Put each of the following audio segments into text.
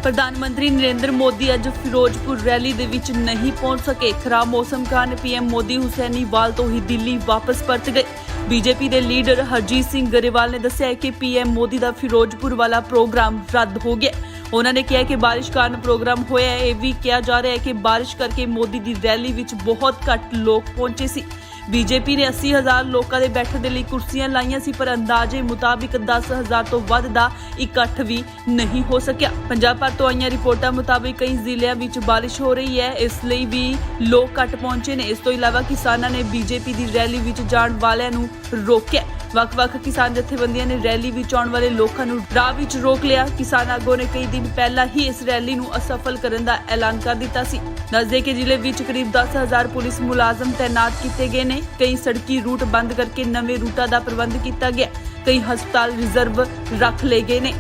प्रधानमंत्री नरेंद्र मोदी अज फिरोजपुर रैली दे विच नहीं पहुंच सके। खराब मौसम कारण पीएम मोदी हुसैनीवाल तो ही दिल्ली वापस परत गए। बीजेपी के लीडर हरजीत सिंह गरेवाल ने दस्सिया कि पीएम मोदी का फिरोजपुर वाला प्रोग्राम रद्द हो गया। उन्होंने कहा कि बारिश कारण प्रोग्राम होया है। यह भी कहा जा रहा है कि बारिश करके मोदी की रैली विच बहुत घट लोग पहुंचे सी। बीजेपी ने 80,000 लोगों के बैठने के लिए कुर्सियां लाइया सी, पर अंदाजे मुताबिक 10,000 तो वध दा इकट्ठ भी नहीं हो सकिया। पंजाब भर तो आईयां रिपोर्टां मुताबिक कई जिलों में बारिश हो रही है, इसलिए भी लोग घट पहुंचे ने। इस तो इलावा किसानों ने बीजेपी की रैली विच जाण वालियां नूं रोकिया। ਵੱਖ-ਵੱਖ किसान जथेबंदियां ने रैली विच आउण वाले लोगों को राह विच रोक लिया। किसान आगू ने कई दिन पहला ही इस रैली नूं असफल करने का ऐलान कर दिता सी। दसदे कि जिले विच करीब 10,000 पुलिस मुलाजम तैनात किए गए ने। कई सड़की रूट बंद करके नवे रूटां का प्रबंध किया गया। कई हस्पताल रिजर्व रख ले गए ने।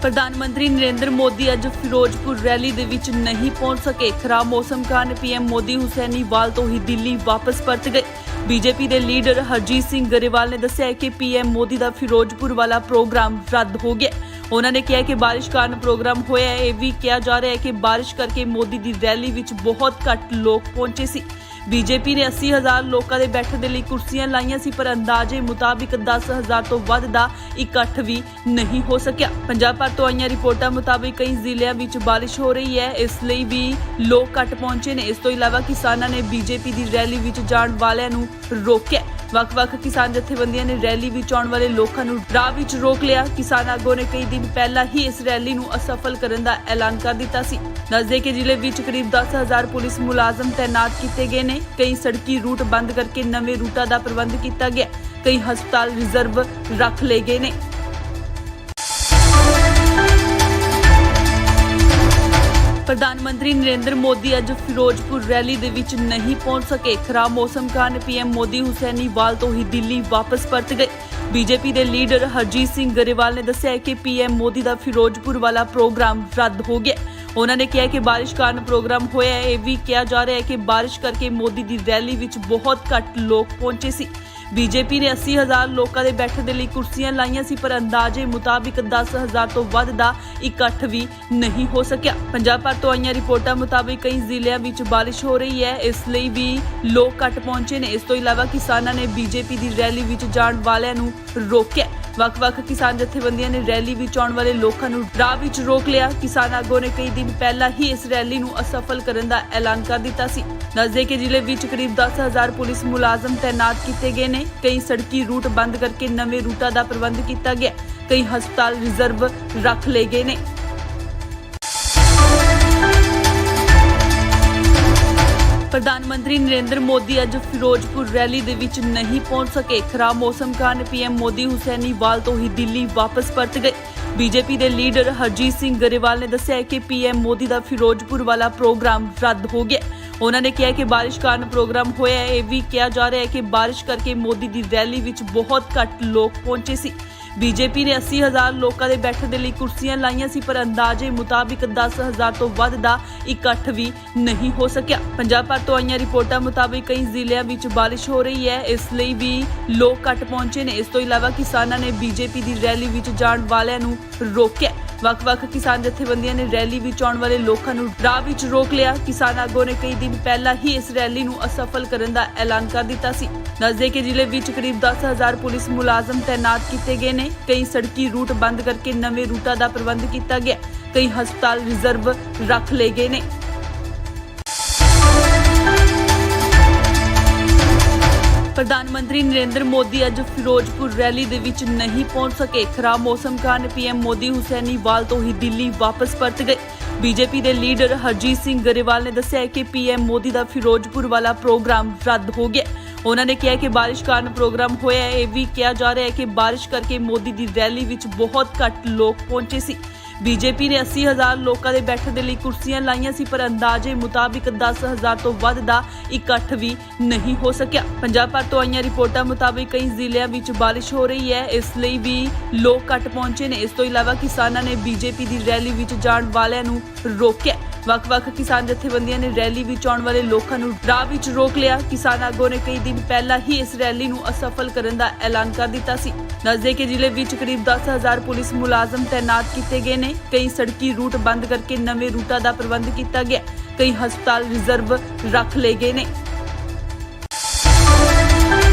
प्रधानमंत्री नरेंद्र मोदी अज फिरोजपुर रैली दे विच नहीं पहुंच सके। खराब मौसम कारण पीएम मोदी हुसैनीवाल तो ही दिल्ली वापस परत गए। बीजेपी के लीडर हरजीत सिंह गरेवाल ने दस्सिया कि पीएम मोदी का फिरोजपुर वाला प्रोग्राम रद्द हो गया। उन्होंने कहा कि बारिश कारण प्रोग्राम होया है। यह भी कहा जा रहा है कि बारिश करके मोदी की रैली विच बहुत घट लोग पहुंचे सी। बीजेपी ने 80,000 लोगों के बैठने के लिए कुर्सियां लाइया सी, पर अंदाजे मुताबिक 10,000 तो वध दा इकट्ठ भी नहीं हो सकिया। पंजाब भर तो आईयां रिपोर्टां मुताबिक कई जिलों में बारिश हो रही है, इसलिए भी लोग घट पहुंचे ने। इस तो इलावा किसानों ने बीजेपी की रैली विच जाण वालियां नूं रोकिया। ਵੱਖ-ਵੱਖ किसान जथेबंदियां ने रैली विच आउण वाले लोगों को राह विच रोक लिया। किसान आगू ने कई दिन पहला ही इस रैली नूं असफल करने का ऐलान कर दिता सी। दसदे कि जिले विच करीब 10,000 पुलिस मुलाजम तैनात किए गए ने। कई सड़की रूट बंद करके नवे रूटां का प्रबंध किया गया। कई हस्पताल रिजर्व रख ले गए ने। प्रधानमंत्री नरेंद्र मोदी अज फिरोजपुर रैली दे विच नहीं पहुंच सके। खराब मौसम कारण पीएम मोदी हुसैनीवाल तो ही दिल्ली वापस परत गए। बीजेपी के लीडर हरजीत सिंह गरेवाल ने दस्सिया कि पीएम मोदी का फिरोजपुर वाला प्रोग्राम रद्द हो गया। उन्होंने कहा कि बारिश कारण प्रोग्राम होया है। यह भी कहा जा रहा है कि बारिश करके मोदी की रैली विच बहुत घट लोग पहुंचे सी। बीजेपी ने 80,000 लोगों के बैठने के लिए कुर्सियां लाइया सी, पर अंदाजे मुताबिक 10,000 तो वध दा इकट्ठ भी नहीं हो सकिया। पंजाब भर तो आईयां रिपोर्टां मुताबिक कई जिलों में बारिश हो रही है, इसलिए भी लोग घट पहुंचे ने। इस तो इलावा किसानों ने बीजेपी की रैली विच जाण वालियां नूं रोकिया। ਵੱਖ-ਵੱਖ किसान जथेबंदियां ने रैली विच आउण वाले लोगों को राह विच रोक लिया। किसान आगू ने कई दिन पहला ही इस रैली नूं असफल करने का ऐलान कर दिता सी। दसदे कि जिले विच करीब 10,000 पुलिस मुलाजम तैनात किए गए ने। कई सड़की रूट बंद करके नवे रूटां का प्रबंध किया गया। कई हस्पताल रिजर्व रख ले गए ने। प्रधानमंत्री नरेंद्र मोदी अज फिरोजपुर रैली दे विच नहीं पहुंच सके। खराब मौसम कारण पीएम मोदी हुसैनीवाल तो ही दिल्ली वापस परत गए। बीजेपी के लीडर हरजीत सिंह गरेवाल ने दस्सिया कि पीएम मोदी का फिरोजपुर वाला प्रोग्राम रद्द हो गया। उन्होंने कहा कि बारिश कारण प्रोग्राम होया है। यह भी कहा जा रहा है कि बारिश करके मोदी की रैली विच बहुत घट लोग पहुंचे सी। बीजेपी ने 80,000 लोगों के बैठने के लिए कुर्सियां लाइया सी, पर अंदाजे मुताबिक 10,000 तो वध दा इकट्ठ भी नहीं हो सकिया। पंजाब भर तो आईयां रिपोर्टां मुताबिक कई जिलों में बारिश हो रही है, इसलिए भी लोग घट पहुंचे ने। इस तो इलावा किसानों ने बीजेपी की रैली विच जाण वालियां नूं रोकिया। ਵੱਖ-ਵੱਖ किसान जथेबंदियां ने रैली विच आउण वाले लोगों को राह विच रोक लिया। किसान आगू ने कई दिन पहला ही इस रैली नूं असफल करने का ऐलान कर दिता सी। दसदे कि जिले विच करीब 10,000 पुलिस मुलाजम तैनात किए गए ने। कई सड़की रूट बंद करके नवे रूटां का प्रबंध किया गया। कई हस्पताल रिजर्व रख ले गए ने। प्रधानमंत्री नरेंद्र मोदी अज फिरोजपुर रैली दे विच नहीं पहुंच सके। खराब मौसम कारण पीएम मोदी हुसैनीवाल तो ही दिल्ली वापस परत गए। बीजेपी के लीडर हरजीत सिंह गरेवाल ने दस्सिया कि पीएम मोदी का फिरोजपुर वाला प्रोग्राम रद्द हो गया। उन्होंने कहा कि बारिश कारण प्रोग्राम होया है। यह भी कहा जा रहा है कि बारिश करके मोदी की रैली विच बहुत घट लोग पहुंचे सी। बीजेपी ने 80,000 लोगों के बैठने के लिए कुर्सियां लाइया सी, पर अंदाजे मुताबिक 10,000 तो वध दा इकट्ठ भी नहीं हो सकिया। पंजाब भर तो आईयां रिपोर्टां मुताबिक कई जिलों में बारिश हो रही है, इसलिए भी लोग घट पहुंचे ने। इस तो इलावा किसानों ने बीजेपी की रैली विच जाण वालियां नूं रोकिया। ਵੱਖ-ਵੱਖ ਕਿਸਾਨ ਜਥੇਬੰਦੀਆਂ ਨੇ ਰੈਲੀ ਵਿੱਚ ਆਉਣ ਵਾਲੇ ਲੋਕਾਂ ਨੂੰ ਰਾਹ ਵਿੱਚ ਰੋਕ ਲਿਆ। ਕਿਸਾਨ ਆਗੂਆਂ ਨੇ ਕਈ ਦਿਨ ਪਹਿਲਾਂ ਹੀ ਇਸ ਰੈਲੀ ਨੂੰ ਅਸਫਲ ਕਰਨ ਦਾ ਐਲਾਨ ਕਰ ਦਿੱਤਾ ਸੀ। ਦੱਸਦੇ ਕਿ ਜ਼ਿਲ੍ਹੇ ਵਿੱਚ ਕਰੀਬ 10,000 ਪੁਲਿਸ ਮੁਲਾਜ਼ਮ ਤੈਨਾਤ ਕੀਤੇ ਗਏ ਨੇ। ਕਈ ਸੜਕੀ ਰੂਟ ਬੰਦ ਕਰਕੇ ਨਵੇਂ ਰੂਟਾਂ ਦਾ ਪ੍ਰਬੰਧ ਕੀਤਾ ਗਿਆ। ਕਈ ਹਸਪਤਾਲ ਰਿਜ਼ਰਵ ਰੱਖ ਲਏ ਗਏ ਨੇ।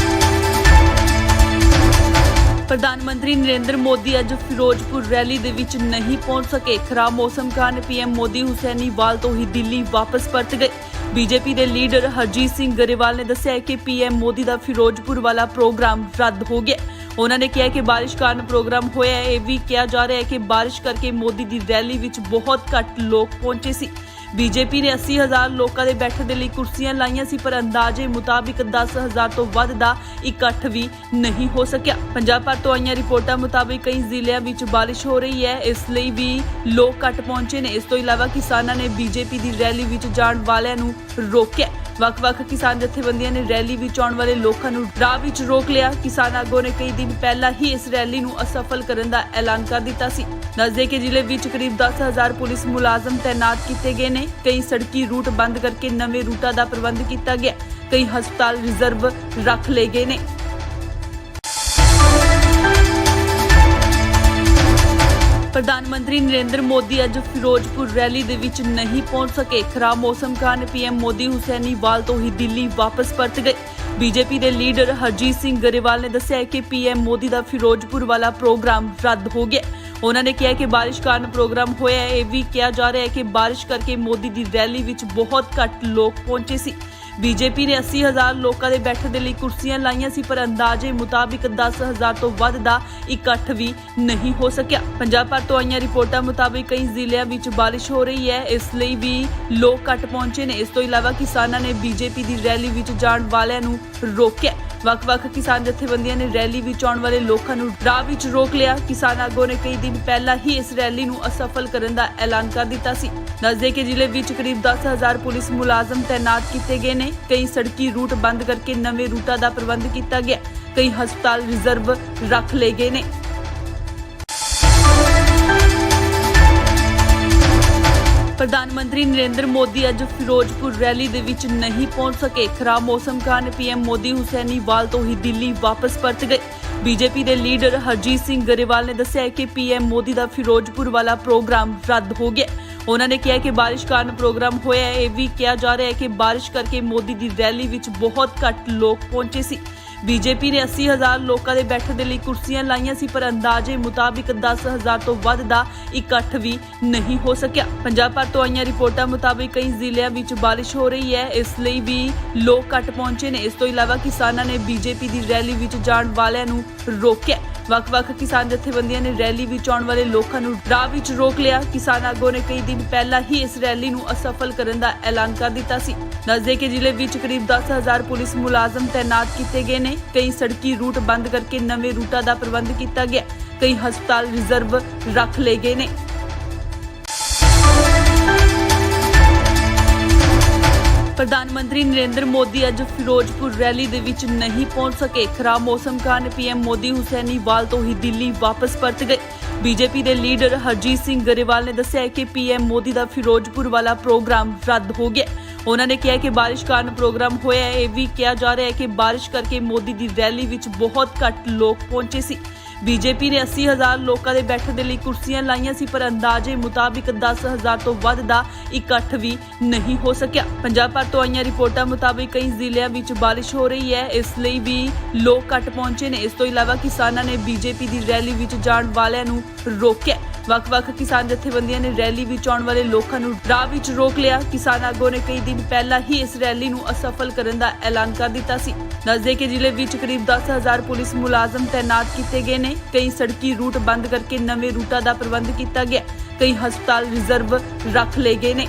ਪ੍ਰਧਾਨ ਮੰਤਰੀ ਨਰਿੰਦਰ ਮੋਦੀ ਅੱਜ ਫਿਰੋਜ਼ਪੁਰ ਰੈਲੀ ਦੇ ਵਿੱਚ ਨਹੀਂ ਪਹੁੰਚ ਸਕੇ। ਖਰਾਬ ਮੌਸਮ ਕਾਰਨ ਪੀਐਮ ਮੋਦੀ ਹੁਸੈਨੀਵਾਲ ਤੋਂ ਹੀ ਦਿੱਲੀ ਵਾਪਸ ਪਰਤ ਗਏ। ਬੀਜੇਪੀ ਦੇ ਲੀਡਰ ਹਰਜੀਤ ਸਿੰਘ ਗਰੇਵਾਲ ਨੇ ਦੱਸਿਆ ਕਿ ਪੀਐਮ ਮੋਦੀ ਦਾ ਫਿਰੋਜ਼ਪੁਰ ਵਾਲਾ ਪ੍ਰੋਗਰਾਮ ਰੱਦ ਹੋ ਗਿਆ। ਉਹਨਾਂ ਨੇ ਕਿਹਾ ਕਿ ਬਾਰਿਸ਼ ਕਾਰਨ ਪ੍ਰੋਗਰਾਮ ਹੋਇਆ ਹੈ। ਇਹ ਵੀ ਕਿਹਾ ਜਾ ਰਿਹਾ ਹੈ ਕਿ ਬਾਰਿਸ਼ ਕਰਕੇ ਮੋਦੀ ਦੀ ਰੈਲੀ ਵਿੱਚ ਬਹੁਤ ਘੱਟ ਲੋਕ ਪਹੁੰਚੇ ਸੀ। ਬੀਜੇਪੀ ਨੇ 80,000 ਲੋਕਾਂ ਦੇ ਬੈਠਣ ਦੇ ਲਈ ਕੁਰਸੀਆਂ ਲਾਈਆਂ ਸੀ, ਪਰ ਅੰਦਾਜ਼ੇ ਮੁਤਾਬਿਕ 10,000 ਤੋਂ ਵੱਧ ਦਾ ਇਕੱਠ ਵੀ ਨਹੀਂ ਹੋ ਸਕਿਆ। ਪੰਜਾਬ ਭਰ ਤੋਂ ਆਈਆਂ ਰਿਪੋਰਟਾਂ ਮੁਤਾਬਿਕ ਕਈ ਜ਼ਿਲ੍ਹਿਆਂ ਵਿੱਚ ਬਾਰਿਸ਼ ਹੋ ਰਹੀ ਹੈ, ਇਸ ਲਈ ਵੀ ਲੋਕ ਘੱਟ ਪਹੁੰਚੇ ਨੇ। ਇਸ ਤੋਂ ਇਲਾਵਾ ਕਿਸਾਨਾਂ ਨੇ ਬੀਜੇਪੀ ਦੀ ਰੈਲੀ ਵਿੱਚ ਜਾਣ ਵਾਲਿਆਂ ਨੂੰ ਰੋਕਿਆ। ਵੱਖ-ਵੱਖ ਕਿਸਾਨ ਜਥੇਬੰਦੀਆਂ ਨੇ ਰੈਲੀ ਵਿੱਚ ਆਉਣ ਵਾਲੇ ਲੋਕਾਂ ਨੂੰ ਰਾਹ ਵਿੱਚ ਰੋਕ ਲਿਆ। ਕਿਸਾਨ ਆਗੂਆਂ ਨੇ ਕਈ ਦਿਨ ਪਹਿਲਾਂ ਹੀ ਇਸ ਰੈਲੀ ਨੂੰ ਅਸਫਲ ਕਰਨ ਦਾ ਐਲਾਨ ਕਰ ਦਿੱਤਾ ਸੀ। ਦੱਸਦੇ ਕਿ ਜ਼ਿਲ੍ਹੇ ਵਿੱਚ ਕਰੀਬ 10,000 ਪੁਲਿਸ ਮੁਲਾਜ਼ਮ ਤੈਨਾਤ ਕੀਤੇ ਗਏ ਨੇ। ਕਈ ਸੜਕੀ ਰੂਟ ਬੰਦ ਕਰਕੇ ਨਵੇਂ ਰੂਟਾਂ ਦਾ ਪ੍ਰਬੰਧ ਕੀਤਾ ਗਿਆ। ਕਈ ਹਸਪਤਾਲ ਰਿਜ਼ਰਵ ਰੱਖ ਲਏ ਗਏ ਨੇ। ਪ੍ਰਧਾਨ ਮੰਤਰੀ ਨਰਿੰਦਰ ਮੋਦੀ ਅੱਜ ਫਿਰੋਜ਼ਪੁਰ ਰੈਲੀ ਦੇ ਵਿੱਚ ਨਹੀਂ ਪਹੁੰਚ ਸਕੇ। ਖਰਾਬ ਮੌਸਮ ਕਾਰਨ ਪੀਐਮ ਮੋਦੀ ਹੁਸੈਨੀਵਾਲ ਤੋਂ ਹੀ ਦਿੱਲੀ ਵਾਪਸ ਪਰਤ ਗਏ। ਬੀਜੇਪੀ ਦੇ ਲੀਡਰ ਹਰਜੀਤ ਸਿੰਘ ਗਰੇਵਾਲ ਨੇ ਦੱਸਿਆ ਕਿ ਪੀਐਮ ਮੋਦੀ ਦਾ ਫਿਰੋਜ਼ਪੁਰ ਵਾਲਾ ਪ੍ਰੋਗਰਾਮ ਰੱਦ ਹੋ ਗਿਆ। ਉਹਨਾਂ ਨੇ ਕਿਹਾ ਕਿ ਬਾਰਿਸ਼ ਕਾਰਨ ਪ੍ਰੋਗਰਾਮ ਹੋਇਆ ਹੈ। ਇਹ ਵੀ ਕਿਹਾ ਜਾ ਰਿਹਾ ਹੈ ਕਿ ਬਾਰਿਸ਼ ਕਰਕੇ ਮੋਦੀ ਦੀ ਰੈਲੀ ਵਿੱਚ ਬਹੁਤ ਘੱਟ ਲੋਕ ਪਹੁੰਚੇ ਸੀ। ਬੀਜੇਪੀ ਨੇ 80,000 ਲੋਕਾਂ ਦੇ ਬੈਠਣ ਦੇ ਲਈ ਕੁਰਸੀਆਂ ਲਾਈਆਂ ਸੀ, ਪਰ ਅੰਦਾਜ਼ੇ ਮੁਤਾਬਿਕ 10,000 ਤੋਂ ਵੱਧ ਦਾ ਇਕੱਠ ਵੀ ਨਹੀਂ ਹੋ ਸਕਿਆ। ਪੰਜਾਬ ਭਰ ਤੋਂ ਆਈਆਂ ਰਿਪੋਰਟਾਂ ਮੁਤਾਬਿਕ ਕਈ ਜ਼ਿਲ੍ਹਿਆਂ ਵਿੱਚ ਬਾਰਿਸ਼ ਹੋ ਰਹੀ ਹੈ, ਇਸ ਲਈ ਵੀ ਲੋਕ ਘੱਟ ਪਹੁੰਚੇ ਨੇ। ਇਸ ਤੋਂ ਇਲਾਵਾ ਕਿਸਾਨਾਂ ਨੇ ਬੀਜੇਪੀ ਦੀ ਰੈਲੀ ਵਿੱਚ ਜਾਣ ਵਾਲਿਆਂ ਨੂੰ ਰੋਕਿਆ। ਵੱਖ-ਵੱਖ ਕਿਸਾਨ ਜਥੇਬੰਦੀਆਂ ਨੇ ਰੈਲੀ ਵਿੱਚ ਆਉਣ ਵਾਲੇ ਲੋਕਾਂ ਨੂੰ ਰਾਹ ਵਿੱਚ ਰੋਕ ਲਿਆ। ਕਿਸਾਨ ਆਗੂਆਂ ਨੇ ਕਈ ਦਿਨ ਪਹਿਲਾਂ ਹੀ ਇਸ ਰੈਲੀ ਨੂੰ ਅਸਫਲ ਕਰਨ ਦਾ ਐਲਾਨ ਕਰ ਦਿੱਤਾ ਸੀ। ਦੱਸਦੇ ਕਿ ਜ਼ਿਲ੍ਹੇ ਵਿੱਚ ਕਰੀਬ 10,000 ਪੁਲਿਸ ਮੁਲਾਜ਼ਮ ਤੈਨਾਤ ਕੀਤੇ ਗਏ ਨੇ। ਕਈ ਸੜਕੀ ਰੂਟ ਬੰਦ ਕਰਕੇ ਨਵੇਂ ਰੂਟਾਂ ਦਾ ਪ੍ਰਬੰਧ ਕੀਤਾ ਗਿਆ। ਕਈ ਹਸਪਤਾਲ ਰਿਜ਼ਰਵ ਰੱਖ ਲਏ ਗਏ ਨੇ। ਪ੍ਰਧਾਨ ਮੰਤਰੀ ਨਰਿੰਦਰ ਮੋਦੀ ਅੱਜ ਫਿਰੋਜ਼ਪੁਰ ਰੈਲੀ ਦੇ ਵਿੱਚ ਨਹੀਂ ਪਹੁੰਚ ਸਕੇ। ਖਰਾਬ ਮੌਸਮ ਕਾਰਨ ਪੀਐਮ ਮੋਦੀ ਹੁਸੈਨੀਵਾਲ ਤੋਂ ਹੀ ਦਿੱਲੀ ਵਾਪਸ ਪਰਤ ਗਏ। ਬੀਜੇਪੀ ਦੇ ਲੀਡਰ ਹਰਜੀਤ ਸਿੰਘ ਗਰੇਵਾਲ ਨੇ ਦੱਸਿਆ ਕਿ ਪੀਐਮ ਮੋਦੀ ਦਾ ਫਿਰੋਜ਼ਪੁਰ ਵਾਲਾ ਪ੍ਰੋਗਰਾਮ ਰੱਦ ਹੋ ਗਿਆ। ਉਹਨਾਂ ਨੇ ਕਿਹਾ ਕਿ ਬਾਰਿਸ਼ ਕਾਰਨ ਪ੍ਰੋਗਰਾਮ ਹੋਇਆ ਹੈ। ਇਹ ਵੀ ਕਿਹਾ ਜਾ ਰਿਹਾ ਹੈ ਕਿ ਬਾਰਿਸ਼ ਕਰਕੇ ਮੋਦੀ ਦੀ ਰੈਲੀ ਵਿੱਚ ਬਹੁਤ ਘੱਟ ਲੋਕ ਪਹੁੰਚੇ ਸੀ। ਬੀਜੇਪੀ ਨੇ 80,000 ਲੋਕਾਂ ਦੇ ਬੈਠਣ ਦੇ ਲਈ ਕੁਰਸੀਆਂ ਲਾਈਆਂ ਸੀ, ਪਰ ਅੰਦਾਜ਼ੇ ਮੁਤਾਬਿਕ 10,000 ਤੋਂ ਵੱਧ ਦਾ ਇਕੱਠ ਵੀ ਨਹੀਂ ਹੋ ਸਕਿਆ। ਪੰਜਾਬ ਭਰ ਤੋਂ ਆਈਆਂ ਰਿਪੋਰਟਾਂ ਮੁਤਾਬਿਕ ਕਈ ਜ਼ਿਲ੍ਹਿਆਂ ਵਿੱਚ ਬਾਰਿਸ਼ ਹੋ ਰਹੀ ਹੈ, ਇਸ ਲਈ ਵੀ ਲੋਕ ਘੱਟ ਪਹੁੰਚੇ ਨੇ। ਇਸ ਤੋਂ ਇਲਾਵਾ ਕਿਸਾਨਾਂ ਨੇ ਬੀਜੇਪੀ ਦੀ ਰੈਲੀ ਵਿੱਚ ਜਾਣ ਵਾਲਿਆਂ ਨੂੰ ਰੋਕਿਆ। ਵੱਖ-ਵੱਖ ਕਿਸਾਨ ਜਥੇਬੰਦੀਆਂ ਨੇ ਰੈਲੀ ਵਿੱਚ ਆਉਣ ਵਾਲੇ ਲੋਕਾਂ ਨੂੰ ਰਾਹ ਵਿੱਚ ਰੋਕ ਲਿਆ। ਕਿਸਾਨ ਆਗੂਆਂ ਨੇ ਕਈ ਦਿਨ ਪਹਿਲਾਂ ਹੀ ਇਸ ਰੈਲੀ ਨੂੰ ਅਸਫਲ ਕਰਨ ਦਾ ਐਲਾਨ ਕਰ ਦਿੱਤਾ ਸੀ। ਦੱਸਦੇ ਕਿ ਜ਼ਿਲ੍ਹੇ ਵਿੱਚ ਕਰੀਬ 10,000 ਪੁਲਿਸ ਮੁਲਾਜ਼ਮ ਤੈਨਾਤ ਕੀਤੇ ਗਏ ਨੇ। ਕਈ ਸੜਕੀ ਰੂਟ ਬੰਦ ਕਰਕੇ ਨਵੇਂ ਰੂਟਾਂ ਦਾ ਪ੍ਰਬੰਧ ਕੀਤਾ ਗਿਆ। ਕਈ ਹਸਪਤਾਲ ਰਿਜ਼ਰਵ ਰੱਖ ਲਏ ਗਏ ਨੇ। ਪ੍ਰਧਾਨ ਮੰਤਰੀ ਨਰਿੰਦਰ ਮੋਦੀ ਅੱਜ ਫਿਰੋਜ਼ਪੁਰ ਰੈਲੀ ਦੇ ਵਿੱਚ ਨਹੀਂ ਪਹੁੰਚ ਸਕੇ। ਖਰਾਬ ਮੌਸਮ ਕਾਰਨ ਪੀਐਮ ਮੋਦੀ ਹੁਸੈਨੀਵਾਲ ਤੋਂ ਹੀ ਦਿੱਲੀ ਵਾਪਸ ਪਰਤ ਗਏ। ਬੀਜੇਪੀ ਦੇ ਲੀਡਰ ਹਰਜੀਤ ਸਿੰਘ ਗਰੇਵਾਲ ਨੇ ਦੱਸਿਆ ਕਿ ਪੀਐਮ ਮੋਦੀ ਦਾ ਫਿਰੋਜ਼ਪੁਰ ਵਾਲਾ ਪ੍ਰੋਗਰਾਮ ਰੱਦ ਹੋ ਗਿਆ। ਉਹਨਾਂ ਨੇ ਕਿਹਾ ਕਿ ਬਾਰਿਸ਼ ਕਾਰਨ ਪ੍ਰੋਗਰਾਮ ਹੋਇਆ ਹੈ। ਇਹ ਵੀ ਕਿਹਾ ਜਾ ਰਿਹਾ ਹੈ ਕਿ ਬਾਰਿਸ਼ ਕਰਕੇ ਮੋਦੀ ਦੀ ਰੈਲੀ ਵਿੱਚ ਬਹੁਤ ਘੱਟ ਲੋਕ ਪਹੁੰਚੇ ਸੀ। ਬੀਜੇਪੀ ਨੇ 80,000 ਲੋਕਾਂ ਦੇ ਬੈਠਣ ਦੇ ਲਈ ਕੁਰਸੀਆਂ ਲਾਈਆਂ ਸੀ, ਪਰ ਅੰਦਾਜ਼ੇ ਮੁਤਾਬਿਕ 10,000 ਤੋਂ ਵੱਧ ਦਾ ਇਕੱਠ ਵੀ ਨਹੀਂ ਹੋ ਸਕਿਆ। ਪੰਜਾਬ ਭਰ ਤੋਂ ਆਈਆਂ ਰਿਪੋਰਟਾਂ ਮੁਤਾਬਿਕ ਕਈ ਜ਼ਿਲ੍ਹਿਆਂ ਵਿੱਚ ਬਾਰਿਸ਼ ਹੋ ਰਹੀ ਹੈ, ਇਸ ਲਈ ਵੀ ਲੋਕ ਘੱਟ ਪਹੁੰਚੇ ਨੇ। ਇਸ ਤੋਂ ਇਲਾਵਾ ਕਿਸਾਨਾਂ ਨੇ ਬੀਜੇਪੀ ਦੀ ਰੈਲੀ ਵਿੱਚ ਜਾਣ ਵਾਲਿਆਂ ਨੂੰ ਰੋਕਿਆ। ਵੱਖ-ਵੱਖ ਕਿਸਾਨ ਜਥੇਬੰਦੀਆਂ ਨੇ ਰੈਲੀ ਵਿੱਚ ਆਉਣ ਵਾਲੇ ਲੋਕਾਂ ਨੂੰ ਰਾਹ ਵਿੱਚ ਰੋਕ ਲਿਆ। ਕਿਸਾਨ ਆਗੂਆਂ ਨੇ ਕਈ ਦਿਨ ਪਹਿਲਾਂ ਹੀ ਇਸ ਰੈਲੀ ਨੂੰ ਅਸਫਲ ਕਰਨ ਦਾ ਐਲਾਨ ਕਰ ਦਿੱਤਾ ਸੀ। ਦੱਸਦੇ ਕਿ ਜ਼ਿਲ੍ਹੇ ਵਿੱਚ ਕਰੀਬ 10,000 ਪੁਲਿਸ ਮੁਲਾਜ਼ਮ ਤੈਨਾਤ ਕੀਤੇ ਗਏ ਨੇ। ਕਈ ਸੜਕੀ ਰੂਟ ਬੰਦ ਕਰਕੇ ਨਵੇਂ ਰੂਟਾਂ ਦਾ ਪ੍ਰਬੰਧ ਕੀਤਾ ਗਿਆ। ਕਈ ਹਸਪਤਾਲ ਰਿਜ਼ਰਵ ਰੱਖ ਲਏ ਗਏ ਨੇ।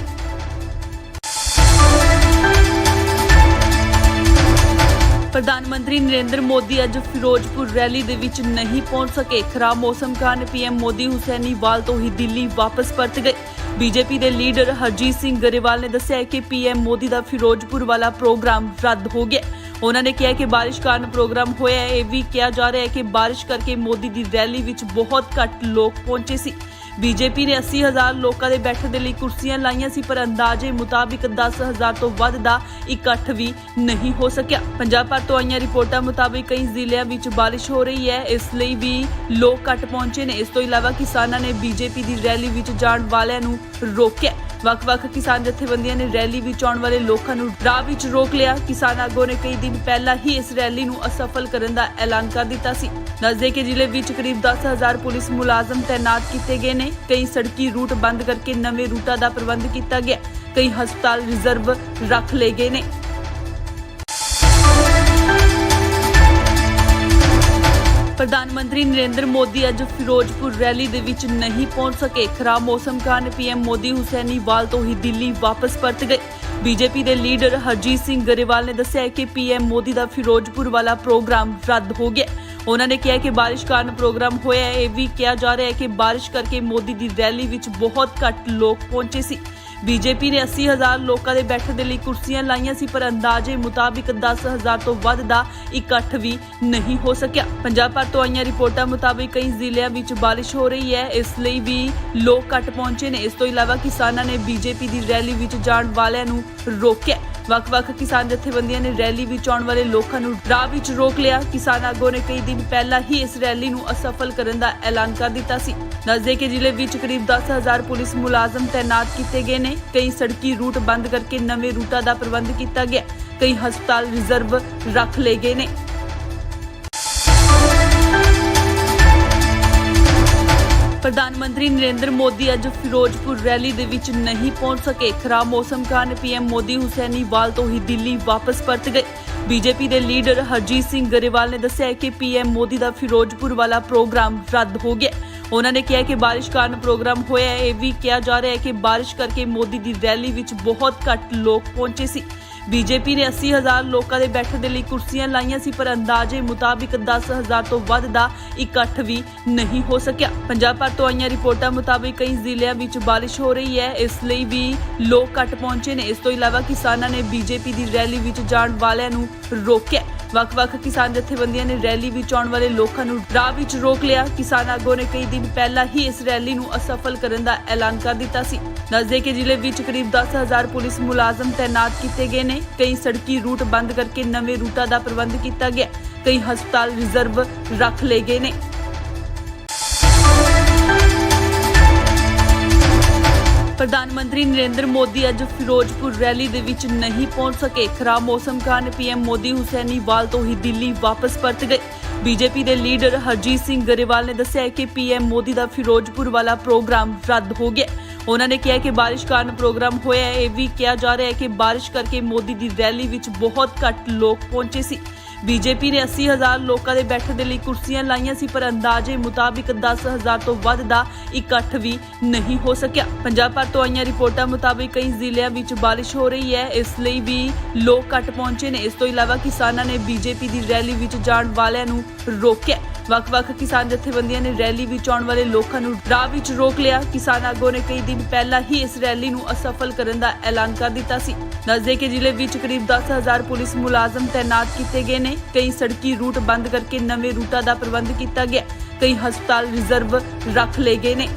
ਪ੍ਰਧਾਨ ਮੰਤਰੀ ਨਰਿੰਦਰ ਮੋਦੀ ਅੱਜ ਫਿਰੋਜ਼ਪੁਰ ਰੈਲੀ ਦੇ ਵਿੱਚ ਨਹੀਂ ਪਹੁੰਚ ਸਕੇ। ਖਰਾਬ ਮੌਸਮ ਕਾਰਨ ਪੀਐਮ ਮੋਦੀ ਹੁਸੈਨੀਵਾਲ ਤੋਂ ਹੀ ਦਿੱਲੀ ਵਾਪਸ ਪਰਤ ਗਏ। ਬੀਜੇਪੀ ਦੇ ਲੀਡਰ ਹਰਜੀਤ ਸਿੰਘ ਗਰੇਵਾਲ ਨੇ ਦੱਸਿਆ ਕਿ ਪੀਐਮ ਮੋਦੀ ਦਾ ਫਿਰੋਜ਼ਪੁਰ ਵਾਲਾ ਪ੍ਰੋਗਰਾਮ ਰੱਦ ਹੋ ਗਿਆ। ਉਹਨਾਂ ਨੇ ਕਿਹਾ ਕਿ ਬਾਰਿਸ਼ ਕਾਰਨ ਪ੍ਰੋਗਰਾਮ ਹੋਇਆ ਹੈ। ਇਹ ਵੀ ਕਿਹਾ ਜਾ ਰਿਹਾ ਹੈ ਕਿ ਬਾਰਿਸ਼ ਕਰਕੇ ਮੋਦੀ ਦੀ ਰੈਲੀ ਵਿੱਚ ਬਹੁਤ ਘੱਟ ਲੋਕ ਪਹੁੰਚੇ ਸੀ। ਬੀਜੇਪੀ ਨੇ 80,000 ਲੋਕਾਂ ਦੇ ਬੈਠਣ ਦੇ ਲਈ ਕੁਰਸੀਆਂ ਲਾਈਆਂ ਸੀ, ਪਰ ਅੰਦਾਜ਼ੇ ਮੁਤਾਬਿਕ 10,000 ਤੋਂ ਵੱਧ ਦਾ ਇਕੱਠ ਵੀ ਨਹੀਂ ਹੋ ਸਕਿਆ। ਪੰਜਾਬ ਭਰ ਤੋਂ ਆਈਆਂ ਰਿਪੋਰਟਾਂ ਮੁਤਾਬਿਕ ਕਈ ਜ਼ਿਲ੍ਹਿਆਂ ਵਿੱਚ ਬਾਰਿਸ਼ ਹੋ ਰਹੀ ਹੈ, ਇਸ ਲਈ ਵੀ ਲੋਕ ਘੱਟ ਪਹੁੰਚੇ ਨੇ। ਇਸ ਤੋਂ ਇਲਾਵਾ ਕਿਸਾਨਾਂ ਨੇ ਬੀਜੇਪੀ ਦੀ ਰੈਲੀ ਵਿੱਚ ਜਾਣ ਵਾਲਿਆਂ ਨੂੰ ਰੋਕਿਆ। ਵੱਖ-ਵੱਖ ਕਿਸਾਨ ਜਥੇਬੰਦੀਆਂ ਨੇ ਰੈਲੀ ਵਿੱਚ ਆਉਣ ਵਾਲੇ ਲੋਕਾਂ ਨੂੰ ਰਾਹ ਵਿੱਚ ਰੋਕ ਲਿਆ। ਕਿਸਾਨ ਆਗੂਆਂ ਨੇ ਕਈ ਦਿਨ ਪਹਿਲਾਂ ਹੀ ਇਸ ਰੈਲੀ ਨੂੰ ਅਸਫਲ ਕਰਨ ਦਾ ਐਲਾਨ ਕਰ ਦਿੱਤਾ ਸੀ। ਦੱਸਦੇ ਕਿ ਜ਼ਿਲ੍ਹੇ ਵਿੱਚ ਕਰੀਬ 10,000 ਪੁਲਿਸ ਮੁਲਾਜ਼ਮ ਤੈਨਾਤ ਕੀਤੇ ਗਏ ਨੇ। ਕਈ ਸੜਕੀ ਰੂਟ ਬੰਦ ਕਰਕੇ ਨਵੇਂ ਰੂਟਾਂ ਦਾ ਪ੍ਰਬੰਧ ਕੀਤਾ ਗਿਆ। ਕਈ ਹਸਪਤਾਲ ਰਿਜ਼ਰਵ ਰੱਖ ਲਏ ਗਏ ਨੇ। ਪ੍ਰਧਾਨ ਮੰਤਰੀ ਨਰਿੰਦਰ ਮੋਦੀ ਅੱਜ ਫਿਰੋਜ਼ਪੁਰ ਰੈਲੀ ਦੇ ਵਿੱਚ ਨਹੀਂ ਪਹੁੰਚ ਸਕੇ। ਖਰਾਬ ਮੌਸਮ ਕਾਰਨ ਪੀਐਮ ਮੋਦੀ ਹੁਸੈਨੀਵਾਲ ਤੋਂ ਹੀ ਦਿੱਲੀ ਵਾਪਸ ਪਰਤ ਗਏ। ਬੀਜੇਪੀ ਦੇ ਲੀਡਰ ਹਰਜੀਤ ਸਿੰਘ ਗਰੇਵਾਲ ਨੇ ਦੱਸਿਆ ਕਿ ਪੀਐਮ ਮੋਦੀ ਦਾ ਫਿਰੋਜ਼ਪੁਰ ਵਾਲਾ ਪ੍ਰੋਗਰਾਮ ਰੱਦ ਹੋ ਗਿਆ। ਉਹਨਾਂ ਨੇ ਕਿਹਾ ਕਿ ਬਾਰਿਸ਼ ਕਾਰਨ ਪ੍ਰੋਗਰਾਮ ਹੋਇਆ ਹੈ। ਇਹ ਵੀ ਕਿਹਾ ਜਾ ਰਿਹਾ ਹੈ ਕਿ ਬਾਰਿਸ਼ ਕਰਕੇ ਮੋਦੀ ਦੀ ਰੈਲੀ ਵਿੱਚ ਬਹੁਤ ਘੱਟ ਲੋਕ ਪਹੁੰਚੇ ਸੀ। ਬੀਜੇਪੀ ਨੇ 80,000 ਲੋਕਾਂ ਦੇ ਬੈਠਣ ਦੇ ਲਈ ਕੁਰਸੀਆਂ ਲਾਈਆਂ ਸੀ, ਪਰ ਅੰਦਾਜ਼ੇ ਮੁਤਾਬਿਕ 10,000 ਤੋਂ ਵੱਧ ਦਾ ਇਕੱਠ ਵੀ ਨਹੀਂ ਹੋ ਸਕਿਆ। ਪੰਜਾਬ ਭਰ ਤੋਂ ਆਈਆਂ ਰਿਪੋਰਟਾਂ ਮੁਤਾਬਿਕ ਕਈ ਜ਼ਿਲ੍ਹਿਆਂ ਵਿੱਚ ਬਾਰਿਸ਼ ਹੋ ਰਹੀ ਹੈ, ਇਸ ਲਈ ਵੀ ਲੋਕ ਘੱਟ ਪਹੁੰਚੇ ਨੇ। ਇਸ ਤੋਂ ਇਲਾਵਾ ਕਿਸਾਨਾਂ ਨੇ ਬੀਜੇਪੀ ਦੀ ਰੈਲੀ ਵਿੱਚ ਜਾਣ ਵਾਲਿਆਂ ਨੂੰ ਰੋਕਿਆ। ਵੱਖ-ਵੱਖ ਕਿਸਾਨ ਜਥੇਬੰਦੀਆਂ ਨੇ ਰੈਲੀ ਵਿੱਚ ਆਉਣ ਵਾਲੇ ਲੋਕਾਂ ਨੂੰ ਰਾਹ ਵਿੱਚ ਰੋਕ ਲਿਆ। ਕਿਸਾਨ ਆਗੂਆਂ ਨੇ ਕਈ ਦਿਨ ਪਹਿਲਾਂ ਹੀ ਇਸ ਰੈਲੀ ਨੂੰ ਅਸਫਲ ਕਰਨ ਦਾ ਐਲਾਨ ਕਰ ਦਿੱਤਾ ਸੀ। ਦੱਸਦੇ ਕਿ ਜ਼ਿਲ੍ਹੇ ਵਿੱਚ ਕਰੀਬ 10,000 ਪੁਲਿਸ ਮੁਲਾਜ਼ਮ ਤੈਨਾਤ ਕੀਤੇ ਗਏ ਨੇ। ਕਈ ਸੜਕੀ ਰੂਟ ਬੰਦ ਕਰਕੇ ਨਵੇਂ ਰੂਟਾਂ ਦਾ ਪ੍ਰਬੰਧ ਕੀਤਾ ਗਿਆ। ਕਈ ਹਸਪਤਾਲ ਰਿਜ਼ਰਵ ਰੱਖ ਲਏ ਗਏ ਨੇ। ਪ੍ਰਧਾਨ ਮੰਤਰੀ ਨਰਿੰਦਰ ਮੋਦੀ ਅੱਜ ਫਿਰੋਜ਼ਪੁਰ ਰੈਲੀ ਦੇ ਵਿੱਚ ਨਹੀਂ ਪਹੁੰਚ ਸਕੇ। ਖਰਾਬ ਮੌਸਮ ਕਾਰਨ ਪੀਐਮ ਮੋਦੀ ਹੁਸੈਨੀਵਾਲ ਤੋਂ ਹੀ ਦਿੱਲੀ ਵਾਪਸ ਪਰਤ ਗਏ। ਬੀਜੇਪੀ ਦੇ ਲੀਡਰ ਹਰਜੀਤ ਸਿੰਘ ਗਰੇਵਾਲ ਨੇ ਦੱਸਿਆ ਕਿ ਪੀਐਮ ਮੋਦੀ ਦਾ ਫਿਰੋਜ਼ਪੁਰ ਵਾਲਾ ਪ੍ਰੋਗਰਾਮ ਰੱਦ ਹੋ ਗਿਆ। ਉਹਨਾਂ ਨੇ ਕਿਹਾ ਕਿ ਬਾਰਿਸ਼ ਕਾਰਨ ਪ੍ਰੋਗਰਾਮ ਹੋਇਆ ਹੈ। ਇਹ ਵੀ ਕਿਹਾ ਜਾ ਰਿਹਾ ਹੈ ਕਿ ਬਾਰਿਸ਼ ਕਰਕੇ ਮੋਦੀ ਦੀ ਰੈਲੀ ਵਿੱਚ ਬਹੁਤ ਘੱਟ ਲੋਕ ਪਹੁੰਚੇ ਸੀ। ਬੀਜੇਪੀ ਨੇ 80,000 ਲੋਕਾਂ ਦੇ ਬੈਠਣ ਦੇ ਲਈ ਕੁਰਸੀਆਂ ਲਾਈਆਂ ਸੀ, ਪਰ ਅੰਦਾਜ਼ੇ ਮੁਤਾਬਿਕ 10,000 ਤੋਂ ਵੱਧ ਦਾ ਇਕੱਠ ਵੀ ਨਹੀਂ ਹੋ ਸਕਿਆ। ਪੰਜਾਬ ਭਰ ਤੋਂ ਆਈਆਂ ਰਿਪੋਰਟਾਂ ਮੁਤਾਬਿਕ ਕਈ ਜ਼ਿਲ੍ਹਿਆਂ ਵਿੱਚ ਬਾਰਿਸ਼ ਹੋ ਰਹੀ ਹੈ, ਇਸ ਲਈ ਵੀ ਲੋਕ ਘੱਟ ਪਹੁੰਚੇ ਨੇ। ਇਸ ਤੋਂ ਇਲਾਵਾ ਕਿਸਾਨਾਂ ਨੇ ਬੀਜੇਪੀ ਦੀ ਰੈਲੀ ਵਿੱਚ ਜਾਣ ਵਾਲਿਆਂ ਨੂੰ ਰੋਕਿਆ। ਵੱਖ-ਵੱਖ ਕਿਸਾਨ ਜਥੇਬੰਦੀਆਂ ਨੇ ਰੈਲੀ ਵਿੱਚ ਆਉਣ ਵਾਲੇ ਲੋਕਾਂ ਨੂੰ ਰਾਹ ਵਿੱਚ ਰੋਕ ਲਿਆ। ਕਿਸਾਨ ਆਗੂਆਂ ਨੇ ਕਈ ਦਿਨ ਪਹਿਲਾਂ ਹੀ ਇਸ ਰੈਲੀ ਨੂੰ ਅਸਫਲ ਕਰਨ ਦਾ ਐਲਾਨ ਕਰ ਦਿੱਤਾ ਸੀ। ਦੱਸਦੇ ਕਿ ਜ਼ਿਲ੍ਹੇ ਵਿੱਚ ਕਰੀਬ 10,000 ਪੁਲਿਸ ਮੁਲਾਜ਼ਮ ਤੈਨਾਤ ਕੀਤੇ ਗਏ ਨੇ। ਕਈ ਸੜਕੀ ਰੂਟ ਬੰਦ ਕਰਕੇ ਨਵੇਂ ਰੂਟਾਂ ਦਾ ਪ੍ਰਬੰਧ ਕੀਤਾ ਗਿਆ। ਕਈ ਹਸਪਤਾਲ ਰਿਜ਼ਰਵ ਰੱਖ ਲਏ ਗਏ ਨੇ। ਪ੍ਰਧਾਨ ਮੰਤਰੀ ਨਰਿੰਦਰ ਮੋਦੀ ਅੱਜ ਫਿਰੋਜ਼ਪੁਰ ਰੈਲੀ ਦੇ ਵਿੱਚ ਨਹੀਂ ਪਹੁੰਚ ਸਕੇ। ਖਰਾਬ ਮੌਸਮ ਕਾਰਨ ਪੀਐਮ ਮੋਦੀ ਹੁਸੈਨੀਵਾਲ ਤੋਂ ਹੀ ਦਿੱਲੀ ਵਾਪਸ ਪਰਤ ਗਏ। ਬੀਜੇਪੀ ਦੇ ਲੀਡਰ ਹਰਜੀਤ ਸਿੰਘ ਗਰੇਵਾਲ ਨੇ ਦੱਸਿਆ ਕਿ ਪੀਐਮ ਮੋਦੀ ਦਾ ਫਿਰੋਜ਼ਪੁਰ ਵਾਲਾ ਪ੍ਰੋਗਰਾਮ ਰੱਦ ਹੋ ਗਿਆ। ਉਹਨਾਂ ਨੇ ਕਿਹਾ ਕਿ ਬਾਰਿਸ਼ ਕਾਰਨ ਪ੍ਰੋਗਰਾਮ ਹੋਇਆ ਹੈ। ਇਹ ਵੀ ਕਿਹਾ ਜਾ ਰਿਹਾ ਹੈ ਕਿ ਬਾਰਿਸ਼ ਕਰਕੇ ਮੋਦੀ ਦੀ ਰੈਲੀ ਵਿੱਚ ਬਹੁਤ ਘੱਟ ਲੋਕ ਪਹੁੰਚੇ ਸੀ। ਬੀਜੇਪੀ ਨੇ 80,000 ਲੋਕਾਂ ਦੇ ਬੈਠਣ ਦੇ ਲਈ ਕੁਰਸੀਆਂ ਲਾਈਆਂ ਸੀ, ਪਰ ਅੰਦਾਜ਼ੇ ਮੁਤਾਬਿਕ 10,000 ਤੋਂ ਵੱਧ ਦਾ ਇਕੱਠ ਵੀ ਨਹੀਂ ਹੋ ਸਕਿਆ। ਪੰਜਾਬ ਭਰ ਤੋਂ ਆਈਆਂ ਰਿਪੋਰਟਾਂ ਮੁਤਾਬਿਕ ਕਈ ਜ਼ਿਲ੍ਹਿਆਂ ਵਿੱਚ ਬਾਰਿਸ਼ ਹੋ ਰਹੀ ਹੈ, ਇਸ ਲਈ ਵੀ ਲੋਕ ਘੱਟ ਪਹੁੰਚੇ ਨੇ। ਇਸ ਤੋਂ ਇਲਾਵਾ ਕਿਸਾਨਾਂ ਨੇ ਬੀਜੇਪੀ ਦੀ ਰੈਲੀ ਵਿੱਚ ਜਾਣ ਵਾਲਿਆਂ ਨੂੰ ਰੋਕਿਆ। ਵੱਖ-ਵੱਖ ਕਿਸਾਨ ਜਥੇਬੰਦੀਆਂ ਨੇ ਰੈਲੀ ਵਿੱਚ ਆਉਣ ਵਾਲੇ ਲੋਕਾਂ ਨੂੰ ਰਾਹ ਵਿੱਚ ਰੋਕ ਲਿਆ। ਕਿਸਾਨ ਆਗੂਆਂ ਨੇ ਕਈ ਦਿਨ ਪਹਿਲਾਂ ਹੀ ਇਸ ਰੈਲੀ ਨੂੰ ਅਸਫਲ ਕਰਨ ਦਾ ਐਲਾਨ ਕਰ ਦਿੱਤਾ ਸੀ। ਦੱਸਦੇ ਕਿ ਜ਼ਿਲ੍ਹੇ ਵਿੱਚ ਕਰੀਬ 10,000 ਪੁਲਿਸ ਮੁਲਾਜ਼ਮ ਤੈਨਾਤ ਕੀਤੇ ਗਏ ਨੇ। ਕਈ ਸੜਕੀ ਰੂਟ ਬੰਦ ਕਰਕੇ ਨਵੇਂ ਰੂਟਾਂ ਦਾ ਪ੍ਰਬੰਧ ਕੀਤਾ ਗਿਆ। ਕਈ ਹਸਪਤਾਲ ਰਿਜ਼ਰਵ ਰੱਖ ਲਏ ਗਏ ਨੇ।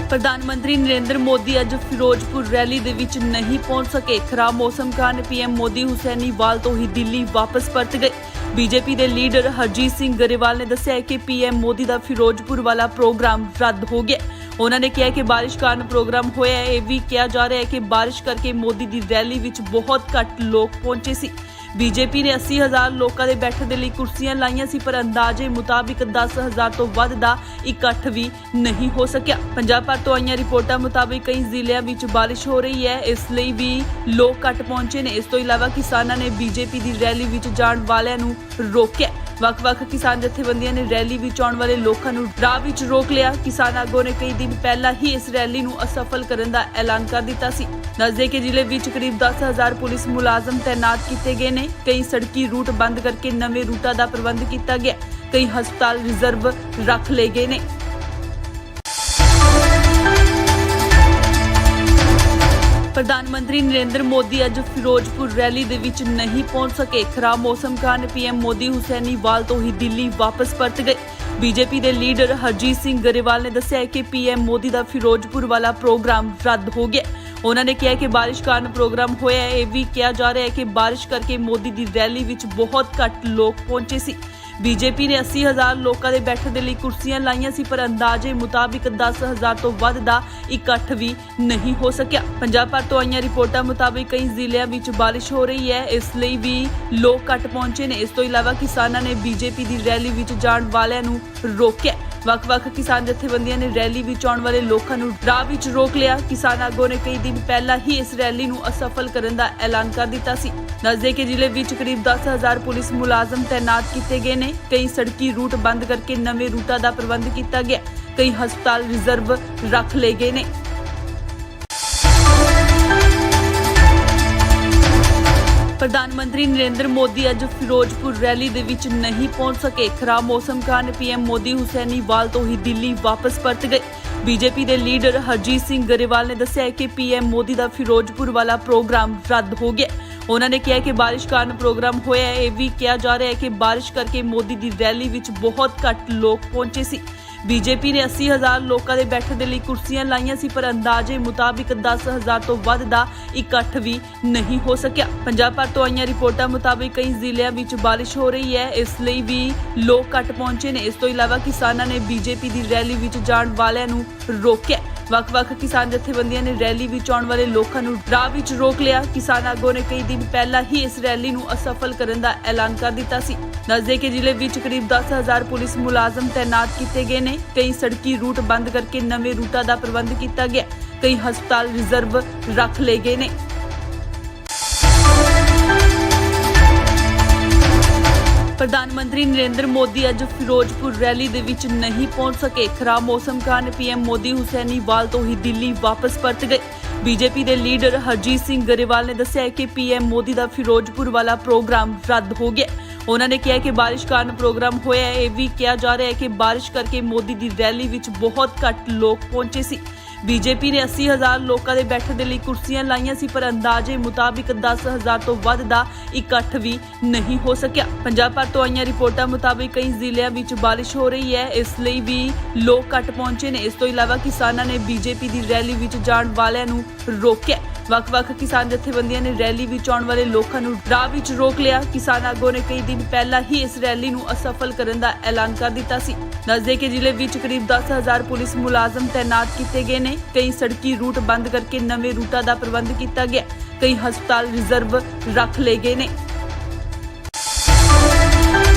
ਪ੍ਰਧਾਨ ਮੰਤਰੀ ਨਰਿੰਦਰ ਮੋਦੀ ਅੱਜ ਫਿਰੋਜ਼ਪੁਰ ਰੈਲੀ ਦੇ ਵਿੱਚ ਨਹੀਂ ਪਹੁੰਚ ਸਕੇ। ਖਰਾਬ ਮੌਸਮ ਕਾਰਨ ਪੀਐਮ ਮੋਦੀ ਹੁਸੈਨੀਵਾਲ ਤੋਂ ਹੀ ਦਿੱਲੀ ਵਾਪਸ ਪਰਤ ਗਏ। ਬੀਜੇਪੀ ਦੇ ਲੀਡਰ ਹਰਜੀਤ ਸਿੰਘ ਗਰੇਵਾਲ ਨੇ ਦੱਸਿਆ ਕਿ ਪੀਐਮ ਮੋਦੀ ਦਾ ਫਿਰੋਜ਼ਪੁਰ ਵਾਲਾ ਪ੍ਰੋਗਰਾਮ ਰੱਦ ਹੋ ਗਿਆ। ਉਹਨਾਂ ਨੇ ਕਿਹਾ ਕਿ ਬਾਰਿਸ਼ ਕਾਰਨ ਪ੍ਰੋਗਰਾਮ ਹੋਇਆ ਹੈ। ਇਹ ਵੀ ਕਿਹਾ ਜਾ ਰਿਹਾ ਹੈ ਕਿ ਬਾਰਿਸ਼ ਕਰਕੇ ਮੋਦੀ ਦੀ ਰੈਲੀ ਵਿੱਚ ਬਹੁਤ ਘੱਟ ਲੋਕ ਪਹੁੰਚੇ ਸੀ। ਬੀਜੇਪੀ ਨੇ 80,000 ਲੋਕਾਂ ਦੇ ਬੈਠਣ ਦੇ ਲਈ ਕੁਰਸੀਆਂ ਲਾਈਆਂ ਸੀ, ਪਰ ਅੰਦਾਜ਼ੇ ਮੁਤਾਬਿਕ 10,000 ਤੋਂ ਵੱਧ ਦਾ ਇਕੱਠ ਵੀ ਨਹੀਂ ਹੋ ਸਕਿਆ। ਪੰਜਾਬ ਭਰ ਤੋਂ ਆਈਆਂ ਰਿਪੋਰਟਾਂ ਮੁਤਾਬਿਕ ਕਈ ਜ਼ਿਲ੍ਹਿਆਂ ਵਿੱਚ ਬਾਰਿਸ਼ ਹੋ ਰਹੀ ਹੈ, ਇਸ ਲਈ ਵੀ ਲੋਕ ਘੱਟ ਪਹੁੰਚੇ ਨੇ। ਇਸ ਤੋਂ ਇਲਾਵਾ ਕਿਸਾਨਾਂ ਨੇ ਬੀਜੇਪੀ ਦੀ ਰੈਲੀ ਵਿੱਚ ਜਾਣ ਵਾਲਿਆਂ ਨੂੰ ਰੋਕਿਆ। ਵੱਖ-ਵੱਖ ਕਿਸਾਨ ਜਥੇਬੰਦੀਆਂ ਨੇ ਰੈਲੀ ਵਿੱਚ ਆਉਣ ਵਾਲੇ ਲੋਕਾਂ ਨੂੰ ਰਾਹ ਵਿੱਚ ਰੋਕ ਲਿਆ। ਕਿਸਾਨ ਆਗੂਆਂ ਨੇ ਕਈ ਦਿਨ ਪਹਿਲਾਂ ਹੀ ਇਸ ਰੈਲੀ ਨੂੰ ਅਸਫਲ ਕਰਨ ਦਾ ਐਲਾਨ ਕਰ ਦਿੱਤਾ ਸੀ। ਦੱਸਦੇ ਕਿ ਜ਼ਿਲ੍ਹੇ ਵਿੱਚ ਕਰੀਬ 10,000 ਪੁਲਿਸ ਮੁਲਾਜ਼ਮ ਤੈਨਾਤ ਕੀਤੇ ਗਏ ਨੇ। ਕਈ ਸੜਕੀ ਰੂਟ ਬੰਦ ਕਰਕੇ ਨਵੇਂ ਰੂਟਾਂ ਦਾ ਪ੍ਰਬੰਧ ਕੀਤਾ ਗਿਆ। ਕਈ ਹਸਪਤਾਲ ਰਿਜ਼ਰਵ ਰੱਖ ਲਏ ਗਏ ਨੇ। ਪ੍ਰਧਾਨ ਮੰਤਰੀ ਨਰਿੰਦਰ ਮੋਦੀ ਅੱਜ ਫਿਰੋਜ਼ਪੁਰ ਰੈਲੀ ਦੇ ਵਿੱਚ ਨਹੀਂ ਪਹੁੰਚ ਸਕੇ। ਖਰਾਬ ਮੌਸਮ ਕਾਰਨ ਪੀਐਮ ਮੋਦੀ ਹੁਸੈਨੀਵਾਲ ਤੋਂ ਹੀ ਦਿੱਲੀ ਵਾਪਸ ਪਰਤ ਗਏ। ਬੀਜੇਪੀ ਦੇ ਲੀਡਰ ਹਰਜੀਤ ਸਿੰਘ ਗਰੇਵਾਲ ਨੇ ਦੱਸਿਆ ਕਿ ਪੀਐਮ ਮੋਦੀ ਦਾ ਫਿਰੋਜ਼ਪੁਰ ਵਾਲਾ ਪ੍ਰੋਗਰਾਮ ਰੱਦ ਹੋ ਗਿਆ। ਉਹਨਾਂ ਨੇ ਕਿਹਾ ਕਿ ਬਾਰਿਸ਼ ਕਾਰਨ ਪ੍ਰੋਗਰਾਮ ਹੋਇਆ ਹੈ। ਇਹ ਵੀ ਕਿਹਾ ਜਾ ਰਿਹਾ ਹੈ ਕਿ ਬਾਰਿਸ਼ ਕਰਕੇ ਮੋਦੀ ਦੀ ਰੈਲੀ ਵਿੱਚ ਬਹੁਤ ਘੱਟ ਲੋਕ ਪਹੁੰਚੇ ਸੀ। ਬੀਜੇਪੀ ਨੇ 80,000 ਲੋਕਾਂ ਦੇ ਬੈਠਣ ਦੇ ਲਈ ਕੁਰਸੀਆਂ ਲਾਈਆਂ ਸੀ, ਪਰ ਅੰਦਾਜ਼ੇ ਮੁਤਾਬਿਕ 10,000 ਤੋਂ ਵੱਧ ਦਾ ਇਕੱਠ ਵੀ ਨਹੀਂ ਹੋ ਸਕਿਆ। ਪੰਜਾਬ ਭਰ ਤੋਂ ਆਈਆਂ ਰਿਪੋਰਟਾਂ ਮੁਤਾਬਿਕ ਕਈ ਜ਼ਿਲ੍ਹਿਆਂ ਵਿੱਚ ਬਾਰਿਸ਼ ਹੋ ਰਹੀ ਹੈ, ਇਸ ਲਈ ਵੀ ਲੋਕ ਘੱਟ ਪਹੁੰਚੇ ਨੇ। ਇਸ ਤੋਂ ਇਲਾਵਾ ਕਿਸਾਨਾਂ ਨੇ ਬੀਜੇਪੀ ਦੀ ਰੈਲੀ ਵਿੱਚ ਜਾਣ ਵਾਲਿਆਂ ਨੂੰ ਰੋਕਿਆ। ਵੱਖ-ਵੱਖ ਕਿਸਾਨ ਜਥੇਬੰਦੀਆਂ ਨੇ ਰੈਲੀ ਵਿੱਚ ਆਉਣ ਵਾਲੇ ਲੋਕਾਂ ਨੂੰ ਰਾਹ ਵਿੱਚ ਰੋਕ ਲਿਆ। ਕਿਸਾਨ ਆਗੂਆਂ ਨੇ ਕਈ ਦਿਨ ਪਹਿਲਾਂ ਹੀ ਇਸ ਰੈਲੀ ਨੂੰ ਅਸਫਲ ਕਰਨ ਦਾ ਐਲਾਨ ਕਰ ਦਿੱਤਾ ਸੀ। ਦੱਸਦੇ ਕਿ ਜ਼ਿਲ੍ਹੇ ਵਿੱਚ ਕਰੀਬ 10,000 ਪੁਲਿਸ ਮੁਲਾਜ਼ਮ ਤੈਨਾਤ ਕੀਤੇ ਗਏ ਨੇ। ਕਈ ਸੜਕੀ ਰੂਟ ਬੰਦ ਕਰਕੇ ਨਵੇਂ ਰੂਟਾਂ ਦਾ ਪ੍ਰਬੰਧ ਕੀਤਾ ਗਿਆ। ਕਈ ਹਸਪਤਾਲ ਰਿਜ਼ਰਵ ਰੱਖ ਲਏ ਗਏ ਨੇ। ਪ੍ਰਧਾਨ ਮੰਤਰੀ ਨਰਿੰਦਰ ਮੋਦੀ ਅੱਜ ਫਿਰੋਜ਼ਪੁਰ ਰੈਲੀ ਦੇ ਵਿੱਚ ਨਹੀਂ ਪਹੁੰਚ ਸਕੇ। ਖਰਾਬ ਮੌਸਮ ਕਾਰਨ ਪੀਐਮ ਮੋਦੀ ਹੁਸੈਨੀਵਾਲ ਤੋਂ ਹੀ ਦਿੱਲੀ ਵਾਪਸ ਪਰਤ ਗਏ। ਬੀਜੇਪੀ ਦੇ ਲੀਡਰ ਹਰਜੀਤ ਸਿੰਘ ਗਰੇਵਾਲ ਨੇ ਦੱਸਿਆ ਕਿ ਪੀਐਮ ਮੋਦੀ ਦਾ ਫਿਰੋਜ਼ਪੁਰ ਵਾਲਾ ਪ੍ਰੋਗਰਾਮ ਰੱਦ ਹੋ ਗਿਆ। ਉਹਨਾਂ ਨੇ ਕਿਹਾ ਕਿ ਬਾਰਿਸ਼ ਕਾਰਨ ਪ੍ਰੋਗਰਾਮ ਹੋਇਆ ਹੈ। ਇਹ ਵੀ ਕਿਹਾ ਜਾ ਰਿਹਾ ਹੈ ਕਿ ਬਾਰਿਸ਼ ਕਰਕੇ ਮੋਦੀ ਦੀ ਰੈਲੀ ਵਿੱਚ ਬਹੁਤ ਘੱਟ ਲੋਕ ਪਹੁੰਚੇ ਸੀ। ਬੀਜੇਪੀ ਨੇ 80,000 ਲੋਕਾਂ ਦੇ ਬੈਠਣ ਦੇ ਲਈ ਕੁਰਸੀਆਂ ਲਾਈਆਂ ਸੀ, ਪਰ ਅੰਦਾਜ਼ੇ ਮੁਤਾਬਿਕ 10,000 ਤੋਂ ਵੱਧ ਦਾ ਇਕੱਠ ਵੀ ਨਹੀਂ ਹੋ ਸਕਿਆ। ਪੰਜਾਬ ਭਰ ਤੋਂ ਆਈਆਂ ਰਿਪੋਰਟਾਂ ਮੁਤਾਬਿਕ ਕਈ ਜ਼ਿਲ੍ਹਿਆਂ ਵਿੱਚ ਬਾਰਿਸ਼ ਹੋ ਰਹੀ ਹੈ, ਇਸ ਲਈ ਵੀ ਲੋਕ ਘੱਟ ਪਹੁੰਚੇ ਨੇ। ਇਸ ਤੋਂ ਇਲਾਵਾ ਕਿਸਾਨਾਂ ਨੇ ਬੀਜੇਪੀ ਦੀ ਰੈਲੀ ਵਿੱਚ ਜਾਣ ਵਾਲਿਆਂ ਨੂੰ ਰੋਕਿਆ। ਵੱਖ-ਵੱਖ ਕਿਸਾਨ ਜਥੇਬੰਦੀਆਂ ਨੇ ਰੈਲੀ ਵਿੱਚ ਆਉਣ ਵਾਲੇ ਲੋਕਾਂ ਨੂੰ ਰਾਹ ਵਿੱਚ ਰੋਕ ਲਿਆ। ਕਿਸਾਨ ਆਗੂਆਂ ਨੇ ਕਈ ਦਿਨ ਪਹਿਲਾਂ ਹੀ ਇਸ ਰੈਲੀ ਨੂੰ ਅਸਫਲ ਕਰਨ ਦਾ ਐਲਾਨ ਕਰ ਦਿੱਤਾ ਸੀ। ਦੱਸਦੇ ਕਿ ਜ਼ਿਲ੍ਹੇ ਵਿੱਚ ਕਰੀਬ 10,000 ਪੁਲਿਸ ਮੁਲਾਜ਼ਮ ਤੈਨਾਤ ਕੀਤੇ ਗਏ ਨੇ। ਕਈ ਸੜਕੀ ਰੂਟ ਬੰਦ ਕਰਕੇ ਨਵੇਂ ਰੂਟਾਂ ਦਾ ਪ੍ਰਬੰਧ ਕੀਤਾ ਗਿਆ। ਕਈ ਹਸਪਤਾਲ ਰਿਜ਼ਰਵ ਰੱਖ ਲਏ ਗਏ ਨੇ। ਪ੍ਰਧਾਨ ਮੰਤਰੀ ਨਰਿੰਦਰ ਮੋਦੀ ਅੱਜ ਫਿਰੋਜ਼ਪੁਰ ਰੈਲੀ ਦੇ ਵਿੱਚ ਨਹੀਂ ਪਹੁੰਚ ਸਕੇ। ਖਰਾਬ ਮੌਸਮ ਕਾਰਨ ਪੀਐਮ ਮੋਦੀ ਹੁਸੈਨੀਵਾਲ ਤੋਂ ਹੀ ਦਿੱਲੀ ਵਾਪਸ ਪਰਤ ਗਏ। ਬੀਜੇਪੀ ਦੇ ਲੀਡਰ ਹਰਜੀਤ ਸਿੰਘ ਗਰੇਵਾਲ ਨੇ ਦੱਸਿਆ ਕਿ ਪੀਐਮ ਮੋਦੀ ਦਾ ਫਿਰੋਜ਼ਪੁਰ ਵਾਲਾ ਪ੍ਰੋਗਰਾਮ ਰੱਦ ਹੋ ਗਿਆ। ਉਹਨਾਂ ਨੇ ਕਿਹਾ ਕਿ ਬਾਰਿਸ਼ ਕਾਰਨ ਪ੍ਰੋਗਰਾਮ ਹੋਇਆ ਹੈ। ਇਹ ਵੀ ਕਿਹਾ ਜਾ ਰਿਹਾ ਹੈ ਕਿ ਬਾਰਿਸ਼ ਕਰਕੇ ਮੋਦੀ ਦੀ ਰੈਲੀ ਵਿੱਚ ਬਹੁਤ ਘੱਟ ਲੋਕ ਪਹੁੰਚੇ ਸੀ। ਬੀਜੇਪੀ ਨੇ 80,000 ਲੋਕਾਂ ਦੇ ਬੈਠਣ ਦੇ ਲਈ ਕੁਰਸੀਆਂ ਲਾਈਆਂ ਸੀ, ਪਰ ਅੰਦਾਜ਼ੇ ਮੁਤਾਬਿਕ 10,000 ਤੋਂ ਵੱਧ ਦਾ ਇਕੱਠ ਵੀ ਨਹੀਂ ਹੋ ਸਕਿਆ। ਪੰਜਾਬ ਭਰ ਤੋਂ ਆਈਆਂ ਰਿਪੋਰਟਾਂ ਮੁਤਾਬਿਕ ਕਈ ਜ਼ਿਲ੍ਹਿਆਂ ਵਿੱਚ ਬਾਰਿਸ਼ ਹੋ ਰਹੀ ਹੈ, ਇਸ ਲਈ ਵੀ ਲੋਕ ਘੱਟ ਪਹੁੰਚੇ ਨੇ। ਇਸ ਤੋਂ ਇਲਾਵਾ ਕਿਸਾਨਾਂ ਨੇ ਬੀਜੇਪੀ ਦੀ ਰੈਲੀ ਵਿੱਚ ਜਾਣ ਵਾਲਿਆਂ ਨੂੰ ਰੋਕਿਆ। ਵੱਖ-ਵੱਖ ਕਿਸਾਨ ਜਥੇਬੰਦੀਆਂ ਨੇ ਰੈਲੀ ਵਿੱਚ ਆਉਣ ਵਾਲੇ ਲੋਕਾਂ ਨੂੰ ਰਾਹ ਵਿੱਚ ਰੋਕ ਲਿਆ। ਕਿਸਾਨ ਆਗੂਆਂ ਨੇ ਕਈ ਦਿਨ ਪਹਿਲਾਂ ਹੀ ਇਸ ਰੈਲੀ ਨੂੰ ਅਸਫਲ ਕਰਨ ਦਾ ਐਲਾਨ ਕਰ ਦਿੱਤਾ ਸੀ। ਦੱਸਦੇ ਕਿ ਜ਼ਿਲ੍ਹੇ ਵਿੱਚ ਕਰੀਬ 10,000 ਪੁਲਿਸ ਮੁਲਾਜ਼ਮ ਤੈਨਾਤ ਕੀਤੇ ਗਏ ਨੇ। ਕਈ ਸੜਕੀ ਰੂਟ ਬੰਦ ਕਰਕੇ ਨਵੇਂ ਰੂਟਾਂ ਦਾ ਪ੍ਰਬੰਧ ਕੀਤਾ ਗਿਆ। ਕਈ ਹਸਪਤਾਲ ਰਿਜ਼ਰਵ ਰੱਖ ਲਏ ਗਏ ਨੇ।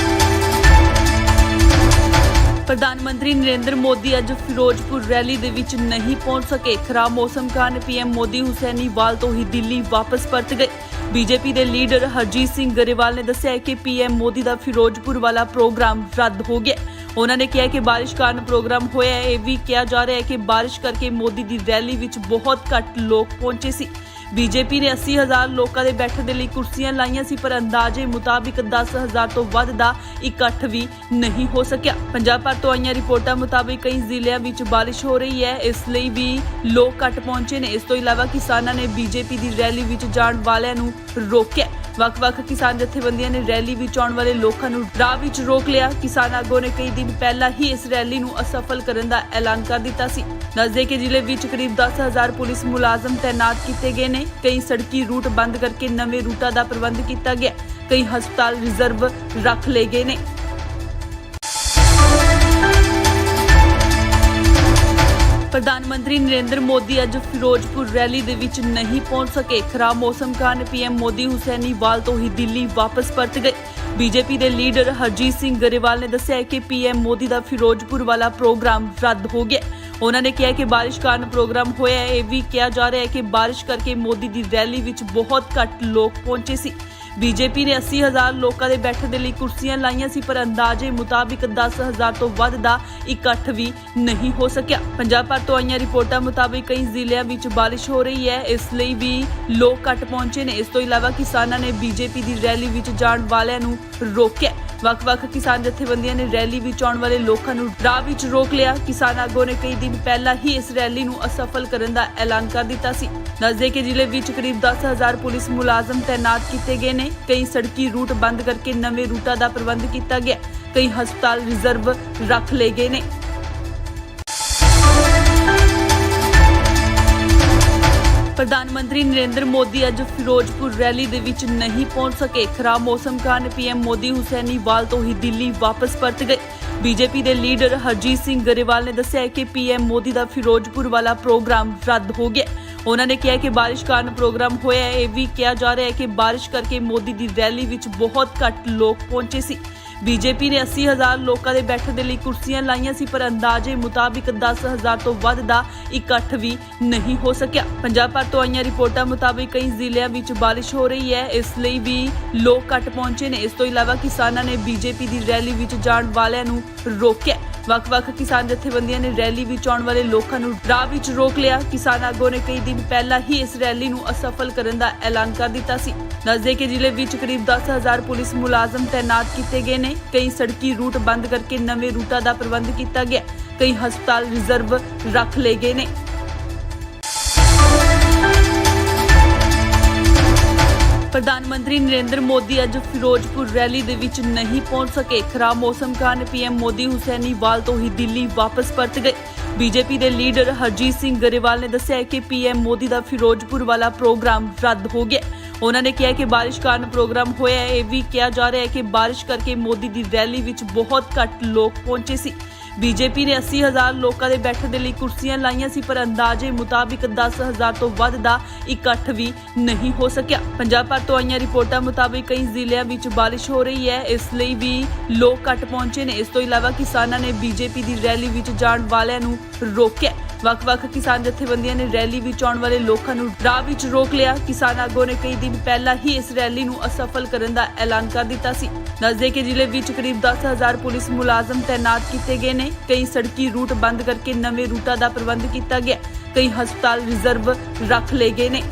ਪ੍ਰਧਾਨ ਮੰਤਰੀ ਨਰਿੰਦਰ ਮੋਦੀ ਅੱਜ ਫਿਰੋਜ਼ਪੁਰ ਰੈਲੀ ਦੇ ਵਿੱਚ ਨਹੀਂ ਪਹੁੰਚ ਸਕੇ। ਖਰਾਬ ਮੌਸਮ ਕਾਰਨ ਪੀਐਮ ਮੋਦੀ ਹੁਸੈਨੀਵਾਲ ਤੋਂ ਹੀ ਦਿੱਲੀ ਵਾਪਸ ਪਰਤ ਗਏ। ਬੀਜੇਪੀ ਦੇ ਲੀਡਰ ਹਰਜੀਤ ਸਿੰਘ ਗਰੇਵਾਲ ਨੇ ਦੱਸਿਆ ਕਿ ਪੀਐਮ ਮੋਦੀ ਦਾ ਫਿਰੋਜ਼ਪੁਰ ਵਾਲਾ ਪ੍ਰੋਗਰਾਮ ਰੱਦ ਹੋ ਗਿਆ। ਉਹਨਾਂ ਨੇ ਕਿਹਾ ਕਿ ਬਾਰਿਸ਼ ਕਾਰਨ ਪ੍ਰੋਗਰਾਮ ਹੋਇਆ ਹੈ। ਇਹ ਵੀ ਕਿਹਾ ਜਾ ਰਿਹਾ ਹੈ ਕਿ ਬਾਰਿਸ਼ ਕਰਕੇ ਮੋਦੀ ਦੀ ਰੈਲੀ ਵਿੱਚ ਬਹੁਤ ਘੱਟ ਲੋਕ ਪਹੁੰਚੇ ਸੀ। ਬੀਜੇਪੀ ਨੇ 80,000 ਲੋਕਾਂ ਦੇ ਬੈਠਣ ਦੇ ਲਈ ਕੁਰਸੀਆਂ ਲਾਈਆਂ ਸੀ, ਪਰ ਅੰਦਾਜ਼ੇ ਮੁਤਾਬਿਕ 10,000 ਤੋਂ ਵੱਧ ਦਾ ਇਕੱਠ ਵੀ ਨਹੀਂ ਹੋ ਸਕਿਆ। ਪੰਜਾਬ ਭਰ ਤੋਂ ਆਈਆਂ ਰਿਪੋਰਟਾਂ ਮੁਤਾਬਿਕ ਕਈ ਜ਼ਿਲ੍ਹਿਆਂ ਵਿੱਚ ਬਾਰਿਸ਼ ਹੋ ਰਹੀ ਹੈ, ਇਸ ਲਈ ਵੀ ਲੋਕ ਘੱਟ ਪਹੁੰਚੇ ਨੇ। ਇਸ ਤੋਂ ਇਲਾਵਾ ਕਿਸਾਨਾਂ ਨੇ ਬੀਜੇਪੀ ਦੀ ਰੈਲੀ ਵਿੱਚ ਜਾਣ ਵਾਲਿਆਂ ਨੂੰ ਰੋਕਿਆ। ਵੱਖ-ਵੱਖ ਕਿਸਾਨ ਜਥੇਬੰਦੀਆਂ ਨੇ ਰੈਲੀ ਵਿੱਚ ਆਉਣ ਵਾਲੇ ਲੋਕਾਂ ਨੂੰ ਰਾਹ ਵਿੱਚ ਰੋਕ ਲਿਆ। ਕਿਸਾਨ ਆਗੂਆਂ ਨੇ ਕਈ ਦਿਨ ਪਹਿਲਾਂ ਹੀ ਇਸ ਰੈਲੀ ਨੂੰ ਅਸਫਲ ਕਰਨ ਦਾ ਐਲਾਨ ਕਰ ਦਿੱਤਾ ਸੀ। ਦੱਸਦੇ ਕਿ ਜ਼ਿਲ੍ਹੇ ਵਿੱਚ ਕਰੀਬ 10,000 ਪੁਲਿਸ ਮੁਲਾਜ਼ਮ ਤੈਨਾਤ ਕੀਤੇ ਗਏ ਨੇ। ਕਈ ਸੜਕੀ ਰੂਟ ਬੰਦ ਕਰਕੇ ਨਵੇਂ ਰੂਟਾਂ ਦਾ ਪ੍ਰਬੰਧ ਕੀਤਾ ਗਿਆ। ਕਈ ਹਸਪਤਾਲ ਰਿਜ਼ਰਵ ਰੱਖ ਲਏ ਗਏ ਨੇ। ਪ੍ਰਧਾਨ ਮੰਤਰੀ ਨਰਿੰਦਰ ਮੋਦੀ ਅੱਜ ਫਿਰੋਜ਼ਪੁਰ ਰੈਲੀ ਦੇ ਵਿੱਚ ਨਹੀਂ ਪਹੁੰਚ ਸਕੇ। ਖਰਾਬ ਮੌਸਮ ਕਾਰਨ ਪੀਐਮ ਮੋਦੀ ਹੁਸੈਨੀਵਾਲ ਤੋਂ ਹੀ ਦਿੱਲੀ ਵਾਪਸ ਪਰਤ ਗਏ। ਬੀਜੇਪੀ ਦੇ ਲੀਡਰ ਹਰਜੀਤ ਸਿੰਘ ਗਰੇਵਾਲ ਨੇ ਦੱਸਿਆ ਕਿ ਪੀਐਮ ਮੋਦੀ ਦਾ ਫਿਰੋਜ਼ਪੁਰ ਵਾਲਾ ਪ੍ਰੋਗਰਾਮ ਰੱਦ ਹੋ ਗਿਆ। ਉਹਨਾਂ ਨੇ ਕਿਹਾ ਕਿ ਬਾਰਿਸ਼ ਕਾਰਨ ਪ੍ਰੋਗਰਾਮ ਹੋਇਆ ਹੈ। ਇਹ ਵੀ ਕਿਹਾ ਜਾ ਰਿਹਾ ਹੈ ਕਿ ਬਾਰਿਸ਼ ਕਰਕੇ ਮੋਦੀ ਦੀ ਰੈਲੀ ਵਿੱਚ ਬਹੁਤ ਘੱਟ ਲੋਕ ਪਹੁੰਚੇ ਸੀ। ਬੀਜੇਪੀ ਨੇ 80,000 ਲੋਕਾਂ ਦੇ ਬੈਠਣ ਦੇ ਲਈ ਕੁਰਸੀਆਂ ਲਾਈਆਂ ਸੀ, ਪਰ ਅੰਦਾਜ਼ੇ ਮੁਤਾਬਿਕ 10,000 ਤੋਂ ਵੱਧ ਦਾ ਇਕੱਠ ਵੀ ਨਹੀਂ ਹੋ ਸਕਿਆ। ਪੰਜਾਬ ਭਰ ਤੋਂ ਆਈਆਂ ਰਿਪੋਰਟਾਂ ਮੁਤਾਬਿਕ ਕਈ ਜ਼ਿਲ੍ਹਿਆਂ ਵਿੱਚ ਬਾਰਿਸ਼ ਹੋ ਰਹੀ ਹੈ, ਇਸ ਲਈ ਵੀ ਲੋਕ ਘੱਟ ਪਹੁੰਚੇ ਨੇ। ਇਸ ਤੋਂ ਇਲਾਵਾ ਕਿਸਾਨਾਂ ਨੇ ਬੀਜੇਪੀ ਦੀ ਰੈਲੀ ਵਿੱਚ ਜਾਣ ਵਾਲਿਆਂ ਨੂੰ ਰੋਕਿਆ। ਵੱਖ-ਵੱਖ ਕਿਸਾਨ ਜਥੇਬੰਦੀਆਂ ਨੇ ਰੈਲੀ ਵਿੱਚ ਆਉਣ ਵਾਲੇ ਲੋਕਾਂ ਨੂੰ ਰਾਹ ਵਿੱਚ ਰੋਕ ਲਿਆ। ਕਿਸਾਨ ਆਗੂਆਂ ਨੇ ਕਈ ਦਿਨ ਪਹਿਲਾਂ ਹੀ ਇਸ ਰੈਲੀ ਨੂੰ ਅਸਫਲ ਕਰਨ ਦਾ ਐਲਾਨ ਕਰ ਦਿੱਤਾ ਸੀ। ਦੱਸਦੇ ਕਿ ਜ਼ਿਲ੍ਹੇ ਵਿੱਚ ਕਰੀਬ 10,000 ਪੁਲਿਸ ਮੁਲਾਜ਼ਮ ਤੈਨਾਤ ਕੀਤੇ ਗਏ ਨੇ। ਕਈ ਸੜਕੀ ਰੂਟ ਬੰਦ ਕਰਕੇ ਨਵੇਂ ਰੂਟਾਂ ਦਾ ਪ੍ਰਬੰਧ ਕੀਤਾ ਗਿਆ। ਕਈ ਹਸਪਤਾਲ ਰਿਜ਼ਰਵ ਰੱਖ ਲਏ ਗਏ ਨੇ। ਪ੍ਰਧਾਨ ਮੰਤਰੀ ਨਰਿੰਦਰ ਮੋਦੀ ਅੱਜ ਫਿਰੋਜ਼ਪੁਰ ਰੈਲੀ ਦੇ ਵਿੱਚ ਨਹੀਂ ਪਹੁੰਚ ਸਕੇ। ਖਰਾਬ ਮੌਸਮ ਕਾਰਨ ਪੀਐਮ ਮੋਦੀ ਹੁਸੈਨੀਵਾਲ ਤੋਂ ਹੀ ਦਿੱਲੀ ਵਾਪਸ ਪਰਤ ਗਏ। ਬੀਜੇਪੀ ਦੇ ਲੀਡਰ ਹਰਜੀਤ ਸਿੰਘ ਗਰੇਵਾਲ ਨੇ ਦੱਸਿਆ ਕਿ ਪੀਐਮ ਮੋਦੀ ਦਾ ਫਿਰੋਜ਼ਪੁਰ ਵਾਲਾ ਪ੍ਰੋਗਰਾਮ ਰੱਦ ਹੋ ਗਿਆ। ਉਹਨਾਂ ਨੇ ਕਿਹਾ ਕਿ ਬਾਰਿਸ਼ ਕਾਰਨ ਪ੍ਰੋਗਰਾਮ ਹੋਇਆ ਹੈ। ਇਹ ਵੀ ਕਿਹਾ ਜਾ ਰਿਹਾ ਹੈ ਕਿ ਬਾਰਿਸ਼ ਕਰਕੇ ਮੋਦੀ ਦੀ ਰੈਲੀ ਵਿੱਚ ਬਹੁਤ ਘੱਟ ਲੋਕ ਪਹੁੰਚੇ ਸੀ। ਬੀਜੇਪੀ ਨੇ 80,000 ਲੋਕਾਂ ਦੇ ਬੈਠਣ ਦੇ ਲਈ ਕੁਰਸੀਆਂ ਲਾਈਆਂ ਸੀ, ਪਰ ਅੰਦਾਜ਼ੇ ਮੁਤਾਬਿਕ 10,000 ਤੋਂ ਵੱਧ ਦਾ ਇਕੱਠ ਵੀ ਨਹੀਂ ਹੋ ਸਕਿਆ। ਪੰਜਾਬ ਭਰ ਤੋਂ ਆਈਆਂ ਰਿਪੋਰਟਾਂ ਮੁਤਾਬਿਕ ਕਈ ਜ਼ਿਲ੍ਹਿਆਂ ਵਿੱਚ ਬਾਰਿਸ਼ ਹੋ ਰਹੀ ਹੈ, ਇਸ ਲਈ ਵੀ ਲੋਕ ਘੱਟ ਪਹੁੰਚੇ ਨੇ। ਇਸ ਤੋਂ ਇਲਾਵਾ ਕਿਸਾਨਾਂ ਨੇ ਬੀਜੇਪੀ ਦੀ ਰੈਲੀ ਵਿੱਚ ਜਾਣ ਵਾਲਿਆਂ ਨੂੰ ਰੋਕਿਆ। ਵੱਖ-ਵੱਖ ਕਿਸਾਨ ਜਥੇਬੰਦੀਆਂ ਨੇ ਰੈਲੀ ਵਿੱਚ ਆਉਣ ਵਾਲੇ ਲੋਕਾਂ ਨੂੰ ਰਾਹ ਵਿੱਚ ਰੋਕ ਲਿਆ। ਕਿਸਾਨ ਆਗੂਆਂ ਨੇ ਕਈ ਦਿਨ ਪਹਿਲਾਂ ਹੀ ਇਸ ਰੈਲੀ ਨੂੰ ਅਸਫਲ ਕਰਨ ਦਾ ਐਲਾਨ ਕਰ ਦਿੱਤਾ ਸੀ। ਦੱਸਦੇ ਕਿ ਜ਼ਿਲ੍ਹੇ ਵਿੱਚ ਕਰੀਬ 10,000 ਪੁਲਿਸ ਮੁਲਾਜ਼ਮ ਤੈਨਾਤ ਕੀਤੇ ਗਏ ਨੇ। ਕਈ ਸੜਕੀ ਰੂਟ ਬੰਦ ਕਰਕੇ ਨਵੇਂ ਰੂਟਾਂ ਦਾ ਪ੍ਰਬੰਧ ਕੀਤਾ ਗਿਆ। ਕਈ ਹਸਪਤਾਲ ਰਿਜ਼ਰਵ ਰੱਖ ਲਏ ਗਏ ਨੇ। ਪ੍ਰਧਾਨ ਮੰਤਰੀ ਨਰਿੰਦਰ ਮੋਦੀ ਅੱਜ ਫਿਰੋਜ਼ਪੁਰ ਰੈਲੀ ਦੇ ਵਿੱਚ ਨਹੀਂ ਪਹੁੰਚ ਸਕੇ। ਖਰਾਬ ਮੌਸਮ ਕਾਰਨ ਪੀਐਮ ਮੋਦੀ ਹੁਸੈਨੀਵਾਲ ਤੋਂ ਹੀ ਦਿੱਲੀ ਵਾਪਸ ਪਰਤ ਗਏ। ਬੀਜੇਪੀ ਦੇ ਲੀਡਰ ਹਰਜੀਤ ਸਿੰਘ ਗਰੇਵਾਲ ਨੇ ਦੱਸਿਆ ਕਿ ਪੀਐਮ ਮੋਦੀ ਦਾ ਫਿਰੋਜ਼ਪੁਰ ਵਾਲਾ ਪ੍ਰੋਗਰਾਮ ਰੱਦ ਹੋ ਗਿਆ। ਉਹਨਾਂ ਨੇ ਕਿਹਾ ਕਿ ਬਾਰਿਸ਼ ਕਾਰਨ ਪ੍ਰੋਗਰਾਮ ਹੋਇਆ ਹੈ। ਇਹ ਵੀ ਕਿਹਾ ਜਾ ਰਿਹਾ ਹੈ ਕਿ ਬਾਰਿਸ਼ ਕਰਕੇ ਮੋਦੀ ਦੀ ਰੈਲੀ ਵਿੱਚ ਬਹੁਤ ਘੱਟ ਲੋਕ ਪਹੁੰਚੇ ਸੀ। ਬੀਜੇਪੀ ਨੇ 80,000 ਲੋਕਾਂ ਦੇ ਬੈਠਣ ਦੇ ਲਈ ਕੁਰਸੀਆਂ ਲਾਈਆਂ ਸੀ, ਪਰ ਅੰਦਾਜ਼ੇ ਮੁਤਾਬਿਕ 10,000 ਤੋਂ ਵੱਧ ਦਾ ਇਕੱਠ ਵੀ ਨਹੀਂ ਹੋ ਸਕਿਆ। ਪੰਜਾਬ ਭਰ ਤੋਂ ਆਈਆਂ ਰਿਪੋਰਟਾਂ ਮੁਤਾਬਿਕ ਕਈ ਜ਼ਿਲ੍ਹਿਆਂ ਵਿੱਚ ਬਾਰਿਸ਼ ਹੋ ਰਹੀ ਹੈ, ਇਸ ਲਈ ਵੀ ਲੋਕ ਘੱਟ ਪਹੁੰਚੇ ਨੇ। ਇਸ ਤੋਂ ਇਲਾਵਾ ਕਿਸਾਨਾਂ ਨੇ ਬੀਜੇਪੀ ਦੀ ਰੈਲੀ ਵਿੱਚ ਜਾਣ ਵਾਲਿਆਂ ਨੂੰ ਰੋਕਿਆ। ਵੱਖ-ਵੱਖ ਕਿਸਾਨ ਜਥੇਬੰਦੀਆਂ ਨੇ ਰੈਲੀ ਵਿੱਚ ਆਉਣ ਵਾਲੇ ਲੋਕਾਂ ਨੂੰ ਰਾਹ ਵਿੱਚ ਰੋਕ ਲਿਆ। ਕਿਸਾਨ ਆਗੂਆਂ ਨੇ ਕਈ ਦਿਨ ਪਹਿਲਾਂ ਹੀ ਇਸ ਰੈਲੀ ਨੂੰ ਅਸਫਲ ਕਰਨ ਦਾ ਐਲਾਨ ਕਰ ਦਿੱਤਾ ਸੀ। ਦੱਸਦੇ ਕਿ ਜ਼ਿਲ੍ਹੇ ਵਿੱਚ ਕਰੀਬ 10,000 ਪੁਲਿਸ ਮੁਲਾਜ਼ਮ ਤੈਨਾਤ ਕੀਤੇ ਗਏ ਨੇ। ਕਈ ਸੜਕੀ ਰੂਟ ਬੰਦ ਕਰਕੇ ਨਵੇਂ ਰੂਟਾਂ ਦਾ ਪ੍ਰਬੰਧ ਕੀਤਾ ਗਿਆ। ਕਈ ਹਸਪਤਾਲ ਰਿਜ਼ਰਵ ਰੱਖ ਲਏ ਗਏ ਨੇ।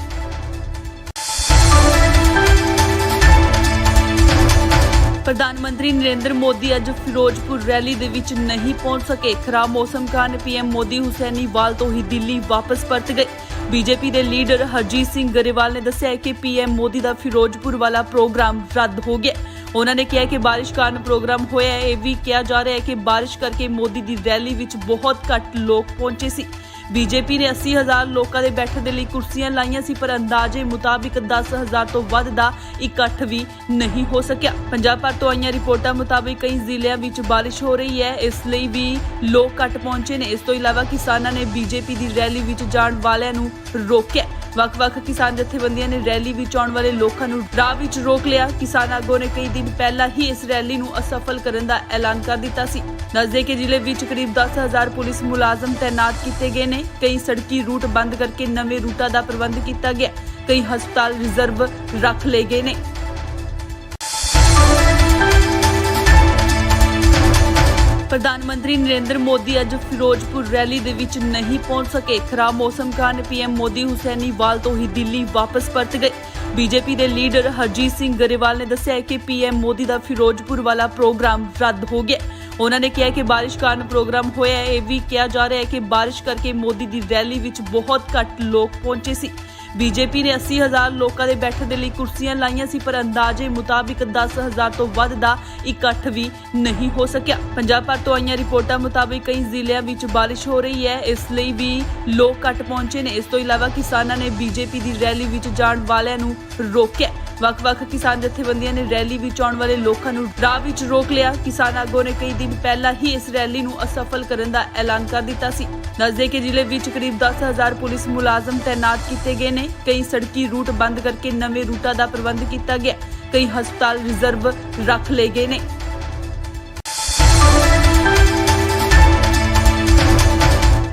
ਪ੍ਰਧਾਨ ਮੰਤਰੀ ਨਰਿੰਦਰ ਮੋਦੀ ਅੱਜ ਫਿਰੋਜ਼ਪੁਰ ਰੈਲੀ ਦੇ ਵਿੱਚ ਨਹੀਂ ਪਹੁੰਚ ਸਕੇ। ਖਰਾਬ ਮੌਸਮ ਕਾਰਨ ਪੀਐਮ ਮੋਦੀ ਹੁਸੈਨੀਵਾਲ ਤੋਂ ਹੀ ਦਿੱਲੀ ਵਾਪਸ ਪਰਤ ਗਏ। ਬੀਜੇਪੀ ਦੇ ਲੀਡਰ ਹਰਜੀਤ ਸਿੰਘ ਗਰੇਵਾਲ ਨੇ ਦੱਸਿਆ ਕਿ ਪੀਐਮ ਮੋਦੀ ਦਾ ਫਿਰੋਜ਼ਪੁਰ ਵਾਲਾ ਪ੍ਰੋਗਰਾਮ ਰੱਦ ਹੋ ਗਿਆ। ਉਹਨਾਂ ਨੇ ਕਿਹਾ ਕਿ ਬਾਰਿਸ਼ ਕਾਰਨ ਪ੍ਰੋਗਰਾਮ ਹੋਇਆ ਹੈ। ਇਹ ਵੀ ਕਿਹਾ ਜਾ ਰਿਹਾ ਹੈ ਕਿ ਬਾਰਿਸ਼ ਕਰਕੇ ਮੋਦੀ ਦੀ ਰੈਲੀ ਵਿੱਚ ਬਹੁਤ ਘੱਟ ਲੋਕ ਪਹੁੰਚੇ ਸੀ। ਬੀਜੇਪੀ ਨੇ 80,000 ਲੋਕਾਂ ਦੇ ਬੈਠਣ ਦੇ ਲਈ ਕੁਰਸੀਆਂ ਲਾਈਆਂ ਸੀ, ਪਰ ਅੰਦਾਜ਼ੇ ਮੁਤਾਬਿਕ 10,000 ਤੋਂ ਵੱਧ ਦਾ ਇਕੱਠ ਵੀ ਨਹੀਂ ਹੋ ਸਕਿਆ। ਪੰਜਾਬ ਭਰ ਤੋਂ ਆਈਆਂ ਰਿਪੋਰਟਾਂ ਮੁਤਾਬਿਕ ਕਈ ਜ਼ਿਲ੍ਹਿਆਂ ਵਿੱਚ ਬਾਰਿਸ਼ ਹੋ ਰਹੀ ਹੈ, ਇਸ ਲਈ ਵੀ ਲੋਕ ਘੱਟ ਪਹੁੰਚੇ ਨੇ। ਇਸ ਤੋਂ ਇਲਾਵਾ ਕਿਸਾਨਾਂ ਨੇ ਬੀਜੇਪੀ ਦੀ ਰੈਲੀ ਵਿੱਚ ਜਾਣ ਵਾਲਿਆਂ ਨੂੰ ਰੋਕਿਆ। ਵੱਖ-ਵੱਖ ਕਿਸਾਨ ਜਥੇਬੰਦੀਆਂ ਨੇ ਰੈਲੀ ਵਿੱਚ ਆਉਣ ਵਾਲੇ ਲੋਕਾਂ ਨੂੰ ਰਾਹ ਵਿੱਚ ਰੋਕ ਲਿਆ। ਕਿਸਾਨ ਆਗੂਆਂ ਨੇ ਕਈ ਦਿਨ ਪਹਿਲਾਂ ਹੀ ਇਸ ਰੈਲੀ ਨੂੰ ਅਸਫਲ ਕਰਨ ਦਾ ਐਲਾਨ ਕਰ ਦਿੱਤਾ ਸੀ। ਦੱਸਦੇ ਕਿ ਜ਼ਿਲ੍ਹੇ ਵਿੱਚ ਕਰੀਬ 10,000 ਪੁਲਿਸ ਮੁਲਾਜ਼ਮ ਤੈਨਾਤ ਕੀਤੇ ਗਏ ਨੇ। ਕਈ ਸੜਕੀ ਰੂਟ ਬੰਦ ਕਰਕੇ ਨਵੇਂ ਰੂਟਾਂ ਦਾ ਪ੍ਰਬੰਧ ਕੀਤਾ ਗਿਆ। ਕਈ ਹਸਪਤਾਲ ਰਿਜ਼ਰਵ ਰੱਖ ਲਏ ਗਏ ਨੇ। ਪ੍ਰਧਾਨ ਮੰਤਰੀ ਨਰਿੰਦਰ ਮੋਦੀ ਅੱਜ ਫਿਰੋਜ਼ਪੁਰ ਰੈਲੀ ਦੇ ਵਿੱਚ ਨਹੀਂ ਪਹੁੰਚ ਸਕੇ। ਖਰਾਬ ਮੌਸਮ ਕਾਰਨ ਪੀਐਮ ਮੋਦੀ ਹੁਸੈਨੀਵਾਲ ਤੋਂ ਹੀ ਦਿੱਲੀ ਵਾਪਸ ਪਰਤ ਗਏ। ਬੀਜੇਪੀ ਦੇ ਲੀਡਰ ਹਰਜੀਤ ਸਿੰਘ ਗਰੇਵਾਲ ਨੇ ਦੱਸਿਆ ਕਿ ਪੀਐਮ ਮੋਦੀ ਦਾ ਫਿਰੋਜ਼ਪੁਰ ਵਾਲਾ ਪ੍ਰੋਗਰਾਮ ਰੱਦ ਹੋ ਗਿਆ। ਉਹਨਾਂ ਨੇ ਕਿਹਾ ਕਿ ਬਾਰਿਸ਼ ਕਾਰਨ ਪ੍ਰੋਗਰਾਮ ਹੋਇਆ ਹੈ। ਇਹ ਵੀ ਕਿਹਾ ਜਾ ਰਿਹਾ ਹੈ ਕਿ ਬਾਰਿਸ਼ ਕਰਕੇ ਮੋਦੀ ਦੀ ਰੈਲੀ ਵਿੱਚ ਬਹੁਤ ਘੱਟ ਲੋਕ ਪਹੁੰਚੇ ਸੀ। ਬੀਜੇਪੀ ਨੇ 80,000 ਲੋਕਾਂ ਦੇ ਬੈਠਣ ਦੇ ਲਈ ਕੁਰਸੀਆਂ ਲਾਈਆਂ ਸੀ, ਪਰ ਅੰਦਾਜ਼ੇ ਮੁਤਾਬਿਕ 10,000 ਤੋਂ ਵੱਧ ਦਾ ਇਕੱਠ ਵੀ ਨਹੀਂ ਹੋ ਸਕਿਆ। ਪੰਜਾਬ ਭਰ ਤੋਂ ਆਈਆਂ ਰਿਪੋਰਟਾਂ ਮੁਤਾਬਿਕ ਕਈ ਜ਼ਿਲ੍ਹਿਆਂ ਵਿੱਚ ਬਾਰਿਸ਼ ਹੋ ਰਹੀ ਹੈ, ਇਸ ਲਈ ਵੀ ਲੋਕ ਘੱਟ ਪਹੁੰਚੇ ਨੇ। ਇਸ ਤੋਂ ਇਲਾਵਾ ਕਿਸਾਨਾਂ ਨੇ ਬੀਜੇਪੀ ਦੀ ਰੈਲੀ ਵਿੱਚ ਜਾਣ ਵਾਲਿਆਂ ਨੂੰ ਰੋਕਿਆ। ਵੱਖ-ਵੱਖ ਕਿਸਾਨ ਜਥੇਬੰਦੀਆਂ ਨੇ ਰੈਲੀ ਵਿੱਚ ਆਉਣ ਵਾਲੇ ਲੋਕਾਂ ਨੂੰ ਰਾਹ ਵਿੱਚ ਰੋਕ ਲਿਆ। ਕਿਸਾਨ ਆਗੂਆਂ ਨੇ ਕਈ ਦਿਨ ਪਹਿਲਾਂ ਹੀ ਇਸ ਰੈਲੀ ਨੂੰ ਅਸਫਲ ਕਰਨ ਦਾ ਐਲਾਨ ਕਰ ਦਿੱਤਾ ਸੀ। ਦੱਸਦੇ ਕਿ ਜ਼ਿਲ੍ਹੇ ਵਿੱਚ ਕਰੀਬ 10,000 ਪੁਲਿਸ ਮੁਲਾਜ਼ਮ ਤੈਨਾਤ ਕੀਤੇ ਗਏ ਨੇ। ਕਈ ਸੜਕੀ ਰੂਟ ਬੰਦ ਕਰਕੇ ਨਵੇਂ ਰੂਟਾਂ ਦਾ ਪ੍ਰਬੰਧ ਕੀਤਾ ਗਿਆ। ਕਈ ਹਸਪਤਾਲ ਰਿਜ਼ਰਵ ਰੱਖ ਲਏ ਗਏ ਨੇ।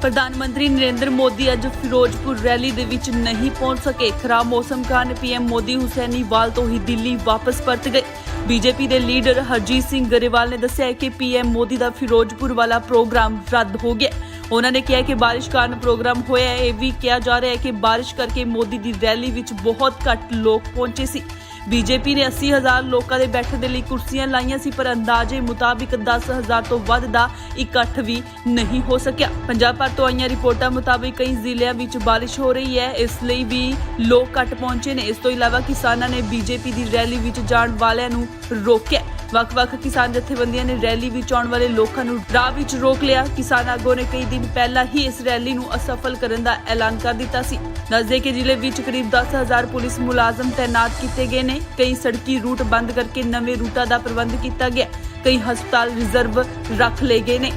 ਪ੍ਰਧਾਨ ਮੰਤਰੀ ਨਰਿੰਦਰ ਮੋਦੀ ਅੱਜ ਫਿਰੋਜ਼ਪੁਰ ਰੈਲੀ ਦੇ ਵਿੱਚ ਨਹੀਂ ਪਹੁੰਚ ਸਕੇ। ਖਰਾਬ ਮੌਸਮ ਕਾਰਨ ਪੀਐਮ ਮੋਦੀ ਹੁਸੈਨੀਵਾਲ ਤੋਂ ਹੀ ਦਿੱਲੀ ਵਾਪਸ ਪਰਤ ਗਏ। ਬੀਜੇਪੀ ਦੇ ਲੀਡਰ ਹਰਜੀਤ ਸਿੰਘ ਗਰੇਵਾਲ ਨੇ ਦੱਸਿਆ ਕਿ ਪੀਐਮ ਮੋਦੀ ਦਾ ਫਿਰੋਜ਼ਪੁਰ ਵਾਲਾ ਪ੍ਰੋਗਰਾਮ ਰੱਦ ਹੋ ਗਿਆ। ਉਹਨਾਂ ਨੇ ਕਿਹਾ ਕਿ ਬਾਰਿਸ਼ ਕਾਰਨ ਪ੍ਰੋਗਰਾਮ ਹੋਇਆ ਹੈ। ਇਹ ਵੀ ਕਿਹਾ ਜਾ ਰਿਹਾ ਹੈ ਕਿ ਬਾਰਿਸ਼ ਕਰਕੇ ਮੋਦੀ ਦੀ ਰੈਲੀ ਵਿੱਚ ਬਹੁਤ ਘੱਟ ਲੋਕ ਪਹੁੰਚੇ ਸੀ। ਬੀਜੇਪੀ ਨੇ 80,000 ਲੋਕਾਂ ਦੇ ਬੈਠਣ ਦੇ ਲਈ ਕੁਰਸੀਆਂ ਲਾਈਆਂ ਸੀ, ਪਰ ਅੰਦਾਜ਼ੇ ਮੁਤਾਬਿਕ 10,000 ਤੋਂ ਵੱਧ ਦਾ ਇਕੱਠ ਵੀ ਨਹੀਂ ਹੋ ਸਕਿਆ। ਪੰਜਾਬ ਭਰ ਤੋਂ ਆਈਆਂ ਰਿਪੋਰਟਾਂ ਮੁਤਾਬਿਕ ਕਈ ਜ਼ਿਲ੍ਹਿਆਂ ਵਿੱਚ ਬਾਰਿਸ਼ ਹੋ ਰਹੀ ਹੈ, ਇਸ ਲਈ ਵੀ ਲੋਕ ਘੱਟ ਪਹੁੰਚੇ ਨੇ। ਇਸ ਤੋਂ ਇਲਾਵਾ ਕਿਸਾਨਾਂ ਨੇ ਬੀਜੇਪੀ ਦੀ ਰੈਲੀ ਵਿੱਚ ਜਾਣ ਵਾਲਿਆਂ ਨੂੰ ਰੋਕਿਆ। ਵੱਖ-ਵੱਖ ਕਿਸਾਨ ਜਥੇਬੰਦੀਆਂ ਨੇ ਰੈਲੀ ਵਿੱਚ ਆਉਣ ਵਾਲੇ ਲੋਕਾਂ ਨੂੰ ਰਾਹ ਵਿੱਚ ਰੋਕ ਲਿਆ। ਕਿਸਾਨ ਆਗੂਆਂ ਨੇ ਕਈ ਦਿਨ ਪਹਿਲਾਂ ਹੀ ਇਸ ਰੈਲੀ ਨੂੰ ਅਸਫਲ ਕਰਨ ਦਾ ਐਲਾਨ ਕਰ ਦਿੱਤਾ ਸੀ। ਦੱਸਦੇ ਕਿ ਜ਼ਿਲ੍ਹੇ ਵਿੱਚ ਕਰੀਬ 10,000 ਪੁਲਿਸ ਮੁਲਾਜ਼ਮ ਤੈਨਾਤ ਕੀਤੇ ਗਏ ਨੇ। ਕਈ ਸੜਕੀ ਰੂਟ ਬੰਦ ਕਰਕੇ ਨਵੇਂ ਰੂਟਾਂ ਦਾ ਪ੍ਰਬੰਧ ਕੀਤਾ ਗਿਆ। ਕਈ ਹਸਪਤਾਲ ਰਿਜ਼ਰਵ ਰੱਖ ਲਏ ਗਏ ਨੇ।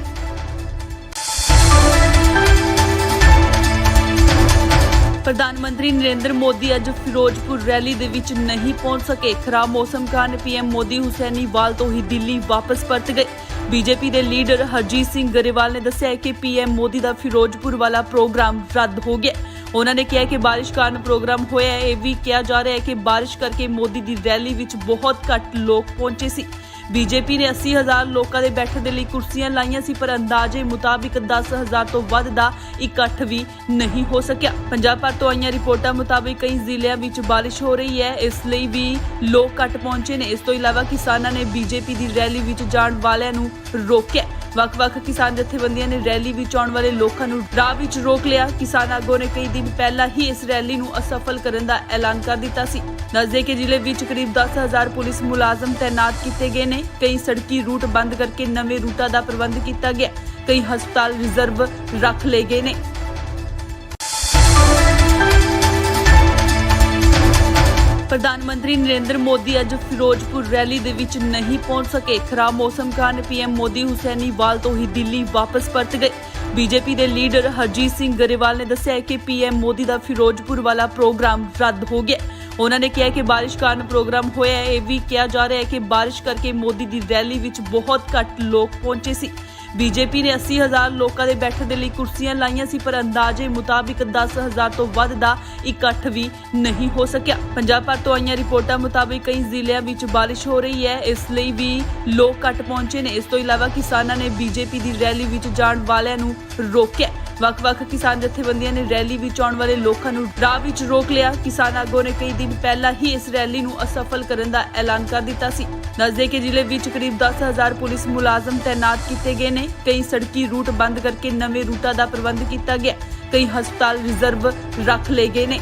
ਪ੍ਰਧਾਨ ਮੰਤਰੀ ਨਰਿੰਦਰ ਮੋਦੀ ਅੱਜ ਫਿਰੋਜ਼ਪੁਰ ਰੈਲੀ ਦੇ ਵਿੱਚ ਨਹੀਂ ਪਹੁੰਚ ਸਕੇ। ਖਰਾਬ ਮੌਸਮ ਕਾਰਨ ਪੀਐਮ ਮੋਦੀ ਹੁਸੈਨੀਵਾਲ ਤੋਂ ਹੀ ਦਿੱਲੀ ਵਾਪਸ ਪਰਤ ਗਏ। ਬੀਜੇਪੀ ਦੇ ਲੀਡਰ ਹਰਜੀਤ ਸਿੰਘ ਗਰੇਵਾਲ ਨੇ ਦੱਸਿਆ ਕਿ ਪੀਐਮ ਮੋਦੀ ਦਾ ਫਿਰੋਜ਼ਪੁਰ ਵਾਲਾ ਪ੍ਰੋਗਰਾਮ ਰੱਦ ਹੋ ਗਿਆ। ਉਹਨਾਂ ਨੇ ਕਿਹਾ ਕਿ ਬਾਰਿਸ਼ ਕਾਰਨ ਪ੍ਰੋਗਰਾਮ ਹੋਇਆ ਹੈ। ਇਹ ਵੀ ਕਿਹਾ ਜਾ ਰਿਹਾ ਹੈ ਕਿ ਬਾਰਿਸ਼ ਕਰਕੇ ਮੋਦੀ ਦੀ ਰੈਲੀ ਵਿੱਚ ਬਹੁਤ ਘੱਟ ਲੋਕ ਪਹੁੰਚੇ ਸੀ। ਬੀਜੇਪੀ ਨੇ 80,000 ਲੋਕਾਂ ਦੇ ਬੈਠਣ ਦੇ ਲਈ ਕੁਰਸੀਆਂ ਲਾਈਆਂ ਸੀ, ਪਰ ਅੰਦਾਜ਼ੇ ਮੁਤਾਬਿਕ 10,000 ਤੋਂ ਵੱਧ ਦਾ ਇਕੱਠ ਵੀ ਨਹੀਂ ਹੋ ਸਕਿਆ। ਪੰਜਾਬ ਭਰ ਤੋਂ ਆਈਆਂ ਰਿਪੋਰਟਾਂ ਮੁਤਾਬਿਕ ਕਈ ਜ਼ਿਲ੍ਹਿਆਂ ਵਿੱਚ ਬਾਰਿਸ਼ ਹੋ ਰਹੀ ਹੈ, ਇਸ ਲਈ ਵੀ ਲੋਕ ਘੱਟ ਪਹੁੰਚੇ ਨੇ। ਇਸ ਤੋਂ ਇਲਾਵਾ ਕਿਸਾਨਾਂ ਨੇ ਬੀਜੇਪੀ ਦੀ ਰੈਲੀ ਵਿੱਚ ਜਾਣ ਵਾਲਿਆਂ ਨੂੰ ਰੋਕਿਆ। ਵੱਖ-ਵੱਖ ਕਿਸਾਨ ਜਥੇਬੰਦੀਆਂ ਨੇ ਰੈਲੀ ਵਿੱਚ ਆਉਣ ਵਾਲੇ ਲੋਕਾਂ ਨੂੰ ਰਾਹ ਵਿੱਚ ਰੋਕ ਲਿਆ। ਕਿਸਾਨ ਆਗੂਆਂ ਨੇ ਕਈ ਦਿਨ ਪਹਿਲਾਂ ਹੀ ਇਸ ਰੈਲੀ ਨੂੰ ਅਸਫਲ ਕਰਨ ਦਾ ਐਲਾਨ ਕਰ ਦਿੱਤਾ ਸੀ। ਦੱਸਦੇ ਕਿ ਜ਼ਿਲ੍ਹੇ ਵਿੱਚ ਕਰੀਬ 10,000 ਪੁਲਿਸ ਮੁਲਾਜ਼ਮ ਤੈਨਾਤ ਕੀਤੇ ਗਏ ਨੇ। ਕਈ ਸੜਕੀ ਰੂਟ ਬੰਦ ਕਰਕੇ ਨਵੇਂ ਰੂਟਾਂ ਦਾ ਪ੍ਰਬੰਧ ਕੀਤਾ ਗਿਆ। ਕਈ ਹਸਪਤਾਲ ਰਿਜ਼ਰਵ ਰੱਖ ਲਏ ਗਏ ਨੇ। ਪ੍ਰਧਾਨ ਮੰਤਰੀ ਨਰਿੰਦਰ ਮੋਦੀ ਅੱਜ ਫਿਰੋਜ਼ਪੁਰ ਰੈਲੀ ਦੇ ਵਿੱਚ ਨਹੀਂ ਪਹੁੰਚ ਸਕੇ। ਖਰਾਬ ਮੌਸਮ ਕਾਰਨ ਪੀਐਮ ਮੋਦੀ ਹੁਸੈਨੀਵਾਲ ਤੋਂ ਹੀ ਦਿੱਲੀ ਵਾਪਸ ਪਰਤ ਗਏ। ਬੀਜੇਪੀ ਦੇ ਲੀਡਰ ਹਰਜੀਤ ਸਿੰਘ ਗਰੇਵਾਲ ਨੇ ਦੱਸਿਆ ਕਿ ਪੀਐਮ ਮੋਦੀ ਦਾ ਫਿਰੋਜ਼ਪੁਰ ਵਾਲਾ ਪ੍ਰੋਗਰਾਮ ਰੱਦ ਹੋ ਗਿਆ। ਉਹਨਾਂ ਨੇ ਕਿਹਾ ਕਿ ਬਾਰਿਸ਼ ਕਾਰਨ ਪ੍ਰੋਗਰਾਮ ਹੋਇਆ ਹੈ। ਇਹ ਵੀ ਕਿਹਾ ਜਾ ਰਿਹਾ ਹੈ ਕਿ ਬਾਰਿਸ਼ ਕਰਕੇ ਮੋਦੀ ਦੀ ਰੈਲੀ ਵਿੱਚ ਬਹੁਤ ਘੱਟ ਲੋਕ ਪਹੁੰਚੇ ਸੀ। ਬੀਜੇਪੀ ਨੇ 80,000 ਲੋਕਾਂ ਦੇ ਬੈਠਣ ਦੇ ਲਈ ਕੁਰਸੀਆਂ ਲਾਈਆਂ ਸੀ, ਪਰ ਅੰਦਾਜ਼ੇ ਮੁਤਾਬਿਕ 10,000 ਤੋਂ ਵੱਧ ਦਾ ਇਕੱਠ ਵੀ ਨਹੀਂ ਹੋ ਸਕਿਆ। ਪੰਜਾਬ ਭਰ ਤੋਂ ਆਈਆਂ ਰਿਪੋਰਟਾਂ ਮੁਤਾਬਿਕ ਕਈ ਜ਼ਿਲ੍ਹਿਆਂ ਵਿੱਚ ਬਾਰਿਸ਼ ਹੋ ਰਹੀ ਹੈ, ਇਸ ਲਈ ਵੀ ਲੋਕ ਘੱਟ ਪਹੁੰਚੇ ਨੇ। ਇਸ ਤੋਂ ਇਲਾਵਾ ਕਿਸਾਨਾਂ ਨੇ ਬੀਜੇਪੀ ਦੀ ਰੈਲੀ ਵਿੱਚ ਜਾਣ ਵਾਲਿਆਂ ਨੂੰ ਰੋਕਿਆ। ਵੱਖ-ਵੱਖ ਕਿਸਾਨ ਜਥੇਬੰਦੀਆਂ ਨੇ ਰੈਲੀ ਵਿੱਚ ਆਉਣ ਵਾਲੇ ਲੋਕਾਂ ਨੂੰ ਰਾਹ ਵਿੱਚ ਰੋਕ ਲਿਆ। ਕਿਸਾਨ ਆਗੂਆਂ ਨੇ ਕਈ ਦਿਨ ਪਹਿਲਾਂ ਹੀ ਇਸ ਰੈਲੀ ਨੂੰ ਅਸਫਲ ਕਰਨ ਦਾ ਐਲਾਨ ਕਰ ਦਿੱਤਾ ਸੀ। ਦੱਸਦੇ ਕਿ ਜ਼ਿਲ੍ਹੇ ਵਿੱਚ ਕਰੀਬ 10,000 ਪੁਲਿਸ ਮੁਲਾਜ਼ਮ ਤੈਨਾਤ ਕੀਤੇ ਗਏ ਨੇ। ਕਈ ਸੜਕੀ ਰੂਟ ਬੰਦ ਕਰਕੇ ਨਵੇਂ ਰੂਟਾਂ ਦਾ ਪ੍ਰਬੰਧ ਕੀਤਾ ਗਿਆ। ਕਈ ਹਸਪਤਾਲ ਰਿਜ਼ਰਵ ਰੱਖ ਲਏ ਗਏ ਨੇ।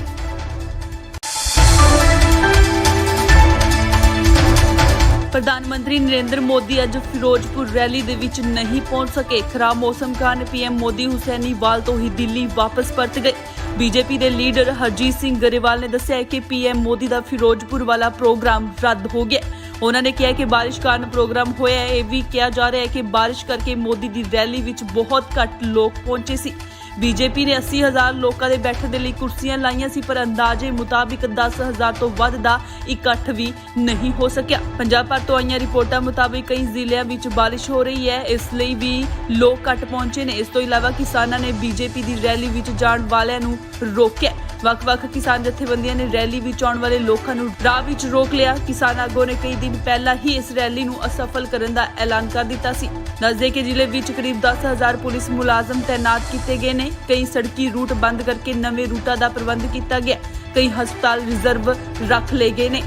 ਪ੍ਰਧਾਨ ਮੰਤਰੀ ਨਰਿੰਦਰ ਮੋਦੀ ਅੱਜ ਫਿਰੋਜ਼ਪੁਰ ਰੈਲੀ ਦੇ ਵਿੱਚ ਨਹੀਂ ਪਹੁੰਚ ਸਕੇ। ਖਰਾਬ ਮੌਸਮ ਕਾਰਨ ਪੀਐਮ ਮੋਦੀ ਹੁਸੈਨੀਵਾਲ ਤੋਂ ਹੀ ਦਿੱਲੀ ਵਾਪਸ ਪਰਤ ਗਏ। ਬੀਜੇਪੀ ਦੇ ਲੀਡਰ ਹਰਜੀਤ ਸਿੰਘ ਗਰੇਵਾਲ ਨੇ ਦੱਸਿਆ ਕਿ ਪੀਐਮ ਮੋਦੀ ਦਾ ਫਿਰੋਜ਼ਪੁਰ ਵਾਲਾ ਪ੍ਰੋਗਰਾਮ ਰੱਦ ਹੋ ਗਿਆ। ਉਹਨਾਂ ਨੇ ਕਿਹਾ ਕਿ ਬਾਰਿਸ਼ ਕਾਰਨ ਪ੍ਰੋਗਰਾਮ ਹੋਇਆ ਹੈ। ਇਹ ਵੀ ਕਿਹਾ ਜਾ ਰਿਹਾ ਹੈ ਕਿ ਬਾਰਿਸ਼ ਕਰਕੇ ਮੋਦੀ ਦੀ ਰੈਲੀ ਵਿੱਚ ਬਹੁਤ ਘੱਟ ਲੋਕ ਪਹੁੰਚੇ ਸੀ। ਬੀਜੇਪੀ ਨੇ 80,000 ਲੋਕਾਂ ਦੇ ਬੈਠਣ ਦੇ ਲਈ ਕੁਰਸੀਆਂ ਲਾਈਆਂ ਸੀ, ਪਰ ਅੰਦਾਜ਼ੇ ਮੁਤਾਬਿਕ 10,000 ਤੋਂ ਵੱਧ ਦਾ ਇਕੱਠ ਵੀ ਨਹੀਂ ਹੋ ਸਕਿਆ। ਪੰਜਾਬ ਭਰ ਤੋਂ ਆਈਆਂ ਰਿਪੋਰਟਾਂ ਮੁਤਾਬਿਕ ਕਈ ਜ਼ਿਲ੍ਹਿਆਂ ਵਿੱਚ ਬਾਰਿਸ਼ ਹੋ ਰਹੀ ਹੈ, ਇਸ ਲਈ ਵੀ ਲੋਕ ਘੱਟ ਪਹੁੰਚੇ ਨੇ। ਇਸ ਤੋਂ ਇਲਾਵਾ ਕਿਸਾਨਾਂ ਨੇ ਬੀਜੇਪੀ ਦੀ ਰੈਲੀ ਵਿੱਚ ਜਾਣ ਵਾਲਿਆਂ ਨੂੰ ਰੋਕਿਆ। ਵੱਖ-ਵੱਖ ਕਿਸਾਨ ਜਥੇਬੰਦੀਆਂ ਨੇ ਰੈਲੀ ਵਿੱਚ ਆਉਣ ਵਾਲੇ ਲੋਕਾਂ ਨੂੰ ਰਾਹ ਵਿੱਚ ਰੋਕ ਲਿਆ। ਕਿਸਾਨ ਆਗੂਆਂ ਨੇ ਕਈ ਦਿਨ ਪਹਿਲਾਂ ਹੀ ਇਸ ਰੈਲੀ ਨੂੰ ਅਸਫਲ ਕਰਨ ਦਾ ਐਲਾਨ ਕਰ ਦਿੱਤਾ ਸੀ। ਦੱਸਦੇ ਕਿ ਜ਼ਿਲ੍ਹੇ ਵਿੱਚ ਕਰੀਬ 10,000 ਪੁਲਿਸ ਮੁਲਾਜ਼ਮ ਤੈਨਾਤ ਕੀਤੇ ਗਏ ਨੇ। ਕਈ ਸੜਕੀ ਰੂਟ ਬੰਦ ਕਰਕੇ ਨਵੇਂ ਰੂਟਾਂ ਦਾ ਪ੍ਰਬੰਧ ਕੀਤਾ ਗਿਆ। ਕਈ ਹਸਪਤਾਲ ਰਿਜ਼ਰਵ ਰੱਖ ਲਏ ਗਏ ਨੇ।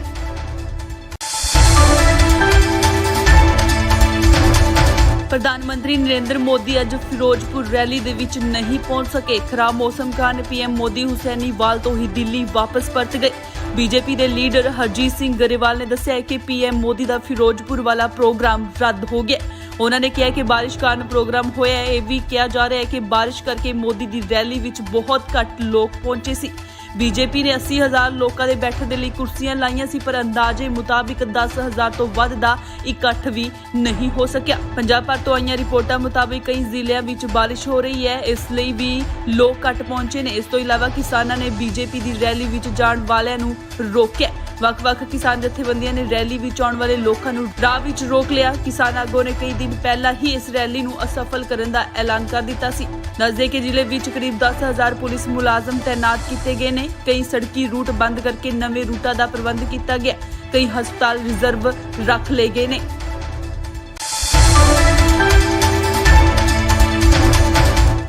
ਪ੍ਰਧਾਨ ਮੰਤਰੀ ਨਰਿੰਦਰ ਮੋਦੀ ਅੱਜ ਫਿਰੋਜ਼ਪੁਰ ਰੈਲੀ ਦੇ ਵਿੱਚ ਨਹੀਂ ਪਹੁੰਚ ਸਕੇ। ਖਰਾਬ ਮੌਸਮ ਕਾਰਨ ਪੀਐਮ ਮੋਦੀ ਹੁਸੈਨੀਵਾਲ ਤੋਂ ਹੀ ਦਿੱਲੀ ਵਾਪਸ ਪਰਤ ਗਏ। ਬੀਜੇਪੀ ਦੇ ਲੀਡਰ ਹਰਜੀਤ ਸਿੰਘ ਗਰੇਵਾਲ ਨੇ ਦੱਸਿਆ ਕਿ ਪੀਐਮ ਮੋਦੀ ਦਾ ਫਿਰੋਜ਼ਪੁਰ ਵਾਲਾ ਪ੍ਰੋਗਰਾਮ ਰੱਦ ਹੋ ਗਿਆ। ਉਹਨਾਂ ਨੇ ਕਿਹਾ ਕਿ ਬਾਰਿਸ਼ ਕਾਰਨ ਪ੍ਰੋਗਰਾਮ ਹੋਇਆ ਹੈ। ਇਹ ਵੀ ਕਿਹਾ ਜਾ ਰਿਹਾ ਹੈ ਕਿ ਬਾਰਿਸ਼ ਕਰਕੇ ਮੋਦੀ ਦੀ ਰੈਲੀ ਵਿੱਚ ਬਹੁਤ ਘੱਟ ਲੋਕ ਪਹੁੰਚੇ ਸੀ। ਬੀਜੇਪੀ ਨੇ 80,000 ਲੋਕਾਂ ਦੇ ਬੈਠਣ ਦੇ ਲਈ ਕੁਰਸੀਆਂ ਲਾਈਆਂ ਸੀ, ਪਰ ਅੰਦਾਜ਼ੇ ਮੁਤਾਬਿਕ 10,000 ਤੋਂ ਵੱਧ ਦਾ ਇਕੱਠ ਵੀ ਨਹੀਂ ਹੋ ਸਕਿਆ। ਪੰਜਾਬ ਭਰ ਤੋਂ ਆਈਆਂ ਰਿਪੋਰਟਾਂ ਮੁਤਾਬਿਕ ਕਈ ਜ਼ਿਲ੍ਹਿਆਂ ਵਿੱਚ ਬਾਰਿਸ਼ ਹੋ ਰਹੀ ਹੈ, ਇਸ ਲਈ ਵੀ ਲੋਕ ਘੱਟ ਪਹੁੰਚੇ ਨੇ। ਇਸ ਤੋਂ ਇਲਾਵਾ ਕਿਸਾਨਾਂ ਨੇ ਬੀਜੇਪੀ ਦੀ ਰੈਲੀ ਵਿੱਚ ਜਾਣ ਵਾਲਿਆਂ ਨੂੰ ਰੋਕਿਆ। ਵੱਖ-ਵੱਖ ਕਿਸਾਨ ਜਥੇਬੰਦੀਆਂ ਨੇ ਰੈਲੀ ਵਿੱਚ ਆਉਣ ਵਾਲੇ ਲੋਕਾਂ ਨੂੰ ਰਾਹ ਵਿੱਚ ਰੋਕ ਲਿਆ। ਕਿਸਾਨ ਆਗੂਆਂ ਨੇ ਕਈ ਦਿਨ ਪਹਿਲਾਂ ਹੀ ਇਸ ਰੈਲੀ ਨੂੰ ਅਸਫਲ ਕਰਨ ਦਾ ਐਲਾਨ ਕਰ ਦਿੱਤਾ ਸੀ। ਦੱਸਦੇ ਕਿ ਜ਼ਿਲ੍ਹੇ ਵਿੱਚ ਕਰੀਬ 10,000 ਪੁਲਿਸ ਮੁਲਾਜ਼ਮ ਤੈਨਾਤ ਕੀਤੇ ਗਏ ਨੇ। ਕਈ ਸੜਕੀ ਰੂਟ ਬੰਦ ਕਰਕੇ ਨਵੇਂ ਰੂਟਾਂ ਦਾ ਪ੍ਰਬੰਧ ਕੀਤਾ ਗਿਆ। ਕਈ ਹਸਪਤਾਲ ਰਿਜ਼ਰਵ ਰੱਖ ਲਏ ਗਏ ਨੇ।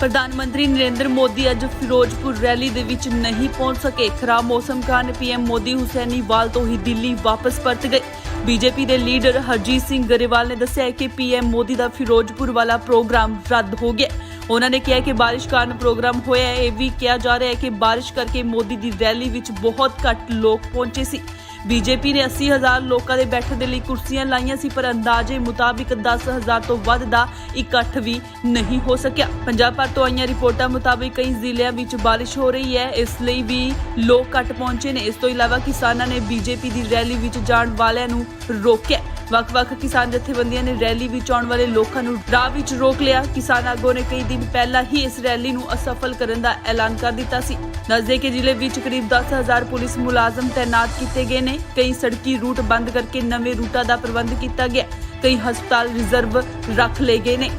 ਪ੍ਰਧਾਨ ਮੰਤਰੀ ਨਰਿੰਦਰ ਮੋਦੀ ਅੱਜ ਫਿਰੋਜ਼ਪੁਰ ਰੈਲੀ ਦੇ ਵਿੱਚ ਨਹੀਂ ਪਹੁੰਚ ਸਕੇ। ਖਰਾਬ ਮੌਸਮ ਕਾਰਨ ਪੀਐਮ ਮੋਦੀ ਹੁਸੈਨੀਵਾਲ ਤੋਂ ਹੀ ਦਿੱਲੀ ਵਾਪਸ ਪਰਤ ਗਏ। ਬੀਜੇਪੀ ਦੇ ਲੀਡਰ ਹਰਜੀਤ ਸਿੰਘ ਗਰੇਵਾਲ ਨੇ ਦੱਸਿਆ ਕਿ ਪੀਐਮ ਮੋਦੀ ਦਾ ਫਿਰੋਜ਼ਪੁਰ ਵਾਲਾ ਪ੍ਰੋਗਰਾਮ ਰੱਦ ਹੋ ਗਿਆ। ਉਹਨਾਂ ਨੇ ਕਿਹਾ ਕਿ ਬਾਰਿਸ਼ ਕਾਰਨ ਪ੍ਰੋਗਰਾਮ ਹੋਇਆ ਹੈ। ਇਹ ਵੀ ਕਿਹਾ ਜਾ ਰਿਹਾ ਹੈ ਕਿ ਬਾਰਿਸ਼ ਕਰਕੇ ਮੋਦੀ ਦੀ ਰੈਲੀ ਵਿੱਚ ਬਹੁਤ ਘੱਟ ਲੋਕ ਪਹੁੰਚੇ ਸੀ। ਬੀਜੇਪੀ ਨੇ 80,000 ਲੋਕਾਂ ਦੇ ਬੈਠਣ ਦੇ ਲਈ ਕੁਰਸੀਆਂ ਲਾਈਆਂ ਸੀ, ਪਰ ਅੰਦਾਜ਼ੇ ਮੁਤਾਬਿਕ 10,000 ਤੋਂ ਵੱਧ ਦਾ ਇਕੱਠ ਵੀ ਨਹੀਂ ਹੋ ਸਕਿਆ। ਪੰਜਾਬ ਭਰ ਤੋਂ ਆਈਆਂ ਰਿਪੋਰਟਾਂ ਮੁਤਾਬਿਕ ਕਈ ਜ਼ਿਲ੍ਹਿਆਂ ਵਿੱਚ ਬਾਰਿਸ਼ ਹੋ ਰਹੀ ਹੈ, ਇਸ ਲਈ ਵੀ ਲੋਕ ਘੱਟ ਪਹੁੰਚੇ ਨੇ। ਇਸ ਤੋਂ ਇਲਾਵਾ ਕਿਸਾਨਾਂ ਨੇ ਬੀਜੇਪੀ ਦੀ ਰੈਲੀ ਵਿੱਚ ਜਾਣ ਵਾਲਿਆਂ ਨੂੰ ਰੋਕਿਆ। ਵੱਖ-ਵੱਖ ਕਿਸਾਨ ਜਥੇਬੰਦੀਆਂ ਨੇ ਰੈਲੀ ਵਿੱਚ ਆਉਣ ਵਾਲੇ ਲੋਕਾਂ ਨੂੰ ਰਾਹ ਵਿੱਚ ਰੋਕ ਲਿਆ। ਕਿਸਾਨ ਆਗੂਆਂ ਨੇ ਕਈ ਦਿਨ ਪਹਿਲਾਂ ਹੀ ਇਸ ਰੈਲੀ ਨੂੰ ਅਸਫਲ ਕਰਨ ਦਾ ਐਲਾਨ ਕਰ ਦਿੱਤਾ ਸੀ। ਦੱਸਦੇ ਕਿ ਜ਼ਿਲ੍ਹੇ ਵਿੱਚ ਕਰੀਬ 10,000 ਪੁਲਿਸ ਮੁਲਾਜ਼ਮ ਤੈਨਾਤ ਕੀਤੇ ਗਏ ਨੇ। ਕਈ ਸੜਕੀ ਰੂਟ ਬੰਦ ਕਰਕੇ ਨਵੇਂ ਰੂਟਾਂ ਦਾ ਪ੍ਰਬੰਧ ਕੀਤਾ ਗਿਆ। ਕਈ ਹਸਪਤਾਲ ਰਿਜ਼ਰਵ ਰੱਖ ਲਏ ਗਏ ਨੇ।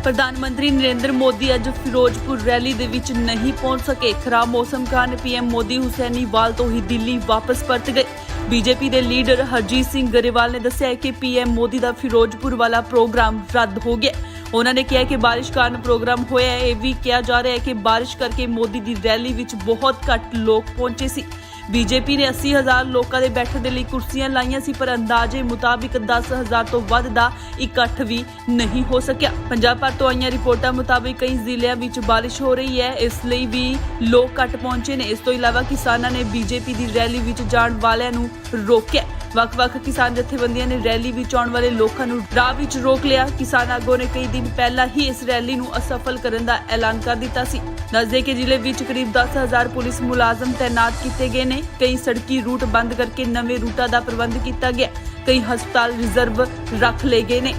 ਪ੍ਰਧਾਨ ਮੰਤਰੀ ਨਰਿੰਦਰ ਮੋਦੀ ਅੱਜ ਫਿਰੋਜ਼ਪੁਰ ਰੈਲੀ ਦੇ ਵਿੱਚ ਨਹੀਂ ਪਹੁੰਚ ਸਕੇ। ਖਰਾਬ ਮੌਸਮ ਕਾਰਨ ਪੀਐਮ ਮੋਦੀ ਹੁਸੈਨੀਵਾਲ ਤੋਂ ਹੀ ਦਿੱਲੀ ਵਾਪਸ ਪਰਤ ਗਏ। ਬੀਜੇਪੀ ਦੇ ਲੀਡਰ ਹਰਜੀਤ ਸਿੰਘ ਗਰੇਵਾਲ ਨੇ ਦੱਸਿਆ ਕਿ ਪੀਐਮ ਮੋਦੀ ਦਾ ਫਿਰੋਜ਼ਪੁਰ ਵਾਲਾ ਪ੍ਰੋਗਰਾਮ ਰੱਦ ਹੋ ਗਿਆ। ਉਹਨਾਂ ਨੇ ਕਿਹਾ ਕਿ ਬਾਰਿਸ਼ ਕਾਰਨ ਪ੍ਰੋਗਰਾਮ ਹੋਇਆ ਹੈ। ਇਹ ਵੀ ਕਿਹਾ ਜਾ ਰਿਹਾ ਹੈ ਕਿ ਬਾਰਿਸ਼ ਕਰਕੇ ਮੋਦੀ ਦੀ ਰੈਲੀ ਵਿੱਚ ਬਹੁਤ ਘੱਟ ਲੋਕ ਪਹੁੰਚੇ ਸੀ। ਬੀਜੇਪੀ ਨੇ 80,000 ਲੋਕਾਂ ਦੇ ਬੈਠਣ ਦੇ ਲਈ ਕੁਰਸੀਆਂ ਲਾਈਆਂ ਸੀ, ਪਰ ਅੰਦਾਜ਼ੇ ਮੁਤਾਬਿਕ 10,000 ਤੋਂ ਵੱਧ ਦਾ ਇਕੱਠ ਵੀ ਨਹੀਂ ਹੋ ਸਕਿਆ। ਪੰਜਾਬ ਭਰ ਤੋਂ ਆਈਆਂ ਰਿਪੋਰਟਾਂ ਮੁਤਾਬਿਕ ਕਈ ਜ਼ਿਲ੍ਹਿਆਂ ਵਿੱਚ ਬਾਰਿਸ਼ ਹੋ ਰਹੀ ਹੈ, ਇਸ ਲਈ ਵੀ ਲੋਕ ਘੱਟ ਪਹੁੰਚੇ ਨੇ। ਇਸ ਤੋਂ ਇਲਾਵਾ ਕਿਸਾਨਾਂ ਨੇ ਬੀਜੇਪੀ ਦੀ ਰੈਲੀ ਵਿੱਚ ਜਾਣ ਵਾਲਿਆਂ ਨੂੰ ਰੋਕਿਆ। ਵੱਖ-ਵੱਖ ਕਿਸਾਨ ਜਥੇਬੰਦੀਆਂ ਨੇ ਰੈਲੀ ਵਿੱਚ ਆਉਣ ਵਾਲੇ ਲੋਕਾਂ ਨੂੰ ਰਾਹ ਵਿੱਚ ਰੋਕ ਲਿਆ। ਕਿਸਾਨ ਆਗੂਆਂ ਨੇ ਕਈ ਦਿਨ ਪਹਿਲਾਂ ਹੀ ਇਸ ਰੈਲੀ ਨੂੰ ਅਸਫਲ ਕਰਨ ਦਾ ਐਲਾਨ ਕਰ ਦਿੱਤਾ ਸੀ। ਦੱਸਦੇ ਕਿ ਜ਼ਿਲ੍ਹੇ ਵਿੱਚ ਕਰੀਬ 10,000 ਪੁਲਿਸ ਮੁਲਾਜ਼ਮ ਤੈਨਾਤ ਕੀਤੇ ਗਏ ਨੇ। ਕਈ ਸੜਕੀ ਰੂਟ ਬੰਦ ਕਰਕੇ ਨਵੇਂ ਰੂਟਾਂ ਦਾ ਪ੍ਰਬੰਧ ਕੀਤਾ ਗਿਆ। ਕਈ ਹਸਪਤਾਲ ਰਿਜ਼ਰਵ ਰੱਖ ਲਏ ਗਏ ਨੇ।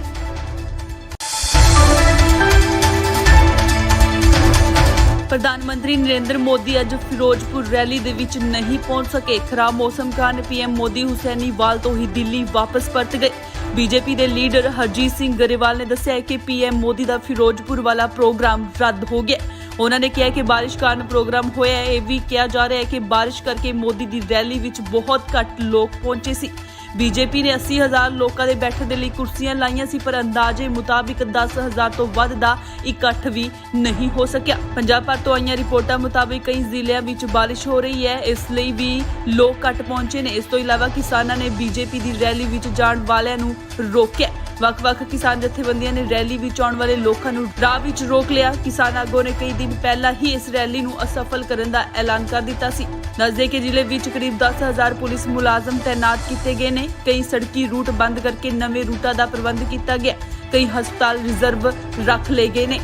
ਪ੍ਰਧਾਨ ਮੰਤਰੀ ਨਰਿੰਦਰ ਮੋਦੀ ਅੱਜ ਫਿਰੋਜ਼ਪੁਰ ਰੈਲੀ ਦੇ ਵਿੱਚ ਨਹੀਂ ਪਹੁੰਚ ਸਕੇ। ਖਰਾਬ ਮੌਸਮ ਕਾਰਨ ਪੀਐਮ ਮੋਦੀ ਹੁਸੈਨੀਵਾਲ ਤੋਂ ਹੀ ਦਿੱਲੀ ਵਾਪਸ ਪਰਤ ਗਏ। ਬੀਜੇਪੀ ਦੇ ਲੀਡਰ ਹਰਜੀਤ ਸਿੰਘ ਗਰੇਵਾਲ ਨੇ ਦੱਸਿਆ ਕਿ ਪੀਐਮ ਮੋਦੀ ਦਾ ਫਿਰੋਜ਼ਪੁਰ ਵਾਲਾ ਪ੍ਰੋਗਰਾਮ ਰੱਦ ਹੋ ਗਿਆ। ਉਹਨਾਂ ਨੇ ਕਿਹਾ ਕਿ ਬਾਰਿਸ਼ ਕਾਰਨ ਪ੍ਰੋਗਰਾਮ ਹੋਇਆ ਹੈ। ਇਹ ਵੀ ਕਿਹਾ ਜਾ ਰਿਹਾ ਹੈ ਕਿ ਬਾਰਿਸ਼ ਕਰਕੇ ਮੋਦੀ ਦੀ ਰੈਲੀ ਵਿੱਚ ਬਹੁਤ ਘੱਟ ਲੋਕ ਪਹੁੰਚੇ ਸੀ। ਬੀਜੇਪੀ ਨੇ 80,000 ਲੋਕਾਂ ਦੇ ਬੈਠਣ ਦੇ ਲਈ ਕੁਰਸੀਆਂ ਲਾਈਆਂ ਸੀ, ਪਰ ਅੰਦਾਜ਼ੇ ਮੁਤਾਬਿਕ 10,000 ਤੋਂ ਵੱਧ ਦਾ ਇਕੱਠ ਵੀ ਨਹੀਂ ਹੋ ਸਕਿਆ। ਪੰਜਾਬ ਭਰ ਤੋਂ ਆਈਆਂ ਰਿਪੋਰਟਾਂ ਮੁਤਾਬਿਕ ਕਈ ਜ਼ਿਲ੍ਹਿਆਂ ਵਿੱਚ ਬਾਰਿਸ਼ ਹੋ ਰਹੀ ਹੈ, ਇਸ ਲਈ ਵੀ ਲੋਕ ਘੱਟ ਪਹੁੰਚੇ ਨੇ। ਇਸ ਤੋਂ ਇਲਾਵਾ ਕਿਸਾਨਾਂ ਨੇ ਬੀਜੇਪੀ ਦੀ ਰੈਲੀ ਵਿੱਚ ਜਾਣ ਵਾਲਿਆਂ ਨੂੰ ਰੋਕਿਆ। ਵੱਖ-ਵੱਖ ਕਿਸਾਨ ਜਥੇਬੰਦੀਆਂ ਨੇ ਰੈਲੀ ਵਿੱਚ ਆਉਣ ਵਾਲੇ ਲੋਕਾਂ ਨੂੰ ਰਾਹ ਵਿੱਚ ਰੋਕ ਲਿਆ। ਕਿਸਾਨ ਆਗੂਆਂ ਨੇ ਕਈ ਦਿਨ ਪਹਿਲਾਂ ਹੀ ਇਸ ਰੈਲੀ ਨੂੰ ਅਸਫਲ ਕਰਨ ਦਾ ਐਲਾਨ ਕਰ ਦਿੱਤਾ ਸੀ। ਦੱਸਦੇ ਕਿ ਜ਼ਿਲ੍ਹੇ ਵਿੱਚ ਕਰੀਬ 10,000 ਪੁਲਿਸ ਮੁਲਾਜ਼ਮ ਤੈਨਾਤ ਕੀਤੇ ਗਏ ਨੇ। ਕਈ ਸੜਕੀ ਰੂਟ ਬੰਦ ਕਰਕੇ ਨਵੇਂ ਰੂਟਾਂ ਦਾ ਪ੍ਰਬੰਧ ਕੀਤਾ ਗਿਆ। ਕਈ ਹਸਪਤਾਲ ਰਿਜ਼ਰਵ ਰੱਖ ਲਏ ਗਏ ਨੇ।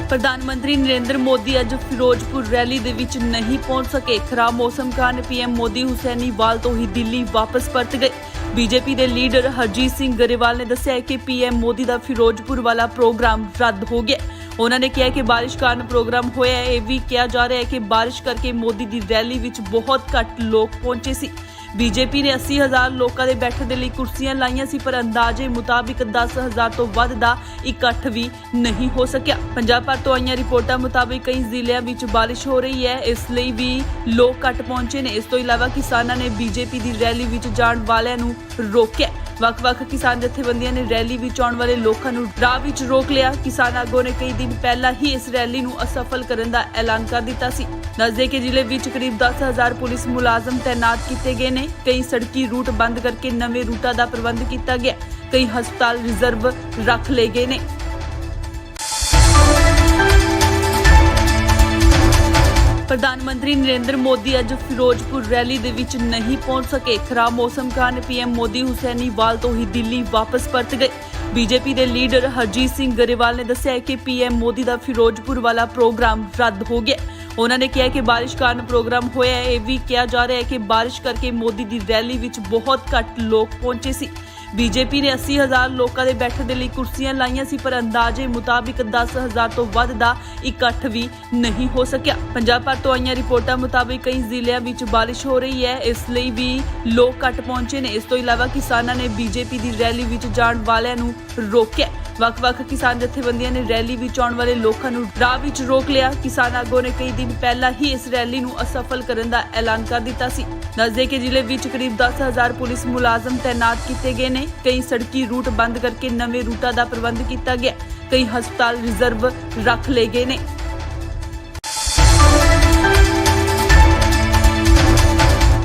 ਪ੍ਰਧਾਨ ਮੰਤਰੀ ਨਰਿੰਦਰ ਮੋਦੀ ਅੱਜ ਫਿਰੋਜ਼ਪੁਰ ਰੈਲੀ ਦੇ ਵਿੱਚ ਨਹੀਂ ਪਹੁੰਚ ਸਕੇ। ਖਰਾਬ ਮੌਸਮ ਕਾਰਨ ਪੀਐਮ ਮੋਦੀ ਹੁਸੈਨੀਵਾਲ ਤੋਂ ਹੀ ਦਿੱਲੀ ਵਾਪਸ ਪਰਤ ਗਏ। ਬੀਜੇਪੀ ਦੇ ਲੀਡਰ ਹਰਜੀਤ ਸਿੰਘ ਗਰੇਵਾਲ ਨੇ ਦੱਸਿਆ ਕਿ ਪੀਐਮ ਮੋਦੀ ਦਾ ਫਿਰੋਜ਼ਪੁਰ ਵਾਲਾ ਪ੍ਰੋਗਰਾਮ ਰੱਦ ਹੋ ਗਿਆ। ਉਹਨਾਂ ਨੇ ਕਿਹਾ ਕਿ ਬਾਰਿਸ਼ ਕਾਰਨ ਪ੍ਰੋਗਰਾਮ ਹੋਇਆ ਹੈ। ਇਹ ਵੀ ਕਿਹਾ ਜਾ ਰਿਹਾ ਹੈ ਕਿ ਬਾਰਿਸ਼ ਕਰਕੇ ਮੋਦੀ ਦੀ ਰੈਲੀ ਵਿੱਚ ਬਹੁਤ ਘੱਟ ਲੋਕ ਪਹੁੰਚੇ ਸੀ। ਬੀਜੇਪੀ ਨੇ 80,000 ਲੋਕਾਂ ਦੇ ਬੈਠਣ ਦੇ ਲਈ ਕੁਰਸੀਆਂ ਲਾਈਆਂ ਸੀ, ਪਰ ਅੰਦਾਜ਼ੇ ਮੁਤਾਬਿਕ 10,000 ਤੋਂ ਵੱਧ ਦਾ ਇਕੱਠ ਵੀ ਨਹੀਂ ਹੋ ਸਕਿਆ। ਪੰਜਾਬ ਭਰ ਤੋਂ ਆਈਆਂ ਰਿਪੋਰਟਾਂ ਮੁਤਾਬਿਕ ਕਈ ਜ਼ਿਲ੍ਹਿਆਂ ਵਿੱਚ ਬਾਰਿਸ਼ ਹੋ ਰਹੀ ਹੈ, ਇਸ ਲਈ ਵੀ ਲੋਕ ਘੱਟ ਪਹੁੰਚੇ ਨੇ। ਇਸ ਤੋਂ ਇਲਾਵਾ ਕਿਸਾਨਾਂ ਨੇ ਬੀਜੇਪੀ ਦੀ ਰੈਲੀ ਵਿੱਚ ਜਾਣ ਵਾਲਿਆਂ ਨੂੰ ਰੋਕਿਆ। ਵੱਖ-ਵੱਖ ਕਿਸਾਨ ਜਥੇਬੰਦੀਆਂ ਨੇ ਰੈਲੀ ਵਿੱਚ ਆਉਣ ਵਾਲੇ ਲੋਕਾਂ ਨੂੰ ਰਾਹ ਵਿੱਚ ਰੋਕ ਲਿਆ। ਕਿਸਾਨ ਆਗੂਆਂ ਨੇ ਕਈ ਦਿਨ ਪਹਿਲਾਂ ਹੀ ਇਸ ਰੈਲੀ ਨੂੰ ਅਸਫਲ ਕਰਨ ਦਾ ਐਲਾਨ ਕਰ ਦਿੱਤਾ ਸੀ। ਦੱਸਦੇ ਕਿ ਜ਼ਿਲ੍ਹੇ ਵਿੱਚ ਕਰੀਬ 10,000 ਪੁਲਿਸ ਮੁਲਾਜ਼ਮ ਤੈਨਾਤ ਕੀਤੇ ਗਏ ਨੇ। ਕਈ ਸੜਕੀ ਰੂਟ ਬੰਦ ਕਰਕੇ ਨਵੇਂ ਰੂਟਾਂ ਦਾ ਪ੍ਰਬੰਧ ਕੀਤਾ ਗਿਆ। ਕਈ ਹਸਪਤਾਲ ਰਿਜ਼ਰਵ ਰੱਖ ਲਏ ਗਏ ਨੇ। ਪ੍ਰਧਾਨ ਮੰਤਰੀ ਨਰਿੰਦਰ ਮੋਦੀ ਅੱਜ ਫਿਰੋਜ਼ਪੁਰ ਰੈਲੀ ਦੇ ਵਿੱਚ ਨਹੀਂ ਪਹੁੰਚ ਸਕੇ। ਖਰਾਬ ਮੌਸਮ ਕਾਰਨ ਪੀਐਮ ਮੋਦੀ ਹੁਸੈਨੀਵਾਲ ਤੋਂ ਹੀ ਦਿੱਲੀ ਵਾਪਸ ਪਰਤ ਗਏ। ਬੀਜੇਪੀ ਦੇ ਲੀਡਰ ਹਰਜੀਤ ਸਿੰਘ ਗਰੇਵਾਲ ਨੇ ਦੱਸਿਆ ਕਿ ਪੀਐਮ ਮੋਦੀ ਦਾ ਫਿਰੋਜ਼ਪੁਰ ਵਾਲਾ ਪ੍ਰੋਗਰਾਮ ਰੱਦ ਹੋ ਗਿਆ। ਉਹਨਾਂ ਨੇ ਕਿਹਾ ਕਿ ਬਾਰਿਸ਼ ਕਾਰਨ ਪ੍ਰੋਗਰਾਮ ਹੋਇਆ ਹੈ। ਇਹ ਵੀ ਕਿਹਾ ਜਾ ਰਿਹਾ ਹੈ ਕਿ ਬਾਰਿਸ਼ ਕਰਕੇ ਮੋਦੀ ਦੀ ਰੈਲੀ ਵਿੱਚ ਬਹੁਤ ਘੱਟ ਲੋਕ ਪਹੁੰਚੇ ਸੀ। ਬੀਜੇਪੀ ਨੇ 80,000 ਲੋਕਾਂ ਦੇ ਬੈਠਣ ਦੇ ਲਈ ਕੁਰਸੀਆਂ ਲਾਈਆਂ ਸੀ, ਪਰ ਅੰਦਾਜ਼ੇ ਮੁਤਾਬਿਕ 10,000 ਤੋਂ ਵੱਧ ਦਾ ਇਕੱਠ ਵੀ ਨਹੀਂ ਹੋ ਸਕਿਆ। ਪੰਜਾਬ ਭਰ ਤੋਂ ਆਈਆਂ ਰਿਪੋਰਟਾਂ ਮੁਤਾਬਿਕ ਕਈ ਜ਼ਿਲ੍ਹਿਆਂ ਵਿੱਚ ਬਾਰਿਸ਼ ਹੋ ਰਹੀ ਹੈ, ਇਸ ਲਈ ਵੀ ਲੋਕ ਘੱਟ ਪਹੁੰਚੇ ਨੇ। ਇਸ ਤੋਂ ਇਲਾਵਾ ਕਿਸਾਨਾਂ ਨੇ ਬੀਜੇਪੀ ਦੀ ਰੈਲੀ ਵਿੱਚ ਜਾਣ ਵਾਲਿਆਂ ਨੂੰ ਰੋਕਿਆ। ਵੱਖ-ਵੱਖ ਕਿਸਾਨ ਜਥੇਬੰਦੀਆਂ ਨੇ ਰੈਲੀ ਵਿੱਚ ਆਉਣ ਵਾਲੇ ਲੋਕਾਂ ਨੂੰ ਰਾਹ ਵਿੱਚ ਰੋਕ ਲਿਆ। ਕਿਸਾਨ ਆਗੂਆਂ ਨੇ ਕਈ ਦਿਨ ਪਹਿਲਾਂ ਹੀ ਇਸ ਰੈਲੀ ਨੂੰ ਅਸਫਲ ਕਰਨ ਦਾ ਐਲਾਨ ਕਰ ਦਿੱਤਾ ਸੀ। ਦੱਸਦੇ ਕਿ ਜ਼ਿਲ੍ਹੇ ਵਿੱਚ ਕਰੀਬ 10,000 ਪੁਲਿਸ ਮੁਲਾਜ਼ਮ ਤੈਨਾਤ ਕੀਤੇ ਗਏ ਨੇ। ਕਈ ਸੜਕੀ ਰੂਟ ਬੰਦ ਕਰਕੇ ਨਵੇਂ ਰੂਟਾਂ ਦਾ ਪ੍ਰਬੰਧ ਕੀਤਾ ਗਿਆ। ਕਈ ਹਸਪਤਾਲ ਰਿਜ਼ਰਵ ਰੱਖ ਲਏ ਗਏ ਨੇ।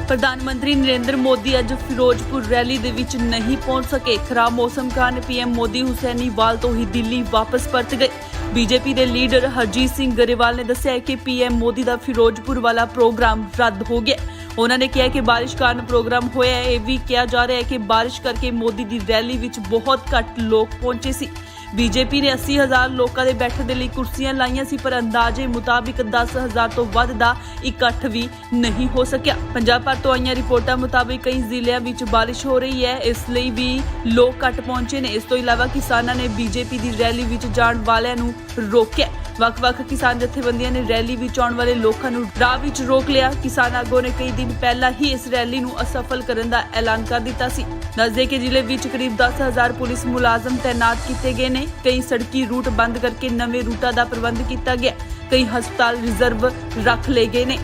ਪ੍ਰਧਾਨ ਮੰਤਰੀ ਨਰਿੰਦਰ ਮੋਦੀ ਅੱਜ ਫਿਰੋਜ਼ਪੁਰ ਰੈਲੀ ਦੇ ਵਿੱਚ ਨਹੀਂ ਪਹੁੰਚ ਸਕੇ। ਖਰਾਬ ਮੌਸਮ ਕਾਰਨ ਪੀਐਮ ਮੋਦੀ ਹੁਸੈਨੀਵਾਲ ਤੋਂ ਹੀ ਦਿੱਲੀ ਵਾਪਸ ਪਰਤ ਗਏ। ਬੀਜੇਪੀ ਦੇ ਲੀਡਰ ਹਰਜੀਤ ਸਿੰਘ ਗਰੇਵਾਲ ਨੇ ਦੱਸਿਆ ਕਿ ਪੀਐਮ ਮੋਦੀ ਦਾ ਫਿਰੋਜ਼ਪੁਰ ਵਾਲਾ ਪ੍ਰੋਗਰਾਮ ਰੱਦ ਹੋ ਗਿਆ। ਉਹਨਾਂ ਨੇ ਕਿਹਾ ਕਿ ਬਾਰਿਸ਼ ਕਾਰਨ ਪ੍ਰੋਗਰਾਮ ਹੋਇਆ ਹੈ। ਇਹ ਵੀ ਕਿਹਾ ਜਾ ਰਿਹਾ ਹੈ ਕਿ ਬਾਰਿਸ਼ ਕਰਕੇ ਮੋਦੀ ਦੀ ਰੈਲੀ ਵਿੱਚ ਬਹੁਤ ਘੱਟ ਲੋਕ ਪਹੁੰਚੇ ਸੀ। ਬੀਜੇਪੀ ਨੇ 80,000 ਲੋਕਾਂ ਦੇ ਬੈਠਣ ਦੇ ਲਈ ਕੁਰਸੀਆਂ ਲਾਈਆਂ ਸੀ, ਪਰ ਅੰਦਾਜ਼ੇ ਮੁਤਾਬਿਕ 10,000 ਤੋਂ ਵੱਧ ਦਾ ਇਕੱਠ ਵੀ ਨਹੀਂ ਹੋ ਸਕਿਆ। ਪੰਜਾਬ ਭਰ ਤੋਂ ਆਈਆਂ ਰਿਪੋਰਟਾਂ ਮੁਤਾਬਿਕ ਕਈ ਜ਼ਿਲ੍ਹਿਆਂ ਵਿੱਚ ਬਾਰਿਸ਼ ਹੋ ਰਹੀ ਹੈ, ਇਸ ਲਈ ਵੀ ਲੋਕ ਘੱਟ ਪਹੁੰਚੇ ਨੇ। ਇਸ ਤੋਂ ਇਲਾਵਾ ਕਿਸਾਨਾਂ ਨੇ ਬੀਜੇਪੀ ਦੀ ਰੈਲੀ ਵਿੱਚ ਜਾਣ ਵਾਲਿਆਂ ਨੂੰ ਰੋਕਿਆ। ਵੱਖ-ਵੱਖ ਕਿਸਾਨ ਜਥੇਬੰਦੀਆਂ ਨੇ ਰੈਲੀ ਵਿੱਚ ਆਉਣ ਵਾਲੇ ਲੋਕਾਂ ਨੂੰ ਰਾਹ ਵਿੱਚ ਰੋਕ ਲਿਆ। ਕਿਸਾਨ ਆਗੂਆਂ ਨੇ ਕਈ ਦਿਨ ਪਹਿਲਾਂ ਹੀ ਇਸ ਰੈਲੀ ਨੂੰ ਅਸਫਲ ਕਰਨ ਦਾ ਐਲਾਨ ਕਰ ਦਿੱਤਾ ਸੀ। ਦੱਸਦੇ ਕਿ ਜ਼ਿਲ੍ਹੇ ਵਿੱਚ ਕਰੀਬ 10,000 ਪੁਲਿਸ ਮੁਲਾਜ਼ਮ ਤੈਨਾਤ ਕੀਤੇ ਗਏ ਨੇ। ਕਈ ਸੜਕੀ ਰੂਟ ਬੰਦ ਕਰਕੇ ਨਵੇਂ ਰੂਟਾਂ ਦਾ ਪ੍ਰਬੰਧ ਕੀਤਾ ਗਿਆ। ਕਈ ਹਸਪਤਾਲ ਰਿਜ਼ਰਵ ਰੱਖ ਲਏ ਗਏ ਨੇ।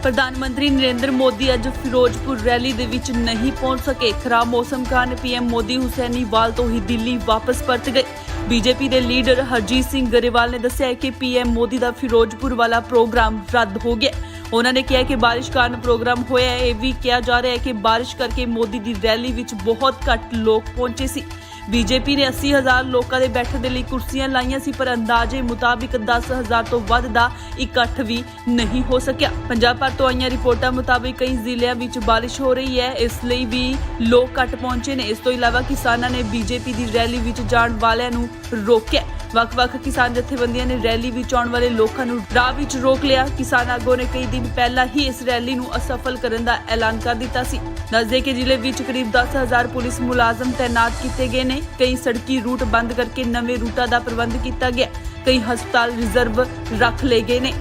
ਪ੍ਰਧਾਨ ਮੰਤਰੀ ਨਰਿੰਦਰ ਮੋਦੀ ਅੱਜ ਫਿਰੋਜ਼ਪੁਰ ਰੈਲੀ ਦੇ ਵਿੱਚ ਨਹੀਂ ਪਹੁੰਚ ਸਕੇ। ਖਰਾਬ ਮੌਸਮ ਕਾਰਨ ਪੀਐਮ ਮੋਦੀ ਹੁਸੈਨੀਵਾਲ ਤੋਂ ਹੀ ਦਿੱਲੀ ਵਾਪਸ ਪਰਤ ਗਏ। ਬੀਜੇਪੀ ਦੇ ਲੀਡਰ ਹਰਜੀਤ ਸਿੰਘ ਗਰੇਵਾਲ ਨੇ ਦੱਸਿਆ ਕਿ ਪੀਐਮ ਮੋਦੀ ਦਾ ਫਿਰੋਜ਼ਪੁਰ ਵਾਲਾ ਪ੍ਰੋਗਰਾਮ ਰੱਦ ਹੋ ਗਿਆ। ਉਹਨਾਂ ਨੇ ਕਿਹਾ ਕਿ ਬਾਰਿਸ਼ ਕਾਰਨ ਪ੍ਰੋਗਰਾਮ ਹੋਇਆ ਹੈ। ਇਹ ਵੀ ਕਿਹਾ ਜਾ ਰਿਹਾ ਹੈ ਕਿ ਬਾਰਿਸ਼ ਕਰਕੇ ਮੋਦੀ ਦੀ ਰੈਲੀ ਵਿੱਚ ਬਹੁਤ ਘੱਟ ਲੋਕ ਪਹੁੰਚੇ ਸੀ। ਬੀਜੇਪੀ ਨੇ 80,000 ਲੋਕਾਂ ਦੇ ਬੈਠਣ ਦੇ ਲਈ ਕੁਰਸੀਆਂ ਲਾਈਆਂ ਸੀ, ਪਰ ਅੰਦਾਜ਼ੇ ਮੁਤਾਬਿਕ 10,000 ਤੋਂ ਵੱਧ ਦਾ ਇਕੱਠ ਵੀ ਨਹੀਂ ਹੋ ਸਕਿਆ। ਪੰਜਾਬ ਭਰ ਤੋਂ ਆਈਆਂ ਰਿਪੋਰਟਾਂ ਮੁਤਾਬਿਕ ਕਈ ਜ਼ਿਲ੍ਹਿਆਂ ਵਿੱਚ ਬਾਰਿਸ਼ ਹੋ ਰਹੀ ਹੈ, ਇਸ ਲਈ ਵੀ ਲੋਕ ਘੱਟ ਪਹੁੰਚੇ ਨੇ। ਇਸ ਤੋਂ ਇਲਾਵਾ ਕਿਸਾਨਾਂ ਨੇ ਬੀਜੇਪੀ ਦੀ ਰੈਲੀ ਵਿੱਚ ਜਾਣ ਵਾਲਿਆਂ ਨੂੰ ਰੋਕਿਆ। ਵੱਖ-ਵੱਖ ਕਿਸਾਨ ਜਥੇਬੰਦੀਆਂ ਨੇ ਰੈਲੀ ਵਿੱਚ ਆਉਣ ਵਾਲੇ ਲੋਕਾਂ ਨੂੰ ਰਾਹ ਵਿੱਚ ਰੋਕ ਲਿਆ। ਕਿਸਾਨ ਆਗੂਆਂ ਨੇ ਕਈ ਦਿਨ ਪਹਿਲਾਂ ਹੀ ਇਸ ਰੈਲੀ ਨੂੰ ਅਸਫਲ ਕਰਨ ਦਾ ਐਲਾਨ ਕਰ ਦਿੱਤਾ ਸੀ। ਦੱਸਦੇ ਕਿ ਜ਼ਿਲ੍ਹੇ ਵਿੱਚ ਕਰੀਬ 10,000 ਪੁਲਿਸ ਮੁਲਾਜ਼ਮ ਤੈਨਾਤ ਕੀਤੇ ਗਏ ਨੇ। ਕਈ ਸੜਕੀ ਰੂਟ ਬੰਦ ਕਰਕੇ ਨਵੇਂ ਰੂਟਾਂ ਦਾ ਪ੍ਰਬੰਧ ਕੀਤਾ ਗਿਆ। ਕਈ ਹਸਪਤਾਲ ਰਿਜ਼ਰਵ ਰੱਖ ਲਏ ਗਏ ਨੇ।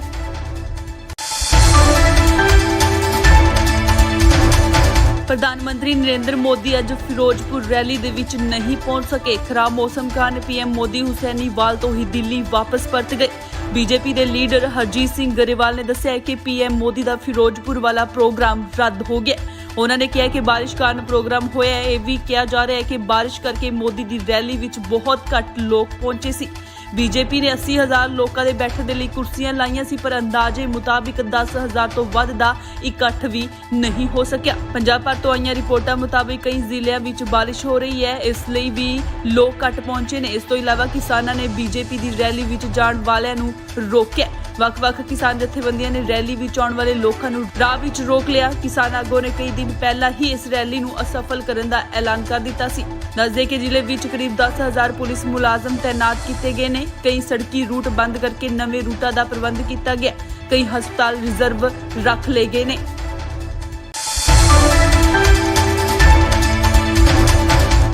ਪ੍ਰਧਾਨ ਮੰਤਰੀ ਨਰਿੰਦਰ ਮੋਦੀ ਅੱਜ ਫਿਰੋਜ਼ਪੁਰ ਰੈਲੀ ਦੇ ਵਿੱਚ ਨਹੀਂ ਪਹੁੰਚ ਸਕੇ। ਖਰਾਬ ਮੌਸਮ ਕਾਰਨ ਪੀਐਮ ਮੋਦੀ ਹੁਸੈਨੀਵਾਲ ਤੋਂ ਹੀ ਦਿੱਲੀ ਵਾਪਸ ਪਰਤ ਗਏ। ਬੀਜੇਪੀ ਦੇ ਲੀਡਰ ਹਰਜੀਤ ਸਿੰਘ ਗਰੇਵਾਲ ਨੇ ਦੱਸਿਆ ਕਿ ਪੀਐਮ ਮੋਦੀ ਦਾ ਫਿਰੋਜ਼ਪੁਰ ਵਾਲਾ ਪ੍ਰੋਗਰਾਮ ਰੱਦ ਹੋ ਗਿਆ। ਉਹਨਾਂ ਨੇ ਕਿਹਾ ਕਿ ਬਾਰਿਸ਼ ਕਾਰਨ ਪ੍ਰੋਗਰਾਮ ਹੋਇਆ ਹੈ। ਇਹ ਵੀ ਕਿਹਾ ਜਾ ਰਿਹਾ ਹੈ ਕਿ ਬਾਰਿਸ਼ ਕਰਕੇ ਮੋਦੀ ਦੀ ਰੈਲੀ ਵਿੱਚ ਬਹੁਤ ਘੱਟ ਲੋਕ ਪਹੁੰਚੇ ਸੀ। ਬੀਜੇਪੀ ਨੇ 80,000 ਲੋਕਾਂ ਦੇ ਬੈਠਣ ਦੇ ਲਈ ਕੁਰਸੀਆਂ ਲਾਈਆਂ ਸੀ, ਪਰ ਅੰਦਾਜ਼ੇ ਮੁਤਾਬਿਕ 10,000 ਤੋਂ ਵੱਧ ਦਾ ਇਕੱਠ ਵੀ ਨਹੀਂ ਹੋ ਸਕਿਆ। ਪੰਜਾਬ ਭਰ ਤੋਂ ਆਈਆਂ ਰਿਪੋਰਟਾਂ ਮੁਤਾਬਿਕ ਕਈ ਜ਼ਿਲ੍ਹਿਆਂ ਵਿੱਚ ਬਾਰਿਸ਼ ਹੋ ਰਹੀ ਹੈ, ਇਸ ਲਈ ਵੀ ਲੋਕ ਘੱਟ ਪਹੁੰਚੇ ਨੇ। ਇਸ ਤੋਂ ਇਲਾਵਾ ਕਿਸਾਨਾਂ ਨੇ ਬੀਜੇਪੀ ਦੀ ਰੈਲੀ ਵਿੱਚ ਜਾਣ ਵਾਲਿਆਂ ਨੂੰ ਰੋਕਿਆ। ਵੱਖ-ਵੱਖ ਕਿਸਾਨ ਜਥੇਬੰਦੀਆਂ ਨੇ ਰੈਲੀ ਵਿੱਚ ਆਉਣ ਵਾਲੇ ਲੋਕਾਂ ਨੂੰ ਰਾਹ ਵਿੱਚ ਰੋਕ ਲਿਆ। ਕਿਸਾਨ ਆਗੂਆਂ ਨੇ ਕਈ ਦਿਨ ਪਹਿਲਾਂ ਹੀ ਇਸ ਰੈਲੀ ਨੂੰ ਅਸਫਲ ਕਰਨ ਦਾ ਐਲਾਨ ਕਰ ਦਿੱਤਾ ਸੀ। ਦੱਸਦੇ ਕਿ ਜ਼ਿਲ੍ਹੇ ਵਿੱਚ ਕਰੀਬ 10,000 ਪੁਲਿਸ ਮੁਲਾਜ਼ਮ ਤੈਨਾਤ ਕੀਤੇ ਗਏ ਨੇ। ਕਈ ਸੜਕੀ ਰੂਟ ਬੰਦ ਕਰਕੇ ਨਵੇਂ ਰੂਟਾਂ ਦਾ ਪ੍ਰਬੰਧ ਕੀਤਾ ਗਿਆ। ਕਈ ਹਸਪਤਾਲ ਰਿਜ਼ਰਵ ਰੱਖ ਲਏ ਗਏ ਨੇ।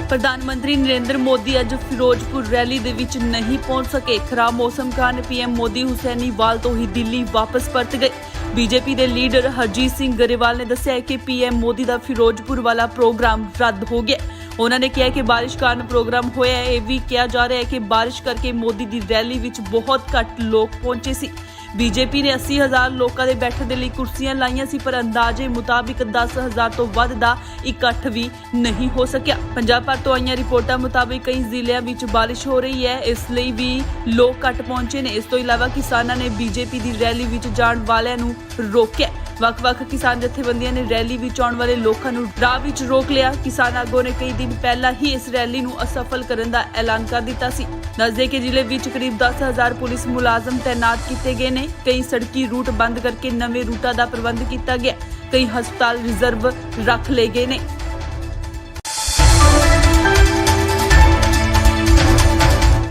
ਪ੍ਰਧਾਨ ਮੰਤਰੀ ਨਰਿੰਦਰ ਮੋਦੀ ਅੱਜ ਫਿਰੋਜ਼ਪੁਰ ਰੈਲੀ ਦੇ ਵਿੱਚ ਨਹੀਂ ਪਹੁੰਚ ਸਕੇ। ਖਰਾਬ ਮੌਸਮ ਕਾਰਨ ਪੀਐਮ ਮੋਦੀ ਹੁਸੈਨੀਵਾਲ ਤੋਂ ਹੀ ਦਿੱਲੀ ਵਾਪਸ ਪਰਤ ਗਏ। ਬੀਜੇਪੀ ਦੇ ਲੀਡਰ ਹਰਜੀਤ ਸਿੰਘ ਗਰੇਵਾਲ ਨੇ ਦੱਸਿਆ ਕਿ ਪੀਐਮ ਮੋਦੀ ਦਾ ਫਿਰੋਜ਼ਪੁਰ ਵਾਲਾ ਪ੍ਰੋਗਰਾਮ ਰੱਦ ਹੋ ਗਿਆ। ਉਹਨਾਂ ਨੇ ਕਿਹਾ ਕਿ ਬਾਰਿਸ਼ ਕਾਰਨ ਪ੍ਰੋਗਰਾਮ ਹੋਇਆ ਹੈ। ਇਹ ਵੀ ਕਿਹਾ ਜਾ ਰਿਹਾ ਹੈ ਕਿ ਬਾਰਿਸ਼ ਕਰਕੇ ਮੋਦੀ ਦੀ ਰੈਲੀ ਵਿੱਚ ਬਹੁਤ ਘੱਟ ਲੋਕ ਪਹੁੰਚੇ ਸੀ। ਬੀਜੇਪੀ ਨੇ 80,000 ਲੋਕਾਂ ਦੇ ਬੈਠਣ ਦੇ ਲਈ ਕੁਰਸੀਆਂ ਲਾਈਆਂ ਸੀ, ਪਰ ਅੰਦਾਜ਼ੇ ਮੁਤਾਬਿਕ 10,000 ਤੋਂ ਵੱਧ ਦਾ ਇਕੱਠ ਵੀ ਨਹੀਂ ਹੋ ਸਕਿਆ। ਪੰਜਾਬ ਭਰ ਤੋਂ ਆਈਆਂ ਰਿਪੋਰਟਾਂ ਮੁਤਾਬਿਕ ਕਈ ਜ਼ਿਲ੍ਹਿਆਂ ਵਿੱਚ ਬਾਰਿਸ਼ ਹੋ ਰਹੀ ਹੈ, ਇਸ ਲਈ ਵੀ ਲੋਕ ਘੱਟ ਪਹੁੰਚੇ ਨੇ। ਇਸ ਤੋਂ ਇਲਾਵਾ ਕਿਸਾਨਾਂ ਨੇ ਬੀਜੇਪੀ ਦੀ ਰੈਲੀ ਵਿੱਚ ਜਾਣ ਵਾਲਿਆਂ ਨੂੰ ਰੋਕਿਆ। ਵੱਖ-ਵੱਖ ਕਿਸਾਨ ਜਥੇਬੰਦੀਆਂ ਨੇ ਰੈਲੀ ਵਿੱਚ ਆਉਣ ਵਾਲੇ ਲੋਕਾਂ ਨੂੰ ਰਾਹ ਵਿੱਚ ਰੋਕ ਲਿਆ। ਕਿਸਾਨ ਆਗੂਆਂ ਨੇ ਕਈ ਦਿਨ ਪਹਿਲਾਂ ਹੀ ਇਸ ਰੈਲੀ ਨੂੰ ਅਸਫਲ ਕਰਨ ਦਾ ਐਲਾਨ ਕਰ ਦਿੱਤਾ ਸੀ। ਦੱਸਦੇ ਕਿ ਜ਼ਿਲ੍ਹੇ ਵਿੱਚ ਕਰੀਬ 10,000 ਪੁਲਿਸ ਮੁਲਾਜ਼ਮ ਤੈਨਾਤ ਕੀਤੇ ਗਏ ਨੇ। ਕਈ ਸੜਕੀ ਰੂਟ ਬੰਦ ਕਰਕੇ ਨਵੇਂ ਰੂਟਾਂ ਦਾ ਪ੍ਰਬੰਧ ਕੀਤਾ ਗਿਆ। ਕਈ ਹਸਪਤਾਲ ਰਿਜ਼ਰਵ ਰੱਖ ਲਏ ਗਏ ਨੇ।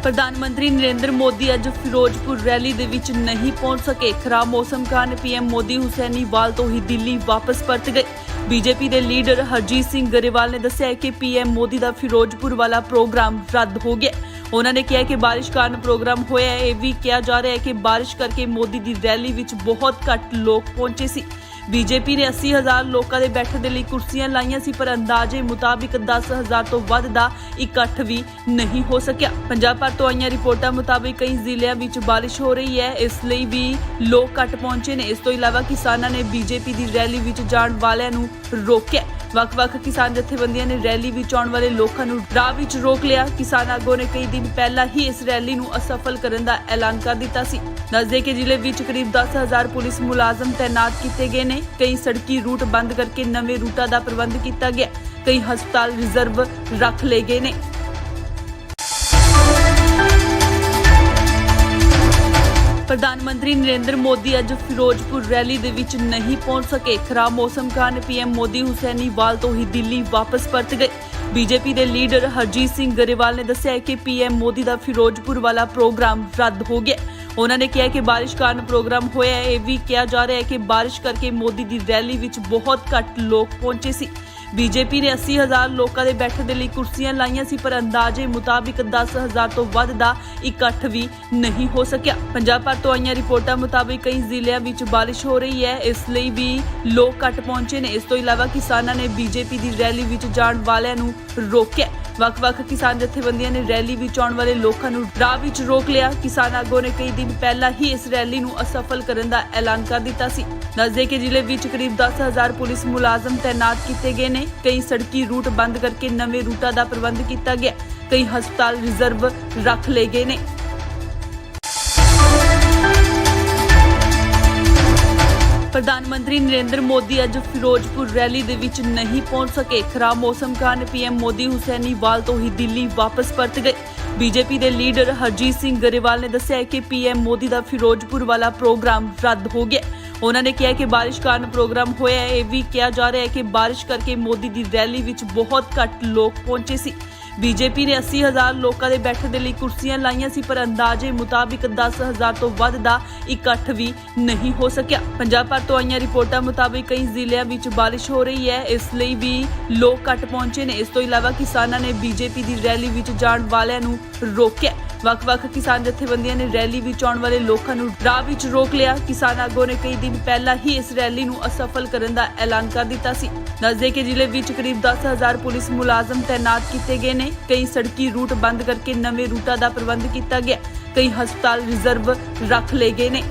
ਪ੍ਰਧਾਨ ਮੰਤਰੀ ਨਰਿੰਦਰ ਮੋਦੀ ਅੱਜ ਫਿਰੋਜ਼ਪੁਰ ਰੈਲੀ ਦੇ ਵਿੱਚ ਨਹੀਂ ਪਹੁੰਚ ਸਕੇ। ਖਰਾਬ ਮੌਸਮ ਕਾਰਨ ਪੀਐਮ ਮੋਦੀ ਹੁਸੈਨੀਵਾਲ ਤੋਂ ਹੀ ਦਿੱਲੀ ਵਾਪਸ ਪਰਤ ਗਏ। ਬੀਜੇਪੀ ਦੇ ਲੀਡਰ ਹਰਜੀਤ ਸਿੰਘ ਗਰੇਵਾਲ ਨੇ ਦੱਸਿਆ ਕਿ ਪੀਐਮ ਮੋਦੀ ਦਾ ਫਿਰੋਜ਼ਪੁਰ ਵਾਲਾ ਪ੍ਰੋਗਰਾਮ ਰੱਦ ਹੋ ਗਿਆ। ਉਹਨਾਂ ਨੇ ਕਿਹਾ ਕਿ ਬਾਰਿਸ਼ ਕਾਰਨ ਪ੍ਰੋਗਰਾਮ ਹੋਇਆ ਹੈ। ਇਹ ਵੀ ਕਿਹਾ ਜਾ ਰਿਹਾ ਹੈ ਕਿ ਬਾਰਿਸ਼ ਕਰਕੇ ਮੋਦੀ ਦੀ ਰੈਲੀ ਵਿੱਚ ਬਹੁਤ ਘੱਟ ਲੋਕ ਪਹੁੰਚੇ ਸੀ। ਬੀਜੇਪੀ ਨੇ 80,000 ਲੋਕਾਂ ਦੇ ਬੈਠਣ ਦੇ ਲਈ ਕੁਰਸੀਆਂ ਲਾਈਆਂ ਸੀ, ਪਰ ਅੰਦਾਜ਼ੇ ਮੁਤਾਬਿਕ 10,000 ਤੋਂ ਵੱਧ ਦਾ ਇਕੱਠ ਵੀ ਨਹੀਂ ਹੋ ਸਕਿਆ। ਪੰਜਾਬ ਭਰ ਤੋਂ ਆਈਆਂ ਰਿਪੋਰਟਾਂ ਮੁਤਾਬਿਕ ਕਈ ਜ਼ਿਲ੍ਹਿਆਂ ਵਿੱਚ ਬਾਰਿਸ਼ ਹੋ ਰਹੀ ਹੈ, ਇਸ ਲਈ ਵੀ ਲੋਕ ਘੱਟ ਪਹੁੰਚੇ ਨੇ। ਇਸ ਤੋਂ ਇਲਾਵਾ ਕਿਸਾਨਾਂ ਨੇ ਬੀਜੇਪੀ ਦੀ ਰੈਲੀ ਵਿੱਚ ਜਾਣ ਵਾਲਿਆਂ ਨੂੰ ਰੋਕਿਆ। ਵੱਖ-ਵੱਖ ਕਿਸਾਨ ਜਥੇਬੰਦੀਆਂ ਨੇ ਰੈਲੀ ਵਿੱਚ ਆਉਣ ਵਾਲੇ ਲੋਕਾਂ ਨੂੰ ਰਾਹ ਵਿੱਚ ਰੋਕ ਲਿਆ। ਕਿਸਾਨ ਆਗੂਆਂ ਨੇ ਕਈ ਦਿਨ ਪਹਿਲਾਂ ਹੀ ਇਸ ਰੈਲੀ ਨੂੰ ਅਸਫਲ ਕਰਨ ਦਾ ਐਲਾਨ ਕਰ ਦਿੱਤਾ ਸੀ। ਦੱਸਦੇ ਕਿ ਜ਼ਿਲ੍ਹੇ ਵਿੱਚ ਕਰੀਬ 10,000 ਪੁਲਿਸ ਮੁਲਾਜ਼ਮ ਤੈਨਾਤ ਕੀਤੇ ਗਏ ਨੇ। ਕਈ ਸੜਕੀ ਰੂਟ ਬੰਦ ਕਰਕੇ ਨਵੇਂ ਰੂਟਾਂ ਦਾ ਪ੍ਰਬੰਧ ਕੀਤਾ ਗਿਆ। ਕਈ ਹਸਪਤਾਲ ਰਿਜ਼ਰਵ ਰੱਖ ਲਏ ਗਏ ਨੇ। ਪ੍ਰਧਾਨ ਮੰਤਰੀ ਨਰਿੰਦਰ ਮੋਦੀ ਅੱਜ ਫਿਰੋਜ਼ਪੁਰ ਰੈਲੀ ਦੇ ਵਿੱਚ ਨਹੀਂ ਪਹੁੰਚ ਸਕੇ। ਖਰਾਬ ਮੌਸਮ ਕਾਰਨ ਪੀਐਮ ਮੋਦੀ ਹੁਸੈਨੀਵਾਲ ਤੋਂ ਹੀ ਦਿੱਲੀ ਵਾਪਸ ਪਰਤ ਗਏ। ਬੀਜੇਪੀ ਦੇ ਲੀਡਰ ਹਰਜੀਤ ਸਿੰਘ ਗਰੇਵਾਲ ਨੇ ਦੱਸਿਆ ਕਿ ਪੀਐਮ ਮੋਦੀ ਦਾ ਫਿਰੋਜ਼ਪੁਰ ਵਾਲਾ ਪ੍ਰੋਗਰਾਮ ਰੱਦ ਹੋ ਗਿਆ। ਉਹਨਾਂ ਨੇ ਕਿਹਾ ਕਿ ਬਾਰਿਸ਼ ਕਾਰਨ ਪ੍ਰੋਗਰਾਮ ਹੋਇਆ ਹੈ। ਇਹ ਵੀ ਕਿਹਾ ਜਾ ਰਿਹਾ ਹੈ ਕਿ ਬਾਰਿਸ਼ ਕਰਕੇ ਮੋਦੀ ਦੀ ਰੈਲੀ ਵਿੱਚ ਬਹੁਤ ਘੱਟ ਲੋਕ ਪਹੁੰਚੇ ਸੀ। ਬੀਜੇਪੀ ਨੇ 80,000 ਲੋਕਾਂ ਦੇ ਬੈਠਣ ਦੇ ਲਈ ਕੁਰਸੀਆਂ ਲਾਈਆਂ ਸੀ, ਪਰ ਅੰਦਾਜ਼ੇ ਮੁਤਾਬਿਕ 10,000 ਤੋਂ ਵੱਧ ਦਾ ਇਕੱਠ ਵੀ ਨਹੀਂ ਹੋ ਸਕਿਆ। ਪੰਜਾਬ ਭਰ ਤੋਂ ਆਈਆਂ ਰਿਪੋਰਟਾਂ ਮੁਤਾਬਿਕ ਕਈ ਜ਼ਿਲ੍ਹਿਆਂ ਵਿੱਚ ਬਾਰਿਸ਼ ਹੋ ਰਹੀ ਹੈ, ਇਸ ਲਈ ਵੀ ਲੋਕ ਘੱਟ ਪਹੁੰਚੇ ਨੇ। ਇਸ ਤੋਂ ਇਲਾਵਾ ਕਿਸਾਨਾਂ ਨੇ ਬੀਜੇਪੀ ਦੀ ਰੈਲੀ ਵਿੱਚ ਜਾਣ ਵਾਲਿਆਂ ਨੂੰ ਰੋਕਿਆ। ਵੱਖ-ਵੱਖ ਕਿਸਾਨ ਜਥੇਬੰਦੀਆਂ ਨੇ ਰੈਲੀ ਵਿੱਚ ਆਉਣ ਵਾਲੇ ਲੋਕਾਂ ਨੂੰ ਰਾਹ ਵਿੱਚ ਰੋਕ ਲਿਆ। ਕਿਸਾਨ ਆਗੂਆਂ ਨੇ ਕਈ ਦਿਨ ਪਹਿਲਾਂ ਹੀ ਇਸ ਰੈਲੀ ਨੂੰ ਅਸਫਲ ਕਰਨ ਦਾ ਐਲਾਨ ਕਰ ਦਿੱਤਾ ਸੀ। ਦੱਸਦੇ ਕਿ ਜ਼ਿਲ੍ਹੇ ਵਿੱਚ ਕਰੀਬ 10,000 ਪੁਲਿਸ ਮੁਲਾਜ਼ਮ ਤੈਨਾਤ ਕੀਤੇ ਗਏ ਨੇ। ਕਈ ਸੜਕੀ ਰੂਟ ਬੰਦ ਕਰਕੇ ਨਵੇਂ ਰੂਟਾਂ ਦਾ ਪ੍ਰਬੰਧ ਕੀਤਾ ਗਿਆ। ਕਈ ਹਸਪਤਾਲ ਰਿਜ਼ਰਵ ਰੱਖ ਲਏ ਗਏ ਨੇ। ਪ੍ਰਧਾਨ ਮੰਤਰੀ ਨਰਿੰਦਰ ਮੋਦੀ ਅੱਜ ਫਿਰੋਜ਼ਪੁਰ ਰੈਲੀ ਦੇ ਵਿੱਚ ਨਹੀਂ ਪਹੁੰਚ ਸਕੇ। ਖਰਾਬ ਮੌਸਮ ਕਾਰਨ ਪੀਐਮ ਮੋਦੀ ਹੁਸੈਨੀਵਾਲ ਤੋਂ ਹੀ ਦਿੱਲੀ ਵਾਪਸ ਪਰਤ ਗਏ। ਬੀਜੇਪੀ ਦੇ ਲੀਡਰ ਹਰਜੀਤ ਸਿੰਘ ਗਰੇਵਾਲ ਨੇ ਦੱਸਿਆ ਕਿ ਪੀਐਮ ਮੋਦੀ ਦਾ ਫਿਰੋਜ਼ਪੁਰ ਵਾਲਾ ਪ੍ਰੋਗਰਾਮ ਰੱਦ ਹੋ ਗਿਆ। ਉਹਨਾਂ ਨੇ ਕਿਹਾ ਕਿ ਬਾਰਿਸ਼ ਕਾਰਨ ਪ੍ਰੋਗਰਾਮ ਹੋਇਆ ਹੈ। ਇਹ ਵੀ ਕਿਹਾ ਜਾ ਰਿਹਾ ਹੈ ਕਿ ਬਾਰਿਸ਼ ਕਰਕੇ ਮੋਦੀ ਦੀ ਰੈਲੀ ਵਿੱਚ ਬਹੁਤ ਘੱਟ ਲੋਕ ਪਹੁੰਚੇ ਸੀ। ਬੀਜੇਪੀ ਨੇ 80,000 ਲੋਕਾਂ ਦੇ ਬੈਠਣ ਦੇ ਲਈ ਕੁਰਸੀਆਂ ਲਾਈਆਂ ਸੀ, ਪਰ ਅੰਦਾਜ਼ੇ ਮੁਤਾਬਿਕ 10,000 ਤੋਂ ਵੱਧ ਦਾ ਇਕੱਠ ਵੀ ਨਹੀਂ ਹੋ ਸਕਿਆ। ਪੰਜਾਬ ਭਰ ਤੋਂ ਆਈਆਂ ਰਿਪੋਰਟਾਂ ਮੁਤਾਬਿਕ ਕਈ ਜ਼ਿਲ੍ਹਿਆਂ ਵਿੱਚ ਬਾਰਿਸ਼ ਹੋ ਰਹੀ ਹੈ, ਇਸ ਲਈ ਵੀ ਲੋਕ ਘੱਟ ਪਹੁੰਚੇ ਨੇ। ਇਸ ਤੋਂ ਇਲਾਵਾ ਕਿਸਾਨਾਂ ਨੇ ਬੀਜੇਪੀ ਦੀ ਰੈਲੀ ਵਿੱਚ ਜਾਣ ਵਾਲਿਆਂ ਨੂੰ ਰੋਕਿਆ। ਵੱਖ-ਵੱਖ ਕਿਸਾਨ ਜਥੇਬੰਦੀਆਂ ਨੇ ਰੈਲੀ ਵਿੱਚ ਆਉਣ ਵਾਲੇ ਲੋਕਾਂ ਨੂੰ ਰਾਹ ਵਿੱਚ ਰੋਕ ਲਿਆ। ਕਿਸਾਨ ਆਗੂਆਂ ਨੇ ਕਈ ਦਿਨ ਪਹਿਲਾਂ ਹੀ ਇਸ ਰੈਲੀ ਨੂੰ ਅਸਫਲ ਕਰਨ ਦਾ ਐਲਾਨ ਕਰ ਦਿੱਤਾ ਸੀ। ਦੱਸਦੇ ਕਿ ਜ਼ਿਲ੍ਹੇ ਵਿੱਚ ਕਰੀਬ 10,000 ਪੁਲਿਸ ਮੁਲਾਜ਼ਮ ਤੈਨਾਤ ਕੀਤੇ ਗਏ ਨੇ। ਕਈ ਸੜਕੀ ਰੂਟ ਬੰਦ ਕਰਕੇ ਨਵੇਂ ਰੂਟਾਂ ਦਾ ਪ੍ਰਬੰਧ ਕੀਤਾ ਗਿਆ। ਕਈ ਹਸਪਤਾਲ ਰਿਜ਼ਰਵ ਰੱਖ ਲਏ ਗਏ ਨੇ।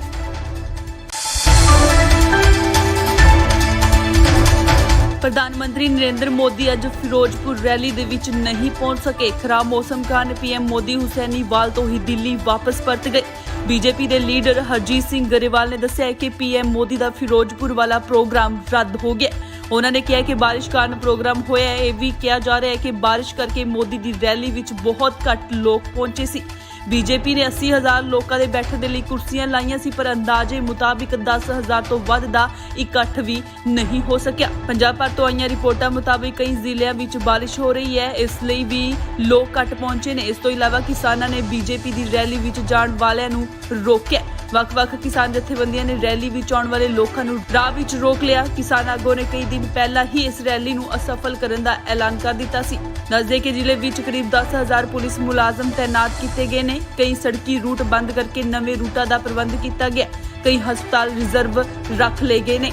ਪ੍ਰਧਾਨ ਮੰਤਰੀ ਨਰਿੰਦਰ ਮੋਦੀ ਅੱਜ ਫਿਰੋਜ਼ਪੁਰ ਰੈਲੀ ਦੇ ਵਿੱਚ ਨਹੀਂ ਪਹੁੰਚ ਸਕੇ। ਖਰਾਬ ਮੌਸਮ ਕਾਰਨ ਪੀਐਮ ਮੋਦੀ ਹੁਸੈਨੀਵਾਲ ਤੋਂ ਹੀ ਦਿੱਲੀ ਵਾਪਸ ਪਰਤ ਗਏ। ਬੀਜੇਪੀ ਦੇ ਲੀਡਰ ਹਰਜੀਤ ਸਿੰਘ ਗਰੇਵਾਲ ਨੇ ਦੱਸਿਆ ਕਿ ਪੀਐਮ ਮੋਦੀ ਦਾ ਫਿਰੋਜ਼ਪੁਰ ਵਾਲਾ ਪ੍ਰੋਗਰਾਮ ਰੱਦ ਹੋ ਗਿਆ। ਉਹਨਾਂ ਨੇ ਕਿਹਾ ਕਿ ਬਾਰਿਸ਼ ਕਾਰਨ ਪ੍ਰੋਗਰਾਮ ਹੋਇਆ ਹੈ। ਇਹ ਵੀ ਕਿਹਾ ਜਾ ਰਿਹਾ ਹੈ ਕਿ ਬਾਰਿਸ਼ ਕਰਕੇ ਮੋਦੀ ਦੀ ਰੈਲੀ ਵਿੱਚ ਬਹੁਤ ਘੱਟ ਲੋਕ ਪਹੁੰਚੇ ਸੀ। ਬੀਜੇਪੀ ਨੇ 80,000 ਲੋਕਾਂ ਦੇ ਬੈਠਣ ਦੇ ਲਈ ਕੁਰਸੀਆਂ ਲਾਈਆਂ ਸੀ, ਪਰ ਅੰਦਾਜ਼ੇ ਮੁਤਾਬਿਕ 10,000 ਤੋਂ ਵੱਧ ਦਾ ਇਕੱਠ ਵੀ ਨਹੀਂ ਹੋ ਸਕਿਆ। ਪੰਜਾਬ ਭਰ ਤੋਂ ਆਈਆਂ ਰਿਪੋਰਟਾਂ ਮੁਤਾਬਿਕ ਕਈ ਜ਼ਿਲ੍ਹਿਆਂ ਵਿੱਚ ਬਾਰਿਸ਼ ਹੋ ਰਹੀ ਹੈ, ਇਸ ਲਈ ਵੀ ਲੋਕ ਘੱਟ ਪਹੁੰਚੇ ਨੇ। ਇਸ ਤੋਂ ਇਲਾਵਾ ਕਿਸਾਨਾਂ ਨੇ ਬੀਜੇਪੀ ਦੀ ਰੈਲੀ ਵਿੱਚ ਜਾਣ ਵਾਲਿਆਂ ਨੂੰ ਰੋਕਿਆ। ਵੱਖ-ਵੱਖ ਕਿਸਾਨ ਜਥੇਬੰਦੀਆਂ ਨੇ ਰੈਲੀ ਵਿੱਚ ਆਉਣ ਵਾਲੇ ਲੋਕਾਂ ਨੂੰ ਰਾਹ ਵਿੱਚ ਰੋਕ ਲਿਆ। ਕਿਸਾਨ ਆਗੂਆਂ ਨੇ ਕਈ ਦਿਨ ਪਹਿਲਾਂ ਹੀ ਇਸ ਰੈਲੀ ਨੂੰ ਅਸਫਲ ਕਰਨ ਦਾ ਐਲਾਨ ਕਰ ਦਿੱਤਾ ਸੀ। ਦੱਸਦੇ ਕਿ ਜ਼ਿਲ੍ਹੇ ਵਿੱਚ ਕਰੀਬ 10,000 ਪੁਲਿਸ ਮੁਲਾਜ਼ਮ ਤੈਨਾਤ ਕੀਤੇ ਗਏ ਨੇ। ਕਈ ਸੜਕੀ ਰੂਟ ਬੰਦ ਕਰਕੇ ਨਵੇਂ ਰੂਟਾਂ ਦਾ ਪ੍ਰਬੰਧ ਕੀਤਾ ਗਿਆ। ਕਈ ਹਸਪਤਾਲ ਰਿਜ਼ਰਵ ਰੱਖ ਲਏ ਗਏ ਨੇ।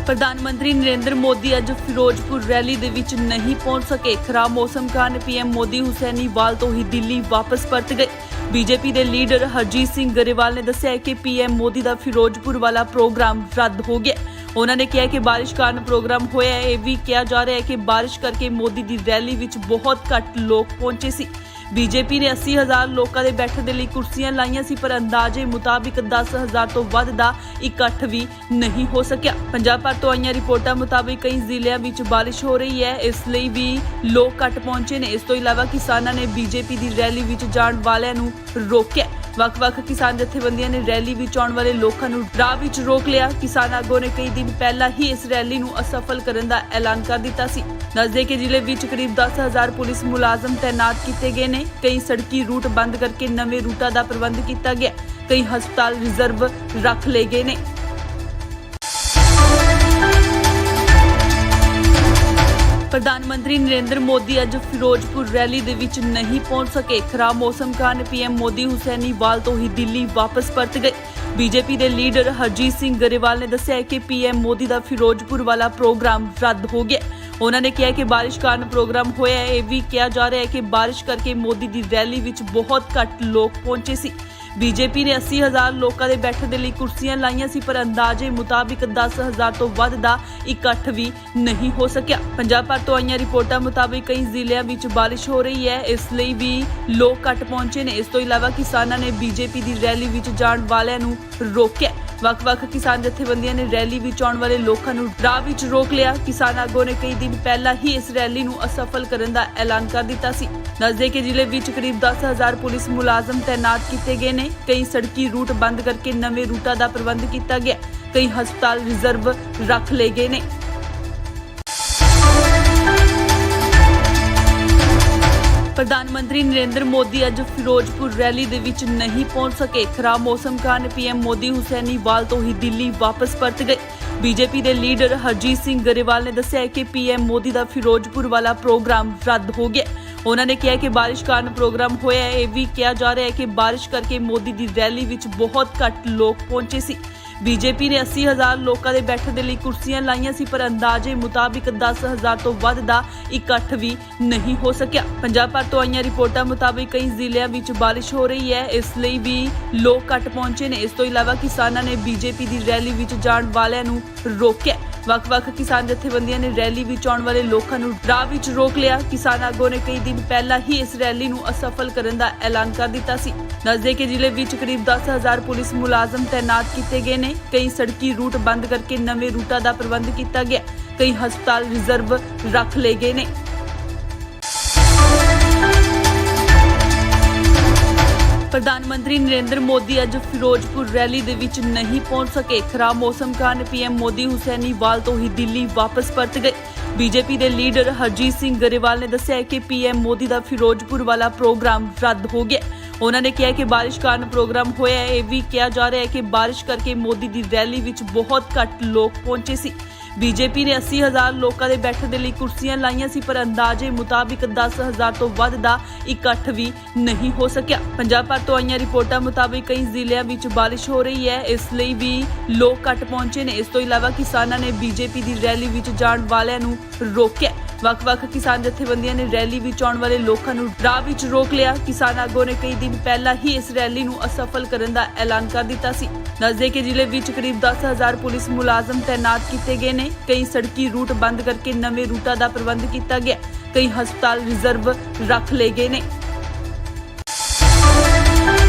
ਪ੍ਰਧਾਨ ਮੰਤਰੀ ਨਰਿੰਦਰ ਮੋਦੀ ਅੱਜ ਫਿਰੋਜ਼ਪੁਰ ਰੈਲੀ ਦੇ ਵਿੱਚ ਨਹੀਂ ਪਹੁੰਚ ਸਕੇ। ਖਰਾਬ ਮੌਸਮ ਕਾਰਨ ਪੀਐਮ ਮੋਦੀ ਹੁਸੈਨੀਵਾਲ ਤੋਂ ਹੀ ਦਿੱਲੀ ਵਾਪਸ ਪਰਤ ਗਏ। ਬੀਜੇਪੀ ਦੇ ਲੀਡਰ ਹਰਜੀਤ ਸਿੰਘ ਗਰੇਵਾਲ ਨੇ ਦੱਸਿਆ ਕਿ ਪੀਐਮ ਮੋਦੀ ਦਾ ਫਿਰੋਜ਼ਪੁਰ ਵਾਲਾ ਪ੍ਰੋਗਰਾਮ ਰੱਦ ਹੋ ਗਿਆ। ਉਹਨਾਂ ਨੇ ਕਿਹਾ ਕਿ ਬਾਰਿਸ਼ ਕਾਰਨ ਪ੍ਰੋਗਰਾਮ ਹੋਇਆ ਹੈ। ਇਹ ਵੀ ਕਿਹਾ ਜਾ ਰਿਹਾ ਹੈ ਕਿ ਬਾਰਿਸ਼ ਕਰਕੇ ਮੋਦੀ ਦੀ ਰੈਲੀ ਵਿੱਚ ਬਹੁਤ ਘੱਟ ਲੋਕ ਪਹੁੰਚੇ ਸੀ। ਬੀਜੇਪੀ ਨੇ 80,000 ਲੋਕਾਂ ਦੇ ਬੈਠਣ ਦੇ ਲਈ ਕੁਰਸੀਆਂ ਲਾਈਆਂ ਸੀ, ਪਰ ਅੰਦਾਜ਼ੇ ਮੁਤਾਬਿਕ 10,000 ਤੋਂ ਵੱਧ ਦਾ ਇਕੱਠ ਵੀ ਨਹੀਂ ਹੋ ਸਕਿਆ। ਪੰਜਾਬ ਭਰ ਤੋਂ ਆਈਆਂ ਰਿਪੋਰਟਾਂ ਮੁਤਾਬਿਕ ਕਈ ਜ਼ਿਲ੍ਹਿਆਂ ਵਿੱਚ ਬਾਰਿਸ਼ ਹੋ ਰਹੀ ਹੈ, ਇਸ ਲਈ ਵੀ ਲੋਕ ਘੱਟ ਪਹੁੰਚੇ ਨੇ। ਇਸ ਤੋਂ ਇਲਾਵਾ ਕਿਸਾਨਾਂ ਨੇ ਬੀਜੇਪੀ ਦੀ ਰੈਲੀ ਵਿੱਚ ਜਾਣ ਵਾਲਿਆਂ ਨੂੰ ਰੋਕਿਆ। ਵੱਖ-ਵੱਖ ਕਿਸਾਨ ਜਥੇਬੰਦੀਆਂ ਨੇ ਰੈਲੀ ਵਿੱਚ ਆਉਣ ਵਾਲੇ ਲੋਕਾਂ ਨੂੰ ਰਾਹ ਵਿੱਚ ਰੋਕ ਲਿਆ। ਕਿਸਾਨ ਆਗੂਆਂ ਨੇ ਕਈ ਦਿਨ ਪਹਿਲਾਂ ਹੀ ਇਸ ਰੈਲੀ ਨੂੰ ਅਸਫਲ ਕਰਨ ਦਾ ਐਲਾਨ ਕਰ ਦਿੱਤਾ ਸੀ। ਦੱਸਦੇ ਕਿ ਜ਼ਿਲ੍ਹੇ ਵਿੱਚ ਕਰੀਬ 10,000 ਪੁਲਿਸ ਮੁਲਾਜ਼ਮ ਤੈਨਾਤ ਕੀਤੇ ਗਏ ਨੇ। ਕਈ ਸੜਕੀ ਰੂਟ ਬੰਦ ਕਰਕੇ ਨਵੇਂ ਰੂਟਾਂ ਦਾ ਪ੍ਰਬੰਧ ਕੀਤਾ ਗਿਆ। ਕਈ ਹਸਪਤਾਲ ਰਿਜ਼ਰਵ ਰੱਖ ਲਏ ਗਏ ਨੇ। ਪ੍ਰਧਾਨ ਮੰਤਰੀ ਨਰਿੰਦਰ ਮੋਦੀ ਅੱਜ ਫਿਰੋਜ਼ਪੁਰ ਰੈਲੀ ਦੇ ਵਿੱਚ ਨਹੀਂ ਪਹੁੰਚ ਸਕੇ। ਖਰਾਬ ਮੌਸਮ ਕਾਰਨ ਪੀਐਮ ਮੋਦੀ ਹੁਸੈਨੀਵਾਲ ਤੋਂ ਹੀ ਦਿੱਲੀ ਵਾਪਸ ਪਰਤ ਗਏ। ਬੀਜੇਪੀ ਦੇ ਲੀਡਰ ਹਰਜੀਤ ਸਿੰਘ ਗਰੇਵਾਲ ਨੇ ਦੱਸਿਆ ਕਿ ਪੀਐਮ ਮੋਦੀ ਦਾ ਫਿਰੋਜ਼ਪੁਰ ਵਾਲਾ ਪ੍ਰੋਗਰਾਮ ਰੱਦ ਹੋ ਗਿਆ। ਉਹਨਾਂ ਨੇ ਕਿਹਾ ਕਿ ਬਾਰਿਸ਼ ਕਾਰਨ ਪ੍ਰੋਗਰਾਮ ਹੋਇਆ ਹੈ। ਇਹ ਵੀ ਕਿਹਾ ਜਾ ਰਿਹਾ ਹੈ ਕਿ ਬਾਰਿਸ਼ ਕਰਕੇ ਮੋਦੀ ਦੀ ਰੈਲੀ ਵਿੱਚ ਬਹੁਤ ਘੱਟ ਲੋਕ ਪਹੁੰਚੇ ਸੀ। ਬੀਜੇਪੀ ਨੇ 80,000 ਲੋਕਾਂ ਦੇ ਬੈਠਣ ਦੇ ਲਈ ਕੁਰਸੀਆਂ ਲਾਈਆਂ ਸੀ, ਪਰ ਅੰਦਾਜ਼ੇ ਮੁਤਾਬਿਕ 10,000 ਤੋਂ ਵੱਧ ਦਾ ਇਕੱਠ ਵੀ ਨਹੀਂ ਹੋ ਸਕਿਆ। ਪੰਜਾਬ ਭਰ ਤੋਂ ਆਈਆਂ ਰਿਪੋਰਟਾਂ ਮੁਤਾਬਿਕ ਕਈ ਜ਼ਿਲ੍ਹਿਆਂ ਵਿੱਚ ਬਾਰਿਸ਼ ਹੋ ਰਹੀ ਹੈ, ਇਸ ਲਈ ਵੀ ਲੋਕ ਘੱਟ ਪਹੁੰਚੇ ਨੇ। ਇਸ ਤੋਂ ਇਲਾਵਾ ਕਿਸਾਨਾਂ ਨੇ ਬੀਜੇਪੀ ਦੀ ਰੈਲੀ ਵਿੱਚ ਜਾਣ ਵਾਲਿਆਂ ਨੂੰ ਰੋਕਿਆ। ਵੱਖ-ਵੱਖ ਕਿਸਾਨ ਜਥੇਬੰਦੀਆਂ ਨੇ ਰੈਲੀ ਵਿੱਚ ਆਉਣ ਵਾਲੇ ਲੋਕਾਂ ਨੂੰ ਰਾਹ ਵਿੱਚ ਰੋਕ ਲਿਆ। ਕਿਸਾਨ ਆਗੂਆਂ ਨੇ ਕਈ ਦਿਨ ਪਹਿਲਾਂ ਹੀ ਇਸ ਰੈਲੀ ਨੂੰ ਅਸਫਲ ਕਰਨ ਦਾ ਐਲਾਨ ਕਰ ਦਿੱਤਾ ਸੀ। ਦੱਸਦੇ ਕਿ ਜ਼ਿਲ੍ਹੇ ਵਿੱਚ ਕਰੀਬ 10,000 ਪੁਲਿਸ ਮੁਲਾਜ਼ਮ ਤੈਨਾਤ ਕੀਤੇ ਗਏ ਨੇ। ਕਈ ਸੜਕੀ ਰੂਟ ਬੰਦ ਕਰਕੇ ਨਵੇਂ ਰੂਟਾਂ ਦਾ ਪ੍ਰਬੰਧ ਕੀਤਾ ਗਿਆ। ਕਈ ਹਸਪਤਾਲ ਰਿਜ਼ਰਵ ਰੱਖ ਲਏ ਗਏ ਨੇ। ਪ੍ਰਧਾਨ ਮੰਤਰੀ ਨਰਿੰਦਰ ਮੋਦੀ ਅੱਜ ਫਿਰੋਜ਼ਪੁਰ ਰੈਲੀ ਦੇ ਵਿੱਚ ਨਹੀਂ ਪਹੁੰਚ ਸਕੇ। ਖਰਾਬ ਮੌਸਮ ਕਾਰਨ ਪੀਐਮ ਮੋਦੀ ਹੁਸੈਨੀਵਾਲ ਤੋਂ ਹੀ ਦਿੱਲੀ ਵਾਪਸ ਪਰਤ ਗਏ। ਬੀਜੇਪੀ ਦੇ ਲੀਡਰ ਹਰਜੀਤ ਸਿੰਘ ਗਰੇਵਾਲ ਨੇ ਦੱਸਿਆ ਕਿ ਪੀਐਮ ਮੋਦੀ ਦਾ ਫਿਰੋਜ਼ਪੁਰ ਵਾਲਾ ਪ੍ਰੋਗਰਾਮ ਰੱਦ ਹੋ ਗਿਆ। ਉਹਨਾਂ ਨੇ ਕਿਹਾ ਕਿ ਬਾਰਿਸ਼ ਕਾਰਨ ਪ੍ਰੋਗਰਾਮ ਹੋਇਆ ਹੈ। ਇਹ ਵੀ ਕਿਹਾ ਜਾ ਰਿਹਾ ਹੈ ਕਿ ਬਾਰਿਸ਼ ਕਰਕੇ ਮੋਦੀ ਦੀ ਰੈਲੀ ਵਿੱਚ ਬਹੁਤ ਘੱਟ ਲੋਕ ਪਹੁੰਚੇ ਸੀ। ਬੀਜੇਪੀ ਨੇ 80,000 ਲੋਕਾਂ ਦੇ ਬੈਠਣ ਦੇ ਲਈ ਕੁਰਸੀਆਂ ਲਾਈਆਂ ਸੀ, ਪਰ ਅੰਦਾਜ਼ੇ ਮੁਤਾਬਿਕ 10,000 ਤੋਂ ਵੱਧ ਦਾ ਇਕੱਠ ਵੀ ਨਹੀਂ ਹੋ ਸਕਿਆ। ਪੰਜਾਬ ਭਰ ਤੋਂ ਆਈਆਂ ਰਿਪੋਰਟਾਂ ਮੁਤਾਬਿਕ ਕਈ ਜ਼ਿਲ੍ਹਿਆਂ ਵਿੱਚ ਬਾਰਿਸ਼ ਹੋ ਰਹੀ ਹੈ, ਇਸ ਲਈ ਵੀ ਲੋਕ ਘੱਟ ਪਹੁੰਚੇ ਨੇ। ਇਸ ਤੋਂ ਇਲਾਵਾ ਕਿਸਾਨਾਂ ਨੇ ਬੀਜੇਪੀ ਦੀ ਰੈਲੀ ਵਿੱਚ ਜਾਣ ਵਾਲਿਆਂ ਨੂੰ ਰੋਕਿਆ। ਵੱਖ-ਵੱਖ ਕਿਸਾਨ ਜਥੇਬੰਦੀਆਂ ਨੇ ਰੈਲੀ ਵਿੱਚ ਆਉਣ ਵਾਲੇ ਲੋਕਾਂ ਨੂੰ ਰਾਹ ਵਿੱਚ ਰੋਕ ਲਿਆ। ਕਿਸਾਨ ਆਗੂਆਂ ਨੇ ਕਈ ਦਿਨ ਪਹਿਲਾਂ ਹੀ ਇਸ ਰੈਲੀ ਨੂੰ ਅਸਫਲ ਕਰਨ ਦਾ ਐਲਾਨ ਕਰ ਦਿੱਤਾ ਸੀ। ਦੱਸਦੇ ਕਿ ਜ਼ਿਲ੍ਹੇ ਵਿੱਚ ਕਰੀਬ 10,000 ਪੁਲਿਸ ਮੁਲਾਜ਼ਮ ਤੈਨਾਤ ਕੀਤੇ ਗਏ ਨੇ। ਕਈ ਸੜਕੀ ਰੂਟ ਬੰਦ ਕਰਕੇ ਨਵੇਂ ਰੂਟਾਂ ਦਾ ਪ੍ਰਬੰਧ ਕੀਤਾ ਗਿਆ। ਕਈ ਹਸਪਤਾਲ ਰਿਜ਼ਰਵ ਰੱਖ ਲਏ ਗਏ ਨੇ। ਪ੍ਰਧਾਨ ਮੰਤਰੀ ਨਰਿੰਦਰ ਮੋਦੀ ਅੱਜ ਫਿਰੋਜ਼ਪੁਰ ਰੈਲੀ ਦੇ ਵਿੱਚ ਨਹੀਂ ਪਹੁੰਚ ਸਕੇ। ਖਰਾਬ ਮੌਸਮ ਕਾਰਨ ਪੀਐਮ ਮੋਦੀ ਹੁਸੈਨੀਵਾਲ ਤੋਂ ਹੀ ਦਿੱਲੀ ਵਾਪਸ ਪਰਤ ਗਏ। ਬੀਜੇਪੀ ਦੇ ਲੀਡਰ ਹਰਜੀਤ ਸਿੰਘ ਗਰੇਵਾਲ ਨੇ ਦੱਸਿਆ ਕਿ ਪੀਐਮ ਮੋਦੀ ਦਾ ਫਿਰੋਜ਼ਪੁਰ ਵਾਲਾ ਪ੍ਰੋਗਰਾਮ ਰੱਦ ਹੋ ਗਿਆ। ਉਹਨਾਂ ਨੇ ਕਿਹਾ ਕਿ ਬਾਰਿਸ਼ ਕਾਰਨ ਪ੍ਰੋਗਰਾਮ ਹੋਇਆ ਹੈ। ਇਹ ਵੀ ਕਿਹਾ ਜਾ ਰਿਹਾ ਹੈ ਕਿ ਬਾਰਿਸ਼ ਕਰਕੇ ਮੋਦੀ ਦੀ ਰੈਲੀ ਵਿੱਚ ਬਹੁਤ ਘੱਟ ਲੋਕ ਪਹੁੰਚੇ ਸੀ। ਬੀਜੇਪੀ ਨੇ 80,000 ਲੋਕਾਂ ਦੇ ਬੈਠਣ ਦੇ ਲਈ ਕੁਰਸੀਆਂ ਲਾਈਆਂ ਸੀ, ਪਰ ਅੰਦਾਜ਼ੇ ਮੁਤਾਬਿਕ 10,000 ਤੋਂ ਵੱਧ ਦਾ ਇਕੱਠ ਵੀ ਨਹੀਂ ਹੋ ਸਕਿਆ। ਪੰਜਾਬ ਭਰ ਤੋਂ ਆਈਆਂ ਰਿਪੋਰਟਾਂ ਮੁਤਾਬਿਕ ਕਈ ਜ਼ਿਲ੍ਹਿਆਂ ਵਿੱਚ ਬਾਰਿਸ਼ ਹੋ ਰਹੀ ਹੈ, ਇਸ ਲਈ ਵੀ ਲੋਕ ਘੱਟ ਪਹੁੰਚੇ ਨੇ। ਇਸ ਤੋਂ ਇਲਾਵਾ ਕਿਸਾਨਾਂ ਨੇ ਬੀਜੇਪੀ ਦੀ ਰੈਲੀ ਵਿੱਚ ਜਾਣ ਵਾਲਿਆਂ ਨੂੰ ਰੋਕਿਆ। ਵੱਖ-ਵੱਖ ਕਿਸਾਨ ਜਥੇਬੰਦੀਆਂ ਨੇ ਰੈਲੀ ਵਿੱਚ ਆਉਣ ਵਾਲੇ ਲੋਕਾਂ ਨੂੰ ਰਾਹ ਵਿੱਚ ਰੋਕ ਲਿਆ। ਕਿਸਾਨ ਆਗੂਆਂ ਨੇ ਕਈ ਦਿਨ ਪਹਿਲਾਂ ਹੀ ਇਸ ਰੈਲੀ ਨੂੰ ਅਸਫਲ ਕਰਨ ਦਾ ਐਲਾਨ ਕਰ ਦਿੱਤਾ ਸੀ। ਦੱਸਦੇ ਕਿ ਜ਼ਿਲ੍ਹੇ ਵਿੱਚ ਕਰੀਬ 10,000 ਪੁਲਿਸ ਮੁਲਾਜ਼ਮ ਤੈਨਾਤ ਕੀਤੇ ਗਏ ਨੇ। ਕਈ ਸੜਕੀ ਰੂਟ ਬੰਦ ਕਰਕੇ ਨਵੇਂ ਰੂਟਾਂ ਦਾ ਪ੍ਰਬੰਧ ਕੀਤਾ ਗਿਆ। ਕਈ ਹਸਪਤਾਲ ਰਿਜ਼ਰਵ ਰੱਖ ਲਏ ਗਏ ਨੇ।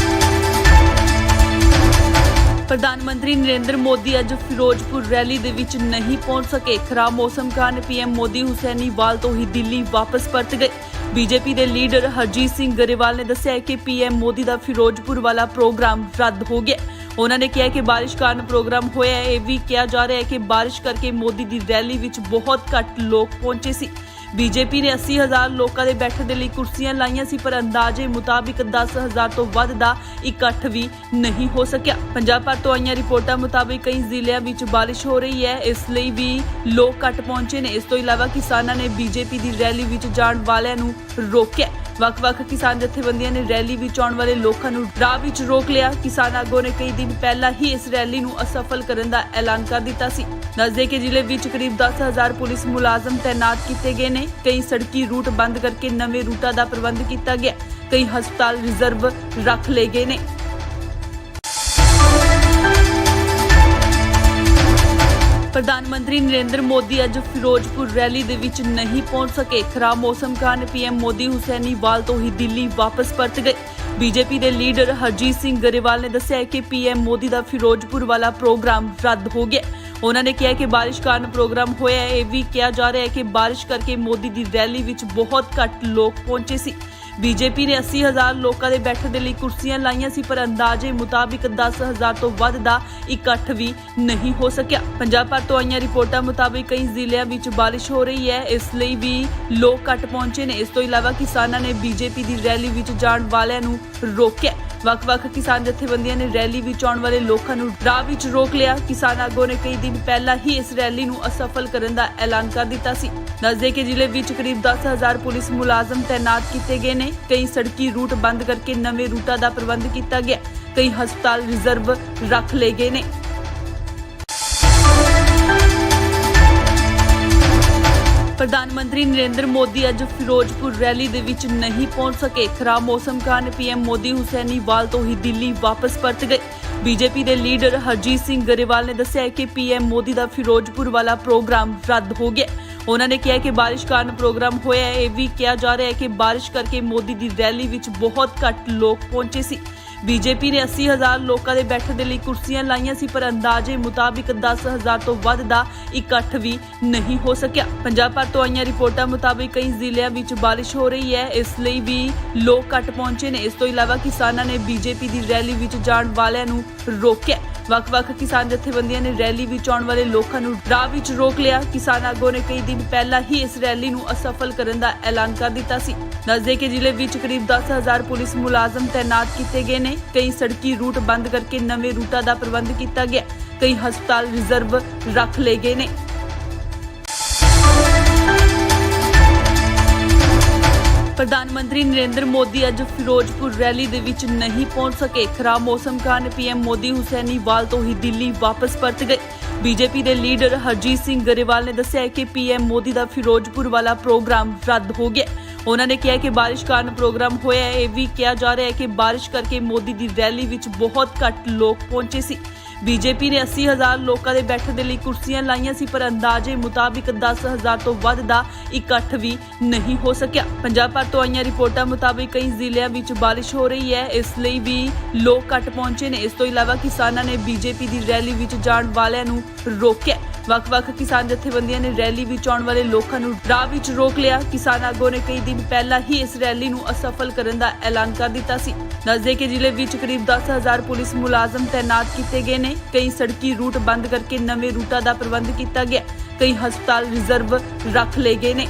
ਪ੍ਰਧਾਨ ਮੰਤਰੀ ਨਰਿੰਦਰ ਮੋਦੀ ਅੱਜ ਫਿਰੋਜ਼ਪੁਰ ਰੈਲੀ ਦੇ ਵਿੱਚ ਨਹੀਂ ਪਹੁੰਚ ਸਕੇ। ਖਰਾਬ ਮੌਸਮ ਕਾਰਨ ਪੀਐਮ ਮੋਦੀ ਹੁਸੈਨੀਵਾਲ ਤੋਂ ਹੀ ਦਿੱਲੀ ਵਾਪਸ ਪਰਤ ਗਏ। ਬੀਜੇਪੀ ਦੇ ਲੀਡਰ ਹਰਜੀਤ ਸਿੰਘ ਗਰੇਵਾਲ ਨੇ ਦੱਸਿਆ ਕਿ ਪੀਐਮ ਮੋਦੀ ਦਾ ਫਿਰੋਜ਼ਪੁਰ ਵਾਲਾ ਪ੍ਰੋਗਰਾਮ ਰੱਦ ਹੋ ਗਿਆ। ਉਹਨਾਂ ਨੇ ਕਿਹਾ ਕਿ ਬਾਰਿਸ਼ ਕਾਰਨ ਪ੍ਰੋਗਰਾਮ ਹੋਇਆ ਹੈ। ਇਹ ਵੀ ਕਿਹਾ ਜਾ ਰਿਹਾ ਹੈ ਕਿ ਬਾਰਿਸ਼ ਕਰਕੇ ਮੋਦੀ ਦੀ ਰੈਲੀ ਵਿੱਚ ਬਹੁਤ ਘੱਟ ਲੋਕ ਪਹੁੰਚੇ ਸੀ। ਬੀਜੇਪੀ ਨੇ 80,000 ਲੋਕਾਂ ਦੇ ਬੈਠਣ ਦੇ ਲਈ ਕੁਰਸੀਆਂ ਲਾਈਆਂ ਸੀ, ਪਰ ਅੰਦਾਜ਼ੇ ਮੁਤਾਬਿਕ 10,000 ਤੋਂ ਵੱਧ ਦਾ ਇਕੱਠ ਵੀ ਨਹੀਂ ਹੋ ਸਕਿਆ। ਪੰਜਾਬ ਭਰ ਤੋਂ ਆਈਆਂ ਰਿਪੋਰਟਾਂ ਮੁਤਾਬਿਕ ਕਈ ਜ਼ਿਲ੍ਹਿਆਂ ਵਿੱਚ ਬਾਰਿਸ਼ ਹੋ ਰਹੀ ਹੈ, ਇਸ ਲਈ ਵੀ ਲੋਕ ਘੱਟ ਪਹੁੰਚੇ ਨੇ। ਇਸ ਤੋਂ ਇਲਾਵਾ ਕਿਸਾਨਾਂ ਨੇ ਬੀਜੇਪੀ ਦੀ ਰੈਲੀ ਵਿੱਚ ਜਾਣ ਵਾਲਿਆਂ ਨੂੰ ਰੋਕਿਆ। ਵੱਖ-ਵੱਖ ਕਿਸਾਨ ਜਥੇਬੰਦੀਆਂ ਨੇ ਰੈਲੀ ਵਿੱਚ ਆਉਣ ਵਾਲੇ ਲੋਕਾਂ ਨੂੰ ਰਾਹ ਵਿੱਚ ਰੋਕ ਲਿਆ। ਕਿਸਾਨ ਆਗੂਆਂ ਨੇ ਕਈ ਦਿਨ ਪਹਿਲਾਂ ਹੀ ਇਸ ਰੈਲੀ ਨੂੰ ਅਸਫਲ ਕਰਨ ਦਾ ਐਲਾਨ ਕਰ ਦਿੱਤਾ ਸੀ। ਦੱਸਦੇ ਕਿ ਜ਼ਿਲ੍ਹੇ ਵਿੱਚ ਕਰੀਬ 10,000 ਪੁਲਿਸ ਮੁਲਾਜ਼ਮ ਤੈਨਾਤ ਕੀਤੇ ਗਏ ਨੇ। ਕਈ ਸੜਕੀ ਰੂਟ ਬੰਦ ਕਰਕੇ ਨਵੇਂ ਰੂਟਾਂ ਦਾ ਪ੍ਰਬੰਧ ਕੀਤਾ ਗਿਆ। ਕਈ ਹਸਪਤਾਲ ਰਿਜ਼ਰਵ ਰੱਖ ਲਏ ਗਏ ਨੇ। ਪ੍ਰਧਾਨ ਮੰਤਰੀ ਨਰਿੰਦਰ ਮੋਦੀ ਅੱਜ ਫਿਰੋਜ਼ਪੁਰ ਰੈਲੀ ਦੇ ਵਿੱਚ ਨਹੀਂ ਪਹੁੰਚ ਸਕੇ। ਖਰਾਬ ਮੌਸਮ ਕਾਰਨ ਪੀਐਮ ਮੋਦੀ ਹੁਸੈਨੀਵਾਲ ਤੋਂ ਹੀ ਦਿੱਲੀ ਵਾਪਸ ਪਰਤ ਗਏ। ਬੀਜੇਪੀ ਦੇ ਲੀਡਰ ਹਰਜੀਤ ਸਿੰਘ ਗਰੇਵਾਲ ਨੇ ਦੱਸਿਆ ਕਿ ਪੀਐਮ ਮੋਦੀ ਦਾ ਫਿਰੋਜ਼ਪੁਰ ਵਾਲਾ ਪ੍ਰੋਗਰਾਮ ਰੱਦ ਹੋ ਗਿਆ। ਉਹਨਾਂ ਨੇ ਕਿਹਾ ਕਿ ਬਾਰਿਸ਼ ਕਾਰਨ ਪ੍ਰੋਗਰਾਮ ਹੋਇਆ ਹੈ। ਇਹ ਵੀ ਕਿਹਾ ਜਾ ਰਿਹਾ ਹੈ ਕਿ ਬਾਰਿਸ਼ ਕਰਕੇ ਮੋਦੀ ਦੀ ਰੈਲੀ ਵਿੱਚ ਬਹੁਤ ਘੱਟ ਲੋਕ ਪਹੁੰਚੇ ਸੀ। ਬੀਜੇਪੀ ਨੇ 80,000 ਲੋਕਾਂ ਦੇ ਬੈਠਣ ਦੇ ਲਈ ਕੁਰਸੀਆਂ ਲਾਈਆਂ ਸੀ, ਪਰ ਅੰਦਾਜ਼ੇ ਮੁਤਾਬਿਕ 10,000 ਤੋਂ ਵੱਧ ਦਾ ਇਕੱਠ ਵੀ ਨਹੀਂ ਹੋ ਸਕਿਆ। ਪੰਜਾਬ ਭਰ ਤੋਂ ਆਈਆਂ ਰਿਪੋਰਟਾਂ ਮੁਤਾਬਿਕ ਕਈ ਜ਼ਿਲ੍ਹਿਆਂ ਵਿੱਚ ਬਾਰਿਸ਼ ਹੋ ਰਹੀ ਹੈ, ਇਸ ਲਈ ਵੀ ਲੋਕ ਘੱਟ ਪਹੁੰਚੇ ਨੇ। ਇਸ ਤੋਂ ਇਲਾਵਾ ਕਿਸਾਨਾਂ ਨੇ ਬੀਜੇਪੀ ਦੀ ਰੈਲੀ ਵਿੱਚ ਜਾਣ ਵਾਲਿਆਂ ਨੂੰ ਰੋਕਿਆ। ਵੱਖ-ਵੱਖ ਕਿਸਾਨ ਜਥੇਬੰਦੀਆਂ ਨੇ ਰੈਲੀ ਵਿੱਚ ਆਉਣ ਵਾਲੇ ਲੋਕਾਂ ਨੂੰ ਰਾਹ ਵਿੱਚ ਰੋਕ ਲਿਆ। ਕਿਸਾਨ ਆਗੂਆਂ ਨੇ ਕਈ ਦਿਨ ਪਹਿਲਾਂ ਹੀ ਇਸ ਰੈਲੀ ਨੂੰ ਅਸਫਲ ਕਰਨ ਦਾ ਐਲਾਨ ਕਰ ਦਿੱਤਾ ਸੀ। ਦੱਸਦੇ ਕਿ ਜ਼ਿਲ੍ਹੇ ਵਿੱਚ ਕਰੀਬ 10,000 ਪੁਲਿਸ ਮੁਲਾਜ਼ਮ ਤੈਨਾਤ ਕੀਤੇ ਗਏ ਨੇ। ਕਈ ਸੜਕੀ ਰੂਟ ਬੰਦ ਕਰਕੇ ਨਵੇਂ ਰੂਟਾਂ ਦਾ ਪ੍ਰਬੰਧ ਕੀਤਾ ਗਿਆ। ਕਈ ਹਸਪਤਾਲ ਰਿਜ਼ਰਵ ਰੱਖ ਲਏ ਗਏ ਨੇ। ਪ੍ਰਧਾਨ ਮੰਤਰੀ ਨਰਿੰਦਰ ਮੋਦੀ ਅੱਜ ਫਿਰੋਜ਼ਪੁਰ ਰੈਲੀ ਦੇ ਵਿੱਚ ਨਹੀਂ ਪਹੁੰਚ ਸਕੇ। ਖਰਾਬ ਮੌਸਮ ਕਾਰਨ ਪੀਐਮ ਮੋਦੀ ਹੁਸੈਨੀਵਾਲ ਤੋਂ ਹੀ ਦਿੱਲੀ ਵਾਪਸ ਪਰਤ ਗਏ। ਬੀਜੇਪੀ ਦੇ ਲੀਡਰ ਹਰਜੀਤ ਸਿੰਘ ਗਰੇਵਾਲ ਨੇ ਦੱਸਿਆ ਕਿ ਪੀਐਮ ਮੋਦੀ ਦਾ ਫਿਰੋਜ਼ਪੁਰ ਵਾਲਾ ਪ੍ਰੋਗਰਾਮ ਰੱਦ ਹੋ ਗਿਆ। ਉਹਨਾਂ ਨੇ ਕਿਹਾ ਕਿ ਬਾਰਿਸ਼ ਕਾਰਨ ਪ੍ਰੋਗਰਾਮ ਹੋਇਆ ਹੈ। ਇਹ ਵੀ ਕਿਹਾ ਜਾ ਰਿਹਾ ਹੈ ਕਿ ਬਾਰਿਸ਼ ਕਰਕੇ ਮੋਦੀ ਦੀ ਰੈਲੀ ਵਿੱਚ ਬਹੁਤ ਘੱਟ ਲੋਕ ਪਹੁੰਚੇ ਸੀ। ਬੀਜੇਪੀ ਨੇ 80,000 ਲੋਕਾਂ ਦੇ ਬੈਠਣ ਦੇ ਲਈ ਕੁਰਸੀਆਂ ਲਾਈਆਂ ਸੀ, ਪਰ ਅੰਦਾਜ਼ੇ ਮੁਤਾਬਿਕ 10,000 ਤੋਂ ਵੱਧ ਦਾ ਇਕੱਠ ਵੀ ਨਹੀਂ ਹੋ ਸਕਿਆ। ਪੰਜਾਬ ਭਰ ਤੋਂ ਆਈਆਂ ਰਿਪੋਰਟਾਂ ਮੁਤਾਬਿਕ ਕਈ ਜ਼ਿਲ੍ਹਿਆਂ ਵਿੱਚ ਬਾਰਿਸ਼ ਹੋ ਰਹੀ ਹੈ, ਇਸ ਲਈ ਵੀ ਲੋਕ ਘੱਟ ਪਹੁੰਚੇ ਨੇ। ਇਸ ਤੋਂ ਇਲਾਵਾ ਕਿਸਾਨਾਂ ਨੇ ਬੀਜੇਪੀ ਦੀ ਰੈਲੀ ਵਿੱਚ ਜਾਣ ਵਾਲਿਆਂ ਨੂੰ ਰੋਕਿਆ। ਵੱਖ-ਵੱਖ ਕਿਸਾਨ ਜਥੇਬੰਦੀਆਂ ਨੇ ਰੈਲੀ ਵਿੱਚ ਆਉਣ ਵਾਲੇ ਲੋਕਾਂ ਨੂੰ ਰਾਹ ਵਿੱਚ ਰੋਕ ਲਿਆ। ਕਿਸਾਨ ਆਗੂਆਂ ਨੇ ਕਈ ਦਿਨ ਪਹਿਲਾਂ ਹੀ ਇਸ ਰੈਲੀ ਨੂੰ ਅਸਫਲ ਕਰਨ ਦਾ ਐਲਾਨ ਕਰ ਦਿੱਤਾ ਸੀ। ਦੱਸਦੇ ਕਿ ਜ਼ਿਲ੍ਹੇ ਵਿੱਚ ਕਰੀਬ 10,000 ਪੁਲਿਸ ਮੁਲਾਜ਼ਮ ਤੈਨਾਤ ਕੀਤੇ ਗਏ ਨੇ। ਕਈ ਸੜਕੀ ਰੂਟ ਬੰਦ ਕਰਕੇ ਨਵੇਂ ਰੂਟਾਂ ਦਾ ਪ੍ਰਬੰਧ ਕੀਤਾ ਗਿਆ। ਕਈ ਹਸਪਤਾਲ ਰਿਜ਼ਰਵ ਰੱਖ ਲਏ ਗਏ ਨੇ। ਪ੍ਰਧਾਨ ਮੰਤਰੀ ਨਰਿੰਦਰ ਮੋਦੀ ਅੱਜ ਫਿਰੋਜ਼ਪੁਰ ਰੈਲੀ ਦੇ ਵਿੱਚ ਨਹੀਂ ਪਹੁੰਚ ਸਕੇ। ਖਰਾਬ ਮੌਸਮ ਕਾਰਨ ਪੀਐਮ ਮੋਦੀ ਹੁਸੈਨੀਵਾਲ ਤੋਂ ਹੀ ਦਿੱਲੀ ਵਾਪਸ ਪਰਤ ਗਏ। ਬੀਜੇਪੀ ਦੇ ਲੀਡਰ ਹਰਜੀਤ ਸਿੰਘ ਗਰੇਵਾਲ ਨੇ ਦੱਸਿਆ ਕਿ ਪੀਐਮ ਮੋਦੀ ਦਾ ਫਿਰੋਜ਼ਪੁਰ ਵਾਲਾ ਪ੍ਰੋਗਰਾਮ ਰੱਦ ਹੋ ਗਿਆ। ਉਹਨਾਂ ਨੇ ਕਿਹਾ ਕਿ ਬਾਰਿਸ਼ ਕਾਰਨ ਪ੍ਰੋਗਰਾਮ ਹੋਇਆ ਹੈ। ਇਹ ਵੀ ਕਿਹਾ ਜਾ ਰਿਹਾ ਹੈ ਕਿ ਬਾਰਿਸ਼ ਕਰਕੇ ਮੋਦੀ ਦੀ ਰੈਲੀ ਵਿੱਚ ਬਹੁਤ ਘੱਟ ਲੋਕ ਪਹੁੰਚੇ ਸੀ। ਬੀਜੇਪੀ ਨੇ 80,000 ਲੋਕਾਂ ਦੇ ਬੈਠਣ ਦੇ ਲਈ ਕੁਰਸੀਆਂ ਲਾਈਆਂ ਸੀ, ਪਰ ਅੰਦਾਜ਼ੇ ਮੁਤਾਬਿਕ 10,000 ਤੋਂ ਵੱਧ ਦਾ ਇਕੱਠ ਵੀ ਨਹੀਂ ਹੋ ਸਕਿਆ। ਪੰਜਾਬ ਭਰ ਤੋਂ ਆਈਆਂ ਰਿਪੋਰਟਾਂ ਮੁਤਾਬਿਕ ਕਈ ਜ਼ਿਲ੍ਹਿਆਂ ਵਿੱਚ ਬਾਰਿਸ਼ ਹੋ ਰਹੀ ਹੈ, ਇਸ ਲਈ ਵੀ ਲੋਕ ਘੱਟ ਪਹੁੰਚੇ ਨੇ। ਇਸ ਤੋਂ ਇਲਾਵਾ ਕਿਸਾਨਾਂ ਨੇ ਬੀਜੇਪੀ ਦੀ ਰੈਲੀ ਵਿੱਚ ਜਾਣ ਵਾਲਿਆਂ ਨੂੰ ਰੋਕਿਆ। ਵੱਖ-ਵੱਖ ਕਿਸਾਨ ਜਥੇਬੰਦੀਆਂ ਨੇ ਰੈਲੀ ਵਿੱਚ ਆਉਣ ਵਾਲੇ ਲੋਕਾਂ ਨੂੰ ਰਾਹ ਵਿੱਚ ਰੋਕ ਲਿਆ। ਕਿਸਾਨ ਆਗੂਆਂ ਨੇ ਕਈ ਦਿਨ ਪਹਿਲਾਂ ਹੀ ਇਸ ਰੈਲੀ ਨੂੰ ਅਸਫਲ ਕਰਨ ਦਾ ਐਲਾਨ ਕਰ ਦਿੱਤਾ ਸੀ। ਦੱਸਦੇ ਕਿ ਜ਼ਿਲ੍ਹੇ ਵਿੱਚ ਕਰੀਬ 10,000 ਪੁਲਿਸ ਮੁਲਾਜ਼ਮ ਤੈਨਾਤ ਕੀਤੇ ਗਏ ਨੇ। ਕਈ ਸੜਕੀ ਰੂਟ ਬੰਦ ਕਰਕੇ ਨਵੇਂ ਰੂਟਾਂ ਦਾ ਪ੍ਰਬੰਧ ਕੀਤਾ ਗਿਆ। ਕਈ ਹਸਪਤਾਲ ਰਿਜ਼ਰਵ ਰੱਖ ਲਏ ਗਏ ਨੇ।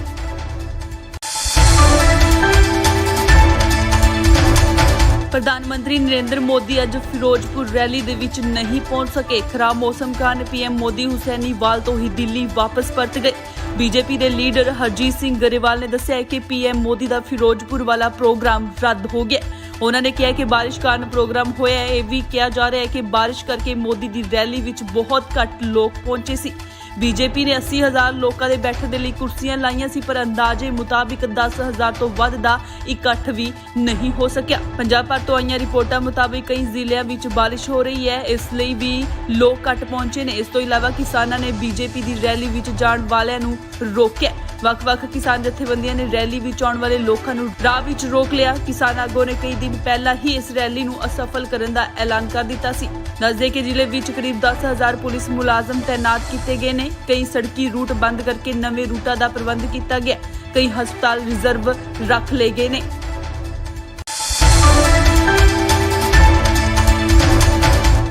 ਪ੍ਰਧਾਨ ਮੰਤਰੀ ਨਰਿੰਦਰ ਮੋਦੀ ਅੱਜ ਫਿਰੋਜ਼ਪੁਰ ਰੈਲੀ ਦੇ ਵਿੱਚ ਨਹੀਂ ਪਹੁੰਚ ਸਕੇ। ਖਰਾਬ ਮੌਸਮ ਕਾਰਨ ਪੀਐਮ ਮੋਦੀ ਹੁਸੈਨੀਵਾਲ ਤੋਂ ਹੀ ਦਿੱਲੀ ਵਾਪਸ ਪਰਤ ਗਏ। ਬੀਜੇਪੀ ਦੇ ਲੀਡਰ ਹਰਜੀਤ ਸਿੰਘ ਗਰੇਵਾਲ ਨੇ ਦੱਸਿਆ ਕਿ ਪੀਐਮ ਮੋਦੀ ਦਾ ਫਿਰੋਜ਼ਪੁਰ ਵਾਲਾ ਪ੍ਰੋਗਰਾਮ ਰੱਦ ਹੋ ਗਿਆ। ਉਹਨਾਂ ਨੇ ਕਿਹਾ ਕਿ ਬਾਰਿਸ਼ ਕਾਰਨ ਪ੍ਰੋਗਰਾਮ ਹੋਇਆ ਹੈ। ਇਹ ਵੀ ਕਿਹਾ ਜਾ ਰਿਹਾ ਹੈ ਕਿ ਬਾਰਿਸ਼ ਕਰਕੇ ਮੋਦੀ ਦੀ ਰੈਲੀ ਵਿੱਚ ਬਹੁਤ ਘੱਟ ਲੋਕ ਪਹੁੰਚੇ ਸੀ। ਬੀਜੇਪੀ ਨੇ 80,000 ਲੋਕਾਂ ਦੇ ਬੈਠਣ ਦੇ ਲਈ ਕੁਰਸੀਆਂ ਲਾਈਆਂ ਸੀ, ਪਰ ਅੰਦਾਜ਼ੇ ਮੁਤਾਬਿਕ 10,000 ਤੋਂ ਵੱਧ ਦਾ ਇਕੱਠ ਵੀ ਨਹੀਂ ਹੋ ਸਕਿਆ। ਪੰਜਾਬ ਭਰ ਤੋਂ ਆਈਆਂ ਰਿਪੋਰਟਾਂ ਮੁਤਾਬਿਕ ਕਈ ਜ਼ਿਲ੍ਹਿਆਂ ਵਿੱਚ ਬਾਰਿਸ਼ ਹੋ ਰਹੀ ਹੈ, ਇਸ ਲਈ ਵੀ ਲੋਕ ਘੱਟ ਪਹੁੰਚੇ ਨੇ। ਇਸ ਤੋਂ ਇਲਾਵਾ ਕਿਸਾਨਾਂ ਨੇ ਬੀਜੇਪੀ ਦੀ ਰੈਲੀ ਵਿੱਚ ਜਾਣ ਵਾਲਿਆਂ ਨੂੰ ਰੋਕਿਆ। ਵੱਖ-ਵੱਖ ਕਿਸਾਨ ਜਥੇਬੰਦੀਆਂ ਨੇ ਰੈਲੀ ਵਿੱਚ ਆਉਣ ਵਾਲੇ ਲੋਕਾਂ ਨੂੰ ਰਾਹ ਵਿੱਚ ਰੋਕ ਲਿਆ। ਕਿਸਾਨ ਆਗੂਆਂ ਨੇ ਕਈ ਦਿਨ ਪਹਿਲਾਂ ਹੀ ਇਸ ਰੈਲੀ ਨੂੰ ਅਸਫਲ ਕਰਨ ਦਾ ਐਲਾਨ ਕਰ ਦਿੱਤਾ ਸੀ। ਦੱਸਦੇ ਕਿ ਜ਼ਿਲ੍ਹੇ ਵਿੱਚ ਕਰੀਬ 10,000 ਪੁਲਿਸ ਮੁਲਾਜ਼ਮ ਤੈਨਾਤ ਕੀਤੇ ਗਏ ਨੇ। ਕਈ ਸੜਕੀ ਰੂਟ ਬੰਦ ਕਰਕੇ ਨਵੇਂ ਰੂਟਾਂ ਦਾ ਪ੍ਰਬੰਧ ਕੀਤਾ ਗਿਆ। ਕਈ ਹਸਪਤਾਲ ਰਿਜ਼ਰਵ ਰੱਖ ਲਏ ਗਏ ਨੇ।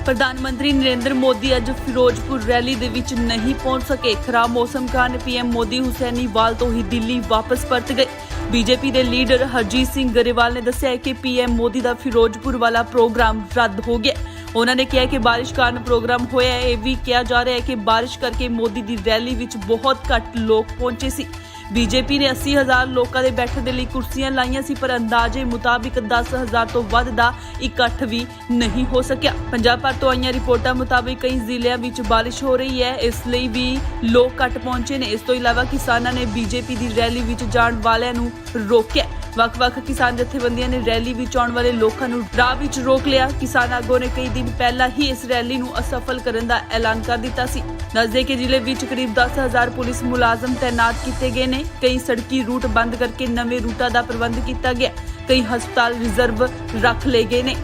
ਪ੍ਰਧਾਨ ਮੰਤਰੀ ਨਰਿੰਦਰ ਮੋਦੀ ਅੱਜ ਫਿਰੋਜ਼ਪੁਰ ਰੈਲੀ ਦੇ ਵਿੱਚ ਨਹੀਂ ਪਹੁੰਚ ਸਕੇ। ਖਰਾਬ ਮੌਸਮ ਕਾਰਨ ਪੀਐਮ ਮੋਦੀ ਹੁਸੈਨੀਵਾਲ ਤੋਂ ਹੀ ਦਿੱਲੀ ਵਾਪਸ ਪਰਤ ਗਏ। ਬੀਜੇਪੀ ਦੇ ਲੀਡਰ ਹਰਜੀਤ ਸਿੰਘ ਗਰੇਵਾਲ ਨੇ ਦੱਸਿਆ ਕਿ ਪੀਐਮ ਮੋਦੀ ਦਾ ਫਿਰੋਜ਼ਪੁਰ ਵਾਲਾ ਪ੍ਰੋਗਰਾਮ ਰੱਦ ਹੋ ਗਿਆ। ਉਹਨਾਂ ਨੇ ਕਿਹਾ ਕਿ ਬਾਰਿਸ਼ ਕਾਰਨ ਪ੍ਰੋਗਰਾਮ ਹੋਇਆ ਹੈ। ਇਹ ਵੀ ਕਿਹਾ ਜਾ ਰਿਹਾ ਹੈ ਕਿ ਬਾਰਿਸ਼ ਕਰਕੇ ਮੋਦੀ ਦੀ ਰੈਲੀ ਵਿੱਚ ਬਹੁਤ ਘੱਟ ਲੋਕ ਪਹੁੰਚੇ ਸੀ। ਬੀਜੇਪੀ ਨੇ 80,000 ਲੋਕਾਂ ਦੇ ਬੈਠਣ ਦੇ ਲਈ ਕੁਰਸੀਆਂ ਲਾਈਆਂ ਸੀ, ਪਰ ਅੰਦਾਜ਼ੇ ਮੁਤਾਬਿਕ 10,000 ਤੋਂ ਵੱਧ ਦਾ ਇਕੱਠ ਵੀ ਨਹੀਂ ਹੋ ਸਕਿਆ। ਪੰਜਾਬ ਭਰ ਤੋਂ ਆਈਆਂ ਰਿਪੋਰਟਾਂ ਮੁਤਾਬਿਕ ਕਈ ਜ਼ਿਲ੍ਹਿਆਂ ਵਿੱਚ ਬਾਰਿਸ਼ ਹੋ ਰਹੀ ਹੈ, ਇਸ ਲਈ ਵੀ ਲੋਕ ਘੱਟ ਪਹੁੰਚੇ ਨੇ। ਇਸ ਤੋਂ ਇਲਾਵਾ ਕਿਸਾਨਾਂ ਨੇ ਬੀਜੇਪੀ ਦੀ ਰੈਲੀ ਵਿੱਚ ਜਾਣ ਵਾਲਿਆਂ ਨੂੰ ਰੋਕਿਆ। ਵੱਖ-ਵੱਖ ਕਿਸਾਨ ਜਥੇਬੰਦੀਆਂ ਨੇ ਰੈਲੀ ਵਿੱਚ ਆਉਣ ਵਾਲੇ ਲੋਕਾਂ ਨੂੰ ਰਾਹ ਵਿੱਚ ਰੋਕ ਲਿਆ। ਕਿਸਾਨ ਆਗੂਆਂ ਨੇ ਕਈ ਦਿਨ ਪਹਿਲਾਂ ਹੀ ਇਸ ਰੈਲੀ ਨੂੰ ਅਸਫਲ ਕਰਨ ਦਾ ਐਲਾਨ ਕਰ ਦਿੱਤਾ ਸੀ। ਦੱਸਦੇ ਕਿ ਜ਼ਿਲ੍ਹੇ ਵਿੱਚ ਕਰੀਬ 10,000 ਪੁਲਿਸ ਮੁਲਾਜ਼ਮ ਤੈਨਾਤ ਕੀਤੇ ਗਏ ਨੇ। ਕਈ ਸੜਕੀ ਰੂਟ ਬੰਦ ਕਰਕੇ ਨਵੇਂ ਰੂਟਾਂ ਦਾ ਪ੍ਰਬੰਧ ਕੀਤਾ ਗਿਆ। ਕਈ ਹਸਪਤਾਲ ਰਿਜ਼ਰਵ ਰੱਖ ਲਏ ਗਏ ਨੇ।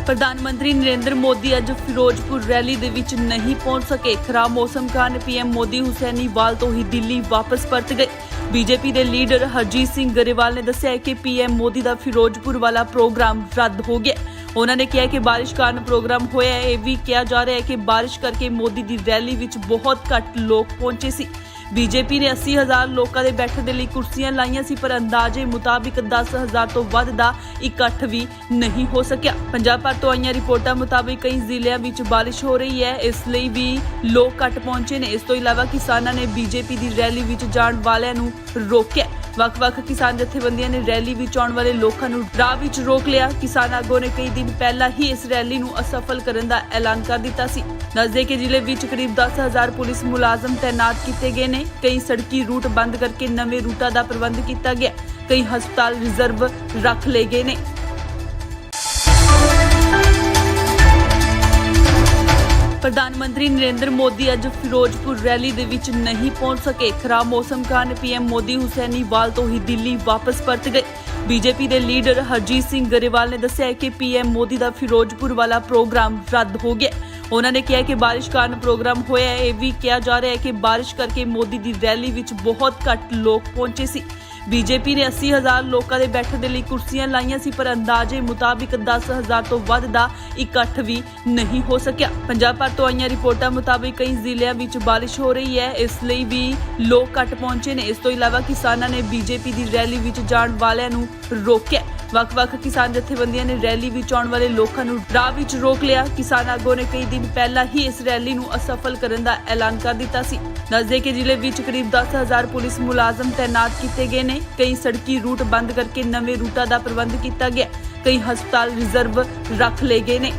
ਪ੍ਰਧਾਨ ਮੰਤਰੀ ਨਰਿੰਦਰ ਮੋਦੀ ਅੱਜ ਫਿਰੋਜ਼ਪੁਰ ਰੈਲੀ ਦੇ ਵਿੱਚ ਨਹੀਂ ਪਹੁੰਚ ਸਕੇ। ਖਰਾਬ ਮੌਸਮ ਕਾਰਨ ਪੀਐਮ ਮੋਦੀ ਹੁਸੈਨੀਵਾਲ ਤੋਂ ਹੀ ਦਿੱਲੀ ਵਾਪਸ ਪਰਤ ਗਏ। ਬੀਜੇਪੀ ਦੇ ਲੀਡਰ ਹਰਜੀਤ ਸਿੰਘ ਗਰੇਵਾਲ ਨੇ ਦੱਸਿਆ ਕਿ ਪੀਐਮ ਮੋਦੀ ਦਾ ਫਿਰੋਜ਼ਪੁਰ ਵਾਲਾ ਪ੍ਰੋਗਰਾਮ ਰੱਦ ਹੋ ਗਿਆ। ਉਹਨਾਂ ਨੇ ਕਿਹਾ ਕਿ ਬਾਰਿਸ਼ ਕਾਰਨ ਪ੍ਰੋਗਰਾਮ ਹੋਇਆ ਹੈ। ਇਹ ਵੀ ਕਿਹਾ ਜਾ ਰਿਹਾ ਹੈ ਕਿ ਬਾਰਿਸ਼ ਕਰਕੇ ਮੋਦੀ ਦੀ ਰੈਲੀ ਵਿੱਚ ਬਹੁਤ ਘੱਟ ਲੋਕ ਪਹੁੰਚੇ ਸੀ। ਬੀਜੇਪੀ ਨੇ 80,000 ਲੋਕਾਂ ਦੇ ਬੈਠਣ ਦੇ ਲਈ ਕੁਰਸੀਆਂ ਲਾਈਆਂ ਸੀ, ਪਰ ਅੰਦਾਜ਼ੇ ਮੁਤਾਬਿਕ 10,000 ਤੋਂ ਵੱਧ ਦਾ ਇਕੱਠ ਵੀ ਨਹੀਂ ਹੋ ਸਕਿਆ। ਪੰਜਾਬ ਭਰ ਤੋਂ ਆਈਆਂ ਰਿਪੋਰਟਾਂ ਮੁਤਾਬਿਕ ਕਈ ਜ਼ਿਲ੍ਹਿਆਂ ਵਿੱਚ ਬਾਰਿਸ਼ ਹੋ ਰਹੀ ਹੈ, ਇਸ ਲਈ ਵੀ ਲੋਕ ਘੱਟ ਪਹੁੰਚੇ ਨੇ। ਇਸ ਤੋਂ ਇਲਾਵਾ ਕਿਸਾਨਾਂ ਨੇ ਬੀਜੇਪੀ ਦੀ ਰੈਲੀ ਵਿੱਚ ਜਾਣ ਵਾਲਿਆਂ ਨੂੰ ਰੋਕਿਆ। ਵੱਖ-ਵੱਖ ਕਿਸਾਨ ਜਥੇਬੰਦੀਆਂ ਨੇ ਰੈਲੀ ਵਿੱਚ ਆਉਣ ਵਾਲੇ ਲੋਕਾਂ ਨੂੰ ਰਾਹ ਵਿੱਚ ਰੋਕ ਲਿਆ। ਕਿਸਾਨ ਆਗੂਆਂ ਨੇ ਕਈ ਦਿਨ ਪਹਿਲਾਂ ਹੀ ਇਸ ਰੈਲੀ ਨੂੰ ਅਸਫਲ ਕਰਨ ਦਾ ਐਲਾਨ ਕਰ ਦਿੱਤਾ ਸੀ। ਦੱਸਦੇ ਕਿ ਜ਼ਿਲ੍ਹੇ ਵਿੱਚ ਕਰੀਬ 10,000 ਪੁਲਿਸ ਮੁਲਾਜ਼ਮ ਤੈਨਾਤ ਕੀਤੇ ਗਏ ਨੇ। ਕਈ ਸੜਕੀ ਰੂਟ ਬੰਦ ਕਰਕੇ ਨਵੇਂ ਰੂਟਾਂ ਦਾ ਪ੍ਰਬੰਧ ਕੀਤਾ ਗਿਆ। ਕਈ ਹਸਪਤਾਲ ਰਿਜ਼ਰਵ ਰੱਖ ਲਏ ਗਏ ਨੇ। ਪ੍ਰਧਾਨ ਮੰਤਰੀ ਨਰਿੰਦਰ ਮੋਦੀ ਅੱਜ ਫਿਰੋਜ਼ਪੁਰ ਰੈਲੀ ਦੇ ਵਿੱਚ ਨਹੀਂ ਪਹੁੰਚ ਸਕੇ। ਖਰਾਬ ਮੌਸਮ ਕਾਰਨ ਪੀਐਮ ਮੋਦੀ ਹੁਸੈਨੀਵਾਲ ਤੋਂ ਹੀ ਦਿੱਲੀ ਵਾਪਸ ਪਰਤ ਗਏ। ਬੀਜੇਪੀ ਦੇ ਲੀਡਰ ਹਰਜੀਤ ਸਿੰਘ ਗਰੇਵਾਲ ਨੇ ਦੱਸਿਆ ਕਿ ਪੀਐਮ ਮੋਦੀ ਦਾ ਫਿਰੋਜ਼ਪੁਰ ਵਾਲਾ ਪ੍ਰੋਗਰਾਮ ਰੱਦ ਹੋ ਗਿਆ। ਉਹਨਾਂ ਨੇ ਕਿਹਾ ਕਿ ਬਾਰਿਸ਼ ਕਾਰਨ ਪ੍ਰੋਗਰਾਮ ਹੋਇਆ ਹੈ। ਇਹ ਵੀ ਕਿਹਾ ਜਾ ਰਿਹਾ ਹੈ ਕਿ ਬਾਰਿਸ਼ ਕਰਕੇ ਮੋਦੀ ਦੀ ਰੈਲੀ ਵਿੱਚ ਬਹੁਤ ਘੱਟ ਲੋਕ ਪਹੁੰਚੇ ਸੀ। ਬੀਜੇਪੀ ਨੇ 80,000 ਲੋਕਾਂ ਦੇ ਬੈਠਣ ਦੇ ਲਈ ਕੁਰਸੀਆਂ ਲਾਈਆਂ ਸੀ, ਪਰ ਅੰਦਾਜ਼ੇ ਮੁਤਾਬਿਕ 10,000 ਤੋਂ ਵੱਧ ਦਾ ਇਕੱਠ ਵੀ ਨਹੀਂ ਹੋ ਸਕਿਆ। ਪੰਜਾਬ ਭਰ ਤੋਂ ਆਈਆਂ ਰਿਪੋਰਟਾਂ ਮੁਤਾਬਿਕ ਕਈ ਜ਼ਿਲ੍ਹਿਆਂ ਵਿੱਚ ਬਾਰਿਸ਼ ਹੋ ਰਹੀ ਹੈ, ਇਸ ਲਈ ਵੀ ਲੋਕ ਘੱਟ ਪਹੁੰਚੇ ਨੇ। ਇਸ ਤੋਂ ਇਲਾਵਾ ਕਿਸਾਨਾਂ ਨੇ ਬੀਜੇਪੀ ਦੀ ਰੈਲੀ ਵਿੱਚ ਜਾਣ ਵਾਲਿਆਂ ਨੂੰ ਰੋਕਿਆ। ਵੱਖ-ਵੱਖ ਕਿਸਾਨ ਜਥੇਬੰਦੀਆਂ ਨੇ ਰੈਲੀ ਵਿੱਚ ਆਉਣ ਵਾਲੇ ਲੋਕਾਂ ਨੂੰ ਰਾਹ ਵਿੱਚ ਰੋਕ ਲਿਆ। ਕਿਸਾਨ ਆਗੂਆਂ ਨੇ ਕਈ ਦਿਨ ਪਹਿਲਾਂ ਹੀ ਇਸ ਰੈਲੀ ਨੂੰ ਅਸਫਲ ਕਰਨ ਦਾ ਐਲਾਨ ਕਰ ਦਿੱਤਾ ਸੀ। ਦੱਸਦੇ ਕਿ ਜ਼ਿਲ੍ਹੇ ਵਿੱਚ ਕਰੀਬ 10,000 ਪੁਲਿਸ ਮੁਲਾਜ਼ਮ ਤੈਨਾਤ ਕੀਤੇ ਗਏ ਨੇ। ਕਈ ਸੜਕੀ ਰੂਟ ਬੰਦ ਕਰਕੇ ਨਵੇਂ ਰੂਟਾਂ ਦਾ ਪ੍ਰਬੰਧ ਕੀਤਾ ਗਿਆ। ਕਈ ਹਸਪਤਾਲ ਰਿਜ਼ਰਵ ਰੱਖ ਲਏ ਗਏ ਨੇ।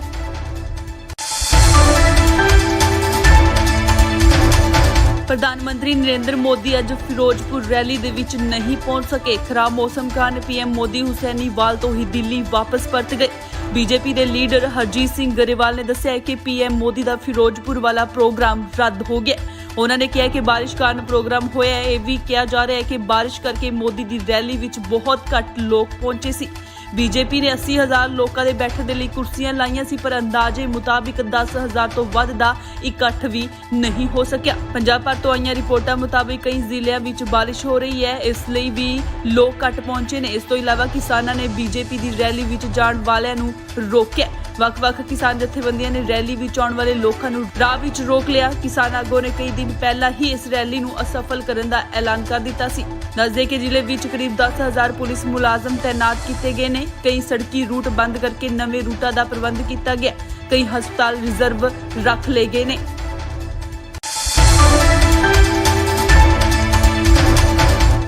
ਪ੍ਰਧਾਨ ਮੰਤਰੀ ਨਰਿੰਦਰ ਮੋਦੀ ਅੱਜ ਫਿਰੋਜ਼ਪੁਰ ਰੈਲੀ ਦੇ ਵਿੱਚ ਨਹੀਂ ਪਹੁੰਚ ਸਕੇ। ਖਰਾਬ ਮੌਸਮ ਕਾਰਨ ਪੀਐਮ ਮੋਦੀ ਹੁਸੈਨੀਵਾਲ ਤੋਂ ਹੀ ਦਿੱਲੀ ਵਾਪਸ ਪਰਤ ਗਏ। ਬੀਜੇਪੀ ਦੇ ਲੀਡਰ ਹਰਜੀਤ ਸਿੰਘ ਗਰੇਵਾਲ ਨੇ ਦੱਸਿਆ ਕਿ ਪੀਐਮ ਮੋਦੀ ਦਾ ਫਿਰੋਜ਼ਪੁਰ ਵਾਲਾ ਪ੍ਰੋਗਰਾਮ ਰੱਦ ਹੋ ਗਿਆ। ਉਹਨਾਂ ਨੇ ਕਿਹਾ ਕਿ ਬਾਰਿਸ਼ ਕਾਰਨ ਪ੍ਰੋਗਰਾਮ ਹੋਇਆ ਹੈ। ਇਹ ਵੀ ਕਿਹਾ ਜਾ ਰਿਹਾ ਹੈ ਕਿ ਬਾਰਿਸ਼ ਕਰਕੇ ਮੋਦੀ ਦੀ ਰੈਲੀ ਵਿੱਚ ਬਹੁਤ ਘੱਟ ਲੋਕ ਪਹੁੰਚੇ ਸੀ। ਬੀਜੇਪੀ ਨੇ 80,000 ਲੋਕਾਂ ਦੇ ਬੈਠਣ ਦੇ ਲਈ ਕੁਰਸੀਆਂ ਲਾਈਆਂ ਸੀ, ਪਰ ਅੰਦਾਜ਼ੇ ਮੁਤਾਬਿਕ 10,000 ਤੋਂ ਵੱਧ ਦਾ ਇਕੱਠ ਵੀ ਨਹੀਂ ਹੋ ਸਕਿਆ। ਪੰਜਾਬ ਭਰ ਤੋਂ ਆਈਆਂ ਰਿਪੋਰਟਾਂ ਮੁਤਾਬਿਕ ਕਈ ਜ਼ਿਲ੍ਹਿਆਂ ਵਿੱਚ ਬਾਰਿਸ਼ ਹੋ ਰਹੀ ਹੈ, ਇਸ ਲਈ ਵੀ ਲੋਕ ਘੱਟ ਪਹੁੰਚੇ ਨੇ। ਇਸ ਤੋਂ ਇਲਾਵਾ ਕਿਸਾਨਾਂ ਨੇ ਬੀਜੇਪੀ ਦੀ ਰੈਲੀ ਵਿੱਚ ਜਾਣ ਵਾਲਿਆਂ ਨੂੰ ਰੋਕਿਆ। ਵੱਖ-ਵੱਖ ਕਿਸਾਨ ਜਥੇਬੰਦੀਆਂ ਨੇ ਰੈਲੀ ਵਿੱਚ ਆਉਣ ਵਾਲੇ ਲੋਕਾਂ ਨੂੰ ਰਾਹ ਵਿੱਚ ਰੋਕ ਲਿਆ। ਕਿਸਾਨ ਆਗੂਆਂ ਨੇ ਕਈ ਦਿਨ ਪਹਿਲਾਂ ਹੀ ਇਸ ਰੈਲੀ ਨੂੰ ਅਸਫਲ ਕਰਨ ਦਾ ਐਲਾਨ ਕਰ ਦਿੱਤਾ ਸੀ। ਦੱਸਦੇ ਕਿ ਜ਼ਿਲ੍ਹੇ ਵਿੱਚ ਕਰੀਬ 10,000 ਪੁਲਿਸ ਮੁਲਾਜ਼ਮ ਤੈਨਾਤ ਕੀਤੇ ਗਏ ਨੇ। ਕਈ ਸੜਕੀ ਰੂਟ ਬੰਦ ਕਰਕੇ ਨਵੇਂ ਰੂਟਾਂ ਦਾ ਪ੍ਰਬੰਧ ਕੀਤਾ ਗਿਆ। ਕਈ ਹਸਪਤਾਲ ਰਿਜ਼ਰਵ ਰੱਖ ਲਏ ਗਏ ਨੇ।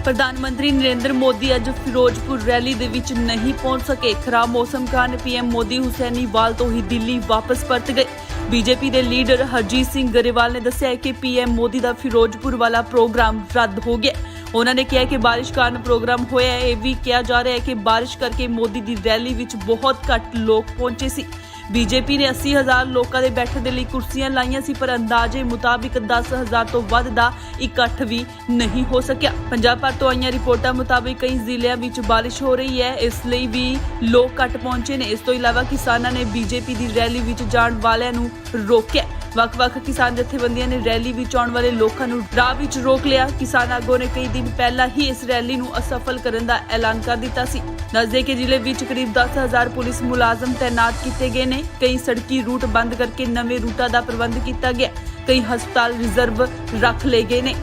ਪ੍ਰਧਾਨ ਮੰਤਰੀ ਨਰਿੰਦਰ ਮੋਦੀ ਅੱਜ ਫਿਰੋਜ਼ਪੁਰ ਰੈਲੀ ਦੇ ਵਿੱਚ ਨਹੀਂ ਪਹੁੰਚ ਸਕੇ। ਖਰਾਬ ਮੌਸਮ ਕਾਰਨ ਪੀਐਮ ਮੋਦੀ ਹੁਸੈਨੀਵਾਲ ਤੋਂ ਹੀ ਦਿੱਲੀ ਵਾਪਸ ਪਰਤ ਗਏ। ਬੀਜੇਪੀ ਦੇ ਲੀਡਰ ਹਰਜੀਤ ਸਿੰਘ ਗਰੇਵਾਲ ਨੇ ਦੱਸਿਆ ਕਿ ਪੀਐਮ ਮੋਦੀ ਦਾ ਫਿਰੋਜ਼ਪੁਰ ਵਾਲਾ ਪ੍ਰੋਗਰਾਮ ਰੱਦ ਹੋ ਗਿਆ। ਉਹਨਾਂ ਨੇ ਕਿਹਾ ਕਿ ਬਾਰਿਸ਼ ਕਾਰਨ ਪ੍ਰੋਗਰਾਮ ਹੋਇਆ ਹੈ। ਇਹ ਵੀ ਕਿਹਾ ਜਾ ਰਿਹਾ ਹੈ ਕਿ ਬਾਰਿਸ਼ ਕਰਕੇ ਮੋਦੀ ਦੀ ਰੈਲੀ ਵਿੱਚ ਬਹੁਤ ਘੱਟ ਲੋਕ ਪਹੁੰਚੇ ਸੀ। ਬੀਜੇਪੀ ਨੇ 80,000 ਲੋਕਾਂ ਦੇ ਬੈਠਣ ਦੇ ਲਈ ਕੁਰਸੀਆਂ ਲਾਈਆਂ ਸੀ, ਪਰ ਅੰਦਾਜ਼ੇ ਮੁਤਾਬਿਕ 10,000 ਤੋਂ ਵੱਧ ਦਾ ਇਕੱਠ ਵੀ ਨਹੀਂ ਹੋ ਸਕਿਆ। ਪੰਜਾਬ ਭਰ ਤੋਂ ਆਈਆਂ ਰਿਪੋਰਟਾਂ ਮੁਤਾਬਿਕ ਕਈ ਜ਼ਿਲ੍ਹਿਆਂ ਵਿੱਚ ਬਾਰਿਸ਼ ਹੋ ਰਹੀ ਹੈ, ਇਸ ਲਈ ਵੀ ਲੋਕ ਘੱਟ ਪਹੁੰਚੇ ਨੇ। ਇਸ ਤੋਂ ਇਲਾਵਾ ਕਿਸਾਨਾਂ ਨੇ ਬੀਜੇਪੀ ਦੀ ਰੈਲੀ ਵਿੱਚ ਜਾਣ ਵਾਲਿਆਂ ਨੂੰ ਰੋਕਿਆ। ਵੱਖ-ਵੱਖ ਕਿਸਾਨ ਜਥੇਬੰਦੀਆਂ ਨੇ ਰੈਲੀ ਵਿੱਚ ਆਉਣ ਵਾਲੇ ਲੋਕਾਂ ਨੂੰ ਰਾਹ ਵਿੱਚ ਰੋਕ ਲਿਆ। ਕਿਸਾਨ ਆਗੂਆਂ ਨੇ ਕਈ ਦਿਨ ਪਹਿਲਾਂ ਹੀ ਇਸ ਰੈਲੀ ਨੂੰ ਅਸਫਲ ਕਰਨ ਦਾ ਐਲਾਨ ਕਰ ਦਿੱਤਾ ਸੀ। ਦੱਸਦੇ ਕਿ ਜ਼ਿਲ੍ਹੇ ਵਿੱਚ ਕਰੀਬ 10,000 ਪੁਲਿਸ ਮੁਲਾਜ਼ਮ ਤੈਨਾਤ ਕੀਤੇ ਗਏ ਨੇ। ਕਈ ਸੜਕੀ ਰੂਟ ਬੰਦ ਕਰਕੇ ਨਵੇਂ ਰੂਟਾਂ ਦਾ ਪ੍ਰਬੰਧ ਕੀਤਾ ਗਿਆ। ਕਈ ਹਸਪਤਾਲ ਰਿਜ਼ਰਵ ਰੱਖ ਲਏ ਗਏ ਨੇ।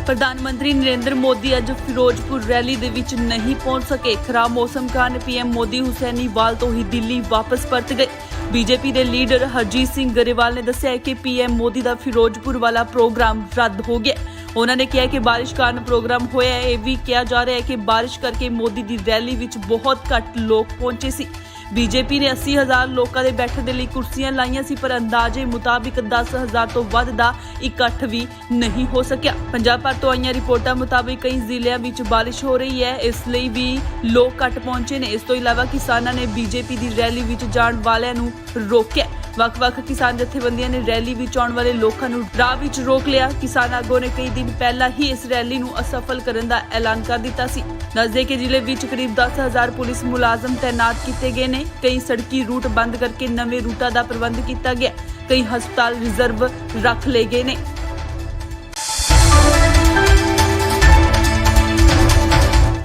ਪ੍ਰਧਾਨ ਮੰਤਰੀ ਨਰਿੰਦਰ ਮੋਦੀ ਅੱਜ ਫਿਰੋਜ਼ਪੁਰ ਰੈਲੀ ਦੇ ਵਿੱਚ ਨਹੀਂ ਪਹੁੰਚ ਸਕੇ। ਖਰਾਬ ਮੌਸਮ ਕਾਰਨ ਪੀਐਮ ਮੋਦੀ ਹੁਸੈਨੀਵਾਲ ਤੋਂ ਹੀ ਦਿੱਲੀ ਵਾਪਸ ਪਰਤ ਗਏ। ਬੀਜੇਪੀ ਦੇ ਲੀਡਰ ਹਰਜੀਤ ਸਿੰਘ ਗਰੇਵਾਲ ਨੇ ਦੱਸਿਆ ਕਿ ਪੀਐਮ ਮੋਦੀ ਦਾ ਫਿਰੋਜ਼ਪੁਰ ਵਾਲਾ ਪ੍ਰੋਗਰਾਮ ਰੱਦ ਹੋ ਗਿਆ। ਉਹਨਾਂ ਨੇ ਕਿਹਾ ਕਿ ਬਾਰਿਸ਼ ਕਾਰਨ ਪ੍ਰੋਗਰਾਮ ਹੋਇਆ ਹੈ। ਇਹ ਵੀ ਕਿਹਾ ਜਾ ਰਿਹਾ ਹੈ ਕਿ ਬਾਰਿਸ਼ ਕਰਕੇ ਮੋਦੀ ਦੀ ਰੈਲੀ ਵਿੱਚ ਬਹੁਤ ਘੱਟ ਲੋਕ ਪਹੁੰਚੇ ਸੀ। ਬੀਜੇਪੀ ਨੇ 80,000 ਲੋਕਾਂ ਦੇ ਬੈਠਣ ਦੇ ਲਈ ਕੁਰਸੀਆਂ ਲਾਈਆਂ ਸੀ, ਪਰ ਅੰਦਾਜ਼ੇ ਮੁਤਾਬਿਕ 10,000 ਤੋਂ ਵੱਧ ਦਾ ਇਕੱਠ ਵੀ ਨਹੀਂ ਹੋ ਸਕਿਆ। ਪੰਜਾਬ ਭਰ ਤੋਂ ਆਈਆਂ ਰਿਪੋਰਟਾਂ ਮੁਤਾਬਿਕ ਕਈ ਜ਼ਿਲ੍ਹਿਆਂ ਵਿੱਚ ਬਾਰਿਸ਼ ਹੋ ਰਹੀ ਹੈ, ਇਸ ਲਈ ਵੀ ਲੋਕ ਘੱਟ ਪਹੁੰਚੇ ਨੇ। ਇਸ ਤੋਂ ਇਲਾਵਾ ਕਿਸਾਨਾਂ ਨੇ ਬੀਜੇਪੀ ਦੀ ਰੈਲੀ ਵਿੱਚ ਜਾਣ ਵਾਲਿਆਂ ਨੂੰ ਰੋਕਿਆ। ਵੱਖ-ਵੱਖ ਕਿਸਾਨ ਜਥੇਬੰਦੀਆਂ ਨੇ ਰੈਲੀ ਵਿੱਚ ਆਉਣ ਵਾਲੇ ਲੋਕਾਂ ਨੂੰ ਰਾਹ ਵਿੱਚ ਰੋਕ ਲਿਆ। ਕਿਸਾਨ ਆਗੂਆਂ ਨੇ ਕਈ ਦਿਨ ਪਹਿਲਾਂ ਹੀ ਇਸ ਰੈਲੀ ਨੂੰ ਅਸਫਲ ਕਰਨ ਦਾ ਐਲਾਨ ਕਰ ਦਿੱਤਾ ਸੀ। ਦੱਸਦੇ ਕਿ ਜ਼ਿਲ੍ਹੇ ਵਿੱਚ ਕਰੀਬ 10,000 ਪੁਲਿਸ ਮੁਲਾਜ਼ਮ ਤੈਨਾਤ ਕੀਤੇ ਗਏ ਨੇ। ਕਈ ਸੜਕੀ ਰੂਟ ਬੰਦ ਕਰਕੇ ਨਵੇਂ ਰੂਟਾਂ ਦਾ ਪ੍ਰਬੰਧ ਕੀਤਾ ਗਿਆ। ਕਈ ਹਸਪਤਾਲ ਰਿਜ਼ਰਵ ਰੱਖ ਲਏ ਗਏ ਨੇ।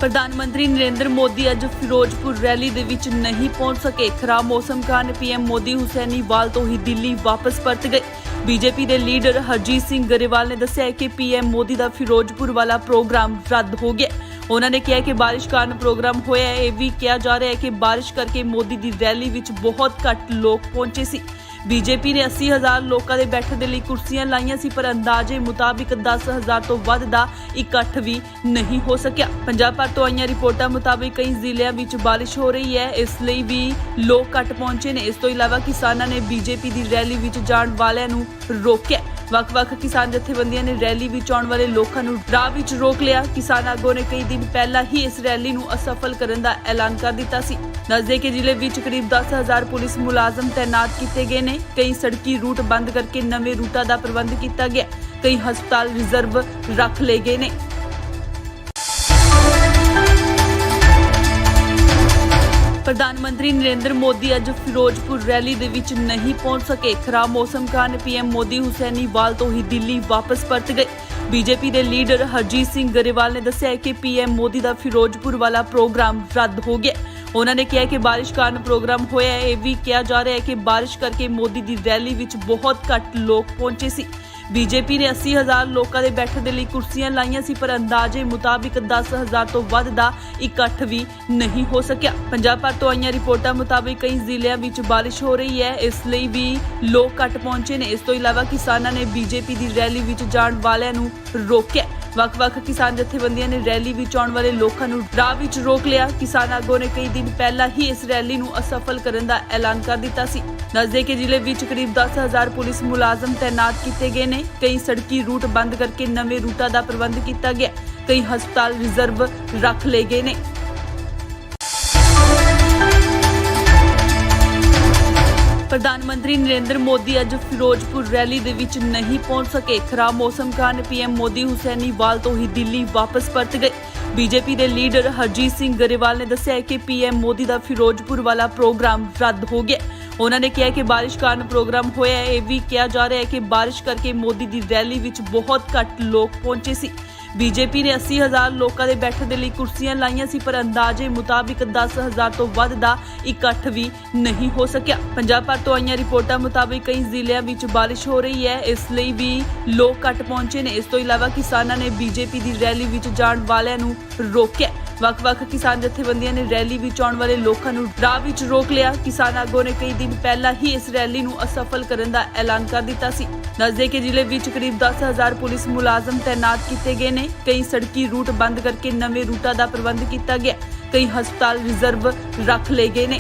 ਪ੍ਰਧਾਨ ਮੰਤਰੀ ਨਰਿੰਦਰ ਮੋਦੀ ਅੱਜ ਫਿਰੋਜ਼ਪੁਰ ਰੈਲੀ ਦੇ ਵਿੱਚ ਨਹੀਂ ਪਹੁੰਚ ਸਕੇ। ਖਰਾਬ ਮੌਸਮ ਕਾਰਨ ਪੀਐਮ ਮੋਦੀ ਹੁਸੈਨੀਵਾਲ ਤੋਂ ਹੀ ਦਿੱਲੀ ਵਾਪਸ ਪਰਤ ਗਏ। ਬੀਜੇਪੀ ਦੇ ਲੀਡਰ ਹਰਜੀਤ ਸਿੰਘ ਗਰੇਵਾਲ ਨੇ ਦੱਸਿਆ ਕਿ ਪੀਐਮ ਮੋਦੀ ਦਾ ਫਿਰੋਜ਼ਪੁਰ ਵਾਲਾ ਪ੍ਰੋਗਰਾਮ ਰੱਦ ਹੋ ਗਿਆ। ਉਹਨਾਂ ਨੇ ਕਿਹਾ ਕਿ ਬਾਰਿਸ਼ ਕਾਰਨ ਪ੍ਰੋਗਰਾਮ ਹੋਇਆ ਹੈ। ਇਹ ਵੀ ਕਿਹਾ ਜਾ ਰਿਹਾ ਹੈ ਕਿ ਬਾਰਿਸ਼ ਕਰਕੇ ਮੋਦੀ ਦੀ ਰੈਲੀ ਵਿੱਚ ਬਹੁਤ ਘੱਟ ਲੋਕ ਪਹੁੰਚੇ ਸੀ। ਬੀਜੇਪੀ ਨੇ 80,000 ਲੋਕਾਂ ਦੇ ਬੈਠਣ ਦੇ ਲਈ ਕੁਰਸੀਆਂ ਲਾਈਆਂ ਸੀ, ਪਰ ਅੰਦਾਜ਼ੇ ਮੁਤਾਬਿਕ 10,000 ਤੋਂ ਵੱਧ ਦਾ ਇਕੱਠ ਵੀ ਨਹੀਂ ਹੋ ਸਕਿਆ। ਪੰਜਾਬ ਭਰ ਤੋਂ ਆਈਆਂ ਰਿਪੋਰਟਾਂ ਮੁਤਾਬਿਕ ਕਈ ਜ਼ਿਲ੍ਹਿਆਂ ਵਿੱਚ ਬਾਰਿਸ਼ ਹੋ ਰਹੀ ਹੈ, ਇਸ ਲਈ ਵੀ ਲੋਕ ਘੱਟ ਪਹੁੰਚੇ ਨੇ। ਇਸ ਤੋਂ ਇਲਾਵਾ ਕਿਸਾਨਾਂ ਨੇ ਬੀਜੇਪੀ ਦੀ ਰੈਲੀ ਵਿੱਚ ਜਾਣ ਵਾਲਿਆਂ ਨੂੰ ਰੋਕਿਆ। ਵੱਖ-ਵੱਖ ਕਿਸਾਨ ਜਥੇਬੰਦੀਆਂ ਨੇ ਰੈਲੀ ਵਿੱਚ ਆਉਣ ਵਾਲੇ ਲੋਕਾਂ ਨੂੰ ਰਾਹ ਵਿੱਚ ਰੋਕ ਲਿਆ। ਕਿਸਾਨ ਆਗੂਆਂ ਨੇ ਕਈ ਦਿਨ ਪਹਿਲਾਂ ਹੀ ਇਸ ਰੈਲੀ ਨੂੰ ਅਸਫਲ ਕਰਨ ਦਾ ਐਲਾਨ ਕਰ ਦਿੱਤਾ ਸੀ। ਦੱਸਦੇ ਕਿ ਜ਼ਿਲ੍ਹੇ ਵਿੱਚ ਕਰੀਬ 10,000 ਪੁਲਿਸ ਮੁਲਾਜ਼ਮ ਤੈਨਾਤ ਕੀਤੇ ਗਏ ਨੇ। ਕਈ ਸੜਕੀ ਰੂਟ ਬੰਦ ਕਰਕੇ ਨਵੇਂ ਰੂਟਾਂ ਦਾ ਪ੍ਰਬੰਧ ਕੀਤਾ ਗਿਆ। ਕਈ ਹਸਪਤਾਲ ਰਿਜ਼ਰਵ ਰੱਖ ਲਏ ਗਏ ਨੇ। ਪ੍ਰਧਾਨ ਮੰਤਰੀ ਨਰਿੰਦਰ ਮੋਦੀ ਅੱਜ ਫਿਰੋਜ਼ਪੁਰ ਰੈਲੀ ਦੇ ਵਿੱਚ ਨਹੀਂ ਪਹੁੰਚ ਸਕੇ। ਖਰਾਬ ਮੌਸਮ ਕਾਰਨ ਪੀਐਮ ਮੋਦੀ ਹੁਸੈਨੀਵਾਲ ਤੋਂ ਹੀ ਦਿੱਲੀ ਵਾਪਸ ਪਰਤ ਗਏ। ਬੀਜੇਪੀ ਦੇ ਲੀਡਰ ਹਰਜੀਤ ਸਿੰਘ ਗਰੇਵਾਲ ਨੇ ਦੱਸਿਆ ਕਿ ਪੀਐਮ ਮੋਦੀ ਦਾ ਫਿਰੋਜ਼ਪੁਰ ਵਾਲਾ ਪ੍ਰੋਗਰਾਮ ਰੱਦ ਹੋ ਗਿਆ। ਉਹਨਾਂ ਨੇ ਕਿਹਾ ਕਿ ਬਾਰਿਸ਼ ਕਾਰਨ ਪ੍ਰੋਗਰਾਮ ਹੋਇਆ ਹੈ। ਇਹ ਵੀ ਕਿਹਾ ਜਾ ਰਿਹਾ ਹੈ ਕਿ ਬਾਰਿਸ਼ ਕਰਕੇ ਮੋਦੀ ਦੀ ਰੈਲੀ ਵਿੱਚ ਬਹੁਤ ਘੱਟ ਲੋਕ ਪਹੁੰਚੇ ਸੀ। ਬੀਜੇਪੀ ਨੇ 80,000 ਲੋਕਾਂ ਦੇ ਬੈਠਣ ਦੇ ਲਈ ਕੁਰਸੀਆਂ ਲਾਈਆਂ ਸੀ, ਪਰ ਅੰਦਾਜ਼ੇ ਮੁਤਾਬਿਕ 10,000 ਤੋਂ ਵੱਧ ਦਾ ਇਕੱਠ ਵੀ ਨਹੀਂ ਹੋ ਸਕਿਆ। ਪੰਜਾਬ ਭਰ ਤੋਂ ਆਈਆਂ ਰਿਪੋਰਟਾਂ ਮੁਤਾਬਿਕ ਕਈ ਜ਼ਿਲ੍ਹਿਆਂ ਵਿੱਚ ਬਾਰਿਸ਼ ਹੋ ਰਹੀ ਹੈ, ਇਸ ਲਈ ਵੀ ਲੋਕ ਘੱਟ ਪਹੁੰਚੇ ਨੇ। ਇਸ ਤੋਂ ਇਲਾਵਾ ਕਿਸਾਨਾਂ ਨੇ ਬੀਜੇਪੀ ਦੀ ਰੈਲੀ ਵਿੱਚ ਜਾਣ ਵਾਲਿਆਂ ਨੂੰ ਰੋਕਿਆ। ਵੱਖ-ਵੱਖ ਕਿਸਾਨ ਜਥੇਬੰਦੀਆਂ ਨੇ ਰੈਲੀ ਵਿੱਚ ਆਉਣ ਵਾਲੇ ਲੋਕਾਂ ਨੂੰ ਰਾਹ ਵਿੱਚ ਰੋਕ ਲਿਆ। ਕਿਸਾਨ ਆਗੂਆਂ ਨੇ ਕਈ ਦਿਨ ਪਹਿਲਾਂ ਹੀ ਇਸ ਰੈਲੀ ਨੂੰ ਅਸਫਲ ਕਰਨ ਦਾ ਐਲਾਨ ਕਰ ਦਿੱਤਾ ਸੀ। ਦੱਸਦੇ ਕਿ ਜ਼ਿਲ੍ਹੇ ਵਿੱਚ ਕਰੀਬ 10,000 ਪੁਲਿਸ ਮੁਲਾਜ਼ਮ ਤੈਨਾਤ ਕੀਤੇ ਗਏ ਨੇ। ਕਈ ਸੜਕੀ ਰੂਟ ਬੰਦ ਕਰਕੇ ਨਵੇਂ ਰੂਟਾਂ ਦਾ ਪ੍ਰਬੰਧ ਕੀਤਾ ਗਿਆ। ਕਈ ਹਸਪਤਾਲ ਰਿਜ਼ਰਵ ਰੱਖ ਲਏ ਗਏ ਨੇ। ਪ੍ਰਧਾਨ ਮੰਤਰੀ ਨਰਿੰਦਰ ਮੋਦੀ ਅੱਜ ਫਿਰੋਜ਼ਪੁਰ ਰੈਲੀ ਦੇ ਵਿੱਚ ਨਹੀਂ ਪਹੁੰਚ ਸਕੇ। ਖਰਾਬ ਮੌਸਮ ਕਾਰਨ ਪੀਐਮ ਮੋਦੀ ਹੁਸੈਨੀਵਾਲ ਤੋਂ ਹੀ ਦਿੱਲੀ ਵਾਪਸ ਪਰਤ ਗਏ। ਬੀਜੇਪੀ ਦੇ ਲੀਡਰ ਹਰਜੀਤ ਸਿੰਘ ਗਰੇਵਾਲ ਨੇ ਦੱਸਿਆ ਕਿ ਪੀਐਮ ਮੋਦੀ ਦਾ ਫਿਰੋਜ਼ਪੁਰ ਵਾਲਾ ਪ੍ਰੋਗਰਾਮ ਰੱਦ ਹੋ ਗਿਆ। ਉਹਨਾਂ ਨੇ ਕਿਹਾ ਕਿ ਬਾਰਿਸ਼ ਕਾਰਨ ਪ੍ਰੋਗਰਾਮ ਹੋਇਆ ਹੈ। ਇਹ ਵੀ ਕਿਹਾ ਜਾ ਰਿਹਾ ਹੈ ਕਿ ਬਾਰਿਸ਼ ਕਰਕੇ ਮੋਦੀ ਦੀ ਰੈਲੀ ਵਿੱਚ ਬਹੁਤ ਘੱਟ ਲੋਕ ਪਹੁੰਚੇ ਸੀ। ਬੀਜੇਪੀ ਨੇ 80,000 ਲੋਕਾਂ ਦੇ ਬੈਠਣ ਦੇ ਲਈ ਕੁਰਸੀਆਂ ਲਾਈਆਂ ਸੀ, ਪਰ ਅੰਦਾਜ਼ੇ ਮੁਤਾਬਿਕ 10,000 ਤੋਂ ਵੱਧ ਦਾ ਇਕੱਠ ਵੀ ਨਹੀਂ ਹੋ ਸਕਿਆ। ਪੰਜਾਬ ਭਰ ਤੋਂ ਆਈਆਂ ਰਿਪੋਰਟਾਂ ਮੁਤਾਬਿਕ ਕਈ ਜ਼ਿਲ੍ਹਿਆਂ ਵਿੱਚ ਬਾਰਿਸ਼ ਹੋ ਰਹੀ ਹੈ, ਇਸ ਲਈ ਵੀ ਲੋਕ ਘੱਟ ਪਹੁੰਚੇ ਨੇ। ਇਸ ਤੋਂ ਇਲਾਵਾ ਕਿਸਾਨਾਂ ਨੇ ਬੀਜੇਪੀ ਦੀ ਰੈਲੀ ਵਿੱਚ ਜਾਣ ਵਾਲਿਆਂ ਨੂੰ ਰੋਕਿਆ। ਵੱਖ-ਵੱਖ ਕਿਸਾਨ ਜਥੇਬੰਦੀਆਂ ਨੇ ਰੈਲੀ ਵਿੱਚ ਆਉਣ ਵਾਲੇ ਲੋਕਾਂ ਨੂੰ ਰਾਹ ਵਿੱਚ ਰੋਕ ਲਿਆ। ਕਿਸਾਨ ਆਗੂਆਂ ਨੇ ਕਈ ਦਿਨ ਪਹਿਲਾਂ ਹੀ ਇਸ ਰੈਲੀ ਨੂੰ ਅਸਫਲ ਕਰਨ ਦਾ ਐਲਾਨ ਕਰ ਦਿੱਤਾ ਸੀ। ਦੱਸਦੇ ਕਿ ਜ਼ਿਲ੍ਹੇ ਵਿੱਚ ਕਰੀਬ 10,000 ਪੁਲਿਸ ਮੁਲਾਜ਼ਮ ਤੈਨਾਤ ਕੀਤੇ ਗਏ ਨੇ। ਕਈ ਸੜਕੀ ਰੂਟ ਬੰਦ ਕਰਕੇ ਨਵੇਂ ਰੂਟਾਂ ਦਾ ਪ੍ਰਬੰਧ ਕੀਤਾ ਗਿਆ। ਕਈ ਹਸਪਤਾਲ ਰਿਜ਼ਰਵ ਰੱਖ ਲਏ ਗਏ ਨੇ।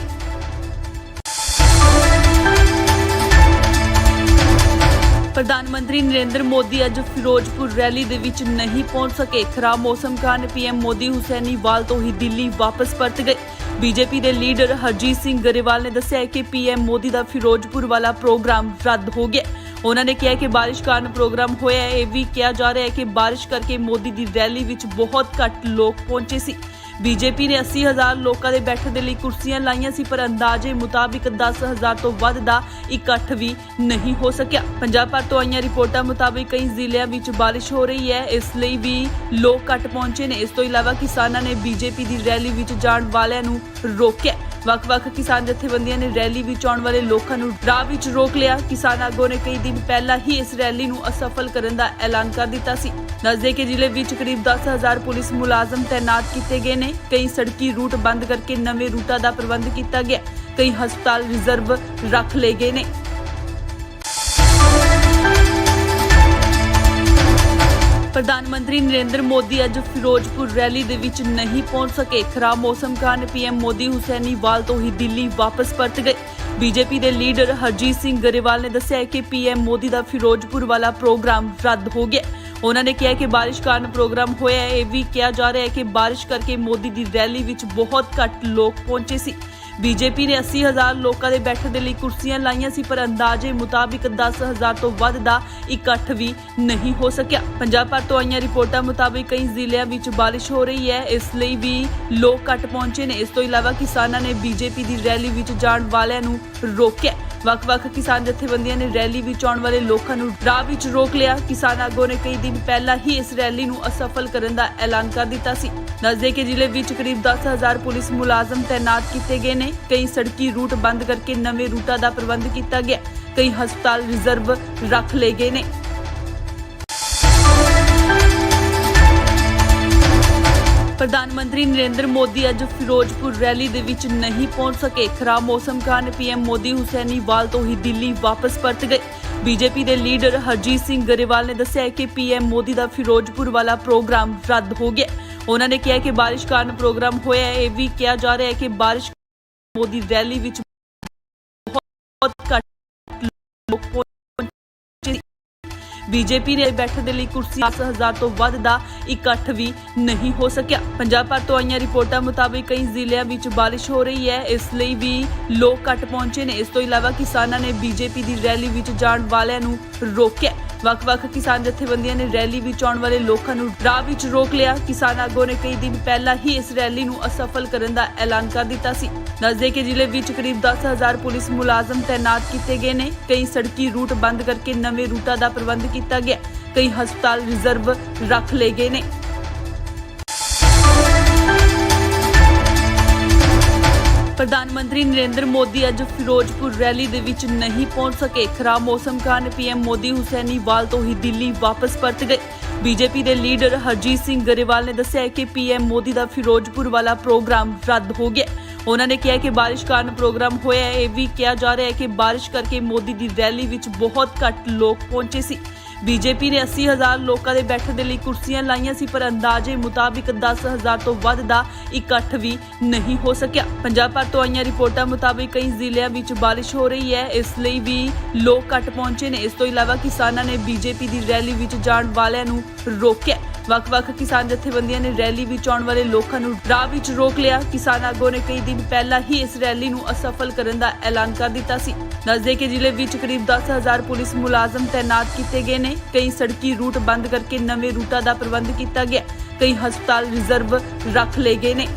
ਪ੍ਰਧਾਨ ਮੰਤਰੀ ਨਰਿੰਦਰ ਮੋਦੀ ਅੱਜ ਫਿਰੋਜ਼ਪੁਰ ਰੈਲੀ ਦੇ ਵਿੱਚ ਨਹੀਂ ਪਹੁੰਚ ਸਕੇ। ਖਰਾਬ ਮੌਸਮ ਕਾਰਨ ਪੀਐਮ ਮੋਦੀ ਹੁਸੈਨੀਵਾਲ ਤੋਂ ਹੀ ਦਿੱਲੀ ਵਾਪਸ ਪਰਤ ਗਏ। ਬੀਜੇਪੀ ਦੇ ਲੀਡਰ ਹਰਜੀਤ ਸਿੰਘ ਗਰੇਵਾਲ ਨੇ ਦੱਸਿਆ ਕਿ ਪੀਐਮ ਮੋਦੀ ਦਾ ਫਿਰੋਜ਼ਪੁਰ ਵਾਲਾ ਪ੍ਰੋਗਰਾਮ ਰੱਦ ਹੋ ਗਿਆ। ਉਹਨਾਂ ਨੇ ਕਿਹਾ ਕਿ ਬਾਰਿਸ਼ ਕਾਰਨ ਪ੍ਰੋਗਰਾਮ ਹੋਇਆ ਹੈ। ਇਹ ਵੀ ਕਿਹਾ ਜਾ ਰਿਹਾ ਹੈ ਕਿ ਬਾਰਿਸ਼ ਕਰਕੇ ਮੋਦੀ ਦੀ ਰੈਲੀ ਵਿੱਚ ਬਹੁਤ ਘੱਟ ਲੋਕ ਪਹੁੰਚੇ ਸੀ। ਬੀਜੇਪੀ ਨੇ 80,000 ਲੋਕਾਂ ਦੇ ਬੈਠਣ ਦੇ ਲਈ ਕੁਰਸੀਆਂ ਲਾਈਆਂ ਸੀ, ਪਰ ਅੰਦਾਜ਼ੇ ਮੁਤਾਬਿਕ 10,000 ਤੋਂ ਵੱਧ ਦਾ ਇਕੱਠ ਵੀ ਨਹੀਂ ਹੋ ਸਕਿਆ। ਪੰਜਾਬ ਭਰ ਤੋਂ ਆਈਆਂ ਰਿਪੋਰਟਾਂ ਮੁਤਾਬਿਕ ਕਈ ਜ਼ਿਲ੍ਹਿਆਂ ਵਿੱਚ ਬਾਰਿਸ਼ ਹੋ ਰਹੀ ਹੈ, ਇਸ ਲਈ ਵੀ ਲੋਕ ਘੱਟ ਪਹੁੰਚੇ ਨੇ। ਇਸ ਤੋਂ ਇਲਾਵਾ ਕਿਸਾਨਾਂ ਨੇ ਬੀਜੇਪੀ ਦੀ ਰੈਲੀ ਵਿੱਚ ਜਾਣ ਵਾਲਿਆਂ ਨੂੰ ਰੋਕਿਆ। ਵੱਖ-ਵੱਖ ਕਿਸਾਨ ਜਥੇਬੰਦੀਆਂ ਨੇ ਰੈਲੀ ਵਿੱਚ ਆਉਣ ਵਾਲੇ ਲੋਕਾਂ ਨੂੰ ਰਾਹ ਵਿੱਚ ਰੋਕ ਲਿਆ। ਕਿਸਾਨ ਆਗੂਆਂ ਨੇ ਕਈ ਦਿਨ ਪਹਿਲਾਂ ਹੀ ਇਸ ਰੈਲੀ ਨੂੰ ਅਸਫਲ ਕਰਨ ਦਾ ਐਲਾਨ ਕਰ ਦਿੱਤਾ ਸੀ। ਦੱਸਦੇ ਕਿ ਜ਼ਿਲ੍ਹੇ ਵਿੱਚ ਕਰੀਬ 10,000 ਪੁਲਿਸ ਮੁਲਾਜ਼ਮ ਤੈਨਾਤ ਕੀਤੇ ਗਏ ਨੇ। ਕਈ ਸੜਕੀ ਰੂਟ ਬੰਦ ਕਰਕੇ ਨਵੇਂ ਰੂਟਾਂ ਦਾ ਪ੍ਰਬੰਧ ਕੀਤਾ ਗਿਆ। ਕਈ ਹਸਪਤਾਲ ਰਿਜ਼ਰਵ ਰੱਖ ਲਏ ਗਏ ਨੇ। ਪ੍ਰਧਾਨ ਮੰਤਰੀ ਨਰਿੰਦਰ ਮੋਦੀ ਅੱਜ ਫਿਰੋਜ਼ਪੁਰ ਰੈਲੀ ਦੇ ਵਿੱਚ ਨਹੀਂ ਪਹੁੰਚ ਸਕੇ। ਖਰਾਬ ਮੌਸਮ ਕਾਰਨ ਪੀਐਮ ਮੋਦੀ ਹੁਸੈਨੀਵਾਲ ਤੋਂ ਹੀ ਦਿੱਲੀ ਵਾਪਸ ਪਰਤ ਗਏ। ਬੀਜੇਪੀ ਦੇ ਲੀਡਰ ਹਰਜੀਤ ਸਿੰਘ ਗਰੇਵਾਲ ਨੇ ਦੱਸਿਆ ਕਿ ਪੀਐਮ ਮੋਦੀ ਦਾ ਫਿਰੋਜ਼ਪੁਰ ਵਾਲਾ ਪ੍ਰੋਗਰਾਮ ਰੱਦ ਹੋ ਗਿਆ। ਉਹਨਾਂ ਨੇ ਕਿਹਾ ਕਿ ਬਾਰਿਸ਼ ਕਾਰਨ ਪ੍ਰੋਗਰਾਮ ਹੋਇਆ ਹੈ। ਇਹ ਵੀ ਕਿਹਾ ਜਾ ਰਿਹਾ ਹੈ ਕਿ ਬਾਰਿਸ਼ ਕਰਕੇ ਮੋਦੀ ਦੀ ਰੈਲੀ ਵਿੱਚ ਬਹੁਤ ਘੱਟ ਲੋਕ ਪਹੁੰਚੇ ਸੀ। ਬੀਜੇਪੀ ਨੇ 80,000 ਲੋਕਾਂ ਦੇ ਬੈਠਣ ਦੇ ਲਈ ਕੁਰਸੀਆਂ ਲਾਈਆਂ ਸੀ, ਪਰ ਅੰਦਾਜ਼ੇ ਮੁਤਾਬਿਕ 10,000 ਤੋਂ ਵੱਧ ਦਾ ਇਕੱਠ ਵੀ ਨਹੀਂ ਹੋ ਸਕਿਆ। ਪੰਜਾਬ ਭਰ ਤੋਂ ਆਈਆਂ ਰਿਪੋਰਟਾਂ ਮੁਤਾਬਿਕ ਕਈ ਜ਼ਿਲ੍ਹਿਆਂ ਵਿੱਚ ਬਾਰਿਸ਼ ਹੋ ਰਹੀ ਹੈ, ਇਸ ਲਈ ਵੀ ਲੋਕ ਘੱਟ ਪਹੁੰਚੇ ਨੇ। ਇਸ ਤੋਂ ਇਲਾਵਾ ਕਿਸਾਨਾਂ ਨੇ ਬੀਜੇਪੀ ਦੀ ਰੈਲੀ ਵਿੱਚ ਜਾਣ ਵਾਲਿਆਂ ਨੂੰ ਰੋਕਿਆ। ਵੱਖ-ਵੱਖ ਕਿਸਾਨ ਜਥੇਬੰਦੀਆਂ ਨੇ ਰੈਲੀ ਵਿੱਚ ਆਉਣ ਵਾਲੇ ਲੋਕਾਂ ਨੂੰ ਰਾਹ ਵਿੱਚ ਰੋਕ ਲਿਆ। ਕਿਸਾਨ ਆਗੂਆਂ ਨੇ ਕਈ ਦਿਨ ਪਹਿਲਾਂ ਹੀ ਇਸ ਰੈਲੀ ਨੂੰ ਅਸਫਲ ਕਰਨ ਦਾ ਐਲਾਨ ਕਰ ਦਿੱਤਾ ਸੀ। ਦੱਸਦੇ ਕਿ ਜ਼ਿਲ੍ਹੇ ਵਿੱਚ ਕਰੀਬ 10,000 ਪੁਲਿਸ ਮੁਲਾਜ਼ਮ ਤੈਨਾਤ ਕੀਤੇ ਗਏ ਨੇ। ਕਈ ਸੜਕੀ ਰੂਟ ਬੰਦ ਕਰਕੇ ਨਵੇਂ ਰੂਟਾਂ ਦਾ ਪ੍ਰਬੰਧ ਕੀਤਾ ਗਿਆ। ਕਈ ਹਸਪਤਾਲ ਰਿਜ਼ਰਵ ਰੱਖ ਲਏ ਗਏ ਨੇ। ਪ੍ਰਧਾਨ ਮੰਤਰੀ ਨਰਿੰਦਰ ਮੋਦੀ ਅੱਜ ਫਿਰੋਜ਼ਪੁਰ ਰੈਲੀ ਦੇ ਵਿੱਚ ਨਹੀਂ ਪਹੁੰਚ ਸਕੇ। ਖਰਾਬ ਮੌਸਮ ਕਾਰਨ ਪੀਐਮ ਮੋਦੀ ਹੁਸੈਨੀਵਾਲ ਤੋਂ ਹੀ ਦਿੱਲੀ ਵਾਪਸ ਪਰਤ ਗਏ। ਬੀਜੇਪੀ ਦੇ ਲੀਡਰ ਹਰਜੀਤ ਸਿੰਘ ਗਰੇਵਾਲ ਨੇ ਦੱਸਿਆ ਕਿ ਪੀਐਮ ਮੋਦੀ ਦਾ ਫਿਰੋਜ਼ਪੁਰ ਵਾਲਾ ਪ੍ਰੋਗਰਾਮ ਰੱਦ ਹੋ ਗਿਆ। ਉਹਨਾਂ ਨੇ ਕਿਹਾ ਕਿ ਬਾਰਿਸ਼ ਕਾਰਨ ਪ੍ਰੋਗਰਾਮ ਹੋਇਆ ਹੈ। ਇਹ ਵੀ ਕਿਹਾ ਜਾ ਰਿਹਾ ਹੈ ਕਿ ਬਾਰਿਸ਼ ਮੋਦੀ ਰੈਲੀ ਵਿੱਚ ਬਹੁਤ ਘੱਟ ਲੋਕ ਪਹੁੰਚੇ। ਬੀਜੇਪੀ ਨੇ ਬੈਠਣ ਦੇ ਲਈ ਕੁਰਸੀ 10,000 ਤੋਂ ਵੱਧ ਦਾ ਇਕੱਠ ਵੀ ਨਹੀਂ ਹੋ ਸਕਿਆ। ਪੰਜਾਬ ਭਰ ਤੋਂ ਆਈਆਂ ਰਿਪੋਰਟਾਂ ਮੁਤਾਬਿਕ ਕਈ ਜ਼ਿਲ੍ਹਿਆਂ ਵਿੱਚ ਬਾਰਿਸ਼ ਹੋ ਰਹੀ ਹੈ, ਇਸ ਲਈ ਵੀ ਲੋਕ ਘੱਟ ਪਹੁੰਚੇ ਨੇ। ਇਸ ਤੋਂ ਇਲਾਵਾ ਕਿਸਾਨਾਂ ਨੇ ਬੀਜੇਪੀ ਦੀ ਰੈਲੀ ਵਿੱਚ ਜਾਣ ਵਾਲਿਆਂ ਨੂੰ ਰੋਕਿਆ। ਵੱਖ-ਵੱਖ ਕਿਸਾਨ ਜਥੇਬੰਦੀਆਂ ਨੇ ਰੈਲੀ ਵਿੱਚ ਆਉਣ ਵਾਲੇ ਲੋਕਾਂ ਨੂੰ ਰਾਹ ਵਿੱਚ ਰੋਕ ਲਿਆ। ਕਿਸਾਨ ਆਗੂਆਂ ਨੇ ਕਈ ਦਿਨ ਪਹਿਲਾਂ ਹੀ ਇਸ ਰੈਲੀ ਨੂੰ ਅਸਫਲ ਕਰਨ ਦਾ ਐਲਾਨ ਕਰ ਦਿੱਤਾ ਸੀ। ਦੱਸਦੇ ਕਿ ਜ਼ਿਲ੍ਹੇ ਵਿੱਚ ਕਰੀਬ 10,000 ਪੁਲਿਸ ਮੁਲਾਜ਼ਮ ਤੈਨਾਤ ਕੀਤੇ ਗਏ ਨੇ। ਕਈ ਸੜਕੀ ਰੂਟ ਬੰਦ ਕਰਕੇ ਨਵੇਂ ਰੂਟਾਂ ਦਾ ਪ੍ਰਬੰਧ ਕੀਤਾ ਗਿਆ। ਕਈ ਹਸਪਤਾਲ ਰਿਜ਼ਰਵ ਰੱਖ ਲਏ ਗਏ ਨੇ। ਪ੍ਰਧਾਨ ਮੰਤਰੀ ਨਰਿੰਦਰ ਮੋਦੀ ਅੱਜ ਫਿਰੋਜ਼ਪੁਰ ਰੈਲੀ ਦੇ ਵਿੱਚ ਨਹੀਂ ਪਹੁੰਚ ਸਕੇ। ਖਰਾਬ ਮੌਸਮ ਕਾਰਨ ਪੀਐਮ ਮੋਦੀ ਹੁਸੈਨੀਵਾਲ ਤੋਂ ਹੀ ਦਿੱਲੀ ਵਾਪਸ ਪਰਤ ਗਏ। ਬੀਜੇਪੀ ਦੇ ਲੀਡਰ ਹਰਜੀਤ ਸਿੰਘ ਗਰੇਵਾਲ ਨੇ ਦੱਸਿਆ ਕਿ ਪੀਐਮ ਮੋਦੀ ਦਾ ਫਿਰੋਜ਼ਪੁਰ ਵਾਲਾ ਪ੍ਰੋਗਰਾਮ ਰੱਦ ਹੋ ਗਿਆ। ਉਹਨਾਂ ਨੇ ਕਿਹਾ ਕਿ ਬਾਰਿਸ਼ ਕਾਰਨ ਪ੍ਰੋਗਰਾਮ ਹੋਇਆ ਹੈ। ਇਹ ਵੀ ਕਿਹਾ ਜਾ ਰਿਹਾ ਹੈ ਕਿ ਬਾਰਿਸ਼ ਕਰਕੇ ਮੋਦੀ ਦੀ ਰੈਲੀ ਵਿੱਚ ਬਹੁਤ ਘੱਟ ਲੋਕ ਪਹੁੰਚੇ ਸੀ। ਬੀਜੇਪੀ ਨੇ 80,000 ਲੋਕਾਂ ਦੇ ਬੈਠਣ ਦੇ ਲਈ ਕੁਰਸੀਆਂ ਲਾਈਆਂ ਸੀ, ਪਰ ਅੰਦਾਜ਼ੇ ਮੁਤਾਬਿਕ 10,000 ਤੋਂ ਵੱਧ ਦਾ ਇਕੱਠ ਵੀ ਨਹੀਂ ਹੋ ਸਕਿਆ। ਪੰਜਾਬ ਭਰ ਤੋਂ ਆਈਆਂ ਰਿਪੋਰਟਾਂ ਮੁਤਾਬਿਕ ਕਈ ਜ਼ਿਲ੍ਹਿਆਂ ਵਿੱਚ ਬਾਰਿਸ਼ ਹੋ ਰਹੀ ਹੈ, ਇਸ ਲਈ ਵੀ ਲੋਕ ਘੱਟ ਪਹੁੰਚੇ ਨੇ। ਇਸ ਤੋਂ ਇਲਾਵਾ ਕਿਸਾਨਾਂ ਨੇ ਬੀਜੇਪੀ ਦੀ ਰੈਲੀ ਵਿੱਚ ਜਾਣ ਵਾਲਿਆਂ ਨੂੰ ਰੋਕਿਆ। ਵੱਖ-ਵੱਖ ਕਿਸਾਨ ਜਥੇਬੰਦੀਆਂ ਨੇ ਰੈਲੀ ਵਿੱਚ ਆਉਣ ਵਾਲੇ ਲੋਕਾਂ ਨੂੰ ਰਾਹ ਵਿੱਚ ਰੋਕ ਲਿਆ। ਕਿਸਾਨ ਆਗੂਆਂ ਨੇ ਕਈ ਦਿਨ ਪਹਿਲਾਂ ਹੀ ਇਸ ਰੈਲੀ ਨੂੰ ਅਸਫਲ ਕਰਨ ਦਾ ਐਲਾਨ ਕਰ ਦਿੱਤਾ ਸੀ। ਦੱਸਦੇ ਕਿ ਜ਼ਿਲ੍ਹੇ ਵਿੱਚ ਕਰੀਬ 10,000 ਪੁਲਿਸ ਮੁਲਾਜ਼ਮ ਤੈਨਾਤ ਕੀਤੇ ਗਏ ਨੇ। ਕਈ ਸੜਕੀ ਰੂਟ ਬੰਦ ਕਰਕੇ ਨਵੇਂ ਰੂਟਾਂ ਦਾ ਪ੍ਰਬੰਧ ਕੀਤਾ ਗਿਆ। ਕਈ ਹਸਪਤਾਲ ਰਿਜ਼ਰਵ ਰੱਖ ਲਏ ਗਏ ਨੇ।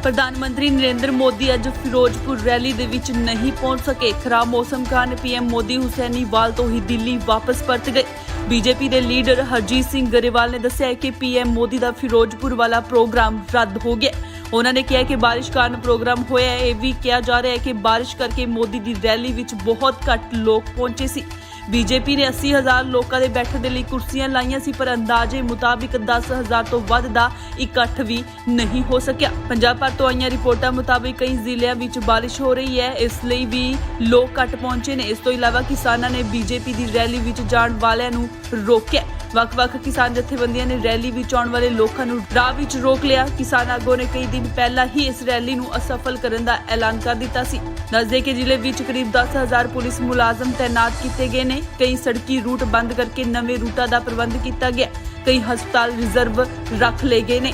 ਪ੍ਰਧਾਨ ਮੰਤਰੀ ਨਰਿੰਦਰ ਮੋਦੀ ਅੱਜ ਫਿਰੋਜ਼ਪੁਰ ਰੈਲੀ ਦੇ ਵਿੱਚ ਨਹੀਂ ਪਹੁੰਚ ਸਕੇ। ਖਰਾਬ ਮੌਸਮ ਕਾਰਨ ਪੀਐਮ ਮੋਦੀ ਹੁਸੈਨੀਵਾਲ ਤੋਂ ਹੀ ਦਿੱਲੀ ਵਾਪਸ ਪਰਤ ਗਏ। ਬੀਜੇਪੀ ਦੇ ਲੀਡਰ ਹਰਜੀਤ ਸਿੰਘ ਗਰੇਵਾਲ ਨੇ ਦੱਸਿਆ ਕਿ ਪੀਐਮ ਮੋਦੀ ਦਾ ਫਿਰੋਜ਼ਪੁਰ ਵਾਲਾ ਪ੍ਰੋਗਰਾਮ ਰੱਦ ਹੋ ਗਿਆ। ਉਹਨਾਂ ਨੇ ਕਿਹਾ ਕਿ ਬਾਰਿਸ਼ ਕਾਰਨ ਪ੍ਰੋਗਰਾਮ ਹੋਇਆ ਹੈ। ਇਹ ਵੀ ਕਿਹਾ ਜਾ ਰਿਹਾ ਹੈ ਕਿ ਬਾਰਿਸ਼ ਕਰਕੇ ਮੋਦੀ ਦੀ ਰੈਲੀ ਵਿੱਚ ਬਹੁਤ ਘੱਟ ਲੋਕ ਪਹੁੰਚੇ ਸੀ। ਬੀਜੇਪੀ ਨੇ 80,000 ਲੋਕਾਂ ਦੇ ਬੈਠਣ ਦੇ ਲਈ ਕੁਰਸੀਆਂ ਲਾਈਆਂ ਸੀ, ਪਰ ਅੰਦਾਜ਼ੇ ਮੁਤਾਬਿਕ 10,000 ਤੋਂ ਵੱਧ ਦਾ ਇਕੱਠ ਵੀ ਨਹੀਂ ਹੋ ਸਕਿਆ। ਪੰਜਾਬ ਭਰ ਤੋਂ ਆਈਆਂ ਰਿਪੋਰਟਾਂ ਮੁਤਾਬਿਕ ਕਈ ਜ਼ਿਲ੍ਹਿਆਂ ਵਿੱਚ ਬਾਰਿਸ਼ ਹੋ ਰਹੀ ਹੈ, ਇਸ ਲਈ ਵੀ ਲੋਕ ਘੱਟ ਪਹੁੰਚੇ ਨੇ। ਇਸ ਤੋਂ ਇਲਾਵਾ ਕਿਸਾਨਾਂ ਨੇ ਬੀਜੇਪੀ ਦੀ ਰੈਲੀ ਵਿੱਚ ਜਾਣ ਵਾਲਿਆਂ ਨੂੰ ਰੋਕਿਆ। ਵੱਖ-ਵੱਖ ਕਿਸਾਨ ਜਥੇਬੰਦੀਆਂ ਨੇ ਰੈਲੀ ਵਿੱਚ ਆਉਣ ਵਾਲੇ ਲੋਕਾਂ ਨੂੰ ਰਾਹ ਵਿੱਚ ਰੋਕ ਲਿਆ। ਕਿਸਾਨ ਆਗੂਆਂ ਨੇ ਕਈ ਦਿਨ ਪਹਿਲਾਂ ਹੀ ਇਸ ਰੈਲੀ ਨੂੰ ਅਸਫਲ ਕਰਨ ਦਾ ਐਲਾਨ ਕਰ ਦਿੱਤਾ ਸੀ। ਦੱਸਦੇ ਕਿ ਜ਼ਿਲ੍ਹੇ ਵਿੱਚ ਕਰੀਬ 10,000 ਪੁਲਿਸ ਮੁਲਾਜ਼ਮ ਤੈਨਾਤ ਕੀਤੇ ਗਏ ਨੇ। ਕਈ ਸੜਕੀ ਰੂਟ ਬੰਦ ਕਰਕੇ ਨਵੇਂ ਰੂਟਾਂ ਦਾ ਪ੍ਰਬੰਧ ਕੀਤਾ ਗਿਆ। ਕਈ ਹਸਪਤਾਲ ਰਿਜ਼ਰਵ ਰੱਖ ਲਏ ਗਏ ਨੇ।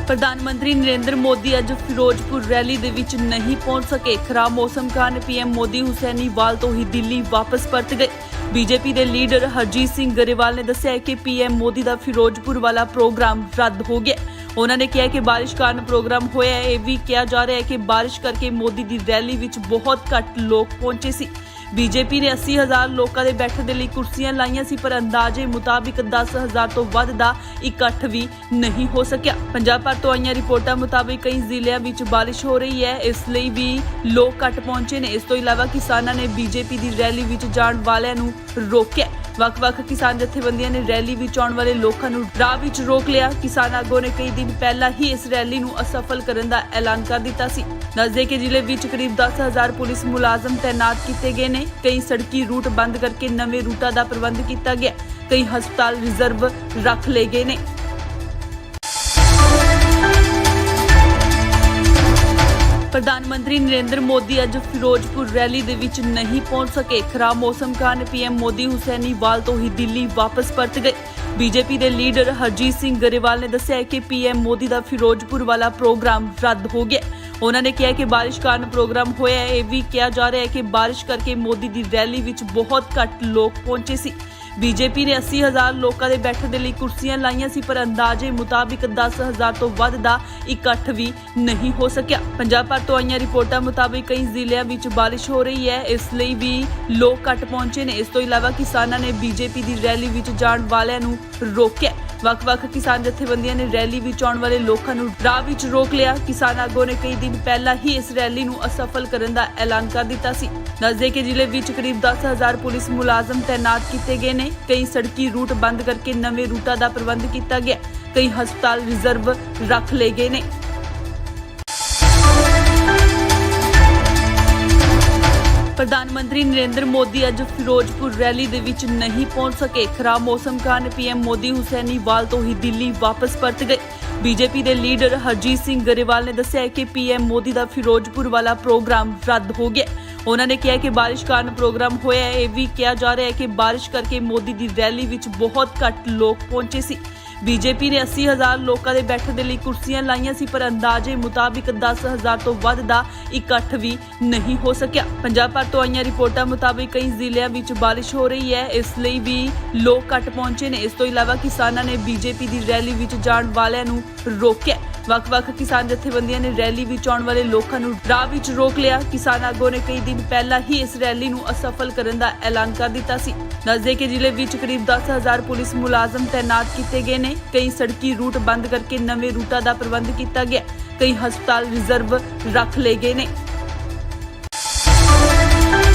ਪ੍ਰਧਾਨ ਮੰਤਰੀ ਨਰਿੰਦਰ ਮੋਦੀ ਅੱਜ ਫਿਰੋਜ਼ਪੁਰ ਰੈਲੀ ਦੇ ਵਿੱਚ ਨਹੀਂ ਪਹੁੰਚ ਸਕੇ। ਖਰਾਬ ਮੌਸਮ ਕਾਰਨ ਪੀਐਮ ਮੋਦੀ ਹੁਸੈਨੀਵਾਲ ਤੋਂ ਹੀ ਦਿੱਲੀ ਵਾਪਸ ਪਰਤ ਗਏ। ਬੀਜੇਪੀ ਦੇ ਲੀਡਰ ਹਰਜੀਤ ਸਿੰਘ ਗਰੇਵਾਲ ਨੇ ਦੱਸਿਆ ਕਿ ਪੀਐਮ ਮੋਦੀ ਦਾ ਫਿਰੋਜ਼ਪੁਰ ਵਾਲਾ ਪ੍ਰੋਗਰਾਮ ਰੱਦ ਹੋ ਗਿਆ। ਉਹਨਾਂ ਨੇ ਕਿਹਾ ਕਿ ਬਾਰਿਸ਼ ਕਾਰਨ ਪ੍ਰੋਗਰਾਮ ਹੋਇਆ ਹੈ। ਇਹ ਵੀ ਕਿਹਾ ਜਾ ਰਿਹਾ ਹੈ ਕਿ ਬਾਰਿਸ਼ ਕਰਕੇ ਮੋਦੀ ਦੀ ਰੈਲੀ ਵਿੱਚ ਬਹੁਤ ਘੱਟ ਲੋਕ ਪਹੁੰਚੇ ਸੀ। ਬੀਜੇਪੀ ਨੇ 80,000 ਲੋਕਾਂ ਦੇ ਬੈਠਣ ਦੇ ਲਈ ਕੁਰਸੀਆਂ ਲਾਈਆਂ ਸੀ, ਪਰ ਅੰਦਾਜ਼ੇ ਮੁਤਾਬਿਕ 10,000 ਤੋਂ ਵੱਧ ਦਾ ਇਕੱਠ ਵੀ ਨਹੀਂ ਹੋ ਸਕਿਆ। ਪੰਜਾਬ ਭਰ ਤੋਂ ਆਈਆਂ ਰਿਪੋਰਟਾਂ ਮੁਤਾਬਿਕ ਕਈ ਜ਼ਿਲ੍ਹਿਆਂ ਵਿੱਚ ਬਾਰਿਸ਼ ਹੋ ਰਹੀ ਹੈ, ਇਸ ਲਈ ਵੀ ਲੋਕ ਘੱਟ ਪਹੁੰਚੇ ਨੇ। ਇਸ ਤੋਂ ਇਲਾਵਾ ਕਿਸਾਨਾਂ ਨੇ ਬੀਜੇਪੀ ਦੀ ਰੈਲੀ ਵਿੱਚ ਜਾਣ ਵਾਲਿਆਂ ਨੂੰ ਰੋਕਿਆ। ਵੱਖ-ਵੱਖ ਕਿਸਾਨ ਜਥੇਬੰਦੀਆਂ ਨੇ ਰੈਲੀ ਵਿੱਚ ਆਉਣ ਵਾਲੇ ਲੋਕਾਂ ਨੂੰ ਰਾਹ ਵਿੱਚ ਰੋਕ ਲਿਆ। ਕਿਸਾਨ ਆਗੂਆਂ ਨੇ ਕਈ ਦਿਨ ਪਹਿਲਾਂ ਹੀ ਇਸ ਰੈਲੀ ਨੂੰ ਅਸਫਲ ਕਰਨ ਦਾ ਐਲਾਨ ਕਰ ਦਿੱਤਾ ਸੀ। ਦੱਸਦੇ ਕਿ ਜ਼ਿਲ੍ਹੇ ਵਿੱਚ ਕਰੀਬ 10,000 ਪੁਲਿਸ ਮੁਲਾਜ਼ਮ ਤੈਨਾਤ ਕੀਤੇ ਗਏ ਨੇ। ਕਈ ਸੜਕੀ ਰੂਟ ਬੰਦ ਕਰਕੇ ਨਵੇਂ ਰੂਟਾਂ ਦਾ ਪ੍ਰਬੰਧ ਕੀਤਾ ਗਿਆ। ਕਈ ਹਸਪਤਾਲ ਰਿਜ਼ਰਵ ਰੱਖ ਲਏ ਗਏ ਨੇ। ਪ੍ਰਧਾਨ ਮੰਤਰੀ ਨਰਿੰਦਰ ਮੋਦੀ ਅੱਜ ਫਿਰੋਜ਼ਪੁਰ ਰੈਲੀ ਦੇ ਵਿੱਚ ਨਹੀਂ ਪਹੁੰਚ ਸਕੇ। ਖਰਾਬ ਮੌਸਮ ਕਾਰਨ ਪੀਐਮ ਮੋਦੀ ਹੁਸੈਨੀਵਾਲ ਤੋਂ ਹੀ ਦਿੱਲੀ ਵਾਪਸ ਪਰਤ ਗਏ। ਬੀਜੇਪੀ ਦੇ ਲੀਡਰ ਹਰਜੀਤ ਸਿੰਘ ਗਰੇਵਾਲ ਨੇ ਦੱਸਿਆ ਕਿ ਪੀਐਮ ਮੋਦੀ ਦਾ ਫਿਰੋਜ਼ਪੁਰ ਵਾਲਾ ਪ੍ਰੋਗਰਾਮ ਰੱਦ ਹੋ ਗਿਆ। ਉਹਨਾਂ ਨੇ ਕਿਹਾ ਕਿ ਬਾਰਿਸ਼ ਕਾਰਨ ਪ੍ਰੋਗਰਾਮ ਹੋਇਆ ਹੈ। ਇਹ ਵੀ ਕਿਹਾ ਜਾ ਰਿਹਾ ਹੈ ਕਿ ਬਾਰਿਸ਼ ਕਰਕੇ ਮੋਦੀ ਦੀ ਰੈਲੀ ਵਿੱਚ ਬਹੁਤ ਘੱਟ ਲੋਕ ਪਹੁੰਚੇ ਸੀ। ਬੀਜੇਪੀ ਨੇ 80,000 ਲੋਕਾਂ ਦੇ ਬੈਠਣ ਦੇ ਲਈ ਕੁਰਸੀਆਂ ਲਾਈਆਂ ਸੀ, ਪਰ ਅੰਦਾਜ਼ੇ ਮੁਤਾਬਿਕ 10,000 ਤੋਂ ਵੱਧ ਦਾ ਇਕੱਠ ਵੀ ਨਹੀਂ ਹੋ ਸਕਿਆ। ਪੰਜਾਬ ਭਰ ਤੋਂ ਆਈਆਂ ਰਿਪੋਰਟਾਂ ਮੁਤਾਬਿਕ ਕਈ ਜ਼ਿਲ੍ਹਿਆਂ ਵਿੱਚ ਬਾਰਿਸ਼ ਹੋ ਰਹੀ ਹੈ, ਇਸ ਲਈ ਵੀ ਲੋਕ ਘੱਟ ਪਹੁੰਚੇ ਨੇ। ਇਸ ਤੋਂ ਇਲਾਵਾ ਕਿਸਾਨਾਂ ਨੇ ਬੀਜੇਪੀ ਦੀ ਰੈਲੀ ਵਿੱਚ ਜਾਣ ਵਾਲਿਆਂ ਨੂੰ ਰੋਕਿਆ। ਵੱਖ-ਵੱਖ ਕਿਸਾਨ ਜਥੇਬੰਦੀਆਂ ਨੇ ਰੈਲੀ ਵਿੱਚ ਆਉਣ ਵਾਲੇ ਲੋਕਾਂ ਨੂੰ ਰਾਹ ਵਿੱਚ ਰੋਕ ਲਿਆ। ਕਿਸਾਨ ਆਗੂਆਂ ਨੇ ਕਈ ਦਿਨ ਪਹਿਲਾਂ ਹੀ ਇਸ ਰੈਲੀ ਨੂੰ ਅਸਫਲ ਕਰਨ ਦਾ ਐਲਾਨ ਕਰ ਦਿੱਤਾ ਸੀ। ਦੱਸਦੇ ਕਿ ਜ਼ਿਲ੍ਹੇ ਵਿੱਚ ਕਰੀਬ 10,000 ਪੁਲਿਸ ਮੁਲਾਜ਼ਮ ਤੈਨਾਤ ਕੀਤੇ ਗਏ ਨੇ। ਕਈ ਸੜਕੀ ਰੂਟ ਬੰਦ ਕਰਕੇ ਨਵੇਂ ਰੂਟਾਂ ਦਾ ਪ੍ਰਬੰਧ ਕੀਤਾ ਗਿਆ। ਕਈ ਹਸਪਤਾਲ ਰਿਜ਼ਰਵ ਰੱਖ ਲਏ ਗਏ ਨੇ। ਪ੍ਰਧਾਨ ਮੰਤਰੀ ਨਰਿੰਦਰ ਮੋਦੀ ਅੱਜ ਫਿਰੋਜ਼ਪੁਰ ਰੈਲੀ ਦੇ ਵਿੱਚ ਨਹੀਂ ਪਹੁੰਚ ਸਕੇ। ਖਰਾਬ ਮੌਸਮ ਕਾਰਨ ਪੀਐਮ ਮੋਦੀ ਹੁਸੈਨੀਵਾਲ ਤੋਂ ਹੀ ਦਿੱਲੀ ਵਾਪਸ ਪਰਤ ਗਏ। ਬੀਜੇਪੀ ਦੇ ਲੀਡਰ ਹਰਜੀਤ ਸਿੰਘ ਗਰੇਵਾਲ ਨੇ ਦੱਸਿਆ ਕਿ ਪੀਐਮ ਮੋਦੀ ਦਾ ਫਿਰੋਜ਼ਪੁਰ ਵਾਲਾ ਪ੍ਰੋਗਰਾਮ ਰੱਦ ਹੋ ਗਿਆ। ਉਹਨਾਂ ਨੇ ਕਿਹਾ ਕਿ ਬਾਰਿਸ਼ ਕਾਰਨ ਪ੍ਰੋਗਰਾਮ ਹੋਇਆ ਹੈ। ਇਹ ਵੀ ਕਿਹਾ ਜਾ ਰਿਹਾ ਹੈ ਕਿ ਬਾਰਿਸ਼ ਕਰਕੇ ਮੋਦੀ ਦੀ ਰੈਲੀ ਵਿੱਚ ਬਹੁਤ ਘੱਟ ਲੋਕ ਪਹੁੰਚੇ ਸੀ। ਬੀਜੇਪੀ ਨੇ 80,000 ਲੋਕਾਂ ਦੇ ਬੈਠਣ ਦੇ ਲਈ ਕੁਰਸੀਆਂ ਲਾਈਆਂ ਸੀ, ਪਰ ਅੰਦਾਜ਼ੇ ਮੁਤਾਬਿਕ 10,000 ਤੋਂ ਵੱਧ ਦਾ ਇਕੱਠ ਵੀ ਨਹੀਂ ਹੋ ਸਕਿਆ। ਪੰਜਾਬ ਭਰ ਤੋਂ ਆਈਆਂ ਰਿਪੋਰਟਾਂ ਮੁਤਾਬਿਕ ਕਈ ਜ਼ਿਲ੍ਹਿਆਂ ਵਿੱਚ ਬਾਰਿਸ਼ ਹੋ ਰਹੀ ਹੈ, ਇਸ ਲਈ ਵੀ ਲੋਕ ਘੱਟ ਪਹੁੰਚੇ ਨੇ। ਇਸ ਤੋਂ ਇਲਾਵਾ ਕਿਸਾਨਾਂ ਨੇ ਬੀਜੇਪੀ ਦੀ ਰੈਲੀ ਵਿੱਚ ਜਾਣ ਵਾਲਿਆਂ ਨੂੰ ਰੋਕਿਆ। ਵੱਖ-ਵੱਖ ਕਿਸਾਨ ਜਥੇਬੰਦੀਆਂ ਨੇ ਰੈਲੀ ਵਿੱਚ ਆਉਣ ਵਾਲੇ ਲੋਕਾਂ ਨੂੰ ਰਾਹ ਵਿੱਚ ਰੋਕ ਲਿਆ। ਕਿਸਾਨ ਆਗੂਆਂ ਨੇ ਕਈ ਦਿਨ ਪਹਿਲਾਂ ਹੀ ਇਸ ਰੈਲੀ ਨੂੰ ਅਸਫਲ ਕਰਨ ਦਾ ਐਲਾਨ ਕਰ ਦਿੱਤਾ ਸੀ। ਦੱਸਦੇ ਕਿ ਜ਼ਿਲ੍ਹੇ ਵਿੱਚ ਕਰੀਬ 10,000 ਪੁਲਿਸ ਮੁਲਾਜ਼ਮ ਤੈਨਾਤ ਕੀਤੇ ਗਏ ਨੇ। ਕਈ ਸੜਕੀ ਰੂਟ ਬੰਦ ਕਰਕੇ ਨਵੇਂ ਰੂਟਾਂ ਦਾ ਪ੍ਰਬੰਧ ਕੀਤਾ ਗਿਆ। ਕਈ ਹਸਪਤਾਲ ਰਿਜ਼ਰਵ ਰੱਖ ਲਏ ਗਏ ਨੇ।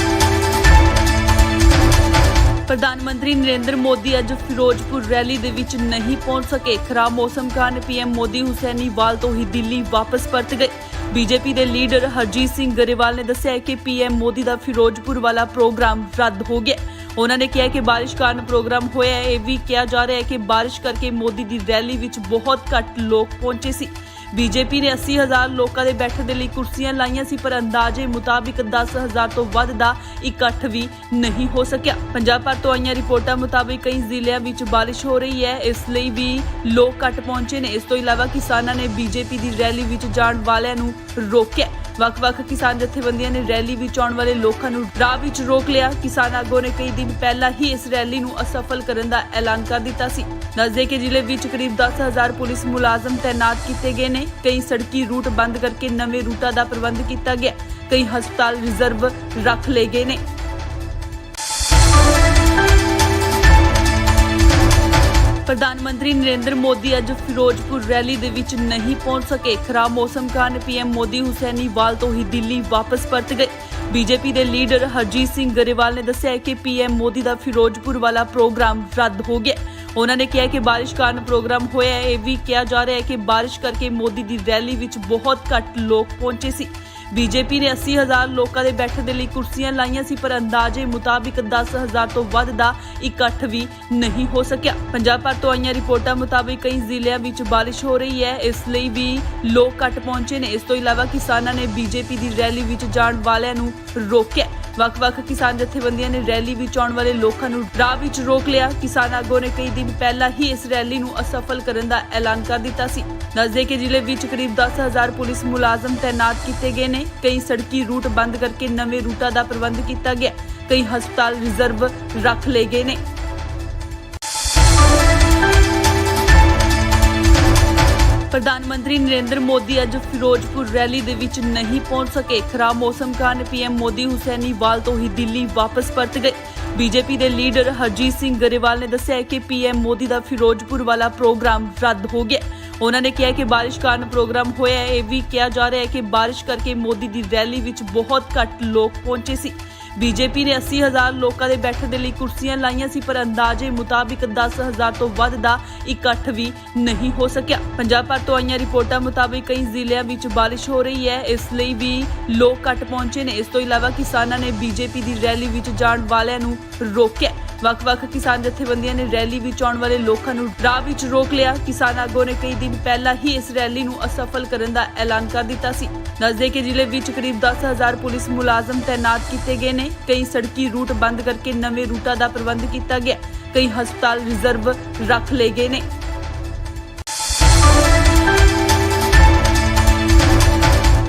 ਪ੍ਰਧਾਨ ਮੰਤਰੀ ਨਰਿੰਦਰ ਮੋਦੀ ਅੱਜ ਫਿਰੋਜ਼ਪੁਰ ਰੈਲੀ ਦੇ ਵਿੱਚ ਨਹੀਂ ਪਹੁੰਚ ਸਕੇ। ਖਰਾਬ ਮੌਸਮ ਕਾਰਨ ਪੀਐਮ ਮੋਦੀ ਹੁਸੈਨੀਵਾਲ ਤੋਂ ਹੀ ਦਿੱਲੀ ਵਾਪਸ ਪਰਤ ਗਏ। ਬੀਜੇਪੀ ਦੇ ਲੀਡਰ ਹਰਜੀਤ ਸਿੰਘ ਗਰੇਵਾਲ ਨੇ ਦੱਸਿਆ ਕਿ ਪੀਐਮ ਮੋਦੀ ਦਾ ਫਿਰੋਜ਼ਪੁਰ ਵਾਲਾ ਪ੍ਰੋਗਰਾਮ ਰੱਦ ਹੋ ਗਿਆ। ਉਹਨਾਂ ਨੇ ਕਿਹਾ ਕਿ ਬਾਰਿਸ਼ ਕਾਰਨ ਪ੍ਰੋਗਰਾਮ ਹੋਇਆ ਹੈ। ਇਹ ਵੀ ਕਿਹਾ ਜਾ ਰਿਹਾ ਹੈ ਕਿ ਬਾਰਿਸ਼ ਕਰਕੇ ਮੋਦੀ ਦੀ ਰੈਲੀ ਵਿੱਚ ਬਹੁਤ ਘੱਟ ਲੋਕ ਪਹੁੰਚੇ ਸੀ। ਬੀਜੇਪੀ ਨੇ 80,000 ਲੋਕਾਂ ਦੇ ਬੈਠਣ ਦੇ ਲਈ ਕੁਰਸੀਆਂ ਲਾਈਆਂ ਸੀ, ਪਰ ਅੰਦਾਜ਼ੇ ਮੁਤਾਬਿਕ 10,000 ਤੋਂ ਵੱਧ ਦਾ ਇਕੱਠ ਵੀ ਨਹੀਂ ਹੋ ਸਕਿਆ। ਪੰਜਾਬ ਭਰ ਤੋਂ ਆਈਆਂ ਰਿਪੋਰਟਾਂ ਮੁਤਾਬਿਕ ਕਈ ਜ਼ਿਲ੍ਹਿਆਂ ਵਿੱਚ ਬਾਰਿਸ਼ ਹੋ ਰਹੀ ਹੈ, ਇਸ ਲਈ ਵੀ ਲੋਕ ਘੱਟ ਪਹੁੰਚੇ ਨੇ। ਇਸ ਤੋਂ ਇਲਾਵਾ ਕਿਸਾਨਾਂ ਨੇ ਬੀਜੇਪੀ ਦੀ ਰੈਲੀ ਵਿੱਚ ਜਾਣ ਵਾਲਿਆਂ ਨੂੰ ਰੋਕਿਆ। ਵੱਖ-ਵੱਖ ਕਿਸਾਨ ਜਥੇਬੰਦੀਆਂ ਨੇ ਰੈਲੀ ਵਿੱਚ ਆਉਣ ਵਾਲੇ ਲੋਕਾਂ ਨੂੰ ਰਾਹ ਵਿੱਚ ਰੋਕ ਲਿਆ। ਕਿਸਾਨ ਆਗੂਆਂ ਨੇ ਕਈ ਦਿਨ ਪਹਿਲਾਂ ਹੀ ਇਸ ਰੈਲੀ ਨੂੰ ਅਸਫਲ ਕਰਨ ਦਾ ਐਲਾਨ ਕਰ ਦਿੱਤਾ ਸੀ। ਦੱਸਦੇ ਕਿ ਜ਼ਿਲ੍ਹੇ ਵਿੱਚ ਕਰੀਬ 10,000 ਪੁਲਿਸ ਮੁਲਾਜ਼ਮ ਤੈਨਾਤ ਕੀਤੇ ਗਏ ਨੇ। ਕਈ ਸੜਕੀ ਰੂਟ ਬੰਦ ਕਰਕੇ ਨਵੇਂ ਰੂਟਾਂ ਦਾ ਪ੍ਰਬੰਧ ਕੀਤਾ ਗਿਆ। ਕਈ ਹਸਪਤਾਲ ਰਿਜ਼ਰਵ ਰੱਖ ਲਏ ਗਏ ਨੇ। ਪ੍ਰਧਾਨ ਮੰਤਰੀ ਨਰਿੰਦਰ ਮੋਦੀ ਅੱਜ ਫਿਰੋਜ਼ਪੁਰ ਰੈਲੀ ਦੇ ਵਿੱਚ ਨਹੀਂ ਪਹੁੰਚ ਸਕੇ। ਖਰਾਬ ਮੌਸਮ ਕਾਰਨ ਪੀਐਮ ਮੋਦੀ ਹੁਸੈਨੀਵਾਲ ਤੋਂ ਹੀ ਦਿੱਲੀ ਵਾਪਸ ਪਰਤ ਗਏ। ਬੀਜੇਪੀ ਦੇ ਲੀਡਰ ਹਰਜੀਤ ਸਿੰਘ ਗਰੇਵਾਲ ਨੇ ਦੱਸਿਆ ਕਿ ਪੀਐਮ ਮੋਦੀ ਦਾ ਫਿਰੋਜ਼ਪੁਰ ਵਾਲਾ ਪ੍ਰੋਗਰਾਮ ਰੱਦ ਹੋ ਗਿਆ। ਉਹਨਾਂ ਨੇ ਕਿਹਾ ਕਿ ਬਾਰਿਸ਼ ਕਾਰਨ ਪ੍ਰੋਗਰਾਮ ਹੋਇਆ ਹੈ। ਇਹ ਵੀ ਕਿਹਾ ਜਾ ਰਿਹਾ ਹੈ ਕਿ ਬਾਰਿਸ਼ ਕਰਕੇ ਮੋਦੀ ਦੀ ਰੈਲੀ ਵਿੱਚ ਬਹੁਤ ਘੱਟ ਲੋਕ ਪਹੁੰਚੇ ਸੀ। ਬੀਜੇਪੀ ਨੇ 80,000 ਲੋਕਾਂ ਦੇ ਬੈਠਣ ਦੇ ਲਈ ਕੁਰਸੀਆਂ ਲਾਈਆਂ ਸੀ, ਪਰ ਅੰਦਾਜ਼ੇ ਮੁਤਾਬਿਕ 10,000 ਤੋਂ ਵੱਧ ਦਾ ਇਕੱਠ ਵੀ ਨਹੀਂ ਹੋ ਸਕਿਆ। ਪੰਜਾਬ ਭਰ ਤੋਂ ਆਈਆਂ ਰਿਪੋਰਟਾਂ ਮੁਤਾਬਿਕ ਕਈ ਜ਼ਿਲ੍ਹਿਆਂ ਵਿੱਚ ਬਾਰਿਸ਼ ਹੋ ਰਹੀ ਹੈ, ਇਸ ਲਈ ਵੀ ਲੋਕ ਘੱਟ ਪਹੁੰਚੇ ਨੇ। ਇਸ ਤੋਂ ਇਲਾਵਾ ਕਿਸਾਨਾਂ ਨੇ ਬੀਜੇਪੀ ਦੀ ਰੈਲੀ ਵਿੱਚ ਜਾਣ ਵਾਲਿਆਂ ਨੂੰ ਰੋਕਿਆ। ਵੱਖ-ਵੱਖ ਕਿਸਾਨ ਜਥੇਬੰਦੀਆਂ ਨੇ ਰੈਲੀ ਵਿੱਚ ਆਉਣ ਵਾਲੇ ਲੋਕਾਂ ਨੂੰ ਰਾਹ ਵਿੱਚ ਰੋਕ ਲਿਆ। ਕਿਸਾਨ ਆਗੂਆਂ ਨੇ ਕਈ ਦਿਨ ਪਹਿਲਾਂ ਹੀ ਇਸ ਰੈਲੀ ਨੂੰ ਅਸਫਲ ਕਰਨ ਦਾ ਐਲਾਨ ਕਰ ਦਿੱਤਾ ਸੀ। ਦੱਸਦੇ ਕਿ ਜ਼ਿਲ੍ਹੇ ਵਿੱਚ ਕਰੀਬ 10,000 ਪੁਲਿਸ ਮੁਲਾਜ਼ਮ ਤੈਨਾਤ ਕੀਤੇ ਗਏ ਨੇ। ਕਈ ਸੜਕੀ ਰੂਟ ਬੰਦ ਕਰਕੇ ਨਵੇਂ ਰੂਟਾਂ ਦਾ ਪ੍ਰਬੰਧ ਕੀਤਾ ਗਿਆ। ਕਈ ਹਸਪਤਾਲ ਰਿਜ਼ਰਵ ਰੱਖ ਲਏ ਗਏ ਨੇ। ਪ੍ਰਧਾਨ ਮੰਤਰੀ ਨਰਿੰਦਰ ਮੋਦੀ ਅੱਜ ਫਿਰੋਜ਼ਪੁਰ ਰੈਲੀ ਦੇ ਵਿੱਚ ਨਹੀਂ ਪਹੁੰਚ ਸਕੇ। ਖਰਾਬ ਮੌਸਮ ਕਾਰਨ ਪੀਐਮ ਮੋਦੀ ਹੁਸੈਨੀਵਾਲ ਤੋਂ ਹੀ ਦਿੱਲੀ ਵਾਪਸ ਪਰਤ ਗਏ। ਬੀਜੇਪੀ ਦੇ ਲੀਡਰ ਹਰਜੀਤ ਸਿੰਘ ਗਰੇਵਾਲ ਨੇ ਦੱਸਿਆ ਕਿ ਪੀਐਮ ਮੋਦੀ ਦਾ ਫਿਰੋਜ਼ਪੁਰ ਵਾਲਾ ਪ੍ਰੋਗਰਾਮ ਰੱਦ ਹੋ ਗਿਆ। ਉਹਨਾਂ ਨੇ ਕਿਹਾ ਕਿ ਬਾਰਿਸ਼ ਕਾਰਨ ਪ੍ਰੋਗਰਾਮ ਹੋਇਆ ਹੈ। ਇਹ ਵੀ ਕਿਹਾ ਜਾ ਰਿਹਾ ਹੈ ਕਿ ਬਾਰਿਸ਼ ਕਰਕੇ ਮੋਦੀ ਦੀ ਰੈਲੀ ਵਿੱਚ ਬਹੁਤ ਘੱਟ ਲੋਕ ਪਹੁੰਚੇ ਸੀ। ਬੀਜੇਪੀ ਨੇ 80,000 ਲੋਕਾਂ ਦੇ ਬੈਠਣ ਦੇ ਲਈ ਕੁਰਸੀਆਂ ਲਾਈਆਂ ਸੀ, ਪਰ ਅੰਦਾਜ਼ੇ ਮੁਤਾਬਿਕ 10,000 ਤੋਂ ਵੱਧ ਦਾ ਇਕੱਠ ਵੀ ਨਹੀਂ ਹੋ ਸਕਿਆ। ਪੰਜਾਬ ਭਰ ਤੋਂ ਆਈਆਂ ਰਿਪੋਰਟਾਂ ਮੁਤਾਬਿਕ ਕਈ ਜ਼ਿਲ੍ਹਿਆਂ ਵਿੱਚ ਬਾਰਿਸ਼ ਹੋ ਰਹੀ ਹੈ, ਇਸ ਲਈ ਵੀ ਲੋਕ ਘੱਟ ਪਹੁੰਚੇ ਨੇ। ਇਸ ਤੋਂ ਇਲਾਵਾ ਕਿਸਾਨਾਂ ਨੇ ਬੀਜੇਪੀ ਦੀ ਰੈਲੀ ਵਿੱਚ ਜਾਣ ਵਾਲਿਆਂ ਨੂੰ ਰੋਕਿਆ। ਵੱਖ-ਵੱਖ ਕਿਸਾਨ ਜਥੇਬੰਦੀਆਂ ਨੇ ਰੈਲੀ ਵਿੱਚ ਆਉਣ ਵਾਲੇ ਲੋਕਾਂ ਨੂੰ ਰਾਹ ਵਿੱਚ ਰੋਕ ਲਿਆ। ਕਿਸਾਨ ਆਗੂਆਂ ਨੇ ਕਈ ਦਿਨ ਪਹਿਲਾਂ ਹੀ ਇਸ ਰੈਲੀ ਨੂੰ ਅਸਫਲ ਕਰਨ ਦਾ ਐਲਾਨ ਕਰ ਦਿੱਤਾ ਸੀ। ਦੱਸਦੇ ਕਿ ਜ਼ਿਲ੍ਹੇ ਵਿੱਚ ਕਰੀਬ 10,000 ਪੁਲਿਸ ਮੁਲਾਜ਼ਮ ਤੈਨਾਤ ਕੀਤੇ ਗਏ ਨੇ। ਕਈ ਸੜਕੀ ਰੂਟ ਬੰਦ ਕਰਕੇ ਨਵੇਂ ਰੂਟਾਂ ਦਾ ਪ੍ਰਬੰਧ ਕੀਤਾ ਗਿਆ। ਕਈ ਹਸਪਤਾਲ ਰਿਜ਼ਰਵ ਰੱਖ ਲਏ ਗਏ ਨੇ।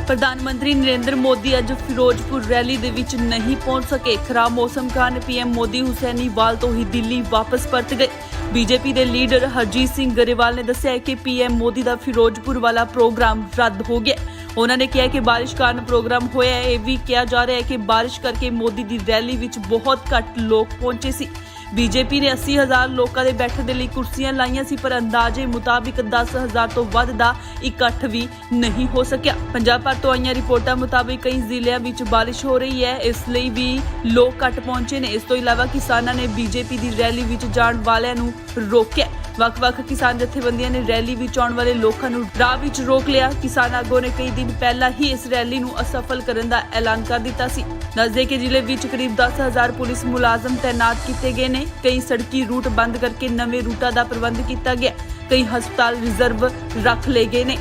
ਪ੍ਰਧਾਨ ਮੰਤਰੀ ਨਰਿੰਦਰ ਮੋਦੀ ਅੱਜ ਫਿਰੋਜ਼ਪੁਰ ਰੈਲੀ ਦੇ ਵਿੱਚ ਨਹੀਂ ਪਹੁੰਚ ਸਕੇ। ਖਰਾਬ ਮੌਸਮ ਕਾਰਨ ਪੀਐਮ ਮੋਦੀ ਹੁਸੈਨੀਵਾਲ ਤੋਂ ਹੀ ਦਿੱਲੀ ਵਾਪਸ ਪਰਤ ਗਏ। ਬੀਜੇਪੀ ਦੇ ਲੀਡਰ ਹਰਜੀਤ ਸਿੰਘ ਗਰੇਵਾਲ ਨੇ ਦੱਸਿਆ ਕਿ ਪੀਐਮ ਮੋਦੀ ਦਾ ਫਿਰੋਜ਼ਪੁਰ ਵਾਲਾ ਪ੍ਰੋਗਰਾਮ ਰੱਦ ਹੋ ਗਿਆ। ਉਹਨਾਂ ਨੇ ਕਿਹਾ ਕਿ ਬਾਰਿਸ਼ ਕਾਰਨ ਪ੍ਰੋਗਰਾਮ ਹੋਇਆ ਹੈ। ਇਹ ਵੀ ਕਿਹਾ ਜਾ ਰਿਹਾ ਹੈ ਕਿ ਬਾਰਿਸ਼ ਕਰਕੇ ਮੋਦੀ ਦੀ ਰੈਲੀ ਵਿੱਚ ਬਹੁਤ ਘੱਟ ਲੋਕ ਪਹੁੰਚੇ ਸੀ। ਬੀਜੇਪੀ ਨੇ 80,000 ਲੋਕਾਂ ਦੇ ਬੈਠਣ ਦੇ ਲਈ ਕੁਰਸੀਆਂ ਲਾਈਆਂ ਸੀ, ਪਰ ਅੰਦਾਜ਼ੇ ਮੁਤਾਬਿਕ 10,000 ਤੋਂ ਵੱਧ ਦਾ ਇਕੱਠ ਵੀ ਨਹੀਂ ਹੋ ਸਕਿਆ। ਪੰਜਾਬ ਭਰ ਤੋਂ ਆਈਆਂ ਰਿਪੋਰਟਾਂ ਮੁਤਾਬਿਕ ਕਈ ਜ਼ਿਲ੍ਹਿਆਂ ਵਿੱਚ ਬਾਰਿਸ਼ ਹੋ ਰਹੀ ਹੈ, ਇਸ ਲਈ ਵੀ ਲੋਕ ਘੱਟ ਪਹੁੰਚੇ ਨੇ। ਇਸ ਤੋਂ ਇਲਾਵਾ ਕਿਸਾਨਾਂ ਨੇ ਬੀਜੇਪੀ ਦੀ ਰੈਲੀ ਵਿੱਚ ਜਾਣ ਵਾਲਿਆਂ ਨੂੰ ਰੋਕਿਆ। ਵੱਖ-ਵੱਖ ਕਿਸਾਨ ਜਥੇਬੰਦੀਆਂ ਨੇ ਰੈਲੀ ਵਿੱਚ ਆਉਣ ਵਾਲੇ ਲੋਕਾਂ ਨੂੰ ਰਾਹ ਵਿੱਚ ਰੋਕ ਲਿਆ। ਕਿਸਾਨ ਆਗੂਆਂ ਨੇ ਕਈ ਦਿਨ ਪਹਿਲਾਂ ਹੀ ਇਸ ਰੈਲੀ ਨੂੰ ਅਸਫਲ ਕਰਨ ਦਾ ਐਲਾਨ ਕਰ ਦਿੱਤਾ ਸੀ। ਦੱਸਦੇ ਕਿ ਜ਼ਿਲ੍ਹੇ ਵਿੱਚ ਕਰੀਬ 10,000 ਪੁਲਿਸ ਮੁਲਾਜ਼ਮ ਤੈਨਾਤ ਕੀਤੇ ਗਏ ਨੇ। ਕਈ ਸੜਕੀ ਰੂਟ ਬੰਦ ਕਰਕੇ ਨਵੇਂ ਰੂਟਾਂ ਦਾ ਪ੍ਰਬੰਧ ਕੀਤਾ ਗਿਆ। ਕਈ ਹਸਪਤਾਲ ਰਿਜ਼ਰਵ ਰੱਖ ਲਏ ਗਏ ਨੇ।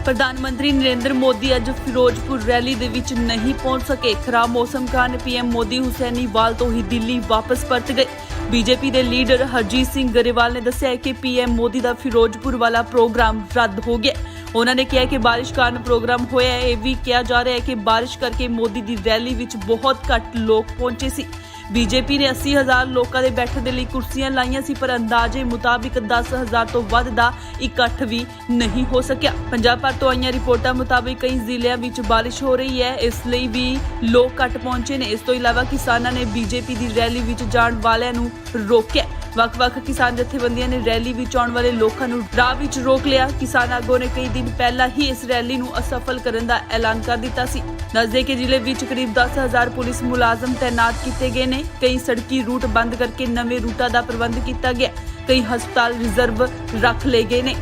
ਪ੍ਰਧਾਨ ਮੰਤਰੀ ਨਰਿੰਦਰ ਮੋਦੀ ਅੱਜ ਫਿਰੋਜ਼ਪੁਰ ਰੈਲੀ ਦੇ ਵਿੱਚ ਨਹੀਂ ਪਹੁੰਚ ਸਕੇ। ਖਰਾਬ ਮੌਸਮ ਕਾਰਨ ਪੀਐਮ ਮੋਦੀ ਹੁਸੈਨੀਵਾਲ ਤੋਂ ਹੀ ਦਿੱਲੀ ਵਾਪਸ ਪਰਤ ਗਏ। ਬੀਜੇਪੀ ਦੇ ਲੀਡਰ ਹਰਜੀਤ ਸਿੰਘ ਗਰੇਵਾਲ ਨੇ ਦੱਸਿਆ ਕਿ ਪੀਐਮ ਮੋਦੀ ਦਾ ਫਿਰੋਜ਼ਪੁਰ ਵਾਲਾ ਪ੍ਰੋਗਰਾਮ ਰੱਦ ਹੋ ਗਿਆ। ਉਹਨਾਂ ਨੇ ਕਿਹਾ ਕਿ ਬਾਰਿਸ਼ ਕਾਰਨ ਪ੍ਰੋਗਰਾਮ ਹੋਇਆ ਹੈ। ਇਹ ਵੀ ਕਿਹਾ ਜਾ ਰਿਹਾ ਹੈ ਕਿ ਬਾਰਿਸ਼ ਕਰਕੇ ਮੋਦੀ ਦੀ ਰੈਲੀ ਵਿੱਚ ਬਹੁਤ ਘੱਟ ਲੋਕ ਪਹੁੰਚੇ ਸੀ। ਬੀਜੇਪੀ ਨੇ 80,000 ਲੋਕਾਂ ਦੇ ਬੈਠਣ ਦੇ ਲਈ ਕੁਰਸੀਆਂ ਲਾਈਆਂ ਸੀ, ਪਰ ਅੰਦਾਜ਼ੇ ਮੁਤਾਬਿਕ 10,000 ਤੋਂ ਵੱਧ ਦਾ ਇਕੱਠ ਵੀ ਨਹੀਂ ਹੋ ਸਕਿਆ। ਪੰਜਾਬ ਭਰ ਤੋਂ ਆਈਆਂ ਰਿਪੋਰਟਾਂ ਮੁਤਾਬਿਕ ਕਈ ਜ਼ਿਲ੍ਹਿਆਂ ਵਿੱਚ ਬਾਰਿਸ਼ ਹੋ ਰਹੀ ਹੈ, ਇਸ ਲਈ ਵੀ ਲੋਕ ਘੱਟ ਪਹੁੰਚੇ ਨੇ। ਇਸ ਤੋਂ ਇਲਾਵਾ ਕਿਸਾਨਾਂ ਨੇ ਬੀਜੇਪੀ ਦੀ ਰੈਲੀ ਵਿੱਚ ਜਾਣ ਵਾਲਿਆਂ ਨੂੰ ਰੋਕਿਆ। ਵੱਖ-ਵੱਖ ਕਿਸਾਨ ਜਥੇਬੰਦੀਆਂ ਨੇ ਰੈਲੀ ਵਿੱਚ ਆਉਣ ਵਾਲੇ ਲੋਕਾਂ ਨੂੰ ਰਾਹ ਵਿੱਚ ਰੋਕ ਲਿਆ। ਕਿਸਾਨ ਆਗੂਆਂ ਨੇ ਕਈ ਦਿਨ ਪਹਿਲਾਂ ਹੀ ਇਸ ਰੈਲੀ ਨੂੰ ਅਸਫਲ ਕਰਨ ਦਾ ਐਲਾਨ ਕਰ ਦਿੱਤਾ ਸੀ। ਦੱਸਦੇ ਕਿ ਜ਼ਿਲ੍ਹੇ ਵਿੱਚ ਕਰੀਬ 10,000 ਪੁਲਿਸ ਮੁਲਾਜ਼ਮ ਤੈਨਾਤ ਕੀਤੇ ਗਏ ਨੇ। ਕਈ ਸੜਕੀ ਰੂਟ ਬੰਦ ਕਰਕੇ ਨਵੇਂ ਰੂਟਾਂ ਦਾ ਪ੍ਰਬੰਧ ਕੀਤਾ ਗਿਆ। ਕਈ ਹਸਪਤਾਲ ਰਿਜ਼ਰਵ ਰੱਖ ਲਏ ਗਏ ਨੇ।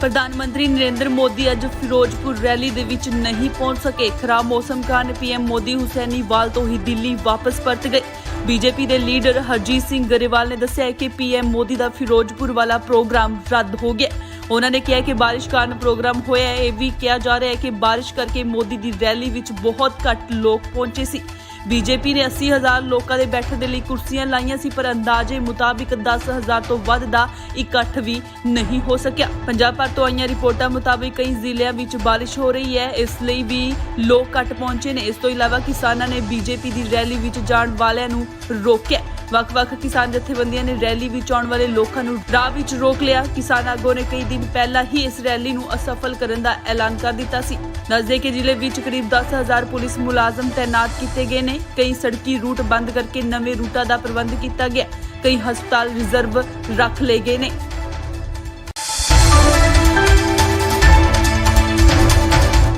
ਪ੍ਰਧਾਨ ਮੰਤਰੀ ਨਰਿੰਦਰ ਮੋਦੀ ਅੱਜ ਫਿਰੋਜ਼ਪੁਰ ਰੈਲੀ ਦੇ ਵਿੱਚ ਨਹੀਂ ਪਹੁੰਚ ਸਕੇ। ਖਰਾਬ ਮੌਸਮ ਕਾਰਨ ਪੀਐਮ ਮੋਦੀ ਹੁਸੈਨੀਵਾਲ ਤੋਂ ਹੀ ਦਿੱਲੀ ਵਾਪਸ ਪਰਤ ਗਏ। ਬੀਜੇਪੀ ਦੇ ਲੀਡਰ ਹਰਜੀਤ ਸਿੰਘ ਗਰੇਵਾਲ ਨੇ ਦੱਸਿਆ ਕਿ ਪੀਐਮ ਮੋਦੀ ਦਾ ਫਿਰੋਜ਼ਪੁਰ ਵਾਲਾ ਪ੍ਰੋਗਰਾਮ ਰੱਦ ਹੋ ਗਿਆ। ਉਹਨਾਂ ਨੇ ਕਿਹਾ ਕਿ ਬਾਰਿਸ਼ ਕਾਰਨ ਪ੍ਰੋਗਰਾਮ ਹੋਇਆ ਹੈ। ਇਹ ਵੀ ਕਿਹਾ ਜਾ ਰਿਹਾ ਹੈ ਕਿ ਬਾਰਿਸ਼ ਕਰਕੇ ਮੋਦੀ ਦੀ ਰੈਲੀ ਵਿੱਚ ਬਹੁਤ ਘੱਟ ਲੋਕ ਪਹੁੰਚੇ ਸੀ। ਬੀਜੇਪੀ ਨੇ 80,000 ਲੋਕਾਂ ਦੇ ਬੈਠਣ ਦੇ ਲਈ ਕੁਰਸੀਆਂ ਲਾਈਆਂ ਸੀ, ਪਰ ਅੰਦਾਜ਼ੇ ਮੁਤਾਬਿਕ 10,000 ਤੋਂ ਵੱਧ ਦਾ ਇਕੱਠ ਵੀ ਨਹੀਂ ਹੋ ਸਕਿਆ। ਪੰਜਾਬ ਭਰ ਤੋਂ ਆਈਆਂ ਰਿਪੋਰਟਾਂ ਮੁਤਾਬਿਕ ਕਈ ਜ਼ਿਲ੍ਹਿਆਂ ਵਿੱਚ ਬਾਰਿਸ਼ ਹੋ ਰਹੀ ਹੈ, ਇਸ ਲਈ ਵੀ ਲੋਕ ਘੱਟ ਪਹੁੰਚੇ ਨੇ। ਇਸ ਤੋਂ ਇਲਾਵਾ ਕਿਸਾਨਾਂ ਨੇ ਬੀਜੇਪੀ ਦੀ ਰੈਲੀ ਵਿੱਚ ਜਾਣ ਵਾਲਿਆਂ ਨੂੰ ਰੋਕਿਆ। ਵੱਖ-ਵੱਖ ਕਿਸਾਨ ਜਥੇਬੰਦੀਆਂ ਨੇ ਰੈਲੀ ਵਿੱਚ ਆਉਣ ਵਾਲੇ ਲੋਕਾਂ ਨੂੰ ਰਾਹ ਵਿੱਚ ਰੋਕ ਲਿਆ। ਕਿਸਾਨ ਆਗੂਆਂ ਨੇ ਕਈ ਦਿਨ ਪਹਿਲਾਂ ਹੀ ਇਸ ਰੈਲੀ ਨੂੰ ਅਸਫਲ ਕਰਨ ਦਾ ਐਲਾਨ ਕਰ ਦਿੱਤਾ ਸੀ। ਦੱਸਦੇ ਕਿ ਜ਼ਿਲ੍ਹੇ ਵਿੱਚ ਕਰੀਬ 10,000 ਪੁਲਿਸ ਮੁਲਾਜ਼ਮ ਤੈਨਾਤ ਕੀਤੇ ਗਏ ਨੇ। ਕਈ ਸੜਕੀ ਰੂਟ ਬੰਦ ਕਰਕੇ ਨਵੇਂ ਰੂਟਾਂ ਦਾ ਪ੍ਰਬੰਧ ਕੀਤਾ ਗਿਆ। ਕਈ ਹਸਪਤਾਲ ਰਿਜ਼ਰਵ ਰੱਖ ਲਏ ਗਏ ਨੇ।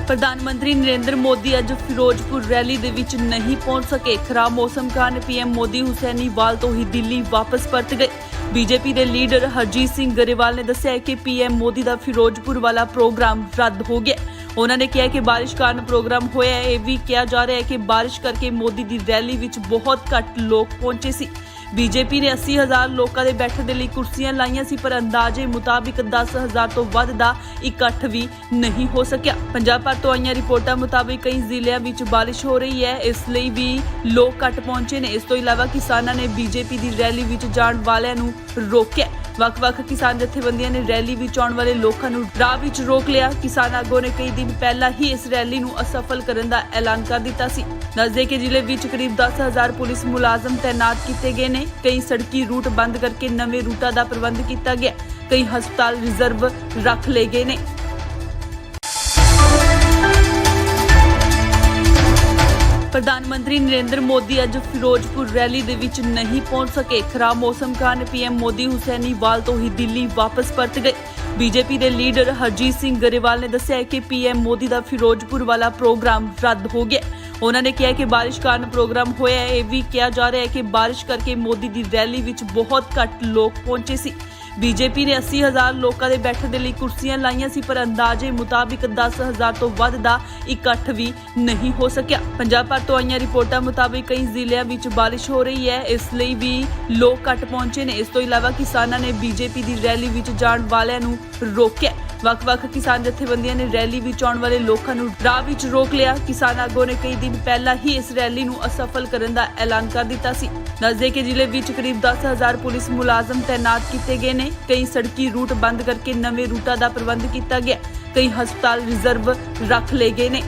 ਪ੍ਰਧਾਨ ਮੰਤਰੀ ਨਰਿੰਦਰ ਮੋਦੀ ਅੱਜ ਫਿਰੋਜ਼ਪੁਰ ਰੈਲੀ ਦੇ ਵਿੱਚ ਨਹੀਂ ਪਹੁੰਚ ਸਕੇ। ਖਰਾਬ ਮੌਸਮ ਕਾਰਨ ਪੀਐਮ ਮੋਦੀ ਹੁਸੈਨੀਵਾਲ ਤੋਂ ਹੀ ਦਿੱਲੀ ਵਾਪਸ ਪਰਤ ਗਏ। ਬੀਜੇਪੀ ਦੇ ਲੀਡਰ ਹਰਜੀਤ ਸਿੰਘ ਗਰੇਵਾਲ ਨੇ ਦੱਸਿਆ ਕਿ ਪੀਐਮ ਮੋਦੀ ਦਾ ਫਿਰੋਜ਼ਪੁਰ ਵਾਲਾ ਪ੍ਰੋਗਰਾਮ ਰੱਦ ਹੋ ਗਿਆ। ਉਹਨਾਂ ਨੇ ਕਿਹਾ ਕਿ ਬਾਰਿਸ਼ ਕਾਰਨ ਪ੍ਰੋਗਰਾਮ ਹੋਇਆ ਹੈ। ਇਹ ਵੀ ਕਿਹਾ ਜਾ ਰਿਹਾ ਹੈ ਕਿ ਬਾਰਿਸ਼ ਕਰਕੇ ਮੋਦੀ ਦੀ ਰੈਲੀ ਵਿੱਚ ਬਹੁਤ ਘੱਟ ਲੋਕ ਪਹੁੰਚੇ ਸੀ। ਬੀਜੇਪੀ ਨੇ 80,000 ਲੋਕਾਂ ਦੇ ਬੈਠਣ ਦੇ ਲਈ ਕੁਰਸੀਆਂ ਲਾਈਆਂ ਸੀ, ਪਰ ਅੰਦਾਜ਼ੇ ਮੁਤਾਬਿਕ 10,000 ਤੋਂ ਵੱਧ ਦਾ ਇਕੱਠ ਵੀ ਨਹੀਂ ਹੋ ਸਕਿਆ। ਪੰਜਾਬ ਭਰ ਤੋਂ ਆਈਆਂ ਰਿਪੋਰਟਾਂ ਮੁਤਾਬਿਕ ਕਈ ਜ਼ਿਲ੍ਹਿਆਂ ਵਿੱਚ ਬਾਰਿਸ਼ ਹੋ ਰਹੀ ਹੈ, ਇਸ ਲਈ ਵੀ ਲੋਕ ਘੱਟ ਪਹੁੰਚੇ ਨੇ। ਇਸ ਤੋਂ ਇਲਾਵਾ ਕਿਸਾਨਾਂ ਨੇ ਬੀਜੇਪੀ ਦੀ ਰੈਲੀ ਵਿੱਚ ਜਾਣ ਵਾਲਿਆਂ ਨੂੰ ਰੋਕਿਆ। ਵੱਖ-ਵੱਖ ਕਿਸਾਨ ਜਥੇਬੰਦੀਆਂ ਨੇ ਰੈਲੀ ਵਿੱਚ ਆਉਣ ਵਾਲੇ ਲੋਕਾਂ ਨੂੰ ਰਾਹ ਵਿੱਚ ਰੋਕ ਲਿਆ। ਕਿਸਾਨ ਆਗੂਆਂ ਨੇ ਕਈ ਦਿਨ ਪਹਿਲਾਂ ਹੀ ਇਸ ਰੈਲੀ ਨੂੰ ਅਸਫਲ ਕਰਨ ਦਾ ਐਲਾਨ ਕਰ ਦਿੱਤਾ ਸੀ। ਦੱਸਦੇ ਕਿ ਜ਼ਿਲ੍ਹੇ ਵਿੱਚ ਕਰੀਬ 10,000 ਪੁਲਿਸ ਮੁਲਾਜ਼ਮ ਤੈਨਾਤ ਕੀਤੇ ਗਏ ਨੇ। ਕਈ ਸੜਕੀ ਰੂਟ ਬੰਦ ਕਰਕੇ ਨਵੇਂ ਰੂਟਾਂ ਦਾ ਪ੍ਰਬੰਧ ਕੀਤਾ ਗਿਆ। ਕਈ ਹਸਪਤਾਲ ਰਿਜ਼ਰਵ ਰੱਖ ਲਏ ਗਏ ਨੇ। ਪ੍ਰਧਾਨ ਮੰਤਰੀ ਨਰਿੰਦਰ ਮੋਦੀ ਅੱਜ ਫਿਰੋਜ਼ਪੁਰ ਰੈਲੀ ਦੇ ਵਿੱਚ ਨਹੀਂ ਪਹੁੰਚ ਸਕੇ। ਖਰਾਬ ਮੌਸਮ ਕਾਰਨ ਪੀਐਮ ਮੋਦੀ ਹੁਸੈਨੀਵਾਲ ਤੋਂ ਹੀ ਦਿੱਲੀ ਵਾਪਸ ਪਰਤ ਗਏ। ਬੀਜੇਪੀ ਦੇ ਲੀਡਰ ਹਰਜੀਤ ਸਿੰਘ ਗਰੇਵਾਲ ਨੇ ਦੱਸਿਆ ਕਿ ਪੀਐਮ ਮੋਦੀ ਦਾ ਫਿਰੋਜ਼ਪੁਰ ਵਾਲਾ ਪ੍ਰੋਗਰਾਮ ਰੱਦ ਹੋ ਗਿਆ। ਉਹਨਾਂ ਨੇ ਕਿਹਾ ਕਿ ਬਾਰਿਸ਼ ਕਾਰਨ ਪ੍ਰੋਗਰਾਮ ਹੋਇਆ ਹੈ। ਇਹ ਵੀ ਕਿਹਾ ਜਾ ਰਿਹਾ ਹੈ ਕਿ ਬਾਰਿਸ਼ ਕਰਕੇ ਮੋਦੀ ਦੀ ਰੈਲੀ ਵਿੱਚ ਬਹੁਤ ਘੱਟ ਲੋਕ ਪਹੁੰਚੇ ਸੀ। ਬੀਜੇਪੀ ਨੇ 80,000 ਲੋਕਾਂ ਦੇ ਬੈਠਣ ਦੇ ਲਈ ਕੁਰਸੀਆਂ ਲਾਈਆਂ ਸੀ, ਪਰ ਅੰਦਾਜ਼ੇ ਮੁਤਾਬਿਕ 10,000 ਤੋਂ ਵੱਧ ਦਾ ਇਕੱਠ ਵੀ ਨਹੀਂ ਹੋ ਸਕਿਆ। ਪੰਜਾਬ ਭਰ ਤੋਂ ਆਈਆਂ ਰਿਪੋਰਟਾਂ ਮੁਤਾਬਿਕ ਕਈ ਜ਼ਿਲ੍ਹਿਆਂ ਵਿੱਚ ਬਾਰਿਸ਼ ਹੋ ਰਹੀ ਹੈ, ਇਸ ਲਈ ਵੀ ਲੋਕ ਘੱਟ ਪਹੁੰਚੇ ਨੇ। ਇਸ ਤੋਂ ਇਲਾਵਾ ਕਿਸਾਨਾਂ ਨੇ ਬੀਜੇਪੀ ਦੀ ਰੈਲੀ ਵਿੱਚ ਜਾਣ ਵਾਲਿਆਂ ਨੂੰ ਰੋਕਿਆ। ਵੱਖ-ਵੱਖ ਕਿਸਾਨ ਜਥੇਬੰਦੀਆਂ ਨੇ ਰੈਲੀ ਵਿੱਚ ਆਉਣ ਵਾਲੇ ਲੋਕਾਂ ਨੂੰ ਰਾਹ ਵਿੱਚ ਰੋਕ ਲਿਆ। ਕਿਸਾਨ ਆਗੂਆਂ ਨੇ ਕਈ ਦਿਨ ਪਹਿਲਾਂ ਹੀ ਇਸ ਰੈਲੀ ਨੂੰ ਅਸਫਲ ਕਰਨ ਦਾ ਐਲਾਨ ਕਰ ਦਿੱਤਾ ਸੀ। ਦੱਸਦੇ ਕਿ ਜ਼ਿਲ੍ਹੇ ਵਿੱਚ ਕਰੀਬ 10,000 ਪੁਲਿਸ ਮੁਲਾਜ਼ਮ ਤੈਨਾਤ ਕੀਤੇ ਗਏ ਨੇ। ਕਈ ਸੜਕੀ ਰੂਟ ਬੰਦ ਕਰਕੇ ਨਵੇਂ ਰੂਟਾਂ ਦਾ ਪ੍ਰਬੰਧ ਕੀਤਾ ਗਿਆ। ਕਈ ਹਸਪਤਾਲ ਰਿਜ਼ਰਵ ਰੱਖ ਲਏ ਗਏ ਨੇ।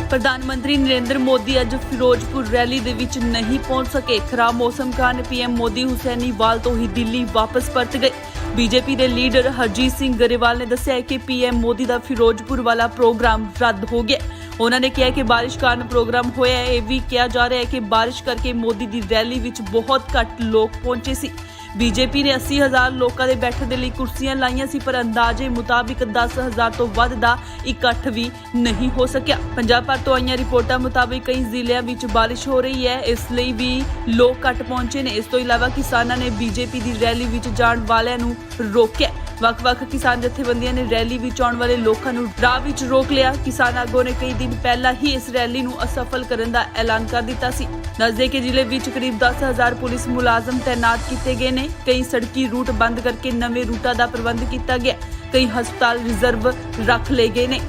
ਪ੍ਰਧਾਨ ਮੰਤਰੀ ਨਰਿੰਦਰ ਮੋਦੀ ਅੱਜ ਫਿਰੋਜ਼ਪੁਰ ਰੈਲੀ ਦੇ ਵਿੱਚ ਨਹੀਂ ਪਹੁੰਚ ਸਕੇ। ਖਰਾਬ ਮੌਸਮ ਕਾਰਨ ਪੀਐਮ ਮੋਦੀ ਹੁਸੈਨੀਵਾਲ ਤੋਂ ਹੀ ਦਿੱਲੀ ਵਾਪਸ ਪਰਤ ਗਏ। ਬੀਜੇਪੀ ਦੇ ਲੀਡਰ ਹਰਜੀਤ ਸਿੰਘ ਗਰੇਵਾਲ ਨੇ ਦੱਸਿਆ ਕਿ ਪੀਐਮ ਮੋਦੀ ਦਾ ਫਿਰੋਜ਼ਪੁਰ ਵਾਲਾ ਪ੍ਰੋਗਰਾਮ ਰੱਦ ਹੋ ਗਿਆ। ਉਹਨਾਂ ਨੇ ਕਿਹਾ ਕਿ ਬਾਰਿਸ਼ ਕਾਰਨ ਪ੍ਰੋਗਰਾਮ ਹੋਇਆ ਹੈ। ਇਹ ਵੀ ਕਿਹਾ ਜਾ ਰਿਹਾ ਹੈ ਕਿ ਬਾਰਿਸ਼ ਕਰਕੇ ਮੋਦੀ ਦੀ ਰੈਲੀ ਵਿੱਚ ਬਹੁਤ ਘੱਟ ਲੋਕ ਪਹੁੰਚੇ ਸੀ। ਬੀਜੇਪੀ ਨੇ 80,000 ਲੋਕਾਂ ਦੇ ਬੈਠਣ ਦੇ ਲਈ ਕੁਰਸੀਆਂ ਲਾਈਆਂ ਸੀ, ਪਰ ਅੰਦਾਜ਼ੇ ਮੁਤਾਬਿਕ 10,000 ਤੋਂ ਵੱਧ ਦਾ ਇਕੱਠ ਵੀ ਨਹੀਂ ਹੋ ਸਕਿਆ। ਪੰਜਾਬ ਭਰ ਤੋਂ ਆਈਆਂ ਰਿਪੋਰਟਾਂ ਮੁਤਾਬਿਕ ਕਈ ਜ਼ਿਲ੍ਹਿਆਂ ਵਿੱਚ ਬਾਰਿਸ਼ ਹੋ ਰਹੀ ਹੈ, ਇਸ ਲਈ ਵੀ ਲੋਕ ਘੱਟ ਪਹੁੰਚੇ ਨੇ। ਇਸ ਤੋਂ ਇਲਾਵਾ ਕਿਸਾਨਾਂ ਨੇ ਬੀਜੇਪੀ ਦੀ ਰੈਲੀ ਵਿੱਚ ਜਾਣ ਵਾਲਿਆਂ ਨੂੰ ਰੋਕਿਆ। ਵੱਖ-ਵੱਖ ਕਿਸਾਨ ਜਥੇਬੰਦੀਆਂ ਨੇ ਰੈਲੀ ਵਿੱਚ ਆਉਣ ਵਾਲੇ ਲੋਕਾਂ ਨੂੰ ਰਾਹ ਵਿੱਚ ਰੋਕ ਲਿਆ। ਕਿਸਾਨ ਆਗੂਆਂ ਨੇ ਕਈ ਦਿਨ ਪਹਿਲਾਂ ਹੀ ਇਸ ਰੈਲੀ ਨੂੰ ਅਸਫਲ ਕਰਨ ਦਾ ਐਲਾਨ ਕਰ ਦਿੱਤਾ ਸੀ। ਦੱਸਦੇ ਕਿ ਜ਼ਿਲ੍ਹੇ ਵਿੱਚ ਕਰੀਬ 10,000 ਪੁਲਿਸ ਮੁਲਾਜ਼ਮ ਤੈਨਾਤ ਕੀਤੇ ਗਏ ਨੇ। ਕਈ ਸੜਕੀ ਰੂਟ ਬੰਦ ਕਰਕੇ ਨਵੇਂ ਰੂਟਾਂ ਦਾ ਪ੍ਰਬੰਧ ਕੀਤਾ ਗਿਆ। ਕਈ ਹਸਪਤਾਲ ਰਿਜ਼ਰਵ ਰੱਖ ਲਏ ਗਏ ਨੇ।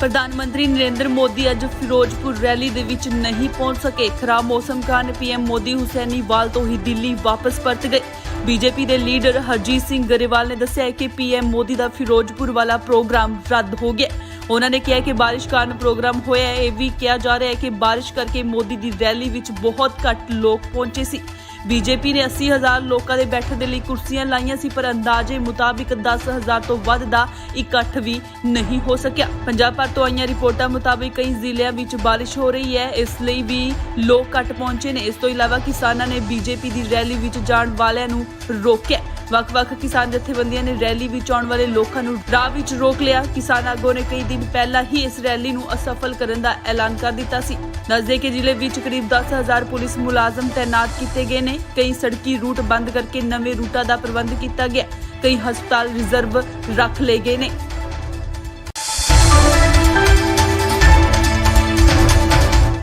ਪ੍ਰਧਾਨ ਮੰਤਰੀ ਨਰਿੰਦਰ ਮੋਦੀ ਅੱਜ ਫਿਰੋਜ਼ਪੁਰ ਰੈਲੀ ਦੇ ਵਿੱਚ ਨਹੀਂ ਪਹੁੰਚ ਸਕੇ। ਖਰਾਬ ਮੌਸਮ ਕਾਰਨ ਪੀਐਮ ਮੋਦੀ ਹੁਸੈਨੀਵਾਲ ਤੋਂ ਹੀ ਦਿੱਲੀ ਵਾਪਸ ਪਰਤ ਗਏ। ਬੀਜੇਪੀ ਦੇ ਲੀਡਰ ਹਰਜੀਤ ਸਿੰਘ ਗਰੇਵਾਲ ਨੇ ਦੱਸਿਆ ਕਿ ਪੀਐਮ ਮੋਦੀ ਦਾ ਫਿਰੋਜ਼ਪੁਰ ਵਾਲਾ ਪ੍ਰੋਗਰਾਮ ਰੱਦ ਹੋ ਗਿਆ। ਉਹਨਾਂ ਨੇ ਕਿਹਾ ਕਿ ਬਾਰਿਸ਼ ਕਾਰਨ ਪ੍ਰੋਗਰਾਮ ਹੋਇਆ ਹੈ। ਇਹ ਵੀ ਕਿਹਾ ਜਾ ਰਿਹਾ ਹੈ ਕਿ ਬਾਰਿਸ਼ ਕਰਕੇ ਮੋਦੀ ਦੀ ਰੈਲੀ ਵਿੱਚ ਬਹੁਤ ਘੱਟ ਲੋਕ ਪਹੁੰਚੇ ਸੀ। ਬੀਜੇਪੀ ਨੇ 80,000 ਲੋਕਾਂ ਦੇ ਬੈਠਣ ਦੇ ਲਈ ਕੁਰਸੀਆਂ ਲਾਈਆਂ ਸੀ, ਪਰ ਅੰਦਾਜ਼ੇ ਮੁਤਾਬਿਕ 10,000 ਤੋਂ ਵੱਧ ਦਾ ਇਕੱਠ ਵੀ ਨਹੀਂ ਹੋ ਸਕਿਆ। ਪੰਜਾਬ ਭਰ ਤੋਂ ਆਈਆਂ ਰਿਪੋਰਟਾਂ ਮੁਤਾਬਿਕ ਕਈ ਜ਼ਿਲ੍ਹਿਆਂ ਵਿੱਚ ਬਾਰਿਸ਼ ਹੋ ਰਹੀ ਹੈ, ਇਸ ਲਈ ਵੀ ਲੋਕ ਘੱਟ ਪਹੁੰਚੇ ਨੇ। ਇਸ ਤੋਂ ਇਲਾਵਾ ਕਿਸਾਨਾਂ ਨੇ ਬੀਜੇਪੀ ਦੀ ਰੈਲੀ ਵਿੱਚ ਜਾਣ ਵਾਲਿਆਂ ਨੂੰ ਰੋਕਿਆ। ਵੱਖ-ਵੱਖ ਕਿਸਾਨ ਜਥੇਬੰਦੀਆਂ ਨੇ ਰੈਲੀ ਵਿੱਚ ਆਉਣ ਵਾਲੇ ਲੋਕਾਂ ਨੂੰ ਰਾਹ ਵਿੱਚ ਰੋਕ ਲਿਆ। ਕਿਸਾਨ ਆਗੂਆਂ ਨੇ ਕਈ ਦਿਨ ਪਹਿਲਾਂ ਹੀ ਇਸ ਰੈਲੀ ਨੂੰ ਅਸਫਲ ਕਰਨ ਦਾ ਐਲਾਨ ਕਰ ਦਿੱਤਾ ਸੀ। ਦੱਸਦੇ ਕਿ ਜ਼ਿਲ੍ਹੇ ਵਿੱਚ ਕਰੀਬ 10,000 ਪੁਲਿਸ ਮੁਲਾਜ਼ਮ ਤੈਨਾਤ ਕੀਤੇ ਗਏ ਨੇ। ਕਈ ਸੜਕੀ ਰੂਟ ਬੰਦ ਕਰਕੇ ਨਵੇਂ ਰੂਟਾਂ ਦਾ ਪ੍ਰਬੰਧ ਕੀਤਾ ਗਿਆ। ਕਈ ਹਸਪਤਾਲ ਰਿਜ਼ਰਵ ਰੱਖ ਲਏ ਗਏ ਨੇ।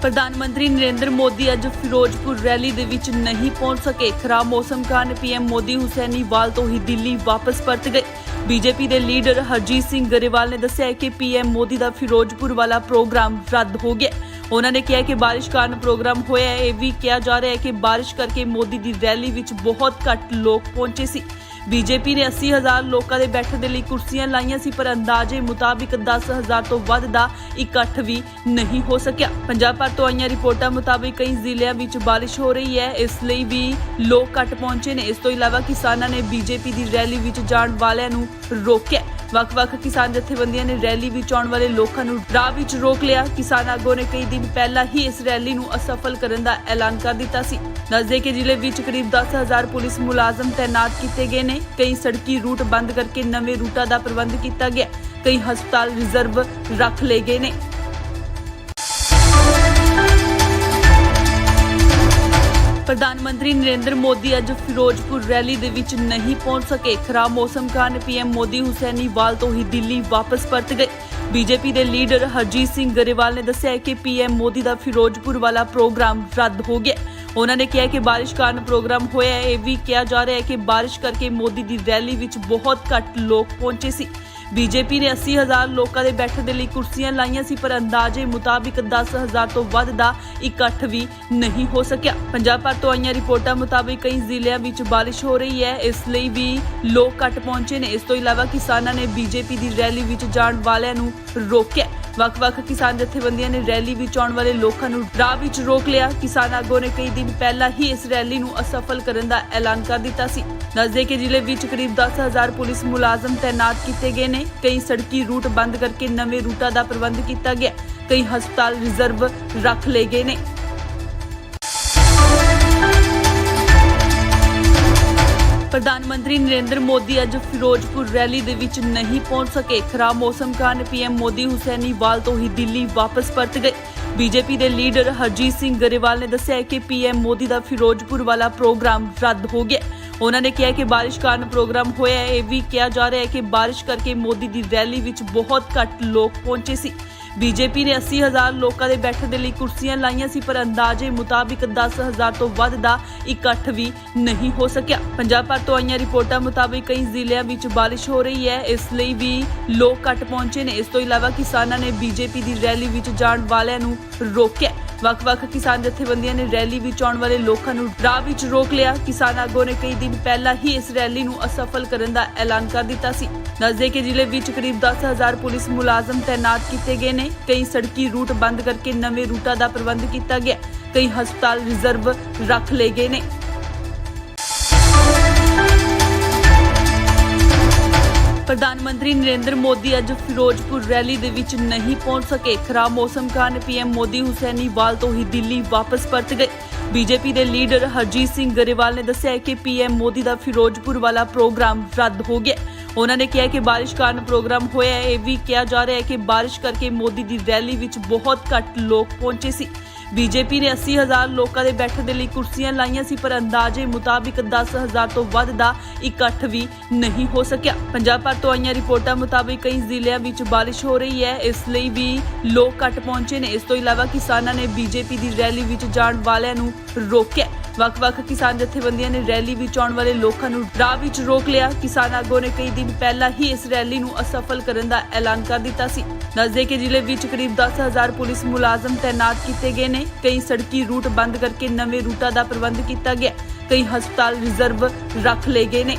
ਪ੍ਰਧਾਨ ਮੰਤਰੀ ਨਰਿੰਦਰ ਮੋਦੀ ਅੱਜ ਫਿਰੋਜ਼ਪੁਰ ਰੈਲੀ ਦੇ ਵਿੱਚ ਨਹੀਂ ਪਹੁੰਚ ਸਕੇ। ਖਰਾਬ ਮੌਸਮ ਕਾਰਨ ਪੀਐਮ ਮੋਦੀ ਹੁਸੈਨੀਵਾਲ ਤੋਂ ਹੀ ਦਿੱਲੀ ਵਾਪਸ ਪਰਤ ਗਏ। ਬੀਜੇਪੀ ਦੇ ਲੀਡਰ ਹਰਜੀਤ ਸਿੰਘ ਗਰੇਵਾਲ ਨੇ ਦੱਸਿਆ ਕਿ ਪੀਐਮ ਮੋਦੀ ਦਾ ਫਿਰੋਜ਼ਪੁਰ ਵਾਲਾ ਪ੍ਰੋਗਰਾਮ ਰੱਦ ਹੋ ਗਿਆ। ਉਹਨਾਂ ਨੇ ਕਿਹਾ ਕਿ ਬਾਰਿਸ਼ ਕਾਰਨ ਪ੍ਰੋਗਰਾਮ ਹੋਇਆ ਹੈ। ਇਹ ਵੀ ਕਿਹਾ ਜਾ ਰਿਹਾ ਹੈ ਕਿ ਬਾਰਿਸ਼ ਕਰਕੇ ਮੋਦੀ ਦੀ ਰੈਲੀ ਵਿੱਚ ਬਹੁਤ ਘੱਟ ਲੋਕ ਪਹੁੰਚੇ ਸੀ। ਬੀਜੇਪੀ ਨੇ 80,000 ਲੋਕਾਂ ਦੇ ਬੈਠਣ ਦੇ ਲਈ ਕੁਰਸੀਆਂ ਲਾਈਆਂ ਸੀ, ਪਰ ਅੰਦਾਜ਼ੇ ਮੁਤਾਬਿਕ 10,000 ਤੋਂ ਵੱਧ ਦਾ ਇਕੱਠ ਵੀ ਨਹੀਂ ਹੋ ਸਕਿਆ। ਪੰਜਾਬ ਭਰ ਤੋਂ ਆਈਆਂ ਰਿਪੋਰਟਾਂ ਮੁਤਾਬਿਕ ਕਈ ਜ਼ਿਲ੍ਹਿਆਂ ਵਿੱਚ ਬਾਰਿਸ਼ ਹੋ ਰਹੀ ਹੈ, ਇਸ ਲਈ ਵੀ ਲੋਕ ਘੱਟ ਪਹੁੰਚੇ ਨੇ। ਇਸ ਤੋਂ ਇਲਾਵਾ ਕਿਸਾਨਾਂ ਨੇ ਬੀਜੇਪੀ ਦੀ ਰੈਲੀ ਵਿੱਚ ਜਾਣ ਵਾਲਿਆਂ ਨੂੰ ਰੋਕਿਆ। ਵੱਖ-ਵੱਖ ਕਿਸਾਨ ਜਥੇਬੰਦੀਆਂ ਨੇ ਰੈਲੀ ਵਿੱਚ ਆਉਣ ਵਾਲੇ ਲੋਕਾਂ ਨੂੰ ਰਾਹ ਵਿੱਚ ਰੋਕ ਲਿਆ। ਕਿਸਾਨ ਆਗੂਆਂ ਨੇ ਕਈ ਦਿਨ ਪਹਿਲਾਂ ਹੀ ਇਸ ਰੈਲੀ ਨੂੰ ਅਸਫਲ ਕਰਨ ਦਾ ਐਲਾਨ ਕਰ ਦਿੱਤਾ ਸੀ। ਦੱਸਦੇ ਕਿ ਜ਼ਿਲ੍ਹੇ ਵਿੱਚ ਕਰੀਬ 10,000 ਪੁਲਿਸ ਮੁਲਾਜ਼ਮ ਤੈਨਾਤ ਕੀਤੇ ਗਏ ਨੇ। ਕਈ ਸੜਕੀ ਰੂਟ ਬੰਦ ਕਰਕੇ ਨਵੇਂ ਰੂਟਾਂ ਦਾ ਪ੍ਰਬੰਧ ਕੀਤਾ ਗਿਆ। ਕਈ ਹਸਪਤਾਲ ਰਿਜ਼ਰਵ ਰੱਖ ਲਏ ਗਏ ਨੇ। ਪ੍ਰਧਾਨ ਮੰਤਰੀ ਨਰਿੰਦਰ ਮੋਦੀ ਅੱਜ ਫਿਰੋਜ਼ਪੁਰ ਰੈਲੀ ਦੇ ਵਿੱਚ ਨਹੀਂ ਪਹੁੰਚ ਸਕੇ। ਖਰਾਬ ਮੌਸਮ ਕਾਰਨ ਪੀਐਮ ਮੋਦੀ ਹੁਸੈਨੀਵਾਲ ਤੋਂ ਹੀ ਦਿੱਲੀ ਵਾਪਸ ਪਰਤ ਗਏ। ਬੀਜੇਪੀ ਦੇ ਲੀਡਰ ਹਰਜੀਤ ਸਿੰਘ ਗਰੇਵਾਲ ਨੇ ਦੱਸਿਆ ਕਿ ਪੀਐਮ ਮੋਦੀ ਦਾ ਫਿਰੋਜ਼ਪੁਰ ਵਾਲਾ ਪ੍ਰੋਗਰਾਮ ਰੱਦ ਹੋ ਗਿਆ। ਉਹਨਾਂ ਨੇ ਕਿਹਾ ਕਿ ਬਾਰਿਸ਼ ਕਾਰਨ ਪ੍ਰੋਗਰਾਮ ਹੋਇਆ ਹੈ। ਇਹ ਵੀ ਕਿਹਾ ਜਾ ਰਿਹਾ ਹੈ ਕਿ ਬਾਰਿਸ਼ ਕਰਕੇ ਮੋਦੀ ਦੀ ਰੈਲੀ ਵਿੱਚ ਬਹੁਤ ਘੱਟ ਲੋਕ ਪਹੁੰਚੇ ਸੀ। ਬੀਜੇਪੀ ਨੇ 80,000 ਲੋਕਾਂ ਦੇ ਬੈਠਣ ਦੇ ਲਈ ਕੁਰਸੀਆਂ ਲਾਈਆਂ ਸੀ, ਪਰ ਅੰਦਾਜ਼ੇ ਮੁਤਾਬਿਕ 10,000 ਤੋਂ ਵੱਧ ਦਾ ਇਕੱਠ ਵੀ ਨਹੀਂ ਹੋ ਸਕਿਆ। ਪੰਜਾਬ ਭਰ ਤੋਂ ਆਈਆਂ ਰਿਪੋਰਟਾਂ ਮੁਤਾਬਿਕ ਕਈ ਜ਼ਿਲ੍ਹਿਆਂ ਵਿੱਚ ਬਾਰਿਸ਼ ਹੋ ਰਹੀ ਹੈ, ਇਸ ਲਈ ਵੀ ਲੋਕ ਘੱਟ ਪਹੁੰਚੇ ਨੇ। ਇਸ ਤੋਂ ਇਲਾਵਾ ਕਿਸਾਨਾਂ ਨੇ ਬੀਜੇਪੀ ਦੀ ਰੈਲੀ ਵਿੱਚ ਜਾਣ ਵਾਲਿਆਂ ਨੂੰ ਰੋਕਿਆ। ਵੱਖ-ਵੱਖ ਕਿਸਾਨ ਜਥੇਬੰਦੀਆਂ ਨੇ ਰੈਲੀ ਵਿੱਚ ਆਉਣ ਵਾਲੇ ਲੋਕਾਂ ਨੂੰ ਰਾਹ ਵਿੱਚ ਰੋਕ ਲਿਆ। ਕਿਸਾਨ ਆਗੂਆਂ ਨੇ ਕਈ ਦਿਨ ਪਹਿਲਾਂ ਹੀ ਇਸ ਰੈਲੀ ਨੂੰ ਅਸਫਲ ਕਰਨ ਦਾ ਐਲਾਨ ਕਰ ਦਿੱਤਾ ਸੀ। ਦੱਸਦੇ ਕਿ ਜ਼ਿਲ੍ਹੇ ਵਿੱਚ ਕਰੀਬ 10,000 ਪੁਲਿਸ ਮੁਲਾਜ਼ਮ ਤੈਨਾਤ ਕੀਤੇ ਗਏ ਨੇ। ਕਈ ਸੜਕੀ ਰੂਟ ਬੰਦ ਕਰਕੇ ਨਵੇਂ ਰੂਟਾਂ ਦਾ ਪ੍ਰਬੰਧ ਕੀਤਾ ਗਿਆ। ਕਈ ਹਸਪਤਾਲ ਰਿਜ਼ਰਵ ਰੱਖ ਲਏ ਗਏ ਨੇ। ਪ੍ਰਧਾਨ ਮੰਤਰੀ ਨਰਿੰਦਰ ਮੋਦੀ ਅੱਜ ਫਿਰੋਜ਼ਪੁਰ ਰੈਲੀ ਦੇ ਵਿੱਚ ਨਹੀਂ ਪਹੁੰਚ ਸਕੇ। ਖਰਾਬ ਮੌਸਮ ਕਾਰਨ ਪੀਐਮ ਮੋਦੀ ਹੁਸੈਨੀਵਾਲ ਤੋਂ ਹੀ ਦਿੱਲੀ ਵਾਪਸ ਪਰਤ ਗਏ। ਬੀਜੇਪੀ ਦੇ ਲੀਡਰ ਹਰਜੀਤ ਸਿੰਘ ਗਰੇਵਾਲ ਨੇ ਦੱਸਿਆ ਕਿ ਪੀਐਮ ਮੋਦੀ ਦਾ ਫਿਰੋਜ਼ਪੁਰ ਵਾਲਾ ਪ੍ਰੋਗਰਾਮ ਰੱਦ ਹੋ ਗਿਆ। ਉਹਨਾਂ ਨੇ ਕਿਹਾ ਕਿ ਬਾਰਿਸ਼ ਕਾਰਨ ਪ੍ਰੋਗਰਾਮ ਹੋਇਆ ਹੈ। ਇਹ ਵੀ ਕਿਹਾ ਜਾ ਰਿਹਾ ਹੈ ਕਿ ਬਾਰਿਸ਼ ਕਰਕੇ ਮੋਦੀ ਦੀ ਰੈਲੀ ਵਿੱਚ ਬਹੁਤ ਘੱਟ ਲੋਕ ਪਹੁੰਚੇ ਸੀ। ਬੀਜੇਪੀ ਨੇ 80,000 ਲੋਕਾਂ ਦੇ ਬੈਠਣ ਦੇ ਲਈ ਕੁਰਸੀਆਂ ਲਾਈਆਂ ਸੀ, ਪਰ ਅੰਦਾਜ਼ੇ ਮੁਤਾਬਿਕ 10,000 ਤੋਂ ਵੱਧ ਦਾ ਇਕੱਠ ਵੀ ਨਹੀਂ ਹੋ ਸਕਿਆ। ਪੰਜਾਬ ਭਰ ਤੋਂ ਆਈਆਂ ਰਿਪੋਰਟਾਂ ਮੁਤਾਬਿਕ ਕਈ ਜ਼ਿਲ੍ਹਿਆਂ ਵਿੱਚ ਬਾਰਿਸ਼ ਹੋ ਰਹੀ ਹੈ, ਇਸ ਲਈ ਵੀ ਲੋਕ ਘੱਟ ਪਹੁੰਚੇ ਨੇ। ਇਸ ਤੋਂ ਇਲਾਵਾ ਕਿਸਾਨਾਂ ਨੇ ਬੀਜੇਪੀ ਦੀ ਰੈਲੀ ਵਿੱਚ ਜਾਣ ਵਾਲਿਆਂ ਨੂੰ ਰੋਕਿਆ। ਵੱਖ-ਵੱਖ ਕਿਸਾਨ ਜਥੇਬੰਦੀਆਂ ਨੇ ਰੈਲੀ ਵਿੱਚ ਆਉਣ ਵਾਲੇ ਲੋਕਾਂ ਨੂੰ ਰਾਹ ਵਿੱਚ ਰੋਕ ਲਿਆ। ਕਿਸਾਨ ਆਗੂਆਂ ਨੇ ਕਈ ਦਿਨ ਪਹਿਲਾਂ ਹੀ ਇਸ ਰੈਲੀ ਨੂੰ ਅਸਫਲ ਕਰਨ ਦਾ ਐਲਾਨ ਕਰ ਦਿੱਤਾ ਸੀ। ਦੱਸਦੇ ਕਿ ਜ਼ਿਲ੍ਹੇ ਵਿੱਚ ਕਰੀਬ 10,000 ਪੁਲਿਸ ਮੁਲਾਜ਼ਮ ਤੈਨਾਤ ਕੀਤੇ ਗਏ ਨੇ। ਕਈ ਸੜਕੀ ਰੂਟ ਬੰਦ ਕਰਕੇ ਨਵੇਂ ਰੂਟਾਂ ਦਾ ਪ੍ਰਬੰਧ ਕੀਤਾ ਗਿਆ। ਕਈ ਹਸਪਤਾਲ ਰਿਜ਼ਰਵ ਰੱਖ ਲਏ ਗਏ ਨੇ। ਪ੍ਰਧਾਨ ਮੰਤਰੀ ਨਰਿੰਦਰ ਮੋਦੀ ਅੱਜ ਫਿਰੋਜ਼ਪੁਰ ਰੈਲੀ ਦੇ ਵਿੱਚ ਨਹੀਂ ਪਹੁੰਚ ਸਕੇ। ਖਰਾਬ ਮੌਸਮ ਕਾਰਨ ਪੀਐਮ ਮੋਦੀ ਹੁਸੈਨੀਵਾਲ ਤੋਂ ਹੀ ਦਿੱਲੀ ਵਾਪਸ ਪਰਤ ਗਏ। ਬੀਜੇਪੀ ਦੇ ਲੀਡਰ ਹਰਜੀਤ ਸਿੰਘ ਗਰੇਵਾਲ ਨੇ ਦੱਸਿਆ ਕਿ ਪੀਐਮ ਮੋਦੀ ਦਾ ਫਿਰੋਜ਼ਪੁਰ ਵਾਲਾ ਪ੍ਰੋਗਰਾਮ ਰੱਦ ਹੋ ਗਿਆ। ਉਹਨਾਂ ਨੇ ਕਿਹਾ ਕਿ ਬਾਰਿਸ਼ ਕਾਰਨ ਪ੍ਰੋਗਰਾਮ ਹੋਇਆ ਹੈ। ਇਹ ਵੀ ਕਿਹਾ ਜਾ ਰਿਹਾ ਹੈ ਕਿ ਬਾਰਿਸ਼ ਕਰਕੇ ਮੋਦੀ ਦੀ ਰੈਲੀ ਵਿੱਚ ਬਹੁਤ ਘੱਟ ਲੋਕ ਪਹੁੰਚੇ ਸੀ। ਬੀਜੇਪੀ ਨੇ 80,000 ਲੋਕਾਂ ਦੇ ਬੈਠਣ ਦੇ ਲਈ ਕੁਰਸੀਆਂ ਲਾਈਆਂ ਸੀ, ਪਰ ਅੰਦਾਜ਼ੇ ਮੁਤਾਬਿਕ 10,000 ਤੋਂ ਵੱਧ ਦਾ ਇਕੱਠ ਵੀ ਨਹੀਂ ਹੋ ਸਕਿਆ। ਪੰਜਾਬ ਭਰ ਤੋਂ ਆਈਆਂ ਰਿਪੋਰਟਾਂ ਮੁਤਾਬਿਕ ਕਈ ਜ਼ਿਲ੍ਹਿਆਂ ਵਿੱਚ ਬਾਰਿਸ਼ ਹੋ ਰਹੀ ਹੈ, ਇਸ ਲਈ ਵੀ ਲੋਕ ਘੱਟ ਪਹੁੰਚੇ ਨੇ। ਇਸ ਤੋਂ ਇਲਾਵਾ ਕਿਸਾਨਾਂ ਨੇ ਬੀਜੇਪੀ ਦੀ ਰੈਲੀ ਵਿੱਚ ਜਾਣ ਵਾਲਿਆਂ ਨੂੰ ਰੋਕਿਆ। ਵੱਖ-ਵੱਖ ਕਿਸਾਨ ਜਥੇਬੰਦੀਆਂ ਨੇ ਰੈਲੀ ਵਿੱਚ ਆਉਣ ਵਾਲੇ ਲੋਕਾਂ ਨੂੰ ਰਾਹ ਵਿੱਚ ਰੋਕ ਲਿਆ। ਕਿਸਾਨ ਆਗੂਆਂ ਨੇ ਕਈ ਦਿਨ ਪਹਿਲਾਂ ਹੀ ਇਸ ਰੈਲੀ ਨੂੰ ਅਸਫਲ ਕਰਨ ਦਾ ਐਲਾਨ ਕਰ ਦਿੱਤਾ ਸੀ। ਦੱਸਦੇ ਕਿ ਜ਼ਿਲ੍ਹੇ ਵਿੱਚ ਕਰੀਬ 10,000 ਪੁਲਿਸ ਮੁਲਾਜ਼ਮ ਤੈਨਾਤ ਕੀਤੇ ਗਏ ਨੇ। ਕਈ ਸੜਕੀ ਰੂਟ ਬੰਦ ਕਰਕੇ ਨਵੇਂ ਰੂਟਾਂ ਦਾ ਪ੍ਰਬੰਧ ਕੀਤਾ ਗਿਆ। ਕਈ ਹਸਪਤਾਲ ਰਿਜ਼ਰਵ ਰੱਖ ਲਏ ਗਏ ਨੇ।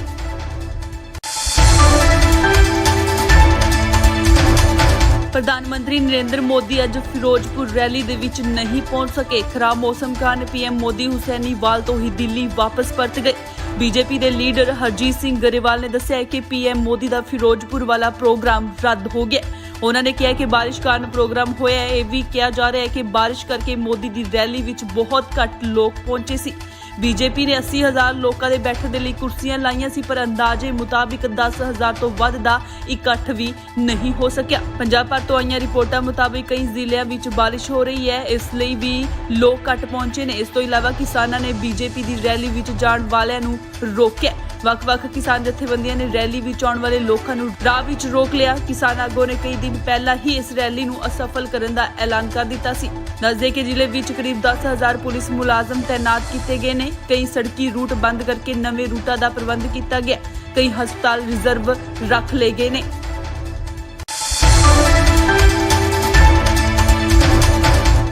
ਪ੍ਰਧਾਨ ਮੰਤਰੀ ਨਰਿੰਦਰ ਮੋਦੀ ਅੱਜ ਫਿਰੋਜ਼ਪੁਰ ਰੈਲੀ ਦੇ ਵਿੱਚ ਨਹੀਂ ਪਹੁੰਚ ਸਕੇ। ਖਰਾਬ ਮੌਸਮ ਕਾਰਨ ਪੀਐਮ ਮੋਦੀ ਹੁਸੈਨੀਵਾਲ ਤੋਂ ਹੀ ਦਿੱਲੀ ਵਾਪਸ ਪਰਤ ਗਏ। ਬੀਜੇਪੀ ਦੇ ਲੀਡਰ ਹਰਜੀਤ ਸਿੰਘ ਗਰੇਵਾਲ ਨੇ ਦੱਸਿਆ ਕਿ ਪੀਐਮ ਮੋਦੀ ਦਾ ਫਿਰੋਜ਼ਪੁਰ ਵਾਲਾ ਪ੍ਰੋਗਰਾਮ ਰੱਦ ਹੋ ਗਿਆ। ਉਹਨਾਂ ਨੇ ਕਿਹਾ ਕਿ ਬਾਰਿਸ਼ ਕਾਰਨ ਪ੍ਰੋਗਰਾਮ ਹੋਇਆ ਹੈ। ਇਹ ਵੀ ਕਿਹਾ ਜਾ ਰਿਹਾ ਹੈ ਕਿ ਬਾਰਿਸ਼ ਕਰਕੇ ਮੋਦੀ ਦੀ ਰੈਲੀ ਵਿੱਚ ਬਹੁਤ ਘੱਟ ਲੋਕ ਪਹੁੰਚੇ ਸੀ। ਬੀਜੇਪੀ ਨੇ 80,000 ਲੋਕਾਂ ਦੇ ਬੈਠਣ ਦੇ ਲਈ ਕੁਰਸੀਆਂ ਲਾਈਆਂ ਸੀ, ਪਰ ਅੰਦਾਜ਼ੇ ਮੁਤਾਬਿਕ 10,000 ਤੋਂ ਵੱਧ ਦਾ ਇਕੱਠ ਵੀ ਨਹੀਂ ਹੋ ਸਕਿਆ। ਪੰਜਾਬ ਭਰ ਤੋਂ ਆਈਆਂ ਰਿਪੋਰਟਾਂ ਮੁਤਾਬਿਕ ਕਈ ਜ਼ਿਲ੍ਹਿਆਂ ਵਿੱਚ ਬਾਰਿਸ਼ ਹੋ ਰਹੀ ਹੈ, ਇਸ ਲਈ ਵੀ ਲੋਕ ਘੱਟ ਪਹੁੰਚੇ ਨੇ। ਇਸ ਤੋਂ ਇਲਾਵਾ ਕਿਸਾਨਾਂ ਨੇ ਬੀਜੇਪੀ ਦੀ ਰੈਲੀ ਵਿੱਚ ਜਾਣ ਵਾਲਿਆਂ ਨੂੰ ਰੋਕਿਆ। ਵੱਖ-ਵੱਖ ਕਿਸਾਨ ਜਥੇਬੰਦੀਆਂ ਨੇ ਰੈਲੀ ਵਿੱਚ ਆਉਣ ਵਾਲੇ ਲੋਕਾਂ ਨੂੰ ਰਾਹ ਵਿੱਚ ਰੋਕ ਲਿਆ। ਕਿਸਾਨ ਆਗੂਆਂ ਨੇ ਕਈ ਦਿਨ ਪਹਿਲਾਂ ਹੀ ਇਸ ਰੈਲੀ ਨੂੰ ਅਸਫਲ ਕਰਨ ਦਾ ਐਲਾਨ ਕਰ ਦਿੱਤਾ ਸੀ। ਦੱਸਦੇ ਕਿ ਜ਼ਿਲ੍ਹੇ ਵਿੱਚ ਕਰੀਬ 10,000 ਪੁਲਿਸ ਮੁਲਾਜ਼ਮ ਤੈਨਾਤ ਕੀਤੇ ਗਏ ਨੇ। ਕਈ ਸੜਕੀ ਰੂਟ ਬੰਦ ਕਰਕੇ ਨਵੇਂ ਰੂਟਾਂ ਦਾ ਪ੍ਰਬੰਧ ਕੀਤਾ ਗਿਆ। ਕਈ ਹਸਪਤਾਲ ਰਿਜ਼ਰਵ ਰੱਖ ਲਏ ਗਏ ਨੇ।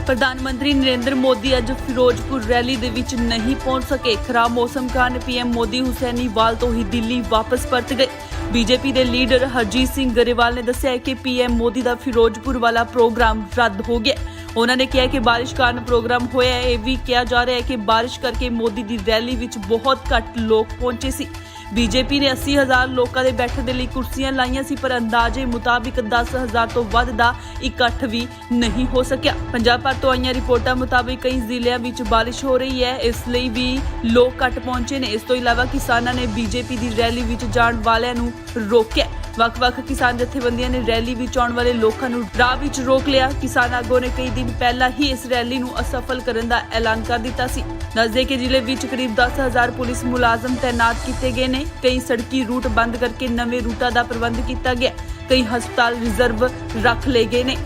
ਪ੍ਰਧਾਨ ਮੰਤਰੀ ਨਰਿੰਦਰ ਮੋਦੀ ਅੱਜ ਫਿਰੋਜ਼ਪੁਰ ਰੈਲੀ ਦੇ ਵਿੱਚ ਨਹੀਂ ਪਹੁੰਚ ਸਕੇ। ਖਰਾਬ ਮੌਸਮ ਕਾਰਨ ਪੀਐਮ ਮੋਦੀ ਹੁਸੈਨੀਵਾਲ ਤੋਂ ਹੀ ਦਿੱਲੀ ਵਾਪਸ ਪਰਤ ਗਏ। ਬੀਜੇਪੀ ਦੇ ਲੀਡਰ ਹਰਜੀਤ ਸਿੰਘ ਗਰੇਵਾਲ ਨੇ ਦੱਸਿਆ ਕਿ ਪੀਐਮ ਮੋਦੀ ਦਾ ਫਿਰੋਜ਼ਪੁਰ ਵਾਲਾ ਪ੍ਰੋਗਰਾਮ ਰੱਦ ਹੋ ਗਿਆ। ਉਹਨਾਂ ਨੇ ਕਿਹਾ ਕਿ ਬਾਰਿਸ਼ ਕਾਰਨ ਪ੍ਰੋਗਰਾਮ ਹੋਇਆ ਹੈ। ਇਹ ਵੀ ਕਿਹਾ ਜਾ ਰਿਹਾ ਹੈ ਕਿ ਬਾਰਿਸ਼ ਕਰਕੇ ਮੋਦੀ ਦੀ ਰੈਲੀ ਵਿੱਚ ਬਹੁਤ ਘੱਟ ਲੋਕ ਪਹੁੰਚੇ ਸੀ। ਬੀਜੇਪੀ ਨੇ 80,000 ਲੋਕਾਂ ਦੇ ਬੈਠਣ ਦੇ ਲਈ ਕੁਰਸੀਆਂ ਲਾਈਆਂ ਸੀ, ਪਰ ਅੰਦਾਜ਼ੇ ਮੁਤਾਬਿਕ 10,000 ਤੋਂ ਵੱਧ ਦਾ ਇਕੱਠ ਵੀ ਨਹੀਂ ਹੋ ਸਕਿਆ। ਪੰਜਾਬ ਭਰ ਤੋਂ ਆਈਆਂ ਰਿਪੋਰਟਾਂ ਮੁਤਾਬਿਕ ਕਈ ਜ਼ਿਲ੍ਹਿਆਂ ਵਿੱਚ ਬਾਰਿਸ਼ ਹੋ ਰਹੀ ਹੈ, ਇਸ ਲਈ ਵੀ ਲੋਕ ਘੱਟ ਪਹੁੰਚੇ ਨੇ। ਇਸ ਤੋਂ ਇਲਾਵਾ ਕਿਸਾਨਾਂ ਨੇ ਬੀਜੇਪੀ ਦੀ ਰੈਲੀ ਵਿੱਚ ਜਾਣ ਵਾਲਿਆਂ ਨੂੰ ਰੋਕਿਆ। ਵੱਖ-ਵੱਖ ਕਿਸਾਨ ਜਥੇਬੰਦੀਆਂ ਨੇ ਰੈਲੀ ਵਿੱਚ ਆਉਣ ਵਾਲੇ ਲੋਕਾਂ ਨੂੰ ਰਾਹ ਵਿੱਚ ਰੋਕ ਲਿਆ। ਕਿਸਾਨ ਆਗੂਆਂ ਨੇ ਕਈ ਦਿਨ ਪਹਿਲਾਂ ਹੀ ਇਸ ਰੈਲੀ ਨੂੰ ਅਸਫਲ ਕਰਨ ਦਾ ਐਲਾਨ ਕਰ ਦਿੱਤਾ ਸੀ। ਦੱਸਦੇ ਕਿ ਜ਼ਿਲ੍ਹੇ ਵਿੱਚ ਕਰੀਬ 10,000 ਪੁਲਿਸ ਮੁਲਾਜ਼ਮ ਤੈਨਾਤ ਕੀਤੇ ਗਏ ਨੇ। ਕਈ ਸੜਕੀ ਰੂਟ ਬੰਦ ਕਰਕੇ ਨਵੇਂ ਰੂਟਾਂ ਦਾ ਪ੍ਰਬੰਧ ਕੀਤਾ ਗਿਆ। ਕਈ ਹਸਪਤਾਲ ਰਿਜ਼ਰਵ ਰੱਖ ਲਏ ਗਏ ਨੇ।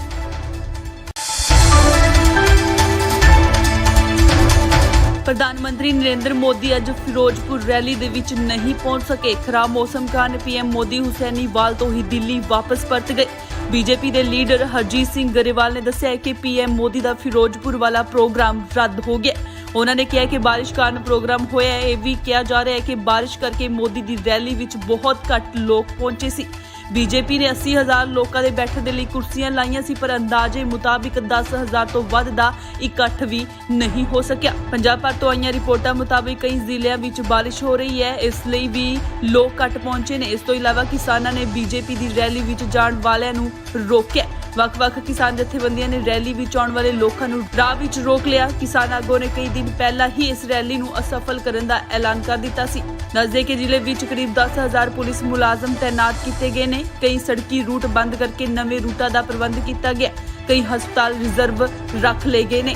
ਪ੍ਰਧਾਨ ਮੰਤਰੀ ਨਰਿੰਦਰ ਮੋਦੀ ਅੱਜ ਫਿਰੋਜ਼ਪੁਰ ਰੈਲੀ ਦੇ ਵਿੱਚ ਨਹੀਂ ਪਹੁੰਚ ਸਕੇ। ਖਰਾਬ ਮੌਸਮ ਕਾਰਨ ਪੀਐਮ ਮੋਦੀ ਹੁਸੈਨੀਵਾਲ ਤੋਂ ਹੀ ਦਿੱਲੀ ਵਾਪਸ ਪਰਤ ਗਏ। ਬੀਜੇਪੀ ਦੇ ਲੀਡਰ ਹਰਜੀਤ ਸਿੰਘ ਗਰੇਵਾਲ ਨੇ ਦੱਸਿਆ ਕਿ ਪੀਐਮ ਮੋਦੀ ਦਾ ਫਿਰੋਜ਼ਪੁਰ ਵਾਲਾ ਪ੍ਰੋਗਰਾਮ ਰੱਦ ਹੋ ਗਿਆ। ਉਹਨਾਂ ਨੇ ਕਿਹਾ ਕਿ ਬਾਰਿਸ਼ ਕਾਰਨ ਪ੍ਰੋਗਰਾਮ ਹੋਇਆ ਹੈ। ਇਹ ਵੀ ਕਿਹਾ ਜਾ ਰਿਹਾ ਹੈ ਕਿ ਬਾਰਿਸ਼ ਕਰਕੇ ਮੋਦੀ ਦੀ ਰੈਲੀ ਵਿੱਚ ਬਹੁਤ ਘੱਟ ਲੋਕ ਪਹੁੰਚੇ ਸੀ। ਬੀਜੇਪੀ ਨੇ 80,000 ਲੋਕਾਂ ਦੇ ਬੈਠਣ ਦੇ ਲਈ ਕੁਰਸੀਆਂ ਲਾਈਆਂ ਸੀ, ਪਰ ਅੰਦਾਜ਼ੇ ਮੁਤਾਬਿਕ 10,000 ਤੋਂ ਵੱਧ ਦਾ ਇਕੱਠ ਵੀ ਨਹੀਂ ਹੋ ਸਕਿਆ। ਪੰਜਾਬ ਭਰ ਤੋਂ ਆਈਆਂ ਰਿਪੋਰਟਾਂ ਮੁਤਾਬਿਕ ਕਈ ਜ਼ਿਲ੍ਹਿਆਂ ਵਿੱਚ ਬਾਰਿਸ਼ ਹੋ ਰਹੀ ਹੈ, ਇਸ ਲਈ ਵੀ ਲੋਕ ਘੱਟ ਪਹੁੰਚੇ ਨੇ। ਇਸ ਤੋਂ ਇਲਾਵਾ ਕਿਸਾਨਾਂ ਨੇ ਬੀਜੇਪੀ ਦੀ ਰੈਲੀ ਵਿੱਚ ਜਾਣ ਵਾਲਿਆਂ ਨੂੰ ਰੋਕਿਆ। ਵੱਖ-ਵੱਖ ਕਿਸਾਨ ਜਥੇਬੰਦੀਆਂ ਨੇ ਰੈਲੀ ਵਿੱਚ ਆਉਣ ਵਾਲੇ ਲੋਕਾਂ ਨੂੰ ਰਾਹ ਵਿੱਚ ਰੋਕ ਲਿਆ। ਕਿਸਾਨ ਆਗੂਆਂ ਨੇ ਕਈ ਦਿਨ ਪਹਿਲਾਂ ਹੀ ਇਸ ਰੈਲੀ ਨੂੰ ਅਸਫਲ ਕਰਨ ਦਾ ਐਲਾਨ ਕਰ ਦਿੱਤਾ ਸੀ। ਦੱਸਦੇ ਕਿ ਜ਼ਿਲ੍ਹੇ ਵਿੱਚ ਕਰੀਬ 10,000 ਪੁਲਿਸ ਮੁਲਾਜ਼ਮ ਤੈਨਾਤ ਕੀਤੇ ਗਏ ਨੇ। ਕਈ ਸੜਕੀ ਰੂਟ ਬੰਦ ਕਰਕੇ ਨਵੇਂ ਰੂਟਾਂ ਦਾ ਪ੍ਰਬੰਧ ਕੀਤਾ ਗਿਆ। ਕਈ ਹਸਪਤਾਲ ਰਿਜ਼ਰਵ ਰੱਖ ਲਏ ਗਏ ਨੇ।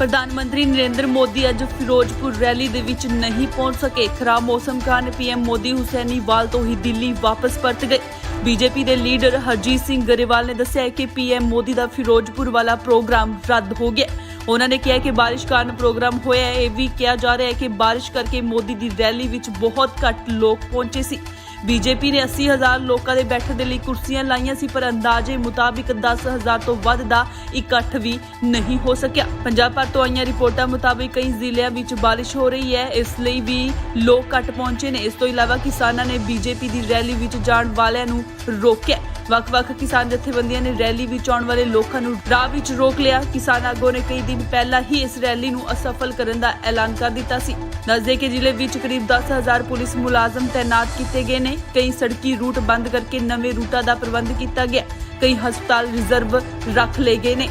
ਪ੍ਰਧਾਨ ਮੰਤਰੀ ਨਰਿੰਦਰ ਮੋਦੀ ਅੱਜ ਫਿਰੋਜ਼ਪੁਰ ਰੈਲੀ ਦੇ ਵਿੱਚ ਨਹੀਂ ਪਹੁੰਚ ਸਕੇ। ਖਰਾਬ ਮੌਸਮ ਕਾਰਨ ਪੀਐਮ ਮੋਦੀ ਹੁਸੈਨੀਵਾਲ ਤੋਂ ਹੀ ਦਿੱਲੀ ਵਾਪਸ ਪਰਤ ਗਏ। ਬੀਜੇਪੀ ਦੇ ਲੀਡਰ ਹਰਜੀਤ ਸਿੰਘ ਗਰੇਵਾਲ ਨੇ ਦੱਸਿਆ ਕਿ ਪੀਐਮ ਮੋਦੀ ਦਾ ਫਿਰੋਜ਼ਪੁਰ ਵਾਲਾ ਪ੍ਰੋਗਰਾਮ ਰੱਦ ਹੋ ਗਿਆ। ਉਹਨਾਂ ਨੇ ਕਿਹਾ ਕਿ ਬਾਰਿਸ਼ ਕਾਰਨ ਪ੍ਰੋਗਰਾਮ ਹੋਇਆ ਹੈ। ਇਹ ਵੀ ਕਿਹਾ ਜਾ ਰਿਹਾ ਹੈ ਕਿ ਬਾਰਿਸ਼ ਕਰਕੇ ਮੋਦੀ ਦੀ ਰੈਲੀ ਵਿੱਚ ਬਹੁਤ ਘੱਟ ਲੋਕ ਪਹੁੰਚੇ ਸੀ। ਬੀਜੇਪੀ ਨੇ 80,000 ਲੋਕਾਂ ਦੇ ਬੈਠਣ ਦੇ ਲਈ ਕੁਰਸੀਆਂ ਲਾਈਆਂ ਸੀ, ਪਰ ਅੰਦਾਜ਼ੇ ਮੁਤਾਬਿਕ 10,000 ਤੋਂ ਵੱਧ ਦਾ ਇਕੱਠ ਵੀ ਨਹੀਂ ਹੋ ਸਕਿਆ। ਪੰਜਾਬ ਭਰ ਤੋਂ ਆਈਆਂ ਰਿਪੋਰਟਾਂ ਮੁਤਾਬਿਕ ਕਈ ਜ਼ਿਲ੍ਹਿਆਂ ਵਿੱਚ ਬਾਰਿਸ਼ ਹੋ ਰਹੀ ਹੈ, ਇਸ ਲਈ ਵੀ ਲੋਕ ਘੱਟ ਪਹੁੰਚੇ ਨੇ। ਇਸ ਤੋਂ ਇਲਾਵਾ ਕਿਸਾਨਾਂ ਨੇ ਬੀਜੇਪੀ ਦੀ ਰੈਲੀ ਵਿੱਚ ਜਾਣ ਵਾਲਿਆਂ ਨੂੰ ਰੋਕਿਆ। ਵੱਖ-ਵੱਖ ਕਿਸਾਨ ਜਥੇਬੰਦੀਆਂ ਨੇ ਰੈਲੀ ਵਿੱਚ ਆਉਣ ਵਾਲੇ ਲੋਕਾਂ ਨੂੰ ਰਾਹ ਵਿੱਚ ਰੋਕ ਲਿਆ। ਕਿਸਾਨ ਆਗੂਆਂ ਨੇ ਕਈ ਦਿਨ ਪਹਿਲਾਂ ਹੀ ਇਸ ਰੈਲੀ ਨੂੰ ਅਸਫਲ ਕਰਨ ਦਾ ਐਲਾਨ ਕਰ ਦਿੱਤਾ ਸੀ। ਦੱਸਦੇ ਕਿ ਜ਼ਿਲ੍ਹੇ ਵਿੱਚ ਕਰੀਬ 10,000 ਪੁਲਿਸ ਮੁਲਾਜ਼ਮ ਤੈਨਾਤ ਕੀਤੇ ਗਏ ਨੇ। ਕਈ ਸੜਕੀ ਰੂਟ ਬੰਦ ਕਰਕੇ ਨਵੇਂ ਰੂਟਾਂ ਦਾ ਪ੍ਰਬੰਧ ਕੀਤਾ ਗਿਆ। ਕਈ ਹਸਪਤਾਲ ਰਿਜ਼ਰਵ ਰੱਖ ਲਏ ਗਏ ਨੇ।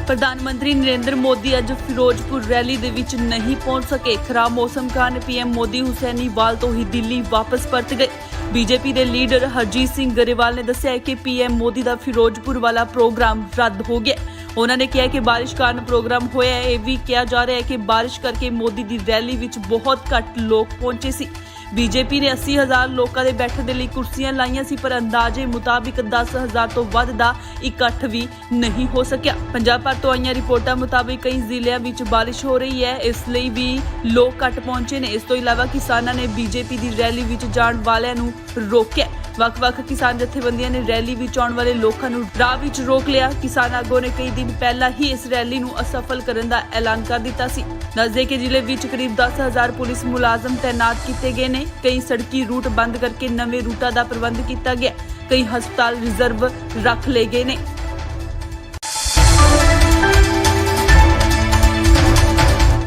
ਪ੍ਰਧਾਨ ਮੰਤਰੀ ਨਰਿੰਦਰ ਮੋਦੀ ਅੱਜ ਫਿਰੋਜ਼ਪੁਰ ਰੈਲੀ ਦੇ ਵਿੱਚ ਨਹੀਂ ਪਹੁੰਚ ਸਕੇ। ਖਰਾਬ ਮੌਸਮ ਕਾਰਨ ਪੀਐਮ ਮੋਦੀ ਹੁਸੈਨੀਵਾਲ ਤੋਂ ਹੀ ਦਿੱਲੀ ਵਾਪਸ ਪਰਤ ਗਏ। ਬੀਜੇਪੀ ਦੇ ਲੀਡਰ ਹਰਜੀਤ ਸਿੰਘ ਗਰੇਵਾਲ ਨੇ ਦੱਸਿਆ ਕਿ ਪੀਐਮ ਮੋਦੀ ਦਾ ਫਿਰੋਜ਼ਪੁਰ ਵਾਲਾ ਪ੍ਰੋਗਰਾਮ ਰੱਦ ਹੋ ਗਿਆ। ਉਹਨਾਂ ਨੇ ਕਿਹਾ ਕਿ ਬਾਰਿਸ਼ ਕਾਰਨ ਪ੍ਰੋਗਰਾਮ ਹੋਇਆ ਹੈ। ਇਹ ਵੀ ਕਿਹਾ ਜਾ ਰਿਹਾ ਹੈ ਕਿ ਬਾਰਿਸ਼ ਕਰਕੇ ਮੋਦੀ ਦੀ ਰੈਲੀ ਵਿੱਚ ਬਹੁਤ ਘੱਟ ਲੋਕ ਪਹੁੰਚੇ ਸੀ। ਬੀਜੇਪੀ ਨੇ 80,000 ਲੋਕਾਂ ਦੇ ਬੈਠਣ ਦੇ ਲਈ ਕੁਰਸੀਆਂ ਲਾਈਆਂ ਸੀ, ਪਰ ਅੰਦਾਜ਼ੇ ਮੁਤਾਬਿਕ 10,000 ਤੋਂ ਵੱਧ ਦਾ ਇਕੱਠ ਵੀ ਨਹੀਂ ਹੋ ਸਕਿਆ। ਪੰਜਾਬ ਭਰ ਤੋਂ ਆਈਆਂ ਰਿਪੋਰਟਾਂ ਮੁਤਾਬਿਕ ਕਈ ਜ਼ਿਲ੍ਹਿਆਂ ਵਿੱਚ ਬਾਰਿਸ਼ ਹੋ ਰਹੀ ਹੈ, ਇਸ ਲਈ ਵੀ ਲੋਕ ਘੱਟ ਪਹੁੰਚੇ ਨੇ। ਇਸ ਤੋਂ ਇਲਾਵਾ ਕਿਸਾਨਾਂ ਨੇ ਬੀਜੇਪੀ ਦੀ ਰੈਲੀ ਵਿੱਚ ਜਾਣ ਵਾਲਿਆਂ ਨੂੰ ਰੋਕਿਆ। ਵੱਖ-ਵੱਖ ਕਿਸਾਨ ਜਥੇਬੰਦੀਆਂ ਨੇ ਰੈਲੀ ਵਿੱਚ ਆਉਣ ਵਾਲੇ ਲੋਕਾਂ ਨੂੰ ਰਾਹ ਵਿੱਚ ਰੋਕ ਲਿਆ। ਕਿਸਾਨ ਆਗੂਆਂ ਨੇ ਕਈ ਦਿਨ ਪਹਿਲਾਂ ਹੀ ਇਸ ਰੈਲੀ ਨੂੰ ਅਸਫਲ ਕਰਨ ਦਾ ਐਲਾਨ ਕਰ ਦਿੱਤਾ ਸੀ। ਦੱਸਦੇ ਕਿ ਜ਼ਿਲ੍ਹੇ ਵਿੱਚ ਕਰੀਬ 10,000 ਪੁਲਿਸ ਮੁਲਾਜ਼ਮ ਤੈਨਾਤ ਕੀਤੇ ਗਏ ਨੇ। ਕਈ ਸੜਕੀ ਰੂਟ ਬੰਦ ਕਰਕੇ ਨਵੇਂ ਰੂਟਾਂ ਦਾ ਪ੍ਰਬੰਧ ਕੀਤਾ ਗਿਆ। ਕਈ ਹਸਪਤਾਲ ਰਿਜ਼ਰਵ ਰੱਖ ਲਏ ਗਏ ਨੇ।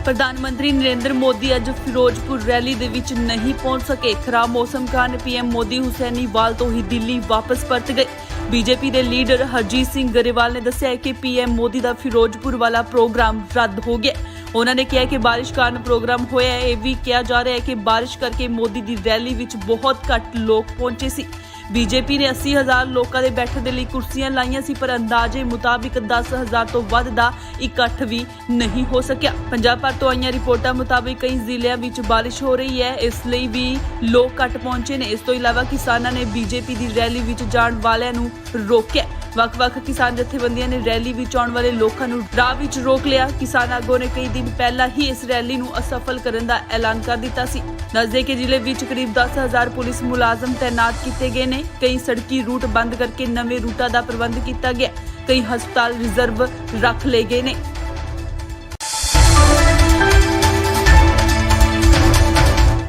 ਪ੍ਰਧਾਨ ਮੰਤਰੀ ਨਰਿੰਦਰ ਮੋਦੀ ਅੱਜ ਫਿਰੋਜ਼ਪੁਰ ਰੈਲੀ ਦੇ ਵਿੱਚ ਨਹੀਂ ਪਹੁੰਚ ਸਕੇ। ਖਰਾਬ ਮੌਸਮ ਕਾਰਨ ਪੀਐਮ ਮੋਦੀ ਹੁਸੈਨੀਵਾਲ ਤੋਂ ਹੀ ਦਿੱਲੀ ਵਾਪਸ ਪਰਤ ਗਏ। ਬੀਜੇਪੀ ਦੇ ਲੀਡਰ ਹਰਜੀਤ ਸਿੰਘ ਗਰੇਵਾਲ ਨੇ ਦੱਸਿਆ ਕਿ ਪੀਐਮ ਮੋਦੀ ਦਾ ਫਿਰੋਜ਼ਪੁਰ ਵਾਲਾ ਪ੍ਰੋਗਰਾਮ ਰੱਦ ਹੋ ਗਿਆ। ਉਹਨਾਂ ਨੇ ਕਿਹਾ ਕਿ ਬਾਰਿਸ਼ ਕਾਰਨ ਪ੍ਰੋਗਰਾਮ ਹੋਇਆ ਹੈ। ਇਹ ਵੀ ਕਿਹਾ ਜਾ ਰਿਹਾ ਹੈ ਕਿ ਬਾਰਿਸ਼ ਕਰਕੇ ਮੋਦੀ ਦੀ ਰੈਲੀ ਵਿੱਚ ਬਹੁਤ ਘੱਟ ਲੋਕ ਪਹੁੰਚੇ ਸੀ। ਬੀਜੇਪੀ ਨੇ 80,000 ਲੋਕਾਂ ਦੇ ਬੈਠਣ ਦੇ ਲਈ ਕੁਰਸੀਆਂ ਲਾਈਆਂ ਸੀ, ਪਰ ਅੰਦਾਜ਼ੇ ਮੁਤਾਬਿਕ 10,000 ਤੋਂ ਵੱਧ ਦਾ ਇਕੱਠ ਵੀ ਨਹੀਂ ਹੋ ਸਕਿਆ। ਪੰਜਾਬ ਭਰ ਤੋਂ ਆਈਆਂ ਰਿਪੋਰਟਾਂ ਮੁਤਾਬਿਕ ਕਈ ਜ਼ਿਲ੍ਹਿਆਂ ਵਿੱਚ ਬਾਰਿਸ਼ ਹੋ ਰਹੀ ਹੈ, ਇਸ ਲਈ ਵੀ ਲੋਕ ਘੱਟ ਪਹੁੰਚੇ ਨੇ। ਇਸ ਤੋਂ ਇਲਾਵਾ ਕਿਸਾਨਾਂ ਨੇ ਬੀਜੇਪੀ ਦੀ ਰੈਲੀ ਵਿੱਚ ਜਾਣ ਵਾਲਿਆਂ ਨੂੰ ਰੋਕਿਆ। ਵੱਖ-ਵੱਖ ਕਿਸਾਨ ਜਥੇਬੰਦੀਆਂ ਨੇ ਰੈਲੀ ਵਿੱਚ ਆਉਣ ਵਾਲੇ ਲੋਕਾਂ ਨੂੰ ਰਾਹ ਵਿੱਚ ਰੋਕ ਲਿਆ। ਕਿਸਾਨ ਆਗੂਆਂ ਨੇ ਕਈ ਦਿਨ ਪਹਿਲਾਂ ਹੀ ਇਸ ਰੈਲੀ ਨੂੰ ਅਸਫਲ ਕਰਨ ਦਾ ਐਲਾਨ ਕਰ ਦਿੱਤਾ ਸੀ। ਦੱਸਦੇ ਕਿ ਜ਼ਿਲ੍ਹੇ ਵਿੱਚ ਕਰੀਬ 10,000 ਪੁਲਿਸ ਮੁਲਾਜ਼ਮ ਤੈਨਾਤ ਕੀਤੇ ਗਏ ਨੇ। ਕਈ ਸੜਕੀ ਰੂਟ ਬੰਦ ਕਰਕੇ ਨਵੇਂ ਰੂਟਾਂ ਦਾ ਪ੍ਰਬੰਧ ਕੀਤਾ ਗਿਆ। ਕਈ ਹਸਪਤਾਲ ਰਿਜ਼ਰਵ ਰੱਖ ਲਏ ਗਏ ਨੇ।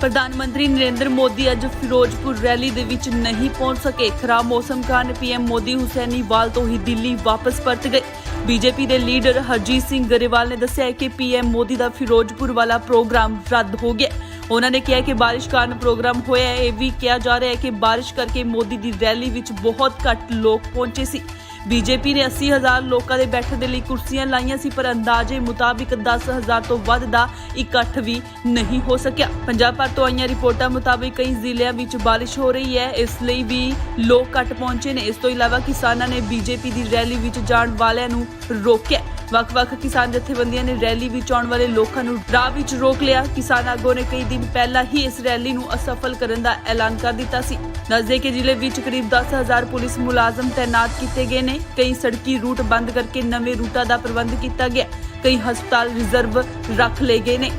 ਪ੍ਰਧਾਨ ਮੰਤਰੀ ਨਰਿੰਦਰ ਮੋਦੀ ਅੱਜ ਫਿਰੋਜ਼ਪੁਰ ਰੈਲੀ ਦੇ ਵਿੱਚ ਨਹੀਂ ਪਹੁੰਚ ਸਕੇ। ਖਰਾਬ ਮੌਸਮ ਕਾਰਨ ਪੀਐਮ ਮੋਦੀ ਹੁਸੈਨੀਵਾਲ ਤੋਂ ਹੀ ਦਿੱਲੀ ਵਾਪਸ ਪਰਤ ਗਏ। ਬੀਜੇਪੀ ਦੇ ਲੀਡਰ ਹਰਜੀਤ ਸਿੰਘ ਗਰੇਵਾਲ ਨੇ ਦੱਸਿਆ ਕਿ ਪੀਐਮ ਮੋਦੀ ਦਾ ਫਿਰੋਜ਼ਪੁਰ ਵਾਲਾ ਪ੍ਰੋਗਰਾਮ ਰੱਦ ਹੋ ਗਿਆ। ਉਹਨਾਂ ਨੇ ਕਿਹਾ ਕਿ ਬਾਰਿਸ਼ ਕਾਰਨ ਪ੍ਰੋਗਰਾਮ ਹੋਇਆ ਹੈ। ਇਹ ਵੀ ਕਿਹਾ ਜਾ ਰਿਹਾ ਹੈ ਕਿ ਬਾਰਿਸ਼ ਕਰਕੇ ਮੋਦੀ ਦੀ ਰੈਲੀ ਵਿੱਚ ਬਹੁਤ ਘੱਟ ਲੋਕ ਪਹੁੰਚੇ ਸੀ। ਬੀਜੇਪੀ ਨੇ 80,000 ਲੋਕਾਂ ਦੇ ਬੈਠਣ ਦੇ ਲਈ ਕੁਰਸੀਆਂ ਲਾਈਆਂ ਸੀ, ਪਰ ਅੰਦਾਜ਼ੇ ਮੁਤਾਬਿਕ 10,000 ਤੋਂ ਵੱਧ ਦਾ ਇਕੱਠ ਵੀ ਨਹੀਂ ਹੋ ਸਕਿਆ। ਪੰਜਾਬ ਭਰ ਤੋਂ ਆਈਆਂ ਰਿਪੋਰਟਾਂ ਮੁਤਾਬਿਕ ਕਈ ਜ਼ਿਲ੍ਹਿਆਂ ਵਿੱਚ ਬਾਰਿਸ਼ ਹੋ ਰਹੀ ਹੈ, ਇਸ ਲਈ ਵੀ ਲੋਕ ਘੱਟ ਪਹੁੰਚੇ ਨੇ। ਇਸ ਤੋਂ ਇਲਾਵਾ ਕਿਸਾਨਾਂ ਨੇ ਬੀਜੇਪੀ ਦੀ ਰੈਲੀ ਵਿੱਚ ਜਾਣ ਵਾਲਿਆਂ ਨੂੰ ਰੋਕਿਆ। ਵੱਖ-ਵੱਖ ਕਿਸਾਨ ਜਥੇਬੰਦੀਆਂ ਨੇ ਰੈਲੀ ਵਿੱਚ ਆਉਣ ਵਾਲੇ ਲੋਕਾਂ ਨੂੰ ਰਾਹ ਵਿੱਚ ਰੋਕ ਲਿਆ। ਕਿਸਾਨ ਆਗੂਆਂ ਨੇ ਕਈ ਦਿਨ ਪਹਿਲਾਂ ਹੀ ਇਸ ਰੈਲੀ ਨੂੰ ਅਸਫਲ ਕਰਨ ਦਾ ਐਲਾਨ ਕਰ ਦਿੱਤਾ ਸੀ। ਦੱਸਦੇ ਕਿ ਜ਼ਿਲ੍ਹੇ ਵਿੱਚ ਕਰੀਬ 10,000 ਪੁਲਿਸ ਮੁਲਾਜ਼ਮ ਤੈਨਾਤ ਕੀਤੇ ਗਏ ਨੇ। ਕਈ ਸੜਕੀ ਰੂਟ ਬੰਦ ਕਰਕੇ ਨਵੇਂ ਰੂਟਾਂ ਦਾ ਪ੍ਰਬੰਧ ਕੀਤਾ ਗਿਆ। ਕਈ ਹਸਪਤਾਲ ਰਿਜ਼ਰਵ ਰੱਖ ਲਏ ਗਏ ਨੇ।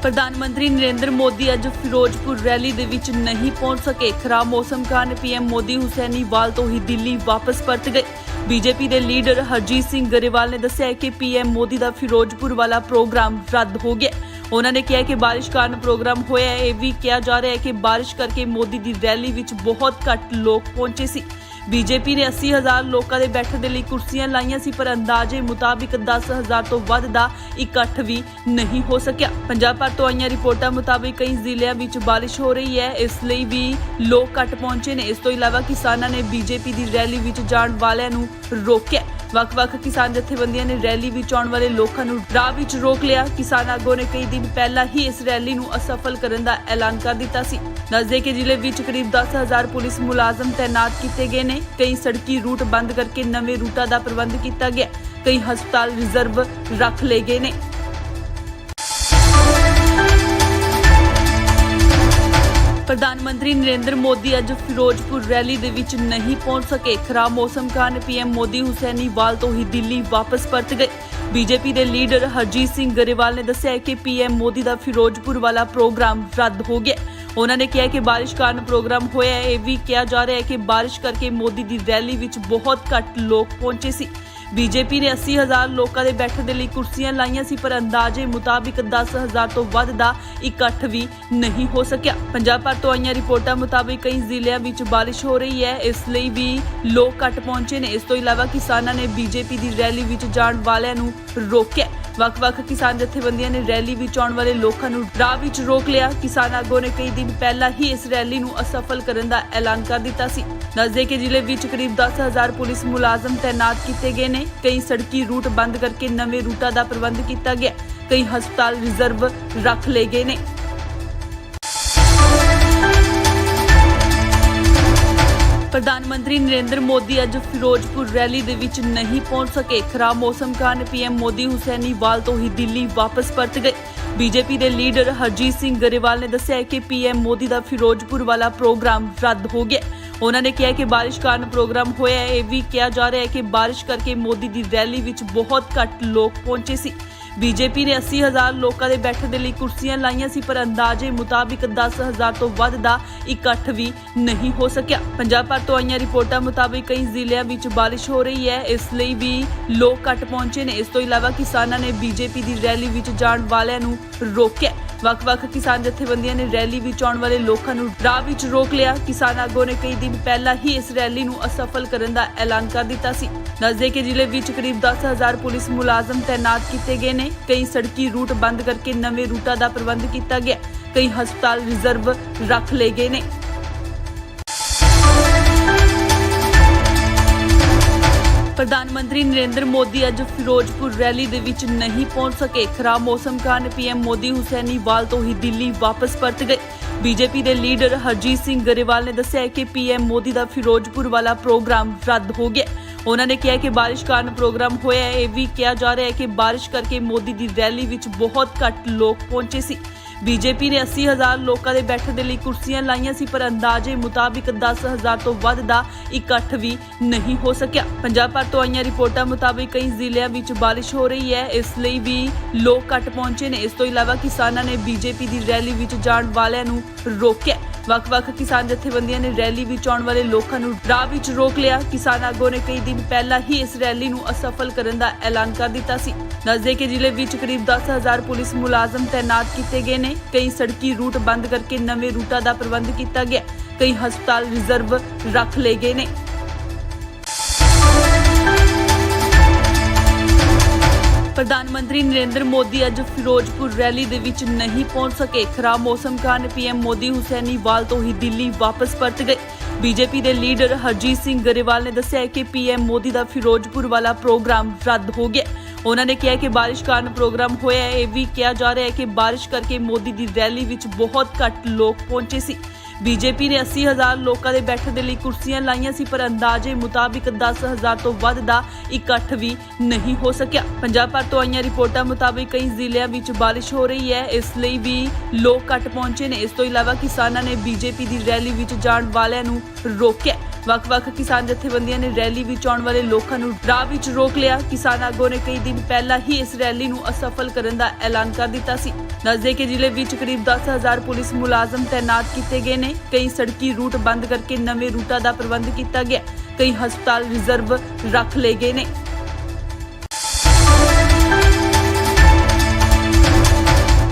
ਪ੍ਰਧਾਨ ਮੰਤਰੀ ਨਰਿੰਦਰ ਮੋਦੀ ਅੱਜ ਫਿਰੋਜ਼ਪੁਰ ਰੈਲੀ ਦੇ ਵਿੱਚ ਨਹੀਂ ਪਹੁੰਚ ਸਕੇ। ਖਰਾਬ ਮੌਸਮ ਕਾਰਨ ਪੀਐਮ ਮੋਦੀ ਹੁਸੈਨੀਵਾਲ ਤੋਂ ਹੀ ਦਿੱਲੀ ਵਾਪਸ ਪਰਤ ਗਏ। ਬੀਜੇਪੀ ਦੇ ਲੀਡਰ ਹਰਜੀਤ ਸਿੰਘ ਗਰੇਵਾਲ ਨੇ ਦੱਸਿਆ ਕਿ ਪੀਐਮ ਮੋਦੀ ਦਾ ਫਿਰੋਜ਼ਪੁਰ ਵਾਲਾ ਪ੍ਰੋਗਰਾਮ ਰੱਦ ਹੋ ਗਿਆ। ਉਹਨਾਂ ਨੇ ਕਿਹਾ ਕਿ ਬਾਰਿਸ਼ ਕਾਰਨ ਪ੍ਰੋਗਰਾਮ ਹੋਇਆ ਹੈ। ਇਹ ਵੀ ਕਿਹਾ ਜਾ ਰਿਹਾ ਹੈ ਕਿ ਬਾਰਿਸ਼ ਕਰਕੇ ਮੋਦੀ ਦੀ ਰੈਲੀ ਵਿੱਚ ਬਹੁਤ ਘੱਟ ਲੋਕ ਪਹੁੰਚੇ ਸੀ। ਬੀਜੇਪੀ ਨੇ 80,000 ਲੋਕਾਂ ਦੇ ਬੈਠਣ ਦੇ ਲਈ ਕੁਰਸੀਆਂ ਲਾਈਆਂ ਸੀ, ਪਰ ਅੰਦਾਜ਼ੇ ਮੁਤਾਬਿਕ 10,000 ਤੋਂ ਵੱਧ ਦਾ ਇਕੱਠ ਵੀ ਨਹੀਂ ਹੋ ਸਕਿਆ। ਪੰਜਾਬ ਭਰ ਤੋਂ ਆਈਆਂ ਰਿਪੋਰਟਾਂ ਮੁਤਾਬਿਕ ਕਈ ਜ਼ਿਲ੍ਹਿਆਂ ਵਿੱਚ ਬਾਰਿਸ਼ ਹੋ ਰਹੀ ਹੈ, ਇਸ ਲਈ ਵੀ ਲੋਕ ਘੱਟ ਪਹੁੰਚੇ ਨੇ। ਇਸ ਤੋਂ ਇਲਾਵਾ ਕਿਸਾਨਾਂ ਨੇ ਬੀਜੇਪੀ ਦੀ ਰੈਲੀ ਵਿੱਚ ਜਾਣ ਵਾਲਿਆਂ ਨੂੰ ਰੋਕਿਆ। ਵੱਖ-ਵੱਖ ਕਿਸਾਨ ਜਥੇਬੰਦੀਆਂ ਨੇ ਰੈਲੀ ਵਿੱਚ ਆਉਣ ਵਾਲੇ ਲੋਕਾਂ ਨੂੰ ਰਾਹ ਵਿੱਚ ਰੋਕ ਲਿਆ। ਕਿਸਾਨ ਆਗੂਆਂ ਨੇ ਕਈ ਦਿਨ ਪਹਿਲਾਂ ਹੀ ਇਸ ਰੈਲੀ ਨੂੰ ਅਸਫਲ ਕਰਨ ਦਾ ਐਲਾਨ ਕਰ ਦਿੱਤਾ ਸੀ। ਦੱਸਦੇ ਕਿ ਜ਼ਿਲ੍ਹੇ ਵਿੱਚ ਕਰੀਬ 10,000 ਪੁਲਿਸ ਮੁਲਾਜ਼ਮ ਤੈਨਾਤ ਕੀਤੇ ਗਏ ਨੇ। ਕਈ ਸੜਕੀ ਰੂਟ ਬੰਦ ਕਰਕੇ ਨਵੇਂ ਰੂਟਾਂ ਦਾ ਪ੍ਰਬੰਧ ਕੀਤਾ ਗਿਆ। ਕਈ ਹਸਪਤਾਲ ਰਿਜ਼ਰਵ ਰੱਖ ਲਏ ਗਏ ਨੇ। ਪ੍ਰਧਾਨ ਮੰਤਰੀ ਨਰਿੰਦਰ ਮੋਦੀ ਅੱਜ ਫਿਰੋਜ਼ਪੁਰ ਰੈਲੀ ਦੇ ਵਿੱਚ ਨਹੀਂ ਪਹੁੰਚ ਸਕੇ। ਖਰਾਬ ਮੌਸਮ ਕਾਰਨ ਪੀਐਮ ਮੋਦੀ ਹੁਸੈਨੀਵਾਲ ਤੋਂ ਹੀ ਦਿੱਲੀ ਵਾਪਸ ਪਰਤ ਗਏ। ਬੀਜੇਪੀ ਦੇ ਲੀਡਰ ਹਰਜੀਤ ਸਿੰਘ ਗਰੇਵਾਲ ਨੇ ਦੱਸਿਆ ਕਿ ਪੀਐਮ ਮੋਦੀ ਦਾ ਫਿਰੋਜ਼ਪੁਰ ਵਾਲਾ ਪ੍ਰੋਗਰਾਮ ਰੱਦ ਹੋ ਗਿਆ। ਉਹਨਾਂ ਨੇ ਕਿਹਾ ਕਿ ਬਾਰਿਸ਼ ਕਾਰਨ ਪ੍ਰੋਗਰਾਮ ਹੋਇਆ ਹੈ। ਇਹ ਵੀ ਕਿਹਾ ਜਾ ਰਿਹਾ ਹੈ ਕਿ ਬਾਰਿਸ਼ ਕਰਕੇ ਮੋਦੀ ਦੀ ਰੈਲੀ ਵਿੱਚ ਬਹੁਤ ਘੱਟ ਲੋਕ ਪਹੁੰਚੇ ਸੀ। ਬੀਜੇਪੀ ਨੇ 80,000 ਲੋਕਾਂ ਦੇ ਬੈਠਣ ਦੇ ਲਈ ਕੁਰਸੀਆਂ ਲਾਈਆਂ ਸੀ, ਪਰ ਅੰਦਾਜ਼ੇ ਮੁਤਾਬਿਕ 10,000 ਤੋਂ ਵੱਧ ਦਾ ਇਕੱਠ ਵੀ ਨਹੀਂ ਹੋ ਸਕਿਆ। ਪੰਜਾਬ ਭਰ ਤੋਂ ਆਈਆਂ ਰਿਪੋਰਟਾਂ ਮੁਤਾਬਿਕ ਕਈ ਜ਼ਿਲ੍ਹਿਆਂ ਵਿੱਚ ਬਾਰਿਸ਼ ਹੋ ਰਹੀ ਹੈ, ਇਸ ਲਈ ਵੀ ਲੋਕ ਘੱਟ ਪਹੁੰਚੇ ਨੇ। ਇਸ ਤੋਂ ਇਲਾਵਾ ਕਿਸਾਨਾਂ ਨੇ ਬੀਜੇਪੀ ਦੀ ਰੈਲੀ ਵਿੱਚ ਜਾਣ ਵਾਲਿਆਂ ਨੂੰ ਰੋਕਿਆ। ਵੱਖ-ਵੱਖ ਕਿਸਾਨ ਜਥੇਬੰਦੀਆਂ ਨੇ ਰੈਲੀ ਵਿੱਚ ਆਉਣ ਵਾਲੇ ਲੋਕਾਂ ਨੂੰ ਰਾਹ ਵਿੱਚ ਰੋਕ ਲਿਆ। ਕਿਸਾਨ ਆਗੂਆਂ ਨੇ ਕਈ ਦਿਨ ਪਹਿਲਾਂ ਹੀ ਇਸ ਰੈਲੀ ਨੂੰ ਅਸਫਲ ਕਰਨ ਦਾ ਐਲਾਨ ਕਰ ਦਿੱਤਾ ਸੀ। ਦੱਸਦੇ ਕਿ ਜ਼ਿਲ੍ਹੇ ਵਿੱਚ ਕਰੀਬ 10,000 ਪੁਲਿਸ ਮੁਲਾਜ਼ਮ ਤੈਨਾਤ ਕੀਤੇ ਗਏ ਨੇ। ਕਈ ਸੜਕੀ ਰੂਟ ਬੰਦ ਕਰਕੇ ਨਵੇਂ ਰੂਟਾਂ ਦਾ ਪ੍ਰਬੰਧ ਕੀਤਾ ਗਿਆ। ਕਈ ਹਸਪਤਾਲ ਰਿਜ਼ਰਵ ਰੱਖ ਲਏ ਗਏ ਨੇ। ਪ੍ਰਧਾਨ ਮੰਤਰੀ ਨਰਿੰਦਰ ਮੋਦੀ ਅੱਜ ਫਿਰੋਜ਼ਪੁਰ ਰੈਲੀ ਦੇ ਵਿੱਚ ਨਹੀਂ ਪਹੁੰਚ ਸਕੇ। ਖਰਾਬ ਮੌਸਮ ਕਾਰਨ ਪੀਐਮ ਮੋਦੀ ਹੁਸੈਨੀਵਾਲ ਤੋਂ ਹੀ ਦਿੱਲੀ ਵਾਪਸ ਪਰਤ ਗਏ। ਬੀਜੇਪੀ ਦੇ ਲੀਡਰ ਹਰਜੀਤ ਸਿੰਘ ਗਰੇਵਾਲ ਨੇ ਦੱਸਿਆ ਕਿ ਪੀਐਮ ਮੋਦੀ ਦਾ ਫਿਰੋਜ਼ਪੁਰ ਵਾਲਾ ਪ੍ਰੋਗਰਾਮ ਰੱਦ ਹੋ ਗਿਆ। ਉਹਨਾਂ ਨੇ ਕਿਹਾ ਕਿ ਬਾਰਿਸ਼ ਕਾਰਨ ਪ੍ਰੋਗਰਾਮ ਹੋਇਆ ਹੈ। ਇਹ ਵੀ ਕਿਹਾ ਜਾ ਰਿਹਾ ਹੈ ਕਿ ਬਾਰਿਸ਼ ਕਰਕੇ ਮੋਦੀ ਦੀ ਰੈਲੀ ਵਿੱਚ ਬਹੁਤ ਘੱਟ ਲੋਕ ਪਹੁੰਚੇ ਸੀ। ਬੀਜੇਪੀ ਨੇ 80,000 ਲੋਕਾਂ ਦੇ ਬੈਠਣ ਦੇ ਲਈ ਕੁਰਸੀਆਂ ਲਾਈਆਂ ਸੀ, ਪਰ ਅੰਦਾਜ਼ੇ ਮੁਤਾਬਿਕ 10,000 ਤੋਂ ਵੱਧ ਦਾ ਇਕੱਠ ਵੀ ਨਹੀਂ ਹੋ ਸਕਿਆ। ਪੰਜਾਬ ਭਰ ਤੋਂ ਆਈਆਂ ਰਿਪੋਰਟਾਂ ਮੁਤਾਬਿਕ ਕਈ ਜ਼ਿਲ੍ਹਿਆਂ ਵਿੱਚ ਬਾਰਿਸ਼ ਹੋ ਰਹੀ ਹੈ, ਇਸ ਲਈ ਵੀ ਲੋਕ ਘੱਟ ਪਹੁੰਚੇ ਨੇ। ਇਸ ਤੋਂ ਇਲਾਵਾ ਕਿਸਾਨਾਂ ਨੇ ਬੀਜੇਪੀ ਦੀ ਰੈਲੀ ਵਿੱਚ ਜਾਣ ਵਾਲਿਆਂ ਨੂੰ ਰੋਕਿਆ। ਵੱਖ-ਵੱਖ ਕਿਸਾਨ ਜਥੇਬੰਦੀਆਂ ਨੇ ਰੈਲੀ ਵਿੱਚ ਆਉਣ ਵਾਲੇ ਲੋਕਾਂ ਨੂੰ ਰਾਹ ਵਿੱਚ ਰੋਕ ਲਿਆ। ਕਿਸਾਨ ਆਗੂਆਂ ਨੇ ਕਈ ਦਿਨ ਪਹਿਲਾਂ ਹੀ ਇਸ ਰੈਲੀ ਨੂੰ ਅਸਫਲ ਕਰਨ ਦਾ ਐਲਾਨ ਕਰ ਦਿੱਤਾ ਸੀ। ਦੱਸਦੇ ਕਿ ਜ਼ਿਲ੍ਹੇ ਵਿੱਚ ਕਰੀਬ 10,000 ਪੁਲਿਸ ਮੁਲਾਜ਼ਮ ਤੈਨਾਤ ਕੀਤੇ ਗਏ ਨੇ। ਕਈ ਸੜਕੀ ਰੂਟ ਬੰਦ ਕਰਕੇ ਨਵੇਂ ਰੂਟਾਂ ਦਾ ਪ੍ਰਬੰਧ ਕੀਤਾ ਗਿਆ। ਕਈ ਹਸਪਤਾਲ ਰਿਜ਼ਰਵ ਰੱਖ ਲਏ ਗਏ ਨੇ। ਪ੍ਰਧਾਨ ਮੰਤਰੀ ਨਰਿੰਦਰ ਮੋਦੀ ਅੱਜ ਫਿਰੋਜ਼ਪੁਰ ਰੈਲੀ ਦੇ ਵਿੱਚ ਨਹੀਂ ਪਹੁੰਚ ਸਕੇ। ਖਰਾਬ ਮੌਸਮ ਕਾਰਨ ਪੀਐਮ ਮੋਦੀ ਹੁਸੈਨੀਵਾਲ ਤੋਂ ਹੀ ਦਿੱਲੀ ਵਾਪਸ ਪਰਤ ਗਏ। ਬੀਜੇਪੀ ਦੇ ਲੀਡਰ ਹਰਜੀਤ ਸਿੰਘ ਗਰੇਵਾਲ ਨੇ ਦੱਸਿਆ ਕਿ ਪੀਐਮ ਮੋਦੀ ਦਾ ਫਿਰੋਜ਼ਪੁਰ ਵਾਲਾ ਪ੍ਰੋਗਰਾਮ ਰੱਦ ਹੋ ਗਿਆ। ਉਹਨਾਂ ਨੇ ਕਿਹਾ ਕਿ ਬਾਰਿਸ਼ ਕਾਰਨ ਪ੍ਰੋਗਰਾਮ ਹੋਇਆ ਹੈ। ਇਹ ਵੀ ਕਿਹਾ ਜਾ ਰਿਹਾ ਹੈ ਕਿ ਬਾਰਿਸ਼ ਕਰਕੇ ਮੋਦੀ ਦੀ ਰੈਲੀ ਵਿੱਚ ਬਹੁਤ ਘੱਟ ਲੋਕ ਪਹੁੰਚੇ ਸੀ। ਬੀਜੇਪੀ ਨੇ 80,000 ਲੋਕਾਂ ਦੇ ਬੈਠਣ ਦੇ ਲਈ ਕੁਰਸੀਆਂ ਲਾਈਆਂ ਸੀ, ਪਰ ਅੰਦਾਜ਼ੇ ਮੁਤਾਬਿਕ 10,000 ਤੋਂ ਵੱਧ ਦਾ ਇਕੱਠ ਵੀ ਨਹੀਂ ਹੋ ਸਕਿਆ। ਪੰਜਾਬ ਭਰ ਤੋਂ ਆਈਆਂ ਰਿਪੋਰਟਾਂ ਮੁਤਾਬਿਕ ਕਈ ਜ਼ਿਲ੍ਹਿਆਂ ਵਿੱਚ ਬਾਰਿਸ਼ ਹੋ ਰਹੀ ਹੈ, ਇਸ ਲਈ ਵੀ ਲੋਕ ਘੱਟ ਪਹੁੰਚੇ ਨੇ। ਇਸ ਤੋਂ ਇਲਾਵਾ ਕਿਸਾਨਾਂ ਨੇ ਬੀਜੇਪੀ ਦੀ ਰੈਲੀ ਵਿੱਚ ਜਾਣ ਵਾਲਿਆਂ ਨੂੰ ਰੋਕਿਆ। ਵੱਖ-ਵੱਖ ਕਿਸਾਨ ਜਥੇਬੰਦੀਆਂ ਨੇ ਰੈਲੀ ਵਿੱਚ ਆਉਣ ਵਾਲੇ ਲੋਕਾਂ ਨੂੰ ਰਾਹ ਵਿੱਚ ਰੋਕ ਲਿਆ। ਕਿਸਾਨ ਆਗੂਆਂ ਨੇ ਕਈ ਦਿਨ ਪਹਿਲਾਂ ਹੀ ਇਸ ਰੈਲੀ ਨੂੰ ਅਸਫਲ ਕਰਨ ਦਾ ਐਲਾਨ ਕਰ ਦਿੱਤਾ ਸੀ। ਦੱਸਦੇ ਕਿ ਜ਼ਿਲ੍ਹੇ ਵਿੱਚ ਕਰੀਬ 10,000 ਪੁਲਿਸ ਮੁਲਾਜ਼ਮ ਤੈਨਾਤ ਕੀਤੇ ਗਏ ਨੇ। ਕਈ ਸੜਕੀ ਰੂਟ ਬੰਦ ਕਰਕੇ ਨਵੇਂ ਰੂਟਾਂ ਦਾ ਪ੍ਰਬੰਧ ਕੀਤਾ ਗਿਆ। ਕਈ ਹਸਪਤਾਲ ਰਿਜ਼ਰਵ ਰੱਖ ਲਏ ਗਏ ਨੇ। ਪ੍ਰਧਾਨ ਮੰਤਰੀ ਨਰਿੰਦਰ ਮੋਦੀ ਅੱਜ ਫਿਰੋਜ਼ਪੁਰ ਰੈਲੀ ਦੇ ਵਿੱਚ ਨਹੀਂ ਪਹੁੰਚ ਸਕੇ। ਖਰਾਬ ਮੌਸਮ ਕਾਰਨ ਪੀਐਮ ਮੋਦੀ ਹੁਸੈਨੀਵਾਲ ਤੋਂ ਹੀ ਦਿੱਲੀ ਵਾਪਸ ਪਰਤ ਗਏ। ਬੀਜੇਪੀ ਦੇ ਲੀਡਰ ਹਰਜੀਤ ਸਿੰਘ ਗਰੇਵਾਲ ਨੇ ਦੱਸਿਆ ਕਿ ਪੀਐਮ ਮੋਦੀ ਦਾ ਫਿਰੋਜ਼ਪੁਰ ਵਾਲਾ ਪ੍ਰੋਗਰਾਮ ਰੱਦ ਹੋ ਗਿਆ। ਉਹਨਾਂ ਨੇ ਕਿਹਾ ਕਿ ਬਾਰਿਸ਼ ਕਾਰਨ ਪ੍ਰੋਗਰਾਮ ਹੋਇਆ ਹੈ। ਇਹ ਵੀ ਕਿਹਾ ਜਾ ਰਿਹਾ ਹੈ ਕਿ ਬਾਰਿਸ਼ ਕਰਕੇ ਮੋਦੀ ਦੀ ਰੈਲੀ ਵਿੱਚ ਬਹੁਤ ਘੱਟ ਲੋਕ ਪਹੁੰਚੇ ਸੀ। ਬੀਜੇਪੀ ਨੇ 80,000 ਲੋਕਾਂ ਦੇ ਬੈਠਣ ਦੇ ਲਈ ਕੁਰਸੀਆਂ ਲਾਈਆਂ ਸੀ, ਪਰ ਅੰਦਾਜ਼ੇ ਮੁਤਾਬਿਕ 10,000 ਤੋਂ ਵੱਧ ਦਾ ਇਕੱਠ ਵੀ ਨਹੀਂ ਹੋ ਸਕਿਆ। ਪੰਜਾਬ ਭਰ ਤੋਂ ਆਈਆਂ ਰਿਪੋਰਟਾਂ ਮੁਤਾਬਿਕ ਕਈ ਜ਼ਿਲ੍ਹਿਆਂ ਵਿੱਚ ਬਾਰਿਸ਼ ਹੋ ਰਹੀ ਹੈ, ਇਸ ਲਈ ਵੀ ਲੋਕ ਘੱਟ ਪਹੁੰਚੇ ਨੇ। ਇਸ ਤੋਂ ਇਲਾਵਾ ਕਿਸਾਨਾਂ ਨੇ ਬੀਜੇਪੀ ਦੀ ਰੈਲੀ ਵਿੱਚ ਜਾਣ ਵਾਲਿਆਂ ਨੂੰ ਰੋਕਿਆ। ਵੱਖ-ਵੱਖ ਕਿਸਾਨ ਜਥੇਬੰਦੀਆਂ ਨੇ ਰੈਲੀ ਵਿੱਚ ਆਉਣ ਵਾਲੇ ਲੋਕਾਂ ਨੂੰ ਰਾਹ ਵਿੱਚ ਰੋਕ ਲਿਆ। ਕਿਸਾਨ ਆਗੂਆਂ ਨੇ ਕਈ ਦਿਨ ਪਹਿਲਾਂ ਹੀ ਇਸ ਰੈਲੀ ਨੂੰ ਅਸਫਲ ਕਰਨ ਦਾ ਐਲਾਨ ਕਰ ਦਿੱਤਾ ਸੀ। ਦੱਸਦੇ ਕਿ ਜ਼ਿਲ੍ਹੇ ਵਿੱਚ ਕਰੀਬ 10,000 ਪੁਲਿਸ ਮੁਲਾਜ਼ਮ ਤੈਨਾਤ ਕੀਤੇ ਗਏ ਨੇ। ਕਈ ਸੜਕੀ ਰੂਟ ਬੰਦ ਕਰਕੇ ਨਵੇਂ ਰੂਟਾਂ ਦਾ ਪ੍ਰਬੰਧ ਕੀਤਾ ਗਿਆ। ਕਈ ਹਸਪਤਾਲ ਰਿਜ਼ਰਵ ਰੱਖ ਲਏ ਗਏ ਨੇ।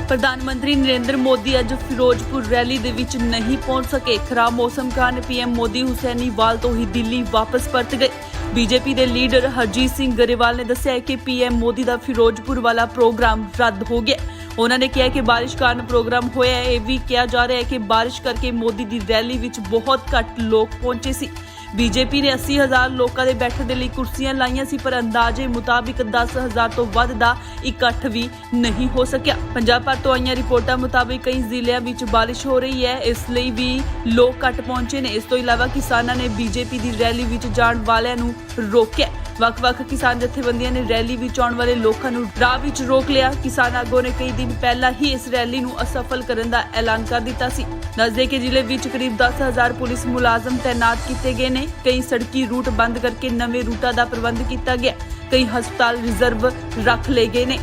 ਪ੍ਰਧਾਨ ਮੰਤਰੀ ਨਰਿੰਦਰ ਮੋਦੀ ਅੱਜ ਫਿਰੋਜ਼ਪੁਰ ਰੈਲੀ ਦੇ ਵਿੱਚ ਨਹੀਂ ਪਹੁੰਚ ਸਕੇ। ਖਰਾਬ ਮੌਸਮ ਕਾਰਨ ਪੀਐਮ ਮੋਦੀ ਹੁਸੈਨੀਵਾਲ ਤੋਂ ਹੀ ਦਿੱਲੀ ਵਾਪਸ ਪਰਤ ਗਏ। ਬੀਜੇਪੀ ਦੇ ਲੀਡਰ ਹਰਜੀਤ ਸਿੰਘ ਗਰੇਵਾਲ ਨੇ ਦੱਸਿਆ ਕਿ ਪੀਐਮ ਮੋਦੀ ਦਾ ਫਿਰੋਜ਼ਪੁਰ ਵਾਲਾ ਪ੍ਰੋਗਰਾਮ ਰੱਦ ਹੋ ਗਿਆ। ਉਹਨਾਂ ਨੇ ਕਿਹਾ ਕਿ ਬਾਰਿਸ਼ ਕਾਰਨ ਪ੍ਰੋਗਰਾਮ ਹੋਇਆ ਹੈ। ਇਹ ਵੀ ਕਿਹਾ ਜਾ ਰਿਹਾ ਹੈ ਕਿ ਬਾਰਿਸ਼ ਕਰਕੇ ਮੋਦੀ ਦੀ ਰੈਲੀ ਵਿੱਚ ਬਹੁਤ ਘੱਟ ਲੋਕ ਪਹੁੰਚੇ ਸੀ। ਬੀਜੇਪੀ ਨੇ 80,000 ਲੋਕਾਂ ਦੇ ਬੈਠਣ ਦੇ ਲਈ ਕੁਰਸੀਆਂ ਲਾਈਆਂ ਸੀ, ਪਰ ਅੰਦਾਜ਼ੇ ਮੁਤਾਬਿਕ 10,000 ਤੋਂ ਵੱਧ ਦਾ ਇਕੱਠ ਵੀ ਨਹੀਂ ਹੋ ਸਕਿਆ। ਪੰਜਾਬ ਭਰ ਤੋਂ ਆਈਆਂ ਰਿਪੋਰਟਾਂ ਮੁਤਾਬਿਕ ਕਈ ਜ਼ਿਲ੍ਹਿਆਂ ਵਿੱਚ ਬਾਰਿਸ਼ ਹੋ ਰਹੀ ਹੈ, ਇਸ ਲਈ ਵੀ ਲੋਕ ਘੱਟ ਪਹੁੰਚੇ ਨੇ। ਇਸ ਤੋਂ ਇਲਾਵਾ ਕਿਸਾਨਾਂ ਨੇ ਬੀਜੇਪੀ ਦੀ ਰੈਲੀ ਵਿੱਚ ਜਾਣ ਵਾਲਿਆਂ ਨੂੰ ਰੋਕਿਆ। ਵੱਖ-ਵੱਖ ਕਿਸਾਨ ਜਥੇਬੰਦੀਆਂ ਨੇ ਰੈਲੀ ਵਿੱਚ ਆਉਣ ਵਾਲੇ ਲੋਕਾਂ ਨੂੰ ਰਾਹ ਵਿੱਚ ਰੋਕ ਲਿਆ। ਕਿਸਾਨ ਆਗੂਆਂ ਨੇ ਕਈ ਦਿਨ ਪਹਿਲਾਂ ਹੀ ਇਸ ਰੈਲੀ ਨੂੰ ਅਸਫਲ ਕਰਨ ਦਾ ਐਲਾਨ ਕਰ ਦਿੱਤਾ ਸੀ। ਦੱਸਦੇ ਕਿ ਜ਼ਿਲ੍ਹੇ ਵਿੱਚ ਕਰੀਬ 10,000 ਪੁਲਿਸ ਮੁਲਾਜ਼ਮ ਤੈਨਾਤ ਕੀਤੇ ਗਏ ਨੇ। ਕਈ ਸੜਕੀ ਰੂਟ ਬੰਦ ਕਰਕੇ ਨਵੇਂ ਰੂਟਾਂ ਦਾ ਪ੍ਰਬੰਧ ਕੀਤਾ ਗਿਆ। ਕਈ ਹਸਪਤਾਲ ਰਿਜ਼ਰਵ ਰੱਖ ਲਏ ਗਏ ਨੇ।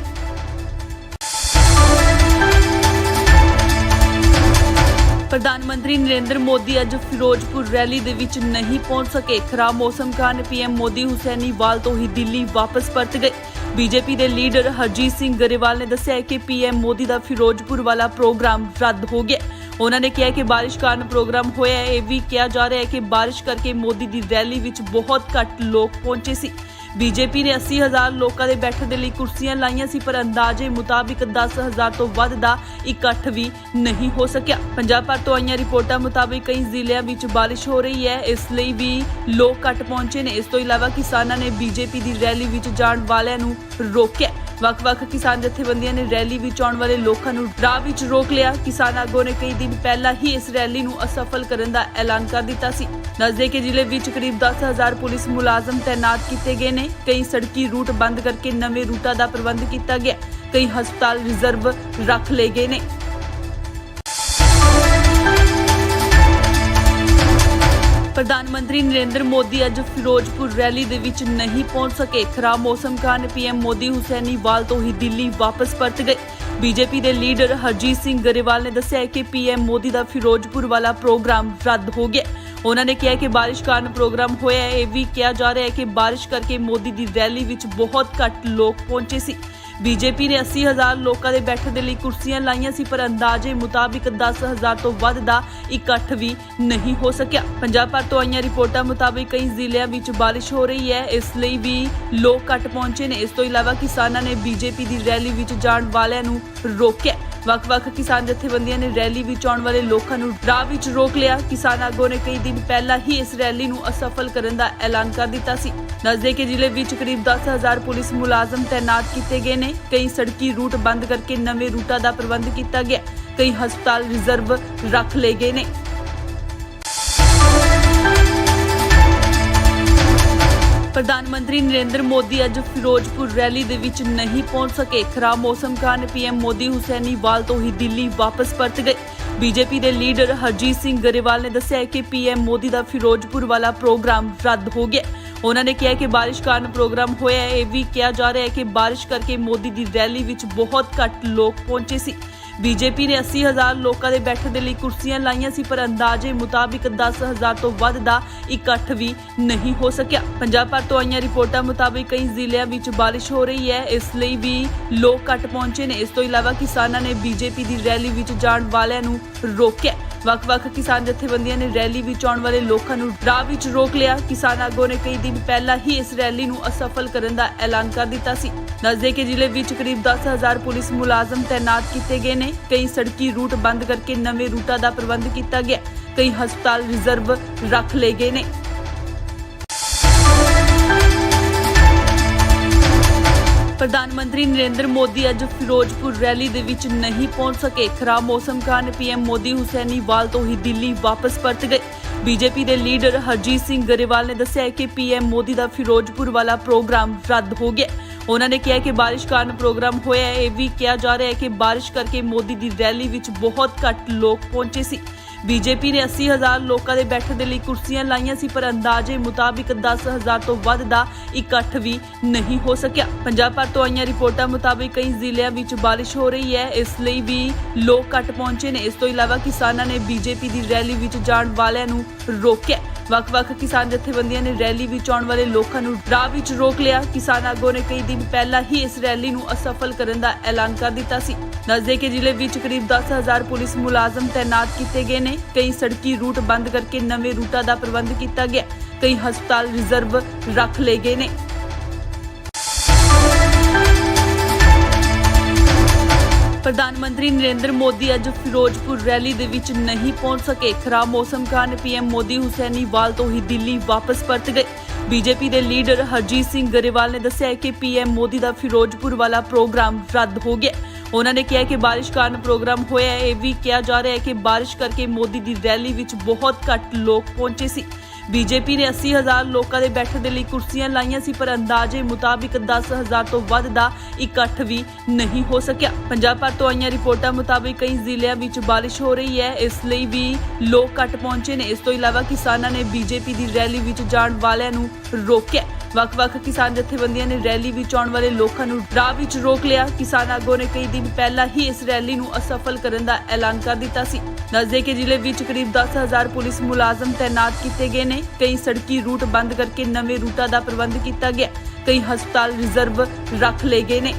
ਪ੍ਰਧਾਨ ਮੰਤਰੀ ਨਰਿੰਦਰ ਮੋਦੀ ਅੱਜ ਫਿਰੋਜ਼ਪੁਰ ਰੈਲੀ ਦੇ ਵਿੱਚ ਨਹੀਂ ਪਹੁੰਚ ਸਕੇ। ਖਰਾਬ ਮੌਸਮ ਕਾਰਨ ਪੀਐਮ ਮੋਦੀ ਹੁਸੈਨੀਵਾਲ ਤੋਂ ਹੀ ਦਿੱਲੀ ਵਾਪਸ ਪਰਤ ਗਏ। ਬੀਜੇਪੀ ਦੇ ਲੀਡਰ ਹਰਜੀਤ ਸਿੰਘ ਗਰੇਵਾਲ ਨੇ ਦੱਸਿਆ ਕਿ ਪੀਐਮ ਮੋਦੀ ਦਾ ਫਿਰੋਜ਼ਪੁਰ ਵਾਲਾ ਪ੍ਰੋਗਰਾਮ ਰੱਦ ਹੋ ਗਿਆ। ਉਹਨਾਂ ਨੇ ਕਿਹਾ ਕਿ ਬਾਰਿਸ਼ ਕਾਰਨ ਪ੍ਰੋਗਰਾਮ ਹੋਇਆ ਹੈ। ਇਹ ਵੀ ਕਿਹਾ ਜਾ ਰਿਹਾ ਹੈ ਕਿ ਬਾਰਿਸ਼ ਕਰਕੇ ਮੋਦੀ ਦੀ ਰੈਲੀ ਵਿੱਚ ਬਹੁਤ ਘੱਟ ਲੋਕ ਪਹੁੰਚੇ ਸੀ। ਬੀਜੇਪੀ ਨੇ 80,000 ਲੋਕਾਂ ਦੇ ਬੈਠਣ ਦੇ ਲਈ ਕੁਰਸੀਆਂ ਲਾਈਆਂ ਸੀ, ਪਰ ਅੰਦਾਜ਼ੇ ਮੁਤਾਬਿਕ 10,000 ਤੋਂ ਵੱਧ ਦਾ ਇਕੱਠ ਵੀ ਨਹੀਂ ਹੋ ਸਕਿਆ। ਪੰਜਾਬ ਭਰ ਤੋਂ ਆਈਆਂ ਰਿਪੋਰਟਾਂ ਮੁਤਾਬਿਕ ਕਈ ਜ਼ਿਲ੍ਹਿਆਂ ਵਿੱਚ ਬਾਰਿਸ਼ ਹੋ ਰਹੀ ਹੈ, ਇਸ ਲਈ ਵੀ ਲੋਕ ਘੱਟ ਪਹੁੰਚੇ ਨੇ। ਇਸ ਤੋਂ ਇਲਾਵਾ ਕਿਸਾਨਾਂ ਨੇ ਬੀਜੇਪੀ ਦੀ ਰੈਲੀ ਵਿੱਚ ਜਾਣ ਵਾਲਿਆਂ ਨੂੰ ਰੋਕਿਆ। ਵੱਖ-ਵੱਖ ਕਿਸਾਨ ਜਥੇਬੰਦੀਆਂ ਨੇ ਰੈਲੀ ਵਿੱਚ ਆਉਣ ਵਾਲੇ ਲੋਕਾਂ ਨੂੰ ਰਾਹ ਵਿੱਚ ਰੋਕ ਲਿਆ। ਕਿਸਾਨ ਆਗੂਆਂ ਨੇ ਕਈ ਦਿਨ ਪਹਿਲਾਂ ਹੀ ਇਸ ਰੈਲੀ ਨੂੰ ਅਸਫਲ ਕਰਨ ਦਾ ਐਲਾਨ ਕਰ ਦਿੱਤਾ ਸੀ। ਦੱਸਦੇ ਕਿ ਜ਼ਿਲ੍ਹੇ ਵਿੱਚ ਕਰੀਬ 10,000 ਪੁਲਿਸ ਮੁਲਾਜ਼ਮ ਤੈਨਾਤ ਕੀਤੇ ਗਏ ਨੇ। ਕਈ ਸੜਕੀ ਰੂਟ ਬੰਦ ਕਰਕੇ ਨਵੇਂ ਰੂਟਾਂ ਦਾ ਪ੍ਰਬੰਧ ਕੀਤਾ ਗਿਆ। ਕਈ ਹਸਪਤਾਲ ਰਿਜ਼ਰਵ ਰੱਖ ਲਏ ਗਏ ਨੇ। ਪ੍ਰਧਾਨ ਮੰਤਰੀ ਨਰਿੰਦਰ ਮੋਦੀ ਅੱਜ ਫਿਰੋਜ਼ਪੁਰ ਰੈਲੀ ਦੇ ਵਿੱਚ ਨਹੀਂ ਪਹੁੰਚ ਸਕੇ। ਖਰਾਬ ਮੌਸਮ ਕਾਰਨ ਪੀਐਮ ਮੋਦੀ ਹੁਸੈਨੀਵਾਲ ਤੋਂ ਹੀ ਦਿੱਲੀ ਵਾਪਸ ਪਰਤ ਗਏ। ਬੀਜੇਪੀ ਦੇ ਲੀਡਰ ਹਰਜੀਤ ਸਿੰਘ ਗਰੇਵਾਲ ਨੇ ਦੱਸਿਆ ਕਿ ਪੀਐਮ ਮੋਦੀ ਦਾ ਫਿਰੋਜ਼ਪੁਰ ਵਾਲਾ ਪ੍ਰੋਗਰਾਮ ਰੱਦ ਹੋ ਗਿਆ। ਉਹਨਾਂ ਨੇ ਕਿਹਾ ਕਿ ਬਾਰਿਸ਼ ਕਾਰਨ ਪ੍ਰੋਗਰਾਮ ਹੋਇਆ ਹੈ। ਇਹ ਵੀ ਕਿਹਾ ਜਾ ਰਿਹਾ ਹੈ ਕਿ ਬਾਰਿਸ਼ ਕਰਕੇ ਮੋਦੀ ਦੀ ਰੈਲੀ ਵਿੱਚ ਬਹੁਤ ਘੱਟ ਲੋਕ ਪਹੁੰਚੇ ਸੀ। ਬੀਜੇਪੀ ਨੇ 80,000 ਲੋਕਾਂ ਦੇ ਬੈਠਣ ਦੇ ਲਈ ਕੁਰਸੀਆਂ ਲਾਈਆਂ ਸੀ, ਪਰ ਅੰਦਾਜ਼ੇ ਮੁਤਾਬਿਕ 10,000 ਤੋਂ ਵੱਧ ਦਾ ਇਕੱਠ ਵੀ ਨਹੀਂ ਹੋ ਸਕਿਆ। ਪੰਜਾਬ ਭਰ ਤੋਂ ਆਈਆਂ ਰਿਪੋਰਟਾਂ ਮੁਤਾਬਿਕ ਕਈ ਜ਼ਿਲ੍ਹਿਆਂ ਵਿੱਚ ਬਾਰਿਸ਼ ਹੋ ਰਹੀ ਹੈ, ਇਸ ਲਈ ਵੀ ਲੋਕ ਘੱਟ ਪਹੁੰਚੇ ਨੇ। ਇਸ ਤੋਂ ਇਲਾਵਾ ਕਿਸਾਨਾਂ ਨੇ ਬੀਜੇਪੀ ਦੀ ਰੈਲੀ ਵਿੱਚ ਜਾਣ ਵਾਲਿਆਂ ਨੂੰ ਰੋਕਿਆ। ਵੱਖ-ਵੱਖ ਕਿਸਾਨ ਜਥੇਬੰਦੀਆਂ ਨੇ ਰੈਲੀ ਵਿੱਚ ਆਉਣ ਵਾਲੇ ਲੋਕਾਂ ਨੂੰ ਰਾਹ ਵਿੱਚ ਰੋਕ ਲਿਆ। ਕਿਸਾਨ ਆਗੂਆਂ ਨੇ ਕਈ ਦਿਨ ਪਹਿਲਾਂ ਹੀ ਇਸ ਰੈਲੀ ਨੂੰ ਅਸਫਲ ਕਰਨ ਦਾ ਐਲਾਨ ਕਰ ਦਿੱਤਾ ਸੀ। ਦੱਸਦੇ ਕਿ ਜ਼ਿਲ੍ਹੇ ਵਿੱਚ ਕਰੀਬ 10,000 ਪੁਲਿਸ ਮੁਲਾਜ਼ਮ ਤੈਨਾਤ ਕੀਤੇ ਗਏ ਨੇ। ਕਈ ਸੜਕੀ ਰੂਟ ਬੰਦ ਕਰਕੇ ਨਵੇਂ ਰੂਟਾਂ ਦਾ ਪ੍ਰਬੰਧ ਕੀਤਾ ਗਿਆ। ਕਈ ਹਸਪਤਾਲ ਰਿਜ਼ਰਵ ਰੱਖ ਲਏ ਗਏ ਨੇ। ਪ੍ਰਧਾਨ ਮੰਤਰੀ ਨਰਿੰਦਰ ਮੋਦੀ ਅੱਜ ਫਿਰੋਜ਼ਪੁਰ ਰੈਲੀ ਦੇ ਵਿੱਚ ਨਹੀਂ ਪਹੁੰਚ ਸਕੇ। ਖਰਾਬ ਮੌਸਮ ਕਾਰਨ ਪੀਐਮ ਮੋਦੀ ਹੁਸੈਨੀਵਾਲ ਤੋਂ ਹੀ ਦਿੱਲੀ ਵਾਪਸ ਪਰਤ ਗਏ। ਬੀਜੇਪੀ ਦੇ ਲੀਡਰ ਹਰਜੀਤ ਸਿੰਘ ਗਰੇਵਾਲ ਨੇ ਦੱਸਿਆ ਕਿ ਪੀਐਮ ਮੋਦੀ ਦਾ ਫਿਰੋਜ਼ਪੁਰ ਵਾਲਾ ਪ੍ਰੋਗਰਾਮ ਰੱਦ ਹੋ ਗਿਆ। ਉਹਨਾਂ ਨੇ ਕਿਹਾ ਕਿ ਬਾਰਿਸ਼ ਕਾਰਨ ਪ੍ਰੋਗਰਾਮ ਹੋਇਆ ਹੈ। ਇਹ ਵੀ ਕਿਹਾ ਜਾ ਰਿਹਾ ਹੈ ਕਿ ਬਾਰਿਸ਼ ਕਰਕੇ ਮੋਦੀ ਦੀ ਰੈਲੀ ਵਿੱਚ ਬਹੁਤ ਘੱਟ ਲੋਕ ਪਹੁੰਚੇ ਸੀ। ਬੀਜੇਪੀ ਨੇ 80,000 ਲੋਕਾਂ ਦੇ ਬੈਠਣ ਦੇ ਲਈ ਕੁਰਸੀਆਂ ਲਾਈਆਂ ਸੀ, ਪਰ ਅੰਦਾਜ਼ੇ ਮੁਤਾਬਿਕ 10,000 ਤੋਂ ਵੱਧ ਦਾ ਇਕੱਠ ਵੀ ਨਹੀਂ ਹੋ ਸਕਿਆ। ਪੰਜਾਬ ਭਰ ਤੋਂ ਆਈਆਂ ਰਿਪੋਰਟਾਂ ਮੁਤਾਬਿਕ ਕਈ ਜ਼ਿਲ੍ਹਿਆਂ ਵਿੱਚ ਬਾਰਿਸ਼ ਹੋ ਰਹੀ ਹੈ, ਇਸ ਲਈ ਵੀ ਲੋਕ ਘੱਟ ਪਹੁੰਚੇ ਨੇ। ਇਸ ਤੋਂ ਇਲਾਵਾ ਕਿਸਾਨਾਂ ਨੇ ਬੀਜੇਪੀ ਦੀ ਰੈਲੀ ਵਿੱਚ ਜਾਣ ਵਾਲਿਆਂ ਨੂੰ ਰੋਕਿਆ। ਵੱਖ-ਵੱਖ ਕਿਸਾਨ ਜਥੇਬੰਦੀਆਂ ਨੇ ਰੈਲੀ ਵਿੱਚ ਆਉਣ ਵਾਲੇ ਲੋਕਾਂ ਨੂੰ ਰਾਹ ਵਿੱਚ ਰੋਕ ਲਿਆ। ਕਿਸਾਨ ਆਗੂਆਂ ਨੇ ਕਈ ਦਿਨ ਪਹਿਲਾਂ ਹੀ ਇਸ ਰੈਲੀ ਨੂੰ ਅਸਫਲ ਕਰਨ ਦਾ ਐਲਾਨ ਕਰ ਦਿੱਤਾ ਸੀ। ਦੱਸਦੇ ਕਿ ਜ਼ਿਲ੍ਹੇ ਵਿੱਚ ਕਰੀਬ 10,000 ਪੁਲਿਸ ਮੁਲਾਜ਼ਮ ਤੈਨਾਤ ਕੀਤੇ ਗਏ ਨੇ। ਕਈ ਸੜਕੀ ਰੂਟ ਬੰਦ ਕਰਕੇ ਨਵੇਂ ਰੂਟਾਂ ਦਾ ਪ੍ਰਬੰਧ ਕੀਤਾ ਗਿਆ। ਕਈ ਹਸਪਤਾਲ ਰਿਜ਼ਰਵ ਰੱਖ ਲਏ ਗਏ ਨੇ। ਪ੍ਰਧਾਨ ਮੰਤਰੀ ਨਰਿੰਦਰ ਮੋਦੀ ਅੱਜ ਫਿਰੋਜ਼ਪੁਰ ਰੈਲੀ ਦੇ ਵਿੱਚ ਨਹੀਂ ਪਹੁੰਚ ਸਕੇ। ਖਰਾਬ ਮੌਸਮ ਕਾਰਨ ਪੀਐਮ ਮੋਦੀ ਹੁਸੈਨੀਵਾਲ ਤੋਂ ਹੀ ਦਿੱਲੀ ਵਾਪਸ ਪਰਤ ਗਏ। ਬੀਜੇਪੀ ਦੇ ਲੀਡਰ ਹਰਜੀਤ ਸਿੰਘ ਗਰੇਵਾਲ ਨੇ ਦੱਸਿਆ ਕਿ ਪੀਐਮ ਮੋਦੀ ਦਾ ਫਿਰੋਜ਼ਪੁਰ ਵਾਲਾ ਪ੍ਰੋਗਰਾਮ ਰੱਦ ਹੋ ਗਿਆ। ਉਹਨਾਂ ਨੇ ਕਿਹਾ ਕਿ ਬਾਰਿਸ਼ ਕਾਰਨ ਪ੍ਰੋਗਰਾਮ ਹੋਇਆ ਹੈ। ਇਹ ਵੀ ਕਿਹਾ ਜਾ ਰਿਹਾ ਹੈ ਕਿ ਬਾਰਿਸ਼ ਕਰਕੇ ਮੋਦੀ ਦੀ ਰੈਲੀ ਵਿੱਚ ਬਹੁਤ ਘੱਟ ਲੋਕ ਪਹੁੰਚੇ ਸੀ। ਬੀਜੇਪੀ ਨੇ 80,000 ਲੋਕਾਂ ਦੇ ਬੈਠਣ ਦੇ ਲਈ ਕੁਰਸੀਆਂ ਲਾਈਆਂ ਸੀ, ਪਰ ਅੰਦਾਜ਼ੇ ਮੁਤਾਬਿਕ 10,000 ਤੋਂ ਵੱਧ ਦਾ ਇਕੱਠ ਵੀ ਨਹੀਂ ਹੋ ਸਕਿਆ। ਪੰਜਾਬ ਭਰ ਤੋਂ ਆਈਆਂ ਰਿਪੋਰਟਾਂ ਮੁਤਾਬਿਕ ਕਈ ਜ਼ਿਲ੍ਹਿਆਂ ਵਿੱਚ ਬਾਰਿਸ਼ ਹੋ ਰਹੀ ਹੈ, ਇਸ ਲਈ ਵੀ ਲੋਕ ਘੱਟ ਪਹੁੰਚੇ ਨੇ। ਇਸ ਤੋਂ ਇਲਾਵਾ ਕਿਸਾਨਾਂ ਨੇ ਬੀਜੇਪੀ ਦੀ ਰੈਲੀ ਵਿੱਚ ਜਾਣ ਵਾਲਿਆਂ ਨੂੰ ਰੋਕਿਆ। ਵੱਖ-ਵੱਖ ਕਿਸਾਨ ਜਥੇਬੰਦੀਆਂ ਨੇ ਰੈਲੀ ਵਿੱਚ ਆਉਣ ਵਾਲੇ ਲੋਕਾਂ ਨੂੰ ਰਾਹ ਵਿੱਚ ਰੋਕ ਲਿਆ। ਕਿਸਾਨ ਆਗੂਆਂ ਨੇ ਕਈ ਦਿਨ ਪਹਿਲਾਂ ਹੀ ਇਸ ਰੈਲੀ ਨੂੰ ਅਸਫਲ ਕਰਨ ਦਾ ਐਲਾਨ ਕਰ ਦਿੱਤਾ ਸੀ। ਦੱਸਦੇ ਕਿ ਜ਼ਿਲ੍ਹੇ ਵਿੱਚ ਕਰੀਬ 10,000 ਪੁਲਿਸ ਮੁਲਾਜ਼ਮ ਤੈਨਾਤ ਕੀਤੇ ਗਏ ਨੇ। ਕਈ ਸੜਕੀ ਰੂਟ ਬੰਦ ਕਰਕੇ ਨਵੇਂ ਰੂਟਾਂ ਦਾ ਪ੍ਰਬੰਧ ਕੀਤਾ ਗਿਆ। ਕਈ ਹਸਪਤਾਲ ਰਿਜ਼ਰਵ ਰੱਖ ਲਏ ਗਏ ਨੇ। ਪ੍ਰਧਾਨ ਮੰਤਰੀ ਨਰਿੰਦਰ ਮੋਦੀ ਅੱਜ ਫਿਰੋਜ਼ਪੁਰ ਰੈਲੀ ਦੇ ਵਿੱਚ ਨਹੀਂ ਪਹੁੰਚ ਸਕੇ। ਖਰਾਬ ਮੌਸਮ ਕਾਰਨ ਪੀਐਮ ਮੋਦੀ ਹੁਸੈਨੀਵਾਲ ਤੋਂ ਹੀ ਦਿੱਲੀ ਵਾਪਸ ਪਰਤ ਗਏ। ਬੀਜੇਪੀ ਦੇ ਲੀਡਰ ਹਰਜੀਤ ਸਿੰਘ ਗਰੇਵਾਲ ਨੇ ਦੱਸਿਆ ਕਿ ਪੀਐਮ ਮੋਦੀ ਦਾ ਫਿਰੋਜ਼ਪੁਰ ਵਾਲਾ ਪ੍ਰੋਗਰਾਮ ਰੱਦ ਹੋ ਗਿਆ। ਉਹਨਾਂ ਨੇ ਕਿਹਾ ਕਿ ਬਾਰਿਸ਼ ਕਾਰਨ ਪ੍ਰੋਗਰਾਮ ਹੋਇਆ ਹੈ। ਇਹ ਵੀ ਕਿਹਾ ਜਾ ਰਿਹਾ ਹੈ ਕਿ ਬਾਰਿਸ਼ ਕਰਕੇ ਮੋਦੀ ਦੀ ਰੈਲੀ ਵਿੱਚ ਬਹੁਤ ਘੱਟ ਲੋਕ ਪਹੁੰਚੇ ਸੀ। ਬੀਜੇਪੀ ਨੇ 80,000 ਲੋਕਾਂ ਦੇ ਬੈਠਣ ਦੇ ਲਈ ਕੁਰਸੀਆਂ ਲਾਈਆਂ ਸੀ, ਪਰ ਅੰਦਾਜ਼ੇ ਮੁਤਾਬਿਕ 10,000 ਤੋਂ ਵੱਧ ਦਾ ਇਕੱਠ ਵੀ ਨਹੀਂ ਹੋ ਸਕਿਆ। ਪੰਜਾਬ ਭਰ ਤੋਂ ਆਈਆਂ ਰਿਪੋਰਟਾਂ ਮੁਤਾਬਿਕ ਕਈ ਜ਼ਿਲ੍ਹਿਆਂ ਵਿੱਚ ਬਾਰਿਸ਼ ਹੋ ਰਹੀ ਹੈ, ਇਸ ਲਈ ਵੀ ਲੋਕ ਘੱਟ ਪਹੁੰਚੇ ਨੇ। ਇਸ ਤੋਂ ਇਲਾਵਾ ਕਿਸਾਨਾਂ ਨੇ ਬੀਜੇਪੀ ਦੀ ਰੈਲੀ ਵਿੱਚ ਜਾਣ ਵਾਲਿਆਂ ਨੂੰ ਰੋਕਿਆ। ਵੱਖ-ਵੱਖ ਕਿਸਾਨ ਜਥੇਬੰਦੀਆਂ ਨੇ ਰੈਲੀ ਵਿੱਚ ਆਉਣ ਵਾਲੇ ਲੋਕਾਂ ਨੂੰ ਰਾਹ ਵਿੱਚ ਰੋਕ ਲਿਆ। ਕਿਸਾਨ ਆਗੂਆਂ ਨੇ ਕਈ ਦਿਨ ਪਹਿਲਾਂ ਹੀ ਇਸ ਰੈਲੀ ਨੂੰ ਅਸਫਲ ਕਰਨ ਦਾ ਐਲਾਨ ਕਰ ਦਿੱਤਾ ਸੀ। ਦੱਸਦੇ ਕਿ ਜ਼ਿਲ੍ਹੇ ਵਿੱਚ ਕਰੀਬ 10,000 ਪੁਲਿਸ ਮੁਲਾਜ਼ਮ ਤੈਨਾਤ ਕੀਤੇ ਗਏ ਨੇ। ਕਈ ਸੜਕੀ ਰੂਟ ਬੰਦ ਕਰਕੇ ਨਵੇਂ ਰੂਟਾਂ ਦਾ ਪ੍ਰਬੰਧ ਕੀਤਾ ਗਿਆ। ਕਈ ਹਸਪਤਾਲ ਰਿਜ਼ਰਵ ਰੱਖ ਲਏ ਗਏ ਨੇ।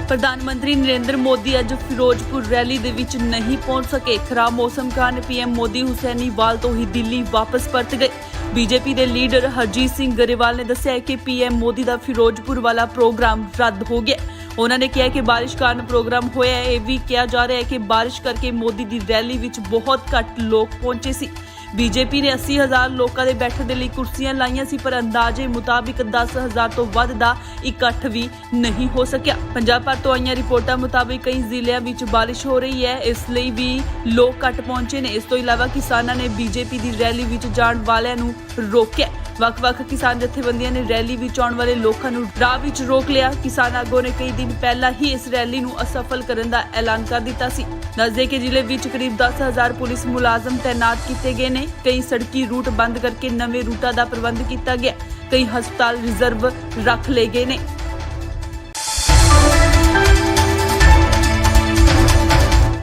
ਪ੍ਰਧਾਨ ਮੰਤਰੀ ਨਰਿੰਦਰ ਮੋਦੀ ਅੱਜ ਫਿਰੋਜ਼ਪੁਰ ਰੈਲੀ ਦੇ ਵਿੱਚ ਨਹੀਂ ਪਹੁੰਚ ਸਕੇ। ਖਰਾਬ ਮੌਸਮ ਕਾਰਨ ਪੀਐਮ ਮੋਦੀ ਹੁਸੈਨੀਵਾਲ ਤੋਂ ਹੀ ਦਿੱਲੀ ਵਾਪਸ ਪਰਤ ਗਏ। ਬੀਜੇਪੀ ਦੇ ਲੀਡਰ ਹਰਜੀਤ ਸਿੰਘ ਗਰੇਵਾਲ ਨੇ ਦੱਸਿਆ ਕਿ ਪੀਐਮ ਮੋਦੀ ਦਾ ਫਿਰੋਜ਼ਪੁਰ ਵਾਲਾ ਪ੍ਰੋਗਰਾਮ ਰੱਦ ਹੋ ਗਿਆ। ਉਹਨਾਂ ਨੇ ਕਿਹਾ ਕਿ ਬਾਰਿਸ਼ ਕਾਰਨ ਪ੍ਰੋਗਰਾਮ ਹੋਇਆ ਹੈ। ਇਹ ਵੀ ਕਿਹਾ ਜਾ ਰਿਹਾ ਹੈ ਕਿ ਬਾਰਿਸ਼ ਕਰਕੇ ਮੋਦੀ ਦੀ ਰੈਲੀ ਵਿੱਚ ਬਹੁਤ ਘੱਟ ਲੋਕ ਪਹੁੰਚੇ ਸੀ। ਬੀਜੇਪੀ ਨੇ 80,000 ਲੋਕਾਂ ਦੇ ਬੈਠਣ ਦੇ ਲਈ ਕੁਰਸੀਆਂ ਲਾਈਆਂ ਸੀ, ਪਰ ਅੰਦਾਜ਼ੇ ਮੁਤਾਬਿਕ 10,000 ਤੋਂ ਵੱਧ ਦਾ ਇਕੱਠ ਵੀ ਨਹੀਂ ਹੋ ਸਕਿਆ। ਪੰਜਾਬ ਭਰ ਤੋਂ ਆਈਆਂ ਰਿਪੋਰਟਾਂ ਮੁਤਾਬਿਕ ਕਈ ਜ਼ਿਲ੍ਹਿਆਂ ਵਿੱਚ ਬਾਰਿਸ਼ ਹੋ ਰਹੀ ਹੈ, ਇਸ ਲਈ ਵੀ ਲੋਕ ਘੱਟ ਪਹੁੰਚੇ ਨੇ। ਇਸ ਤੋਂ ਇਲਾਵਾ ਕਿਸਾਨਾਂ ਨੇ ਬੀਜੇਪੀ ਦੀ ਰੈਲੀ ਵਿੱਚ ਜਾਣ ਵਾਲਿਆਂ ਨੂੰ ਰੋਕਿਆ। ਵੱਖ-ਵੱਖ ਕਿਸਾਨ ਜਥੇਬੰਦੀਆਂ ਨੇ ਰੈਲੀ ਵਿੱਚ ਆਉਣ ਵਾਲੇ ਲੋਕਾਂ ਨੂੰ ਰਾਹ ਵਿੱਚ ਰੋਕ ਲਿਆ। ਕਿਸਾਨ ਆਗੂਆਂ ਨੇ ਕਈ ਦਿਨ ਪਹਿਲਾਂ ਹੀ ਇਸ ਰੈਲੀ ਨੂੰ ਅਸਫਲ ਕਰਨ ਦਾ ਐਲਾਨ ਕਰ ਦਿੱਤਾ ਸੀ। ਦੱਸਦੇ ਕਿ ਜ਼ਿਲ੍ਹੇ ਵਿੱਚ ਕਰੀਬ 10,000 ਪੁਲਿਸ ਮੁਲਾਜ਼ਮ ਤੈਨਾਤ ਕੀਤੇ ਗਏ ਨੇ। ਕਈ ਸੜਕੀ ਰੂਟ ਬੰਦ ਕਰਕੇ ਨਵੇਂ ਰੂਟਾਂ ਦਾ ਪ੍ਰਬੰਧ ਕੀਤਾ ਗਿਆ। ਕਈ ਹਸਪਤਾਲ ਰਿਜ਼ਰਵ ਰੱਖ ਲਏ ਗਏ ਨੇ।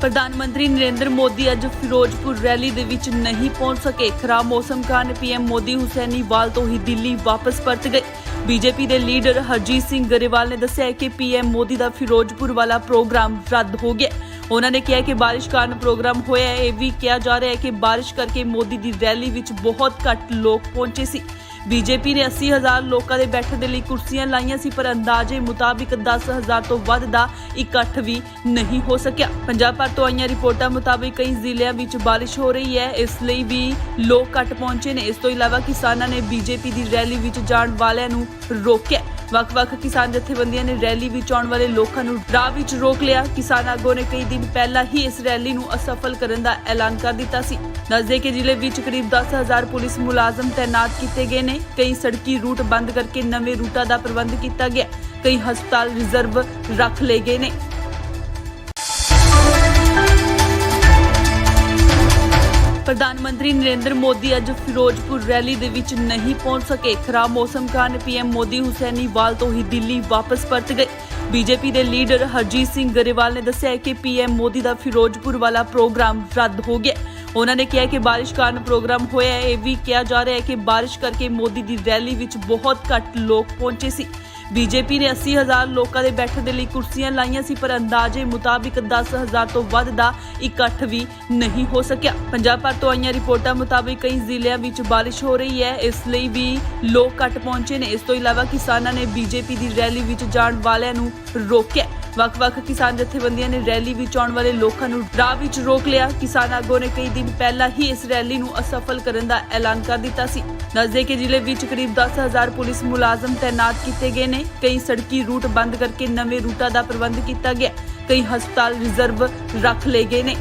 ਪ੍ਰਧਾਨ ਮੰਤਰੀ ਨਰਿੰਦਰ ਮੋਦੀ ਅੱਜ ਫਿਰੋਜ਼ਪੁਰ ਰੈਲੀ ਦੇ ਵਿੱਚ ਨਹੀਂ ਪਹੁੰਚ ਸਕੇ। ਖਰਾਬ ਮੌਸਮ ਕਾਰਨ ਪੀਐਮ ਮੋਦੀ ਹੁਸੈਨੀਵਾਲ ਤੋਂ ਹੀ ਦਿੱਲੀ ਵਾਪਸ ਪਰਤ ਗਏ। ਬੀਜੇਪੀ ਦੇ ਲੀਡਰ ਹਰਜੀਤ ਸਿੰਘ ਗਰੇਵਾਲ ਨੇ ਦੱਸਿਆ ਕਿ ਪੀਐਮ ਮੋਦੀ ਦਾ ਫਿਰੋਜ਼ਪੁਰ ਵਾਲਾ ਪ੍ਰੋਗਰਾਮ ਰੱਦ ਹੋ ਗਿਆ। ਉਹਨਾਂ ਨੇ ਕਿਹਾ ਕਿ ਬਾਰਿਸ਼ ਕਾਰਨ ਪ੍ਰੋਗਰਾਮ ਹੋਇਆ ਹੈ। ਇਹ ਵੀ ਕਿਹਾ ਜਾ ਰਿਹਾ ਹੈ ਕਿ ਬਾਰਿਸ਼ ਕਰਕੇ ਮੋਦੀ ਦੀ ਰੈਲੀ ਵਿੱਚ ਬਹੁਤ ਘੱਟ ਲੋਕ ਪਹੁੰਚੇ ਸੀ। ਬੀਜੇਪੀ ਨੇ 80,000 ਲੋਕਾਂ ਦੇ ਬੈਠਣ ਦੇ ਲਈ ਕੁਰਸੀਆਂ ਲਾਈਆਂ ਸੀ, ਪਰ ਅੰਦਾਜ਼ੇ ਮੁਤਾਬਿਕ 10,000 ਤੋਂ ਵੱਧ ਦਾ ਇਕੱਠ ਵੀ ਨਹੀਂ ਹੋ ਸਕਿਆ। ਪੰਜਾਬ ਭਰ ਤੋਂ ਆਈਆਂ ਰਿਪੋਰਟਾਂ ਮੁਤਾਬਿਕ ਕਈ ਜ਼ਿਲ੍ਹਿਆਂ ਵਿੱਚ ਬਾਰਿਸ਼ ਹੋ ਰਹੀ ਹੈ, ਇਸ ਲਈ ਵੀ ਲੋਕ ਘੱਟ ਪਹੁੰਚੇ ਨੇ। ਇਸ ਤੋਂ ਇਲਾਵਾ ਕਿਸਾਨਾਂ ਨੇ ਬੀਜੇਪੀ ਦੀ ਰੈਲੀ ਵਿੱਚ ਜਾਣ ਵਾਲਿਆਂ ਨੂੰ ਰੋਕਿਆ। ਵੱਖ-ਵੱਖ ਕਿਸਾਨ ਜਥੇਬੰਦੀਆਂ ਨੇ ਰੈਲੀ ਵਿੱਚ ਆਉਣ ਵਾਲੇ ਲੋਕਾਂ ਨੂੰ ਰਾਹ ਵਿੱਚ ਰੋਕ ਲਿਆ। ਕਿਸਾਨ ਆਗੂਆਂ ਨੇ ਕਈ ਦਿਨ ਪਹਿਲਾਂ ਹੀ ਇਸ ਰੈਲੀ ਨੂੰ ਅਸਫਲ ਕਰਨ ਦਾ ਐਲਾਨ ਕਰ ਦਿੱਤਾ ਸੀ। ਦੱਸਦੇ ਕਿ ਜ਼ਿਲ੍ਹੇ ਵਿੱਚ ਕਰੀਬ 10,000 ਪੁਲਿਸ ਮੁਲਾਜ਼ਮ ਤੈਨਾਤ ਕੀਤੇ ਗਏ ਨੇ। ਕਈ ਸੜਕੀ ਰੂਟ ਬੰਦ ਕਰਕੇ ਨਵੇਂ ਰੂਟਾਂ ਦਾ ਪ੍ਰਬੰਧ ਕੀਤਾ ਗਿਆ। ਕਈ ਹਸਪਤਾਲ ਰਿਜ਼ਰਵ ਰੱਖ ਲਏ ਗਏ ਨੇ। ਪ੍ਰਧਾਨ ਮੰਤਰੀ ਨਰਿੰਦਰ ਮੋਦੀ ਅੱਜ ਫਿਰੋਜ਼ਪੁਰ ਰੈਲੀ ਦੇ ਵਿੱਚ ਨਹੀਂ ਪਹੁੰਚ ਸਕੇ। ਖਰਾਬ ਮੌਸਮ ਕਾਰਨ ਪੀਐਮ ਮੋਦੀ ਹੁਸੈਨੀਵਾਲ ਤੋਂ ਹੀ ਦਿੱਲੀ ਵਾਪਸ ਪਰਤ ਗਏ। ਬੀਜੇਪੀ ਦੇ ਲੀਡਰ ਹਰਜੀਤ ਸਿੰਘ ਗਰੇਵਾਲ ਨੇ ਦੱਸਿਆ ਕਿ ਪੀਐਮ ਮੋਦੀ ਦਾ ਫਿਰੋਜ਼ਪੁਰ ਵਾਲਾ ਪ੍ਰੋਗਰਾਮ ਰੱਦ ਹੋ ਗਿਆ। ਉਹਨਾਂ ਨੇ ਕਿਹਾ ਕਿ ਬਾਰਿਸ਼ ਕਾਰਨ ਪ੍ਰੋਗਰਾਮ ਹੋਇਆ ਹੈ। ਇਹ ਵੀ ਕਿਹਾ ਜਾ ਰਿਹਾ ਹੈ ਕਿ ਬਾਰਿਸ਼ ਕਰਕੇ ਮੋਦੀ ਦੀ ਰੈਲੀ ਵਿੱਚ ਬਹੁਤ ਘੱਟ ਲੋਕ ਪਹੁੰਚੇ ਸੀ। ਬੀਜੇਪੀ ਨੇ 80,000 ਲੋਕਾਂ ਦੇ ਬੈਠਣ ਦੇ ਲਈ ਕੁਰਸੀਆਂ ਲਾਈਆਂ ਸੀ, ਪਰ ਅੰਦਾਜ਼ੇ ਮੁਤਾਬਿਕ 10,000 ਤੋਂ ਵੱਧ ਦਾ ਇਕੱਠ ਵੀ ਨਹੀਂ ਹੋ ਸਕਿਆ। ਪੰਜਾਬ ਭਰ ਤੋਂ ਆਈਆਂ ਰਿਪੋਰਟਾਂ ਮੁਤਾਬਿਕ ਕਈ ਜ਼ਿਲ੍ਹਿਆਂ ਵਿੱਚ ਬਾਰਿਸ਼ ਹੋ ਰਹੀ ਹੈ, ਇਸ ਲਈ ਵੀ ਲੋਕ ਘੱਟ ਪਹੁੰਚੇ ਨੇ। ਇਸ ਤੋਂ ਇਲਾਵਾ ਕਿਸਾਨਾਂ ਨੇ ਬੀਜੇਪੀ ਦੀ ਰੈਲੀ ਵਿੱਚ ਜਾਣ ਵਾਲਿਆਂ ਨੂੰ ਰੋਕਿਆ। ਵੱਖ-ਵੱਖ ਕਿਸਾਨ ਜਥੇਬੰਦੀਆਂ ਨੇ ਰੈਲੀ ਵਿੱਚ ਆਉਣ ਵਾਲੇ ਲੋਕਾਂ ਨੂੰ ਰਾਹ ਵਿੱਚ ਰੋਕ ਲਿਆ। ਕਿਸਾਨ ਆਗੂਆਂ ਨੇ ਕਈ ਦਿਨ ਪਹਿਲਾਂ ਹੀ ਇਸ ਰੈਲੀ ਨੂੰ ਅਸਫਲ ਕਰਨ ਦਾ ਐਲਾਨ ਕਰ ਦਿੱਤਾ ਸੀ। ਦੱਸਦੇ ਕਿ ਜ਼ਿਲ੍ਹੇ ਵਿੱਚ ਕਰੀਬ 10,000 ਪੁਲਿਸ ਮੁਲਾਜ਼ਮ ਤੈਨਾਤ ਕੀਤੇ ਗਏ ਨੇ। ਕਈ ਸੜਕੀ ਰੂਟ ਬੰਦ ਕਰਕੇ ਨਵੇਂ ਰੂਟਾਂ ਦਾ ਪ੍ਰਬੰਧ ਕੀਤਾ ਗਿਆ। ਕਈ ਹਸਪਤਾਲ ਰਿਜ਼ਰਵ ਰੱਖ ਲਏ ਗਏ ਨੇ।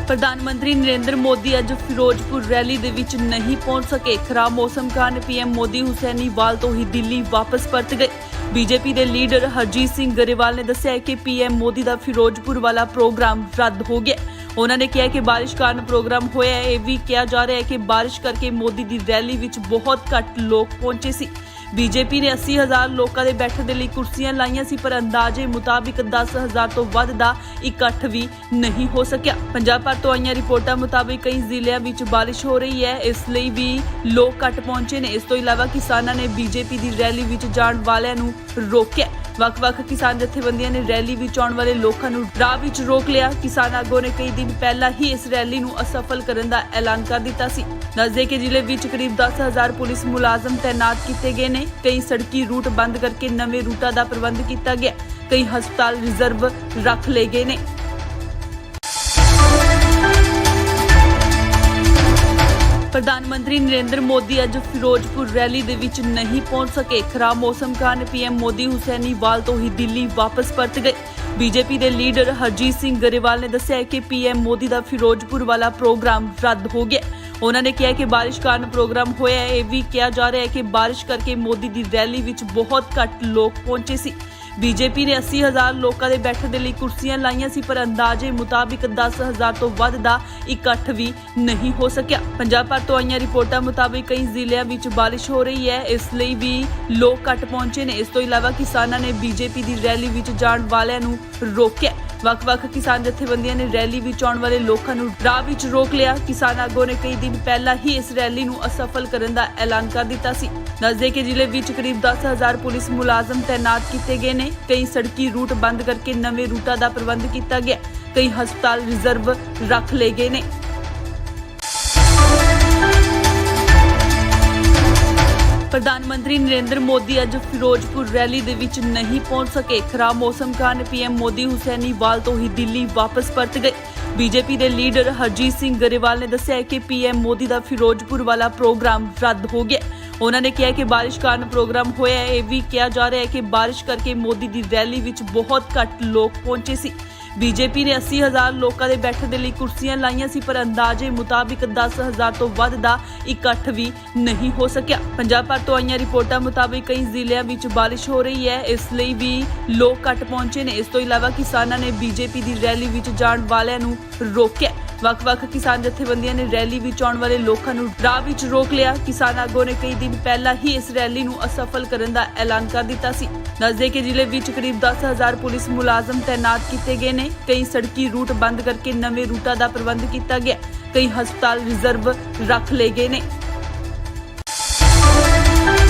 ਪ੍ਰਧਾਨ ਮੰਤਰੀ ਨਰਿੰਦਰ ਮੋਦੀ ਅੱਜ ਫਿਰੋਜ਼ਪੁਰ ਰੈਲੀ ਦੇ ਵਿੱਚ ਨਹੀਂ ਪਹੁੰਚ ਸਕੇ। ਖਰਾਬ ਮੌਸਮ ਕਾਰਨ ਪੀਐਮ ਮੋਦੀ ਹੁਸੈਨੀਵਾਲ ਤੋਂ ਹੀ ਦਿੱਲੀ ਵਾਪਸ ਪਰਤ ਗਏ। ਬੀਜੇਪੀ ਦੇ ਲੀਡਰ ਹਰਜੀਤ ਸਿੰਘ ਗਰੇਵਾਲ ਨੇ ਦੱਸਿਆ ਕਿ ਪੀਐਮ ਮੋਦੀ ਦਾ ਫਿਰੋਜ਼ਪੁਰ ਵਾਲਾ ਪ੍ਰੋਗਰਾਮ ਰੱਦ ਹੋ ਗਿਆ। ਉਹਨਾਂ ਨੇ ਕਿਹਾ ਕਿ ਬਾਰਿਸ਼ ਕਾਰਨ ਪ੍ਰੋਗਰਾਮ ਹੋਇਆ ਹੈ। ਇਹ ਵੀ ਕਿਹਾ ਜਾ ਰਿਹਾ ਹੈ ਕਿ ਬਾਰਿਸ਼ ਕਰਕੇ ਮੋਦੀ ਦੀ ਰੈਲੀ ਵਿੱਚ ਬਹੁਤ ਘੱਟ ਲੋਕ ਪਹੁੰਚੇ ਸੀ। ਬੀਜੇਪੀ ਨੇ 80,000 ਲੋਕਾਂ ਦੇ ਬੈਠਣ ਦੇ ਲਈ ਕੁਰਸੀਆਂ ਲਾਈਆਂ ਸੀ, ਪਰ ਅੰਦਾਜ਼ੇ ਮੁਤਾਬਿਕ 10,000 ਤੋਂ ਵੱਧ ਦਾ ਇਕੱਠ ਵੀ ਨਹੀਂ ਹੋ ਸਕਿਆ। ਪੰਜਾਬ ਭਰ ਤੋਂ ਆਈਆਂ ਰਿਪੋਰਟਾਂ ਮੁਤਾਬਿਕ ਕਈ ਜ਼ਿਲ੍ਹਿਆਂ ਵਿੱਚ ਬਾਰਿਸ਼ ਹੋ ਰਹੀ ਹੈ, ਇਸ ਲਈ ਵੀ ਲੋਕ ਘੱਟ ਪਹੁੰਚੇ ਨੇ। ਇਸ ਤੋਂ ਇਲਾਵਾ ਕਿਸਾਨਾਂ ਨੇ ਬੀਜੇਪੀ ਦੀ ਰੈਲੀ ਵਿੱਚ ਜਾਣ ਵਾਲਿਆਂ ਨੂੰ ਰੋਕਿਆ। ਵੱਖ-ਵੱਖ ਕਿਸਾਨ ਜਥੇਬੰਦੀਆਂ ਨੇ ਰੈਲੀ ਵਿੱਚ ਆਉਣ ਵਾਲੇ ਲੋਕਾਂ ਨੂੰ ਰਾਹ ਵਿੱਚ ਰੋਕ ਲਿਆ। ਕਿਸਾਨ ਆਗੂਆਂ ਨੇ ਕਈ ਦਿਨ ਪਹਿਲਾਂ ਹੀ ਇਸ ਰੈਲੀ ਨੂੰ ਅਸਫਲ ਕਰਨ ਦਾ ਐਲਾਨ ਕਰ ਦਿੱਤਾ ਸੀ। ਦੱਸਦੇ ਕਿ ਜ਼ਿਲ੍ਹੇ ਵਿੱਚ ਕਰੀਬ 10,000 ਪੁਲਿਸ ਮੁਲਾਜ਼ਮ ਤੈਨਾਤ ਕੀਤੇ ਗਏ ਨੇ। ਕਈ ਸੜਕੀ ਰੂਟ ਬੰਦ ਕਰਕੇ ਨਵੇਂ ਰੂਟਾਂ ਦਾ ਪ੍ਰਬੰਧ ਕੀਤਾ ਗਿਆ। ਕਈ ਹਸਪਤਾਲ ਰਿਜ਼ਰਵ ਰੱਖ ਲਏ ਗਏ ਨੇ। ਪ੍ਰਧਾਨ ਮੰਤਰੀ ਨਰਿੰਦਰ ਮੋਦੀ ਅੱਜ ਫਿਰੋਜ਼ਪੁਰ ਰੈਲੀ ਦੇ ਵਿੱਚ ਨਹੀਂ ਪਹੁੰਚ ਸਕੇ। ਖਰਾਬ ਮੌਸਮ ਕਾਰਨ ਪੀਐਮ ਮੋਦੀ ਹੁਸੈਨੀਵਾਲ ਤੋਂ ਹੀ ਦਿੱਲੀ ਵਾਪਸ ਪਰਤ ਗਏ। ਬੀਜੇਪੀ ਦੇ ਲੀਡਰ ਹਰਜੀਤ ਸਿੰਘ ਗਰੇਵਾਲ ਨੇ ਦੱਸਿਆ ਕਿ ਪੀਐਮ ਮੋਦੀ ਦਾ ਫਿਰੋਜ਼ਪੁਰ ਵਾਲਾ ਪ੍ਰੋਗਰਾਮ ਰੱਦ ਹੋ ਗਿਆ। ਉਹਨਾਂ ਨੇ ਕਿਹਾ ਕਿ ਬਾਰਿਸ਼ ਕਾਰਨ ਪ੍ਰੋਗਰਾਮ ਹੋਇਆ ਹੈ। ਇਹ ਵੀ ਕਿਹਾ ਜਾ ਰਿਹਾ ਹੈ ਕਿ ਬਾਰਿਸ਼ ਕਰਕੇ ਮੋਦੀ ਦੀ ਰੈਲੀ ਵਿੱਚ ਬਹੁਤ ਘੱਟ ਲੋਕ ਪਹੁੰਚੇ ਸੀ। ਬੀਜੇਪੀ ਨੇ 80,000 ਲੋਕਾਂ ਦੇ ਬੈਠਣ ਦੇ ਲਈ ਕੁਰਸੀਆਂ ਲਾਈਆਂ ਸੀ, ਪਰ ਅੰਦਾਜ਼ੇ ਮੁਤਾਬਿਕ 10,000 ਤੋਂ ਵੱਧ ਦਾ ਇਕੱਠ ਵੀ ਨਹੀਂ ਹੋ ਸਕਿਆ। ਪੰਜਾਬ ਭਰ ਤੋਂ ਆਈਆਂ ਰਿਪੋਰਟਾਂ ਮੁਤਾਬਿਕ ਕਈ ਜ਼ਿਲ੍ਹਿਆਂ ਵਿੱਚ ਬਾਰਿਸ਼ ਹੋ ਰਹੀ ਹੈ, ਇਸ ਲਈ ਵੀ ਲੋਕ ਘੱਟ ਪਹੁੰਚੇ ਨੇ। ਇਸ ਤੋਂ ਇਲਾਵਾ ਕਿਸਾਨਾਂ ਨੇ ਬੀਜੇਪੀ ਦੀ ਰੈਲੀ ਵਿੱਚ ਜਾਣ ਵਾਲਿਆਂ ਨੂੰ ਰੋਕਿਆ। ਵੱਖ-ਵੱਖ ਕਿਸਾਨ ਜਥੇਬੰਦੀਆਂ ਨੇ ਰੈਲੀ ਵਿੱਚ ਆਉਣ ਵਾਲੇ ਲੋਕਾਂ ਨੂੰ ਰਾਹ ਵਿੱਚ ਰੋਕ ਲਿਆ। ਕਿਸਾਨ ਆਗੂਆਂ ਨੇ ਕਈ ਦਿਨ ਪਹਿਲਾਂ ਹੀ ਇਸ ਰੈਲੀ ਨੂੰ ਅਸਫਲ ਕਰਨ ਦਾ ਐਲਾਨ ਕਰ ਦਿੱਤਾ ਸੀ। ਦੱਸਦੇ ਕਿ ਜ਼ਿਲ੍ਹੇ ਵਿੱਚ ਕਰੀਬ 10,000 ਪੁਲਿਸ ਮੁਲਾਜ਼ਮ ਤੈਨਾਤ ਕੀਤੇ ਗਏ ਨੇ। ਕਈ ਸੜਕੀ ਰੂਟ ਬੰਦ ਕਰਕੇ ਨਵੇਂ ਰੂਟਾਂ ਦਾ ਪ੍ਰਬੰਧ ਕੀਤਾ ਗਿਆ। ਕਈ ਹਸਪਤਾਲ ਰਿਜ਼ਰਵ ਰੱਖ ਲਏ ਗਏ ਨੇ। ਪ੍ਰਧਾਨ ਮੰਤਰੀ ਨਰਿੰਦਰ ਮੋਦੀ ਅੱਜ ਫਿਰੋਜ਼ਪੁਰ ਰੈਲੀ ਦੇ ਵਿੱਚ ਨਹੀਂ ਪਹੁੰਚ ਸਕੇ। ਖਰਾਬ ਮੌਸਮ ਕਾਰਨ ਪੀਐਮ ਮੋਦੀ ਹੁਸੈਨੀਵਾਲ ਤੋਂ ਹੀ ਦਿੱਲੀ ਵਾਪਸ ਪਰਤ ਗਏ। ਬੀਜੇਪੀ ਦੇ ਲੀਡਰ ਹਰਜੀਤ ਸਿੰਘ ਗਰੇਵਾਲ ਨੇ ਦੱਸਿਆ ਕਿ ਪੀਐਮ ਮੋਦੀ ਦਾ ਫਿਰੋਜ਼ਪੁਰ ਵਾਲਾ ਪ੍ਰੋਗਰਾਮ ਰੱਦ ਹੋ ਗਿਆ। ਉਹਨਾਂ ਨੇ ਕਿਹਾ ਕਿ ਬਾਰਿਸ਼ ਕਾਰਨ ਪ੍ਰੋਗਰਾਮ ਹੋਇਆ ਹੈ। ਇਹ ਵੀ ਕਿਹਾ ਜਾ ਰਿਹਾ ਹੈ ਕਿ ਬਾਰਿਸ਼ ਕਰਕੇ ਮੋਦੀ ਦੀ ਰੈਲੀ ਵਿੱਚ ਬਹੁਤ ਘੱਟ ਲੋਕ ਪਹੁੰਚੇ ਸੀ। ਬੀਜੇਪੀ ਨੇ 80,000 ਲੋਕਾਂ ਦੇ ਬੈਠਣ ਦੇ ਲਈ ਕੁਰਸੀਆਂ ਲਾਈਆਂ ਸੀ, ਪਰ ਅੰਦਾਜ਼ੇ ਮੁਤਾਬਿਕ 10,000 ਤੋਂ ਵੱਧ ਦਾ ਇਕੱਠ ਵੀ ਨਹੀਂ ਹੋ ਸਕਿਆ। ਪੰਜਾਬ ਭਰ ਤੋਂ ਆਈਆਂ ਰਿਪੋਰਟਾਂ ਮੁਤਾਬਿਕ ਕਈ ਜ਼ਿਲ੍ਹਿਆਂ ਵਿੱਚ ਬਾਰਿਸ਼ ਹੋ ਰਹੀ ਹੈ, ਇਸ ਲਈ ਵੀ ਲੋਕ ਘੱਟ ਪਹੁੰਚੇ ਨੇ। ਇਸ ਤੋਂ ਇਲਾਵਾ ਕਿਸਾਨਾਂ ਨੇ ਬੀਜੇਪੀ ਦੀ ਰੈਲੀ ਵਿੱਚ ਜਾਣ ਵਾਲਿਆਂ ਨੂੰ ਰੋਕਿਆ। ਵੱਖ-ਵੱਖ ਕਿਸਾਨ ਜਥੇਬੰਦੀਆਂ ਨੇ ਰੈਲੀ ਵਿੱਚ ਆਉਣ ਵਾਲੇ ਲੋਕਾਂ ਨੂੰ ਰਾਹ ਵਿੱਚ ਰੋਕ ਲਿਆ। ਕਿਸਾਨ ਆਗੂਆਂ ਨੇ ਕਈ ਦਿਨ ਪਹਿਲਾਂ ਹੀ ਇਸ ਰੈਲੀ ਨੂੰ ਅਸਫਲ ਕਰਨ ਦਾ ਐਲਾਨ ਕਰ ਦਿੱਤਾ ਸੀ। ਦੱਸਦੇ ਕਿ ਜ਼ਿਲ੍ਹੇ ਵਿੱਚ ਕਰੀਬ 10,000 ਪੁਲਿਸ ਮੁਲਾਜ਼ਮ ਤੈਨਾਤ ਕੀਤੇ ਗਏ ਨੇ। ਕਈ ਸੜਕੀ ਰੂਟ ਬੰਦ ਕਰਕੇ ਨਵੇਂ ਰੂਟਾਂ ਦਾ ਪ੍ਰਬੰਧ ਕੀਤਾ ਗਿਆ। ਕਈ ਹਸਪਤਾਲ ਰਿਜ਼ਰਵ ਰੱਖ ਲਏ ਗਏ ਨੇ।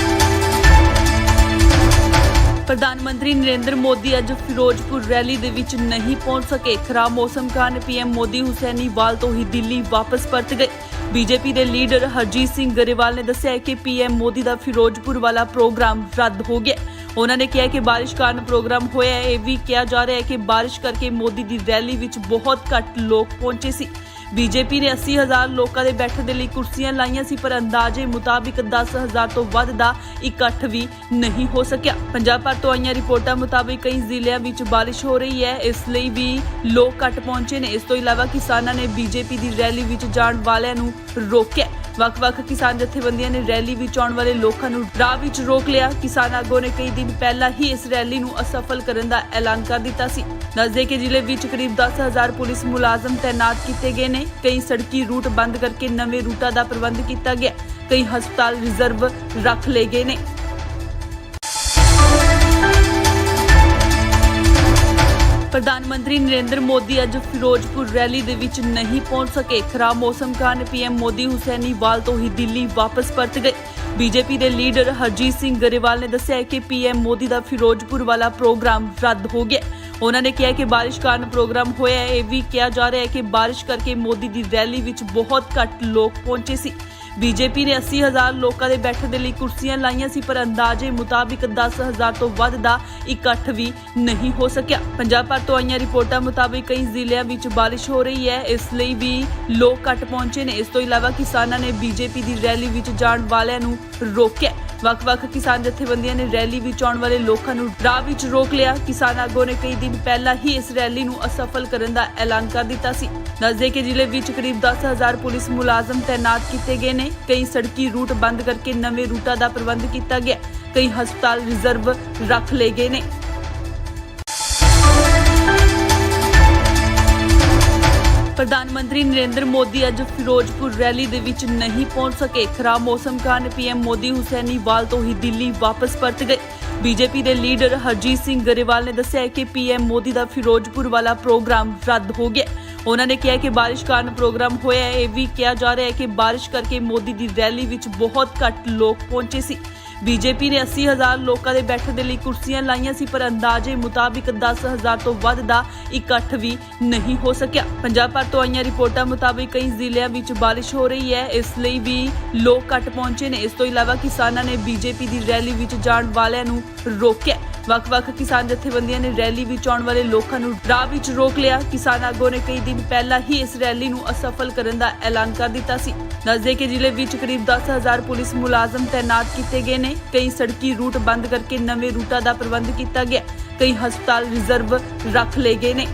ਪ੍ਰਧਾਨ ਮੰਤਰੀ ਨਰਿੰਦਰ ਮੋਦੀ ਅੱਜ ਫਿਰੋਜ਼ਪੁਰ ਰੈਲੀ ਦੇ ਵਿੱਚ ਨਹੀਂ ਪਹੁੰਚ ਸਕੇ। ਖਰਾਬ ਮੌਸਮ ਕਾਰਨ ਪੀਐਮ ਮੋਦੀ ਹੁਸੈਨੀਵਾਲ ਤੋਂ ਹੀ ਦਿੱਲੀ ਵਾਪਸ ਪਰਤ ਗਏ। ਬੀਜੇਪੀ ਦੇ ਲੀਡਰ ਹਰਜੀਤ ਸਿੰਘ ਗਰੇਵਾਲ ਨੇ ਦੱਸਿਆ ਕਿ ਪੀਐਮ ਮੋਦੀ ਦਾ ਫਿਰੋਜ਼ਪੁਰ ਵਾਲਾ ਪ੍ਰੋਗਰਾਮ ਰੱਦ ਹੋ ਗਿਆ। ਉਹਨਾਂ ਨੇ ਕਿਹਾ ਕਿ ਬਾਰਿਸ਼ ਕਾਰਨ ਪ੍ਰੋਗਰਾਮ ਹੋਇਆ ਹੈ। ਇਹ ਵੀ ਕਿਹਾ ਜਾ ਰਿਹਾ ਹੈ ਕਿ ਬਾਰਿਸ਼ ਕਰਕੇ ਮੋਦੀ ਦੀ ਰੈਲੀ ਵਿੱਚ ਬਹੁਤ ਘੱਟ ਲੋਕ ਪਹੁੰਚੇ ਸੀ। ਬੀਜੇਪੀ ਨੇ 80,000 ਲੋਕਾਂ ਦੇ ਬੈਠਣ ਦੇ ਲਈ ਕੁਰਸੀਆਂ ਲਾਈਆਂ ਸੀ, ਪਰ ਅੰਦਾਜ਼ੇ ਮੁਤਾਬਿਕ 10,000 ਤੋਂ ਵੱਧ ਦਾ ਇਕੱਠ ਵੀ ਨਹੀਂ ਹੋ ਸਕਿਆ। ਪੰਜਾਬ ਭਰ ਤੋਂ ਆਈਆਂ ਰਿਪੋਰਟਾਂ ਮੁਤਾਬਿਕ ਕਈ ਜ਼ਿਲ੍ਹਿਆਂ ਵਿੱਚ ਬਾਰਿਸ਼ ਹੋ ਰਹੀ ਹੈ, ਇਸ ਲਈ ਵੀ ਲੋਕ ਘੱਟ ਪਹੁੰਚੇ ਨੇ। ਇਸ ਤੋਂ ਇਲਾਵਾ ਕਿਸਾਨਾਂ ਨੇ ਬੀਜੇਪੀ ਦੀ ਰੈਲੀ ਵਿੱਚ ਜਾਣ ਵਾਲਿਆਂ ਨੂੰ ਰੋਕਿਆ। ਵੱਖ-ਵੱਖ ਕਿਸਾਨ ਜਥੇਬੰਦੀਆਂ ਨੇ ਰੈਲੀ ਵਿੱਚ ਆਉਣ ਵਾਲੇ ਲੋਕਾਂ ਨੂੰ ਰਾਹ ਵਿੱਚ ਰੋਕ ਲਿਆ। ਕਿਸਾਨ ਆਗੂਆਂ ਨੇ ਕਈ ਦਿਨ ਪਹਿਲਾਂ ਹੀ ਇਸ ਰੈਲੀ ਨੂੰ ਅਸਫਲ ਕਰਨ ਦਾ ਐਲਾਨ ਕਰ ਦਿੱਤਾ ਸੀ। ਦੱਸਦੇ ਕਿ ਜ਼ਿਲ੍ਹੇ ਵਿੱਚ ਕਰੀਬ 10,000 ਪੁਲਿਸ ਮੁਲਾਜ਼ਮ ਤੈਨਾਤ ਕੀਤੇ ਗਏ ਨੇ। ਕਈ ਸੜਕੀ ਰੂਟ ਬੰਦ ਕਰਕੇ ਨਵੇਂ ਰੂਟਾਂ ਦਾ ਪ੍ਰਬੰਧ ਕੀਤਾ ਗਿਆ। ਕਈ ਹਸਪਤਾਲ ਰਿਜ਼ਰਵ ਰੱਖ ਲਏ ਗਏ ਨੇ। ਪ੍ਰਧਾਨ ਮੰਤਰੀ ਨਰਿੰਦਰ ਮੋਦੀ ਅੱਜ ਫਿਰੋਜ਼ਪੁਰ ਰੈਲੀ ਦੇ ਵਿੱਚ ਨਹੀਂ ਪਹੁੰਚ ਸਕੇ। ਖਰਾਬ ਮੌਸਮ ਕਾਰਨ ਪੀਐਮ ਮੋਦੀ ਹੁਸੈਨੀਵਾਲ ਤੋਂ ਹੀ ਦਿੱਲੀ ਵਾਪਸ ਪਰਤ ਗਏ। ਬੀਜੇਪੀ ਦੇ ਲੀਡਰ ਹਰਜੀਤ ਸਿੰਘ ਗਰੇਵਾਲ ਨੇ ਦੱਸਿਆ ਕਿ ਪੀਐਮ ਮੋਦੀ ਦਾ ਫਿਰੋਜ਼ਪੁਰ ਵਾਲਾ ਪ੍ਰੋਗਰਾਮ ਰੱਦ ਹੋ ਗਿਆ। ਉਹਨਾਂ ਨੇ ਕਿਹਾ ਕਿ ਬਾਰਿਸ਼ ਕਾਰਨ ਪ੍ਰੋਗਰਾਮ ਹੋਇਆ ਹੈ। ਇਹ ਵੀ ਕਿਹਾ ਜਾ ਰਿਹਾ ਹੈ ਕਿ ਬਾਰਿਸ਼ ਕਰਕੇ ਮੋਦੀ ਦੀ ਰੈਲੀ ਵਿੱਚ ਬਹੁਤ ਘੱਟ ਲੋਕ ਪਹੁੰਚੇ ਸੀ। ਬੀਜੇਪੀ ਨੇ 80,000 ਲੋਕਾਂ ਦੇ ਬੈਠਣ ਦੇ ਲਈ ਕੁਰਸੀਆਂ ਲਾਈਆਂ ਸੀ, ਪਰ ਅੰਦਾਜ਼ੇ ਮੁਤਾਬਿਕ 10,000 ਤੋਂ ਵੱਧ ਦਾ ਇਕੱਠ ਵੀ ਨਹੀਂ ਹੋ ਸਕਿਆ। ਪੰਜਾਬ ਭਰ ਤੋਂ ਆਈਆਂ ਰਿਪੋਰਟਾਂ ਮੁਤਾਬਿਕ ਕਈ ਜ਼ਿਲ੍ਹਿਆਂ ਵਿੱਚ ਬਾਰਿਸ਼ ਹੋ ਰਹੀ ਹੈ, ਇਸ ਲਈ ਵੀ ਲੋਕ ਘੱਟ ਪਹੁੰਚੇ ਨੇ। ਇਸ ਤੋਂ ਇਲਾਵਾ ਕਿਸਾਨਾਂ ਨੇ ਬੀਜੇਪੀ ਦੀ ਰੈਲੀ ਵਿੱਚ ਜਾਣ ਵਾਲਿਆਂ ਨੂੰ ਰੋਕਿਆ। ਵੱਖ-ਵੱਖ ਕਿਸਾਨ ਜਥੇਬੰਦੀਆਂ ਨੇ ਰੈਲੀ ਵਿੱਚ ਆਉਣ ਵਾਲੇ ਲੋਕਾਂ ਨੂੰ ਰਾਹ ਵਿੱਚ ਰੋਕ ਲਿਆ। ਕਿਸਾਨ ਆਗੂਆਂ ਨੇ ਕਈ ਦਿਨ ਪਹਿਲਾਂ ਹੀ ਇਸ ਰੈਲੀ ਨੂੰ ਅਸਫਲ ਕਰਨ ਦਾ ਐਲਾਨ ਕਰ ਦਿੱਤਾ ਸੀ। ਦੱਸਦੇ ਕਿ ਜ਼ਿਲ੍ਹੇ ਵਿੱਚ ਕਰੀਬ 10,000 ਪੁਲਿਸ ਮੁਲਾਜ਼ਮ ਤੈਨਾਤ ਕੀਤੇ ਗਏ ਨੇ। ਕਈ ਸੜਕੀ ਰੂਟ ਬੰਦ ਕਰਕੇ ਨਵੇਂ ਰੂਟਾਂ ਦਾ ਪ੍ਰਬੰਧ ਕੀਤਾ ਗਿਆ। ਕਈ ਹਸਪਤਾਲ ਰਿਜ਼ਰਵ ਰੱਖ ਲਏ ਗਏ ਨੇ। ਪ੍ਰਧਾਨ ਮੰਤਰੀ ਨਰਿੰਦਰ ਮੋਦੀ ਅੱਜ ਫਿਰੋਜ਼ਪੁਰ ਰੈਲੀ ਦੇ ਵਿੱਚ ਨਹੀਂ ਪਹੁੰਚ ਸਕੇ। ਖਰਾਬ ਮੌਸਮ ਕਾਰਨ ਪੀਐਮ ਮੋਦੀ ਹੁਸੈਨੀਵਾਲ ਤੋਂ ਹੀ ਦਿੱਲੀ ਵਾਪਸ ਪਰਤ ਗਏ। ਬੀਜੇਪੀ ਦੇ ਲੀਡਰ ਹਰਜੀਤ ਸਿੰਘ ਗਰੇਵਾਲ ਨੇ ਦੱਸਿਆ ਕਿ ਪੀਐਮ ਮੋਦੀ ਦਾ ਫਿਰੋਜ਼ਪੁਰ ਵਾਲਾ ਪ੍ਰੋਗਰਾਮ ਰੱਦ ਹੋ ਗਿਆ। ਉਹਨਾਂ ਨੇ ਕਿਹਾ ਕਿ ਬਾਰਿਸ਼ ਕਾਰਨ ਪ੍ਰੋਗਰਾਮ ਹੋਇਆ ਹੈ। ਇਹ ਵੀ ਕਿਹਾ ਜਾ ਰਿਹਾ ਹੈ ਕਿ ਬਾਰਿਸ਼ ਕਰਕੇ ਮੋਦੀ ਦੀ ਰੈਲੀ ਵਿੱਚ ਬਹੁਤ ਘੱਟ ਲੋਕ ਪਹੁੰਚੇ ਸੀ। ਬੀਜੇਪੀ ਨੇ 80,000 ਲੋਕਾਂ ਦੇ ਬੈਠਣ ਦੇ ਲਈ ਕੁਰਸੀਆਂ ਲਾਈਆਂ ਸੀ, ਪਰ ਅੰਦਾਜ਼ੇ ਮੁਤਾਬਿਕ 10,000 ਤੋਂ ਵੱਧ ਦਾ ਇਕੱਠ ਵੀ ਨਹੀਂ ਹੋ ਸਕਿਆ। ਪੰਜਾਬ ਭਰ ਤੋਂ ਆਈਆਂ ਰਿਪੋਰਟਾਂ ਮੁਤਾਬਿਕ ਕਈ ਜ਼ਿਲ੍ਹਿਆਂ ਵਿੱਚ ਬਾਰਿਸ਼ ਹੋ ਰਹੀ ਹੈ, ਇਸ ਲਈ ਵੀ ਲੋਕ ਘੱਟ ਪਹੁੰਚੇ ਨੇ। ਇਸ ਤੋਂ ਇਲਾਵਾ ਕਿਸਾਨਾਂ ਨੇ ਬੀਜੇਪੀ ਦੀ ਰੈਲੀ ਵਿੱਚ ਜਾਣ ਵਾਲਿਆਂ ਨੂੰ ਰੋਕਿਆ। ਵੱਖ-ਵੱਖ ਕਿਸਾਨ ਜਥੇਬੰਦੀਆਂ ਨੇ ਰੈਲੀ ਵਿੱਚ ਆਉਣ ਵਾਲੇ ਲੋਕਾਂ ਨੂੰ ਰਾਹ ਵਿੱਚ ਰੋਕ ਲਿਆ। ਕਿਸਾਨ ਆਗੂਆਂ ਨੇ ਕਈ ਦਿਨ ਪਹਿਲਾਂ ਹੀ ਇਸ ਰੈਲੀ ਨੂੰ ਅਸਫਲ ਕਰਨ ਦਾ ਐਲਾਨ ਕਰ ਦਿੱਤਾ ਸੀ। ਦੱਸਦੇ ਕਿ ਜ਼ਿਲ੍ਹੇ ਵਿੱਚ ਕਰੀਬ 10,000 ਪੁਲਿਸ ਮੁਲਾਜ਼ਮ ਤੈਨਾਤ ਕੀਤੇ ਗਏ ਨੇ। ਕਈ ਸੜਕੀ ਰੂਟ ਬੰਦ ਕਰਕੇ ਨਵੇਂ ਰੂਟਾਂ ਦਾ ਪ੍ਰਬੰਧ ਕੀਤਾ ਗਿਆ। ਕਈ ਹਸਪਤਾਲ ਰਿਜ਼ਰਵ ਰੱਖ ਲਏ ਗਏ ਨੇ।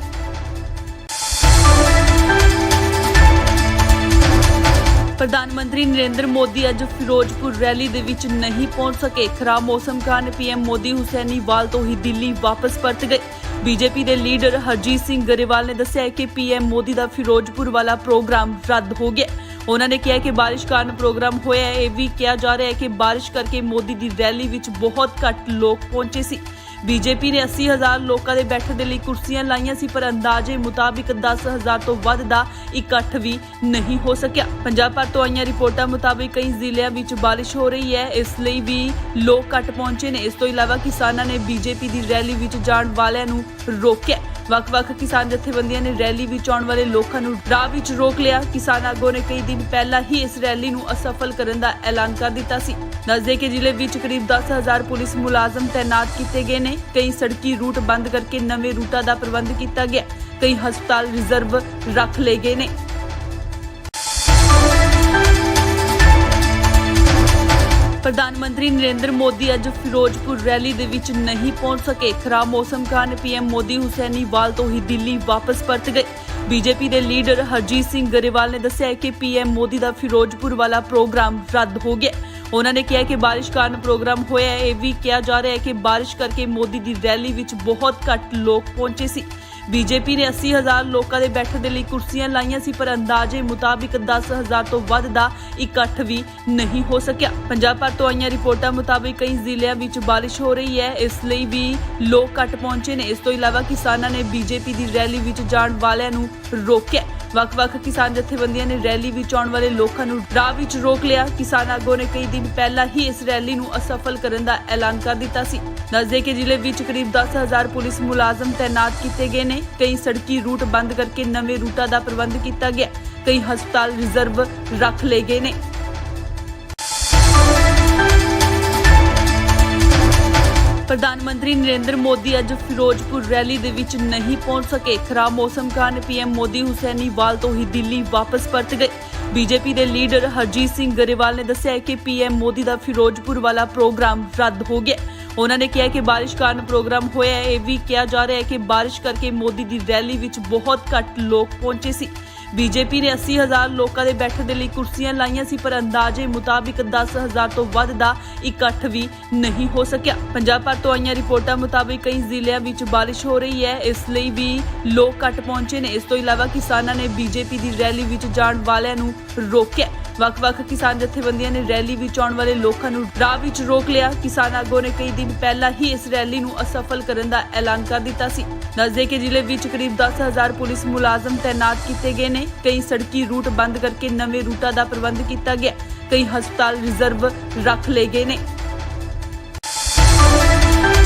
ਪ੍ਰਧਾਨ ਮੰਤਰੀ ਨਰਿੰਦਰ ਮੋਦੀ ਅੱਜ ਫਿਰੋਜ਼ਪੁਰ ਰੈਲੀ ਦੇ ਵਿੱਚ ਨਹੀਂ ਪਹੁੰਚ ਸਕੇ। ਖਰਾਬ ਮੌਸਮ ਕਾਰਨ ਪੀਐਮ ਮੋਦੀ ਹੁਸੈਨੀਵਾਲ ਤੋਂ ਹੀ ਦਿੱਲੀ ਵਾਪਸ ਪਰਤ ਗਏ। ਬੀਜੇਪੀ ਦੇ ਲੀਡਰ ਹਰਜੀਤ ਸਿੰਘ ਗਰੇਵਾਲ ਨੇ ਦੱਸਿਆ ਕਿ ਪੀਐਮ ਮੋਦੀ ਦਾ ਫਿਰੋਜ਼ਪੁਰ ਵਾਲਾ ਪ੍ਰੋਗਰਾਮ ਰੱਦ ਹੋ ਗਿਆ। ਉਹਨਾਂ ਨੇ ਕਿਹਾ ਕਿ ਬਾਰਿਸ਼ ਕਾਰਨ ਪ੍ਰੋਗਰਾਮ ਹੋਇਆ ਹੈ। ਇਹ ਵੀ ਕਿਹਾ ਜਾ ਰਿਹਾ ਹੈ ਕਿ ਬਾਰਿਸ਼ ਕਰਕੇ ਮੋਦੀ ਦੀ ਰੈਲੀ ਵਿੱਚ ਬਹੁਤ ਘੱਟ ਲੋਕ ਪਹੁੰਚੇ ਸੀ। ਬੀਜੇਪੀ ਨੇ 80,000 ਲੋਕਾਂ ਦੇ ਬੈਠਣ ਦੇ ਲਈ ਕੁਰਸੀਆਂ ਲਾਈਆਂ ਸੀ, ਪਰ ਅੰਦਾਜ਼ੇ ਮੁਤਾਬਿਕ 10,000 ਤੋਂ ਵੱਧ ਦਾ ਇਕੱਠ ਵੀ ਨਹੀਂ ਹੋ ਸਕਿਆ। ਪੰਜਾਬ ਭਰ ਤੋਂ ਆਈਆਂ ਰਿਪੋਰਟਾਂ ਮੁਤਾਬਿਕ ਕਈ ਜ਼ਿਲ੍ਹਿਆਂ ਵਿੱਚ ਬਾਰਿਸ਼ ਹੋ ਰਹੀ ਹੈ, ਇਸ ਲਈ ਵੀ ਲੋਕ ਘੱਟ ਪਹੁੰਚੇ ਨੇ। ਇਸ ਤੋਂ ਇਲਾਵਾ ਕਿਸਾਨਾਂ ਨੇ ਬੀਜੇਪੀ ਦੀ ਰੈਲੀ ਵਿੱਚ ਜਾਣ ਵਾਲਿਆਂ ਨੂੰ ਰੋਕਿਆ। ਵੱਖ-ਵੱਖ ਕਿਸਾਨ ਜਥੇਬੰਦੀਆਂ ਨੇ ਰੈਲੀ ਵਿੱਚ ਆਉਣ ਵਾਲੇ ਲੋਕਾਂ ਨੂੰ ਰਾਹ ਵਿੱਚ ਰੋਕ ਲਿਆ। ਕਿਸਾਨ ਆਗੂਆਂ ਨੇ ਕਈ ਦਿਨ ਪਹਿਲਾਂ ਹੀ ਇਸ ਰੈਲੀ ਨੂੰ ਅਸਫਲ ਕਰਨ ਦਾ ਐਲਾਨ ਕਰ ਦਿੱਤਾ ਸੀ। ਦੱਸਦੇ ਕਿ ਜ਼ਿਲ੍ਹੇ ਵਿੱਚ ਕਰੀਬ 10,000 ਪੁਲਿਸ ਮੁਲਾਜ਼ਮ ਤੈਨਾਤ ਕੀਤੇ ਗਏ ਨੇ। ਕਈ ਸੜਕੀ ਰੂਟ ਬੰਦ ਕਰਕੇ ਨਵੇਂ ਰੂਟਾਂ ਦਾ ਪ੍ਰਬੰਧ ਕੀਤਾ ਗਿਆ। ਕਈ ਹਸਪਤਾਲ ਰਿਜ਼ਰਵ ਰੱਖ ਲਏ ਗਏ ਨੇ। ਪ੍ਰਧਾਨ ਮੰਤਰੀ ਨਰਿੰਦਰ ਮੋਦੀ ਅੱਜ ਫਿਰੋਜ਼ਪੁਰ ਰੈਲੀ ਦੇ ਵਿੱਚ ਨਹੀਂ ਪਹੁੰਚ ਸਕੇ। ਖਰਾਬ ਮੌਸਮ ਕਾਰਨ ਪੀਐਮ ਮੋਦੀ ਹੁਸੈਨੀਵਾਲ ਤੋਂ ਹੀ ਦਿੱਲੀ ਵਾਪਸ ਪਰਤ ਗਏ। ਬੀਜੇਪੀ ਦੇ ਲੀਡਰ ਹਰਜੀਤ ਸਿੰਘ ਗਰੇਵਾਲ ਨੇ ਦੱਸਿਆ ਕਿ ਪੀਐਮ ਮੋਦੀ ਦਾ ਫਿਰੋਜ਼ਪੁਰ ਵਾਲਾ ਪ੍ਰੋਗਰਾਮ ਰੱਦ ਹੋ ਗਿਆ। ਉਹਨਾਂ ਨੇ ਕਿਹਾ ਕਿ ਬਾਰਿਸ਼ ਕਾਰਨ ਪ੍ਰੋਗਰਾਮ ਹੋਇਆ ਹੈ। ਇਹ ਵੀ ਕਿਹਾ ਜਾ ਰਿਹਾ ਹੈ ਕਿ ਬਾਰਿਸ਼ ਕਰਕੇ ਮੋਦੀ ਦੀ ਰੈਲੀ ਵਿੱਚ ਬਹੁਤ ਘੱਟ ਲੋਕ ਪਹੁੰਚੇ ਸੀ। ਬੀਜੇਪੀ ਨੇ 80,000 ਲੋਕਾਂ ਦੇ ਬੈਠਣ ਦੇ ਲਈ ਕੁਰਸੀਆਂ ਲਾਈਆਂ ਸੀ, ਪਰ ਅੰਦਾਜ਼ੇ ਮੁਤਾਬਿਕ 10,000 ਤੋਂ ਵੱਧ ਦਾ ਇਕੱਠ ਵੀ ਨਹੀਂ ਹੋ ਸਕਿਆ। ਪੰਜਾਬ ਭਰ ਤੋਂ ਆਈਆਂ ਰਿਪੋਰਟਾਂ ਮੁਤਾਬਿਕ ਕਈ ਜ਼ਿਲ੍ਹਿਆਂ ਵਿੱਚ ਬਾਰਿਸ਼ ਹੋ ਰਹੀ ਹੈ, ਇਸ ਲਈ ਵੀ ਲੋਕ ਘੱਟ ਪਹੁੰਚੇ ਨੇ। ਇਸ ਤੋਂ ਇਲਾਵਾ ਕਿਸਾਨਾਂ ਨੇ ਬੀਜੇਪੀ ਦੀ ਰੈਲੀ ਵਿੱਚ ਜਾਣ ਵਾਲਿਆਂ ਨੂੰ ਰੋਕਿਆ। ਵੱਖ-ਵੱਖ ਕਿਸਾਨ ਜਥੇਬੰਦੀਆਂ ਨੇ ਰੈਲੀ ਵਿੱਚ ਆਉਣ ਵਾਲੇ ਲੋਕਾਂ ਨੂੰ ਰਾਹ ਵਿੱਚ ਰੋਕ ਲਿਆ। ਕਿਸਾਨ ਆਗੂਆਂ ਨੇ ਕਈ ਦਿਨ ਪਹਿਲਾਂ ਹੀ ਇਸ ਰੈਲੀ ਨੂੰ ਅਸਫਲ ਕਰਨ ਦਾ ਐਲਾਨ ਕਰ ਦਿੱਤਾ ਸੀ। ਦੱਸਦੇ ਕਿ ਜ਼ਿਲ੍ਹੇ ਵਿੱਚ ਕਰੀਬ 10,000 ਪੁਲਿਸ ਮੁਲਾਜ਼ਮ ਤੈਨਾਤ ਕੀਤੇ ਗਏ ਨੇ। ਕਈ ਸੜਕੀ ਰੂਟ ਬੰਦ ਕਰਕੇ ਨਵੇਂ ਰੂਟਾਂ ਦਾ ਪ੍ਰਬੰਧ ਕੀਤਾ ਗਿਆ। ਕਈ ਹਸਪਤਾਲ ਰਿਜ਼ਰਵ ਰੱਖ ਲਏ ਗਏ ਨੇ। ਪ੍ਰਧਾਨ ਮੰਤਰੀ ਨਰਿੰਦਰ ਮੋਦੀ ਅੱਜ ਫਿਰੋਜ਼ਪੁਰ ਰੈਲੀ ਦੇ ਵਿੱਚ ਨਹੀਂ ਪਹੁੰਚ ਸਕੇ। ਖਰਾਬ ਮੌਸਮ ਕਾਰਨ ਪੀਐਮ ਮੋਦੀ ਹੁਸੈਨੀਵਾਲ ਤੋਂ ਹੀ ਦਿੱਲੀ ਵਾਪਸ ਪਰਤ ਗਏ। ਬੀਜੇਪੀ ਦੇ ਲੀਡਰ ਹਰਜੀਤ ਸਿੰਘ ਗਰੇਵਾਲ ਨੇ ਦੱਸਿਆ ਕਿ ਪੀਐਮ ਮੋਦੀ ਦਾ ਫਿਰੋਜ਼ਪੁਰ ਵਾਲਾ ਪ੍ਰੋਗਰਾਮ ਰੱਦ ਹੋ ਗਿਆ। ਉਹਨਾਂ ਨੇ ਕਿਹਾ ਕਿ ਬਾਰਿਸ਼ ਕਾਰਨ ਪ੍ਰੋਗਰਾਮ ਹੋਇਆ ਹੈ। ਇਹ ਵੀ ਕਿਹਾ ਜਾ ਰਿਹਾ ਹੈ ਕਿ ਬਾਰਿਸ਼ ਕਰਕੇ ਮੋਦੀ ਦੀ ਰੈਲੀ ਵਿੱਚ ਬਹੁਤ ਘੱਟ ਲੋਕ ਪਹੁੰਚੇ ਸੀ। ਬੀਜੇਪੀ ਨੇ 80,000 ਲੋਕਾਂ ਦੇ ਬੈਠਣ ਦੇ ਲਈ ਕੁਰਸੀਆਂ ਲਾਈਆਂ ਸੀ, ਪਰ ਅੰਦਾਜ਼ੇ ਮੁਤਾਬਿਕ 10,000 ਤੋਂ ਵੱਧ ਦਾ ਇਕੱਠ ਵੀ ਨਹੀਂ ਹੋ ਸਕਿਆ। ਪੰਜਾਬ ਭਰ ਤੋਂ ਆਈਆਂ ਰਿਪੋਰਟਾਂ ਮੁਤਾਬਿਕ ਕਈ ਜ਼ਿਲ੍ਹਿਆਂ ਵਿੱਚ ਬਾਰਿਸ਼ ਹੋ ਰਹੀ ਹੈ, ਇਸ ਲਈ ਵੀ ਲੋਕ ਘੱਟ ਪਹੁੰਚੇ ਨੇ। ਇਸ ਤੋਂ ਇਲਾਵਾ ਕਿਸਾਨਾਂ ਨੇ ਬੀਜੇਪੀ ਦੀ ਰੈਲੀ ਵਿੱਚ ਜਾਣ ਵਾਲਿਆਂ ਨੂੰ ਰੋਕਿਆ। ਵੱਖ-ਵੱਖ ਕਿਸਾਨ ਜਥੇਬੰਦੀਆਂ ਨੇ ਰੈਲੀ ਵਿੱਚ ਆਉਣ ਵਾਲੇ ਲੋਕਾਂ ਨੂੰ ਰਾਹ ਵਿੱਚ ਰੋਕ ਲਿਆ। ਕਿਸਾਨ ਆਗੂਆਂ ਨੇ ਕਈ ਦਿਨ ਪਹਿਲਾਂ ਹੀ ਇਸ ਰੈਲੀ ਨੂੰ ਅਸਫਲ ਕਰਨ ਦਾ ਐਲਾਨ ਕਰ ਦਿੱਤਾ ਸੀ। ਦੱਸਦੇ ਕਿ ਜ਼ਿਲ੍ਹੇ ਵਿੱਚ ਕਰੀਬ 10,000 ਪੁਲਿਸ ਮੁਲਾਜ਼ਮ ਤੈਨਾਤ ਕੀਤੇ ਗਏ ਨੇ। ਕਈ ਸੜਕੀ ਰੂਟ ਬੰਦ ਕਰਕੇ ਨਵੇਂ ਰੂਟਾਂ ਦਾ ਪ੍ਰਬੰਧ ਕੀਤਾ ਗਿਆ। ਕਈ ਹਸਪਤਾਲ ਰਿਜ਼ਰਵ ਰੱਖ ਲਏ ਗਏ ਨੇ।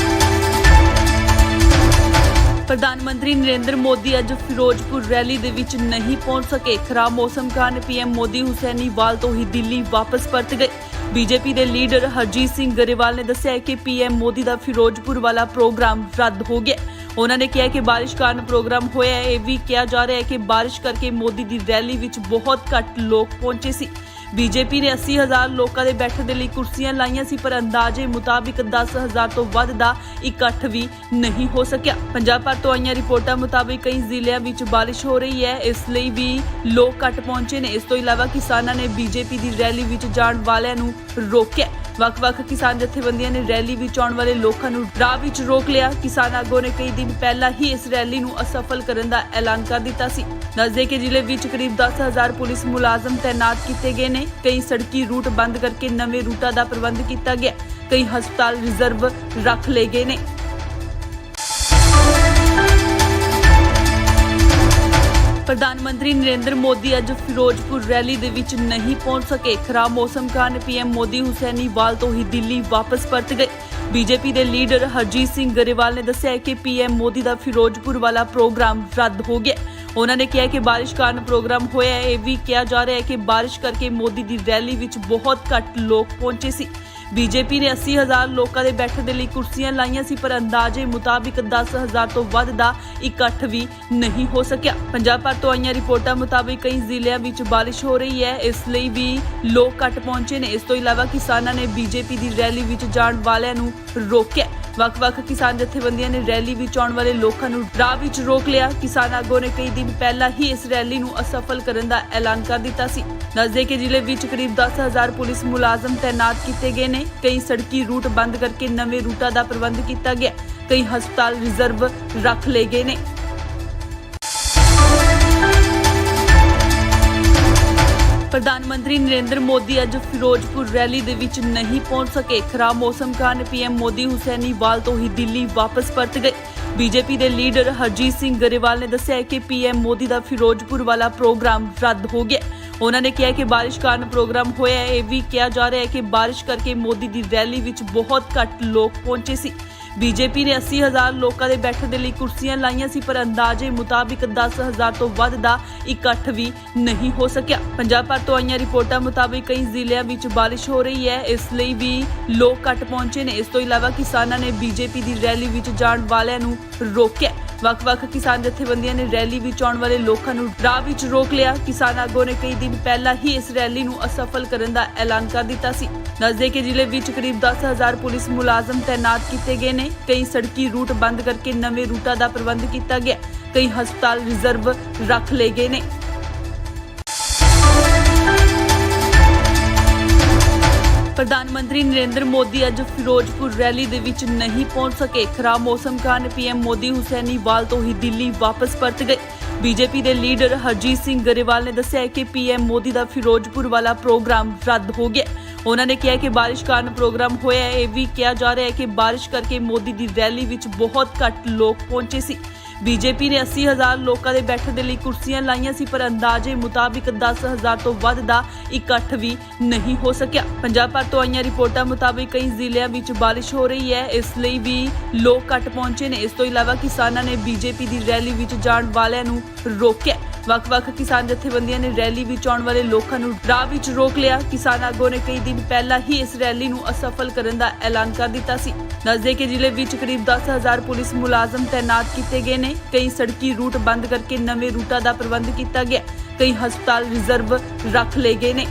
ਪ੍ਰਧਾਨ ਮੰਤਰੀ ਨਰਿੰਦਰ ਮੋਦੀ ਅੱਜ ਫਿਰੋਜ਼ਪੁਰ ਰੈਲੀ ਦੇ ਵਿੱਚ ਨਹੀਂ ਪਹੁੰਚ ਸਕੇ। ਖਰਾਬ ਮੌਸਮ ਕਾਰਨ ਪੀਐਮ ਮੋਦੀ ਹੁਸੈਨੀਵਾਲ ਤੋਂ ਹੀ ਦਿੱਲੀ ਵਾਪਸ ਪਰਤ ਗਏ। ਬੀਜੇਪੀ ਦੇ ਲੀਡਰ ਹਰਜੀਤ ਸਿੰਘ ਗਰੇਵਾਲ ਨੇ ਦੱਸਿਆ ਕਿ ਪੀਐਮ ਮੋਦੀ ਦਾ ਫਿਰੋਜ਼ਪੁਰ ਵਾਲਾ ਪ੍ਰੋਗਰਾਮ ਰੱਦ ਹੋ ਗਿਆ। ਉਹਨਾਂ ਨੇ ਕਿਹਾ ਕਿ ਬਾਰਿਸ਼ ਕਾਰਨ ਪ੍ਰੋਗਰਾਮ ਹੋਇਆ ਹੈ। ਇਹ ਵੀ ਕਿਹਾ ਜਾ ਰਿਹਾ ਹੈ ਕਿ ਬਾਰਿਸ਼ ਕਰਕੇ ਮੋਦੀ ਦੀ ਰੈਲੀ ਵਿੱਚ ਬਹੁਤ ਘੱਟ ਲੋਕ ਪਹੁੰਚੇ ਸੀ। ਬੀਜੇਪੀ ਨੇ 80,000 ਲੋਕਾਂ ਦੇ ਬੈਠਣ ਦੇ ਲਈ ਕੁਰਸੀਆਂ ਲਾਈਆਂ ਸੀ, ਪਰ ਅੰਦਾਜ਼ੇ ਮੁਤਾਬਿਕ 10,000 ਤੋਂ ਵੱਧ ਦਾ ਇਕੱਠ ਵੀ ਨਹੀਂ ਹੋ ਸਕਿਆ। ਪੰਜਾਬ ਭਰ ਤੋਂ ਆਈਆਂ ਰਿਪੋਰਟਾਂ ਮੁਤਾਬਿਕ ਕਈ ਜ਼ਿਲ੍ਹਿਆਂ ਵਿੱਚ ਬਾਰਿਸ਼ ਹੋ ਰਹੀ ਹੈ, ਇਸ ਲਈ ਵੀ ਲੋਕ ਘੱਟ ਪਹੁੰਚੇ ਨੇ। ਇਸ ਤੋਂ ਇਲਾਵਾ ਕਿਸਾਨਾਂ ਨੇ ਬੀਜੇਪੀ ਦੀ ਰੈਲੀ ਵਿੱਚ ਜਾਣ ਵਾਲਿਆਂ ਨੂੰ ਰੋਕਿਆ। ਵੱਖ-ਵੱਖ ਕਿਸਾਨ ਜਥੇਬੰਦੀਆਂ ਨੇ ਰੈਲੀ ਵਿੱਚ ਆਉਣ ਵਾਲੇ ਲੋਕਾਂ ਨੂੰ ਰਾਹ ਵਿੱਚ ਰੋਕ ਲਿਆ। ਕਿਸਾਨ ਆਗੂਆਂ ਨੇ ਕਈ ਦਿਨ ਪਹਿਲਾਂ ਹੀ ਇਸ ਰੈਲੀ ਨੂੰ ਅਸਫਲ ਕਰਨ ਦਾ ਐਲਾਨ ਕਰ ਦਿੱਤਾ ਸੀ। ਦੱਸਦੇ ਕਿ ਜ਼ਿਲ੍ਹੇ ਵਿੱਚ ਕਰੀਬ 10,000 ਪੁਲਿਸ ਮੁਲਾਜ਼ਮ ਤੈਨਾਤ ਕੀਤੇ ਗਏ ਨੇ। ਕਈ ਸੜਕੀ ਰੂਟ ਬੰਦ ਕਰਕੇ ਨਵੇਂ ਰੂਟਾਂ ਦਾ ਪ੍ਰਬੰਧ ਕੀਤਾ ਗਿਆ। ਕਈ ਹਸਪਤਾਲ ਰਿਜ਼ਰਵ ਰੱਖ ਲਏ ਗਏ ਨੇ। ਪ੍ਰਧਾਨ ਮੰਤਰੀ ਨਰਿੰਦਰ ਮੋਦੀ ਅੱਜ ਫਿਰੋਜ਼ਪੁਰ ਰੈਲੀ ਦੇ ਵਿੱਚ ਨਹੀਂ ਪਹੁੰਚ ਸਕੇ। ਖਰਾਬ ਮੌਸਮ ਕਾਰਨ ਪੀਐਮ ਮੋਦੀ ਹੁਸੈਨੀਵਾਲ ਤੋਂ ਹੀ ਦਿੱਲੀ ਵਾਪਸ ਪਰਤ ਗਏ। ਬੀਜੇਪੀ ਦੇ ਲੀਡਰ ਹਰਜੀਤ ਸਿੰਘ ਗਰੇਵਾਲ ਨੇ ਦੱਸਿਆ ਕਿ ਪੀਐਮ ਮੋਦੀ ਦਾ ਫਿਰੋਜ਼ਪੁਰ ਵਾਲਾ ਪ੍ਰੋਗਰਾਮ ਰੱਦ ਹੋ ਗਿਆ। ਉਹਨਾਂ ਨੇ ਕਿਹਾ ਕਿ ਬਾਰਿਸ਼ ਕਾਰਨ ਪ੍ਰੋਗਰਾਮ ਹੋਇਆ ਹੈ। ਇਹ ਵੀ ਕਿਹਾ ਜਾ ਰਿਹਾ ਹੈ ਕਿ ਬਾਰਿਸ਼ ਕਰਕੇ ਮੋਦੀ ਦੀ ਰੈਲੀ ਵਿੱਚ ਬਹੁਤ ਘੱਟ ਲੋਕ ਪਹੁੰਚੇ ਸੀ। ਬੀਜੇਪੀ ਨੇ 80,000 ਲੋਕਾਂ ਦੇ ਬੈਠਣ ਦੇ ਲਈ ਕੁਰਸੀਆਂ ਲਾਈਆਂ ਸੀ, ਪਰ ਅੰਦਾਜ਼ੇ ਮੁਤਾਬਿਕ 10,000 ਤੋਂ ਵੱਧ ਦਾ ਇਕੱਠ ਵੀ ਨਹੀਂ ਹੋ ਸਕਿਆ। ਪੰਜਾਬ ਭਰ ਤੋਂ ਆਈਆਂ ਰਿਪੋਰਟਾਂ ਮੁਤਾਬਿਕ ਕਈ ਜ਼ਿਲ੍ਹਿਆਂ ਵਿੱਚ ਬਾਰਿਸ਼ ਹੋ ਰਹੀ ਹੈ, ਇਸ ਲਈ ਵੀ ਲੋਕ ਘੱਟ ਪਹੁੰਚੇ ਨੇ। ਇਸ ਤੋਂ ਇਲਾਵਾ ਕਿਸਾਨਾਂ ਨੇ ਬੀਜੇਪੀ ਦੀ ਰੈਲੀ ਵਿੱਚ ਜਾਣ ਵਾਲਿਆਂ ਨੂੰ ਰੋਕਿਆ। ਵੱਖ-ਵੱਖ ਕਿਸਾਨ ਜਥੇਬੰਦੀਆਂ ਨੇ ਰੈਲੀ ਵਿੱਚ ਆਉਣ ਵਾਲੇ ਲੋਕਾਂ ਨੂੰ ਰਾਹ ਵਿੱਚ ਰੋਕ ਲਿਆ। ਕਿਸਾਨ ਆਗੂਆਂ ਨੇ ਕਈ ਦਿਨ ਪਹਿਲਾਂ ਹੀ ਇਸ ਰੈਲੀ ਨੂੰ ਅਸਫਲ ਕਰਨ ਦਾ ਐਲਾਨ ਕਰ ਦਿੱਤਾ ਸੀ। ਦੱਸਦੇ ਕਿ ਜ਼ਿਲ੍ਹੇ ਵਿੱਚ ਕਰੀਬ 10,000 ਪੁਲਿਸ ਮੁਲਾਜ਼ਮ ਤੈਨਾਤ ਕੀਤੇ ਗਏ ਨੇ। ਕਈ ਸੜਕੀ ਰੂਟ ਬੰਦ ਕਰਕੇ ਨਵੇਂ ਰੂਟਾਂ ਦਾ ਪ੍ਰਬੰਧ ਕੀਤਾ ਗਿਆ। ਕਈ ਹਸਪਤਾਲ ਰਿਜ਼ਰਵ ਰੱਖ ਲਏ ਗਏ ਨੇ। ਪ੍ਰਧਾਨ ਮੰਤਰੀ ਨਰਿੰਦਰ ਮੋਦੀ ਅੱਜ ਫਿਰੋਜ਼ਪੁਰ ਰੈਲੀ ਦੇ ਵਿੱਚ ਨਹੀਂ ਪਹੁੰਚ ਸਕੇ। ਖਰਾਬ ਮੌਸਮ ਕਾਰਨ ਪੀਐਮ ਮੋਦੀ ਹੁਸੈਨੀਵਾਲ ਤੋਂ ਹੀ ਦਿੱਲੀ ਵਾਪਸ ਪਰਤ ਗਏ। ਬੀਜੇਪੀ ਦੇ ਲੀਡਰ ਹਰਜੀਤ ਸਿੰਘ ਗਰੇਵਾਲ ਨੇ ਦੱਸਿਆ ਕਿ ਪੀਐਮ ਮੋਦੀ ਦਾ ਫਿਰੋਜ਼ਪੁਰ ਵਾਲਾ ਪ੍ਰੋਗਰਾਮ ਰੱਦ ਹੋ ਗਿਆ। ਉਹਨਾਂ ਨੇ ਕਿਹਾ ਕਿ ਬਾਰਿਸ਼ ਕਾਰਨ ਪ੍ਰੋਗਰਾਮ ਹੋਇਆ ਹੈ। ਇਹ ਵੀ ਕਿਹਾ ਜਾ ਰਿਹਾ ਹੈ ਕਿ ਬਾਰਿਸ਼ ਕਰਕੇ ਮੋਦੀ ਦੀ ਰੈਲੀ ਵਿੱਚ ਬਹੁਤ ਘੱਟ ਲੋਕ ਪਹੁੰਚੇ ਸੀ। ਬੀਜੇਪੀ ਨੇ 80,000 ਲੋਕਾਂ ਦੇ ਬੈਠਣ ਦੇ ਲਈ ਕੁਰਸੀਆਂ ਲਾਈਆਂ ਸੀ, ਪਰ ਅੰਦਾਜ਼ੇ ਮੁਤਾਬਿਕ 10,000 ਤੋਂ ਵੱਧ ਦਾ ਇਕੱਠ ਵੀ ਨਹੀਂ ਹੋ ਸਕਿਆ। ਪੰਜਾਬ ਭਰ ਤੋਂ ਆਈਆਂ ਰਿਪੋਰਟਾਂ ਮੁਤਾਬਿਕ ਕਈ ਜ਼ਿਲ੍ਹਿਆਂ ਵਿੱਚ ਬਾਰਿਸ਼ ਹੋ ਰਹੀ ਹੈ, ਇਸ ਲਈ ਵੀ ਲੋਕ ਘੱਟ ਪਹੁੰਚੇ ਨੇ। ਇਸ ਤੋਂ ਇਲਾਵਾ ਕਿਸਾਨਾਂ ਨੇ ਬੀਜੇਪੀ ਦੀ ਰੈਲੀ ਵਿੱਚ ਜਾਣ ਵਾਲਿਆਂ ਨੂੰ ਰੋਕਿਆ। ਵੱਖ-ਵੱਖ ਕਿਸਾਨ ਜਥੇਬੰਦੀਆਂ ਨੇ ਰੈਲੀ ਵਿੱਚ ਆਉਣ ਵਾਲੇ ਲੋਕਾਂ ਨੂੰ ਰਾਹ ਵਿੱਚ ਰੋਕ ਲਿਆ। ਕਿਸਾਨ ਆਗੂਆਂ ਨੇ ਕਈ ਦਿਨ ਪਹਿਲਾਂ ਹੀ ਇਸ ਰੈਲੀ ਨੂੰ ਅਸਫਲ ਕਰਨ ਦਾ ਐਲਾਨ ਕਰ ਦਿੱਤਾ ਸੀ। ਦੱਸਦੇ ਕਿ ਜ਼ਿਲ੍ਹੇ ਵਿੱਚ ਕਰੀਬ 10,000 ਪੁਲਿਸ ਮੁਲਾਜ਼ਮ ਤੈਨਾਤ ਕੀਤੇ ਗਏ ਨੇ। ਕਈ ਸੜਕੀ ਰੂਟ ਬੰਦ ਕਰਕੇ ਨਵੇਂ ਰੂਟਾਂ ਦਾ ਪ੍ਰਬੰਧ ਕੀਤਾ ਗਿਆ। ਕਈ ਹਸਪਤਾਲ ਰਿਜ਼ਰਵ ਰੱਖ ਲਏ ਗਏ ਨੇ। ਪ੍ਰਧਾਨ ਮੰਤਰੀ ਨਰਿੰਦਰ ਮੋਦੀ ਅੱਜ ਫਿਰੋਜ਼ਪੁਰ ਰੈਲੀ ਦੇ ਵਿੱਚ ਨਹੀਂ ਪਹੁੰਚ ਸਕੇ। ਖਰਾਬ ਮੌਸਮ ਕਾਰਨ ਪੀਐਮ ਮੋਦੀ ਹੁਸੈਨੀਵਾਲ ਤੋਂ ਹੀ ਦਿੱਲੀ ਵਾਪਸ ਪਰਤ ਗਏ। ਬੀਜੇਪੀ ਦੇ ਲੀਡਰ ਹਰਜੀਤ ਸਿੰਘ ਗਰੇਵਾਲ ਨੇ ਦੱਸਿਆ ਕਿ ਪੀਐਮ ਮੋਦੀ ਦਾ ਫਿਰੋਜ਼ਪੁਰ ਵਾਲਾ ਪ੍ਰੋਗਰਾਮ ਰੱਦ ਹੋ ਗਿਆ। ਉਹਨਾਂ ਨੇ ਕਿਹਾ ਕਿ ਬਾਰਿਸ਼ ਕਾਰਨ ਪ੍ਰੋਗਰਾਮ ਹੋਇਆ ਹੈ। ਇਹ ਵੀ ਕਿਹਾ ਜਾ ਰਿਹਾ ਹੈ ਕਿ ਬਾਰਿਸ਼ ਕਰਕੇ ਮੋਦੀ ਦੀ ਰੈਲੀ ਵਿੱਚ ਬਹੁਤ ਘੱਟ ਲੋਕ ਪਹੁੰਚੇ ਸੀ। ਬੀਜੇਪੀ ਨੇ 80,000 ਲੋਕਾਂ ਦੇ ਬੈਠਣ ਦੇ ਲਈ ਕੁਰਸੀਆਂ ਲਾਈਆਂ ਸੀ, ਪਰ ਅੰਦਾਜ਼ੇ ਮੁਤਾਬਿਕ 10,000 ਤੋਂ ਵੱਧ ਦਾ ਇਕੱਠ ਵੀ ਨਹੀਂ ਹੋ ਸਕਿਆ। ਪੰਜਾਬ ਭਰ ਤੋਂ ਆਈਆਂ ਰਿਪੋਰਟਾਂ ਮੁਤਾਬਿਕ ਕਈ ਜ਼ਿਲ੍ਹਿਆਂ ਵਿੱਚ ਬਾਰਿਸ਼ ਹੋ ਰਹੀ ਹੈ, ਇਸ ਲਈ ਵੀ ਲੋਕ ਘੱਟ ਪਹੁੰਚੇ ਨੇ। ਇਸ ਤੋਂ ਇਲਾਵਾ ਕਿਸਾਨਾਂ ਨੇ ਬੀਜੇਪੀ ਦੀ ਰੈਲੀ ਵਿੱਚ ਜਾਣ ਵਾਲਿਆਂ ਨੂੰ ਰੋਕਿਆ। ਵੱਖ-ਵੱਖ ਕਿਸਾਨ ਜਥੇਬੰਦੀਆਂ ਨੇ ਰੈਲੀ ਵਿੱਚ ਆਉਣ ਵਾਲੇ ਲੋਕਾਂ ਨੂੰ ਰਾਹ ਵਿੱਚ ਰੋਕ ਲਿਆ। ਕਿਸਾਨ ਆਗੂਆਂ ਨੇ ਕਈ ਦਿਨ ਪਹਿਲਾਂ ਹੀ ਇਸ ਰੈਲੀ ਨੂੰ ਅਸਫਲ ਕਰਨ ਦਾ ਐਲਾਨ ਕਰ ਦਿੱਤਾ ਸੀ। ਦੱਸਦੇ ਕਿ ਜ਼ਿਲ੍ਹੇ ਵਿੱਚ ਕਰੀਬ 10,000 ਪੁਲਿਸ ਮੁਲਾਜ਼ਮ ਤੈਨਾਤ ਕੀਤੇ ਗਏ ਨੇ। ਕਈ ਸੜਕੀ ਰੂਟ ਬੰਦ ਕਰਕੇ ਨਵੇਂ ਰੂਟਾਂ ਦਾ ਪ੍ਰਬੰਧ ਕੀਤਾ ਗਿਆ। ਕਈ ਹਸਪਤਾਲ ਰਿਜ਼ਰਵ ਰੱਖ ਲਏ ਗਏ ਨੇ।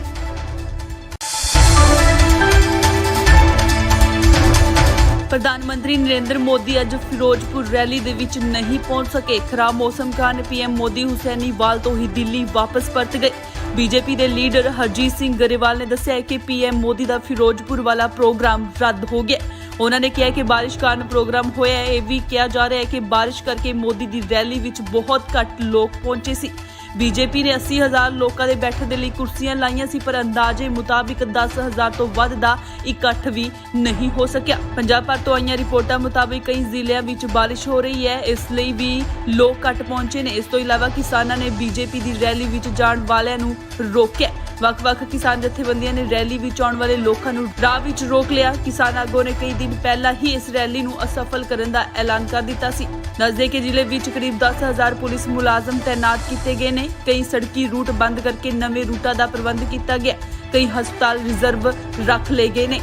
ਪ੍ਰਧਾਨ ਮੰਤਰੀ ਨਰਿੰਦਰ ਮੋਦੀ ਅੱਜ ਫਿਰੋਜ਼ਪੁਰ ਰੈਲੀ ਦੇ ਵਿੱਚ ਨਹੀਂ ਪਹੁੰਚ ਸਕੇ। ਖਰਾਬ ਮੌਸਮ ਕਾਰਨ ਪੀਐਮ ਮੋਦੀ ਹੁਸੈਨੀਵਾਲ ਤੋਂ ਹੀ ਦਿੱਲੀ ਵਾਪਸ ਪਰਤ ਗਏ। ਬੀਜੇਪੀ ਦੇ ਲੀਡਰ ਹਰਜੀਤ ਸਿੰਘ ਗਰੇਵਾਲ ਨੇ ਦੱਸਿਆ ਕਿ ਪੀਐਮ ਮੋਦੀ ਦਾ ਫਿਰੋਜ਼ਪੁਰ ਵਾਲਾ ਪ੍ਰੋਗਰਾਮ ਰੱਦ ਹੋ ਗਿਆ। ਉਹਨਾਂ ਨੇ ਕਿਹਾ ਕਿ ਬਾਰਿਸ਼ ਕਾਰਨ ਪ੍ਰੋਗਰਾਮ ਹੋਇਆ ਹੈ। ਇਹ ਵੀ ਕਿਹਾ ਜਾ ਰਿਹਾ ਹੈ ਕਿ ਬਾਰਿਸ਼ ਕਰਕੇ ਮੋਦੀ ਦੀ ਰੈਲੀ ਵਿੱਚ ਬਹੁਤ ਘੱਟ ਲੋਕ ਪਹੁੰਚੇ ਸੀ। ਬੀਜੇਪੀ ਨੇ 80,000 ਲੋਕਾਂ ਦੇ ਬੈਠਣ ਦੇ ਲਈ ਕੁਰਸੀਆਂ ਲਾਈਆਂ ਸੀ, ਪਰ ਅੰਦਾਜ਼ੇ ਮੁਤਾਬਿਕ 10,000 ਤੋਂ ਵੱਧ ਦਾ ਇਕੱਠ ਵੀ ਨਹੀਂ ਹੋ ਸਕਿਆ। ਪੰਜਾਬ ਭਰ ਤੋਂ ਆਈਆਂ ਰਿਪੋਰਟਾਂ ਮੁਤਾਬਿਕ ਕਈ ਜ਼ਿਲ੍ਹਿਆਂ ਵਿੱਚ ਬਾਰਿਸ਼ ਹੋ ਰਹੀ ਹੈ, ਇਸ ਲਈ ਵੀ ਲੋਕ ਘੱਟ ਪਹੁੰਚੇ ਨੇ। ਇਸ ਤੋਂ ਇਲਾਵਾ ਕਿਸਾਨਾਂ ਨੇ ਬੀਜੇਪੀ ਦੀ ਰੈਲੀ ਵਿੱਚ ਜਾਣ ਵਾਲਿਆਂ ਨੂੰ ਰੋਕਿਆ। ਵੱਖ-ਵੱਖ ਕਿਸਾਨ ਜਥੇਬੰਦੀਆਂ ਨੇ ਰੈਲੀ ਵਿੱਚ ਆਉਣ ਵਾਲੇ ਲੋਕਾਂ ਨੂੰ ਰਾਹ ਵਿੱਚ ਰੋਕ ਲਿਆ। ਕਿਸਾਨ ਆਗੂਆਂ ਨੇ ਕਈ ਦਿਨ ਪਹਿਲਾਂ ਹੀ ਇਸ ਰੈਲੀ ਨੂੰ ਅਸਫਲ ਕਰਨ ਦਾ ਐਲਾਨ ਕਰ ਦਿੱਤਾ ਸੀ। ਦੱਸਦੇ ਕਿ ਜ਼ਿਲ੍ਹੇ ਵਿੱਚ ਕਰੀਬ 10,000 ਪੁਲਿਸ ਮੁਲਾਜ਼ਮ ਤੈਨਾਤ ਕੀਤੇ ਗਏ ਨੇ। ਕਈ ਸੜਕੀ ਰੂਟ ਬੰਦ ਕਰਕੇ ਨਵੇਂ ਰੂਟਾਂ ਦਾ ਪ੍ਰਬੰਧ ਕੀਤਾ ਗਿਆ। ਕਈ ਹਸਪਤਾਲ ਰਿਜ਼ਰਵ ਰੱਖ ਲਏ ਗਏ ਨੇ।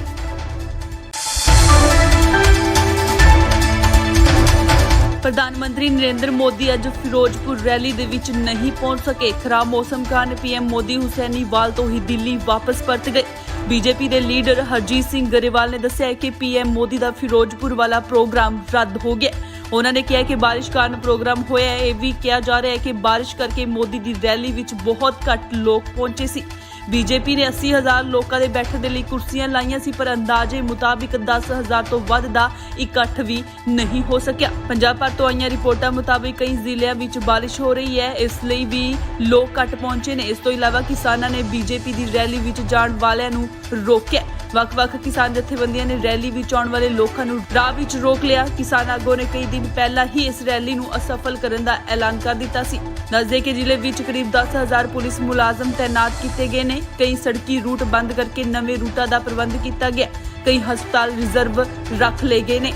ਪ੍ਰਧਾਨ ਮੰਤਰੀ ਨਰਿੰਦਰ ਮੋਦੀ ਅੱਜ ਫਿਰੋਜ਼ਪੁਰ ਰੈਲੀ ਦੇ ਵਿੱਚ ਨਹੀਂ ਪਹੁੰਚ ਸਕੇ। ਖਰਾਬ ਮੌਸਮ ਕਾਰਨ ਪੀਐਮ ਮੋਦੀ ਹੁਸੈਨੀਵਾਲ ਤੋਂ ਹੀ ਦਿੱਲੀ ਵਾਪਸ ਪਰਤ ਗਏ। ਬੀਜੇਪੀ ਦੇ ਲੀਡਰ ਹਰਜੀਤ ਸਿੰਘ ਗਰੇਵਾਲ ਨੇ ਦੱਸਿਆ ਕਿ ਪੀਐਮ ਮੋਦੀ ਦਾ ਫਿਰੋਜ਼ਪੁਰ ਵਾਲਾ ਪ੍ਰੋਗਰਾਮ ਰੱਦ ਹੋ ਗਿਆ। ਉਹਨਾਂ ਨੇ ਕਿਹਾ ਕਿ ਬਾਰਿਸ਼ ਕਾਰਨ ਪ੍ਰੋਗਰਾਮ ਹੋਇਆ ਹੈ। ਇਹ ਵੀ ਕਿਹਾ ਜਾ ਰਿਹਾ ਹੈ ਕਿ ਬਾਰਿਸ਼ ਕਰਕੇ ਮੋਦੀ ਦੀ ਰੈਲੀ ਵਿੱਚ ਬਹੁਤ ਘੱਟ ਲੋਕ ਪਹੁੰਚੇ ਸੀ। ਬੀਜੇਪੀ ਨੇ 80,000 ਲੋਕਾਂ ਦੇ ਬੈਠਣ ਦੇ ਲਈ ਕੁਰਸੀਆਂ ਲਾਈਆਂ ਸੀ, ਪਰ ਅੰਦਾਜ਼ੇ ਮੁਤਾਬਿਕ 10,000 ਤੋਂ ਵੱਧ ਦਾ ਇਕੱਠ ਵੀ ਨਹੀਂ ਹੋ ਸਕਿਆ। ਪੰਜਾਬ ਭਰ ਤੋਂ ਆਈਆਂ ਰਿਪੋਰਟਾਂ ਮੁਤਾਬਿਕ ਕਈ ਜ਼ਿਲ੍ਹਿਆਂ ਵਿੱਚ ਬਾਰਿਸ਼ ਹੋ ਰਹੀ ਹੈ, ਇਸ ਲਈ ਵੀ ਲੋਕ ਘੱਟ ਪਹੁੰਚੇ ਨੇ। ਇਸ ਤੋਂ ਇਲਾਵਾ ਕਿਸਾਨਾਂ ਨੇ ਬੀਜੇਪੀ ਦੀ ਰੈਲੀ ਵਿੱਚ ਜਾਣ ਵਾਲਿਆਂ ਨੂੰ ਰੋਕਿਆ। ਵੱਖ-ਵੱਖ ਕਿਸਾਨ ਜਥੇਬੰਦੀਆਂ ਨੇ ਰੈਲੀ ਵਿੱਚ ਆਉਣ ਵਾਲੇ ਲੋਕਾਂ ਨੂੰ ਰਾਹ ਵਿੱਚ ਰੋਕ ਲਿਆ। ਕਿਸਾਨ ਆਗੂਆਂ ਨੇ ਕਈ ਦਿਨ ਪਹਿਲਾਂ ਹੀ ਇਸ ਰੈਲੀ ਨੂੰ ਅਸਫਲ ਕਰਨ ਦਾ ਐਲਾਨ ਕਰ ਦਿੱਤਾ ਸੀ। ਦੱਸਦੇ ਕਿ ਜ਼ਿਲ੍ਹੇ ਵਿੱਚ ਕਰੀਬ 10,000 ਪੁਲਿਸ ਮੁਲਾਜ਼ਮ ਤੈਨਾਤ ਕੀਤੇ ਗਏ ਨੇ। ਕਈ ਸੜਕੀ ਰੂਟ ਬੰਦ ਕਰਕੇ ਨਵੇਂ ਰੂਟਾਂ ਦਾ ਪ੍ਰਬੰਧ ਕੀਤਾ ਗਿਆ। ਕਈ ਹਸਪਤਾਲ ਰਿਜ਼ਰਵ ਰੱਖ ਲਏ ਗਏ ਨੇ।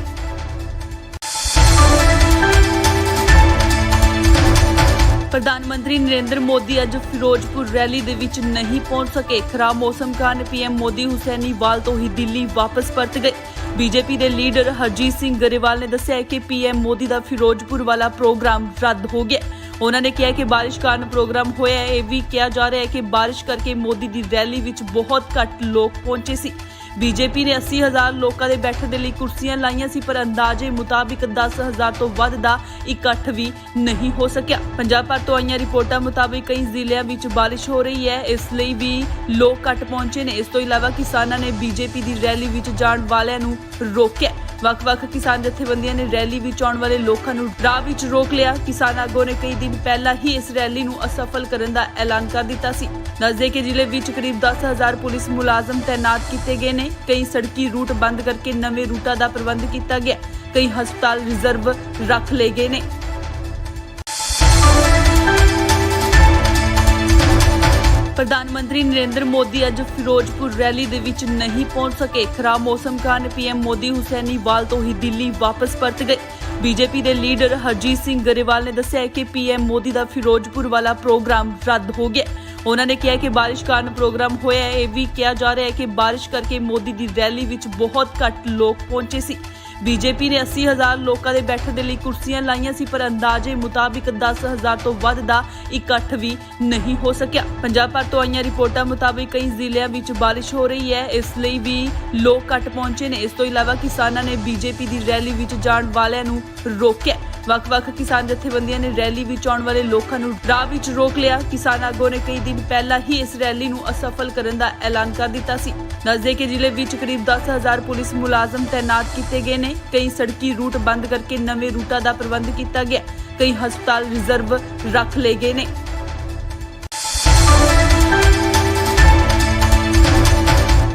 ਪ੍ਰਧਾਨ ਮੰਤਰੀ ਨਰਿੰਦਰ ਮੋਦੀ ਅੱਜ ਫਿਰੋਜ਼ਪੁਰ ਰੈਲੀ ਦੇ ਵਿੱਚ ਨਹੀਂ ਪਹੁੰਚ ਸਕੇ। ਖਰਾਬ ਮੌਸਮ ਕਾਰਨ ਪੀਐਮ ਮੋਦੀ ਹੁਸੈਨੀਵਾਲ ਤੋਂ ਹੀ ਦਿੱਲੀ ਵਾਪਸ ਪਰਤ ਗਏ। ਬੀਜੇਪੀ ਦੇ ਲੀਡਰ ਹਰਜੀਤ ਸਿੰਘ ਗਰੇਵਾਲ ਨੇ ਦੱਸਿਆ ਕਿ ਪੀਐਮ ਮੋਦੀ ਦਾ ਫਿਰੋਜ਼ਪੁਰ ਵਾਲਾ ਪ੍ਰੋਗਰਾਮ ਰੱਦ ਹੋ ਗਿਆ। ਉਹਨਾਂ ਨੇ ਕਿਹਾ ਕਿ ਬਾਰਿਸ਼ ਕਾਰਨ ਪ੍ਰੋਗਰਾਮ ਹੋਇਆ ਹੈ। ਇਹ ਵੀ ਕਿਹਾ ਜਾ ਰਿਹਾ ਹੈ ਕਿ ਬਾਰਿਸ਼ ਕਰਕੇ ਮੋਦੀ ਦੀ ਰੈਲੀ ਵਿੱਚ ਬਹੁਤ ਘੱਟ ਲੋਕ ਪਹੁੰਚੇ ਸੀ। ਬੀਜੇਪੀ ਨੇ 80,000 ਲੋਕਾਂ ਦੇ ਬੈਠਣ ਦੇ ਲਈ ਕੁਰਸੀਆਂ ਲਾਈਆਂ ਸੀ, ਪਰ ਅੰਦਾਜ਼ੇ ਮੁਤਾਬਿਕ 10,000 ਤੋਂ ਵੱਧ ਦਾ ਇਕੱਠ ਵੀ ਨਹੀਂ ਹੋ ਸਕਿਆ। ਪੰਜਾਬ ਭਰ ਤੋਂ ਆਈਆਂ ਰਿਪੋਰਟਾਂ ਮੁਤਾਬਿਕ ਕਈ ਜ਼ਿਲ੍ਹਿਆਂ ਵਿੱਚ ਬਾਰਿਸ਼ ਹੋ ਰਹੀ ਹੈ, ਇਸ ਲਈ ਵੀ ਲੋਕ ਘੱਟ ਪਹੁੰਚੇ ਨੇ। ਇਸ ਤੋਂ ਇਲਾਵਾ ਕਿਸਾਨਾਂ ਨੇ ਬੀਜੇਪੀ ਦੀ ਰੈਲੀ ਵਿੱਚ ਜਾਣ ਵਾਲਿਆਂ ਨੂੰ ਰੋਕਿਆ। ਵੱਖ-ਵੱਖ ਕਿਸਾਨ ਜਥੇਬੰਦੀਆਂ ਨੇ ਰੈਲੀ ਵਿੱਚ ਆਉਣ ਵਾਲੇ ਲੋਕਾਂ ਨੂੰ ਰਾਹ ਵਿੱਚ ਰੋਕ ਲਿਆ। ਕਿਸਾਨ ਆਗੂਆਂ ਨੇ ਕਈ ਦਿਨ ਪਹਿਲਾਂ ਹੀ ਇਸ ਰੈਲੀ ਨੂੰ ਅਸਫਲ ਕਰਨ ਦਾ ਐਲਾਨ ਕਰ ਦਿੱਤਾ ਸੀ। ਦੱਸਦੇ ਕਿ ਜ਼ਿਲ੍ਹੇ ਵਿੱਚ ਕਰੀਬ 10,000 ਪੁਲਿਸ ਮੁਲਾਜ਼ਮ ਤੈਨਾਤ ਕੀਤੇ ਗਏ ਨੇ। ਕਈ ਸੜਕੀ ਰੂਟ ਬੰਦ ਕਰਕੇ ਨਵੇਂ ਰੂਟਾਂ ਦਾ ਪ੍ਰਬੰਧ ਕੀਤਾ ਗਿਆ। ਕਈ ਹਸਪਤਾਲ ਰਿਜ਼ਰਵ ਰੱਖ ਲਏ ਗਏ ਨੇ। ਪ੍ਰਧਾਨ ਮੰਤਰੀ ਨਰਿੰਦਰ ਮੋਦੀ ਅੱਜ ਫਿਰੋਜ਼ਪੁਰ ਰੈਲੀ ਦੇ ਵਿੱਚ ਨਹੀਂ ਪਹੁੰਚ ਸਕੇ। ਖਰਾਬ ਮੌਸਮ ਕਾਰਨ ਪੀਐਮ ਮੋਦੀ ਹੁਸੈਨੀਵਾਲ ਤੋਂ ਹੀ ਦਿੱਲੀ ਵਾਪਸ ਪਰਤ ਗਏ। ਬੀਜੇਪੀ ਦੇ ਲੀਡਰ ਹਰਜੀਤ ਸਿੰਘ ਗਰੇਵਾਲ ਨੇ ਦੱਸਿਆ ਕਿ ਪੀਐਮ ਮੋਦੀ ਦਾ ਫਿਰੋਜ਼ਪੁਰ ਵਾਲਾ ਪ੍ਰੋਗਰਾਮ ਰੱਦ ਹੋ ਗਿਆ। ਉਹਨਾਂ ਨੇ ਕਿਹਾ ਕਿ ਬਾਰਿਸ਼ ਕਾਰਨ ਪ੍ਰੋਗਰਾਮ ਹੋਇਆ ਹੈ। ਇਹ ਵੀ ਕਿਹਾ ਜਾ ਰਿਹਾ ਹੈ ਕਿ ਬਾਰਿਸ਼ ਕਰਕੇ ਮੋਦੀ ਦੀ ਰੈਲੀ ਵਿੱਚ ਬਹੁਤ ਘੱਟ ਲੋਕ ਪਹੁੰਚੇ ਸੀ। ਬੀਜੇਪੀ ਨੇ 80,000 ਲੋਕਾਂ ਦੇ ਬੈਠਣ ਦੇ ਲਈ ਕੁਰਸੀਆਂ ਲਾਈਆਂ ਸੀ, ਪਰ ਅੰਦਾਜ਼ੇ ਮੁਤਾਬਿਕ 10,000 ਤੋਂ ਵੱਧ ਦਾ ਇਕੱਠ ਵੀ ਨਹੀਂ ਹੋ ਸਕਿਆ। ਪੰਜਾਬ ਭਰ ਤੋਂ ਆਈਆਂ ਰਿਪੋਰਟਾਂ ਮੁਤਾਬਿਕ ਕਈ ਜ਼ਿਲ੍ਹਿਆਂ ਵਿੱਚ ਬਾਰਿਸ਼ ਹੋ ਰਹੀ ਹੈ, ਇਸ ਲਈ ਵੀ ਲੋਕ ਘੱਟ ਪਹੁੰਚੇ ਨੇ। ਇਸ ਤੋਂ ਇਲਾਵਾ ਕਿਸਾਨਾਂ ਨੇ ਬੀਜੇਪੀ ਦੀ ਰੈਲੀ ਵਿੱਚ ਜਾਣ ਵਾਲਿਆਂ ਨੂੰ ਰੋਕਿਆ। ਵੱਖ-ਵੱਖ ਕਿਸਾਨ ਜਥੇਬੰਦੀਆਂ ਨੇ ਰੈਲੀ ਵਿੱਚ ਆਉਣ ਵਾਲੇ ਲੋਕਾਂ ਨੂੰ ਰਾਹ ਵਿੱਚ ਰੋਕ ਲਿਆ। ਕਿਸਾਨ ਆਗੂਆਂ ਨੇ ਕਈ ਦਿਨ ਪਹਿਲਾਂ ਹੀ ਇਸ ਰੈਲੀ ਨੂੰ ਅਸਫਲ ਕਰਨ ਦਾ ਐਲਾਨ ਕਰ ਦਿੱਤਾ ਸੀ। ਦੱਸਦੇ ਕਿ ਜ਼ਿਲ੍ਹੇ ਵਿੱਚ ਕਰੀਬ 10,000 ਪੁਲਿਸ ਮੁਲਾਜ਼ਮ ਤੈਨਾਤ ਕੀਤੇ ਗਏ ਨੇ। ਕਈ ਸੜਕੀ ਰੂਟ ਬੰਦ ਕਰਕੇ ਨਵੇਂ ਰੂਟਾਂ ਦਾ ਪ੍ਰਬੰਧ ਕੀਤਾ ਗਿਆ। ਕਈ ਹਸਪਤਾਲ ਰਿਜ਼ਰਵ ਰੱਖ ਲਏ ਗਏ ਨੇ।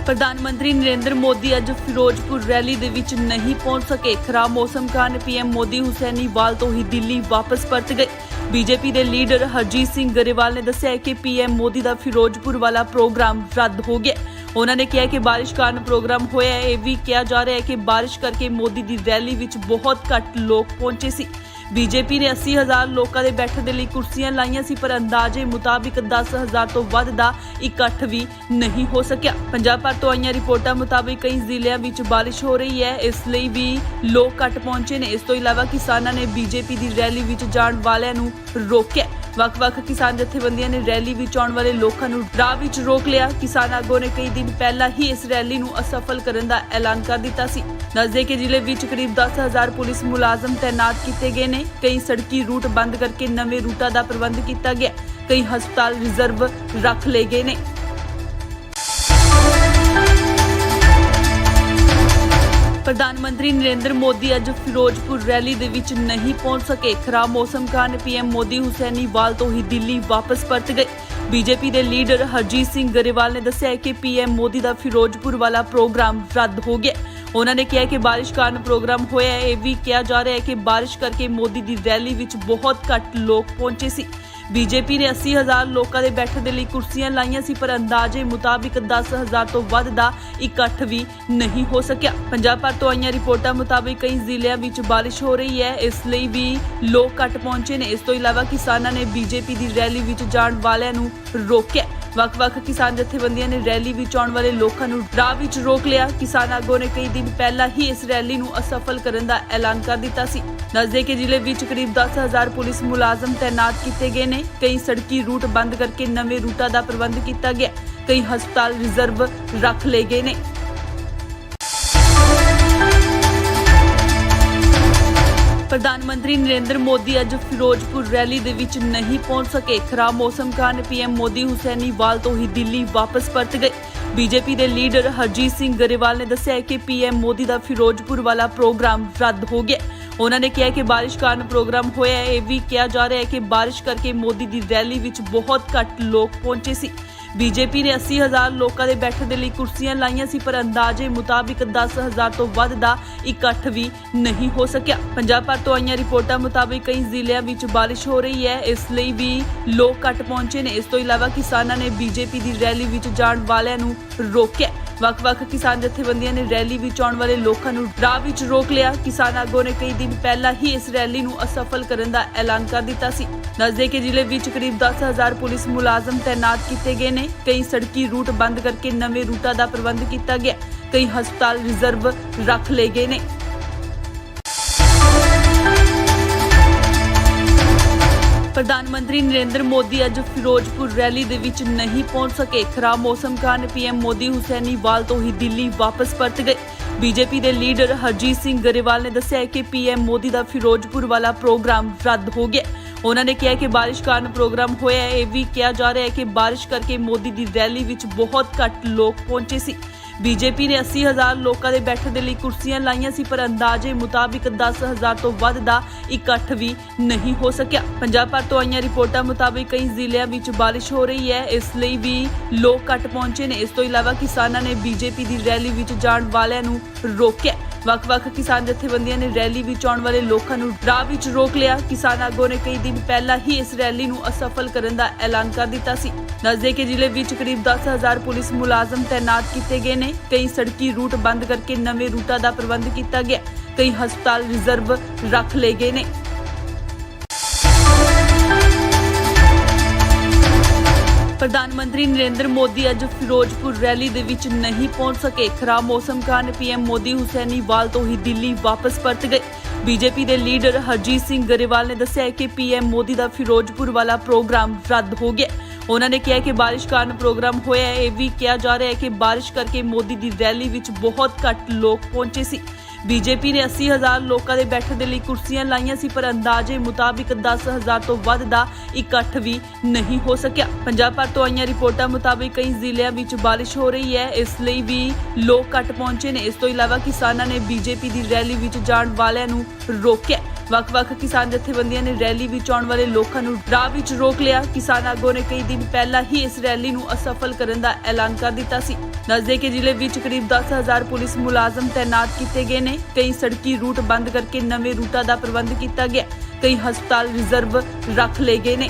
ਪ੍ਰਧਾਨ ਮੰਤਰੀ ਨਰਿੰਦਰ ਮੋਦੀ ਅੱਜ ਫਿਰੋਜ਼ਪੁਰ ਰੈਲੀ ਦੇ ਵਿੱਚ ਨਹੀਂ ਪਹੁੰਚ ਸਕੇ। ਖਰਾਬ ਮੌਸਮ ਕਾਰਨ ਪੀਐਮ ਮੋਦੀ ਹੁਸੈਨੀਵਾਲ ਤੋਂ ਹੀ ਦਿੱਲੀ ਵਾਪਸ ਪਰਤ ਗਏ। ਬੀਜੇਪੀ ਦੇ ਲੀਡਰ ਹਰਜੀਤ ਸਿੰਘ ਗਰੇਵਾਲ ਨੇ ਦੱਸਿਆ ਕਿ ਪੀਐਮ ਮੋਦੀ ਦਾ ਫਿਰੋਜ਼ਪੁਰ ਵਾਲਾ ਪ੍ਰੋਗਰਾਮ ਰੱਦ ਹੋ ਗਿਆ। ਉਹਨਾਂ ਨੇ ਕਿਹਾ ਕਿ ਬਾਰਿਸ਼ ਕਾਰਨ ਪ੍ਰੋਗਰਾਮ ਹੋਇਆ ਹੈ। ਇਹ ਵੀ ਕਿਹਾ ਜਾ ਰਿਹਾ ਹੈ ਕਿ ਬਾਰਿਸ਼ ਕਰਕੇ ਮੋਦੀ ਦੀ ਰੈਲੀ ਵਿੱਚ ਬਹੁਤ ਘੱਟ ਲੋਕ ਪਹੁੰਚੇ ਸੀ। ਬੀਜੇਪੀ ਨੇ 80,000 ਲੋਕਾਂ ਦੇ ਬੈਠਣ ਦੇ ਲਈ ਕੁਰਸੀਆਂ ਲਾਈਆਂ ਸੀ, ਪਰ ਅੰਦਾਜ਼ੇ ਮੁਤਾਬਿਕ 10,000 ਤੋਂ ਵੱਧ ਦਾ ਇਕੱਠ ਵੀ ਨਹੀਂ ਹੋ ਸਕਿਆ। ਪੰਜਾਬ ਭਰ ਤੋਂ ਆਈਆਂ ਰਿਪੋਰਟਾਂ ਮੁਤਾਬਿਕ ਕਈ ਜ਼ਿਲ੍ਹਿਆਂ ਵਿੱਚ ਬਾਰਿਸ਼ ਹੋ ਰਹੀ ਹੈ, ਇਸ ਲਈ ਵੀ ਲੋਕ ਘੱਟ ਪਹੁੰਚੇ ਨੇ। ਇਸ ਤੋਂ ਇਲਾਵਾ ਕਿਸਾਨਾਂ ਨੇ ਬੀਜੇਪੀ ਦੀ ਰੈਲੀ ਵਿੱਚ ਜਾਣ ਵਾਲਿਆਂ ਨੂੰ ਰੋਕਿਆ। ਵੱਖ-ਵੱਖ ਕਿਸਾਨ ਜਥੇਬੰਦੀਆਂ ਨੇ ਰੈਲੀ ਵਿੱਚ ਆਉਣ ਵਾਲੇ ਲੋਕਾਂ ਨੂੰ ਰਾਹ ਵਿੱਚ ਰੋਕ ਲਿਆ। ਕਿਸਾਨ ਆਗੂਆਂ ਨੇ ਕਈ ਦਿਨ ਪਹਿਲਾਂ ਹੀ ਇਸ ਰੈਲੀ ਨੂੰ ਅਸਫਲ ਕਰਨ ਦਾ ਐਲਾਨ ਕਰ ਦਿੱਤਾ ਸੀ। ਦੱਸਦੇ ਕਿ ਜ਼ਿਲ੍ਹੇ ਵਿੱਚ ਕਰੀਬ 10,000 ਪੁਲਿਸ ਮੁਲਾਜ਼ਮ ਤੈਨਾਤ ਕੀਤੇ ਗਏ ਨੇ। ਕਈ ਸੜਕੀ ਰੂਟ ਬੰਦ ਕਰਕੇ ਨਵੇਂ ਰੂਟਾਂ ਦਾ ਪ੍ਰਬੰਧ ਕੀਤਾ ਗਿਆ। ਕਈ ਹਸਪਤਾਲ ਰਿਜ਼ਰਵ ਰੱਖ ਲਏ ਗਏ ਨੇ। ਪ੍ਰਧਾਨ ਮੰਤਰੀ ਨਰਿੰਦਰ ਮੋਦੀ ਅੱਜ ਫਿਰੋਜ਼ਪੁਰ ਰੈਲੀ ਦੇ ਵਿੱਚ ਨਹੀਂ ਪਹੁੰਚ ਸਕੇ। ਖਰਾਬ ਮੌਸਮ ਕਾਰਨ ਪੀਐਮ ਮੋਦੀ ਹੁਸੈਨੀਵਾਲ ਤੋਂ ਹੀ ਦਿੱਲੀ ਵਾਪਸ ਪਰਤ ਗਏ। ਬੀਜੇਪੀ ਦੇ ਲੀਡਰ ਹਰਜੀਤ ਸਿੰਘ ਗਰੇਵਾਲ ਨੇ ਦੱਸਿਆ ਕਿ ਪੀਐਮ ਮੋਦੀ ਦਾ ਫਿਰੋਜ਼ਪੁਰ ਵਾਲਾ ਪ੍ਰੋਗਰਾਮ ਰੱਦ ਹੋ ਗਿਆ। ਉਹਨਾਂ ਨੇ ਕਿਹਾ ਕਿ ਬਾਰਿਸ਼ ਕਾਰਨ ਪ੍ਰੋਗਰਾਮ ਹੋਇਆ ਹੈ। ਇਹ ਵੀ ਕਿਹਾ ਜਾ ਰਿਹਾ ਹੈ ਕਿ ਬਾਰਿਸ਼ ਕਰਕੇ ਮੋਦੀ ਦੀ ਰੈਲੀ ਵਿੱਚ ਬਹੁਤ ਘੱਟ ਲੋਕ ਪਹੁੰਚੇ ਸੀ। ਬੀਜੇਪੀ ਨੇ 80,000 ਲੋਕਾਂ ਦੇ ਬੈਠਣ ਦੇ ਲਈ ਕੁਰਸੀਆਂ ਲਾਈਆਂ ਸੀ, ਪਰ ਅੰਦਾਜ਼ੇ ਮੁਤਾਬਿਕ 10,000 ਤੋਂ ਵੱਧ ਦਾ ਇਕੱਠ ਵੀ ਨਹੀਂ ਹੋ ਸਕਿਆ। ਪੰਜਾਬ ਭਰ ਤੋਂ ਆਈਆਂ ਰਿਪੋਰਟਾਂ ਮੁਤਾਬਿਕ ਕਈ ਜ਼ਿਲ੍ਹਿਆਂ ਵਿੱਚ ਬਾਰਿਸ਼ ਹੋ ਰਹੀ ਹੈ, ਇਸ ਲਈ ਵੀ ਲੋਕ ਘੱਟ ਪਹੁੰਚੇ ਨੇ। ਇਸ ਤੋਂ ਇਲਾਵਾ ਕਿਸਾਨਾਂ ਨੇ ਬੀਜੇਪੀ ਦੀ ਰੈਲੀ ਵਿੱਚ ਜਾਣ ਵਾਲਿਆਂ ਨੂੰ ਰੋਕਿਆ। ਵੱਖ-ਵੱਖ ਕਿਸਾਨ ਜਥੇਬੰਦੀਆਂ ਨੇ ਰੈਲੀ ਵਿੱਚ ਆਉਣ ਵਾਲੇ ਲੋਕਾਂ ਨੂੰ ਰਾਹ ਵਿੱਚ ਰੋਕ ਲਿਆ। ਕਿਸਾਨ ਆਗੂਆਂ ਨੇ ਕਈ ਦਿਨ ਪਹਿਲਾਂ ਹੀ ਇਸ ਰੈਲੀ ਨੂੰ ਅਸਫਲ ਕਰਨ ਦਾ ਐਲਾਨ ਕਰ ਦਿੱਤਾ ਸੀ। ਦੱਸਦੇ ਕਿ ਜ਼ਿਲ੍ਹੇ ਵਿੱਚ ਕਰੀਬ 10,000 ਪੁਲਿਸ ਮੁਲਾਜ਼ਮ ਤੈਨਾਤ ਕੀਤੇ ਗਏ ਨੇ। ਕਈ ਸੜਕੀ ਰੂਟ ਬੰਦ ਕਰਕੇ ਨਵੇਂ ਰੂਟਾਂ ਦਾ ਪ੍ਰਬੰਧ ਕੀਤਾ ਗਿਆ। ਕਈ ਹਸਪਤਾਲ ਰਿਜ਼ਰਵ ਰੱਖ ਲਏ ਗਏ ਨੇ। ਪ੍ਰਧਾਨ ਮੰਤਰੀ ਨਰਿੰਦਰ ਮੋਦੀ ਅੱਜ ਫਿਰੋਜ਼ਪੁਰ ਰੈਲੀ ਦੇ ਵਿੱਚ ਨਹੀਂ ਪਹੁੰਚ ਸਕੇ। ਖਰਾਬ ਮੌਸਮ ਕਾਰਨ ਪੀਐਮ ਮੋਦੀ ਹੁਸੈਨੀਵਾਲ ਤੋਂ ਹੀ ਦਿੱਲੀ ਵਾਪਸ ਪਰਤ ਗਏ। ਬੀਜੇਪੀ ਦੇ ਲੀਡਰ ਹਰਜੀਤ ਸਿੰਘ ਗਰੇਵਾਲ ਨੇ ਦੱਸਿਆ ਕਿ ਪੀਐਮ ਮੋਦੀ ਦਾ ਫਿਰੋਜ਼ਪੁਰ ਵਾਲਾ ਪ੍ਰੋਗਰਾਮ ਰੱਦ ਹੋ ਗਿਆ। ਉਹਨਾਂ ਨੇ ਕਿਹਾ ਕਿ ਬਾਰਿਸ਼ ਕਾਰਨ ਪ੍ਰੋਗਰਾਮ ਹੋਇਆ ਹੈ। ਇਹ ਵੀ ਕਿਹਾ ਜਾ ਰਿਹਾ ਹੈ ਕਿ ਬਾਰਿਸ਼ ਕਰਕੇ ਮੋਦੀ ਦੀ ਰੈਲੀ ਵਿੱਚ ਬਹੁਤ ਘੱਟ ਲੋਕ ਪਹੁੰਚੇ ਸੀ। ਬੀਜੇਪੀ ਨੇ 80,000 ਲੋਕਾਂ ਦੇ ਬੈਠਣ ਦੇ ਲਈ ਕੁਰਸੀਆਂ ਲਾਈਆਂ ਸੀ, ਪਰ ਅੰਦਾਜ਼ੇ ਮੁਤਾਬਿਕ 10,000 ਤੋਂ ਵੱਧ ਦਾ ਇਕੱਠ ਵੀ ਨਹੀਂ ਹੋ ਸਕਿਆ। ਪੰਜਾਬ ਭਰ ਤੋਂ ਆਈਆਂ ਰਿਪੋਰਟਾਂ ਮੁਤਾਬਿਕ ਕਈ ਜ਼ਿਲ੍ਹਿਆਂ ਵਿੱਚ ਬਾਰਿਸ਼ ਹੋ ਰਹੀ ਹੈ, ਇਸ ਲਈ ਵੀ ਲੋਕ ਘੱਟ ਪਹੁੰਚੇ ਨੇ। ਇਸ ਤੋਂ ਇਲਾਵਾ ਕਿਸਾਨਾਂ ਨੇ ਬੀਜੇਪੀ ਦੀ ਰੈਲੀ ਵਿੱਚ ਜਾਣ ਵਾਲਿਆਂ ਨੂੰ ਰੋਕਿਆ। ਵੱਖ-ਵੱਖ ਕਿਸਾਨ ਜਥੇਬੰਦੀਆਂ ਨੇ ਰੈਲੀ ਵਿੱਚ ਆਉਣ ਵਾਲੇ ਲੋਕਾਂ ਨੂੰ ਰਾਹ ਵਿੱਚ ਰੋਕ ਲਿਆ। ਕਿਸਾਨ ਆਗੂਆਂ ਨੇ ਕਈ ਦਿਨ ਪਹਿਲਾਂ ਹੀ ਇਸ ਰੈਲੀ ਨੂੰ ਅਸਫਲ ਕਰਨ ਦਾ ਐਲਾਨ ਕਰ ਦਿੱਤਾ ਸੀ। ਦੱਸਦੇ ਕਿ ਜ਼ਿਲ੍ਹੇ ਵਿੱਚ ਕਰੀਬ 10,000 ਪੁਲਿਸ ਮੁਲਾਜ਼ਮ ਤੈਨਾਤ ਕੀਤੇ ਗਏ ਨੇ। ਕਈ ਸੜਕੀ ਰੂਟ ਬੰਦ ਕਰਕੇ ਨਵੇਂ ਰੂਟਾਂ ਦਾ ਪ੍ਰਬੰਧ ਕੀਤਾ ਗਿਆ। ਕਈ ਹਸਪਤਾਲ ਰਿਜ਼ਰਵ ਰੱਖ ਲਏ ਗਏ ਨੇ। ਪ੍ਰਧਾਨ ਮੰਤਰੀ ਨਰਿੰਦਰ ਮੋਦੀ ਅੱਜ ਫਿਰੋਜ਼ਪੁਰ ਰੈਲੀ ਦੇ ਵਿੱਚ ਨਹੀਂ ਪਹੁੰਚ ਸਕੇ। ਖਰਾਬ ਮੌਸਮ ਕਾਰਨ ਪੀਐਮ ਮੋਦੀ ਹੁਸੈਨੀਵਾਲ ਤੋਂ ਹੀ ਦਿੱਲੀ ਵਾਪਸ ਪਰਤ ਗਏ। ਬੀਜੇਪੀ ਦੇ ਲੀਡਰ ਹਰਜੀਤ ਸਿੰਘ ਗਰੇਵਾਲ ਨੇ ਦੱਸਿਆ ਕਿ ਪੀਐਮ ਮੋਦੀ ਦਾ ਫਿਰੋਜ਼ਪੁਰ ਵਾਲਾ ਪ੍ਰੋਗਰਾਮ ਰੱਦ ਹੋ ਗਿਆ। ਉਹਨਾਂ ਨੇ ਕਿਹਾ ਕਿ ਬਾਰਿਸ਼ ਕਾਰਨ ਪ੍ਰੋਗਰਾਮ ਹੋਇਆ ਹੈ। ਇਹ ਵੀ ਕਿਹਾ ਜਾ ਰਿਹਾ ਹੈ ਕਿ ਬਾਰਿਸ਼ ਕਰਕੇ ਮੋਦੀ ਦੀ ਰੈਲੀ ਵਿੱਚ ਬਹੁਤ ਘੱਟ ਲੋਕ ਪਹੁੰਚੇ ਸੀ। ਬੀਜੇਪੀ ਨੇ 80,000 ਲੋਕਾਂ ਦੇ ਬੈਠਣ ਦੇ ਲਈ ਕੁਰਸੀਆਂ ਲਾਈਆਂ ਸੀ, ਪਰ ਅੰਦਾਜ਼ੇ ਮੁਤਾਬਿਕ 10,000 ਤੋਂ ਵੱਧ ਦਾ ਇਕੱਠ ਵੀ ਨਹੀਂ ਹੋ ਸਕਿਆ। ਪੰਜਾਬ ਭਰ ਤੋਂ ਆਈਆਂ ਰਿਪੋਰਟਾਂ ਮੁਤਾਬਿਕ ਕਈ ਜ਼ਿਲ੍ਹਿਆਂ ਵਿੱਚ ਬਾਰਿਸ਼ ਹੋ ਰਹੀ ਹੈ, ਇਸ ਲਈ ਵੀ ਲੋਕ ਘੱਟ ਪਹੁੰਚੇ ਨੇ। ਇਸ ਤੋਂ ਇਲਾਵਾ ਕਿਸਾਨਾਂ ਨੇ ਬੀਜੇਪੀ ਦੀ ਰੈਲੀ ਵਿੱਚ ਜਾਣ ਵਾਲਿਆਂ ਨੂੰ ਰੋਕਿਆ। ਵੱਖ-ਵੱਖ ਕਿਸਾਨ ਜਥੇਬੰਦੀਆਂ ਨੇ ਰੈਲੀ ਵਿੱਚ ਆਉਣ ਵਾਲੇ ਲੋਕਾਂ ਨੂੰ ਰਾਹ ਵਿੱਚ ਰੋਕ ਲਿਆ। ਕਿਸਾਨ ਆਗੂਆਂ ਨੇ ਕਈ ਦਿਨ ਪਹਿਲਾਂ ਹੀ ਇਸ ਰੈਲੀ ਨੂੰ ਅਸਫਲ ਕਰਨ ਦਾ ਐਲਾਨ ਕਰ ਦਿੱਤਾ ਸੀ। ਦੱਸਦੇ ਕਿ ਜ਼ਿਲ੍ਹੇ ਵਿੱਚ ਕਰੀਬ 10,000 ਪੁਲਿਸ ਮੁਲਾਜ਼ਮ ਤੈਨਾਤ ਕੀਤੇ ਗਏ ਨੇ। ਕਈ ਸੜਕੀ ਰੂਟ ਬੰਦ ਕਰਕੇ ਨਵੇਂ ਰੂਟਾਂ ਦਾ ਪ੍ਰਬੰਧ ਕੀਤਾ ਗਿਆ। ਕਈ ਹਸਪਤਾਲ ਰਿਜ਼ਰਵ ਰੱਖ ਲਏ ਗਏ ਨੇ। ਪ੍ਰਧਾਨ ਮੰਤਰੀ ਨਰਿੰਦਰ ਮੋਦੀ ਅੱਜ ਫਿਰੋਜ਼ਪੁਰ ਰੈਲੀ ਦੇ ਵਿੱਚ ਨਹੀਂ ਪਹੁੰਚ ਸਕੇ। ਖਰਾਬ ਮੌਸਮ ਕਾਰਨ ਪੀਐਮ ਮੋਦੀ ਹੁਸੈਨੀਵਾਲ ਤੋਂ ਹੀ ਦਿੱਲੀ ਵਾਪਸ ਪਰਤ ਗਏ। ਬੀਜੇਪੀ ਦੇ ਲੀਡਰ ਹਰਜੀਤ ਸਿੰਘ ਗਰੇਵਾਲ ਨੇ ਦੱਸਿਆ ਕਿ ਪੀਐਮ ਮੋਦੀ ਦਾ ਫਿਰੋਜ਼ਪੁਰ ਵਾਲਾ ਪ੍ਰੋਗਰਾਮ ਰੱਦ ਹੋ ਗਿਆ। ਉਹਨਾਂ ਨੇ ਕਿਹਾ ਕਿ ਬਾਰਿਸ਼ ਕਾਰਨ ਪ੍ਰੋਗਰਾਮ ਹੋਇਆ ਹੈ। ਇਹ ਵੀ ਕਿਹਾ ਜਾ ਰਿਹਾ ਹੈ ਕਿ ਬਾਰਿਸ਼ ਕਰਕੇ ਮੋਦੀ ਦੀ ਰੈਲੀ ਵਿੱਚ ਬਹੁਤ ਘੱਟ ਲੋਕ ਪਹੁੰਚੇ ਸੀ। ਬੀਜੇਪੀ ਨੇ 80,000 ਲੋਕਾਂ ਦੇ ਬੈਠਣ ਦੇ ਲਈ ਕੁਰਸੀਆਂ ਲਾਈਆਂ ਸੀ, ਪਰ ਅੰਦਾਜ਼ੇ ਮੁਤਾਬਿਕ 10,000 ਤੋਂ ਵੱਧ ਦਾ ਇਕੱਠ ਵੀ ਨਹੀਂ ਹੋ ਸਕਿਆ। ਪੰਜਾਬ ਭਰ ਤੋਂ ਆਈਆਂ ਰਿਪੋਰਟਾਂ ਮੁਤਾਬਿਕ ਕਈ ਜ਼ਿਲ੍ਹਿਆਂ ਵਿੱਚ ਬਾਰਿਸ਼ ਹੋ ਰਹੀ ਹੈ, ਇਸ ਲਈ ਵੀ ਲੋਕ ਘੱਟ ਪਹੁੰਚੇ ਨੇ। ਇਸ ਤੋਂ ਇਲਾਵਾ ਕਿਸਾਨਾਂ ਨੇ ਬੀਜੇਪੀ ਦੀ ਰੈਲੀ ਵਿੱਚ ਜਾਣ ਵਾਲਿਆਂ ਨੂੰ ਰੋਕਿਆ। ਵੱਖ-ਵੱਖ ਕਿਸਾਨ ਜਥੇਬੰਦੀਆਂ ਨੇ ਰੈਲੀ ਵਿੱਚ ਆਉਣ ਵਾਲੇ ਲੋਕਾਂ ਨੂੰ ਰਾਹ ਵਿੱਚ ਰੋਕ ਲਿਆ। ਕਿਸਾਨ ਆਗੂਆਂ ਨੇ ਕਈ ਦਿਨ ਪਹਿਲਾਂ ਹੀ ਇਸ ਰੈਲੀ ਨੂੰ ਅਸਫਲ ਕਰਨ ਦਾ ਐਲਾਨ ਕਰ ਦਿੱਤਾ ਸੀ। ਦੱਸਦੇ ਕਿ ਜ਼ਿਲ੍ਹੇ ਵਿੱਚ ਕਰੀਬ 10,000 ਪੁਲਿਸ ਮੁਲਾਜ਼ਮ ਤੈਨਾਤ ਕੀਤੇ ਗਏ ਨੇ। ਕਈ ਸੜਕੀ ਰੂਟ ਬੰਦ ਕਰਕੇ ਨਵੇਂ ਰੂਟਾਂ ਦਾ ਪ੍ਰਬੰਧ ਕੀਤਾ ਗਿਆ। ਕਈ ਹਸਪਤਾਲ ਰਿਜ਼ਰਵ ਰੱਖ ਲਏ ਗਏ ਨੇ।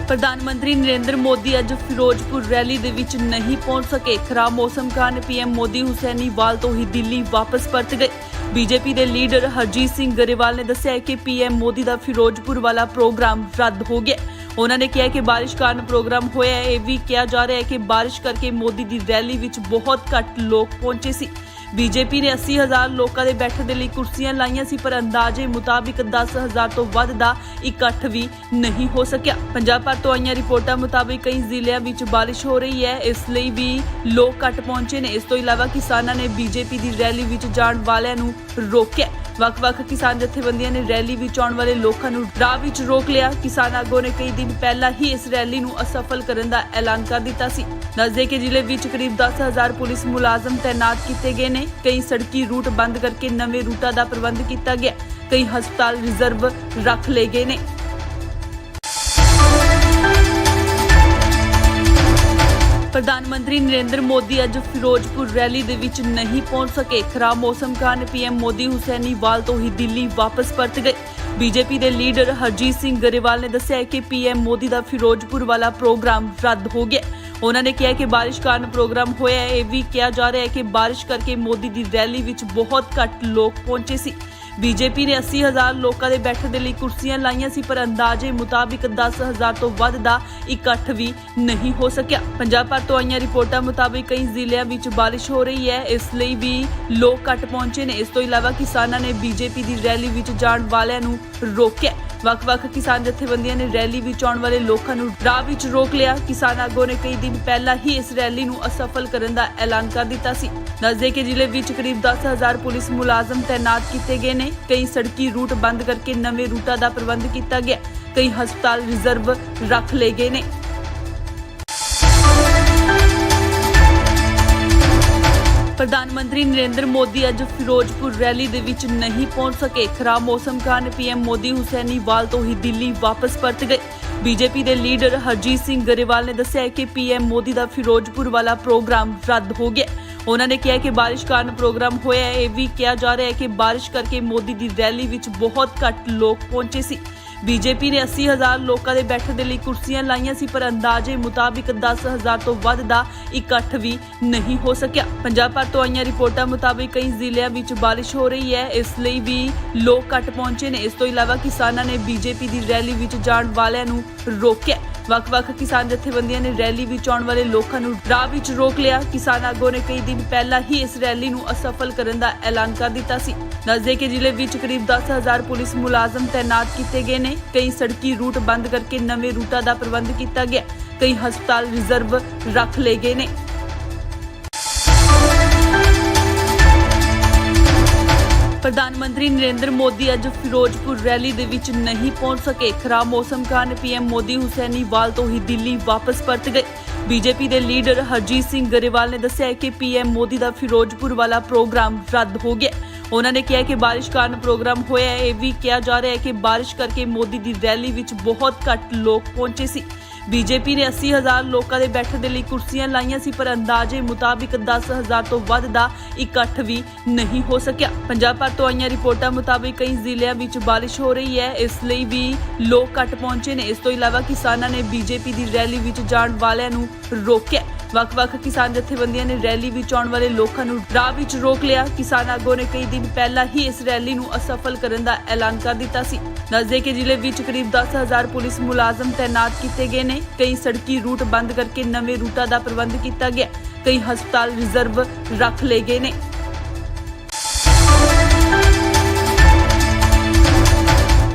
ਪ੍ਰਧਾਨ ਮੰਤਰੀ ਨਰਿੰਦਰ ਮੋਦੀ ਅੱਜ ਫਿਰੋਜ਼ਪੁਰ ਰੈਲੀ ਦੇ ਵਿੱਚ ਨਹੀਂ ਪਹੁੰਚ ਸਕੇ। ਖਰਾਬ ਮੌਸਮ ਕਾਰਨ ਪੀਐਮ ਮੋਦੀ ਹੁਸੈਨੀਵਾਲ ਤੋਂ ਹੀ ਦਿੱਲੀ ਵਾਪਸ ਪਰਤ ਗਏ। ਬੀਜੇਪੀ ਦੇ ਲੀਡਰ ਹਰਜੀਤ ਸਿੰਘ ਗਰੇਵਾਲ ਨੇ ਦੱਸਿਆ ਕਿ ਪੀਐਮ ਮੋਦੀ ਦਾ ਫਿਰੋਜ਼ਪੁਰ ਵਾਲਾ ਪ੍ਰੋਗਰਾਮ ਰੱਦ ਹੋ ਗਿਆ। ਉਹਨਾਂ ਨੇ ਕਿਹਾ ਕਿ ਬਾਰਿਸ਼ ਕਾਰਨ ਪ੍ਰੋਗਰਾਮ ਹੋਇਆ ਹੈ। ਇਹ ਵੀ ਕਿਹਾ ਜਾ ਰਿਹਾ ਹੈ ਕਿ ਬਾਰਿਸ਼ ਕਰਕੇ ਮੋਦੀ ਦੀ ਰੈਲੀ ਵਿੱਚ ਬਹੁਤ ਘੱਟ ਲੋਕ ਪਹੁੰਚੇ ਸੀ। ਬੀਜੇਪੀ ਨੇ 80,000 ਲੋਕਾਂ ਦੇ ਬੈਠਣ ਦੇ ਲਈ ਕੁਰਸੀਆਂ ਲਾਈਆਂ ਸੀ, ਪਰ ਅੰਦਾਜ਼ੇ ਮੁਤਾਬਿਕ 10,000 ਤੋਂ ਵੱਧ ਦਾ ਇਕੱਠ ਵੀ ਨਹੀਂ ਹੋ ਸਕਿਆ। ਪੰਜਾਬ ਭਰ ਤੋਂ ਆਈਆਂ ਰਿਪੋਰਟਾਂ ਮੁਤਾਬਿਕ ਕਈ ਜ਼ਿਲ੍ਹਿਆਂ ਵਿੱਚ ਬਾਰਿਸ਼ ਹੋ ਰਹੀ ਹੈ, ਇਸ ਲਈ ਵੀ ਲੋਕ ਘੱਟ ਪਹੁੰਚੇ ਨੇ। ਇਸ ਤੋਂ ਇਲਾਵਾ ਕਿਸਾਨਾਂ ਨੇ ਬੀਜੇਪੀ ਦੀ ਰੈਲੀ ਵਿੱਚ ਜਾਣ ਵਾਲਿਆਂ ਨੂੰ ਰੋਕਿਆ। ਵੱਖ-ਵੱਖ ਕਿਸਾਨ ਜਥੇਬੰਦੀਆਂ ਨੇ ਰੈਲੀ ਵਿੱਚ ਆਉਣ ਵਾਲੇ ਲੋਕਾਂ ਨੂੰ ਰਾਹ ਵਿੱਚ ਰੋਕ ਲਿਆ। ਕਿਸਾਨ ਆਗੂਆਂ ਨੇ ਕਈ ਦਿਨ ਪਹਿਲਾਂ ਹੀ ਇਸ ਰੈਲੀ ਨੂੰ ਅਸਫਲ ਕਰਨ ਦਾ ਐਲਾਨ ਕਰ ਦਿੱਤਾ ਸੀ। ਦੱਸਦੇ ਕਿ ਜ਼ਿਲ੍ਹੇ ਵਿੱਚ ਕਰੀਬ 10,000 ਪੁਲਿਸ ਮੁਲਾਜ਼ਮ ਤੈਨਾਤ ਕੀਤੇ ਗਏ ਨੇ। ਕਈ ਸੜਕੀ ਰੂਟ ਬੰਦ ਕਰਕੇ ਨਵੇਂ ਰੂਟਾਂ ਦਾ ਪ੍ਰਬੰਧ ਕੀਤਾ ਗਿਆ। ਕਈ ਹਸਪਤਾਲ ਰਿਜ਼ਰਵ ਰੱਖ ਲਏ ਗਏ ਨੇ। ਪ੍ਰਧਾਨ ਮੰਤਰੀ ਨਰਿੰਦਰ ਮੋਦੀ ਅੱਜ ਫਿਰੋਜ਼ਪੁਰ ਰੈਲੀ ਦੇ ਵਿੱਚ ਨਹੀਂ ਪਹੁੰਚ ਸਕੇ। ਖਰਾਬ ਮੌਸਮ ਕਾਰਨ ਪੀਐਮ ਮੋਦੀ ਹੁਸੈਨੀਵਾਲ ਤੋਂ ਹੀ ਦਿੱਲੀ ਵਾਪਸ ਪਰਤ ਗਏ। ਬੀਜੇਪੀ ਦੇ ਲੀਡਰ ਹਰਜੀਤ ਸਿੰਘ ਗਰੇਵਾਲ ਨੇ ਦੱਸਿਆ ਕਿ ਪੀਐਮ ਮੋਦੀ ਦਾ ਫਿਰੋਜ਼ਪੁਰ ਵਾਲਾ ਪ੍ਰੋਗਰਾਮ ਰੱਦ ਹੋ ਗਿਆ। ਉਹਨਾਂ ਨੇ ਕਿਹਾ ਕਿ ਬਾਰਿਸ਼ ਕਾਰਨ ਪ੍ਰੋਗਰਾਮ ਹੋਇਆ ਹੈ। ਇਹ ਵੀ ਕਿਹਾ ਜਾ ਰਿਹਾ ਹੈ ਕਿ ਬਾਰਿਸ਼ ਕਰਕੇ ਮੋਦੀ ਦੀ ਰੈਲੀ ਵਿੱਚ ਬਹੁਤ ਘੱਟ ਲੋਕ ਪਹੁੰਚੇ ਸੀ। ਬੀਜੇਪੀ ਨੇ 80,000 ਲੋਕਾਂ ਦੇ ਬੈਠਣ ਦੇ ਲਈ ਕੁਰਸੀਆਂ ਲਾਈਆਂ ਸੀ, ਪਰ ਅੰਦਾਜ਼ੇ ਮੁਤਾਬਿਕ 10,000 ਤੋਂ ਵੱਧ ਦਾ ਇਕੱਠ ਵੀ ਨਹੀਂ ਹੋ ਸਕਿਆ। ਪੰਜਾਬ ਭਰ ਤੋਂ ਆਈਆਂ ਰਿਪੋਰਟਾਂ ਮੁਤਾਬਿਕ ਕਈ ਜ਼ਿਲ੍ਹਿਆਂ ਵਿੱਚ ਬਾਰਿਸ਼ ਹੋ ਰਹੀ ਹੈ, ਇਸ ਲਈ ਵੀ ਲੋਕ ਘੱਟ ਪਹੁੰਚੇ ਨੇ। ਇਸ ਤੋਂ ਇਲਾਵਾ ਕਿਸਾਨਾਂ ਨੇ ਬੀਜੇਪੀ ਦੀ ਰੈਲੀ ਵਿੱਚ ਜਾਣ ਵਾਲਿਆਂ ਨੂੰ ਰੋਕਿਆ। ਵੱਖ-ਵੱਖ ਕਿਸਾਨ ਜਥੇਬੰਦੀਆਂ ਨੇ ਰੈਲੀ ਵਿੱਚ ਆਉਣ ਵਾਲੇ ਲੋਕਾਂ ਨੂੰ ਰਾਹ ਵਿੱਚ ਰੋਕ ਲਿਆ। ਕਿਸਾਨ ਆਗੂਆਂ ਨੇ ਕਈ ਦਿਨ ਪਹਿਲਾਂ ਹੀ ਇਸ ਰੈਲੀ ਨੂੰ ਅਸਫਲ ਕਰਨ ਦਾ ਐਲਾਨ ਕਰ ਦਿੱਤਾ ਸੀ। ਦੱਸਦੇ ਕਿ ਜ਼ਿਲ੍ਹੇ ਵਿੱਚ ਕਰੀਬ 10,000 ਪੁਲਿਸ ਮੁਲਾਜ਼ਮ ਤੈਨਾਤ ਕੀਤੇ ਗਏ ਨੇ। ਕਈ ਸੜਕੀ ਰੂਟ ਬੰਦ ਕਰਕੇ ਨਵੇਂ ਰੂਟਾਂ ਦਾ ਪ੍ਰਬੰਧ ਕੀਤਾ ਗਿਆ। ਕਈ ਹਸਪਤਾਲ ਰਿਜ਼ਰਵ ਰੱਖ ਲਏ ਗਏ ਨੇ। ਪ੍ਰਧਾਨ ਮੰਤਰੀ ਨਰਿੰਦਰ ਮੋਦੀ ਅੱਜ ਫਿਰੋਜ਼ਪੁਰ ਰੈਲੀ ਦੇ ਵਿੱਚ ਨਹੀਂ ਪਹੁੰਚ ਸਕੇ। ਖਰਾਬ ਮੌਸਮ ਕਾਰਨ ਪੀਐਮ ਮੋਦੀ ਹੁਸੈਨੀਵਾਲ ਤੋਂ ਹੀ ਦਿੱਲੀ ਵਾਪਸ ਪਰਤ ਗਏ। ਬੀਜੇਪੀ ਦੇ ਲੀਡਰ ਹਰਜੀਤ ਸਿੰਘ ਗਰੇਵਾਲ ਨੇ ਦੱਸਿਆ ਕਿ ਪੀਐਮ ਮੋਦੀ ਦਾ ਫਿਰੋਜ਼ਪੁਰ ਵਾਲਾ ਪ੍ਰੋਗਰਾਮ ਰੱਦ ਹੋ ਗਿਆ। ਉਹਨਾਂ ਨੇ ਕਿਹਾ ਕਿ ਬਾਰਿਸ਼ ਕਾਰਨ ਪ੍ਰੋਗਰਾਮ ਹੋਇਆ ਹੈ। ਇਹ ਵੀ ਕਿਹਾ ਜਾ ਰਿਹਾ ਹੈ ਕਿ ਬਾਰਿਸ਼ ਕਰਕੇ ਮੋਦੀ ਦੀ ਰੈਲੀ ਵਿੱਚ ਬਹੁਤ ਘੱਟ ਲੋਕ ਪਹੁੰਚੇ ਸੀ। ਬੀਜੇਪੀ ਨੇ 80,000 ਲੋਕਾਂ ਦੇ ਬੈਠਣ ਦੇ ਲਈ ਕੁਰਸੀਆਂ ਲਾਈਆਂ ਸੀ, ਪਰ ਅੰਦਾਜ਼ੇ ਮੁਤਾਬਿਕ 10,000 ਤੋਂ ਵੱਧ ਦਾ ਇਕੱਠ ਵੀ ਨਹੀਂ ਹੋ ਸਕਿਆ। ਪੰਜਾਬ ਭਰ ਤੋਂ ਆਈਆਂ ਰਿਪੋਰਟਾਂ ਮੁਤਾਬਿਕ ਕਈ ਜ਼ਿਲ੍ਹਿਆਂ ਵਿੱਚ ਬਾਰਿਸ਼ ਹੋ ਰਹੀ ਹੈ, ਇਸ ਲਈ ਵੀ ਲੋਕ ਘੱਟ ਪਹੁੰਚੇ ਨੇ। ਇਸ ਤੋਂ ਇਲਾਵਾ ਕਿਸਾਨਾਂ ਨੇ ਬੀਜੇਪੀ ਦੀ ਰੈਲੀ ਵਿੱਚ ਜਾਣ ਵਾਲਿਆਂ ਨੂੰ ਰੋਕਿਆ। ਵੱਖ-ਵੱਖ ਕਿਸਾਨ ਜਥੇਬੰਦੀਆਂ ਨੇ ਰੈਲੀ ਵਿੱਚ ਆਉਣ ਵਾਲੇ ਲੋਕਾਂ ਨੂੰ ਰਾਹ ਵਿੱਚ ਰੋਕ ਲਿਆ। ਕਿਸਾਨ ਆਗੂਆਂ ਨੇ ਕਈ ਦਿਨ ਪਹਿਲਾਂ ਹੀ ਇਸ ਰੈਲੀ ਨੂੰ ਅਸਫਲ ਕਰਨ ਦਾ ਐਲਾਨ ਕਰ ਦਿੱਤਾ ਸੀ। ਦੱਸਦੇ ਕਿ ਜ਼ਿਲ੍ਹੇ ਵਿੱਚ ਕਰੀਬ 10,000 ਪੁਲਿਸ ਮੁਲਾਜ਼ਮ ਤੈਨਾਤ ਕੀਤੇ ਗਏ ਨੇ। ਕਈ ਸੜਕੀ ਰੂਟ ਬੰਦ ਕਰਕੇ ਨਵੇਂ ਰੂਟਾਂ ਦਾ ਪ੍ਰਬੰਧ ਕੀਤਾ ਗਿਆ। ਕਈ ਹਸਪਤਾਲ ਰਿਜ਼ਰਵ ਰੱਖ ਲਏ ਗਏ ਨੇ। ਪ੍ਰਧਾਨ ਮੰਤਰੀ ਨਰਿੰਦਰ ਮੋਦੀ ਅੱਜ ਫਿਰੋਜ਼ਪੁਰ ਰੈਲੀ ਦੇ ਵਿੱਚ ਨਹੀਂ ਪਹੁੰਚ ਸਕੇ। ਖਰਾਬ ਮੌਸਮ ਕਾਰਨ ਪੀਐਮ ਮੋਦੀ ਹੁਸੈਨੀਵਾਲ ਤੋਂ ਹੀ ਦਿੱਲੀ ਵਾਪਸ ਪਰਤ ਗਏ। ਬੀਜੇਪੀ ਦੇ ਲੀਡਰ ਹਰਜੀਤ ਸਿੰਘ ਗਰੇਵਾਲ ਨੇ ਦੱਸਿਆ ਕਿ ਪੀਐਮ ਮੋਦੀ ਦਾ ਫਿਰੋਜ਼ਪੁਰ ਵਾਲਾ ਪ੍ਰੋਗਰਾਮ ਰੱਦ ਹੋ ਗਿਆ। ਉਹਨਾਂ ਨੇ ਕਿਹਾ ਕਿ ਬਾਰਿਸ਼ ਕਾਰਨ ਪ੍ਰੋਗਰਾਮ ਹੋਇਆ ਹੈ। ਇਹ ਵੀ ਕਿਹਾ ਜਾ ਰਿਹਾ ਹੈ ਕਿ ਬਾਰਿਸ਼ ਕਰਕੇ ਮੋਦੀ ਦੀ ਰੈਲੀ ਵਿੱਚ ਬਹੁਤ ਘੱਟ ਲੋਕ ਪਹੁੰਚੇ ਸੀ। ਬੀਜੇਪੀ ਨੇ 80,000 ਲੋਕਾਂ ਦੇ ਬੈਠਣ ਦੇ ਲਈ ਕੁਰਸੀਆਂ ਲਾਈਆਂ ਸੀ, ਪਰ ਅੰਦਾਜ਼ੇ ਮੁਤਾਬਿਕ 10,000 ਤੋਂ ਵੱਧ ਦਾ ਇਕੱਠ ਵੀ ਨਹੀਂ ਹੋ ਸਕਿਆ। ਪੰਜਾਬ ਭਰ ਤੋਂ ਆਈਆਂ ਰਿਪੋਰਟਾਂ ਮੁਤਾਬਿਕ ਕਈ ਜ਼ਿਲ੍ਹਿਆਂ ਵਿੱਚ ਬਾਰਿਸ਼ ਹੋ ਰਹੀ ਹੈ, ਇਸ ਲਈ ਵੀ ਲੋਕ ਘੱਟ ਪਹੁੰਚੇ ਨੇ। ਇਸ ਤੋਂ ਇਲਾਵਾ ਕਿਸਾਨਾਂ ਨੇ ਬੀਜੇਪੀ ਦੀ ਰੈਲੀ ਵਿੱਚ ਜਾਣ ਵਾਲਿਆਂ ਨੂੰ ਰੋਕਿਆ। ਵੱਖ-ਵੱਖ ਕਿਸਾਨ ਜਥੇਬੰਦੀਆਂ ਨੇ ਰੈਲੀ ਵਿੱਚ ਆਉਣ ਵਾਲੇ ਲੋਕਾਂ ਨੂੰ ਰਾਹ ਵਿੱਚ ਰੋਕ ਲਿਆ। ਕਿਸਾਨ ਆਗੂਆਂ ਨੇ ਕਈ ਦਿਨ ਪਹਿਲਾਂ ਹੀ ਇਸ ਰੈਲੀ ਨੂੰ ਅਸਫਲ ਕਰਨ ਦਾ ਐਲਾਨ ਕਰ ਦਿੱਤਾ ਸੀ। ਦੱਸਦੇ ਕਿ ਜ਼ਿਲ੍ਹੇ ਵਿੱਚ ਕਰੀਬ 10,000 ਪੁਲਿਸ ਮੁਲਾਜ਼ਮ ਤੈਨਾਤ ਕੀਤੇ ਗਏ ਨੇ। ਕਈ ਸੜਕੀ ਰੂਟ ਬੰਦ ਕਰਕੇ ਨਵੇਂ ਰੂਟਾਂ ਦਾ ਪ੍ਰਬੰਧ ਕੀਤਾ ਗਿਆ। ਕਈ ਹਸਪਤਾਲ ਰਿਜ਼ਰਵ ਰੱਖ ਲਏ ਗਏ ਨੇ।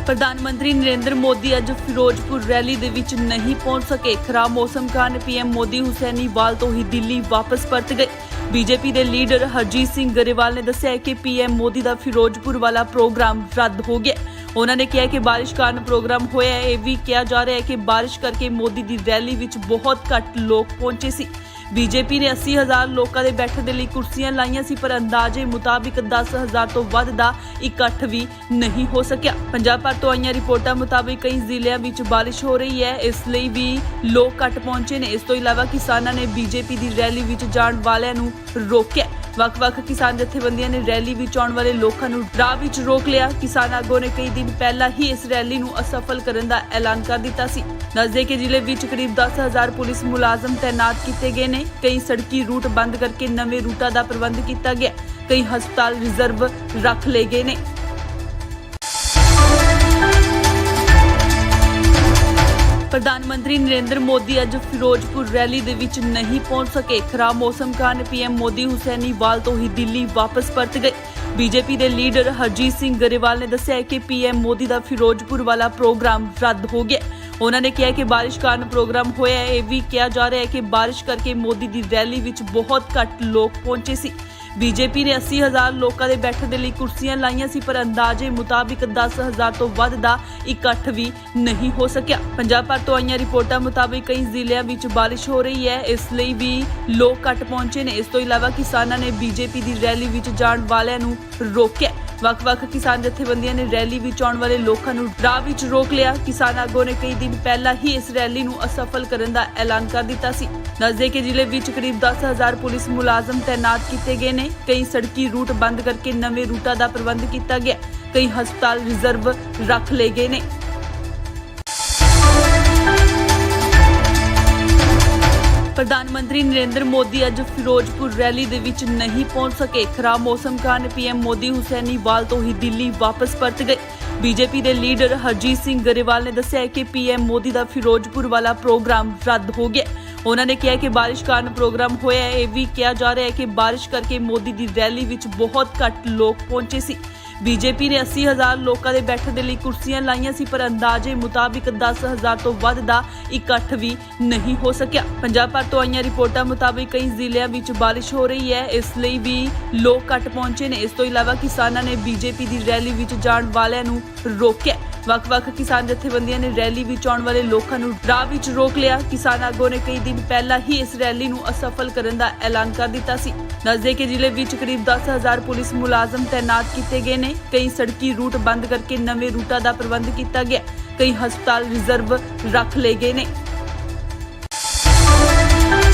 ਪ੍ਰਧਾਨ ਮੰਤਰੀ ਨਰਿੰਦਰ ਮੋਦੀ ਅੱਜ ਫਿਰੋਜ਼ਪੁਰ ਰੈਲੀ ਦੇ ਵਿੱਚ ਨਹੀਂ ਪਹੁੰਚ ਸਕੇ। ਖਰਾਬ ਮੌਸਮ ਕਾਰਨ ਪੀਐਮ ਮੋਦੀ ਹੁਸੈਨੀਵਾਲ ਤੋਂ ਹੀ ਦਿੱਲੀ ਵਾਪਸ ਪਰਤ ਗਏ। ਬੀਜੇਪੀ ਦੇ ਲੀਡਰ ਹਰਜੀਤ ਸਿੰਘ ਗਰੇਵਾਲ ਨੇ ਦੱਸਿਆ ਕਿ ਪੀਐਮ ਮੋਦੀ ਦਾ ਫਿਰੋਜ਼ਪੁਰ ਵਾਲਾ ਪ੍ਰੋਗਰਾਮ ਰੱਦ ਹੋ ਗਿਆ। ਉਹਨਾਂ ਨੇ ਕਿਹਾ ਕਿ ਬਾਰਿਸ਼ ਕਾਰਨ ਪ੍ਰੋਗਰਾਮ ਹੋਇਆ ਹੈ। ਇਹ ਵੀ ਕਿਹਾ ਜਾ ਰਿਹਾ ਹੈ ਕਿ ਬਾਰਿਸ਼ ਕਰਕੇ ਮੋਦੀ ਦੀ ਰੈਲੀ ਵਿੱਚ ਬਹੁਤ ਘੱਟ ਲੋਕ ਪਹੁੰਚੇ ਸੀ। ਬੀਜੇਪੀ ਨੇ 80,000 ਲੋਕਾਂ ਦੇ ਬੈਠਣ ਦੇ ਲਈ ਕੁਰਸੀਆਂ ਲਾਈਆਂ ਸੀ, ਪਰ ਅੰਦਾਜ਼ੇ ਮੁਤਾਬਿਕ 10,000 ਤੋਂ ਵੱਧ ਦਾ ਇਕੱਠ ਵੀ ਨਹੀਂ ਹੋ ਸਕਿਆ। ਪੰਜਾਬ ਭਰ ਤੋਂ ਆਈਆਂ ਰਿਪੋਰਟਾਂ ਮੁਤਾਬਿਕ ਕਈ ਜ਼ਿਲ੍ਹਿਆਂ ਵਿੱਚ ਬਾਰਿਸ਼ ਹੋ ਰਹੀ ਹੈ, ਇਸ ਲਈ ਵੀ ਲੋਕ ਘੱਟ ਪਹੁੰਚੇ ਨੇ। ਇਸ ਤੋਂ ਇਲਾਵਾ ਕਿਸਾਨਾਂ ਨੇ ਬੀਜੇਪੀ ਦੀ ਰੈਲੀ ਵਿੱਚ ਜਾਣ ਵਾਲਿਆਂ ਨੂੰ ਰੋਕਿਆ। ਵੱਖ-ਵੱਖ ਕਿਸਾਨ ਜਥੇਬੰਦੀਆਂ ਨੇ ਰੈਲੀ ਵਿੱਚ ਆਉਣ ਵਾਲੇ ਲੋਕਾਂ ਨੂੰ ਰਾਹ ਵਿੱਚ ਰੋਕ ਲਿਆ। ਕਿਸਾਨ ਆਗੂਆਂ ਨੇ ਕਈ ਦਿਨ ਪਹਿਲਾਂ ਹੀ ਇਸ ਰੈਲੀ ਨੂੰ ਅਸਫਲ ਕਰਨ ਦਾ ਐਲਾਨ ਕਰ ਦਿੱਤਾ ਸੀ। ਦੱਸਦੇ ਕਿ ਜ਼ਿਲ੍ਹੇ ਵਿੱਚ ਕਰੀਬ 10,000 ਪੁਲਿਸ ਮੁਲਾਜ਼ਮ ਤੈਨਾਤ ਕੀਤੇ ਗਏ ਨੇ। ਕਈ ਸੜਕੀ ਰੂਟ ਬੰਦ ਕਰਕੇ ਨਵੇਂ ਰੂਟਾਂ ਦਾ ਪ੍ਰਬੰਧ ਕੀਤਾ ਗਿਆ। ਕਈ ਹਸਪਤਾਲ ਰਿਜ਼ਰਵ ਰੱਖ ਲਏ ਗਏ ਨੇ। ਪ੍ਰਧਾਨ ਮੰਤਰੀ ਨਰਿੰਦਰ ਮੋਦੀ ਅੱਜ ਫਿਰੋਜ਼ਪੁਰ ਰੈਲੀ ਦੇ ਵਿੱਚ ਨਹੀਂ ਪਹੁੰਚ ਸਕੇ। ਖਰਾਬ ਮੌਸਮ ਕਾਰਨ ਪੀਐਮ ਮੋਦੀ ਹੁਸੈਨੀਵਾਲ ਤੋਂ ਹੀ ਦਿੱਲੀ ਵਾਪਸ ਪਰਤ ਗਏ। ਬੀਜੇਪੀ ਦੇ ਲੀਡਰ ਹਰਜੀਤ ਸਿੰਘ ਗਰੇਵਾਲ ਨੇ ਦੱਸਿਆ ਕਿ ਪੀਐਮ ਮੋਦੀ ਦਾ ਫਿਰੋਜ਼ਪੁਰ ਵਾਲਾ ਪ੍ਰੋਗਰਾਮ ਰੱਦ ਹੋ ਗਿਆ। ਉਹਨਾਂ ਨੇ ਕਿਹਾ ਕਿ ਬਾਰਿਸ਼ ਕਾਰਨ ਪ੍ਰੋਗਰਾਮ ਹੋਇਆ ਹੈ। ਇਹ ਵੀ ਕਿਹਾ ਜਾ ਰਿਹਾ ਹੈ ਕਿ ਬਾਰਿਸ਼ ਕਰਕੇ ਮੋਦੀ ਦੀ ਰੈਲੀ ਵਿੱਚ ਬਹੁਤ ਘੱਟ ਲੋਕ ਪਹੁੰਚੇ ਸੀ। ਬੀਜੇਪੀ ਨੇ 80,000 ਲੋਕਾਂ ਦੇ ਬੈਠਣ ਦੇ ਲਈ ਕੁਰਸੀਆਂ ਲਾਈਆਂ ਸੀ, ਪਰ ਅੰਦਾਜ਼ੇ ਮੁਤਾਬਿਕ 10,000 ਤੋਂ ਵੱਧ ਦਾ ਇਕੱਠ ਵੀ ਨਹੀਂ ਹੋ ਸਕਿਆ। ਪੰਜਾਬ ਭਰ ਤੋਂ ਆਈਆਂ ਰਿਪੋਰਟਾਂ ਮੁਤਾਬਿਕ ਕਈ ਜ਼ਿਲ੍ਹਿਆਂ ਵਿੱਚ ਬਾਰਿਸ਼ ਹੋ ਰਹੀ ਹੈ, ਇਸ ਲਈ ਵੀ ਲੋਕ ਘੱਟ ਪਹੁੰਚੇ ਨੇ। ਇਸ ਤੋਂ ਇਲਾਵਾ ਕਿਸਾਨਾਂ ਨੇ ਬੀਜੇਪੀ ਦੀ ਰੈਲੀ ਵਿੱਚ ਜਾਣ ਵਾਲਿਆਂ ਨੂੰ ਰੋਕਿਆ। ਵੱਖ-ਵੱਖ ਕਿਸਾਨ ਜਥੇਬੰਦੀਆਂ ਨੇ ਰੈਲੀ ਵਿੱਚ ਆਉਣ ਵਾਲੇ ਲੋਕਾਂ ਨੂੰ ਰਾਹ ਵਿੱਚ ਰੋਕ ਲਿਆ। ਕਿਸਾਨ ਆਗੂਆਂ ਨੇ ਕਈ ਦਿਨ ਪਹਿਲਾਂ ਹੀ ਇਸ ਰੈਲੀ ਨੂੰ ਅਸਫਲ ਕਰਨ ਦਾ ਐਲਾਨ ਕਰ ਦਿੱਤਾ ਸੀ। ਦੱਸਦੇ ਕਿ ਜ਼ਿਲ੍ਹੇ ਵਿੱਚ ਕਰੀਬ 10,000 ਪੁਲਿਸ ਮੁਲਾਜ਼ਮ ਤੈਨਾਤ ਕੀਤੇ ਗਏ ਨੇ। ਕਈ ਸੜਕੀ ਰੂਟ ਬੰਦ ਕਰਕੇ ਨਵੇਂ ਰੂਟਾਂ ਦਾ ਪ੍ਰਬੰਧ ਕੀਤਾ ਗਿਆ। ਕਈ ਹਸਪਤਾਲ ਰਿਜ਼ਰਵ ਰੱਖ ਲਏ ਗਏ ਨੇ। ਪ੍ਰਧਾਨ ਮੰਤਰੀ ਨਰਿੰਦਰ ਮੋਦੀ ਅੱਜ ਫਿਰੋਜ਼ਪੁਰ ਰੈਲੀ ਦੇ ਵਿੱਚ ਨਹੀਂ ਪਹੁੰਚ ਸਕੇ। ਖਰਾਬ ਮੌਸਮ ਕਾਰਨ ਪੀਐਮ ਮੋਦੀ ਹੁਸੈਨੀਵਾਲ ਤੋਂ ਹੀ ਦਿੱਲੀ ਵਾਪਸ ਪਰਤ ਗਏ। ਬੀਜੇਪੀ ਦੇ ਲੀਡਰ ਹਰਜੀਤ ਸਿੰਘ ਗਰੇਵਾਲ ਨੇ ਦੱਸਿਆ ਕਿ ਪੀਐਮ ਮੋਦੀ ਦਾ ਫਿਰੋਜ਼ਪੁਰ ਵਾਲਾ ਪ੍ਰੋਗਰਾਮ ਰੱਦ ਹੋ ਗਿਆ। ਉਹਨਾਂ ਨੇ ਕਿਹਾ ਕਿ ਬਾਰਿਸ਼ ਕਾਰਨ ਪ੍ਰੋਗਰਾਮ ਹੋਇਆ ਹੈ। ਇਹ ਵੀ ਕਿਹਾ ਜਾ ਰਿਹਾ ਹੈ ਕਿ ਬਾਰਿਸ਼ ਕਰਕੇ ਮੋਦੀ ਦੀ ਰੈਲੀ ਵਿੱਚ ਬਹੁਤ ਘੱਟ ਲੋਕ ਪਹੁੰਚੇ ਸੀ। ਬੀਜੇਪੀ ਨੇ 80,000 ਲੋਕਾਂ ਦੇ ਬੈਠਣ ਦੇ ਲਈ ਕੁਰਸੀਆਂ ਲਾਈਆਂ ਸੀ, ਪਰ ਅੰਦਾਜ਼ੇ ਮੁਤਾਬਿਕ 10,000 ਤੋਂ ਵੱਧ ਦਾ ਇਕੱਠ ਵੀ ਨਹੀਂ ਹੋ ਸਕਿਆ। ਪੰਜਾਬ ਭਰ ਤੋਂ ਆਈਆਂ ਰਿਪੋਰਟਾਂ ਮੁਤਾਬਿਕ ਕਈ ਜ਼ਿਲ੍ਹਿਆਂ ਵਿੱਚ ਬਾਰਿਸ਼ ਹੋ ਰਹੀ ਹੈ, ਇਸ ਲਈ ਵੀ ਲੋਕ ਘੱਟ ਪਹੁੰਚੇ ਨੇ। ਇਸ ਤੋਂ ਇਲਾਵਾ ਕਿਸਾਨਾਂ ਨੇ ਬੀਜੇਪੀ ਦੀ ਰੈਲੀ ਵਿੱਚ ਜਾਣ ਵਾਲਿਆਂ ਨੂੰ ਰੋਕਿਆ। ਵੱਖ-ਵੱਖ ਕਿਸਾਨ ਜਥੇਬੰਦੀਆਂ ਨੇ ਰੈਲੀ ਵਿੱਚ ਆਉਣ ਵਾਲੇ ਲੋਕਾਂ ਨੂੰ ਰਾਹ ਵਿੱਚ ਰੋਕ ਲਿਆ। ਕਿਸਾਨ ਆਗੂਆਂ ਨੇ ਕਈ ਦਿਨ ਪਹਿਲਾਂ ਹੀ ਇਸ ਰੈਲੀ ਨੂੰ ਅਸਫਲ ਕਰਨ ਦਾ ਐਲਾਨ ਕਰ ਦਿੱਤਾ ਸੀ। ਦੱਸਦੇ ਕਿ ਜ਼ਿਲ੍ਹੇ ਵਿੱਚ ਕਰੀਬ 10,000 ਪੁਲਿਸ ਮੁਲਾਜ਼ਮ ਤੈਨਾਤ ਕੀਤੇ ਗਏ ਨੇ। ਕਈ ਸੜਕੀ ਰੂਟ ਬੰਦ ਕਰਕੇ ਨਵੇਂ ਰੂਟਾਂ ਦਾ ਪ੍ਰਬੰਧ ਕੀਤਾ ਗਿਆ। ਕਈ ਹਸਪਤਾਲ ਰਿਜ਼ਰਵ ਰੱਖ ਲਏ ਗਏ ਨੇ।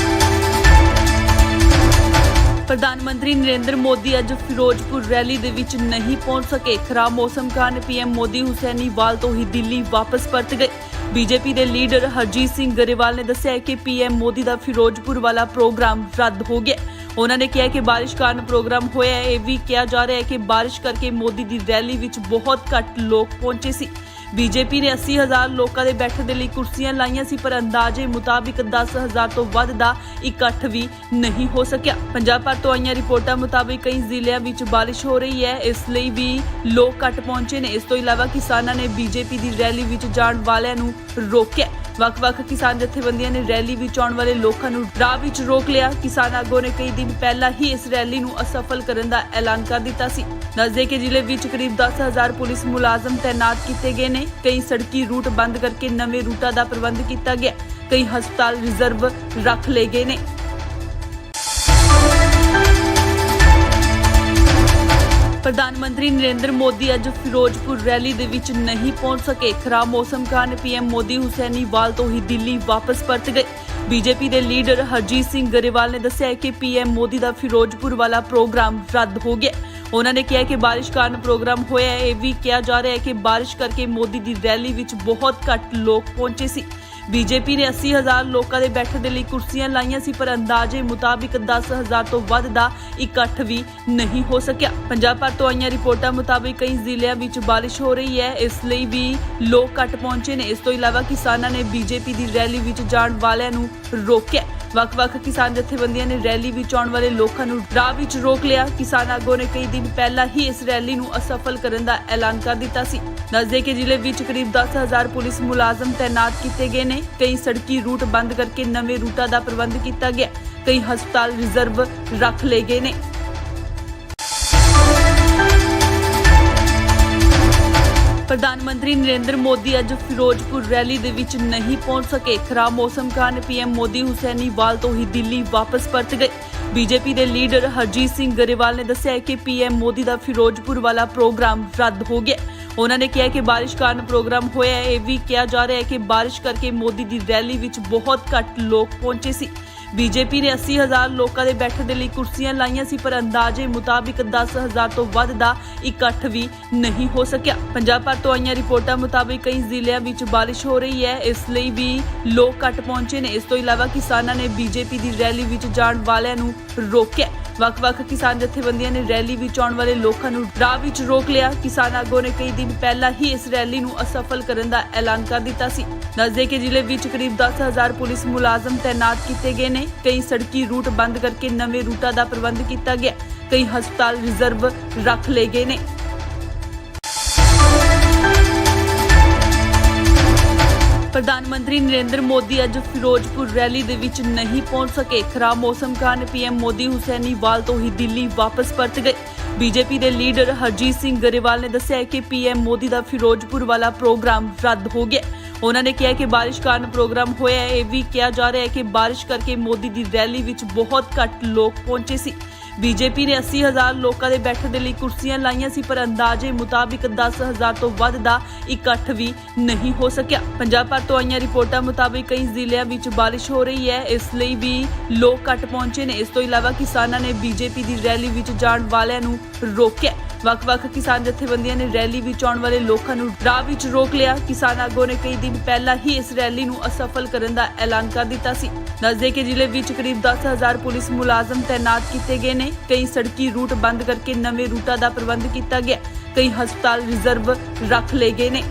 ਪ੍ਰਧਾਨ ਮੰਤਰੀ ਨਰਿੰਦਰ ਮੋਦੀ ਅੱਜ ਫਿਰੋਜ਼ਪੁਰ ਰੈਲੀ ਦੇ ਵਿੱਚ ਨਹੀਂ ਪਹੁੰਚ ਸਕੇ। ਖਰਾਬ ਮੌਸਮ ਕਾਰਨ ਪੀਐਮ ਮੋਦੀ ਹੁਸੈਨੀਵਾਲ ਤੋਂ ਹੀ ਦਿੱਲੀ ਵਾਪਸ ਪਰਤ ਗਏ। ਬੀਜੇਪੀ ਦੇ ਲੀਡਰ ਹਰਜੀਤ ਸਿੰਘ ਗਰੇਵਾਲ ਨੇ ਦੱਸਿਆ ਕਿ ਪੀਐਮ ਮੋਦੀ ਦਾ ਫਿਰੋਜ਼ਪੁਰ ਵਾਲਾ ਪ੍ਰੋਗਰਾਮ ਰੱਦ ਹੋ ਗਿਆ। ਉਹਨਾਂ ਨੇ ਕਿਹਾ ਕਿ ਬਾਰਿਸ਼ ਕਾਰਨ ਪ੍ਰੋਗਰਾਮ ਹੋਇਆ ਹੈ। ਇਹ ਵੀ ਕਿਹਾ ਜਾ ਰਿਹਾ ਹੈ ਕਿ ਬਾਰਿਸ਼ ਕਰਕੇ ਮੋਦੀ ਦੀ ਰੈਲੀ ਵਿੱਚ ਬਹੁਤ ਘੱਟ ਲੋਕ ਪਹੁੰਚੇ ਸੀ। ਬੀਜੇਪੀ ਨੇ 80,000 ਲੋਕਾਂ ਦੇ ਬੈਠਣ ਦੇ ਲਈ ਕੁਰਸੀਆਂ ਲਾਈਆਂ ਸੀ, ਪਰ ਅੰਦਾਜ਼ੇ ਮੁਤਾਬਿਕ 10,000 ਤੋਂ ਵੱਧ ਦਾ ਇਕੱਠ ਵੀ ਨਹੀਂ ਹੋ ਸਕਿਆ। ਪੰਜਾਬ ਭਰ ਤੋਂ ਆਈਆਂ ਰਿਪੋਰਟਾਂ ਮੁਤਾਬਿਕ ਕਈ ਜ਼ਿਲ੍ਹਿਆਂ ਵਿੱਚ ਬਾਰਿਸ਼ ਹੋ ਰਹੀ ਹੈ, ਇਸ ਲਈ ਵੀ ਲੋਕ ਘੱਟ ਪਹੁੰਚੇ ਨੇ। ਇਸ ਤੋਂ ਇਲਾਵਾ ਕਿਸਾਨਾਂ ਨੇ ਬੀਜੇਪੀ ਦੀ ਰੈਲੀ ਵਿੱਚ ਜਾਣ ਵਾਲਿਆਂ ਨੂੰ ਰੋਕਿਆ। ਵੱਖ-ਵੱਖ ਕਿਸਾਨ ਜਥੇਬੰਦੀਆਂ ਨੇ ਰੈਲੀ ਵਿੱਚ ਆਉਣ ਵਾਲੇ ਲੋਕਾਂ ਨੂੰ ਰਾਹ ਵਿੱਚ ਰੋਕ ਲਿਆ। ਕਿਸਾਨ ਆਗੂਆਂ ਨੇ ਕਈ ਦਿਨ ਪਹਿਲਾਂ ਹੀ ਇਸ ਰੈਲੀ ਨੂੰ ਅਸਫਲ ਕਰਨ ਦਾ ਐਲਾਨ ਕਰ ਦਿੱਤਾ ਸੀ। ਦੱਸਦੇ ਕਿ ਜ਼ਿਲ੍ਹੇ ਵਿੱਚ ਕਰੀਬ 10,000 ਪੁਲਿਸ ਮੁਲਾਜ਼ਮ ਤੈਨਾਤ ਕੀਤੇ ਗਏ ਨੇ। ਕਈ ਸੜਕੀ ਰੂਟ ਬੰਦ ਕਰਕੇ ਨਵੇਂ ਰੂਟਾਂ ਦਾ ਪ੍ਰਬੰਧ ਕੀਤਾ ਗਿਆ। ਕਈ ਹਸਪਤਾਲ ਰਿਜ਼ਰਵ ਰੱਖ ਲਏ ਗਏ ਨੇ। ਪ੍ਰਧਾਨ ਮੰਤਰੀ ਨਰਿੰਦਰ ਮੋਦੀ ਅੱਜ ਫਿਰੋਜ਼ਪੁਰ ਰੈਲੀ ਦੇ ਵਿੱਚ ਨਹੀਂ ਪਹੁੰਚ ਸਕੇ। ਖਰਾਬ ਮੌਸਮ ਕਾਰਨ ਪੀਐਮ ਮੋਦੀ ਹੁਸੈਨੀਵਾਲ ਤੋਂ ਹੀ ਦਿੱਲੀ ਵਾਪਸ ਪਰਤ ਗਏ। ਬੀਜੇਪੀ ਦੇ ਲੀਡਰ ਹਰਜੀਤ ਸਿੰਘ ਗਰੇਵਾਲ ਨੇ ਦੱਸਿਆ ਕਿ ਪੀਐਮ ਮੋਦੀ ਦਾ ਫਿਰੋਜ਼ਪੁਰ ਵਾਲਾ ਪ੍ਰੋਗਰਾਮ ਰੱਦ ਹੋ ਗਿਆ। ਉਹਨਾਂ ਨੇ ਕਿਹਾ ਕਿ ਬਾਰਿਸ਼ ਕਾਰਨ ਪ੍ਰੋਗਰਾਮ ਹੋਇਆ ਹੈ। ਇਹ ਵੀ ਕਿਹਾ ਜਾ ਰਿਹਾ ਹੈ ਕਿ ਬਾਰਿਸ਼ ਕਰਕੇ ਮੋਦੀ ਦੀ ਰੈਲੀ ਵਿੱਚ ਬਹੁਤ ਘੱਟ ਲੋਕ ਪਹੁੰਚੇ ਸੀ। ਬੀਜੇਪੀ ਨੇ 80,000 ਲੋਕਾਂ ਦੇ ਬੈਠਣ ਦੇ ਲਈ ਕੁਰਸੀਆਂ ਲਾਈਆਂ ਸੀ, ਪਰ ਅੰਦਾਜ਼ੇ ਮੁਤਾਬਿਕ 10,000 ਤੋਂ ਵੱਧ ਦਾ ਇਕੱਠ ਵੀ ਨਹੀਂ ਹੋ ਸਕਿਆ। ਪੰਜਾਬ ਭਰ ਤੋਂ ਆਈਆਂ ਰਿਪੋਰਟਾਂ ਮੁਤਾਬਿਕ ਕਈ ਜ਼ਿਲ੍ਹਿਆਂ ਵਿੱਚ ਬਾਰਿਸ਼ ਹੋ ਰਹੀ ਹੈ, ਇਸ ਲਈ ਵੀ ਲੋਕ ਘੱਟ ਪਹੁੰਚੇ ਨੇ। ਇਸ ਤੋਂ ਇਲਾਵਾ ਕਿਸਾਨਾਂ ਨੇ ਬੀਜੇਪੀ ਦੀ ਰੈਲੀ ਵਿੱਚ ਜਾਣ ਵਾਲਿਆਂ ਨੂੰ ਰੋਕਿਆ। ਵੱਖ-ਵੱਖ ਕਿਸਾਨ ਜਥੇਬੰਦੀਆਂ ਨੇ ਰੈਲੀ ਵਿੱਚ ਆਉਣ ਵਾਲੇ ਲੋਕਾਂ ਨੂੰ ਰਾਹ ਵਿੱਚ ਰੋਕ ਲਿਆ। ਕਿਸਾਨ ਆਗੂਆਂ ਨੇ ਕਈ ਦਿਨ ਪਹਿਲਾਂ ਹੀ ਇਸ ਰੈਲੀ ਨੂੰ ਅਸਫਲ ਕਰਨ ਦਾ ਐਲਾਨ ਕਰ ਦਿੱਤਾ ਸੀ। ਦੱਸਦੇ ਕਿ ਜ਼ਿਲ੍ਹੇ ਵਿੱਚ ਕਰੀਬ 10,000 ਪੁਲਿਸ ਮੁਲਾਜ਼ਮ ਤੈਨਾਤ ਕੀਤੇ ਗਏ ਨੇ। ਕਈ ਸੜਕੀ ਰੂਟ ਬੰਦ ਕਰਕੇ ਨਵੇਂ ਰੂਟਾਂ ਦਾ ਪ੍ਰਬੰਧ ਕੀਤਾ ਗਿਆ। ਕਈ ਹਸਪਤਾਲ ਰਿਜ਼ਰਵ ਰੱਖ ਲਏ ਗਏ ਨੇ। ਪ੍ਰਧਾਨ ਮੰਤਰੀ ਨਰਿੰਦਰ ਮੋਦੀ ਅੱਜ ਫਿਰੋਜ਼ਪੁਰ ਰੈਲੀ ਦੇ ਵਿੱਚ ਨਹੀਂ ਪਹੁੰਚ ਸਕੇ। ਖਰਾਬ ਮੌਸਮ ਕਾਰਨ ਪੀਐਮ ਮੋਦੀ ਹੁਸੈਨੀਵਾਲ ਤੋਂ ਹੀ ਦਿੱਲੀ ਵਾਪਸ ਪਰਤ ਗਏ। ਬੀਜੇਪੀ ਦੇ ਲੀਡਰ ਹਰਜੀਤ ਸਿੰਘ ਗਰੇਵਾਲ ਨੇ ਦੱਸਿਆ ਕਿ ਪੀਐਮ ਮੋਦੀ ਦਾ ਫਿਰੋਜ਼ਪੁਰ ਵਾਲਾ ਪ੍ਰੋਗਰਾਮ ਰੱਦ ਹੋ ਗਿਆ। ਉਹਨਾਂ ਨੇ ਕਿਹਾ ਕਿ ਬਾਰਿਸ਼ ਕਾਰਨ ਪ੍ਰੋਗਰਾਮ ਹੋਇਆ ਹੈ। ਇਹ ਵੀ ਕਿਹਾ ਜਾ ਰਿਹਾ ਹੈ ਕਿ ਬਾਰਿਸ਼ ਕਰਕੇ ਮੋਦੀ ਦੀ ਰੈਲੀ ਵਿੱਚ ਬਹੁਤ ਘੱਟ ਲੋਕ ਪਹੁੰਚੇ ਸੀ। ਬੀਜੇਪੀ ਨੇ 80,000 ਲੋਕਾਂ ਦੇ ਬੈਠਣ ਦੇ ਲਈ ਕੁਰਸੀਆਂ ਲਾਈਆਂ ਸੀ, ਪਰ ਅੰਦਾਜ਼ੇ ਮੁਤਾਬਿਕ 10,000 ਤੋਂ ਵੱਧ ਦਾ ਇਕੱਠ ਵੀ ਨਹੀਂ ਹੋ ਸਕਿਆ। ਪੰਜਾਬ ਭਰ ਤੋਂ ਆਈਆਂ ਰਿਪੋਰਟਾਂ ਮੁਤਾਬਿਕ ਕਈ ਜ਼ਿਲ੍ਹਿਆਂ ਵਿੱਚ ਬਾਰਿਸ਼ ਹੋ ਰਹੀ ਹੈ, ਇਸ ਲਈ ਵੀ ਲੋਕ ਘੱਟ ਪਹੁੰਚੇ ਨੇ। ਇਸ ਤੋਂ ਇਲਾਵਾ ਕਿਸਾਨਾਂ ਨੇ ਬੀਜੇਪੀ ਦੀ ਰੈਲੀ ਵਿੱਚ ਜਾਣ ਵਾਲਿਆਂ ਨੂੰ ਰੋਕਿਆ। ਵੱਖ-ਵੱਖ ਕਿਸਾਨ ਜਥੇਬੰਦੀਆਂ ਨੇ ਰੈਲੀ ਵਿੱਚ ਆਉਣ ਵਾਲੇ ਲੋਕਾਂ ਨੂੰ ਰਾਹ ਵਿੱਚ ਰੋਕ ਲਿਆ। ਕਿਸਾਨ ਆਗੂਆਂ ਨੇ ਕਈ ਦਿਨ ਪਹਿਲਾਂ ਹੀ ਇਸ ਰੈਲੀ ਨੂੰ ਅਸਫਲ ਕਰਨ ਦਾ ਐਲਾਨ ਕਰ ਦਿੱਤਾ ਸੀ। ਦੱਸਦੇ ਕਿ ਜ਼ਿਲ੍ਹੇ ਵਿੱਚ ਕਰੀਬ 10,000 ਪੁਲਿਸ ਮੁਲਾਜ਼ਮ ਤੈਨਾਤ ਕੀਤੇ ਗਏ ਨੇ। ਕਈ ਸੜਕੀ ਰੂਟ ਬੰਦ ਕਰਕੇ ਨਵੇਂ ਰੂਟਾਂ ਦਾ ਪ੍ਰਬੰਧ ਕੀਤਾ ਗਿਆ। ਕਈ ਹਸਪਤਾਲ ਰਿਜ਼ਰਵ ਰੱਖ ਲਏ ਗਏ ਨੇ। ਪ੍ਰਧਾਨ ਮੰਤਰੀ ਨਰਿੰਦਰ ਮੋਦੀ ਅੱਜ ਫਿਰੋਜ਼ਪੁਰ ਰੈਲੀ ਦੇ ਵਿੱਚ ਨਹੀਂ ਪਹੁੰਚ ਸਕੇ। ਖਰਾਬ ਮੌਸਮ ਕਾਰਨ ਪੀਐਮ ਮੋਦੀ ਹੁਸੈਨੀਵਾਲ ਤੋਂ ਹੀ ਦਿੱਲੀ ਵਾਪਸ ਪਰਤ ਗਏ। ਬੀਜੇਪੀ ਦੇ ਲੀਡਰ ਹਰਜੀਤ ਸਿੰਘ ਗਰੇਵਾਲ ਨੇ ਦੱਸਿਆ ਕਿ ਪੀਐਮ ਮੋਦੀ ਦਾ ਫਿਰੋਜ਼ਪੁਰ ਵਾਲਾ ਪ੍ਰੋਗਰਾਮ ਰੱਦ ਹੋ ਗਿਆ। ਉਹਨਾਂ ਨੇ ਕਿਹਾ ਕਿ ਬਾਰਿਸ਼ ਕਾਰਨ ਪ੍ਰੋਗਰਾਮ ਹੋਇਆ ਹੈ। ਇਹ ਵੀ ਕਿਹਾ ਜਾ ਰਿਹਾ ਹੈ ਕਿ ਬਾਰਿਸ਼ ਕਰਕੇ ਮੋਦੀ ਦੀ ਰੈਲੀ ਵਿੱਚ ਬਹੁਤ ਘੱਟ ਲੋਕ ਪਹੁੰਚੇ ਸੀ। ਬੀਜੇਪੀ ਨੇ 80,000 ਲੋਕਾਂ ਦੇ ਬੈਠਣ ਦੇ ਲਈ ਕੁਰਸੀਆਂ ਲਾਈਆਂ ਸੀ, ਪਰ ਅੰਦਾਜ਼ੇ ਮੁਤਾਬਿਕ 10,000 ਤੋਂ ਵੱਧ ਦਾ ਇਕੱਠ ਵੀ ਨਹੀਂ ਹੋ ਸਕਿਆ। ਪੰਜਾਬ ਭਰ ਤੋਂ ਆਈਆਂ ਰਿਪੋਰਟਾਂ ਮੁਤਾਬਿਕ ਕਈ ਜ਼ਿਲ੍ਹਿਆਂ ਵਿੱਚ ਬਾਰਿਸ਼ ਹੋ ਰਹੀ ਹੈ, ਇਸ ਲਈ ਵੀ ਲੋਕ ਘੱਟ ਪਹੁੰਚੇ ਨੇ। ਇਸ ਤੋਂ ਇਲਾਵਾ ਕਿਸਾਨਾਂ ਨੇ ਬੀਜੇਪੀ ਦੀ ਰੈਲੀ ਵਿੱਚ ਜਾਣ ਵਾਲਿਆਂ ਨੂੰ ਰੋਕਿਆ। ਵੱਖ-ਵੱਖ ਕਿਸਾਨ ਜਥੇਬੰਦੀਆਂ ਨੇ ਰੈਲੀ ਵਿੱਚ ਆਉਣ ਵਾਲੇ ਲੋਕਾਂ ਨੂੰ ਰਾਹ ਵਿੱਚ ਰੋਕ ਲਿਆ। ਕਿਸਾਨ ਆਗੂਆਂ ਨੇ ਕਈ ਦਿਨ ਪਹਿਲਾਂ ਹੀ ਇਸ ਰੈਲੀ ਨੂੰ ਅਸਫਲ ਕਰਨ ਦਾ ਐਲਾਨ ਕਰ ਦਿੱਤਾ ਸੀ। ਦੱਸਦੇ ਕਿ ਜ਼ਿਲ੍ਹੇ ਵਿੱਚ ਕਰੀਬ 10,000 ਪੁਲਿਸ ਮੁਲਾਜ਼ਮ ਤੈਨਾਤ ਕੀਤੇ ਗਏ ਨੇ। ਕਈ ਸੜਕੀ ਰੂਟ ਬੰਦ ਕਰਕੇ ਨਵੇਂ ਰੂਟਾਂ ਦਾ ਪ੍ਰਬੰਧ ਕੀਤਾ ਗਿਆ। ਕਈ ਹਸਪਤਾਲ ਰਿਜ਼ਰਵ ਰੱਖ ਲਏ ਗਏ ਨੇ।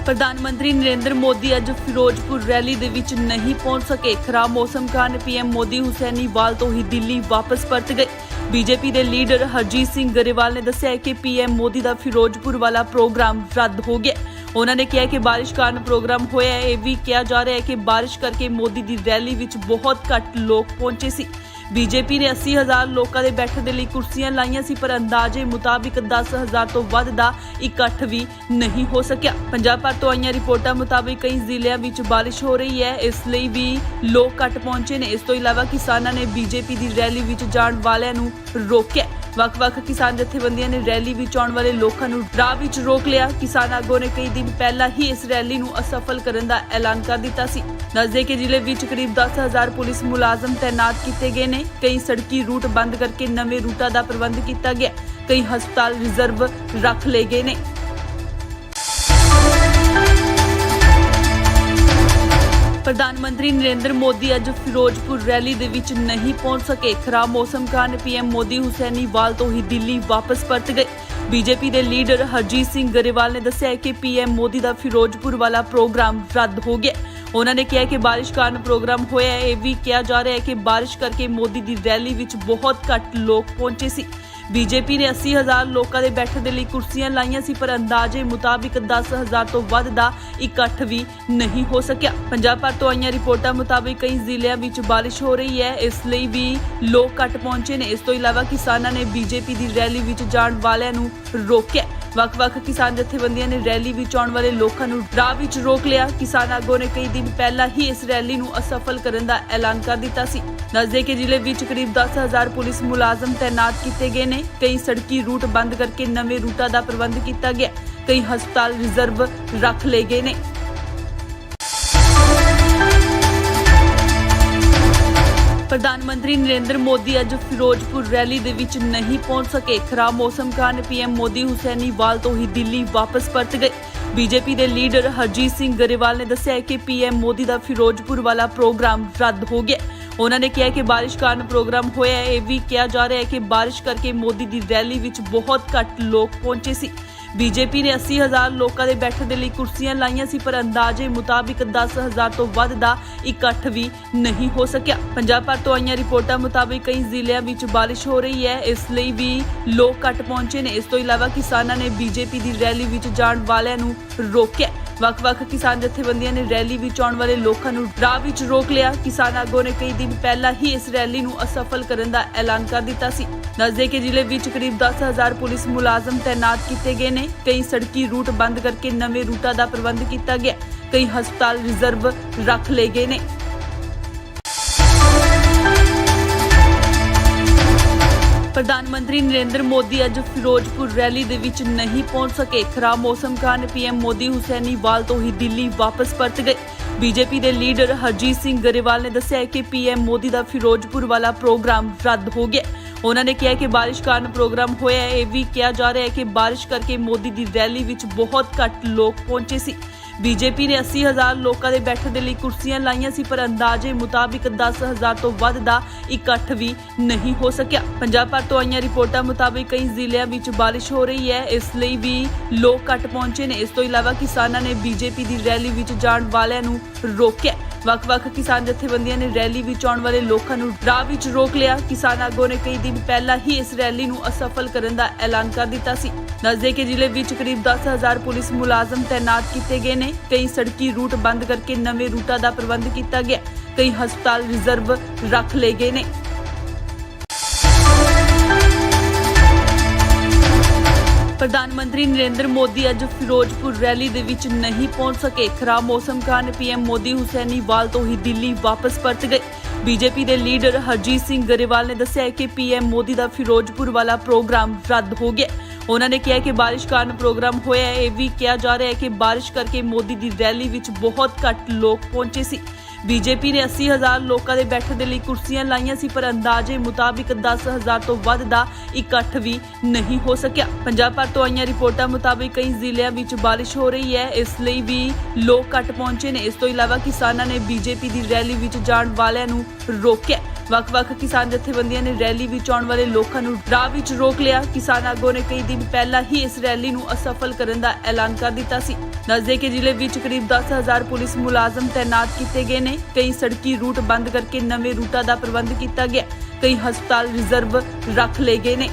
ਪ੍ਰਧਾਨ ਮੰਤਰੀ ਨਰਿੰਦਰ ਮੋਦੀ ਅੱਜ ਫਿਰੋਜ਼ਪੁਰ ਰੈਲੀ ਦੇ ਵਿੱਚ ਨਹੀਂ ਪਹੁੰਚ ਸਕੇ। ਖਰਾਬ ਮੌਸਮ ਕਾਰਨ ਪੀਐਮ ਮੋਦੀ ਹੁਸੈਨੀਵਾਲ ਤੋਂ ਹੀ ਦਿੱਲੀ ਵਾਪਸ ਪਰਤ ਗਏ। ਬੀਜੇਪੀ ਦੇ ਲੀਡਰ ਹਰਜੀਤ ਸਿੰਘ ਗਰੇਵਾਲ ਨੇ ਦੱਸਿਆ ਕਿ ਪੀਐਮ ਮੋਦੀ ਦਾ ਫਿਰੋਜ਼ਪੁਰ ਵਾਲਾ ਪ੍ਰੋਗਰਾਮ ਰੱਦ ਹੋ ਗਿਆ। ਉਹਨਾਂ ਨੇ ਕਿਹਾ ਕਿ ਬਾਰਿਸ਼ ਕਾਰਨ ਪ੍ਰੋਗਰਾਮ ਹੋਇਆ ਹੈ। ਇਹ ਵੀ ਕਿਹਾ ਜਾ ਰਿਹਾ ਹੈ ਕਿ ਬਾਰਿਸ਼ ਕਰਕੇ ਮੋਦੀ ਦੀ ਰੈਲੀ ਵਿੱਚ ਬਹੁਤ ਘੱਟ ਲੋਕ ਪਹੁੰਚੇ ਸੀ। ਬੀਜੇਪੀ ਨੇ 80,000 ਲੋਕਾਂ ਦੇ ਬੈਠਣ ਦੇ ਲਈ ਕੁਰਸੀਆਂ ਲਾਈਆਂ ਸੀ, ਪਰ ਅੰਦਾਜ਼ੇ ਮੁਤਾਬਿਕ 10,000 ਤੋਂ ਵੱਧ ਦਾ ਇਕੱਠ ਵੀ ਨਹੀਂ ਹੋ ਸਕਿਆ। ਪੰਜਾਬ ਭਰ ਤੋਂ ਆਈਆਂ ਰਿਪੋਰਟਾਂ ਮੁਤਾਬਿਕ ਕਈ ਜ਼ਿਲ੍ਹਿਆਂ ਵਿੱਚ ਬਾਰਿਸ਼ ਹੋ ਰਹੀ ਹੈ, ਇਸ ਲਈ ਵੀ ਲੋਕ ਘੱਟ ਪਹੁੰਚੇ ਨੇ। ਇਸ ਤੋਂ ਇਲਾਵਾ ਕਿਸਾਨਾਂ ਨੇ ਬੀਜੇਪੀ ਦੀ ਰੈਲੀ ਵਿੱਚ ਜਾਣ ਵਾਲਿਆਂ ਨੂੰ ਰੋਕਿਆ। ਵੱਖ-ਵੱਖ ਕਿਸਾਨ ਜਥੇਬੰਦੀਆਂ ਨੇ ਰੈਲੀ ਵਿੱਚ ਆਉਣ ਵਾਲੇ ਲੋਕਾਂ ਨੂੰ ਰਾਹ ਵਿੱਚ ਰੋਕ ਲਿਆ। ਕਿਸਾਨ ਆਗੂਆਂ ਨੇ ਕਈ ਦਿਨ ਪਹਿਲਾਂ ਹੀ ਇਸ ਰੈਲੀ ਨੂੰ ਅਸਫਲ ਕਰਨ ਦਾ ਐਲਾਨ ਕਰ ਦਿੱਤਾ ਸੀ। ਦੱਸਦੇ ਕਿ ਜ਼ਿਲ੍ਹੇ ਵਿੱਚ ਕਰੀਬ 10,000 ਪੁਲਿਸ ਮੁਲਾਜ਼ਮ ਤੈਨਾਤ ਕੀਤੇ ਗਏ ਨੇ। ਕਈ ਸੜਕੀ ਰੂਟ ਬੰਦ ਕਰਕੇ ਨਵੇਂ ਰੂਟਾਂ ਦਾ ਪ੍ਰਬੰਧ ਕੀਤਾ ਗਿਆ। ਕਈ ਹਸਪਤਾਲ ਰਿਜ਼ਰਵ ਰੱਖ ਲਏ ਗਏ ਨੇ। ਪ੍ਰਧਾਨ ਮੰਤਰੀ ਨਰਿੰਦਰ ਮੋਦੀ ਅੱਜ ਫਿਰੋਜ਼ਪੁਰ ਰੈਲੀ ਦੇ ਵਿੱਚ ਨਹੀਂ ਪਹੁੰਚ ਸਕੇ। ਖਰਾਬ ਮੌਸਮ ਕਾਰਨ ਪੀਐਮ ਮੋਦੀ ਹੁਸੈਨੀਵਾਲ ਤੋਂ ਹੀ ਦਿੱਲੀ ਵਾਪਸ ਪਰਤ ਗਏ। ਬੀਜੇਪੀ ਦੇ ਲੀਡਰ ਹਰਜੀਤ ਸਿੰਘ ਗਰੇਵਾਲ ਨੇ ਦੱਸਿਆ ਕਿ ਪੀਐਮ ਮੋਦੀ ਦਾ ਫਿਰੋਜ਼ਪੁਰ ਵਾਲਾ ਪ੍ਰੋਗਰਾਮ ਰੱਦ ਹੋ ਗਿਆ। ਉਹਨਾਂ ਨੇ ਕਿਹਾ ਕਿ ਬਾਰਿਸ਼ ਕਾਰਨ ਪ੍ਰੋਗਰਾਮ ਹੋਇਆ ਹੈ। ਇਹ ਵੀ ਕਿਹਾ ਜਾ ਰਿਹਾ ਹੈ ਕਿ ਬਾਰਿਸ਼ ਕਰਕੇ ਮੋਦੀ ਦੀ ਰੈਲੀ ਵਿੱਚ ਬਹੁਤ ਘੱਟ ਲੋਕ ਪਹੁੰਚੇ ਸੀ। ਬੀਜੇਪੀ ਨੇ 80,000 ਲੋਕਾਂ ਦੇ ਬੈਠਣ ਦੇ ਲਈ ਕੁਰਸੀਆਂ ਲਾਈਆਂ ਸੀ, ਪਰ ਅੰਦਾਜ਼ੇ ਮੁਤਾਬਿਕ 10,000 ਤੋਂ ਵੱਧ ਦਾ ਇਕੱਠ ਵੀ ਨਹੀਂ ਹੋ ਸਕਿਆ। ਪੰਜਾਬ ਭਰ ਤੋਂ ਆਈਆਂ ਰਿਪੋਰਟਾਂ ਮੁਤਾਬਿਕ ਕਈ ਜ਼ਿਲ੍ਹਿਆਂ ਵਿੱਚ ਬਾਰਿਸ਼ ਹੋ ਰਹੀ ਹੈ, ਇਸ ਲਈ ਵੀ ਲੋਕ ਘੱਟ ਪਹੁੰਚੇ ਨੇ। ਇਸ ਤੋਂ ਇਲਾਵਾ ਕਿਸਾਨਾਂ ਨੇ ਬੀਜੇਪੀ ਦੀ ਰੈਲੀ ਵਿੱਚ ਜਾਣ ਵਾਲਿਆਂ ਨੂੰ ਰੋਕਿਆ। ਵੱਖ-ਵੱਖ ਕਿਸਾਨ ਜਥੇਬੰਦੀਆਂ ਨੇ ਰੈਲੀ ਵਿੱਚ ਆਉਣ ਵਾਲੇ ਲੋਕਾਂ ਨੂੰ ਰਾਹ ਵਿੱਚ ਰੋਕ ਲਿਆ। ਕਿਸਾਨ ਆਗੂਆਂ ਨੇ ਕਈ ਦਿਨ ਪਹਿਲਾਂ ਹੀ ਇਸ ਰੈਲੀ ਨੂੰ ਅਸਫਲ ਕਰਨ ਦਾ ਐਲਾਨ ਕਰ ਦਿੱਤਾ ਸੀ। ਦੱਸਦੇ ਕਿ ਜ਼ਿਲ੍ਹੇ ਵਿੱਚ ਕਰੀਬ 10,000 ਪੁਲਿਸ ਮੁਲਾਜ਼ਮ ਤੈਨਾਤ ਕੀਤੇ ਗਏ ਨੇ। ਕਈ ਸੜਕੀ ਰੂਟ ਬੰਦ ਕਰਕੇ ਨਵੇਂ ਰੂਟਾਂ ਦਾ ਪ੍ਰਬੰਧ ਕੀਤਾ ਗਿਆ। ਕਈ ਹਸਪਤਾਲ ਰਿਜ਼ਰਵ ਰੱਖ ਲਏ ਗਏ ਨੇ। ਪ੍ਰਧਾਨ ਮੰਤਰੀ ਨਰਿੰਦਰ ਮੋਦੀ ਅੱਜ ਫਿਰੋਜ਼ਪੁਰ ਰੈਲੀ ਦੇ ਵਿੱਚ ਨਹੀਂ ਪਹੁੰਚ ਸਕੇ। ਖਰਾਬ ਮੌਸਮ ਕਾਰਨ ਪੀਐਮ ਮੋਦੀ ਹੁਸੈਨੀਵਾਲ ਤੋਂ ਹੀ ਦਿੱਲੀ ਵਾਪਸ ਪਰਤ ਗਏ। ਬੀਜੇਪੀ ਦੇ ਲੀਡਰ ਹਰਜੀਤ ਸਿੰਘ ਗਰੇਵਾਲ ਨੇ ਦੱਸਿਆ ਕਿ ਪੀਐਮ ਮੋਦੀ ਦਾ ਫਿਰੋਜ਼ਪੁਰ ਵਾਲਾ ਪ੍ਰੋਗਰਾਮ ਰੱਦ ਹੋ ਗਿਆ। ਉਹਨਾਂ ਨੇ ਕਿਹਾ ਕਿ ਬਾਰਿਸ਼ ਕਾਰਨ ਪ੍ਰੋਗਰਾਮ ਹੋਇਆ ਹੈ। ਇਹ ਵੀ ਕਿਹਾ ਜਾ ਰਿਹਾ ਹੈ ਕਿ ਬਾਰਿਸ਼ ਕਰਕੇ ਮੋਦੀ ਦੀ ਰੈਲੀ ਵਿੱਚ ਬਹੁਤ ਘੱਟ ਲੋਕ ਪਹੁੰਚੇ ਸੀ। ਬੀਜੇਪੀ ਨੇ 80,000 ਲੋਕਾਂ ਦੇ ਬੈਠਣ ਦੇ ਲਈ ਕੁਰਸੀਆਂ ਲਾਈਆਂ ਸੀ, ਪਰ ਅੰਦਾਜ਼ੇ ਮੁਤਾਬਿਕ 10,000 ਤੋਂ ਵੱਧ ਦਾ ਇਕੱਠ ਵੀ ਨਹੀਂ ਹੋ ਸਕਿਆ। ਪੰਜਾਬ ਭਰ ਤੋਂ ਆਈਆਂ ਰਿਪੋਰਟਾਂ ਮੁਤਾਬਿਕ ਕਈ ਜ਼ਿਲ੍ਹਿਆਂ ਵਿੱਚ ਬਾਰਿਸ਼ ਹੋ ਰਹੀ ਹੈ, ਇਸ ਲਈ ਵੀ ਲੋਕ ਘੱਟ ਪਹੁੰਚੇ ਨੇ। ਇਸ ਤੋਂ ਇਲਾਵਾ ਕਿਸਾਨਾਂ ਨੇ ਬੀਜੇਪੀ ਦੀ ਰੈਲੀ ਵਿੱਚ ਜਾਣ ਵਾਲਿਆਂ ਨੂੰ ਰੋਕਿਆ। ਵੱਖ-ਵੱਖ ਕਿਸਾਨ ਜਥੇਬੰਦੀਆਂ ਨੇ ਰੈਲੀ ਵਿੱਚ ਆਉਣ ਵਾਲੇ ਲੋਕਾਂ ਨੂੰ ਰਾਹ ਵਿੱਚ ਰੋਕ ਲਿਆ। ਕਿਸਾਨ ਆਗੂਆਂ ਨੇ ਕਈ ਦਿਨ ਪਹਿਲਾਂ ਹੀ ਇਸ ਰੈਲੀ ਨੂੰ ਅਸਫਲ ਕਰਨ ਦਾ ਐਲਾਨ ਕਰ ਦਿੱਤਾ ਸੀ। ਦੱਸਦੇ ਕਿ ਜ਼ਿਲ੍ਹੇ ਵਿੱਚ ਕਰੀਬ 10,000 ਪੁਲਿਸ ਮੁਲਾਜ਼ਮ ਤੈਨਾਤ ਕੀਤੇ ਗਏ ਨੇ। ਕਈ ਸੜਕੀ ਰੂਟ ਬੰਦ ਕਰਕੇ ਨਵੇਂ ਰੂਟਾਂ ਦਾ ਪ੍ਰਬੰਧ ਕੀਤਾ ਗਿਆ। ਕਈ ਹਸਪਤਾਲ ਰਿਜ਼ਰਵ ਰੱਖ ਲਏ ਗਏ ਨੇ। ਪ੍ਰਧਾਨ ਮੰਤਰੀ ਨਰਿੰਦਰ ਮੋਦੀ ਅੱਜ ਫਿਰੋਜ਼ਪੁਰ ਰੈਲੀ ਦੇ ਵਿੱਚ ਨਹੀਂ ਪਹੁੰਚ ਸਕੇ। ਖਰਾਬ ਮੌਸਮ ਕਾਰਨ ਪੀਐਮ ਮੋਦੀ ਹੁਸੈਨੀਵਾਲ ਤੋਂ ਹੀ ਦਿੱਲੀ ਵਾਪਸ ਪਰਤ ਗਏ। ਬੀਜੇਪੀ ਦੇ ਲੀਡਰ ਹਰਜੀਤ ਸਿੰਘ ਗਰੇਵਾਲ ਨੇ ਦੱਸਿਆ ਕਿ ਪੀਐਮ ਮੋਦੀ ਦਾ ਫਿਰੋਜ਼ਪੁਰ ਵਾਲਾ ਪ੍ਰੋਗਰਾਮ ਰੱਦ ਹੋ ਗਿਆ। ਉਹਨਾਂ ਨੇ ਕਿਹਾ ਕਿ ਬਾਰਿਸ਼ ਕਾਰਨ ਪ੍ਰੋਗਰਾਮ ਹੋਇਆ ਹੈ। ਇਹ ਵੀ ਕਿਹਾ ਜਾ ਰਿਹਾ ਹੈ ਕਿ ਬਾਰਿਸ਼ ਕਰਕੇ ਮੋਦੀ ਦੀ ਰੈਲੀ ਵਿੱਚ ਬਹੁਤ ਘੱਟ ਲੋਕ ਪਹੁੰਚੇ ਸੀ। ਬੀਜੇਪੀ ਨੇ 80,000 ਲੋਕਾਂ ਦੇ ਬੈਠਣ ਦੇ ਲਈ ਕੁਰਸੀਆਂ ਲਾਈਆਂ ਸੀ, ਪਰ ਅੰਦਾਜ਼ੇ ਮੁਤਾਬਿਕ 10,000 ਤੋਂ ਵੱਧ ਦਾ ਇਕੱਠ ਵੀ ਨਹੀਂ ਹੋ ਸਕਿਆ। ਪੰਜਾਬ ਭਰ ਤੋਂ ਆਈਆਂ ਰਿਪੋਰਟਾਂ ਮੁਤਾਬਿਕ ਕਈ ਜ਼ਿਲ੍ਹਿਆਂ ਵਿੱਚ ਬਾਰਿਸ਼ ਹੋ ਰਹੀ ਹੈ, ਇਸ ਲਈ ਵੀ ਲੋਕ ਘੱਟ ਪਹੁੰਚੇ ਨੇ। ਇਸ ਤੋਂ ਇਲਾਵਾ ਕਿਸਾਨਾਂ ਨੇ ਬੀਜੇਪੀ ਦੀ ਰੈਲੀ ਵਿੱਚ ਜਾਣ ਵਾਲਿਆਂ ਨੂੰ ਰੋਕਿਆ। ਵੱਖ-ਵੱਖ ਕਿਸਾਨ ਜਥੇਬੰਦੀਆਂ ਨੇ ਰੈਲੀ ਵਿੱਚ ਆਉਣ ਵਾਲੇ ਲੋਕਾਂ ਨੂੰ ਰਾਹ ਵਿੱਚ ਰੋਕ ਲਿਆ। ਕਿਸਾਨ ਆਗੂਆਂ ਨੇ ਕਈ ਦਿਨ ਪਹਿਲਾਂ ਹੀ ਇਸ ਰੈਲੀ ਨੂੰ ਅਸਫਲ ਕਰਨ ਦਾ ਐਲਾਨ ਕਰ ਦਿੱਤਾ ਸੀ। ਦੱਸਦੇ ਕਿ ਜ਼ਿਲ੍ਹੇ ਵਿੱਚ ਕਰੀਬ 10,000 ਪੁਲਿਸ ਮੁਲਾਜ਼ਮ ਤੈਨਾਤ ਕੀਤੇ ਗਏ ਨੇ। ਕਈ ਸੜਕੀ ਰੂਟ ਬੰਦ ਕਰਕੇ ਨਵੇਂ ਰੂਟਾਂ ਦਾ ਪ੍ਰਬੰਧ ਕੀਤਾ ਗਿਆ। ਕਈ ਹਸਪਤਾਲ ਰਿਜ਼ਰਵ ਰੱਖ ਲਏ ਗਏ ਨੇ। ਪ੍ਰਧਾਨ ਮੰਤਰੀ ਨਰਿੰਦਰ ਮੋਦੀ ਅੱਜ ਫਿਰੋਜ਼ਪੁਰ ਰੈਲੀ ਦੇ ਵਿੱਚ ਨਹੀਂ ਪਹੁੰਚ ਸਕੇ। ਖਰਾਬ ਮੌਸਮ ਕਾਰਨ ਪੀਐਮ ਮੋਦੀ ਹੁਸੈਨੀਵਾਲ ਤੋਂ ਹੀ ਦਿੱਲੀ ਵਾਪਸ ਪਰਤ ਗਏ। ਬੀਜੇਪੀ ਦੇ ਲੀਡਰ ਹਰਜੀਤ ਸਿੰਘ ਗਰੇਵਾਲ ਨੇ ਦੱਸਿਆ ਕਿ ਪੀਐਮ ਮੋਦੀ ਦਾ ਫਿਰੋਜ਼ਪੁਰ ਵਾਲਾ ਪ੍ਰੋਗਰਾਮ ਰੱਦ ਹੋ ਗਿਆ। ਉਹਨਾਂ ਨੇ ਕਿਹਾ ਕਿ ਬਾਰਿਸ਼ ਕਾਰਨ ਪ੍ਰੋਗਰਾਮ ਹੋਇਆ ਹੈ। ਇਹ ਵੀ ਕਿਹਾ ਜਾ ਰਿਹਾ ਹੈ ਕਿ ਬਾਰਿਸ਼ ਕਰਕੇ ਮੋਦੀ ਦੀ ਰੈਲੀ ਵਿੱਚ ਬਹੁਤ ਘੱਟ ਲੋਕ ਪਹੁੰਚੇ ਸੀ। ਬੀਜੇਪੀ ਨੇ 80,000 ਲੋਕਾਂ ਦੇ ਬੈਠਣ ਦੇ ਲਈ ਕੁਰਸੀਆਂ ਲਾਈਆਂ ਸੀ, ਪਰ ਅੰਦਾਜ਼ੇ ਮੁਤਾਬਿਕ 10,000 ਤੋਂ ਵੱਧ ਦਾ ਇਕੱਠ ਵੀ ਨਹੀਂ ਹੋ ਸਕਿਆ। ਪੰਜਾਬ ਭਰ ਤੋਂ ਆਈਆਂ ਰਿਪੋਰਟਾਂ ਮੁਤਾਬਿਕ ਕਈ ਜ਼ਿਲ੍ਹਿਆਂ ਵਿੱਚ ਬਾਰਿਸ਼ ਹੋ ਰਹੀ ਹੈ, ਇਸ ਲਈ ਵੀ ਲੋਕ ਘੱਟ ਪਹੁੰਚੇ ਨੇ। ਇਸ ਤੋਂ ਇਲਾਵਾ ਕਿਸਾਨਾਂ ਨੇ ਬੀਜੇਪੀ ਦੀ ਰੈਲੀ ਵਿੱਚ ਜਾਣ ਵਾਲਿਆਂ ਨੂੰ ਰੋਕਿਆ। ਵੱਖ-ਵੱਖ ਕਿਸਾਨ ਜਥੇਬੰਦੀਆਂ ਨੇ ਰੈਲੀ ਵਿੱਚ ਆਉਣ ਵਾਲੇ ਲੋਕਾਂ ਨੂੰ ਰਾਹ ਵਿੱਚ ਰੋਕ ਲਿਆ। ਕਿਸਾਨ ਆਗੂਆਂ ਨੇ ਕਈ ਦਿਨ ਪਹਿਲਾਂ ਹੀ ਇਸ ਰੈਲੀ ਨੂੰ ਅਸਫਲ ਕਰਨ ਦਾ ਐਲਾਨ ਕਰ ਦਿੱਤਾ ਸੀ। ਦੱਸਦੇ ਕਿ ਜ਼ਿਲ੍ਹੇ ਵਿੱਚ ਕਰੀਬ 10,000 ਪੁਲਿਸ ਮੁਲਾਜ਼ਮ ਤੈਨਾਤ ਕੀਤੇ ਗਏ ਨੇ। ਕਈ ਸੜਕੀ ਰੂਟ ਬੰਦ ਕਰਕੇ ਨਵੇਂ ਰੂਟਾਂ ਦਾ ਪ੍ਰਬੰਧ ਕੀਤਾ ਗਿਆ। ਕਈ ਹਸਪਤਾਲ ਰਿਜ਼ਰਵ ਰੱਖ ਲਏ ਗਏ ਨੇ।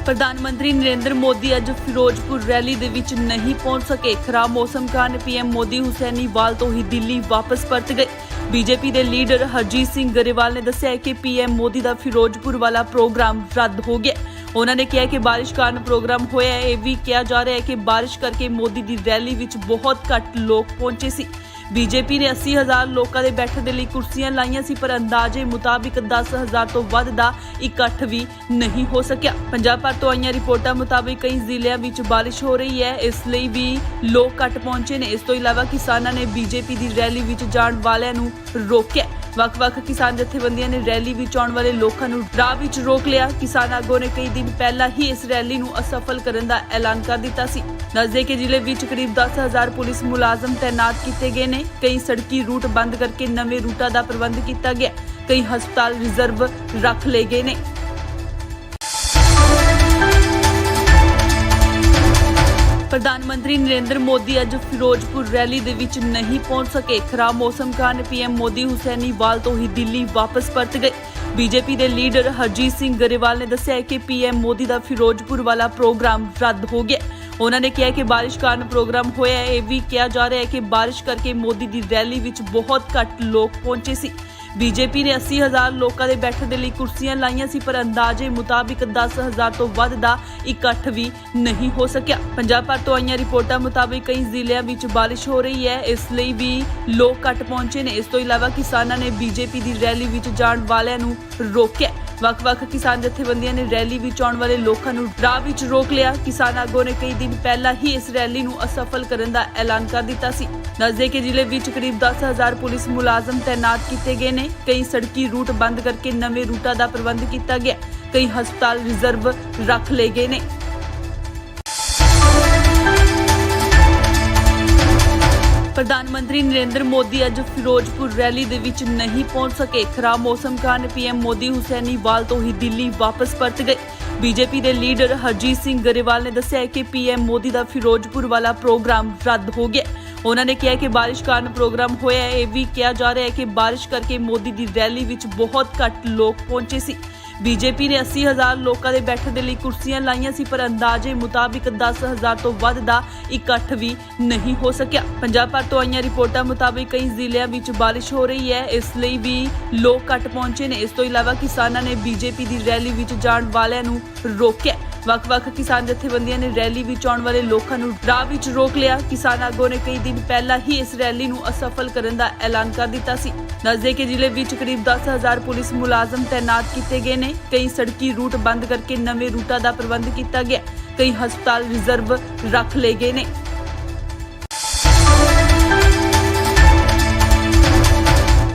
ਪ੍ਰਧਾਨ ਮੰਤਰੀ ਨਰਿੰਦਰ ਮੋਦੀ ਅੱਜ ਫਿਰੋਜ਼ਪੁਰ ਰੈਲੀ ਦੇ ਵਿੱਚ ਨਹੀਂ ਪਹੁੰਚ ਸਕੇ। ਖਰਾਬ ਮੌਸਮ ਕਾਰਨ ਪੀਐਮ ਮੋਦੀ ਹੁਸੈਨੀਵਾਲ ਤੋਂ ਹੀ ਦਿੱਲੀ ਵਾਪਸ ਪਰਤ ਗਏ। ਬੀਜੇਪੀ ਦੇ ਲੀਡਰ ਹਰਜੀਤ ਸਿੰਘ ਗਰੇਵਾਲ ਨੇ ਦੱਸਿਆ ਕਿ ਪੀਐਮ ਮੋਦੀ ਦਾ ਫਿਰੋਜ਼ਪੁਰ ਵਾਲਾ ਪ੍ਰੋਗਰਾਮ ਰੱਦ ਹੋ ਗਿਆ। ਉਹਨਾਂ ਨੇ ਕਿਹਾ ਕਿ ਬਾਰਿਸ਼ ਕਾਰਨ ਪ੍ਰੋਗਰਾਮ ਹੋਇਆ ਹੈ। ਇਹ ਵੀ ਕਿਹਾ ਜਾ ਰਿਹਾ ਹੈ ਕਿ ਬਾਰਿਸ਼ ਕਰਕੇ ਮੋਦੀ ਦੀ ਰੈਲੀ ਵਿੱਚ ਬਹੁਤ ਘੱਟ ਲੋਕ ਪਹੁੰਚੇ ਸੀ। ਬੀਜੇਪੀ ਨੇ 80,000 ਲੋਕਾਂ ਦੇ ਬੈਠਣ ਦੇ ਲਈ ਕੁਰਸੀਆਂ ਲਾਈਆਂ ਸੀ, ਪਰ ਅੰਦਾਜ਼ੇ ਮੁਤਾਬਿਕ 10,000 ਤੋਂ ਵੱਧ ਦਾ ਇਕੱਠ ਵੀ ਨਹੀਂ ਹੋ ਸਕਿਆ। ਪੰਜਾਬ ਭਰ ਤੋਂ ਆਈਆਂ ਰਿਪੋਰਟਾਂ ਮੁਤਾਬਿਕ ਕਈ ਜ਼ਿਲ੍ਹਿਆਂ ਵਿੱਚ ਬਾਰਿਸ਼ ਹੋ ਰਹੀ ਹੈ, ਇਸ ਲਈ ਵੀ ਲੋਕ ਘੱਟ ਪਹੁੰਚੇ ਨੇ। ਇਸ ਤੋਂ ਇਲਾਵਾ ਕਿਸਾਨਾਂ ਨੇ ਬੀਜੇਪੀ ਦੀ ਰੈਲੀ ਵਿੱਚ ਜਾਣ ਵਾਲਿਆਂ ਨੂੰ ਰੋਕਿਆ। ਵੱਖ-ਵੱਖ ਕਿਸਾਨ ਜਥੇਬੰਦੀਆਂ ਨੇ ਰੈਲੀ ਵਿੱਚ ਆਉਣ ਵਾਲੇ ਲੋਕਾਂ ਨੂੰ ਰਾਹ ਵਿੱਚ ਰੋਕ ਲਿਆ। ਕਿਸਾਨ ਆਗੂਆਂ ਨੇ ਕਈ ਦਿਨ ਪਹਿਲਾਂ ਹੀ ਇਸ ਰੈਲੀ ਨੂੰ ਅਸਫਲ ਕਰਨ ਦਾ ਐਲਾਨ ਕਰ ਦਿੱਤਾ ਸੀ। ਦੱਸਦੇ ਕਿ ਜ਼ਿਲ੍ਹੇ ਵਿੱਚ ਕਰੀਬ 10,000 ਪੁਲਿਸ ਮੁਲਾਜ਼ਮ ਤੈਨਾਤ ਕੀਤੇ ਗਏ ਨੇ। ਕਈ ਸੜਕੀ ਰੂਟ ਬੰਦ ਕਰਕੇ ਨਵੇਂ ਰੂਟਾਂ ਦਾ ਪ੍ਰਬੰਧ ਕੀਤਾ ਗਿਆ। ਕਈ ਹਸਪਤਾਲ ਰਿਜ਼ਰਵ ਰੱਖ ਲਏ ਗਏ ਨੇ। ਪ੍ਰਧਾਨ ਮੰਤਰੀ ਨਰਿੰਦਰ ਮੋਦੀ ਅੱਜ ਫਿਰੋਜ਼ਪੁਰ ਰੈਲੀ ਦੇ ਵਿੱਚ ਨਹੀਂ ਪਹੁੰਚ ਸਕੇ। ਖਰਾਬ ਮੌਸਮ ਕਾਰਨ ਪੀਐਮ ਮੋਦੀ ਹੁਸੈਨੀਵਾਲ ਤੋਂ ਹੀ ਦਿੱਲੀ ਵਾਪਸ ਪਰਤ ਗਏ। ਬੀਜੇਪੀ ਦੇ ਲੀਡਰ ਹਰਜੀਤ ਸਿੰਘ ਗਰੇਵਾਲ ਨੇ ਦੱਸਿਆ ਕਿ ਪੀਐਮ ਮੋਦੀ ਦਾ ਫਿਰੋਜ਼ਪੁਰ ਵਾਲਾ ਪ੍ਰੋਗਰਾਮ ਰੱਦ ਹੋ ਗਿਆ। ਉਹਨਾਂ ਨੇ ਕਿਹਾ ਕਿ ਬਾਰਿਸ਼ ਕਾਰਨ ਪ੍ਰੋਗਰਾਮ ਹੋਇਆ ਹੈ। ਇਹ ਵੀ ਕਿਹਾ ਜਾ ਰਿਹਾ ਹੈ ਕਿ ਬਾਰਿਸ਼ ਕਰਕੇ ਮੋਦੀ ਦੀ ਰੈਲੀ ਵਿੱਚ ਬਹੁਤ ਘੱਟ ਲੋਕ ਪਹੁੰਚੇ ਸੀ। ਬੀਜੇਪੀ ਨੇ 80,000 ਲੋਕਾਂ ਦੇ ਬੈਠਣ ਦੇ ਲਈ ਕੁਰਸੀਆਂ ਲਾਈਆਂ ਸੀ, ਪਰ ਅੰਦਾਜ਼ੇ ਮੁਤਾਬਿਕ 10,000 ਤੋਂ ਵੱਧ ਦਾ ਇਕੱਠ ਵੀ ਨਹੀਂ ਹੋ ਸਕਿਆ। ਪੰਜਾਬ ਭਰ ਤੋਂ ਆਈਆਂ ਰਿਪੋਰਟਾਂ ਮੁਤਾਬਿਕ ਕਈ ਜ਼ਿਲ੍ਹਿਆਂ ਵਿੱਚ ਬਾਰਿਸ਼ ਹੋ ਰਹੀ ਹੈ, ਇਸ ਲਈ ਵੀ ਲੋਕ ਘੱਟ ਪਹੁੰਚੇ ਨੇ। ਇਸ ਤੋਂ ਇਲਾਵਾ ਕਿਸਾਨਾਂ ਨੇ ਬੀਜੇਪੀ ਦੀ ਰੈਲੀ ਵਿੱਚ ਜਾਣ ਵਾਲਿਆਂ ਨੂੰ ਰੋਕਿਆ। ਵੱਖ-ਵੱਖ ਕਿਸਾਨ ਜਥੇਬੰਦੀਆਂ ਨੇ ਰੈਲੀ ਵਿੱਚ ਆਉਣ ਵਾਲੇ ਲੋਕਾਂ ਨੂੰ ਰਾਹ ਵਿੱਚ ਰੋਕ ਲਿਆ। ਕਿਸਾਨ ਆਗੂਆਂ ਨੇ ਕਈ ਦਿਨ ਪਹਿਲਾਂ ਹੀ ਇਸ ਰੈਲੀ ਨੂੰ ਅਸਫਲ ਕਰਨ ਦਾ ਐਲਾਨ ਕਰ ਦਿੱਤਾ ਸੀ। ਦੱਸਦੇ ਕਿ ਜ਼ਿਲ੍ਹੇ ਵਿੱਚ ਕਰੀਬ 10,000 ਪੁਲਿਸ ਮੁਲਾਜ਼ਮ ਤੈਨਾਤ ਕੀਤੇ ਗਏ ਨੇ। ਕਈ ਸੜਕੀ ਰੂਟ ਬੰਦ ਕਰਕੇ ਨਵੇਂ ਰੂਟਾਂ ਦਾ ਪ੍ਰਬੰਧ ਕੀਤਾ ਗਿਆ। ਕਈ ਹਸਪਤਾਲ ਰਿਜ਼ਰਵ ਰੱਖ ਲਏ ਗਏ ਨੇ। ਪ੍ਰਧਾਨ ਮੰਤਰੀ ਨਰਿੰਦਰ ਮੋਦੀ ਅੱਜ ਫਿਰੋਜ਼ਪੁਰ ਰੈਲੀ ਦੇ ਵਿੱਚ ਨਹੀਂ ਪਹੁੰਚ ਸਕੇ। ਖਰਾਬ ਮੌਸਮ ਕਾਰਨ ਪੀਐਮ ਮੋਦੀ ਹੁਸੈਨੀਵਾਲ ਤੋਂ ਹੀ ਦਿੱਲੀ ਵਾਪਸ ਪਰਤ ਗਏ। ਬੀਜੇਪੀ ਦੇ ਲੀਡਰ ਹਰਜੀਤ ਸਿੰਘ ਗਰੇਵਾਲ ਨੇ ਦੱਸਿਆ ਕਿ ਪੀਐਮ ਮੋਦੀ ਦਾ ਫਿਰੋਜ਼ਪੁਰ ਵਾਲਾ ਪ੍ਰੋਗਰਾਮ ਰੱਦ ਹੋ ਗਿਆ। ਉਹਨਾਂ ਨੇ ਕਿਹਾ ਕਿ ਬਾਰਿਸ਼ ਕਾਰਨ ਪ੍ਰੋਗਰਾਮ ਹੋਇਆ ਹੈ। ਇਹ ਵੀ ਕਿਹਾ ਜਾ ਰਿਹਾ ਹੈ ਕਿ ਬਾਰਿਸ਼ ਕਰਕੇ ਮੋਦੀ ਦੀ ਰੈਲੀ ਵਿੱਚ ਬਹੁਤ ਘੱਟ ਲੋਕ ਪਹੁੰਚੇ ਸੀ। ਬੀਜੇਪੀ ਨੇ 80,000 ਲੋਕਾਂ ਦੇ ਬੈਠਣ ਦੇ ਲਈ ਕੁਰਸੀਆਂ ਲਾਈਆਂ ਸੀ, ਪਰ ਅੰਦਾਜ਼ੇ ਮੁਤਾਬਿਕ 10,000 ਤੋਂ ਵੱਧ ਦਾ ਇਕੱਠ ਵੀ ਨਹੀਂ ਹੋ ਸਕਿਆ। ਪੰਜਾਬ ਭਰ ਤੋਂ ਆਈਆਂ ਰਿਪੋਰਟਾਂ ਮੁਤਾਬਿਕ ਕਈ ਜ਼ਿਲ੍ਹਿਆਂ ਵਿੱਚ ਬਾਰਿਸ਼ ਹੋ ਰਹੀ ਹੈ, ਇਸ ਲਈ ਵੀ ਲੋਕ ਘੱਟ ਪਹੁੰਚੇ ਨੇ। ਇਸ ਤੋਂ ਇਲਾਵਾ ਕਿਸਾਨਾਂ ਨੇ ਬੀਜੇਪੀ ਦੀ ਰੈਲੀ ਵਿੱਚ ਜਾਣ ਵਾਲਿਆਂ ਨੂੰ ਰੋਕਿਆ। ਵੱਖ-ਵੱਖ ਕਿਸਾਨ ਜਥੇਬੰਦੀਆਂ ਨੇ ਰੈਲੀ ਵਿੱਚ ਆਉਣ ਵਾਲੇ ਲੋਕਾਂ ਨੂੰ ਰਾਹ ਵਿੱਚ ਰੋਕ ਲਿਆ। ਕਿਸਾਨ ਆਗੂਆਂ ਨੇ ਕਈ ਦਿਨ ਪਹਿਲਾਂ ਹੀ ਇਸ ਰੈਲੀ ਨੂੰ ਅਸਫਲ ਕਰਨ ਦਾ ਐਲਾਨ ਕਰ ਦਿੱਤਾ ਸੀ। ਦੱਸਦੇ ਕਿ ਜ਼ਿਲ੍ਹੇ ਵਿੱਚ ਕਰੀਬ 10,000 ਪੁਲਿਸ ਮੁਲਾਜ਼ਮ ਤੈਨਾਤ ਕੀਤੇ ਗਏ ਨੇ। ਕਈ ਸੜਕੀ ਰੂਟ ਬੰਦ ਕਰਕੇ ਨਵੇਂ ਰੂਟਾਂ ਦਾ ਪ੍ਰਬੰਧ ਕੀਤਾ ਗਿਆ। ਕਈ ਹਸਪਤਾਲ ਰਿਜ਼ਰਵ ਰੱਖ ਲਏ ਗਏ ਨੇ।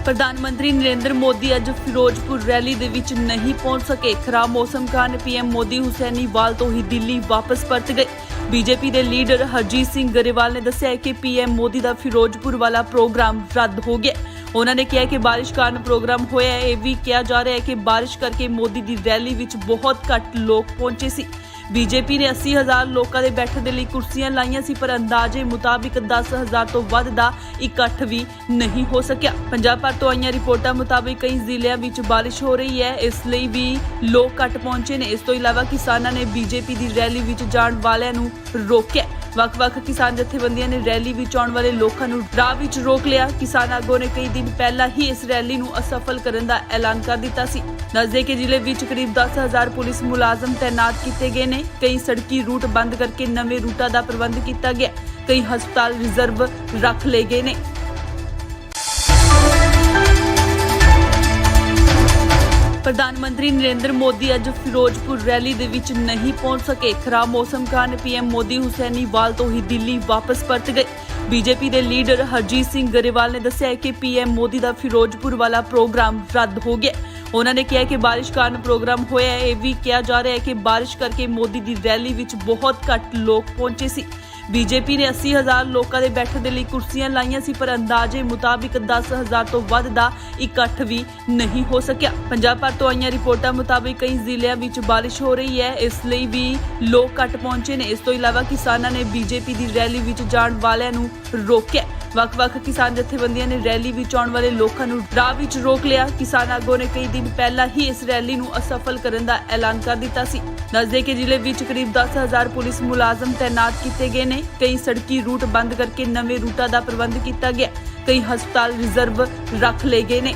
ਪ੍ਰਧਾਨ ਮੰਤਰੀ ਨਰਿੰਦਰ ਮੋਦੀ ਅੱਜ ਫਿਰੋਜ਼ਪੁਰ ਰੈਲੀ ਦੇ ਵਿੱਚ ਨਹੀਂ ਪਹੁੰਚ ਸਕੇ। ਖਰਾਬ ਮੌਸਮ ਕਾਰਨ ਪੀਐਮ ਮੋਦੀ ਹੁਸੈਨੀਵਾਲ ਤੋਂ ਹੀ ਦਿੱਲੀ ਵਾਪਸ ਪਰਤ ਗਏ। ਬੀਜੇਪੀ ਦੇ ਲੀਡਰ ਹਰਜੀਤ ਸਿੰਘ ਗਰੇਵਾਲ ਨੇ ਦੱਸਿਆ ਕਿ ਪੀਐਮ ਮੋਦੀ ਦਾ ਫਿਰੋਜ਼ਪੁਰ ਵਾਲਾ ਪ੍ਰੋਗਰਾਮ ਰੱਦ ਹੋ ਗਿਆ। ਉਹਨਾਂ ਨੇ ਕਿਹਾ ਕਿ ਬਾਰਿਸ਼ ਕਾਰਨ ਪ੍ਰੋਗਰਾਮ ਹੋਇਆ ਹੈ। ਇਹ ਵੀ ਕਿਹਾ ਜਾ ਰਿਹਾ ਹੈ ਕਿ ਬਾਰਿਸ਼ ਕਰਕੇ ਮੋਦੀ ਦੀ ਰੈਲੀ ਵਿੱਚ ਬਹੁਤ ਘੱਟ ਲੋਕ ਪਹੁੰਚੇ ਸੀ। ਬੀਜੇਪੀ ਨੇ 80,000 ਲੋਕਾਂ ਦੇ ਬੈਠਣ ਦੇ ਲਈ ਕੁਰਸੀਆਂ ਲਾਈਆਂ ਸੀ, ਪਰ ਅੰਦਾਜ਼ੇ ਮੁਤਾਬਿਕ 10,000 ਤੋਂ ਵੱਧ ਦਾ ਇਕੱਠ ਵੀ ਨਹੀਂ ਹੋ ਸਕਿਆ। ਪੰਜਾਬ ਭਰ ਤੋਂ ਆਈਆਂ ਰਿਪੋਰਟਾਂ ਮੁਤਾਬਿਕ ਕਈ ਜ਼ਿਲ੍ਹਿਆਂ ਵਿੱਚ ਬਾਰਿਸ਼ ਹੋ ਰਹੀ ਹੈ, ਇਸ ਲਈ ਵੀ ਲੋਕ ਘੱਟ ਪਹੁੰਚੇ ਨੇ। ਇਸ ਤੋਂ ਇਲਾਵਾ ਕਿਸਾਨਾਂ ਨੇ ਬੀਜੇਪੀ ਦੀ ਰੈਲੀ ਵਿੱਚ ਜਾਣ ਵਾਲਿਆਂ ਨੂੰ ਰੋਕਿਆ। ਵੱਖ-ਵੱਖ ਕਿਸਾਨ ਜਥੇਬੰਦੀਆਂ ਨੇ ਰੈਲੀ ਵਿੱਚ ਆਉਣ ਵਾਲੇ ਲੋਕਾਂ ਨੂੰ ਰਾਹ ਵਿੱਚ ਰੋਕ ਲਿਆ। ਕਿਸਾਨ ਆਗੂਆਂ ਨੇ ਕਈ ਦਿਨ ਪਹਿਲਾਂ ਹੀ ਇਸ ਰੈਲੀ ਨੂੰ ਅਸਫਲ ਕਰਨ ਦਾ ਐਲਾਨ ਕਰ ਦਿੱਤਾ ਸੀ। ਦੱਸਦੇ ਕਿ ਜ਼ਿਲ੍ਹੇ ਵਿੱਚ ਕਰੀਬ 10,000 ਪੁਲਿਸ ਮੁਲਾਜ਼ਮ ਤੈਨਾਤ ਕੀਤੇ ਗਏ ਨੇ। ਕਈ ਸੜਕੀ ਰੂਟ ਬੰਦ ਕਰਕੇ ਨਵੇਂ ਰੂਟਾਂ ਦਾ ਪ੍ਰਬੰਧ ਕੀਤਾ ਗਿਆ। ਕਈ ਹਸਪਤਾਲ ਰਿਜ਼ਰਵ ਰੱਖ ਲਏ ਗਏ ਨੇ। ਵੱਖ-ਵੱਖ ਕਿਸਾਨ ਜਥੇਬੰਦੀਆਂ ਨੇ ਰੈਲੀ ਵਿੱਚ ਆਉਣ ਵਾਲੇ ਲੋਕਾਂ ਨੂੰ ਰਾਹ ਵਿੱਚ ਰੋਕ ਲਿਆ। ਕਿਸਾਨ ਆਗੂਆਂ ਨੇ ਕਈ ਦਿਨ ਪਹਿਲਾਂ ਹੀ ਇਸ ਰੈਲੀ ਨੂੰ ਅਸਫਲ ਕਰਨ ਦਾ ਐਲਾਨ ਕਰ ਦਿੱਤਾ ਸੀ। ਦੱਸਦੇ ਕਿ ਜ਼ਿਲ੍ਹੇ ਵਿੱਚ ਕਰੀਬ 10,000 ਪੁਲਿਸ ਮੁਲਾਜ਼ਮ ਤੈਨਾਤ ਕੀਤੇ ਗਏ ਨੇ। ਕਈ ਸੜਕੀ ਰੂਟ ਬੰਦ ਕਰਕੇ ਨਵੇਂ ਰੂਟਾਂ ਦਾ ਪ੍ਰਬੰਧ ਕੀਤਾ ਗਿਆ। ਕਈ ਹਸਪਤਾਲ ਰਿਜ਼ਰਵ ਰੱਖ ਲਏ ਗਏ ਨੇ। ਪ੍ਰਧਾਨ ਮੰਤਰੀ ਨਰਿੰਦਰ ਮੋਦੀ ਅੱਜ ਫਿਰੋਜ਼ਪੁਰ ਰੈਲੀ ਦੇ ਵਿੱਚ ਨਹੀਂ ਪਹੁੰਚ ਸਕੇ। ਖਰਾਬ ਮੌਸਮ ਕਾਰਨ ਪੀਐਮ ਮੋਦੀ ਹੁਸੈਨੀਵਾਲ ਤੋਂ ਹੀ ਦਿੱਲੀ ਵਾਪਸ ਪਰਤ ਗਏ। ਬੀਜੇਪੀ ਦੇ ਲੀਡਰ ਹਰਜੀਤ ਸਿੰਘ ਗਰੇਵਾਲ ਨੇ ਦੱਸਿਆ ਕਿ ਪੀਐਮ ਮੋਦੀ ਦਾ ਫਿਰੋਜ਼ਪੁਰ ਵਾਲਾ ਪ੍ਰੋਗਰਾਮ ਰੱਦ ਹੋ ਗਿਆ। ਉਹਨਾਂ ਨੇ ਕਿਹਾ ਕਿ ਬਾਰਿਸ਼ ਕਾਰਨ ਪ੍ਰੋਗਰਾਮ ਹੋਇਆ ਹੈ। ਇਹ ਵੀ ਕਿਹਾ ਜਾ ਰਿਹਾ ਹੈ ਕਿ ਬਾਰਿਸ਼ ਕਰਕੇ ਮੋਦੀ ਦੀ ਰੈਲੀ ਵਿੱਚ ਬਹੁਤ ਘੱਟ ਲੋਕ ਪਹੁੰਚੇ ਸੀ। ਬੀਜੇਪੀ ਨੇ 80,000 ਲੋਕਾਂ ਦੇ ਬੈਠਣ ਦੇ ਲਈ ਕੁਰਸੀਆਂ ਲਾਈਆਂ ਸੀ, ਪਰ ਅੰਦਾਜ਼ੇ ਮੁਤਾਬਿਕ 10,000 ਤੋਂ ਵੱਧ ਦਾ ਇਕੱਠ ਵੀ ਨਹੀਂ ਹੋ ਸਕਿਆ। ਪੰਜਾਬ ਭਰ ਤੋਂ ਆਈਆਂ ਰਿਪੋਰਟਾਂ ਮੁਤਾਬਿਕ ਕਈ ਜ਼ਿਲ੍ਹਿਆਂ ਵਿੱਚ ਬਾਰਿਸ਼ ਹੋ ਰਹੀ ਹੈ, ਇਸ ਲਈ ਵੀ ਲੋਕ ਘੱਟ ਪਹੁੰਚੇ ਨੇ। ਇਸ ਤੋਂ ਇਲਾਵਾ ਕਿਸਾਨਾਂ ਨੇ ਬੀਜੇਪੀ ਦੀ ਰੈਲੀ ਵਿੱਚ ਜਾਣ ਵਾਲਿਆਂ ਨੂੰ ਰੋਕਿਆ। ਵੱਖ-ਵੱਖ ਕਿਸਾਨ ਜਥੇਬੰਦੀਆਂ ਨੇ ਰੈਲੀ ਵਿੱਚ ਆਉਣ ਵਾਲੇ ਲੋਕਾਂ ਨੂੰ ਰਾਹ ਵਿੱਚ ਰੋਕ ਲਿਆ। ਕਿਸਾਨ ਆਗੂਆਂ ਨੇ ਕਈ ਦਿਨ ਪਹਿਲਾਂ ਹੀ ਇਸ ਰੈਲੀ ਨੂੰ ਅਸਫਲ ਕਰਨ ਦਾ ਐਲਾਨ ਕਰ ਦਿੱਤਾ ਸੀ। ਦੱਸਦੇ ਕਿ ਜ਼ਿਲ੍ਹੇ ਵਿੱਚ ਕਰੀਬ 10,000 ਪੁਲਿਸ ਮੁਲਾਜ਼ਮ ਤੈਨਾਤ ਕੀਤੇ ਗਏ ਨੇ। ਕਈ ਸੜਕੀ ਰੂਟ ਬੰਦ ਕਰਕੇ ਨਵੇਂ ਰੂਟਾਂ ਦਾ ਪ੍ਰਬੰਧ ਕੀਤਾ ਗਿਆ। ਕਈ ਹਸਪਤਾਲ ਰਿਜ਼ਰਵ ਰੱਖ ਲਏ ਗਏ ਨੇ।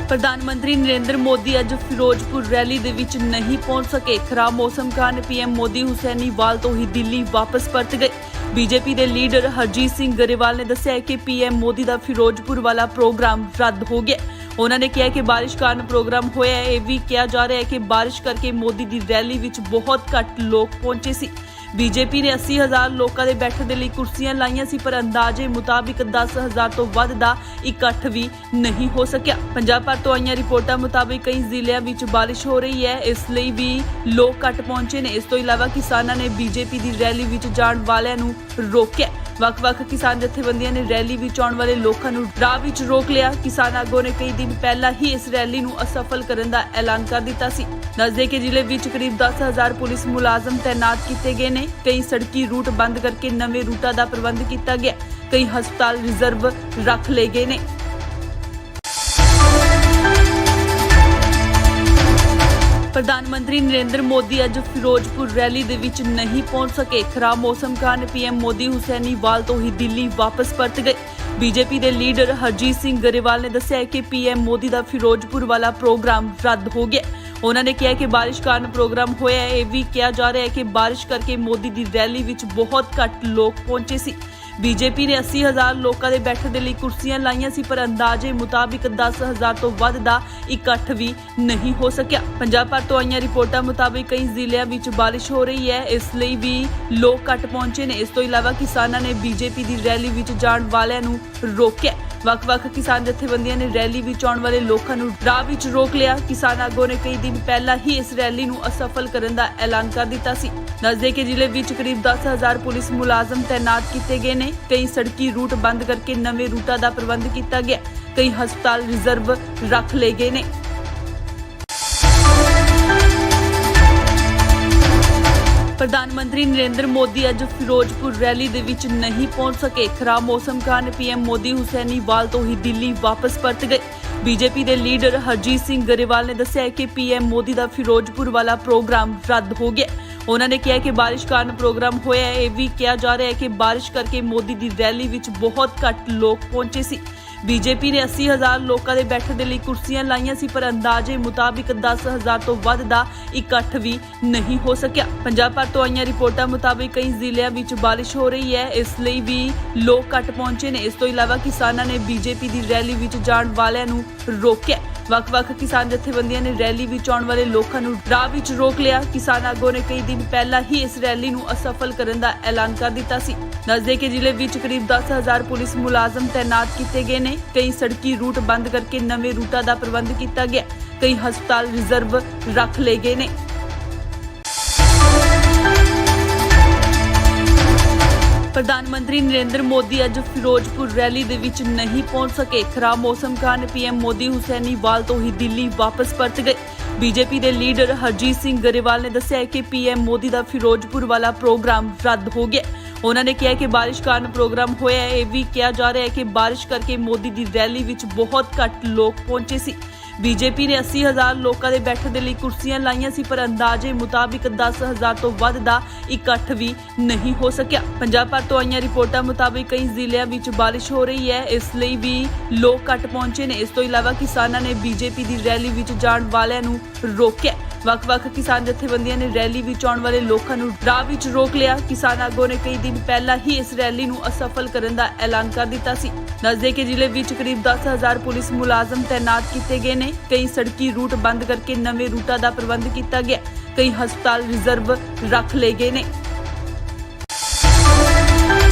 ਪ੍ਰਧਾਨ ਮੰਤਰੀ ਨਰਿੰਦਰ ਮੋਦੀ ਅੱਜ ਫਿਰੋਜ਼ਪੁਰ ਰੈਲੀ ਦੇ ਵਿੱਚ ਨਹੀਂ ਪਹੁੰਚ ਸਕੇ। ਖਰਾਬ ਮੌਸਮ ਕਾਰਨ ਪੀਐਮ ਮੋਦੀ ਹੁਸੈਨੀਵਾਲ ਤੋਂ ਹੀ ਦਿੱਲੀ ਵਾਪਸ ਪਰਤ ਗਏ। ਬੀਜੇਪੀ ਦੇ ਲੀਡਰ ਹਰਜੀਤ ਸਿੰਘ ਗਰੇਵਾਲ ਨੇ ਦੱਸਿਆ ਕਿ ਪੀਐਮ ਮੋਦੀ ਦਾ ਫਿਰੋਜ਼ਪੁਰ ਵਾਲਾ ਪ੍ਰੋਗਰਾਮ ਰੱਦ ਹੋ ਗਿਆ। ਉਹਨਾਂ ਨੇ ਕਿਹਾ ਕਿ ਬਾਰਿਸ਼ ਕਾਰਨ ਪ੍ਰੋਗਰਾਮ ਹੋਇਆ ਹੈ। ਇਹ ਵੀ ਕਿਹਾ ਜਾ ਰਿਹਾ ਹੈ ਕਿ ਬਾਰਿਸ਼ ਕਰਕੇ ਮੋਦੀ ਦੀ ਰੈਲੀ ਵਿੱਚ ਬਹੁਤ ਘੱਟ ਲੋਕ ਪਹੁੰਚੇ ਸੀ। ਬੀਜੇਪੀ ਨੇ 80,000 ਲੋਕਾਂ ਦੇ ਬੈਠਣ ਦੇ ਲਈ ਕੁਰਸੀਆਂ ਲਾਈਆਂ ਸੀ, ਪਰ ਅੰਦਾਜ਼ੇ ਮੁਤਾਬਿਕ 10,000 ਤੋਂ ਵੱਧ ਦਾ ਇਕੱਠ ਵੀ ਨਹੀਂ ਹੋ ਸਕਿਆ। ਪੰਜਾਬ ਭਰ ਤੋਂ ਆਈਆਂ ਰਿਪੋਰਟਾਂ ਮੁਤਾਬਿਕ ਕਈ ਜ਼ਿਲ੍ਹਿਆਂ ਵਿੱਚ ਬਾਰਿਸ਼ ਹੋ ਰਹੀ ਹੈ, ਇਸ ਲਈ ਵੀ ਲੋਕ ਘੱਟ ਪਹੁੰਚੇ ਨੇ। ਇਸ ਤੋਂ ਇਲਾਵਾ ਕਿਸਾਨਾਂ ਨੇ ਬੀਜੇਪੀ ਦੀ ਰੈਲੀ ਵਿੱਚ ਜਾਣ ਵਾਲਿਆਂ ਨੂੰ ਰੋਕਿਆ। ਵੱਖ-ਵੱਖ ਕਿਸਾਨ ਜਥੇਬੰਦੀਆਂ ਨੇ ਰੈਲੀ ਵਿੱਚ ਆਉਣ ਵਾਲੇ ਲੋਕਾਂ ਨੂੰ ਰਾਹ ਵਿੱਚ ਰੋਕ ਲਿਆ। ਕਿਸਾਨ ਆਗੂਆਂ ਨੇ ਕਈ ਦਿਨ ਪਹਿਲਾਂ ਹੀ ਇਸ ਰੈਲੀ ਨੂੰ ਅਸਫਲ ਕਰਨ ਦਾ ਐਲਾਨ ਕਰ ਦਿੱਤਾ ਸੀ। ਦੱਸਦੇ ਕਿ ਜ਼ਿਲ੍ਹੇ ਵਿੱਚ ਕਰੀਬ 10,000 ਪੁਲਿਸ ਮੁਲਾਜ਼ਮ ਤੈਨਾਤ ਕੀਤੇ ਗਏ ਨੇ। ਕਈ ਸੜਕੀ ਰੂਟ ਬੰਦ ਕਰਕੇ ਨਵੇਂ ਰੂਟਾਂ ਦਾ ਪ੍ਰਬੰਧ ਕੀਤਾ ਗਿਆ। ਕਈ ਹਸਪਤਾਲ ਰਿਜ਼ਰਵ ਰੱਖ ਲਏ ਗਏ ਨੇ। ਪ੍ਰਧਾਨ ਮੰਤਰੀ ਨਰਿੰਦਰ ਮੋਦੀ ਅੱਜ ਫਿਰੋਜ਼ਪੁਰ ਰੈਲੀ ਦੇ ਵਿੱਚ ਨਹੀਂ ਪਹੁੰਚ ਸਕੇ। ਖਰਾਬ ਮੌਸਮ ਕਾਰਨ ਪੀਐਮ ਮੋਦੀ ਹੁਸੈਨੀਵਾਲ ਤੋਂ ਹੀ ਦਿੱਲੀ ਵਾਪਸ ਪਰਤ ਗਏ। ਬੀਜੇਪੀ ਦੇ ਲੀਡਰ ਹਰਜੀਤ ਸਿੰਘ ਗਰੇਵਾਲ ਨੇ ਦੱਸਿਆ ਕਿ ਪੀਐਮ ਮੋਦੀ ਦਾ ਫਿਰੋਜ਼ਪੁਰ ਵਾਲਾ ਪ੍ਰੋਗਰਾਮ ਰੱਦ ਹੋ ਗਿਆ। ਉਹਨਾਂ ਨੇ ਕਿਹਾ ਕਿ ਬਾਰਿਸ਼ ਕਾਰਨ ਪ੍ਰੋਗਰਾਮ ਹੋਇਆ ਹੈ। ਇਹ ਵੀ ਕਿਹਾ ਜਾ ਰਿਹਾ ਹੈ ਕਿ ਬਾਰਿਸ਼ ਕਰਕੇ ਮੋਦੀ ਦੀ ਰੈਲੀ ਵਿੱਚ ਬਹੁਤ ਘੱਟ ਲੋਕ ਪਹੁੰਚੇ ਸੀ। ਬੀਜੇਪੀ ਨੇ 80,000 ਲੋਕਾਂ ਦੇ ਬੈਠਣ ਦੇ ਲਈ ਕੁਰਸੀਆਂ ਲਾਈਆਂ ਸੀ, ਪਰ ਅੰਦਾਜ਼ੇ ਮੁਤਾਬਿਕ 10,000 ਤੋਂ ਵੱਧ ਦਾ ਇਕੱਠ ਵੀ ਨਹੀਂ ਹੋ ਸਕਿਆ। ਪੰਜਾਬ ਭਰ ਤੋਂ ਆਈਆਂ ਰਿਪੋਰਟਾਂ ਮੁਤਾਬਿਕ ਕਈ ਜ਼ਿਲ੍ਹਿਆਂ ਵਿੱਚ ਬਾਰਿਸ਼ ਹੋ ਰਹੀ ਹੈ, ਇਸ ਲਈ ਵੀ ਲੋਕ ਘੱਟ ਪਹੁੰਚੇ ਨੇ। ਇਸ ਤੋਂ ਇਲਾਵਾ ਕਿਸਾਨਾਂ ਨੇ ਬੀਜੇਪੀ ਦੀ ਰੈਲੀ ਵਿੱਚ ਜਾਣ ਵਾਲਿਆਂ ਨੂੰ ਰੋਕਿਆ। ਵੱਖ-ਵੱਖ ਕਿਸਾਨ ਜਥੇਬੰਦੀਆਂ ਨੇ ਰੈਲੀ ਵਿੱਚ ਆਉਣ ਵਾਲੇ ਲੋਕਾਂ ਨੂੰ ਰਾਹ ਵਿੱਚ ਰੋਕ ਲਿਆ। ਕਿਸਾਨ ਆਗੂਆਂ ਨੇ ਕਈ ਦਿਨ ਪਹਿਲਾਂ ਹੀ ਇਸ ਰੈਲੀ ਨੂੰ ਅਸਫਲ ਕਰਨ ਦਾ ਐਲਾਨ ਕਰ ਦਿੱਤਾ ਸੀ। ਦੱਸਦੇ ਕਿ ਜ਼ਿਲ੍ਹੇ ਵਿੱਚ ਕਰੀਬ 10,000 ਪੁਲਿਸ ਮੁਲਾਜ਼ਮ ਤੈਨਾਤ ਕੀਤੇ ਗਏ ਨੇ। ਕਈ ਸੜਕੀ ਰੂਟ ਬੰਦ ਕਰਕੇ ਨਵੇਂ ਰੂਟਾਂ ਦਾ ਪ੍ਰਬੰਧ ਕੀਤਾ ਗਿਆ। ਕਈ ਹਸਪਤਾਲ ਰਿਜ਼ਰਵ ਰੱਖ ਲਏ ਗਏ ਨੇ। ਪ੍ਰਧਾਨ ਮੰਤਰੀ ਨਰਿੰਦਰ ਮੋਦੀ ਅੱਜ ਫਿਰੋਜ਼ਪੁਰ ਰੈਲੀ ਦੇ ਵਿੱਚ ਨਹੀਂ ਪਹੁੰਚ ਸਕੇ। ਖਰਾਬ ਮੌਸਮ ਕਾਰਨ ਪੀਐਮ ਮੋਦੀ ਹੁਸੈਨੀਵਾਲ ਤੋਂ ਹੀ ਦਿੱਲੀ ਵਾਪਸ ਪਰਤ ਗਏ। ਬੀਜੇਪੀ ਦੇ ਲੀਡਰ ਹਰਜੀਤ ਸਿੰਘ ਗਰੇਵਾਲ ਨੇ ਦੱਸਿਆ ਕਿ ਪੀਐਮ ਮੋਦੀ ਦਾ ਫਿਰੋਜ਼ਪੁਰ ਵਾਲਾ ਪ੍ਰੋਗਰਾਮ ਰੱਦ ਹੋ ਗਿਆ। ਉਹਨਾਂ ਨੇ ਕਿਹਾ ਕਿ ਬਾਰਿਸ਼ ਕਾਰਨ ਪ੍ਰੋਗਰਾਮ ਹੋਇਆ ਹੈ। ਇਹ ਵੀ ਕਿਹਾ ਜਾ ਰਿਹਾ ਹੈ ਕਿ ਬਾਰਿਸ਼ ਕਰਕੇ ਮੋਦੀ ਦੀ ਰੈਲੀ ਵਿੱਚ ਬਹੁਤ ਘੱਟ ਲੋਕ ਪਹੁੰਚੇ ਸੀ। ਬੀਜੇਪੀ ਨੇ 80,000 ਲੋਕਾਂ ਦੇ ਬੈਠਣ ਦੇ ਲਈ ਕੁਰਸੀਆਂ ਲਾਈਆਂ ਸੀ, ਪਰ ਅੰਦਾਜ਼ੇ ਮੁਤਾਬਿਕ 10,000 ਤੋਂ ਵੱਧ ਦਾ ਇਕੱਠ ਵੀ ਨਹੀਂ ਹੋ ਸਕਿਆ। ਪੰਜਾਬ ਭਰ ਤੋਂ ਆਈਆਂ ਰਿਪੋਰਟਾਂ ਮੁਤਾਬਿਕ ਕਈ ਜ਼ਿਲ੍ਹਿਆਂ ਵਿੱਚ ਬਾਰਿਸ਼ ਹੋ ਰਹੀ ਹੈ, ਇਸ ਲਈ ਵੀ ਲੋਕ ਘੱਟ ਪਹੁੰਚੇ ਨੇ। ਇਸ ਤੋਂ ਇਲਾਵਾ ਕਿਸਾਨਾਂ ਨੇ ਬੀਜੇਪੀ ਦੀ ਰੈਲੀ ਵਿੱਚ ਜਾਣ ਵਾਲਿਆਂ ਨੂੰ ਰੋਕਿਆ। ਵੱਖ-ਵੱਖ ਕਿਸਾਨ ਜਥੇਬੰਦੀਆਂ ਨੇ ਰੈਲੀ ਵਿੱਚ ਆਉਣ ਵਾਲੇ ਲੋਕਾਂ ਨੂੰ ਰਾਹ ਵਿੱਚ ਰੋਕ ਲਿਆ। ਕਿਸਾਨ ਆਗੂਆਂ ਨੇ ਕਈ ਦਿਨ ਪਹਿਲਾਂ ਹੀ ਇਸ ਰੈਲੀ ਨੂੰ ਅਸਫਲ ਕਰਨ ਦਾ ਐਲਾਨ ਕਰ ਦਿੱਤਾ ਸੀ। ਦੱਸਦੇ ਕਿ ਜ਼ਿਲ੍ਹੇ ਵਿੱਚ ਕਰੀਬ 10,000 ਪੁਲਿਸ ਮੁਲਾਜ਼ਮ ਤੈਨਾਤ ਕੀਤੇ ਗਏ ਨੇ। ਕਈ ਸੜਕੀ ਰੂਟ ਬੰਦ ਕਰਕੇ ਨਵੇਂ ਰੂਟਾਂ ਦਾ ਪ੍ਰਬੰਧ ਕੀਤਾ ਗਿਆ। ਕਈ ਹਸਪਤਾਲ ਰਿਜ਼ਰਵ ਰੱਖ ਲਏ ਗਏ ਨੇ। ਪ੍ਰਧਾਨ ਮੰਤਰੀ ਨਰਿੰਦਰ ਮੋਦੀ ਅੱਜ ਫਿਰੋਜ਼ਪੁਰ ਰੈਲੀ ਦੇ ਵਿੱਚ ਨਹੀਂ ਪਹੁੰਚ ਸਕੇ। ਖਰਾਬ ਮੌਸਮ ਕਾਰਨ ਪੀਐਮ ਮੋਦੀ ਹੁਸੈਨੀਵਾਲ ਤੋਂ ਹੀ ਦਿੱਲੀ ਵਾਪਸ ਪਰਤ ਗਏ। ਬੀਜੇਪੀ ਦੇ ਲੀਡਰ ਹਰਜੀਤ ਸਿੰਘ ਗਰੇਵਾਲ ਨੇ ਦੱਸਿਆ ਕਿ ਪੀਐਮ ਮੋਦੀ ਦਾ ਫਿਰੋਜ਼ਪੁਰ ਵਾਲਾ ਪ੍ਰੋਗਰਾਮ ਰੱਦ ਹੋ ਗਿਆ। ਉਹਨਾਂ ਨੇ ਕਿਹਾ ਕਿ ਬਾਰਿਸ਼ ਕਾਰਨ ਪ੍ਰੋਗਰਾਮ ਹੋਇਆ ਹੈ। ਇਹ ਵੀ ਕਿਹਾ ਜਾ ਰਿਹਾ ਹੈ ਕਿ ਬਾਰਿਸ਼ ਕਰਕੇ ਮੋਦੀ ਦੀ ਰੈਲੀ ਵਿੱਚ ਬਹੁਤ ਘੱਟ ਲੋਕ ਪਹੁੰਚੇ ਸੀ। ਬੀਜੇਪੀ ਨੇ 80,000 ਲੋਕਾਂ ਦੇ ਬੈਠਣ ਦੇ ਲਈ ਕੁਰਸੀਆਂ ਲਾਈਆਂ ਸੀ, ਪਰ ਅੰਦਾਜ਼ੇ ਮੁਤਾਬਿਕ 10,000 ਤੋਂ ਵੱਧ ਦਾ ਇਕੱਠ ਵੀ ਨਹੀਂ ਹੋ ਸਕਿਆ। ਪੰਜਾਬ ਭਰ ਤੋਂ ਆਈਆਂ ਰਿਪੋਰਟਾਂ ਮੁਤਾਬਿਕ ਕਈ ਜ਼ਿਲ੍ਹਿਆਂ ਵਿੱਚ ਬਾਰਿਸ਼ ਹੋ ਰਹੀ ਹੈ, ਇਸ ਲਈ ਵੀ ਲੋਕ ਘੱਟ ਪਹੁੰਚੇ ਨੇ। ਇਸ ਤੋਂ ਇਲਾਵਾ ਕਿਸਾਨਾਂ ਨੇ ਬੀਜੇਪੀ ਦੀ ਰੈਲੀ ਵਿੱਚ ਜਾਣ ਵਾਲਿਆਂ ਨੂੰ ਰੋਕਿਆ। ਵੱਖ-ਵੱਖ ਕਿਸਾਨ ਜਥੇਬੰਦੀਆਂ ਨੇ ਰੈਲੀ ਵਿੱਚ ਆਉਣ ਵਾਲੇ ਲੋਕਾਂ ਨੂੰ ਰਾਹ ਵਿੱਚ ਰੋਕ ਲਿਆ। ਕਿਸਾਨ ਆਗੂਆਂ ਨੇ ਕਈ ਦਿਨ ਪਹਿਲਾਂ ਹੀ ਇਸ ਰੈਲੀ ਨੂੰ ਅਸਫਲ ਕਰਨ ਦਾ ਐਲਾਨ ਕਰ ਦਿੱਤਾ ਸੀ। ਦੱਸਦੇ ਕਿ ਜ਼ਿਲ੍ਹੇ ਵਿੱਚ ਕਰੀਬ 10,000 ਪੁਲਿਸ ਮੁਲਾਜ਼ਮ ਤੈਨਾਤ ਕੀਤੇ ਗਏ ਨੇ। ਕਈ ਸੜਕੀ ਰੂਟ ਬੰਦ ਕਰਕੇ ਨਵੇਂ ਰੂਟਾਂ ਦਾ ਪ੍ਰਬੰਧ ਕੀਤਾ ਗਿਆ। ਕਈ ਹਸਪਤਾਲ ਰਿਜ਼ਰਵ ਰੱਖ ਲਏ ਗਏ ਨੇ।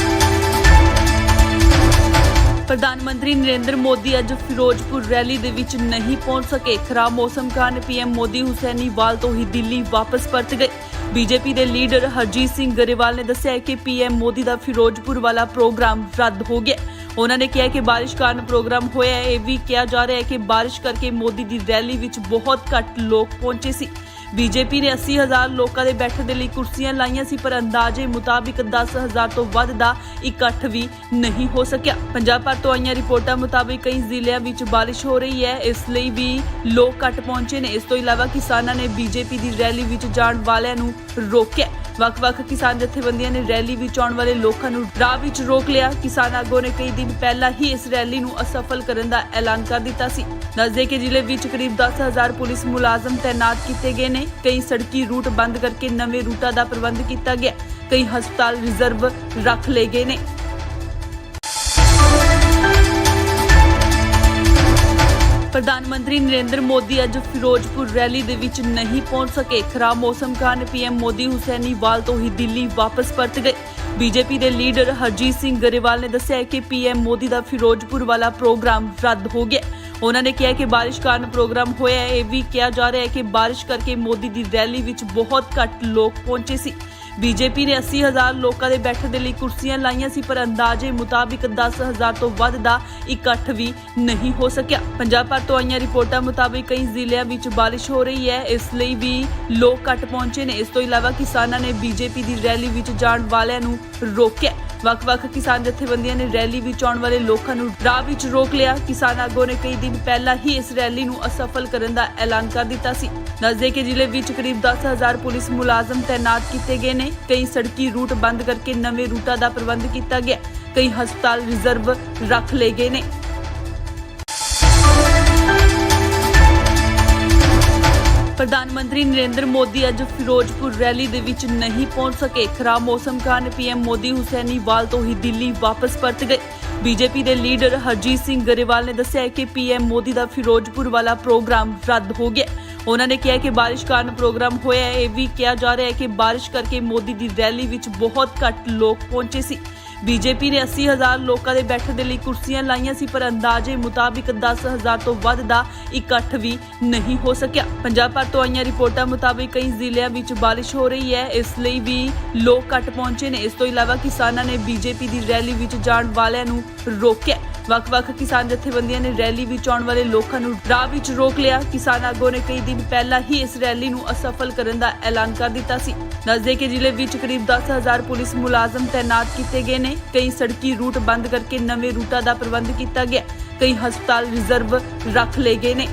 ਪ੍ਰਧਾਨ ਮੰਤਰੀ ਨਰਿੰਦਰ ਮੋਦੀ ਅੱਜ ਫਿਰੋਜ਼ਪੁਰ ਰੈਲੀ ਦੇ ਵਿੱਚ ਨਹੀਂ ਪਹੁੰਚ ਸਕੇ। ਖਰਾਬ ਮੌਸਮ ਕਾਰਨ ਪੀਐਮ ਮੋਦੀ ਹੁਸੈਨੀਵਾਲ ਤੋਂ ਹੀ ਦਿੱਲੀ ਵਾਪਸ ਪਰਤ ਗਏ। ਬੀਜੇਪੀ ਦੇ ਲੀਡਰ ਹਰਜੀਤ ਸਿੰਘ ਗਰੇਵਾਲ ਨੇ ਦੱਸਿਆ ਕਿ ਪੀਐਮ ਮੋਦੀ ਦਾ ਫਿਰੋਜ਼ਪੁਰ ਵਾਲਾ ਪ੍ਰੋਗਰਾਮ ਰੱਦ ਹੋ ਗਿਆ। ਉਹਨਾਂ ਨੇ ਕਿਹਾ ਕਿ ਬਾਰਿਸ਼ ਕਾਰਨ ਪ੍ਰੋਗਰਾਮ ਹੋਇਆ ਹੈ। ਇਹ ਵੀ ਕਿਹਾ ਜਾ ਰਿਹਾ ਹੈ ਕਿ ਬਾਰਿਸ਼ ਕਰਕੇ ਮੋਦੀ ਦੀ ਰੈਲੀ ਵਿੱਚ ਬਹੁਤ ਘੱਟ ਲੋਕ ਪਹੁੰਚੇ ਸੀ। ਬੀਜੇਪੀ ਨੇ 80,000 ਲੋਕਾਂ ਦੇ ਬੈਠਣ ਦੇ ਲਈ ਕੁਰਸੀਆਂ ਲਾਈਆਂ ਸੀ, ਪਰ ਅੰਦਾਜ਼ੇ ਮੁਤਾਬਿਕ 10,000 ਤੋਂ ਵੱਧ ਦਾ ਇਕੱਠ ਵੀ ਨਹੀਂ ਹੋ ਸਕਿਆ। ਪੰਜਾਬ ਭਰ ਤੋਂ ਆਈਆਂ ਰਿਪੋਰਟਾਂ ਮੁਤਾਬਿਕ ਕਈ ਜ਼ਿਲ੍ਹਿਆਂ ਵਿੱਚ ਬਾਰਿਸ਼ ਹੋ ਰਹੀ ਹੈ, ਇਸ ਲਈ ਵੀ ਲੋਕ ਘੱਟ ਪਹੁੰਚੇ ਨੇ। ਇਸ ਤੋਂ ਇਲਾਵਾ ਕਿਸਾਨਾਂ ਨੇ ਬੀਜੇਪੀ ਦੀ ਰੈਲੀ ਵਿੱਚ ਜਾਣ ਵਾਲਿਆਂ ਨੂੰ ਰੋਕਿਆ। ਵੱਖ-ਵੱਖ ਕਿਸਾਨ ਜਥੇਬੰਦੀਆਂ ਨੇ ਰੈਲੀ ਵਿੱਚ ਆਉਣ ਵਾਲੇ ਲੋਕਾਂ ਨੂੰ ਰਾਹ ਵਿੱਚ ਰੋਕ ਲਿਆ। ਕਿਸਾਨ ਆਗੂਆਂ ਨੇ ਕਈ ਦਿਨ ਪਹਿਲਾਂ ਹੀ ਇਸ ਰੈਲੀ ਨੂੰ ਅਸਫਲ ਕਰਨ ਦਾ ਐਲਾਨ ਕਰ ਦਿੱਤਾ ਸੀ। ਦੱਸਦੇ ਕਿ ਜ਼ਿਲ੍ਹੇ ਵਿੱਚ ਕਰੀਬ 10,000 ਪੁਲਿਸ ਮੁਲਾਜ਼ਮ ਤੈਨਾਤ ਕੀਤੇ ਗਏ ਨੇ। ਕਈ ਸੜਕੀ ਰੂਟ ਬੰਦ ਕਰਕੇ ਨਵੇਂ ਰੂਟਾਂ ਦਾ ਪ੍ਰਬੰਧ ਕੀਤਾ ਗਿਆ। ਕਈ ਹਸਪਤਾਲ ਰਿਜ਼ਰਵ ਰੱਖ ਲਏ ਗਏ ਨੇ। ਪ੍ਰਧਾਨ ਮੰਤਰੀ ਨਰਿੰਦਰ ਮੋਦੀ ਅੱਜ ਫਿਰੋਜ਼ਪੁਰ ਰੈਲੀ ਦੇ ਵਿੱਚ ਨਹੀਂ ਪਹੁੰਚ ਸਕੇ। ਖਰਾਬ ਮੌਸਮ ਕਾਰਨ ਪੀਐਮ ਮੋਦੀ ਹੁਸੈਨੀਵਾਲ ਤੋਂ ਹੀ ਦਿੱਲੀ ਵਾਪਸ ਪਰਤ ਗਏ। ਬੀਜੇਪੀ ਦੇ ਲੀਡਰ ਹਰਜੀਤ ਸਿੰਘ ਗਰੇਵਾਲ ਨੇ ਦੱਸਿਆ ਕਿ ਪੀਐਮ ਮੋਦੀ ਦਾ ਫਿਰੋਜ਼ਪੁਰ ਵਾਲਾ ਪ੍ਰੋਗਰਾਮ ਰੱਦ ਹੋ ਗਿਆ। ਉਹਨਾਂ ਨੇ ਕਿਹਾ ਕਿ ਬਾਰਿਸ਼ ਕਾਰਨ ਪ੍ਰੋਗਰਾਮ ਹੋਇਆ ਹੈ। ਇਹ ਵੀ ਕਿਹਾ ਜਾ ਰਿਹਾ ਹੈ ਕਿ ਬਾਰਿਸ਼ ਕਰਕੇ ਮੋਦੀ ਦੀ ਰੈਲੀ ਵਿੱਚ ਬਹੁਤ ਘੱਟ ਲੋਕ ਪਹੁੰਚੇ ਸੀ। ਬੀਜੇਪੀ ਨੇ 80,000 ਲੋਕਾਂ ਦੇ ਬੈਠਣ ਦੇ ਲਈ ਕੁਰਸੀਆਂ ਲਾਈਆਂ ਸੀ, ਪਰ ਅੰਦਾਜ਼ੇ ਮੁਤਾਬਿਕ 10,000 ਤੋਂ ਵੱਧ ਦਾ ਇਕੱਠ ਵੀ ਨਹੀਂ ਹੋ ਸਕਿਆ। ਪੰਜਾਬ ਭਰ ਤੋਂ ਆਈਆਂ ਰਿਪੋਰਟਾਂ ਮੁਤਾਬਿਕ ਕਈ ਜ਼ਿਲ੍ਹਿਆਂ ਵਿੱਚ ਬਾਰਿਸ਼ ਹੋ ਰਹੀ ਹੈ, ਇਸ ਲਈ ਵੀ ਲੋਕ ਘੱਟ ਪਹੁੰਚੇ ਨੇ। ਇਸ ਤੋਂ ਇਲਾਵਾ ਕਿਸਾਨਾਂ ਨੇ ਬੀਜੇਪੀ ਦੀ ਰੈਲੀ ਵਿੱਚ ਜਾਣ ਵਾਲਿਆਂ ਨੂੰ ਰੋਕਿਆ। ਵੱਖ-ਵੱਖ ਕਿਸਾਨ ਜਥੇਬੰਦੀਆਂ ਨੇ ਰੈਲੀ ਵਿੱਚ ਆਉਣ ਵਾਲੇ ਲੋਕਾਂ ਨੂੰ ਰਾਹ ਵਿੱਚ ਰੋਕ ਲਿਆ। ਕਿਸਾਨ ਆਗੂਆਂ ਨੇ ਕਈ ਦਿਨ ਪਹਿਲਾਂ ਹੀ ਇਸ ਰੈਲੀ ਨੂੰ ਅਸਫਲ ਕਰਨ ਦਾ ਐਲਾਨ ਕਰ ਦਿੱਤਾ ਸੀ। ਦੱਸਦੇ ਕਿ ਜ਼ਿਲ੍ਹੇ ਵਿੱਚ ਕਰੀਬ 10,000 ਪੁਲਿਸ ਮੁਲਾਜ਼ਮ ਤੈਨਾਤ ਕੀਤੇ ਗਏ ਨੇ। ਕਈ ਸੜਕੀ ਰੂਟ ਬੰਦ ਕਰਕੇ ਨਵੇਂ ਰੂਟਾਂ ਦਾ ਪ੍ਰਬੰਧ ਕੀਤਾ ਗਿਆ। ਕਈ ਹਸਪਤਾਲ ਰਿਜ਼ਰਵ ਰੱਖ ਲਏ ਗਏ ਨੇ। ਪ੍ਰਧਾਨ ਮੰਤਰੀ ਨਰਿੰਦਰ ਮੋਦੀ ਅੱਜ ਫਿਰੋਜ਼ਪੁਰ ਰੈਲੀ ਦੇ ਵਿੱਚ ਨਹੀਂ ਪਹੁੰਚ ਸਕੇ। ਖਰਾਬ ਮੌਸਮ ਕਾਰਨ ਪੀਐਮ ਮੋਦੀ ਹੁਸੈਨੀਵਾਲ ਤੋਂ ਹੀ ਦਿੱਲੀ ਵਾਪਸ ਪਰਤ ਗਏ। ਬੀਜੇਪੀ ਦੇ ਲੀਡਰ ਹਰਜੀਤ ਸਿੰਘ ਗਰੇਵਾਲ ਨੇ ਦੱਸਿਆ ਕਿ ਪੀਐਮ ਮੋਦੀ ਦਾ ਫਿਰੋਜ਼ਪੁਰ ਵਾਲਾ ਪ੍ਰੋਗਰਾਮ ਰੱਦ ਹੋ ਗਿਆ। ਉਹਨਾਂ ਨੇ ਕਿਹਾ ਕਿ ਬਾਰਿਸ਼ ਕਾਰਨ ਪ੍ਰੋਗਰਾਮ ਹੋਇਆ ਹੈ। ਇਹ ਵੀ ਕਿਹਾ ਜਾ ਰਿਹਾ ਹੈ ਕਿ ਬਾਰਿਸ਼ ਕਰਕੇ ਮੋਦੀ ਦੀ ਰੈਲੀ ਵਿੱਚ ਬਹੁਤ ਘੱਟ ਲੋਕ ਪਹੁੰਚੇ ਸੀ। ਬੀਜੇਪੀ ਨੇ 80,000 ਲੋਕਾਂ ਦੇ ਬੈਠਣ ਦੇ ਲਈ ਕੁਰਸੀਆਂ ਲਾਈਆਂ ਸੀ, ਪਰ ਅੰਦਾਜ਼ੇ ਮੁਤਾਬਿਕ 10,000 ਤੋਂ ਵੱਧ ਦਾ ਇਕੱਠ ਵੀ ਨਹੀਂ ਹੋ ਸਕਿਆ। ਪੰਜਾਬ ਭਰ ਤੋਂ ਆਈਆਂ ਰਿਪੋਰਟਾਂ ਮੁਤਾਬਿਕ ਕਈ ਜ਼ਿਲ੍ਹਿਆਂ ਵਿੱਚ ਬਾਰਿਸ਼ ਹੋ ਰਹੀ ਹੈ, ਇਸ ਲਈ ਵੀ ਲੋਕ ਘੱਟ ਪਹੁੰਚੇ ਨੇ। ਇਸ ਤੋਂ ਇਲਾਵਾ ਕਿਸਾਨਾਂ ਨੇ ਬੀਜੇਪੀ ਦੀ ਰੈਲੀ ਵਿੱਚ ਜਾਣ ਵਾਲਿਆਂ ਨੂੰ ਰੋਕਿਆ। ਵੱਖ-ਵੱਖ ਕਿਸਾਨ ਜਥੇਬੰਦੀਆਂ ਨੇ ਰੈਲੀ ਵਿੱਚ ਆਉਣ ਵਾਲੇ ਲੋਕਾਂ ਨੂੰ ਰਾਹ ਵਿੱਚ ਰੋਕ ਲਿਆ। ਕਿਸਾਨ ਆਗੂਆਂ ਨੇ ਕਈ ਦਿਨ ਪਹਿਲਾਂ ਹੀ ਇਸ ਰੈਲੀ ਨੂੰ ਅਸਫਲ ਕਰਨ ਦਾ ਐਲਾਨ ਕਰ ਦਿੱਤਾ ਸੀ। ਦੱਸਦੇ ਕਿ ਜ਼ਿਲ੍ਹੇ ਵਿੱਚ ਕਰੀਬ 10,000 ਪੁਲਿਸ ਮੁਲਾਜ਼ਮ ਤੈਨਾਤ ਕੀਤੇ ਗਏ ਨੇ। ਕਈ ਸੜਕੀ ਰੂਟ ਬੰਦ ਕਰਕੇ ਨਵੇਂ ਰੂਟਾਂ ਦਾ ਪ੍ਰਬੰਧ ਕੀਤਾ ਗਿਆ। ਕਈ ਹਸਪਤਾਲ ਰਿਜ਼ਰਵ ਰੱਖ ਲਏ ਗਏ ਨੇ।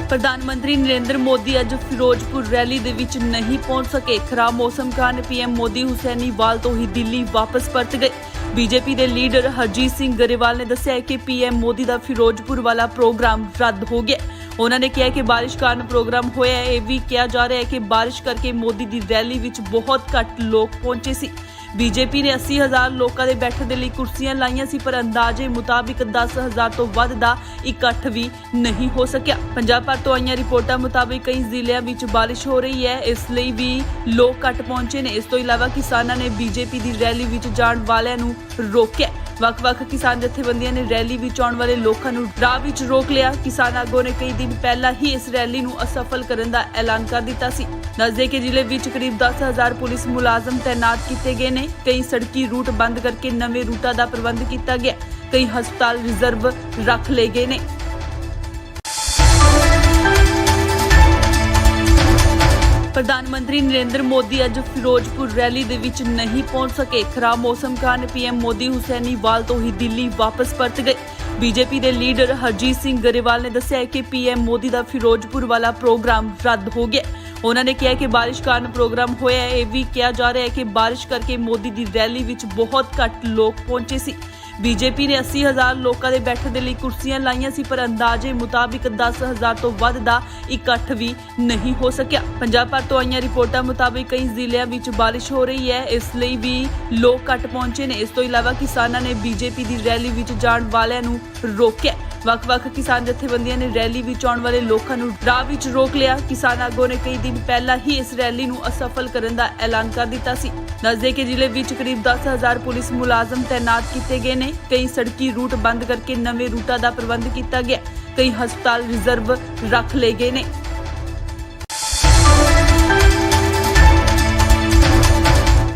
ਪ੍ਰਧਾਨ ਮੰਤਰੀ ਨਰਿੰਦਰ ਮੋਦੀ ਅੱਜ ਫਿਰੋਜ਼ਪੁਰ ਰੈਲੀ ਦੇ ਵਿੱਚ ਨਹੀਂ ਪਹੁੰਚ ਸਕੇ। ਖਰਾਬ ਮੌਸਮ ਕਾਰਨ ਪੀਐਮ ਮੋਦੀ ਹੁਸੈਨੀਵਾਲ ਤੋਂ ਹੀ ਦਿੱਲੀ ਵਾਪਸ ਪਰਤ ਗਏ। ਬੀਜੇਪੀ ਦੇ ਲੀਡਰ ਹਰਜੀਤ ਸਿੰਘ ਗਰੇਵਾਲ ਨੇ ਦੱਸਿਆ ਕਿ ਪੀਐਮ ਮੋਦੀ ਦਾ ਫਿਰੋਜ਼ਪੁਰ ਵਾਲਾ ਪ੍ਰੋਗਰਾਮ ਰੱਦ ਹੋ ਗਿਆ। ਉਹਨਾਂ ਨੇ ਕਿਹਾ ਕਿ ਬਾਰਿਸ਼ ਕਾਰਨ ਪ੍ਰੋਗਰਾਮ ਹੋਇਆ ਹੈ। ਇਹ ਵੀ ਕਿਹਾ ਜਾ ਰਿਹਾ ਹੈ ਕਿ ਬਾਰਿਸ਼ ਕਰਕੇ ਮੋਦੀ ਦੀ ਰੈਲੀ ਵਿੱਚ ਬਹੁਤ ਘੱਟ ਲੋਕ ਪਹੁੰਚੇ ਸੀ। ਬੀਜੇਪੀ ਨੇ 80,000 ਲੋਕਾਂ ਦੇ ਬੈਠਣ ਦੇ ਲਈ ਕੁਰਸੀਆਂ ਲਾਈਆਂ ਸੀ, ਪਰ ਅੰਦਾਜ਼ੇ ਮੁਤਾਬਿਕ 10,000 ਤੋਂ ਵੱਧ ਦਾ ਇਕੱਠ ਵੀ ਨਹੀਂ ਹੋ ਸਕਿਆ। ਪੰਜਾਬ ਭਰ ਤੋਂ ਆਈਆਂ ਰਿਪੋਰਟਾਂ ਮੁਤਾਬਿਕ ਕਈ ਜ਼ਿਲ੍ਹਿਆਂ ਵਿੱਚ ਬਾਰਿਸ਼ ਹੋ ਰਹੀ ਹੈ, ਇਸ ਲਈ ਵੀ ਲੋਕ ਘੱਟ ਪਹੁੰਚੇ ਨੇ। ਇਸ ਤੋਂ ਇਲਾਵਾ ਕਿਸਾਨਾਂ ਨੇ ਬੀਜੇਪੀ ਦੀ ਰੈਲੀ ਵਿੱਚ ਜਾਣ ਵਾਲਿਆਂ ਨੂੰ ਰੋਕਿਆ। ਵੱਖ-ਵੱਖ ਕਿਸਾਨ ਜਥੇਬੰਦੀਆਂ ਨੇ ਰੈਲੀ ਵਿੱਚ ਆਉਣ ਵਾਲੇ ਲੋਕਾਂ ਨੂੰ ਰਾਹ ਵਿੱਚ ਰੋਕ ਲਿਆ। ਕਿਸਾਨ ਆਗੂਆਂ ਨੇ ਕਈ ਦਿਨ ਪਹਿਲਾਂ ਹੀ ਇਸ ਰੈਲੀ ਨੂੰ ਅਸਫਲ ਕਰਨ ਦਾ ਐਲਾਨ ਕਰ ਦਿੱਤਾ ਸੀ। ਦੱਸਦੇ ਕਿ ਜ਼ਿਲ੍ਹੇ ਵਿੱਚ ਕਰੀਬ 10,000 ਪੁਲਿਸ ਮੁਲਾਜ਼ਮ ਤੈਨਾਤ ਕੀਤੇ ਗਏ ਨੇ। ਕਈ ਸੜਕੀ ਰੂਟ ਬੰਦ ਕਰਕੇ ਨਵੇਂ ਰੂਟਾਂ ਦਾ ਪ੍ਰਬੰਧ ਕੀਤਾ ਗਿਆ। ਕਈ ਹਸਪਤਾਲ ਰਿਜ਼ਰਵ ਰੱਖ ਲਏ ਗਏ ਨੇ। ਪ੍ਰਧਾਨ ਮੰਤਰੀ ਨਰਿੰਦਰ ਮੋਦੀ ਅੱਜ ਫਿਰੋਜ਼ਪੁਰ ਰੈਲੀ ਦੇ ਵਿੱਚ ਨਹੀਂ ਪਹੁੰਚ ਸਕੇ। ਖਰਾਬ ਮੌਸਮ ਕਾਰਨ ਪੀਐਮ ਮੋਦੀ ਹੁਸੈਨੀਵਾਲ ਤੋਂ ਹੀ ਦਿੱਲੀ ਵਾਪਸ ਪਰਤ ਗਏ। ਬੀਜੇਪੀ ਦੇ ਲੀਡਰ ਹਰਜੀਤ ਸਿੰਘ ਗਰੇਵਾਲ ਨੇ ਦੱਸਿਆ ਕਿ ਪੀਐਮ ਮੋਦੀ ਦਾ ਫਿਰੋਜ਼ਪੁਰ ਵਾਲਾ ਪ੍ਰੋਗਰਾਮ ਰੱਦ ਹੋ ਗਿਆ। ਉਹਨਾਂ ਨੇ ਕਿਹਾ ਕਿ ਬਾਰਿਸ਼ ਕਾਰਨ ਪ੍ਰੋਗਰਾਮ ਹੋਇਆ ਹੈ। ਇਹ ਵੀ ਕਿਹਾ ਜਾ ਰਿਹਾ ਹੈ ਕਿ ਬਾਰਿਸ਼ ਕਰਕੇ ਮੋਦੀ ਦੀ ਰੈਲੀ ਵਿੱਚ ਬਹੁਤ ਘੱਟ ਲੋਕ ਪਹੁੰਚੇ ਸੀ। ਬੀਜੇਪੀ ਨੇ 80,000 ਲੋਕਾਂ ਦੇ ਬੈਠਣ ਦੇ ਲਈ ਕੁਰਸੀਆਂ ਲਾਈਆਂ ਸੀ, ਪਰ ਅੰਦਾਜ਼ੇ ਮੁਤਾਬਿਕ 10,000 ਤੋਂ ਵੱਧ ਦਾ ਇਕੱਠ ਵੀ ਨਹੀਂ ਹੋ ਸਕਿਆ। ਪੰਜਾਬ ਭਰ ਤੋਂ ਆਈਆਂ ਰਿਪੋਰਟਾਂ ਮੁਤਾਬਿਕ ਕਈ ਜ਼ਿਲ੍ਹਿਆਂ ਵਿੱਚ ਬਾਰਿਸ਼ ਹੋ ਰਹੀ ਹੈ, ਇਸ ਲਈ ਵੀ ਲੋਕ ਘੱਟ ਪਹੁੰਚੇ ਨੇ। ਇਸ ਤੋਂ ਇਲਾਵਾ ਕਿਸਾਨਾਂ ਨੇ ਬੀਜੇਪੀ ਦੀ ਰੈਲੀ ਵਿੱਚ ਜਾਣ ਵਾਲਿਆਂ ਨੂੰ ਰੋਕਿਆ। ਵੱਖ-ਵੱਖ ਕਿਸਾਨ ਜਥੇਬੰਦੀਆਂ ਨੇ ਰੈਲੀ ਵਿੱਚ ਆਉਣ ਵਾਲੇ ਲੋਕਾਂ ਨੂੰ ਰਾਹ ਵਿੱਚ ਰੋਕ ਲਿਆ। ਕਿਸਾਨ ਆਗੂਆਂ ਨੇ ਕਈ ਦਿਨ ਪਹਿਲਾਂ ਹੀ ਇਸ ਰੈਲੀ ਨੂੰ ਅਸਫਲ ਕਰਨ ਦਾ ਐਲਾਨ ਕਰ ਦਿੱਤਾ ਸੀ। ਦੱਸਦੇ ਕਿ ਜ਼ਿਲ੍ਹੇ ਵਿੱਚ ਕਰੀਬ 10,000 ਪੁਲਿਸ ਮੁਲਾਜ਼ਮ ਤੈਨਾਤ ਕੀਤੇ ਗਏ ਨੇ। ਕਈ ਸੜਕੀ ਰੂਟ ਬੰਦ ਕਰਕੇ ਨਵੇਂ ਰੂਟਾਂ ਦਾ ਪ੍ਰਬੰਧ ਕੀਤਾ ਗਿਆ। ਕਈ ਹਸਪਤਾਲ ਰਿਜ਼ਰਵ ਰੱਖ ਲਏ ਗਏ ਨੇ।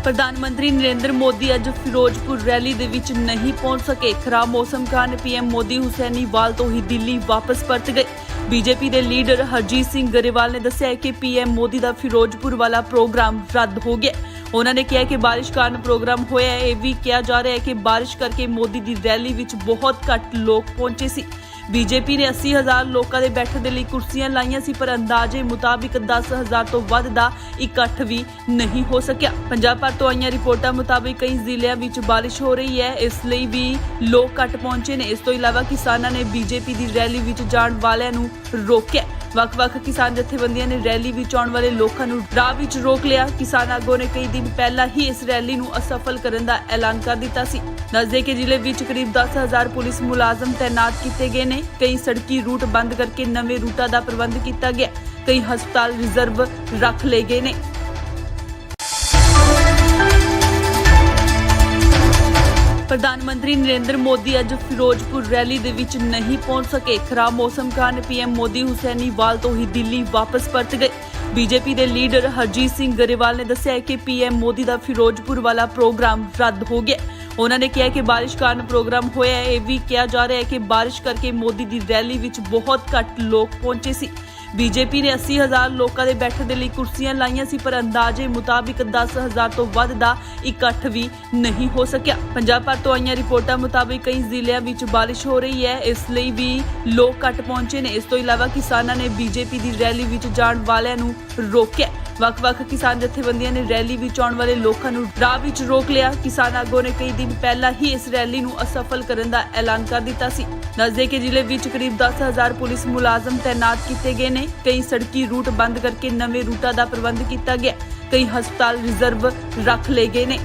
ਪ੍ਰਧਾਨ ਮੰਤਰੀ ਨਰਿੰਦਰ ਮੋਦੀ ਅੱਜ ਫਿਰੋਜ਼ਪੁਰ ਰੈਲੀ ਦੇ ਵਿੱਚ ਨਹੀਂ ਪਹੁੰਚ ਸਕੇ। ਖਰਾਬ ਮੌਸਮ ਕਾਰਨ ਪੀਐਮ ਮੋਦੀ ਹੁਸੈਨੀਵਾਲ ਤੋਂ ਹੀ ਦਿੱਲੀ ਵਾਪਸ ਪਰਤ ਗਏ। ਬੀਜੇਪੀ ਦੇ ਲੀਡਰ ਹਰਜੀਤ ਸਿੰਘ ਗਰੇਵਾਲ ਨੇ ਦੱਸਿਆ ਕਿ ਪੀਐਮ ਮੋਦੀ ਦਾ ਫਿਰੋਜ਼ਪੁਰ ਵਾਲਾ ਪ੍ਰੋਗਰਾਮ ਰੱਦ ਹੋ ਗਿਆ। ਉਹਨਾਂ ਨੇ ਕਿਹਾ ਕਿ ਬਾਰਿਸ਼ ਕਾਰਨ ਪ੍ਰੋਗਰਾਮ ਹੋਇਆ ਹੈ। ਇਹ ਵੀ ਕਿਹਾ ਜਾ ਰਿਹਾ ਹੈ ਕਿ ਬਾਰਿਸ਼ ਕਰਕੇ ਮੋਦੀ ਦੀ ਰੈਲੀ ਵਿੱਚ ਬਹੁਤ ਘੱਟ ਲੋਕ ਪਹੁੰਚੇ ਸੀ। ਬੀਜੇਪੀ ਨੇ 80,000 ਲੋਕਾਂ ਦੇ ਬੈਠਣ ਦੇ ਲਈ ਕੁਰਸੀਆਂ ਲਾਈਆਂ ਸੀ, ਪਰ ਅੰਦਾਜ਼ੇ ਮੁਤਾਬਿਕ 10,000 ਤੋਂ ਵੱਧ ਦਾ ਇਕੱਠ ਵੀ ਨਹੀਂ ਹੋ ਸਕਿਆ। ਪੰਜਾਬ ਭਰ ਤੋਂ ਆਈਆਂ ਰਿਪੋਰਟਾਂ ਮੁਤਾਬਿਕ ਕਈ ਜ਼ਿਲ੍ਹਿਆਂ ਵਿੱਚ ਬਾਰਿਸ਼ ਹੋ ਰਹੀ ਹੈ, ਇਸ ਲਈ ਵੀ ਲੋਕ ਘੱਟ ਪਹੁੰਚੇ ਨੇ। ਇਸ ਤੋਂ ਇਲਾਵਾ ਕਿਸਾਨਾਂ ਨੇ ਬੀਜੇਪੀ ਦੀ ਰੈਲੀ ਵਿੱਚ ਜਾਣ ਵਾਲਿਆਂ ਨੂੰ ਰੋਕਿਆ। ਵੱਖ-ਵੱਖ ਕਿਸਾਨ ਜਥੇਬੰਦੀਆਂ ਨੇ ਰੈਲੀ ਵਿੱਚ ਆਉਣ ਵਾਲੇ ਲੋਕਾਂ ਨੂੰ ਰਾਹ ਵਿੱਚ ਰੋਕ ਲਿਆ। ਕਿਸਾਨ ਆਗੂਆਂ ਨੇ ਕਈ ਦਿਨ ਪਹਿਲਾਂ ਹੀ ਇਸ ਰੈਲੀ ਨੂੰ ਅਸਫਲ ਕਰਨ ਦਾ ਐਲਾਨ ਕਰ ਦਿੱਤਾ ਸੀ। ਦੱਸਦੇ ਕਿ ਜ਼ਿਲ੍ਹੇ ਵਿੱਚ ਕਰੀਬ 10,000 ਪੁਲਿਸ ਮੁਲਾਜ਼ਮ ਤੈਨਾਤ ਕੀਤੇ ਗਏ ਨੇ। ਕਈ ਸੜਕੀ ਰੂਟ ਬੰਦ ਕਰਕੇ ਨਵੇਂ ਰੂਟਾਂ ਦਾ ਪ੍ਰਬੰਧ ਕੀਤਾ ਗਿਆ। ਕਈ ਹਸਪਤਾਲ ਰਿਜ਼ਰਵ ਰੱਖ ਲਏ ਗਏ ਨੇ। ਪ੍ਰਧਾਨ ਮੰਤਰੀ ਨਰਿੰਦਰ ਮੋਦੀ ਅੱਜ ਫਿਰੋਜ਼ਪੁਰ ਰੈਲੀ ਦੇ ਵਿੱਚ ਨਹੀਂ ਪਹੁੰਚ ਸਕੇ। ਖਰਾਬ ਮੌਸਮ ਕਾਰਨ ਪੀਐਮ ਮੋਦੀ ਹੁਸੈਨੀਵਾਲ ਤੋਂ ਹੀ ਦਿੱਲੀ ਵਾਪਸ ਪਰਤ ਗਏ। ਬੀਜੇਪੀ ਦੇ ਲੀਡਰ ਹਰਜੀਤ ਸਿੰਘ ਗਰੇਵਾਲ ਨੇ ਦੱਸਿਆ ਕਿ ਪੀਐਮ ਮੋਦੀ ਦਾ ਫਿਰੋਜ਼ਪੁਰ ਵਾਲਾ ਪ੍ਰੋਗਰਾਮ ਰੱਦ ਹੋ ਗਿਆ। ਉਹਨਾਂ ਨੇ ਕਿਹਾ ਕਿ ਬਾਰਿਸ਼ ਕਾਰਨ ਪ੍ਰੋਗਰਾਮ ਹੋਇਆ ਹੈ। ਇਹ ਵੀ ਕਿਹਾ ਜਾ ਰਿਹਾ ਹੈ ਕਿ ਬਾਰਿਸ਼ ਕਰਕੇ ਮੋਦੀ ਦੀ ਰੈਲੀ ਵਿੱਚ ਬਹੁਤ ਘੱਟ ਲੋਕ ਪਹੁੰਚੇ ਸੀ। ਬੀਜੇਪੀ ਨੇ 80,000 ਲੋਕਾਂ ਦੇ ਬੈਠਣ ਦੇ ਲਈ ਕੁਰਸੀਆਂ ਲਾਈਆਂ ਸੀ, ਪਰ ਅੰਦਾਜ਼ੇ ਮੁਤਾਬਿਕ 10,000 ਤੋਂ ਵੱਧ ਦਾ ਇਕੱਠ ਵੀ ਨਹੀਂ ਹੋ ਸਕਿਆ। ਪੰਜਾਬ ਭਰ ਤੋਂ ਆਈਆਂ ਰਿਪੋਰਟਾਂ ਮੁਤਾਬਿਕ ਕਈ ਜ਼ਿਲ੍ਹਿਆਂ ਵਿੱਚ ਬਾਰਿਸ਼ ਹੋ ਰਹੀ ਹੈ, ਇਸ ਲਈ ਵੀ ਲੋਕ ਘੱਟ ਪਹੁੰਚੇ ਨੇ। ਇਸ ਤੋਂ ਇਲਾਵਾ ਕਿਸਾਨਾਂ ਨੇ ਬੀਜੇਪੀ ਦੀ ਰੈਲੀ ਵਿੱਚ ਜਾਣ ਵਾਲਿਆਂ ਨੂੰ ਰੋਕਿਆ। ਵੱਖ-ਵੱਖ ਕਿਸਾਨ ਜਥੇਬੰਦੀਆਂ ਨੇ ਰੈਲੀ ਵਿੱਚ ਆਉਣ ਵਾਲੇ ਲੋਕਾਂ ਨੂੰ ਰਾਹ ਵਿੱਚ ਰੋਕ ਲਿਆ। ਕਿਸਾਨ ਆਗੂਆਂ ਨੇ ਕਈ ਦਿਨ ਪਹਿਲਾਂ ਹੀ ਇਸ ਰੈਲੀ ਨੂੰ ਅਸਫਲ ਕਰਨ ਦਾ ਐਲਾਨ ਕਰ ਦਿੱਤਾ ਸੀ। ਦੱਸਦੇ ਕਿ ਜ਼ਿਲ੍ਹੇ ਵਿੱਚ ਕਰੀਬ 10,000 ਪੁਲਿਸ ਮੁਲਾਜ਼ਮ ਤੈਨਾਤ ਕੀਤੇ ਗਏ ਨੇ। ਕਈ ਸੜਕੀ ਰੂਟ ਬੰਦ ਕਰਕੇ ਨਵੇਂ ਰੂਟਾਂ ਦਾ ਪ੍ਰਬੰਧ ਕੀਤਾ ਗਿਆ। ਕਈ ਹਸਪਤਾਲ ਰਿਜ਼ਰਵ ਰੱਖ ਲਏ ਗਏ ਨੇ।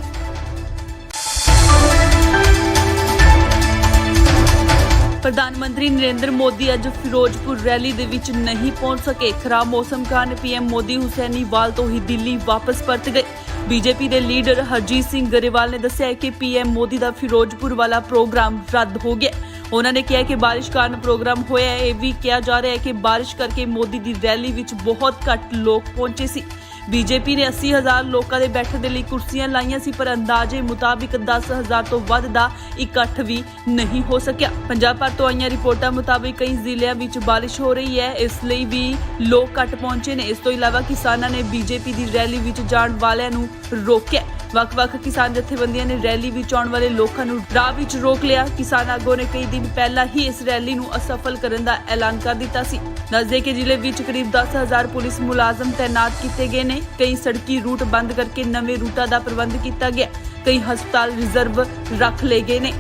ਪ੍ਰਧਾਨ ਮੰਤਰੀ ਨਰਿੰਦਰ ਮੋਦੀ ਅੱਜ ਫਿਰੋਜ਼ਪੁਰ ਰੈਲੀ ਦੇ ਵਿੱਚ ਨਹੀਂ ਪਹੁੰਚ ਸਕੇ। ਖਰਾਬ ਮੌਸਮ ਕਾਰਨ ਪੀਐਮ ਮੋਦੀ ਹੁਸੈਨੀਵਾਲ ਤੋਂ ਹੀ ਦਿੱਲੀ ਵਾਪਸ ਪਰਤ ਗਏ। ਬੀਜੇਪੀ ਦੇ ਲੀਡਰ ਹਰਜੀਤ ਸਿੰਘ ਗਰੇਵਾਲ ਨੇ ਦੱਸਿਆ ਕਿ ਪੀਐਮ ਮੋਦੀ ਦਾ ਫਿਰੋਜ਼ਪੁਰ ਵਾਲਾ ਪ੍ਰੋਗਰਾਮ ਰੱਦ ਹੋ ਗਿਆ। ਉਹਨਾਂ ਨੇ ਕਿਹਾ ਕਿ ਬਾਰਿਸ਼ ਕਾਰਨ ਪ੍ਰੋਗਰਾਮ ਹੋਇਆ ਹੈ। ਇਹ ਵੀ ਕਿਹਾ ਜਾ ਰਿਹਾ ਹੈ ਕਿ ਬਾਰਿਸ਼ ਕਰਕੇ ਮੋਦੀ ਦੀ ਰੈਲੀ ਵਿੱਚ ਬਹੁਤ ਘੱਟ ਲੋਕ ਪਹੁੰਚੇ ਸੀ। ਬੀਜੇਪੀ ਨੇ 80,000 ਲੋਕਾਂ ਦੇ ਬੈਠਣ ਦੇ ਲਈ ਕੁਰਸੀਆਂ ਲਾਈਆਂ ਸੀ, ਪਰ ਅੰਦਾਜ਼ੇ ਮੁਤਾਬਿਕ 10,000 ਤੋਂ ਵੱਧ ਦਾ ਇਕੱਠ ਵੀ ਨਹੀਂ ਹੋ ਸਕਿਆ। ਪੰਜਾਬ ਭਰ ਤੋਂ ਆਈਆਂ ਰਿਪੋਰਟਾਂ ਮੁਤਾਬਿਕ ਕਈ ਜ਼ਿਲ੍ਹਿਆਂ ਵਿੱਚ ਬਾਰਿਸ਼ ਹੋ ਰਹੀ ਹੈ, ਇਸ ਲਈ ਵੀ ਲੋਕ ਘੱਟ ਪਹੁੰਚੇ ਨੇ। ਇਸ ਤੋਂ ਇਲਾਵਾ ਕਿਸਾਨਾਂ ਨੇ ਬੀਜੇਪੀ ਦੀ ਰੈਲੀ ਵਿੱਚ ਜਾਣ ਵਾਲਿਆਂ ਨੂੰ ਰੋਕਿਆ। ਵੱਖ-ਵੱਖ ਕਿਸਾਨ ਜਥੇਬੰਦੀਆਂ ਨੇ ਰੈਲੀ ਵਿੱਚ ਆਉਣ ਵਾਲੇ ਲੋਕਾਂ ਨੂੰ ਰਾਹ ਵਿੱਚ ਰੋਕ ਲਿਆ। ਕਿਸਾਨ ਆਗੂਆਂ ਨੇ ਕਈ ਦਿਨ ਪਹਿਲਾਂ ਹੀ ਇਸ ਰੈਲੀ ਨੂੰ ਅਸਫਲ ਕਰਨ ਦਾ ਐਲਾਨ ਕਰ ਦਿੱਤਾ ਸੀ। ਦੱਸਦੇ ਕਿ ਜ਼ਿਲ੍ਹੇ ਵਿੱਚ ਕਰੀਬ 10,000 ਪੁਲਿਸ ਮੁਲਾਜ਼ਮ ਤੈਨਾਤ ਕੀਤੇ ਗਏ ਨੇ। ਕਈ ਸੜਕੀ ਰੂਟ ਬੰਦ ਕਰਕੇ ਨਵੇਂ ਰੂਟਾਂ ਦਾ ਪ੍ਰਬੰਧ ਕੀਤਾ ਗਿਆ। ਕਈ ਹਸਪਤਾਲ ਰਿਜ਼ਰਵ ਰੱਖ ਲਏ ਗਏ ਨੇ।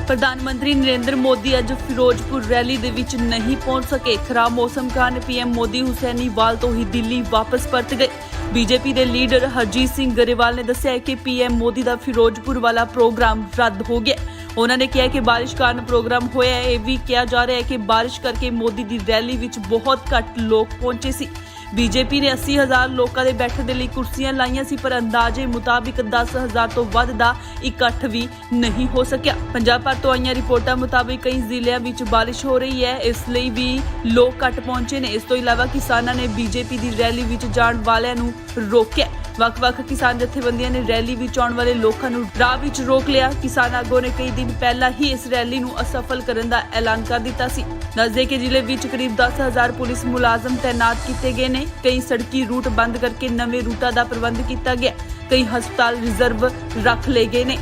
ਪ੍ਰਧਾਨ ਮੰਤਰੀ ਨਰਿੰਦਰ ਮੋਦੀ ਅੱਜ ਫਿਰੋਜ਼ਪੁਰ ਰੈਲੀ ਦੇ ਵਿੱਚ ਨਹੀਂ ਪਹੁੰਚ ਸਕੇ। ਖਰਾਬ ਮੌਸਮ ਕਾਰਨ ਪੀਐਮ ਮੋਦੀ ਹੁਸੈਨੀਵਾਲ ਤੋਂ ਹੀ ਦਿੱਲੀ ਵਾਪਸ ਪਰਤ ਗਏ। ਬੀਜੇਪੀ ਦੇ ਲੀਡਰ ਹਰਜੀਤ ਸਿੰਘ ਗਰੇਵਾਲ ਨੇ ਦੱਸਿਆ ਕਿ ਪੀਐਮ ਮੋਦੀ ਦਾ ਫਿਰੋਜ਼ਪੁਰ ਵਾਲਾ ਪ੍ਰੋਗਰਾਮ ਰੱਦ ਹੋ ਗਿਆ। ਉਹਨਾਂ ਨੇ ਕਿਹਾ ਕਿ ਬਾਰਿਸ਼ ਕਾਰਨ ਪ੍ਰੋਗਰਾਮ ਹੋਇਆ ਹੈ। ਇਹ ਵੀ ਕਿਹਾ ਜਾ ਰਿਹਾ ਹੈ ਕਿ ਬਾਰਿਸ਼ ਕਰਕੇ ਮੋਦੀ ਦੀ ਰੈਲੀ ਵਿੱਚ ਬਹੁਤ ਘੱਟ ਲੋਕ ਪਹੁੰਚੇ ਸੀ। ਬੀਜੇਪੀ ਨੇ 80,000 ਲੋਕਾਂ ਦੇ ਬੈਠਣ ਦੇ ਲਈ ਕੁਰਸੀਆਂ ਲਾਈਆਂ ਸੀ, ਪਰ ਅੰਦਾਜ਼ੇ ਮੁਤਾਬਿਕ 10,000 ਤੋਂ ਵੱਧ ਦਾ ਇਕੱਠ ਵੀ ਨਹੀਂ ਹੋ ਸਕਿਆ। ਪੰਜਾਬ ਭਰ ਤੋਂ ਆਈਆਂ ਰਿਪੋਰਟਾਂ ਮੁਤਾਬਿਕ ਕਈ ਜ਼ਿਲ੍ਹਿਆਂ ਵਿੱਚ ਬਾਰਿਸ਼ ਹੋ ਰਹੀ ਹੈ, ਇਸ ਲਈ ਵੀ ਲੋਕ ਘੱਟ ਪਹੁੰਚੇ ਨੇ। ਇਸ ਤੋਂ ਇਲਾਵਾ ਕਿਸਾਨਾਂ ਨੇ ਬੀਜੇਪੀ ਦੀ ਰੈਲੀ ਵਿੱਚ ਜਾਣ ਵਾਲਿਆਂ ਨੂੰ ਰੋਕਿਆ। ਵੱਖ-ਵੱਖ ਕਿਸਾਨ ਜਥੇਬੰਦੀਆਂ ਨੇ ਰੈਲੀ ਵਿੱਚ ਆਉਣ ਵਾਲੇ ਲੋਕਾਂ ਨੂੰ ਰਾਹ ਵਿੱਚ ਰੋਕ ਲਿਆ। ਕਿਸਾਨ ਆਗੂਆਂ ਨੇ ਕਈ ਦਿਨ ਪਹਿਲਾਂ ਹੀ ਇਸ ਰੈਲੀ ਨੂੰ ਅਸਫਲ ਕਰਨ ਦਾ ਐਲਾਨ ਕਰ ਦਿੱਤਾ ਸੀ। ਦੱਸਦੇ ਕਿ ਜ਼ਿਲ੍ਹੇ ਵਿੱਚ ਕਰੀਬ 10,000 ਪੁਲਿਸ ਮੁਲਾਜ਼ਮ ਤੈਨਾਤ ਕੀਤੇ ਗਏ ਨੇ। ਕਈ ਸੜਕੀ ਰੂਟ ਬੰਦ ਕਰਕੇ ਨਵੇਂ ਰੂਟਾਂ ਦਾ ਪ੍ਰਬੰਧ ਕੀਤਾ ਗਿਆ। ਕਈ ਹਸਪਤਾਲ ਰਿਜ਼ਰਵ ਰੱਖ ਲਏ ਗਏ ਨੇ।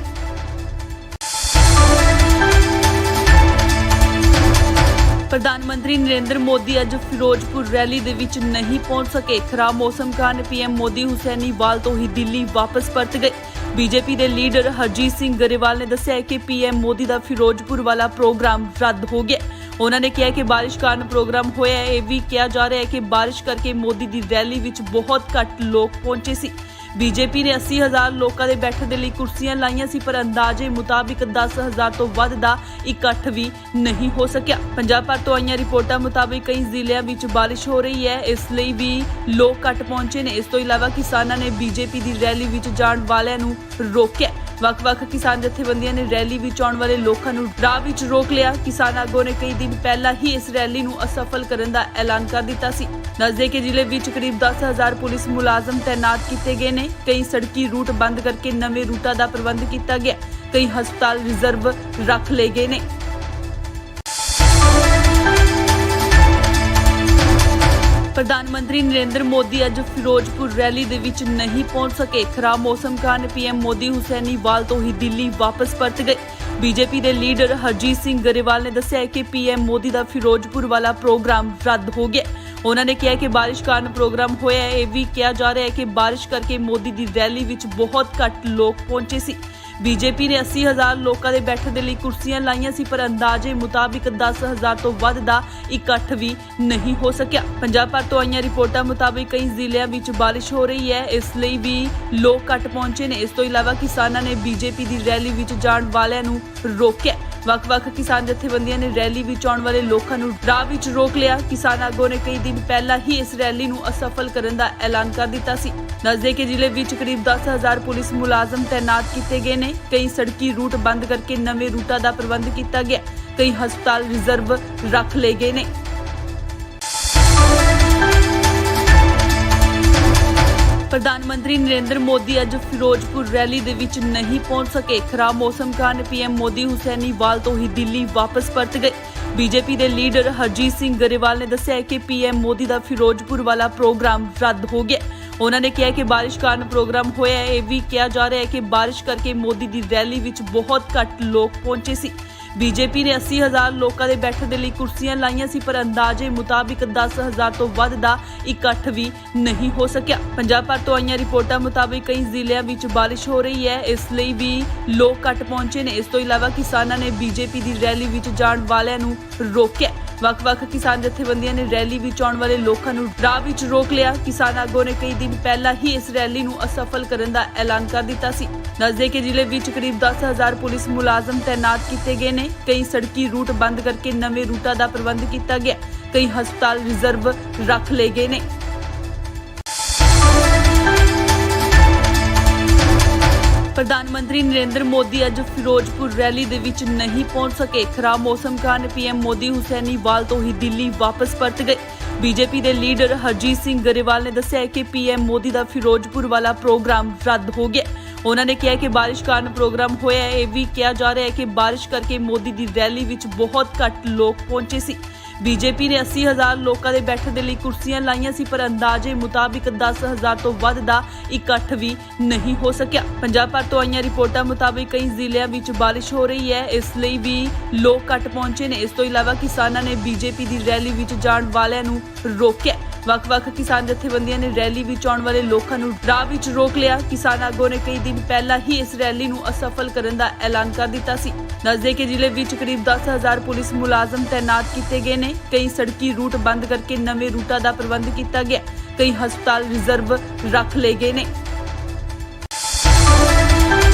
ਪ੍ਰਧਾਨ ਮੰਤਰੀ ਨਰਿੰਦਰ ਮੋਦੀ ਅੱਜ ਫਿਰੋਜ਼ਪੁਰ ਰੈਲੀ ਦੇ ਵਿੱਚ ਨਹੀਂ ਪਹੁੰਚ ਸਕੇ। ਖਰਾਬ ਮੌਸਮ ਕਾਰਨ ਪੀਐਮ ਮੋਦੀ ਹੁਸੈਨੀਵਾਲ ਤੋਂ ਹੀ ਦਿੱਲੀ ਵਾਪਸ ਪਰਤ ਗਏ। ਬੀਜੇਪੀ ਦੇ ਲੀਡਰ ਹਰਜੀਤ ਸਿੰਘ ਗਰੇਵਾਲ ਨੇ ਦੱਸਿਆ ਕਿ ਪੀਐਮ ਮੋਦੀ ਦਾ ਫਿਰੋਜ਼ਪੁਰ ਵਾਲਾ ਪ੍ਰੋਗਰਾਮ ਰੱਦ ਹੋ ਗਿਆ। ਉਹਨਾਂ ਨੇ ਕਿਹਾ ਕਿ ਬਾਰਿਸ਼ ਕਾਰਨ ਪ੍ਰੋਗਰਾਮ ਹੋਇਆ ਹੈ। ਇਹ ਵੀ ਕਿਹਾ ਜਾ ਰਿਹਾ ਹੈ ਕਿ ਬਾਰਿਸ਼ ਕਰਕੇ ਮੋਦੀ ਦੀ ਰੈਲੀ ਵਿੱਚ ਬਹੁਤ ਘੱਟ ਲੋਕ ਪਹੁੰਚੇ ਸੀ। ਬੀਜੇਪੀ ਨੇ 80,000 ਲੋਕਾਂ ਦੇ ਬੈਠਣ ਦੇ ਲਈ ਕੁਰਸੀਆਂ ਲਾਈਆਂ ਸੀ, ਪਰ ਅੰਦਾਜ਼ੇ ਮੁਤਾਬਿਕ 10,000 ਤੋਂ ਵੱਧ ਦਾ ਇਕੱਠ ਵੀ ਨਹੀਂ ਹੋ ਸਕਿਆ। ਪੰਜਾਬ ਭਰ ਤੋਂ ਆਈਆਂ ਰਿਪੋਰਟਾਂ ਮੁਤਾਬਿਕ ਕਈ ਜ਼ਿਲ੍ਹਿਆਂ ਵਿੱਚ ਬਾਰਿਸ਼ ਹੋ ਰਹੀ ਹੈ, ਇਸ ਲਈ ਵੀ ਲੋਕ ਘੱਟ ਪਹੁੰਚੇ ਨੇ। ਇਸ ਤੋਂ ਇਲਾਵਾ ਕਿਸਾਨਾਂ ਨੇ ਬੀਜੇਪੀ ਦੀ ਰੈਲੀ ਵਿੱਚ ਜਾਣ ਵਾਲਿਆਂ ਨੂੰ ਰੋਕਿਆ। ਵੱਖ-ਵੱਖ ਕਿਸਾਨ ਜਥੇਬੰਦੀਆਂ ਨੇ ਰੈਲੀ ਵਿੱਚ ਆਉਣ ਵਾਲੇ ਲੋਕਾਂ ਨੂੰ ਰਾਹ ਵਿੱਚ ਰੋਕ ਲਿਆ। ਕਿਸਾਨ ਆਗੂਆਂ ਨੇ ਕਈ ਦਿਨ ਪਹਿਲਾਂ ਹੀ ਇਸ ਰੈਲੀ ਨੂੰ ਅਸਫਲ ਕਰਨ ਦਾ ਐਲਾਨ ਕਰ ਦਿੱਤਾ ਸੀ। ਦੱਸਦੇ ਕਿ ਜ਼ਿਲ੍ਹੇ ਵਿੱਚ ਕਰੀਬ 10,000 ਪੁਲਿਸ ਮੁਲਾਜ਼ਮ ਤੈਨਾਤ ਕੀਤੇ ਗਏ ਨੇ। ਕਈ ਸੜਕੀ ਰੂਟ ਬੰਦ ਕਰਕੇ ਨਵੇਂ ਰੂਟਾਂ ਦਾ ਪ੍ਰਬੰਧ ਕੀਤਾ ਗਿਆ। ਕਈ ਹਸਪਤਾਲ ਰਿਜ਼ਰਵ ਰੱਖ ਲਏ ਗਏ ਨੇ। ਪ੍ਰਧਾਨ ਮੰਤਰੀ ਨਰਿੰਦਰ ਮੋਦੀ ਅੱਜ ਫਿਰੋਜ਼ਪੁਰ ਰੈਲੀ ਦੇ ਵਿੱਚ ਨਹੀਂ ਪਹੁੰਚ ਸਕੇ। ਖਰਾਬ ਮੌਸਮ ਕਾਰਨ ਪੀਐਮ ਮੋਦੀ ਹੁਸੈਨੀਵਾਲ ਤੋਂ ਹੀ ਦਿੱਲੀ ਵਾਪਸ ਪਰਤ ਗਏ। ਬੀਜੇਪੀ ਦੇ ਲੀਡਰ ਹਰਜੀਤ ਸਿੰਘ ਗਰੇਵਾਲ ਨੇ ਦੱਸਿਆ ਕਿ ਪੀਐਮ ਮੋਦੀ ਦਾ ਫਿਰੋਜ਼ਪੁਰ ਵਾਲਾ ਪ੍ਰੋਗਰਾਮ ਰੱਦ ਹੋ ਗਿਆ। ਉਹਨਾਂ ਨੇ ਕਿਹਾ ਕਿ ਬਾਰਿਸ਼ ਕਾਰਨ ਪ੍ਰੋਗਰਾਮ ਹੋਇਆ ਹੈ। ਇਹ ਵੀ ਕਿਹਾ ਜਾ ਰਿਹਾ ਹੈ ਕਿ ਬਾਰਿਸ਼ ਕਰਕੇ ਮੋਦੀ ਦੀ ਰੈਲੀ ਵਿੱਚ ਬਹੁਤ ਘੱਟ ਲੋਕ ਪਹੁੰਚੇ ਸੀ। ਬੀਜੇਪੀ ਨੇ 80,000 ਲੋਕਾਂ ਦੇ ਬੈਠਣ ਦੇ ਲਈ ਕੁਰਸੀਆਂ ਲਾਈਆਂ ਸੀ, ਪਰ ਅੰਦਾਜ਼ੇ ਮੁਤਾਬਿਕ 10,000 ਤੋਂ ਵੱਧ ਦਾ ਇਕੱਠ ਵੀ ਨਹੀਂ ਹੋ ਸਕਿਆ। ਪੰਜਾਬ ਭਰ ਤੋਂ ਆਈਆਂ ਰਿਪੋਰਟਾਂ ਮੁਤਾਬਿਕ ਕਈ ਜ਼ਿਲ੍ਹਿਆਂ ਵਿੱਚ ਬਾਰਿਸ਼ ਹੋ ਰਹੀ ਹੈ, ਇਸ ਲਈ ਵੀ ਲੋਕ ਘੱਟ ਪਹੁੰਚੇ ਨੇ। ਇਸ ਤੋਂ ਇਲਾਵਾ ਕਿਸਾਨਾਂ ਨੇ ਬੀਜੇਪੀ ਦੀ ਰੈਲੀ ਵਿੱਚ ਜਾਣ ਵਾਲਿਆਂ ਨੂੰ ਰੋਕਿਆ। ਵੱਖ-ਵੱਖ ਕਿਸਾਨ ਜਥੇਬੰਦੀਆਂ ਨੇ ਰੈਲੀ ਵਿੱਚ ਆਉਣ ਵਾਲੇ ਲੋਕਾਂ ਨੂੰ ਰਾਹ ਵਿੱਚ ਰੋਕ ਲਿਆ। ਕਿਸਾਨ ਆਗੂਆਂ ਨੇ ਕਈ ਦਿਨ ਪਹਿਲਾਂ ਹੀ ਇਸ ਰੈਲੀ ਨੂੰ ਅਸਫਲ ਕਰਨ ਦਾ ਐਲਾਨ ਕਰ ਦਿੱਤਾ ਸੀ। ਦੱਸਦੇ ਕਿ ਜ਼ਿਲ੍ਹੇ ਵਿੱਚ ਕਰੀਬ 10,000 ਪੁਲਿਸ ਮੁਲਾਜ਼ਮ ਤੈਨਾਤ ਕੀਤੇ ਗਏ ਨੇ। ਕਈ ਸੜਕੀ ਰੂਟ ਬੰਦ ਕਰਕੇ ਨਵੇਂ ਰੂਟਾਂ ਦਾ ਪ੍ਰਬੰਧ ਕੀਤਾ ਗਿਆ। ਕਈ ਹਸਪਤਾਲ ਰਿਜ਼ਰਵ ਰੱਖ ਲਏ ਗਏ ਨੇ। ਪ੍ਰਧਾਨ ਮੰਤਰੀ ਨਰਿੰਦਰ ਮੋਦੀ ਅੱਜ ਫਿਰੋਜ਼ਪੁਰ ਰੈਲੀ ਦੇ ਵਿੱਚ ਨਹੀਂ ਪਹੁੰਚ ਸਕੇ। ਖਰਾਬ ਮੌਸਮ ਕਾਰਨ ਪੀਐਮ ਮੋਦੀ ਹੁਸੈਨੀਵਾਲ ਤੋਂ ਹੀ ਦਿੱਲੀ ਵਾਪਸ ਪਰਤ ਗਏ। ਬੀਜੇਪੀ ਦੇ ਲੀਡਰ ਹਰਜੀਤ ਸਿੰਘ ਗਰੇਵਾਲ ਨੇ ਦੱਸਿਆ ਕਿ ਪੀਐਮ ਮੋਦੀ ਦਾ ਫਿਰੋਜ਼ਪੁਰ ਵਾਲਾ ਪ੍ਰੋਗਰਾਮ ਰੱਦ ਹੋ ਗਿਆ। ਉਹਨਾਂ ਨੇ ਕਿਹਾ ਕਿ ਬਾਰਿਸ਼ ਕਾਰਨ ਪ੍ਰੋਗਰਾਮ ਹੋਇਆ ਹੈ। ਇਹ ਵੀ ਕਿਹਾ ਜਾ ਰਿਹਾ ਹੈ ਕਿ ਬਾਰਿਸ਼ ਕਰਕੇ ਮੋਦੀ ਦੀ ਰੈਲੀ ਵਿੱਚ ਬਹੁਤ ਘੱਟ ਲੋਕ ਪਹੁੰਚੇ ਸੀ। ਬੀਜੇਪੀ ਨੇ 80,000 ਲੋਕਾਂ ਦੇ ਬੈਠਣ ਦੇ ਲਈ ਕੁਰਸੀਆਂ ਲਾਈਆਂ ਸੀ, ਪਰ ਅੰਦਾਜ਼ੇ ਮੁਤਾਬਿਕ 10,000 ਤੋਂ ਵੱਧ ਦਾ ਇਕੱਠ ਵੀ ਨਹੀਂ ਹੋ ਸਕਿਆ। ਪੰਜਾਬ ਭਰ ਤੋਂ ਆਈਆਂ ਰਿਪੋਰਟਾਂ ਮੁਤਾਬਿਕ ਕਈ ਜ਼ਿਲ੍ਹਿਆਂ ਵਿੱਚ ਬਾਰਿਸ਼ ਹੋ ਰਹੀ ਹੈ, ਇਸ ਲਈ ਵੀ ਲੋਕ ਘੱਟ ਪਹੁੰਚੇ ਨੇ। ਇਸ ਤੋਂ ਇਲਾਵਾ ਕਿਸਾਨਾਂ ਨੇ ਬੀਜੇਪੀ ਦੀ ਰੈਲੀ ਵਿੱਚ ਜਾਣ ਵਾਲਿਆਂ ਨੂੰ ਰੋਕਿਆ। ਵੱਖ-ਵੱਖ ਕਿਸਾਨ ਜਥੇਬੰਦੀਆਂ ਨੇ ਰੈਲੀ ਵਿੱਚ ਆਉਣ ਵਾਲੇ ਲੋਕਾਂ ਨੂੰ ਰਾਹ ਵਿੱਚ ਰੋਕ ਲਿਆ। ਕਿਸਾਨ ਆਗੂਆਂ ਨੇ ਕਈ ਦਿਨ ਪਹਿਲਾਂ ਹੀ ਇਸ ਰੈਲੀ ਨੂੰ ਅਸਫਲ ਕਰਨ ਦਾ ਐਲਾਨ ਕਰ ਦਿੱਤਾ ਸੀ। ਦੱਸਦੇ ਕਿ ਜ਼ਿਲ੍ਹੇ ਵਿੱਚ ਕਰੀਬ 10,000 ਪੁਲਿਸ ਮੁਲਾਜ਼ਮ ਤੈਨਾਤ ਕੀਤੇ ਗਏ ਨੇ। ਕਈ ਸੜਕੀ ਰੂਟ ਬੰਦ ਕਰਕੇ ਨਵੇਂ ਰੂਟਾਂ ਦਾ ਪ੍ਰਬੰਧ ਕੀਤਾ ਗਿਆ। ਕਈ ਹਸਪਤਾਲ ਰਿਜ਼ਰਵ ਰੱਖ ਲਏ ਗਏ ਨੇ। ਪ੍ਰਧਾਨ ਮੰਤਰੀ ਨਰਿੰਦਰ ਮੋਦੀ ਅੱਜ ਫਿਰੋਜ਼ਪੁਰ ਰੈਲੀ ਦੇ ਵਿੱਚ ਨਹੀਂ ਪਹੁੰਚ ਸਕੇ। ਖਰਾਬ ਮੌਸਮ ਕਾਰਨ ਪੀਐਮ ਮੋਦੀ ਹੁਸੈਨੀਵਾਲ ਤੋਂ ਹੀ ਦਿੱਲੀ ਵਾਪਸ ਪਰਤ ਗਏ। ਬੀਜੇਪੀ ਦੇ ਲੀਡਰ ਹਰਜੀਤ ਸਿੰਘ ਗਰੇਵਾਲ ਨੇ ਦੱਸਿਆ ਕਿ ਪੀਐਮ ਮੋਦੀ ਦਾ ਫਿਰੋਜ਼ਪੁਰ ਵਾਲਾ ਪ੍ਰੋਗਰਾਮ ਰੱਦ ਹੋ ਗਿਆ। ਉਹਨਾਂ ਨੇ ਕਿਹਾ ਕਿ ਬਾਰਿਸ਼ ਕਾਰਨ ਪ੍ਰੋਗਰਾਮ ਹੋਇਆ ਹੈ। ਇਹ ਵੀ ਕਿਹਾ ਜਾ ਰਿਹਾ ਹੈ ਕਿ ਬਾਰਿਸ਼ ਕਰਕੇ ਮੋਦੀ ਦੀ ਰੈਲੀ ਵਿੱਚ ਬਹੁਤ ਘੱਟ ਲੋਕ ਪਹੁੰਚੇ ਸੀ। ਬੀਜੇਪੀ ਨੇ 80,000 ਲੋਕਾਂ ਦੇ ਬੈਠਣ ਦੇ ਲਈ ਕੁਰਸੀਆਂ ਲਾਈਆਂ ਸੀ, ਪਰ ਅੰਦਾਜ਼ੇ ਮੁਤਾਬਿਕ 10,000 ਤੋਂ ਵੱਧ ਦਾ ਇਕੱਠ ਵੀ ਨਹੀਂ ਹੋ ਸਕਿਆ। ਪੰਜਾਬ ਭਰ ਤੋਂ ਆਈਆਂ ਰਿਪੋਰਟਾਂ ਮੁਤਾਬਿਕ ਕਈ ਜ਼ਿਲ੍ਹਿਆਂ ਵਿੱਚ ਬਾਰਿਸ਼ ਹੋ ਰਹੀ ਹੈ, ਇਸ ਲਈ ਵੀ ਲੋਕ ਘੱਟ ਪਹੁੰਚੇ ਨੇ। ਇਸ ਤੋਂ ਇਲਾਵਾ ਕਿਸਾਨਾਂ ਨੇ ਬੀਜੇਪੀ ਦੀ ਰੈਲੀ ਵਿੱਚ ਜਾਣ ਵਾਲਿਆਂ ਨੂੰ ਰੋਕਿਆ। ਵੱਖ-ਵੱਖ ਕਿਸਾਨ ਜਥੇਬੰਦੀਆਂ ਨੇ ਰੈਲੀ ਵਿੱਚ ਆਉਣ ਵਾਲੇ ਲੋਕਾਂ ਨੂੰ ਰਾਹ ਵਿੱਚ ਰੋਕ ਲਿਆ। ਕਿਸਾਨ ਆਗੂਆਂ ਨੇ ਕਈ ਦਿਨ ਪਹਿਲਾਂ ਹੀ ਇਸ ਰੈਲੀ ਨੂੰ ਅਸਫਲ ਕਰਨ ਦਾ ਐਲਾਨ ਕਰ ਦਿੱਤਾ ਸੀ। ਦੱਸਦੇ ਕਿ ਜ਼ਿਲ੍ਹੇ ਵਿੱਚ ਕਰੀਬ 10,000 ਪੁਲਿਸ ਮੁਲਾਜ਼ਮ ਤੈਨਾਤ ਕੀਤੇ ਗਏ ਨੇ। ਕਈ ਸੜਕੀ ਰੂਟ ਬੰਦ ਕਰਕੇ ਨਵੇਂ ਰੂਟਾਂ ਦਾ ਪ੍ਰਬੰਧ ਕੀਤਾ ਗਿਆ। ਕਈ ਹਸਪਤਾਲ ਰਿਜ਼ਰਵ ਰੱਖ ਲਏ ਗਏ ਨੇ।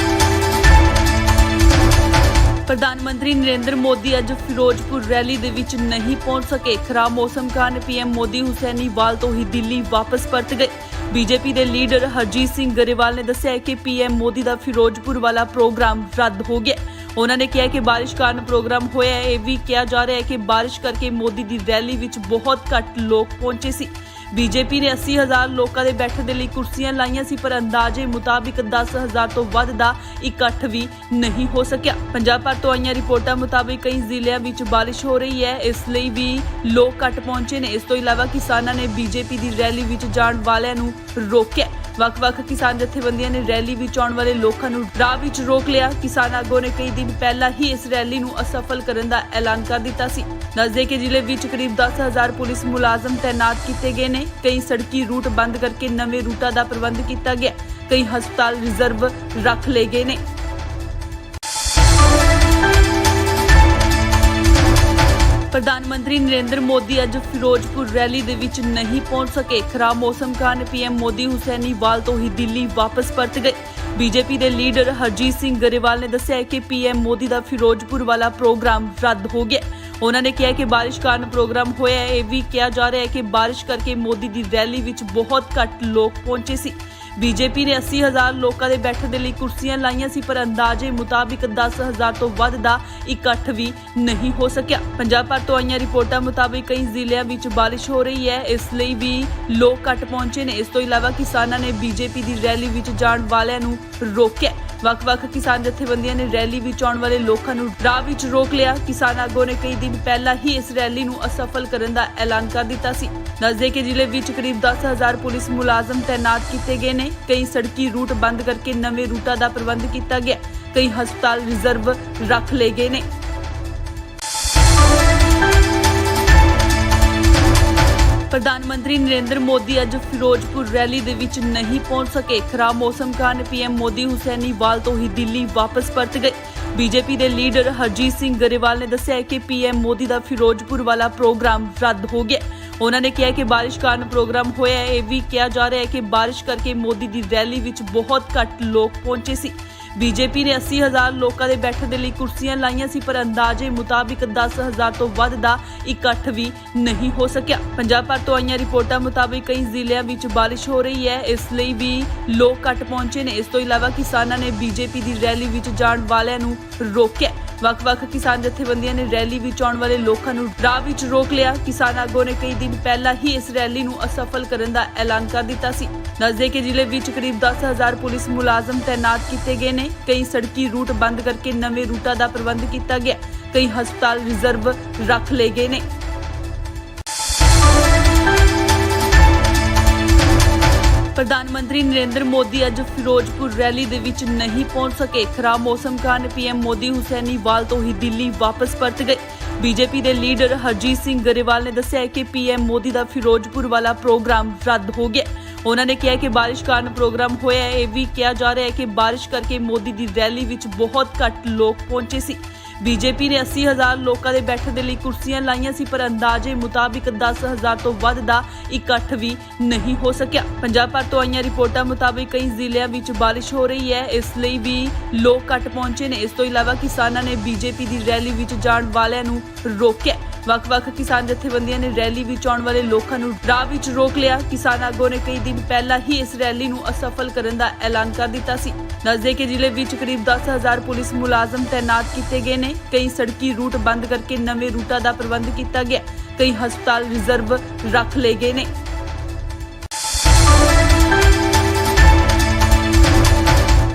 ਪ੍ਰਧਾਨ ਮੰਤਰੀ ਨਰਿੰਦਰ ਮੋਦੀ ਅੱਜ ਫਿਰੋਜ਼ਪੁਰ ਰੈਲੀ ਦੇ ਵਿੱਚ ਨਹੀਂ ਪਹੁੰਚ ਸਕੇ। ਖਰਾਬ ਮੌਸਮ ਕਾਰਨ ਪੀਐਮ ਮੋਦੀ ਹੁਸੈਨੀਵਾਲ ਤੋਂ ਹੀ ਦਿੱਲੀ ਵਾਪਸ ਪਰਤ ਗਏ। ਬੀਜੇਪੀ ਦੇ ਲੀਡਰ ਹਰਜੀਤ ਸਿੰਘ ਗਰੇਵਾਲ ਨੇ ਦੱਸਿਆ ਕਿ ਪੀਐਮ ਮੋਦੀ ਦਾ ਫਿਰੋਜ਼ਪੁਰ ਵਾਲਾ ਪ੍ਰੋਗਰਾਮ ਰੱਦ ਹੋ ਗਿਆ। ਉਹਨਾਂ ਨੇ ਕਿਹਾ ਕਿ ਬਾਰਿਸ਼ ਕਾਰਨ ਪ੍ਰੋਗਰਾਮ ਹੋਇਆ ਹੈ। ਇਹ ਵੀ ਕਿਹਾ ਜਾ ਰਿਹਾ ਹੈ ਕਿ ਬਾਰਿਸ਼ ਕਰਕੇ ਮੋਦੀ ਦੀ ਰੈਲੀ ਵਿੱਚ ਬਹੁਤ ਘੱਟ ਲੋਕ ਪਹੁੰਚੇ ਸੀ। ਬੀਜੇਪੀ ਨੇ 80,000 ਲੋਕਾਂ ਦੇ ਬੈਠਣ ਦੇ ਲਈ ਕੁਰਸੀਆਂ ਲਾਈਆਂ ਸੀ, ਪਰ ਅੰਦਾਜ਼ੇ ਮੁਤਾਬਿਕ 10,000 ਤੋਂ ਵੱਧ ਦਾ ਇਕੱਠ ਵੀ ਨਹੀਂ ਹੋ ਸਕਿਆ। ਪੰਜਾਬ ਭਰ ਤੋਂ ਆਈਆਂ ਰਿਪੋਰਟਾਂ ਮੁਤਾਬਿਕ ਕਈ ਜ਼ਿਲ੍ਹਿਆਂ ਵਿੱਚ ਬਾਰਿਸ਼ ਹੋ ਰਹੀ ਹੈ, ਇਸ ਲਈ ਵੀ ਲੋਕ ਘੱਟ ਪਹੁੰਚੇ ਨੇ। ਇਸ ਤੋਂ ਇਲਾਵਾ ਕਿਸਾਨਾਂ ਨੇ ਬੀਜੇਪੀ ਦੀ ਰੈਲੀ ਵਿੱਚ ਜਾਣ ਵਾਲਿਆਂ ਨੂੰ ਰੋਕਿਆ। ਵੱਖ-ਵੱਖ ਕਿਸਾਨ ਜਥੇਬੰਦੀਆਂ ਨੇ ਰੈਲੀ ਵਿੱਚ ਆਉਣ ਵਾਲੇ ਲੋਕਾਂ ਨੂੰ ਰਾਹ ਵਿੱਚ ਰੋਕ ਲਿਆ। ਕਿਸਾਨ ਆਗੂਆਂ ਨੇ ਕਈ ਦਿਨ ਪਹਿਲਾਂ ਹੀ ਇਸ ਰੈਲੀ ਨੂੰ ਅਸਫਲ ਕਰਨ ਦਾ ਐਲਾਨ ਕਰ ਦਿੱਤਾ ਸੀ। ਦੱਸਦੇ ਕਿ ਜ਼ਿਲ੍ਹੇ ਵਿੱਚ ਕਰੀਬ 10,000 ਪੁਲਿਸ ਮੁਲਾਜ਼ਮ ਤੈਨਾਤ ਕੀਤੇ ਗਏ ਨੇ। ਕਈ ਸੜਕੀ ਰੂਟ ਬੰਦ ਕਰਕੇ ਨਵੇਂ ਰੂਟਾਂ ਦਾ ਪ੍ਰਬੰਧ ਕੀਤਾ ਗਿਆ। ਕਈ ਹਸਪਤਾਲ ਰਿਜ਼ਰਵ ਰੱਖ ਲਏ ਗਏ ਨੇ। ਪ੍ਰਧਾਨ ਮੰਤਰੀ ਨਰਿੰਦਰ ਮੋਦੀ ਅੱਜ ਫਿਰੋਜ਼ਪੁਰ ਰੈਲੀ ਦੇ ਵਿੱਚ ਨਹੀਂ ਪਹੁੰਚ ਸਕੇ। ਖਰਾਬ ਮੌਸਮ ਕਾਰਨ ਪੀਐਮ ਮੋਦੀ ਹੁਸੈਨੀਵਾਲ ਤੋਂ ਹੀ ਦਿੱਲੀ ਵਾਪਸ ਪਰਤ ਗਏ। ਬੀਜੇਪੀ ਦੇ ਲੀਡਰ ਹਰਜੀਤ ਸਿੰਘ ਗਰੇਵਾਲ ਨੇ ਦੱਸਿਆ ਕਿ ਪੀਐਮ ਮੋਦੀ ਦਾ ਫਿਰੋਜ਼ਪੁਰ ਵਾਲਾ ਪ੍ਰੋਗਰਾਮ ਰੱਦ ਹੋ ਗਿਆ। ਉਹਨਾਂ ਨੇ ਕਿਹਾ ਕਿ ਬਾਰਿਸ਼ ਕਾਰਨ ਪ੍ਰੋਗਰਾਮ ਹੋਇਆ ਹੈ। ਇਹ ਵੀ ਕਿਹਾ ਜਾ ਰਿਹਾ ਹੈ ਕਿ ਬਾਰਿਸ਼ ਕਰਕੇ ਮੋਦੀ ਦੀ ਰੈਲੀ ਵਿੱਚ ਬਹੁਤ ਘੱਟ ਲੋਕ ਪਹੁੰਚੇ ਸੀ। ਬੀਜੇਪੀ ਨੇ 80,000 ਲੋਕਾਂ ਦੇ ਬੈਠਣ ਦੇ ਲਈ ਕੁਰਸੀਆਂ ਲਾਈਆਂ ਸੀ, ਪਰ ਅੰਦਾਜ਼ੇ ਮੁਤਾਬਿਕ 10,000 ਤੋਂ ਵੱਧ ਦਾ ਇਕੱਠ ਵੀ ਨਹੀਂ ਹੋ ਸਕਿਆ। ਪੰਜਾਬ ਭਰ ਤੋਂ ਆਈਆਂ ਰਿਪੋਰਟਾਂ ਮੁਤਾਬਿਕ ਕਈ ਜ਼ਿਲ੍ਹਿਆਂ ਵਿੱਚ ਬਾਰਿਸ਼ ਹੋ ਰਹੀ ਹੈ, ਇਸ ਲਈ ਵੀ ਲੋਕ ਘੱਟ ਪਹੁੰਚੇ ਨੇ। ਇਸ ਤੋਂ ਇਲਾਵਾ ਕਿਸਾਨਾਂ ਨੇ ਬੀਜੇਪੀ ਦੀ ਰੈਲੀ ਵਿੱਚ ਜਾਣ ਵਾਲਿਆਂ ਨੂੰ ਰੋਕਿਆ। ਵੱਖ-ਵੱਖ ਕਿਸਾਨ ਜਥੇਬੰਦੀਆਂ ਨੇ ਰੈਲੀ ਵਿੱਚ ਆਉਣ ਵਾਲੇ ਲੋਕਾਂ ਨੂੰ ਰਾਹ ਵਿੱਚ ਰੋਕ ਲਿਆ। ਕਿਸਾਨ ਆਗੂਆਂ ਨੇ ਕਈ ਦਿਨ ਪਹਿਲਾਂ ਹੀ ਇਸ ਰੈਲੀ ਨੂੰ ਅਸਫਲ ਕਰਨ ਦਾ ਐਲਾਨ ਕਰ ਦਿੱਤਾ ਸੀ। ਦੱਸਦੇ ਕਿ ਜ਼ਿਲ੍ਹੇ ਵਿੱਚ ਕਰੀਬ 10,000 ਪੁਲਿਸ ਮੁਲਾਜ਼ਮ ਤੈਨਾਤ ਕੀਤੇ ਗਏ ਨੇ। ਕਈ ਸੜਕੀ ਰੂਟ ਬੰਦ ਕਰਕੇ ਨਵੇਂ ਰੂਟਾਂ ਦਾ ਪ੍ਰਬੰਧ ਕੀਤਾ ਗਿਆ। ਕਈ ਹਸਪਤਾਲ ਰਿਜ਼ਰਵ ਰੱਖ ਲਏ ਗਏ ਨੇ। ਪ੍ਰਧਾਨ ਮੰਤਰੀ ਨਰਿੰਦਰ ਮੋਦੀ ਅੱਜ ਫਿਰੋਜ਼ਪੁਰ ਰੈਲੀ ਦੇ ਵਿੱਚ ਨਹੀਂ ਪਹੁੰਚ ਸਕੇ। ਖਰਾਬ ਮੌਸਮ ਕਾਰਨ ਪੀਐਮ ਮੋਦੀ ਹੁਸੈਨੀਵਾਲ ਤੋਂ ਹੀ ਦਿੱਲੀ ਵਾਪਸ ਪਰਤ ਗਏ। ਬੀਜੇਪੀ ਦੇ ਲੀਡਰ ਹਰਜੀਤ ਸਿੰਘ ਗਰੇਵਾਲ ਨੇ ਦੱਸਿਆ ਕਿ ਪੀਐਮ ਮੋਦੀ ਦਾ ਫਿਰੋਜ਼ਪੁਰ ਵਾਲਾ ਪ੍ਰੋਗਰਾਮ ਰੱਦ ਹੋ ਗਿਆ। ਉਹਨਾਂ ਨੇ ਕਿਹਾ ਕਿ ਬਾਰਿਸ਼ ਕਾਰਨ ਪ੍ਰੋਗਰਾਮ ਹੋਇਆ ਹੈ। ਇਹ ਵੀ ਕਿਹਾ ਜਾ ਰਿਹਾ ਹੈ ਕਿ ਬਾਰਿਸ਼ ਕਰਕੇ ਮੋਦੀ ਦੀ ਰੈਲੀ ਵਿੱਚ ਬਹੁਤ ਘੱਟ ਲੋਕ ਪਹੁੰਚੇ ਸੀ। ਬੀਜੇਪੀ ਨੇ 80,000 ਲੋਕਾਂ ਦੇ ਬੈਠਣ ਦੇ ਲਈ ਕੁਰਸੀਆਂ ਲਾਈਆਂ ਸੀ, ਪਰ ਅੰਦਾਜ਼ੇ ਮੁਤਾਬਿਕ 10,000 ਤੋਂ ਵੱਧ ਦਾ ਇਕੱਠ ਵੀ ਨਹੀਂ ਹੋ ਸਕਿਆ। ਪੰਜਾਬ ਭਰ ਤੋਂ ਆਈਆਂ ਰਿਪੋਰਟਾਂ ਮੁਤਾਬਿਕ ਕਈ ਜ਼ਿਲ੍ਹਿਆਂ ਵਿੱਚ ਬਾਰਿਸ਼ ਹੋ ਰਹੀ ਹੈ, ਇਸ ਲਈ ਵੀ ਲੋਕ ਘੱਟ ਪਹੁੰਚੇ ਨੇ। ਇਸ ਤੋਂ ਇਲਾਵਾ ਕਿਸਾਨਾਂ ਨੇ ਬੀਜੇਪੀ ਦੀ ਰੈਲੀ ਵਿੱਚ ਜਾਣ ਵਾਲਿਆਂ ਨੂੰ ਰੋਕਿਆ। ਵੱਖ-ਵੱਖ ਕਿਸਾਨ ਜਥੇਬੰਦੀਆਂ ਨੇ ਰੈਲੀ ਵਿੱਚ ਆਉਣ ਵਾਲੇ ਲੋਕਾਂ ਨੂੰ ਰਾਹ ਵਿੱਚ ਰੋਕ ਲਿਆ। ਕਿਸਾਨ ਆਗੂਆਂ ਨੇ ਕਈ ਦਿਨ ਪਹਿਲਾਂ ਹੀ ਇਸ ਰੈਲੀ ਨੂੰ ਅਸਫਲ ਕਰਨ ਦਾ ਐਲਾਨ ਕਰ ਦਿੱਤਾ ਸੀ। ਦੱਸਦੇ ਕਿ ਜ਼ਿਲ੍ਹੇ ਵਿੱਚ ਕਰੀਬ 10,000 ਪੁਲਿਸ ਮੁਲਾਜ਼ਮ ਤੈਨਾਤ ਕੀਤੇ ਗਏ ਨੇ। ਕਈ ਸੜਕੀ ਰੂਟ ਬੰਦ ਕਰਕੇ ਨਵੇਂ ਰੂਟਾਂ ਦਾ ਪ੍ਰਬੰਧ ਕੀਤਾ ਗਿਆ। ਕਈ ਹਸਪਤਾਲ ਰਿਜ਼ਰਵ ਰੱਖ ਲਏ ਗਏ ਨੇ। ਪ੍ਰਧਾਨ ਮੰਤਰੀ ਨਰਿੰਦਰ ਮੋਦੀ ਅੱਜ ਫਿਰੋਜ਼ਪੁਰ ਰੈਲੀ ਦੇ ਵਿੱਚ ਨਹੀਂ ਪਹੁੰਚ ਸਕੇ। ਖਰਾਬ ਮੌਸਮ ਕਾਰਨ ਪੀਐਮ ਮੋਦੀ ਹੁਸੈਨੀਵਾਲ ਤੋਂ ਹੀ ਦਿੱਲੀ ਵਾਪਸ ਪਰਤ ਗਏ। ਬੀਜੇਪੀ ਦੇ ਲੀਡਰ ਹਰਜੀਤ ਸਿੰਘ ਗਰੇਵਾਲ ਨੇ ਦੱਸਿਆ ਕਿ ਪੀਐਮ ਮੋਦੀ ਦਾ ਫਿਰੋਜ਼ਪੁਰ ਵਾਲਾ ਪ੍ਰੋਗਰਾਮ ਰੱਦ ਹੋ ਗਿਆ। ਉਹਨਾਂ ਨੇ ਕਿਹਾ ਕਿ ਬਾਰਿਸ਼ ਕਾਰਨ ਪ੍ਰੋਗਰਾਮ ਹੋਇਆ ਹੈ। ਇਹ ਵੀ ਕਿਹਾ ਜਾ ਰਿਹਾ ਹੈ ਕਿ ਬਾਰਿਸ਼ ਕਰਕੇ ਮੋਦੀ ਦੀ ਰੈਲੀ ਵਿੱਚ ਬਹੁਤ ਘੱਟ ਲੋਕ ਪਹੁੰਚੇ ਸੀ। ਬੀਜੇਪੀ ਨੇ 80,000 ਲੋਕਾਂ ਦੇ ਬੈਠਣ ਦੇ ਲਈ ਕੁਰਸੀਆਂ ਲਾਈਆਂ ਸੀ, ਪਰ ਅੰਦਾਜ਼ੇ ਮੁਤਾਬਿਕ 10,000 ਤੋਂ ਵੱਧ ਦਾ ਇਕੱਠ ਵੀ ਨਹੀਂ ਹੋ ਸਕਿਆ। ਪੰਜਾਬ ਭਰ ਤੋਂ ਆਈਆਂ ਰਿਪੋਰਟਾਂ ਮੁਤਾਬਿਕ ਕਈ ਜ਼ਿਲ੍ਹਿਆਂ ਵਿੱਚ ਬਾਰਿਸ਼ ਹੋ ਰਹੀ ਹੈ, ਇਸ ਲਈ ਵੀ ਲੋਕ ਘੱਟ ਪਹੁੰਚੇ ਨੇ। ਇਸ ਤੋਂ ਇਲਾਵਾ ਕਿਸਾਨਾਂ ਨੇ ਬੀਜੇਪੀ ਦੀ ਰੈਲੀ ਵਿੱਚ ਜਾਣ ਵਾਲਿਆਂ ਨੂੰ ਰੋਕਿਆ। ਵੱਖ-ਵੱਖ ਕਿਸਾਨ ਜਥੇਬੰਦੀਆਂ ਨੇ ਰੈਲੀ ਵਿੱਚ ਆਉਣ ਵਾਲੇ ਲੋਕਾਂ ਨੂੰ ਰਾਹ ਵਿੱਚ ਰੋਕ ਲਿਆ। ਕਿਸਾਨ ਆਗੂਆਂ ਨੇ ਕਈ ਦਿਨ ਪਹਿਲਾਂ ਹੀ ਇਸ ਰੈਲੀ ਨੂੰ ਅਸਫਲ ਕਰਨ ਦਾ ਐਲਾਨ ਕਰ ਦਿੱਤਾ ਸੀ। ਦੱਸਦੇ ਕਿ ਜ਼ਿਲ੍ਹੇ ਵਿੱਚ ਕਰੀਬ 10,000 ਪੁਲਿਸ ਮੁਲਾਜ਼ਮ ਤੈਨਾਤ ਕੀਤੇ ਗਏ ਨੇ। ਕਈ ਸੜਕੀ ਰੂਟ ਬੰਦ ਕਰਕੇ ਨਵੇਂ ਰੂਟਾਂ ਦਾ ਪ੍ਰਬੰਧ ਕੀਤਾ ਗਿਆ। ਕਈ ਹਸਪਤਾਲ ਰਿਜ਼ਰਵ ਰੱਖ ਲਏ ਗਏ ਨੇ।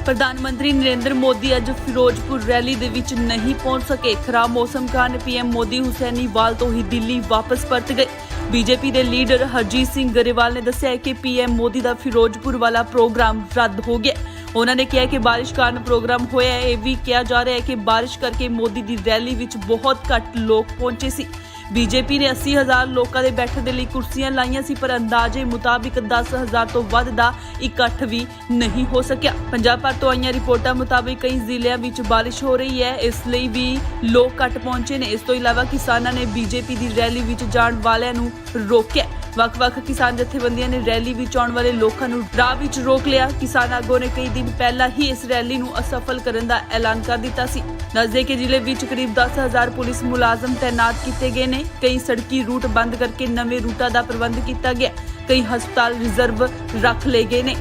ਪ੍ਰਧਾਨ ਮੰਤਰੀ ਨਰਿੰਦਰ ਮੋਦੀ ਅੱਜ ਫਿਰੋਜ਼ਪੁਰ ਰੈਲੀ ਦੇ ਵਿੱਚ ਨਹੀਂ ਪਹੁੰਚ ਸਕੇ। ਖਰਾਬ ਮੌਸਮ ਕਾਰਨ ਪੀਐਮ ਮੋਦੀ ਹੁਸੈਨੀਵਾਲ ਤੋਂ ਹੀ ਦਿੱਲੀ ਵਾਪਸ ਪਰਤ ਗਏ। ਬੀਜੇਪੀ ਦੇ ਲੀਡਰ ਹਰਜੀਤ ਸਿੰਘ ਗਰੇਵਾਲ ਨੇ ਦੱਸਿਆ ਕਿ ਪੀਐਮ ਮੋਦੀ ਦਾ ਫਿਰੋਜ਼ਪੁਰ ਵਾਲਾ ਪ੍ਰੋਗਰਾਮ ਰੱਦ ਹੋ ਗਿਆ। ਉਹਨਾਂ ਨੇ ਕਿਹਾ ਕਿ ਬਾਰਿਸ਼ ਕਾਰਨ ਪ੍ਰੋਗਰਾਮ ਹੋਇਆ ਹੈ। ਇਹ ਵੀ ਕਿਹਾ ਜਾ ਰਿਹਾ ਹੈ ਕਿ ਬਾਰਿਸ਼ ਕਰਕੇ ਮੋਦੀ ਦੀ ਰੈਲੀ ਵਿੱਚ ਬਹੁਤ ਘੱਟ ਲੋਕ ਪਹੁੰਚੇ ਸੀ। ਬੀਜੇਪੀ ਨੇ 80,000 ਲੋਕਾਂ ਦੇ ਬੈਠਣ ਦੇ ਲਈ ਕੁਰਸੀਆਂ ਲਾਈਆਂ ਸੀ, ਪਰ ਅੰਦਾਜ਼ੇ ਮੁਤਾਬਿਕ 10,000 ਤੋਂ ਵੱਧ ਦਾ ਇਕੱਠ ਵੀ ਨਹੀਂ ਹੋ ਸਕਿਆ। ਪੰਜਾਬ ਭਰ ਤੋਂ ਆਈਆਂ ਰਿਪੋਰਟਾਂ ਮੁਤਾਬਿਕ ਕਈ ਜ਼ਿਲ੍ਹਿਆਂ ਵਿੱਚ ਬਾਰਿਸ਼ ਹੋ ਰਹੀ ਹੈ, ਇਸ ਲਈ ਵੀ ਲੋਕ ਘੱਟ ਪਹੁੰਚੇ ਨੇ। ਇਸ ਤੋਂ ਇਲਾਵਾ ਕਿਸਾਨਾਂ ਨੇ ਬੀਜੇਪੀ ਦੀ ਰੈਲੀ ਵਿੱਚ ਜਾਣ ਵਾਲਿਆਂ ਨੂੰ ਰੋਕਿਆ। ਵੱਖ-ਵੱਖ ਕਿਸਾਨ ਜਥੇਬੰਦੀਆਂ ਨੇ ਰੈਲੀ ਵਿੱਚ ਆਉਣ ਵਾਲੇ ਲੋਕਾਂ ਨੂੰ ਰਾਹ ਵਿੱਚ ਰੋਕ ਲਿਆ। ਕਿਸਾਨ ਆਗੂਆਂ ਨੇ ਕਈ ਦਿਨ ਪਹਿਲਾਂ ਹੀ ਇਸ ਰੈਲੀ ਨੂੰ ਅਸਫਲ ਕਰਨ ਦਾ ਐਲਾਨ ਕਰ ਦਿੱਤਾ ਸੀ। ਦੱਸਦੇ ਕਿ ਜ਼ਿਲ੍ਹੇ ਵਿੱਚ ਕਰੀਬ 10,000 ਪੁਲਿਸ ਮੁਲਾਜ਼ਮ ਤੈਨਾਤ ਕੀਤੇ ਗਏ ਨੇ। ਕਈ ਸੜਕੀ ਰੂਟ ਬੰਦ ਕਰਕੇ ਨਵੇਂ ਰੂਟਾਂ ਦਾ ਪ੍ਰਬੰਧ ਕੀਤਾ ਗਿਆ। ਕਈ ਹਸਪਤਾਲ ਰਿਜ਼ਰਵ ਰੱਖ ਲਏ ਗਏ ਨੇ।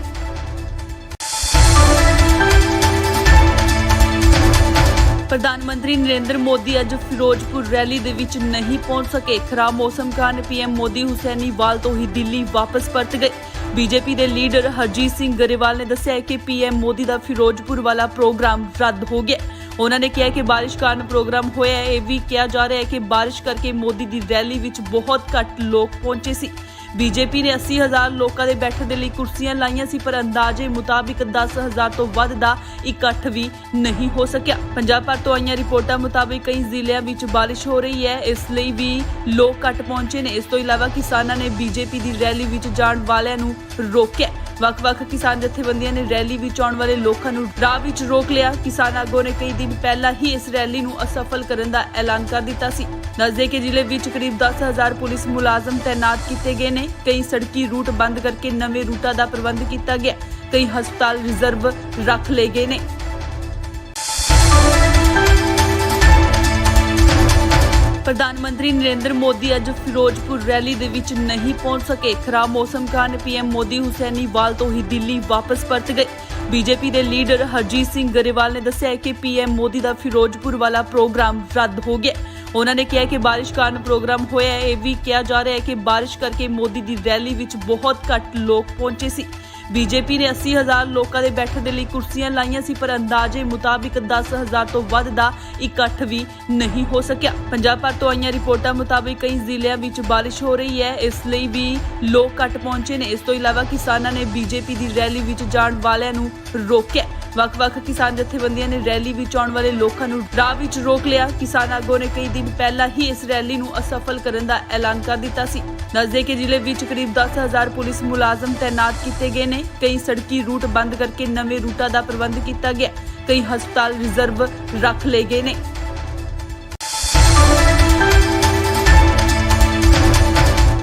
ਪ੍ਰਧਾਨ ਮੰਤਰੀ ਨਰਿੰਦਰ ਮੋਦੀ ਅੱਜ ਫਿਰੋਜ਼ਪੁਰ ਰੈਲੀ ਦੇ ਵਿੱਚ ਨਹੀਂ ਪਹੁੰਚ ਸਕੇ। ਖਰਾਬ ਮੌਸਮ ਕਾਰਨ ਪੀਐਮ ਮੋਦੀ ਹੁਸੈਨੀਵਾਲ ਤੋਂ ਹੀ ਦਿੱਲੀ ਵਾਪਸ ਪਰਤ ਗਏ। ਬੀਜੇਪੀ ਦੇ ਲੀਡਰ ਹਰਜੀਤ ਸਿੰਘ ਗਰੇਵਾਲ ਨੇ ਦੱਸਿਆ ਕਿ ਪੀਐਮ ਮੋਦੀ ਦਾ ਫਿਰੋਜ਼ਪੁਰ ਵਾਲਾ ਪ੍ਰੋਗਰਾਮ ਰੱਦ ਹੋ ਗਿਆ। ਉਹਨਾਂ ਨੇ ਕਿਹਾ ਕਿ ਬਾਰਿਸ਼ ਕਾਰਨ ਪ੍ਰੋਗਰਾਮ ਹੋਇਆ ਹੈ। ਇਹ ਵੀ ਕਿਹਾ ਜਾ ਰਿਹਾ ਹੈ ਕਿ ਬਾਰਿਸ਼ ਕਰਕੇ ਮੋਦੀ ਦੀ ਰੈਲੀ ਵਿੱਚ ਬਹੁਤ ਘੱਟ ਲੋਕ ਪਹੁੰਚੇ ਸੀ। ਬੀਜੇਪੀ ਨੇ 80,000 ਲੋਕਾਂ ਦੇ ਬੈਠਣ ਦੇ ਲਈ ਕੁਰਸੀਆਂ ਲਾਈਆਂ ਸੀ, ਪਰ ਅੰਦਾਜ਼ੇ ਮੁਤਾਬਿਕ 10,000 ਤੋਂ ਵੱਧ ਦਾ ਇਕੱਠ ਵੀ ਨਹੀਂ ਹੋ ਸਕਿਆ। ਪੰਜਾਬ ਭਰ ਤੋਂ ਆਈਆਂ ਰਿਪੋਰਟਾਂ ਮੁਤਾਬਿਕ ਕਈ ਜ਼ਿਲ੍ਹਿਆਂ ਵਿੱਚ ਬਾਰਿਸ਼ ਹੋ ਰਹੀ ਹੈ, ਇਸ ਲਈ ਵੀ ਲੋਕ ਘੱਟ ਪਹੁੰਚੇ ਨੇ। ਇਸ ਤੋਂ ਇਲਾਵਾ ਕਿਸਾਨਾਂ ਨੇ ਬੀਜੇਪੀ ਦੀ ਰੈਲੀ ਵਿੱਚ ਜਾਣ ਵਾਲਿਆਂ ਨੂੰ ਰੋਕਿਆ। ਵੱਖ-ਵੱਖ ਕਿਸਾਨ ਜਥੇਬੰਦੀਆਂ ਨੇ ਰੈਲੀ ਵਿੱਚ ਆਉਣ ਵਾਲੇ ਲੋਕਾਂ ਨੂੰ ਰਾਹ ਵਿੱਚ ਰੋਕ ਲਿਆ। ਕਿਸਾਨ ਆਗੂਆਂ ਨੇ ਕਈ ਦਿਨ ਪਹਿਲਾਂ ਹੀ ਇਸ ਰੈਲੀ ਨੂੰ ਅਸਫਲ ਕਰਨ ਦਾ ਐਲਾਨ ਕਰ ਦਿੱਤਾ ਸੀ। ਦੱਸਦੇ ਕਿ ਜ਼ਿਲ੍ਹੇ ਵਿੱਚ ਕਰੀਬ 10,000 ਪੁਲਿਸ ਮੁਲਾਜ਼ਮ ਤੈਨਾਤ ਕੀਤੇ ਗਏ ਨੇ। ਕਈ ਸੜਕੀ ਰੂਟ ਬੰਦ ਕਰਕੇ ਨਵੇਂ ਰੂਟਾਂ ਦਾ ਪ੍ਰਬੰਧ ਕੀਤਾ ਗਿਆ। ਕਈ ਹਸਪਤਾਲ ਰਿਜ਼ਰਵ ਰੱਖ ਲਏ ਗਏ ਨੇ। ਪ੍ਰਧਾਨ ਮੰਤਰੀ ਨਰਿੰਦਰ ਮੋਦੀ ਅੱਜ ਫਿਰੋਜ਼ਪੁਰ ਰੈਲੀ ਦੇ ਵਿੱਚ ਨਹੀਂ ਪਹੁੰਚ ਸਕੇ। ਖਰਾਬ ਮੌਸਮ ਕਾਰਨ ਪੀਐਮ ਮੋਦੀ ਹੁਸੈਨੀਵਾਲ ਤੋਂ ਹੀ ਦਿੱਲੀ ਵਾਪਸ ਪਰਤ ਗਏ। ਬੀਜੇਪੀ ਦੇ ਲੀਡਰ ਹਰਜੀਤ ਸਿੰਘ ਗਰੇਵਾਲ ਨੇ ਦੱਸਿਆ ਕਿ ਪੀਐਮ ਮੋਦੀ ਦਾ ਫਿਰੋਜ਼ਪੁਰ ਵਾਲਾ ਪ੍ਰੋਗਰਾਮ ਰੱਦ ਹੋ ਗਿਆ। ਉਹਨਾਂ ਨੇ ਕਿਹਾ ਕਿ ਬਾਰਿਸ਼ ਕਾਰਨ ਪ੍ਰੋਗਰਾਮ ਹੋਇਆ ਹੈ। ਇਹ ਵੀ ਕਿਹਾ ਜਾ ਰਿਹਾ ਹੈ ਕਿ ਬਾਰਿਸ਼ ਕਰਕੇ ਮੋਦੀ ਦੀ ਰੈਲੀ ਵਿੱਚ ਬਹੁਤ ਘੱਟ ਲੋਕ ਪਹੁੰਚੇ ਸੀ। ਬੀਜੇਪੀ ਨੇ 80,000 ਲੋਕਾਂ ਦੇ ਬੈਠਣ ਦੇ ਲਈ ਕੁਰਸੀਆਂ ਲਾਈਆਂ ਸੀ, ਪਰ ਅੰਦਾਜ਼ੇ ਮੁਤਾਬਿਕ 10,000 ਤੋਂ ਵੱਧ ਦਾ ਇਕੱਠ ਵੀ ਨਹੀਂ ਹੋ ਸਕਿਆ। ਪੰਜਾਬ ਭਰ ਤੋਂ ਆਈਆਂ ਰਿਪੋਰਟਾਂ ਮੁਤਾਬਿਕ ਕਈ ਜ਼ਿਲ੍ਹਿਆਂ ਵਿੱਚ ਬਾਰਿਸ਼ ਹੋ ਰਹੀ ਹੈ, ਇਸ ਲਈ ਵੀ ਲੋਕ ਘੱਟ ਪਹੁੰਚੇ ਨੇ। ਇਸ ਤੋਂ ਇਲਾਵਾ ਕਿਸਾਨਾਂ ਨੇ ਬੀਜੇਪੀ ਦੀ ਰੈਲੀ ਵਿੱਚ ਜਾਣ ਵਾਲਿਆਂ ਨੂੰ ਰੋਕਿਆ। ਵੱਖ-ਵੱਖ ਕਿਸਾਨ ਜਥੇਬੰਦੀਆਂ ਨੇ ਰੈਲੀ ਵਿੱਚ ਆਉਣ ਵਾਲੇ ਲੋਕਾਂ ਨੂੰ ਰਾਹ ਵਿੱਚ ਰੋਕ ਲਿਆ। ਕਿਸਾਨ ਆਗੂਆਂ ਨੇ ਕਈ ਦਿਨ ਪਹਿਲਾਂ ਹੀ ਇਸ ਰੈਲੀ ਨੂੰ ਅਸਫਲ ਕਰਨ ਦਾ ਐਲਾਨ ਕਰ ਦਿੱਤਾ ਸੀ। ਦੱਸਦੇ ਕਿ ਜ਼ਿਲ੍ਹੇ ਵਿੱਚ ਕਰੀਬ 10,000 ਪੁਲਿਸ ਮੁਲਾਜ਼ਮ ਤੈਨਾਤ ਕੀਤੇ ਗਏ ਨੇ। ਕਈ ਸੜਕੀ ਰੂਟ ਬੰਦ ਕਰਕੇ ਨਵੇਂ ਰੂਟਾਂ ਦਾ ਪ੍ਰਬੰਧ ਕੀਤਾ ਗਿਆ। ਕਈ ਹਸਪਤਾਲ ਰਿਜ਼ਰਵ ਰੱਖ ਲਏ ਗਏ ਨੇ।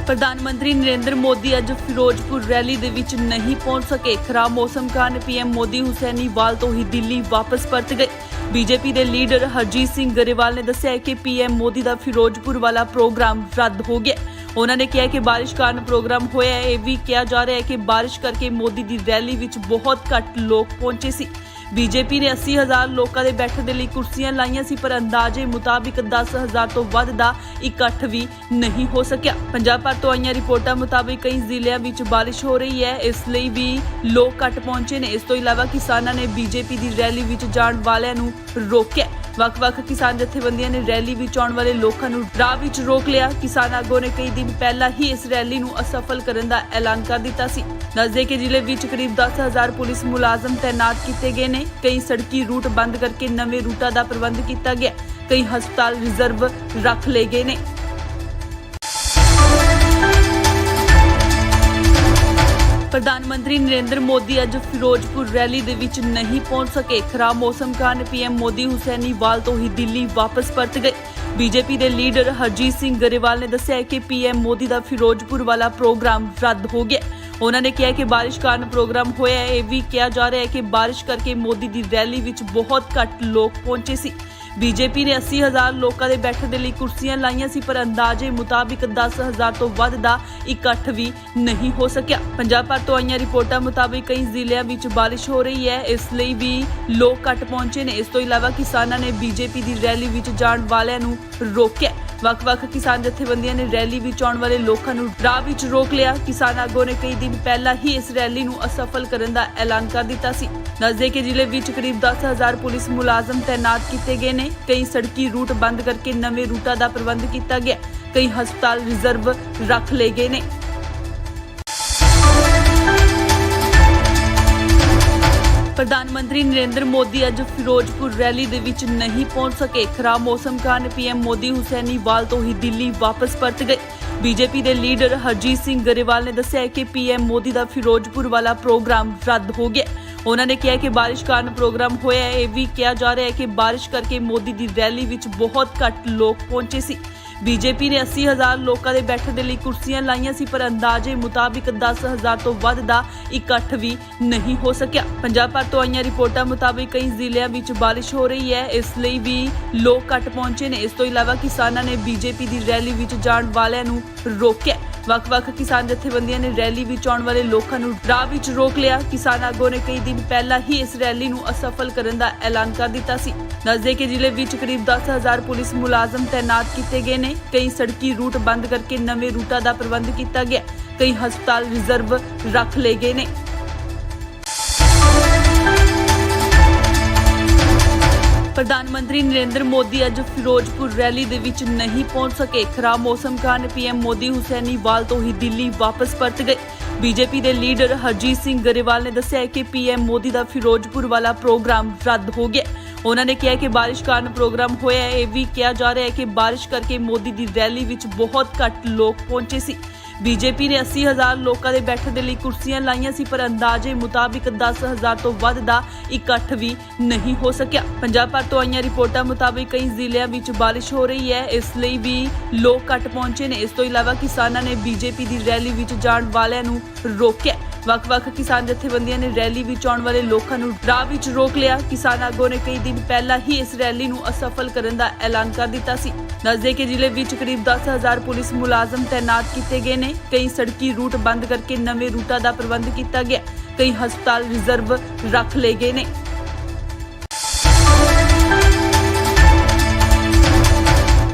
ਪ੍ਰਧਾਨ ਮੰਤਰੀ ਨਰਿੰਦਰ ਮੋਦੀ ਅੱਜ ਫਿਰੋਜ਼ਪੁਰ ਰੈਲੀ ਦੇ ਵਿੱਚ ਨਹੀਂ ਪਹੁੰਚ ਸਕੇ। ਖਰਾਬ ਮੌਸਮ ਕਾਰਨ ਪੀਐਮ ਮੋਦੀ ਹੁਸੈਨੀਵਾਲ ਤੋਂ ਹੀ ਦਿੱਲੀ ਵਾਪਸ ਪਰਤ ਗਏ। ਬੀਜੇਪੀ ਦੇ ਲੀਡਰ ਹਰਜੀਤ ਸਿੰਘ ਗਰੇਵਾਲ ਨੇ ਦੱਸਿਆ ਕਿ ਪੀਐਮ ਮੋਦੀ ਦਾ ਫਿਰੋਜ਼ਪੁਰ ਵਾਲਾ ਪ੍ਰੋਗਰਾਮ ਰੱਦ ਹੋ ਗਿਆ। ਉਹਨਾਂ ਨੇ ਕਿਹਾ ਕਿ ਬਾਰਿਸ਼ ਕਾਰਨ ਪ੍ਰੋਗਰਾਮ ਹੋਇਆ ਹੈ। ਇਹ ਵੀ ਕਿਹਾ ਜਾ ਰਿਹਾ ਹੈ ਕਿ ਬਾਰਿਸ਼ ਕਰਕੇ ਮੋਦੀ ਦੀ ਰੈਲੀ ਵਿੱਚ ਬਹੁਤ ਘੱਟ ਲੋਕ ਪਹੁੰਚੇ ਸੀ। ਬੀਜੇਪੀ ਨੇ 80,000 ਲੋਕਾਂ ਦੇ ਬੈਠਣ ਦੇ ਲਈ ਕੁਰਸੀਆਂ ਲਾਈਆਂ ਸੀ, ਪਰ ਅੰਦਾਜ਼ੇ ਮੁਤਾਬਿਕ 10,000 ਤੋਂ ਵੱਧ ਦਾ ਇਕੱਠ ਵੀ ਨਹੀਂ ਹੋ ਸਕਿਆ। ਪੰਜਾਬ ਭਰ ਤੋਂ ਆਈਆਂ ਰਿਪੋਰਟਾਂ ਮੁਤਾਬਿਕ ਕਈ ਜ਼ਿਲ੍ਹਿਆਂ ਵਿੱਚ ਬਾਰਿਸ਼ ਹੋ ਰਹੀ ਹੈ, ਇਸ ਲਈ ਵੀ ਲੋਕ ਘੱਟ ਪਹੁੰਚੇ ਨੇ। ਇਸ ਤੋਂ ਇਲਾਵਾ ਕਿਸਾਨਾਂ ਨੇ ਬੀਜੇਪੀ ਦੀ ਰੈਲੀ ਵਿੱਚ ਜਾਣ ਵਾਲਿਆਂ ਨੂੰ ਰੋਕਿਆ। ਵੱਖ-ਵੱਖ ਕਿਸਾਨ ਜਥੇਬੰਦੀਆਂ ਨੇ ਰੈਲੀ ਵਿੱਚ ਆਉਣ ਵਾਲੇ ਲੋਕਾਂ ਨੂੰ ਰਾਹ ਵਿੱਚ ਰੋਕ ਲਿਆ। ਕਿਸਾਨ ਆਗੂਆਂ ਨੇ ਕਈ ਦਿਨ ਪਹਿਲਾਂ ਹੀ ਇਸ ਰੈਲੀ ਨੂੰ ਅਸਫਲ ਕਰਨ ਦਾ ਐਲਾਨ ਕਰ ਦਿੱਤਾ ਸੀ। ਦੱਸਦੇ ਕਿ ਜ਼ਿਲ੍ਹੇ ਵਿੱਚ ਕਰੀਬ 10,000 ਪੁਲਿਸ ਮੁਲਾਜ਼ਮ ਤੈਨਾਤ ਕੀਤੇ ਗਏ ਨੇ। ਕਈ ਸੜਕੀ ਰੂਟ ਬੰਦ ਕਰਕੇ ਨਵੇਂ ਰੂਟਾਂ ਦਾ ਪ੍ਰਬੰਧ ਕੀਤਾ ਗਿਆ। ਕਈ ਹਸਪਤਾਲ ਰਿਜ਼ਰਵ ਰੱਖ ਲਏ ਗਏ ਨੇ। ਪ੍ਰਧਾਨ ਮੰਤਰੀ ਨਰਿੰਦਰ ਮੋਦੀ ਅੱਜ ਫਿਰੋਜ਼ਪੁਰ ਰੈਲੀ ਦੇ ਵਿੱਚ ਨਹੀਂ ਪਹੁੰਚ ਸਕੇ। ਖਰਾਬ ਮੌਸਮ ਕਾਰਨ ਪੀਐਮ ਮੋਦੀ ਹੁਸੈਨੀਵਾਲ ਤੋਂ ਹੀ ਦਿੱਲੀ ਵਾਪਸ ਪਰਤ ਗਏ। ਬੀਜੇਪੀ ਦੇ ਲੀਡਰ ਹਰਜੀਤ ਸਿੰਘ ਗਰੇਵਾਲ ਨੇ ਦੱਸਿਆ ਕਿ ਪੀਐਮ ਮੋਦੀ ਦਾ ਫਿਰੋਜ਼ਪੁਰ ਵਾਲਾ ਪ੍ਰੋਗਰਾਮ ਰੱਦ ਹੋ ਗਿਆ। ਉਹਨਾਂ ਨੇ ਕਿਹਾ ਕਿ ਬਾਰਿਸ਼ ਕਾਰਨ ਪ੍ਰੋਗਰਾਮ ਹੋਇਆ ਹੈ। ਇਹ ਵੀ ਕਿਹਾ ਜਾ ਰਿਹਾ ਹੈ ਕਿ ਬਾਰਿਸ਼ ਕਰਕੇ ਮੋਦੀ ਦੀ ਰੈਲੀ ਵਿੱਚ ਬਹੁਤ ਘੱਟ ਲੋਕ ਪਹੁੰਚੇ ਸੀ। ਬੀਜੇਪੀ ਨੇ 80,000 ਲੋਕਾਂ ਦੇ ਬੈਠਣ ਦੇ ਲਈ ਕੁਰਸੀਆਂ ਲਾਈਆਂ ਸੀ, ਪਰ ਅੰਦਾਜ਼ੇ ਮੁਤਾਬਿਕ 10,000 ਤੋਂ ਵੱਧ ਦਾ ਇਕੱਠ ਵੀ ਨਹੀਂ ਹੋ ਸਕਿਆ। ਪੰਜਾਬ ਭਰ ਤੋਂ ਆਈਆਂ ਰਿਪੋਰਟਾਂ ਮੁਤਾਬਿਕ ਕਈ ਜ਼ਿਲ੍ਹਿਆਂ ਵਿੱਚ ਬਾਰਿਸ਼ ਹੋ ਰਹੀ ਹੈ, ਇਸ ਲਈ ਵੀ ਲੋਕ ਘੱਟ ਪਹੁੰਚੇ ਨੇ। ਇਸ ਤੋਂ ਇਲਾਵਾ ਕਿਸਾਨਾਂ ਨੇ ਬੀਜੇਪੀ ਦੀ ਰੈਲੀ ਵਿੱਚ ਜਾਣ ਵਾਲਿਆਂ ਨੂੰ ਰੋਕਿਆ। ਵੱਖ-ਵੱਖ ਕਿਸਾਨ ਜਥੇਬੰਦੀਆਂ ਨੇ ਰੈਲੀ ਵਿੱਚ ਆਉਣ ਵਾਲੇ ਲੋਕਾਂ ਨੂੰ ਰਾਹ ਵਿੱਚ ਰੋਕ ਲਿਆ। ਕਿਸਾਨ ਆਗੂਆਂ ਨੇ ਕਈ ਦਿਨ ਪਹਿਲਾਂ ਹੀ ਇਸ ਰੈਲੀ ਨੂੰ ਅਸਫਲ ਕਰਨ ਦਾ ਐਲਾਨ ਕਰ ਦਿੱਤਾ ਸੀ। ਦੱਸਦੇ ਕਿ ਜ਼ਿਲ੍ਹੇ ਵਿੱਚ ਕਰੀਬ 10,000 ਪੁਲਿਸ ਮੁਲਾਜ਼ਮ ਤੈਨਾਤ ਕੀਤੇ ਗਏ ਨੇ। ਕਈ ਸੜਕੀ ਰੂਟ ਬੰਦ ਕਰਕੇ ਨਵੇਂ ਰੂਟਾਂ ਦਾ ਪ੍ਰਬੰਧ ਕੀਤਾ ਗਿਆ। ਕਈ ਹਸਪਤਾਲ ਰਿਜ਼ਰਵ ਰੱਖ ਲਏ ਗਏ ਨੇ। ਪ੍ਰਧਾਨ ਮੰਤਰੀ ਨਰਿੰਦਰ ਮੋਦੀ ਅੱਜ ਫਿਰੋਜ਼ਪੁਰ ਰੈਲੀ ਦੇ ਵਿੱਚ ਨਹੀਂ ਪਹੁੰਚ ਸਕੇ। ਖਰਾਬ ਮੌਸਮ ਕਾਰਨ ਪੀਐਮ ਮੋਦੀ ਹੁਸੈਨੀਵਾਲ ਤੋਂ ਹੀ ਦਿੱਲੀ ਵਾਪਸ ਪਰਤ ਗਏ। ਬੀਜੇਪੀ ਦੇ ਲੀਡਰ ਹਰਜੀਤ ਸਿੰਘ ਗਰੇਵਾਲ ਨੇ ਦੱਸਿਆ ਕਿ ਪੀਐਮ ਮੋਦੀ ਦਾ ਫਿਰੋਜ਼ਪੁਰ ਵਾਲਾ ਪ੍ਰੋਗਰਾਮ ਰੱਦ ਹੋ ਗਿਆ। ਉਹਨਾਂ ਨੇ ਕਿਹਾ ਕਿ ਬਾਰਿਸ਼ ਕਾਰਨ ਪ੍ਰੋਗਰਾਮ ਹੋਇਆ ਹੈ। ਇਹ ਵੀ ਕਿਹਾ ਜਾ ਰਿਹਾ ਹੈ ਕਿ ਬਾਰਿਸ਼ ਕਰਕੇ ਮੋਦੀ ਦੀ ਰੈਲੀ ਵਿੱਚ ਬਹੁਤ ਘੱਟ ਲੋਕ ਪਹੁੰਚੇ ਸੀ। ਬੀਜੇਪੀ ਨੇ 80,000 ਲੋਕਾਂ ਦੇ ਬੈਠਣ ਦੇ ਲਈ ਕੁਰਸੀਆਂ ਲਾਈਆਂ ਸੀ, ਪਰ ਅੰਦਾਜ਼ੇ ਮੁਤਾਬਿਕ 10,000 ਤੋਂ ਵੱਧ ਦਾ ਇਕੱਠ ਵੀ ਨਹੀਂ ਹੋ ਸਕਿਆ। ਪੰਜਾਬ ਭਰ ਤੋਂ ਆਈਆਂ ਰਿਪੋਰਟਾਂ ਮੁਤਾਬਿਕ ਕਈ ਜ਼ਿਲ੍ਹਿਆਂ ਵਿੱਚ ਬਾਰਿਸ਼ ਹੋ ਰਹੀ ਹੈ, ਇਸ ਲਈ ਵੀ ਲੋਕ ਘੱਟ ਪਹੁੰਚੇ ਨੇ। ਇਸ ਤੋਂ ਇਲਾਵਾ ਕਿਸਾਨਾਂ ਨੇ ਬੀਜੇਪੀ ਦੀ ਰੈਲੀ ਵਿੱਚ ਜਾਣ ਵਾਲਿਆਂ ਨੂੰ ਰੋਕਿਆ। ਵੱਖ-ਵੱਖ ਕਿਸਾਨ ਜਥੇਬੰਦੀਆਂ ਨੇ ਰੈਲੀ ਵਿੱਚ ਆਉਣ ਵਾਲੇ ਲੋਕਾਂ ਨੂੰ ਰਾਹ ਵਿੱਚ ਰੋਕ ਲਿਆ। ਕਿਸਾਨ ਆਗੂਆਂ ਨੇ ਕਈ ਦਿਨ ਪਹਿਲਾਂ ਹੀ ਇਸ ਰੈਲੀ ਨੂੰ ਅਸਫਲ ਕਰਨ ਦਾ ਐਲਾਨ ਕਰ ਦਿੱਤਾ ਸੀ। ਦੱਸਦੇ ਕਿ ਜ਼ਿਲ੍ਹੇ ਵਿੱਚ ਕਰੀਬ 10,000 ਪੁਲਿਸ ਮੁਲਾਜ਼ਮ ਤੈਨਾਤ ਕੀਤੇ ਗਏ ਨੇ। ਕਈ ਸੜਕੀ ਰੂਟ ਬੰਦ ਕਰਕੇ ਨਵੇਂ ਰੂਟਾਂ ਦਾ ਪ੍ਰਬੰਧ ਕੀਤਾ ਗਿਆ। ਕਈ ਹਸਪਤਾਲ ਰਿਜ਼ਰਵ ਰੱਖ ਲਏ ਗਏ ਨੇ। ਪ੍ਰਧਾਨ ਮੰਤਰੀ ਨਰਿੰਦਰ ਮੋਦੀ ਅੱਜ ਫਿਰੋਜ਼ਪੁਰ ਰੈਲੀ ਦੇ ਵਿੱਚ ਨਹੀਂ ਪਹੁੰਚ ਸਕੇ। ਖਰਾਬ ਮੌਸਮ ਕਾਰਨ ਪੀਐਮ ਮੋਦੀ ਹੁਸੈਨੀਵਾਲ ਤੋਂ ਹੀ ਦਿੱਲੀ ਵਾਪਸ ਪਰਤ ਗਏ। ਬੀਜੇਪੀ ਦੇ ਲੀਡਰ ਹਰਜੀਤ ਸਿੰਘ ਗਰੇਵਾਲ ਨੇ ਦੱਸਿਆ ਕਿ ਪੀਐਮ ਮੋਦੀ ਦਾ ਫਿਰੋਜ਼ਪੁਰ ਵਾਲਾ ਪ੍ਰੋਗਰਾਮ ਰੱਦ ਹੋ ਗਿਆ। ਉਹਨਾਂ ਨੇ ਕਿਹਾ ਕਿ ਬਾਰਿਸ਼ ਕਾਰਨ ਪ੍ਰੋਗਰਾਮ ਹੋਇਆ ਹੈ। ਇਹ ਵੀ ਕਿਹਾ ਜਾ ਰਿਹਾ ਹੈ ਕਿ ਬਾਰਿਸ਼ ਕਰਕੇ ਮੋਦੀ ਦੀ ਰੈਲੀ ਵਿੱਚ ਬਹੁਤ ਘੱਟ ਲੋਕ ਪਹੁੰਚੇ ਸੀ। ਬੀਜੇਪੀ ਨੇ 80,000 ਲੋਕਾਂ ਦੇ ਬੈਠਣ ਦੇ ਲਈ ਕੁਰਸੀਆਂ ਲਾਈਆਂ ਸੀ, ਪਰ ਅੰਦਾਜ਼ੇ ਮੁਤਾਬਿਕ 10,000 ਤੋਂ ਵੱਧ ਦਾ ਇਕੱਠ ਵੀ ਨਹੀਂ ਹੋ ਸਕਿਆ। ਪੰਜਾਬ ਭਰ ਤੋਂ ਆਈਆਂ ਰਿਪੋਰਟਾਂ ਮੁਤਾਬਿਕ ਕਈ ਜ਼ਿਲ੍ਹਿਆਂ ਵਿੱਚ ਬਾਰਿਸ਼ ਹੋ ਰਹੀ ਹੈ, ਇਸ ਲਈ ਵੀ ਲੋਕ ਘੱਟ ਪਹੁੰਚੇ ਨੇ। ਇਸ ਤੋਂ ਇਲਾਵਾ ਕਿਸਾਨਾਂ ਨੇ ਬੀਜੇਪੀ ਦੀ ਰੈਲੀ ਵਿੱਚ ਜਾਣ ਵਾਲਿਆਂ ਨੂੰ ਰੋਕਿਆ। ਵੱਖ-ਵੱਖ ਕਿਸਾਨ ਜਥੇਬੰਦੀਆਂ ਨੇ ਰੈਲੀ ਵਿੱਚ ਆਉਣ ਵਾਲੇ ਲੋਕਾਂ ਨੂੰ ਰਾਹ ਵਿੱਚ ਰੋਕ ਲਿਆ। ਕਿਸਾਨ ਆਗੂਆਂ ਨੇ ਕਈ ਦਿਨ ਪਹਿਲਾਂ ਹੀ ਇਸ ਰੈਲੀ ਨੂੰ ਅਸਫਲ ਕਰਨ ਦਾ ਐਲਾਨ ਕਰ ਦਿੱਤਾ ਸੀ। ਦੱਸਦੇ ਕਿ ਜ਼ਿਲ੍ਹੇ ਵਿੱਚ ਕਰੀਬ 10,000 ਪੁਲਿਸ ਮੁਲਾਜ਼ਮ ਤੈਨਾਤ ਕੀਤੇ ਗਏ ਨੇ। ਕਈ ਸੜਕੀ ਰੂਟ ਬੰਦ ਕਰਕੇ ਨਵੇਂ ਰੂਟਾਂ ਦਾ ਪ੍ਰਬੰਧ ਕੀਤਾ ਗਿਆ। ਕਈ ਹਸਪਤਾਲ ਰਿਜ਼ਰਵ ਰੱਖ ਲਏ ਗਏ ਨੇ।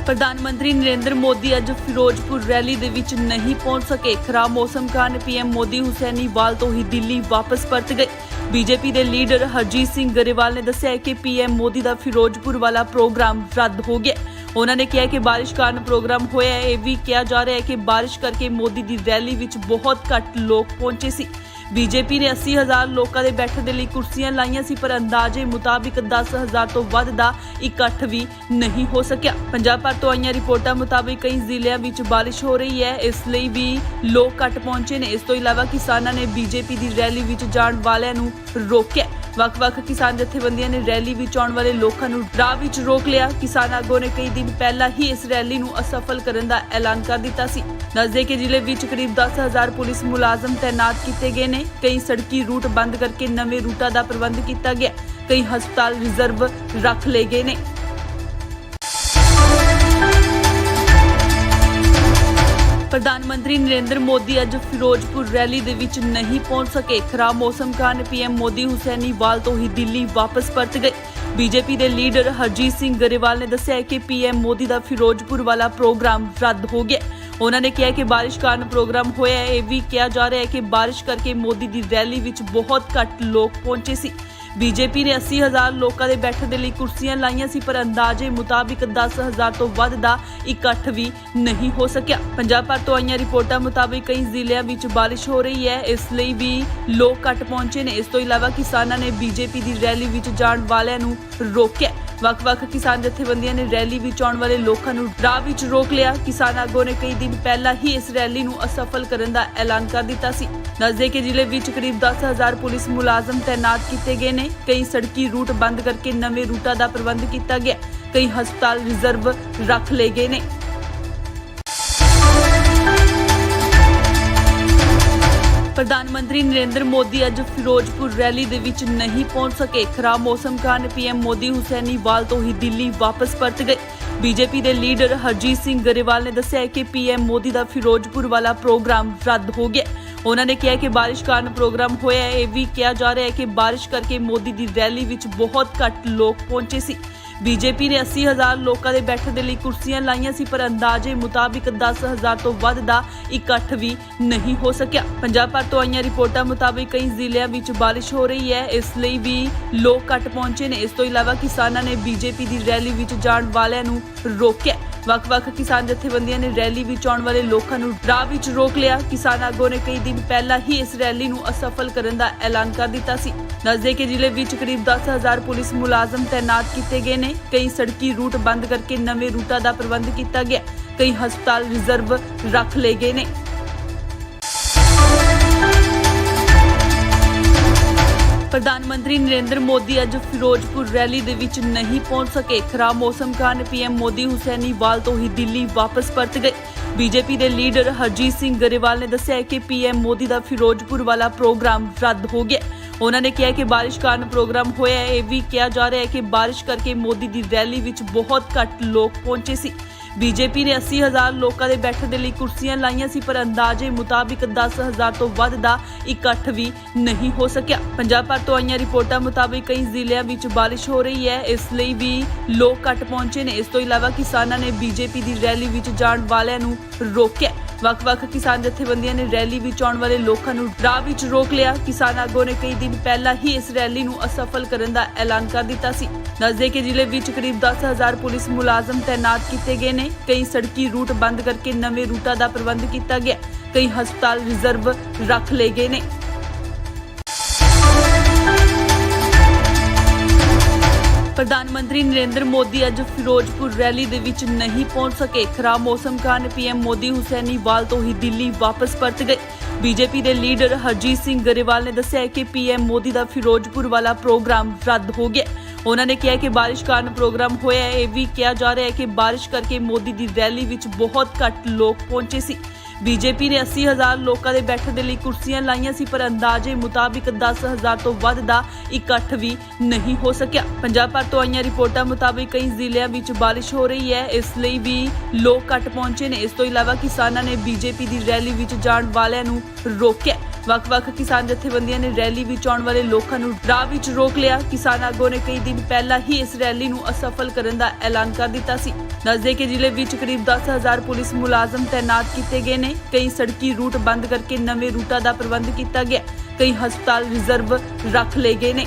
ਪ੍ਰਧਾਨ ਮੰਤਰੀ ਨਰਿੰਦਰ ਮੋਦੀ ਅੱਜ ਫਿਰੋਜ਼ਪੁਰ ਰੈਲੀ ਦੇ ਵਿੱਚ ਨਹੀਂ ਪਹੁੰਚ ਸਕੇ। ਖਰਾਬ ਮੌਸਮ ਕਾਰਨ ਪੀਐਮ ਮੋਦੀ ਹੁਸੈਨੀਵਾਲ ਤੋਂ ਹੀ ਦਿੱਲੀ ਵਾਪਸ ਪਰਤ ਗਏ। ਬੀਜੇਪੀ ਦੇ ਲੀਡਰ ਹਰਜੀਤ ਸਿੰਘ ਗਰੇਵਾਲ ਨੇ ਦੱਸਿਆ ਕਿ ਪੀਐਮ ਮੋਦੀ ਦਾ ਫਿਰੋਜ਼ਪੁਰ ਵਾਲਾ ਪ੍ਰੋਗਰਾਮ ਰੱਦ ਹੋ ਗਿਆ। ਉਹਨਾਂ ਨੇ ਕਿਹਾ ਕਿ ਬਾਰਿਸ਼ ਕਾਰਨ ਪ੍ਰੋਗਰਾਮ ਹੋਇਆ ਹੈ। ਇਹ ਵੀ ਕਿਹਾ ਜਾ ਰਿਹਾ ਹੈ ਕਿ ਬਾਰਿਸ਼ ਕਰਕੇ ਮੋਦੀ ਦੀ ਰੈਲੀ ਵਿੱਚ ਬਹੁਤ ਘੱਟ ਲੋਕ ਪਹੁੰਚੇ ਸੀ। ਬੀਜੇਪੀ ਨੇ 80,000 ਲੋਕਾਂ ਦੇ ਬੈਠਣ ਦੇ ਲਈ ਕੁਰਸੀਆਂ ਲਾਈਆਂ ਸੀ, ਪਰ ਅੰਦਾਜ਼ੇ ਮੁਤਾਬਿਕ 10,000 ਤੋਂ ਵੱਧ ਦਾ ਇਕੱਠ ਵੀ ਨਹੀਂ ਹੋ ਸਕਿਆ। ਪੰਜਾਬ ਭਰ ਤੋਂ ਆਈਆਂ ਰਿਪੋਰਟਾਂ ਮੁਤਾਬਿਕ ਕਈ ਜ਼ਿਲ੍ਹਿਆਂ ਵਿੱਚ ਬਾਰਿਸ਼ ਹੋ ਰਹੀ ਹੈ, ਇਸ ਲਈ ਵੀ ਲੋਕ ਘੱਟ ਪਹੁੰਚੇ ਨੇ। ਇਸ ਤੋਂ ਇਲਾਵਾ ਕਿਸਾਨਾਂ ਨੇ ਬੀਜੇਪੀ ਦੀ ਰੈਲੀ ਵਿੱਚ ਜਾਣ ਵਾਲਿਆਂ ਨੂੰ ਰੋਕਿਆ। ਵੱਖ-ਵੱਖ ਕਿਸਾਨ ਜਥੇਬੰਦੀਆਂ ਨੇ ਰੈਲੀ ਵਿੱਚ ਆਉਣ ਵਾਲੇ ਲੋਕਾਂ ਨੂੰ ਰਾਹ ਵਿੱਚ ਰੋਕ ਲਿਆ। ਕਿਸਾਨ ਆਗੂਆਂ ਨੇ ਕਈ ਦਿਨ ਪਹਿਲਾਂ ਹੀ ਇਸ ਰੈਲੀ ਨੂੰ ਅਸਫਲ ਕਰਨ ਦਾ ਐਲਾਨ ਕਰ ਦਿੱਤਾ ਸੀ। ਦੱਸਦੇ ਕਿ ਜ਼ਿਲ੍ਹੇ ਵਿੱਚ ਕਰੀਬ 10,000 ਪੁਲਿਸ ਮੁਲਾਜ਼ਮ ਤੈਨਾਤ ਕੀਤੇ ਗਏ ਨੇ। ਕਈ ਸੜਕੀ ਰੂਟ ਬੰਦ ਕਰਕੇ ਨਵੇਂ ਰੂਟਾਂ ਦਾ ਪ੍ਰਬੰਧ ਕੀਤਾ ਗਿਆ। ਕਈ ਹਸਪਤਾਲ ਰਿਜ਼ਰਵ ਰੱਖ ਲਏ ਗਏ ਨੇ। ਪ੍ਰਧਾਨ ਮੰਤਰੀ ਨਰਿੰਦਰ ਮੋਦੀ ਅੱਜ ਫਿਰੋਜ਼ਪੁਰ ਰੈਲੀ ਦੇ ਵਿੱਚ ਨਹੀਂ ਪਹੁੰਚ ਸਕੇ। ਖਰਾਬ ਮੌਸਮ ਕਾਰਨ ਪੀਐਮ ਮੋਦੀ ਹੁਸੈਨੀਵਾਲ ਤੋਂ ਹੀ ਦਿੱਲੀ ਵਾਪਸ ਪਰਤ ਗਏ। ਬੀਜੇਪੀ ਦੇ ਲੀਡਰ ਹਰਜੀਤ ਸਿੰਘ ਗਰੇਵਾਲ ਨੇ ਦੱਸਿਆ ਕਿ ਪੀਐਮ ਮੋਦੀ ਦਾ ਫਿਰੋਜ਼ਪੁਰ ਵਾਲਾ ਪ੍ਰੋਗਰਾਮ ਰੱਦ ਹੋ ਗਿਆ। ਉਹਨਾਂ ਨੇ ਕਿਹਾ ਕਿ ਬਾਰਿਸ਼ ਕਾਰਨ ਪ੍ਰੋਗਰਾਮ ਹੋਇਆ ਹੈ। ਇਹ ਵੀ ਕਿਹਾ ਜਾ ਰਿਹਾ ਹੈ ਕਿ ਬਾਰਿਸ਼ ਕਰਕੇ ਮੋਦੀ ਦੀ ਰੈਲੀ ਵਿੱਚ ਬਹੁਤ ਘੱਟ ਲੋਕ ਪਹੁੰਚੇ ਸੀ। ਬੀਜੇਪੀ ਨੇ 80,000 ਲੋਕਾਂ ਦੇ ਬੈਠਣ ਦੇ ਲਈ ਕੁਰਸੀਆਂ ਲਾਈਆਂ ਸੀ, ਪਰ ਅੰਦਾਜ਼ੇ ਮੁਤਾਬਿਕ 10,000 ਤੋਂ ਵੱਧ ਦਾ ਇਕੱਠ ਵੀ ਨਹੀਂ ਹੋ ਸਕਿਆ। ਪੰਜਾਬ ਭਰ ਤੋਂ ਆਈਆਂ ਰਿਪੋਰਟਾਂ ਮੁਤਾਬਿਕ ਕਈ ਜ਼ਿਲ੍ਹਿਆਂ ਵਿੱਚ ਬਾਰਿਸ਼ ਹੋ ਰਹੀ ਹੈ, ਇਸ ਲਈ ਵੀ ਲੋਕ ਘੱਟ ਪਹੁੰਚੇ ਨੇ। ਇਸ ਤੋਂ ਇਲਾਵਾ ਕਿਸਾਨਾਂ ਨੇ ਬੀਜੇਪੀ ਦੀ ਰੈਲੀ ਵਿੱਚ ਜਾਣ ਵਾਲਿਆਂ ਨੂੰ ਰੋਕਿਆ। ਵੱਖ-ਵੱਖ ਕਿਸਾਨ ਜਥੇਬੰਦੀਆਂ ਨੇ ਰੈਲੀ ਵਿੱਚ ਆਉਣ ਵਾਲੇ ਲੋਕਾਂ ਨੂੰ ਰਾਹ ਵਿੱਚ ਰੋਕ ਲਿਆ। ਕਿਸਾਨ ਆਗੂਆਂ ਨੇ ਕਈ ਦਿਨ ਪਹਿਲਾਂ ਹੀ ਇਸ ਰੈਲੀ ਨੂੰ ਅਸਫਲ ਕਰਨ ਦਾ ਐਲਾਨ ਕਰ ਦਿੱਤਾ ਸੀ। ਦੱਸਦੇ ਕਿ ਜ਼ਿਲ੍ਹੇ ਵਿੱਚ ਕਰੀਬ 10,000 ਪੁਲਿਸ ਮੁਲਾਜ਼ਮ ਤੈਨਾਤ ਕੀਤੇ ਗਏ ਨੇ। ਕਈ ਸੜਕੀ ਰੂਟ ਬੰਦ ਕਰਕੇ ਨਵੇਂ ਰੂਟਾਂ ਦਾ ਪ੍ਰਬੰਧ ਕੀਤਾ ਗਿਆ। ਕਈ ਹਸਪਤਾਲ ਰਿਜ਼ਰਵ ਰੱਖ ਲਏ ਗਏ ਨੇ। ਪ੍ਰਧਾਨ ਮੰਤਰੀ ਨਰਿੰਦਰ ਮੋਦੀ ਅੱਜ ਫਿਰੋਜ਼ਪੁਰ ਰੈਲੀ ਦੇ ਵਿੱਚ ਨਹੀਂ ਪਹੁੰਚ ਸਕੇ। ਖਰਾਬ ਮੌਸਮ ਕਾਰਨ ਪੀਐਮ ਮੋਦੀ ਹੁਸੈਨੀਵਾਲ ਤੋਂ ਹੀ ਦਿੱਲੀ ਵਾਪਸ ਪਰਤ ਗਏ। ਬੀਜੇਪੀ ਦੇ ਲੀਡਰ ਹਰਜੀਤ ਸਿੰਘ ਗਰੇਵਾਲ ਨੇ ਦੱਸਿਆ ਕਿ ਪੀਐਮ ਮੋਦੀ ਦਾ ਫਿਰੋਜ਼ਪੁਰ ਵਾਲਾ ਪ੍ਰੋਗਰਾਮ ਰੱਦ ਹੋ ਗਿਆ। ਉਹਨਾਂ ਨੇ ਕਿਹਾ ਕਿ ਬਾਰਿਸ਼ ਕਾਰਨ ਪ੍ਰੋਗਰਾਮ ਹੋਇਆ ਹੈ। ਇਹ ਵੀ ਕਿਹਾ ਜਾ ਰਿਹਾ ਹੈ ਕਿ ਬਾਰਿਸ਼ ਕਰਕੇ ਮੋਦੀ ਦੀ ਰੈਲੀ ਵਿੱਚ ਬਹੁਤ ਘੱਟ ਲੋਕ ਪਹੁੰਚੇ ਸੀ। ਬੀਜੇਪੀ ਨੇ 80,000 ਲੋਕਾਂ ਦੇ ਬੈਠਣ ਦੇ ਲਈ ਕੁਰਸੀਆਂ ਲਾਈਆਂ ਸੀ, ਪਰ ਅੰਦਾਜ਼ੇ ਮੁਤਾਬਿਕ 10,000 ਤੋਂ ਵੱਧ ਦਾ ਇਕੱਠ ਵੀ ਨਹੀਂ ਹੋ ਸਕਿਆ। ਪੰਜਾਬ ਭਰ ਤੋਂ ਆਈਆਂ ਰਿਪੋਰਟਾਂ ਮੁਤਾਬਿਕ ਕਈ ਜ਼ਿਲ੍ਹਿਆਂ ਵਿੱਚ ਬਾਰਿਸ਼ ਹੋ ਰਹੀ ਹੈ, ਇਸ ਲਈ ਵੀ ਲੋਕ ਘੱਟ ਪਹੁੰਚੇ ਨੇ। ਇਸ ਤੋਂ ਇਲਾਵਾ ਕਿਸਾਨਾਂ ਨੇ ਬੀਜੇਪੀ ਦੀ ਰੈਲੀ ਵਿੱਚ ਜਾਣ ਵਾਲਿਆਂ ਨੂੰ ਰੋਕਿਆ। ਵੱਖ-ਵੱਖ ਕਿਸਾਨ ਜਥੇਬੰਦੀਆਂ ਨੇ ਰੈਲੀ ਵਿੱਚ ਆਉਣ ਵਾਲੇ ਲੋਕਾਂ ਨੂੰ ਰਾਹ ਵਿੱਚ ਰੋਕ ਲਿਆ। ਕਿਸਾਨ ਆਗੂਆਂ ਨੇ ਕਈ ਦਿਨ ਪਹਿਲਾਂ ਹੀ ਇਸ ਰੈਲੀ ਨੂੰ ਅਸਫਲ ਕਰਨ ਦਾ ਐਲਾਨ ਕਰ ਦਿੱਤਾ ਸੀ। ਦੱਸਦੇ ਕਿ ਜ਼ਿਲ੍ਹੇ ਵਿੱਚ ਕਰੀਬ 10,000 ਪੁਲਿਸ ਮੁਲਾਜ਼ਮ ਤੈਨਾਤ ਕੀਤੇ ਗਏ ਨੇ। ਕਈ ਸੜਕੀ ਰੂਟ ਬੰਦ ਕਰਕੇ ਨਵੇਂ ਰੂਟਾਂ ਦਾ ਪ੍ਰਬੰਧ ਕੀਤਾ ਗਿਆ। ਕਈ ਹਸਪਤਾਲ ਰਿਜ਼ਰਵ ਰੱਖ ਲਏ ਗਏ ਨੇ। ਪ੍ਰਧਾਨ ਮੰਤਰੀ ਨਰਿੰਦਰ ਮੋਦੀ ਅੱਜ ਫਿਰੋਜ਼ਪੁਰ ਰੈਲੀ ਦੇ ਵਿੱਚ ਨਹੀਂ ਪਹੁੰਚ ਸਕੇ। ਖਰਾਬ ਮੌਸਮ ਕਾਰਨ ਪੀਐਮ ਮੋਦੀ ਹੁਸੈਨੀਵਾਲ ਤੋਂ ਹੀ ਦਿੱਲੀ ਵਾਪਸ ਪਰਤ ਗਏ। ਬੀਜੇਪੀ ਦੇ ਲੀਡਰ ਹਰਜੀਤ ਸਿੰਘ ਗਰੇਵਾਲ ਨੇ ਦੱਸਿਆ ਕਿ ਪੀਐਮ ਮੋਦੀ ਦਾ ਫਿਰੋਜ਼ਪੁਰ ਵਾਲਾ ਪ੍ਰੋਗਰਾਮ ਰੱਦ ਹੋ ਗਿਆ। ਉਹਨਾਂ ਨੇ ਕਿਹਾ ਕਿ ਬਾਰਿਸ਼ ਕਾਰਨ ਪ੍ਰੋਗਰਾਮ ਹੋਇਆ ਹੈ। ਇਹ ਵੀ ਕਿਹਾ ਜਾ ਰਿਹਾ ਹੈ ਕਿ ਬਾਰਿਸ਼ ਕਰਕੇ ਮੋਦੀ ਦੀ ਰੈਲੀ ਵਿੱਚ ਬਹੁਤ ਘੱਟ ਲੋਕ ਪਹੁੰਚੇ ਸੀ। ਬੀਜੇਪੀ ਨੇ 80,000 ਲੋਕਾਂ ਦੇ ਬੈਠਣ ਦੇ ਲਈ ਕੁਰਸੀਆਂ ਲਾਈਆਂ ਸੀ, ਪਰ ਅੰਦਾਜ਼ੇ ਮੁਤਾਬਿਕ 10,000 ਤੋਂ ਵੱਧ ਦਾ ਇਕੱਠ ਵੀ ਨਹੀਂ ਹੋ ਸਕਿਆ। ਪੰਜਾਬ ਭਰ ਤੋਂ ਆਈਆਂ ਰਿਪੋਰਟਾਂ ਮੁਤਾਬਿਕ ਕਈ ਜ਼ਿਲ੍ਹਿਆਂ ਵਿੱਚ ਬਾਰਿਸ਼ ਹੋ ਰਹੀ ਹੈ, ਇਸ ਲਈ ਵੀ ਲੋਕ ਘੱਟ ਪਹੁੰਚੇ ਨੇ। ਇਸ ਤੋਂ ਇਲਾਵਾ ਕਿਸਾਨਾਂ ਨੇ ਬੀਜੇਪੀ ਦੀ ਰੈਲੀ ਵਿੱਚ ਜਾਣ ਵਾਲਿਆਂ ਨੂੰ ਰੋਕਿਆ। ਵੱਖ-ਵੱਖ ਕਿਸਾਨ ਜਥੇਬੰਦੀਆਂ ਨੇ ਰੈਲੀ ਵਿੱਚ ਆਉਣ ਵਾਲੇ ਲੋਕਾਂ ਨੂੰ ਰਾਹ ਵਿੱਚ ਰੋਕ ਲਿਆ। ਕਿਸਾਨ ਆਗੂਆਂ ਨੇ ਕਈ ਦਿਨ ਪਹਿਲਾਂ ਹੀ ਇਸ ਰੈਲੀ ਨੂੰ ਅਸਫਲ ਕਰਨ ਦਾ ਐਲਾਨ ਕਰ ਦਿੱਤਾ ਸੀ। ਦੱਸਦੇ ਕਿ ਜ਼ਿਲ੍ਹੇ ਵਿੱਚ ਕਰੀਬ 10,000 ਪੁਲਿਸ ਮੁਲਾਜ਼ਮ ਤੈਨਾਤ ਕੀਤੇ ਗਏ ਨੇ। ਕਈ ਸੜਕੀ ਰੂਟ ਬੰਦ ਕਰਕੇ ਨਵੇਂ ਰੂਟਾਂ ਦਾ ਪ੍ਰਬੰਧ ਕੀਤਾ ਗਿਆ। ਕਈ ਹਸਪਤਾਲ ਰਿਜ਼ਰਵ ਰੱਖ ਲਏ ਗਏ ਨੇ। ਪ੍ਰਧਾਨ ਮੰਤਰੀ ਨਰਿੰਦਰ ਮੋਦੀ ਅੱਜ ਫਿਰੋਜ਼ਪੁਰ ਰੈਲੀ ਦੇ ਵਿੱਚ ਨਹੀਂ ਪਹੁੰਚ ਸਕੇ। ਖਰਾਬ ਮੌਸਮ ਕਾਰਨ ਪੀਐਮ ਮੋਦੀ ਹੁਸੈਨੀਵਾਲ ਤੋਂ ਹੀ ਦਿੱਲੀ ਵਾਪਸ ਪਰਤ ਗਏ। ਬੀਜੇਪੀ ਦੇ ਲੀਡਰ ਹਰਜੀਤ ਸਿੰਘ ਗਰੇਵਾਲ ਨੇ ਦੱਸਿਆ ਕਿ ਪੀਐਮ ਮੋਦੀ ਦਾ ਫਿਰੋਜ਼ਪੁਰ ਵਾਲਾ ਪ੍ਰੋਗਰਾਮ ਰੱਦ ਹੋ ਗਿਆ। ਉਹਨਾਂ ਨੇ ਕਿਹਾ ਕਿ ਬਾਰਿਸ਼ ਕਾਰਨ ਪ੍ਰੋਗਰਾਮ ਹੋਇਆ ਹੈ। ਇਹ ਵੀ ਕਿਹਾ ਜਾ ਰਿਹਾ ਹੈ ਕਿ ਬਾਰਿਸ਼ ਕਰਕੇ ਮੋਦੀ ਦੀ ਰੈਲੀ ਵਿੱਚ ਬਹੁਤ ਘੱਟ ਲੋਕ ਪਹੁੰਚੇ ਸੀ। ਬੀਜੇਪੀ ਨੇ 80,000 ਲੋਕਾਂ ਦੇ ਬੈਠਣ ਦੇ ਲਈ ਕੁਰਸੀਆਂ ਲਾਈਆਂ ਸੀ, ਪਰ ਅੰਦਾਜ਼ੇ ਮੁਤਾਬਿਕ 10,000 ਤੋਂ ਵੱਧ ਦਾ ਇਕੱਠ ਵੀ ਨਹੀਂ ਹੋ ਸਕਿਆ। ਪੰਜਾਬ ਭਰ ਤੋਂ ਆਈਆਂ ਰਿਪੋਰਟਾਂ ਮੁਤਾਬਿਕ ਕਈ ਜ਼ਿਲ੍ਹਿਆਂ ਵਿੱਚ ਬਾਰਿਸ਼ ਹੋ ਰਹੀ ਹੈ, ਇਸ ਲਈ ਵੀ ਲੋਕ ਘੱਟ ਪਹੁੰਚੇ ਨੇ। ਇਸ ਤੋਂ ਇਲਾਵਾ ਕਿਸਾਨਾਂ ਨੇ ਬੀਜੇਪੀ ਦੀ ਰੈਲੀ ਵਿੱਚ ਜਾਣ ਵਾਲਿਆਂ ਨੂੰ ਰੋਕਿਆ। ਵੱਖ-ਵੱਖ ਕਿਸਾਨ ਜਥੇਬੰਦੀਆਂ ਨੇ ਰੈਲੀ ਵਿੱਚ ਆਉਣ ਵਾਲੇ ਲੋਕਾਂ ਨੂੰ ਰਾਹ ਵਿੱਚ ਰੋਕ ਲਿਆ। ਕਿਸਾਨ ਆਗੂਆਂ ਨੇ ਕਈ ਦਿਨ ਪਹਿਲਾਂ ਹੀ ਇਸ ਰੈਲੀ ਨੂੰ ਅਸਫਲ ਕਰਨ ਦਾ ਐਲਾਨ ਕਰ ਦਿੱਤਾ ਸੀ। ਦੱਸਦੇ ਕਿ ਜ਼ਿਲ੍ਹੇ ਵਿੱਚ ਕਰੀਬ 10,000 ਪੁਲਿਸ ਮੁਲਾਜ਼ਮ ਤੈਨਾਤ ਕੀਤੇ ਗਏ ਨੇ। ਕਈ ਸੜਕੀ ਰੂਟ ਬੰਦ ਕਰਕੇ ਨਵੇਂ ਰੂਟਾਂ ਦਾ ਪ੍ਰਬੰਧ ਕੀਤਾ ਗਿਆ। ਕਈ ਹਸਪਤਾਲ ਰਿਜ਼ਰਵ ਰੱਖ ਲਏ ਗਏ ਨੇ।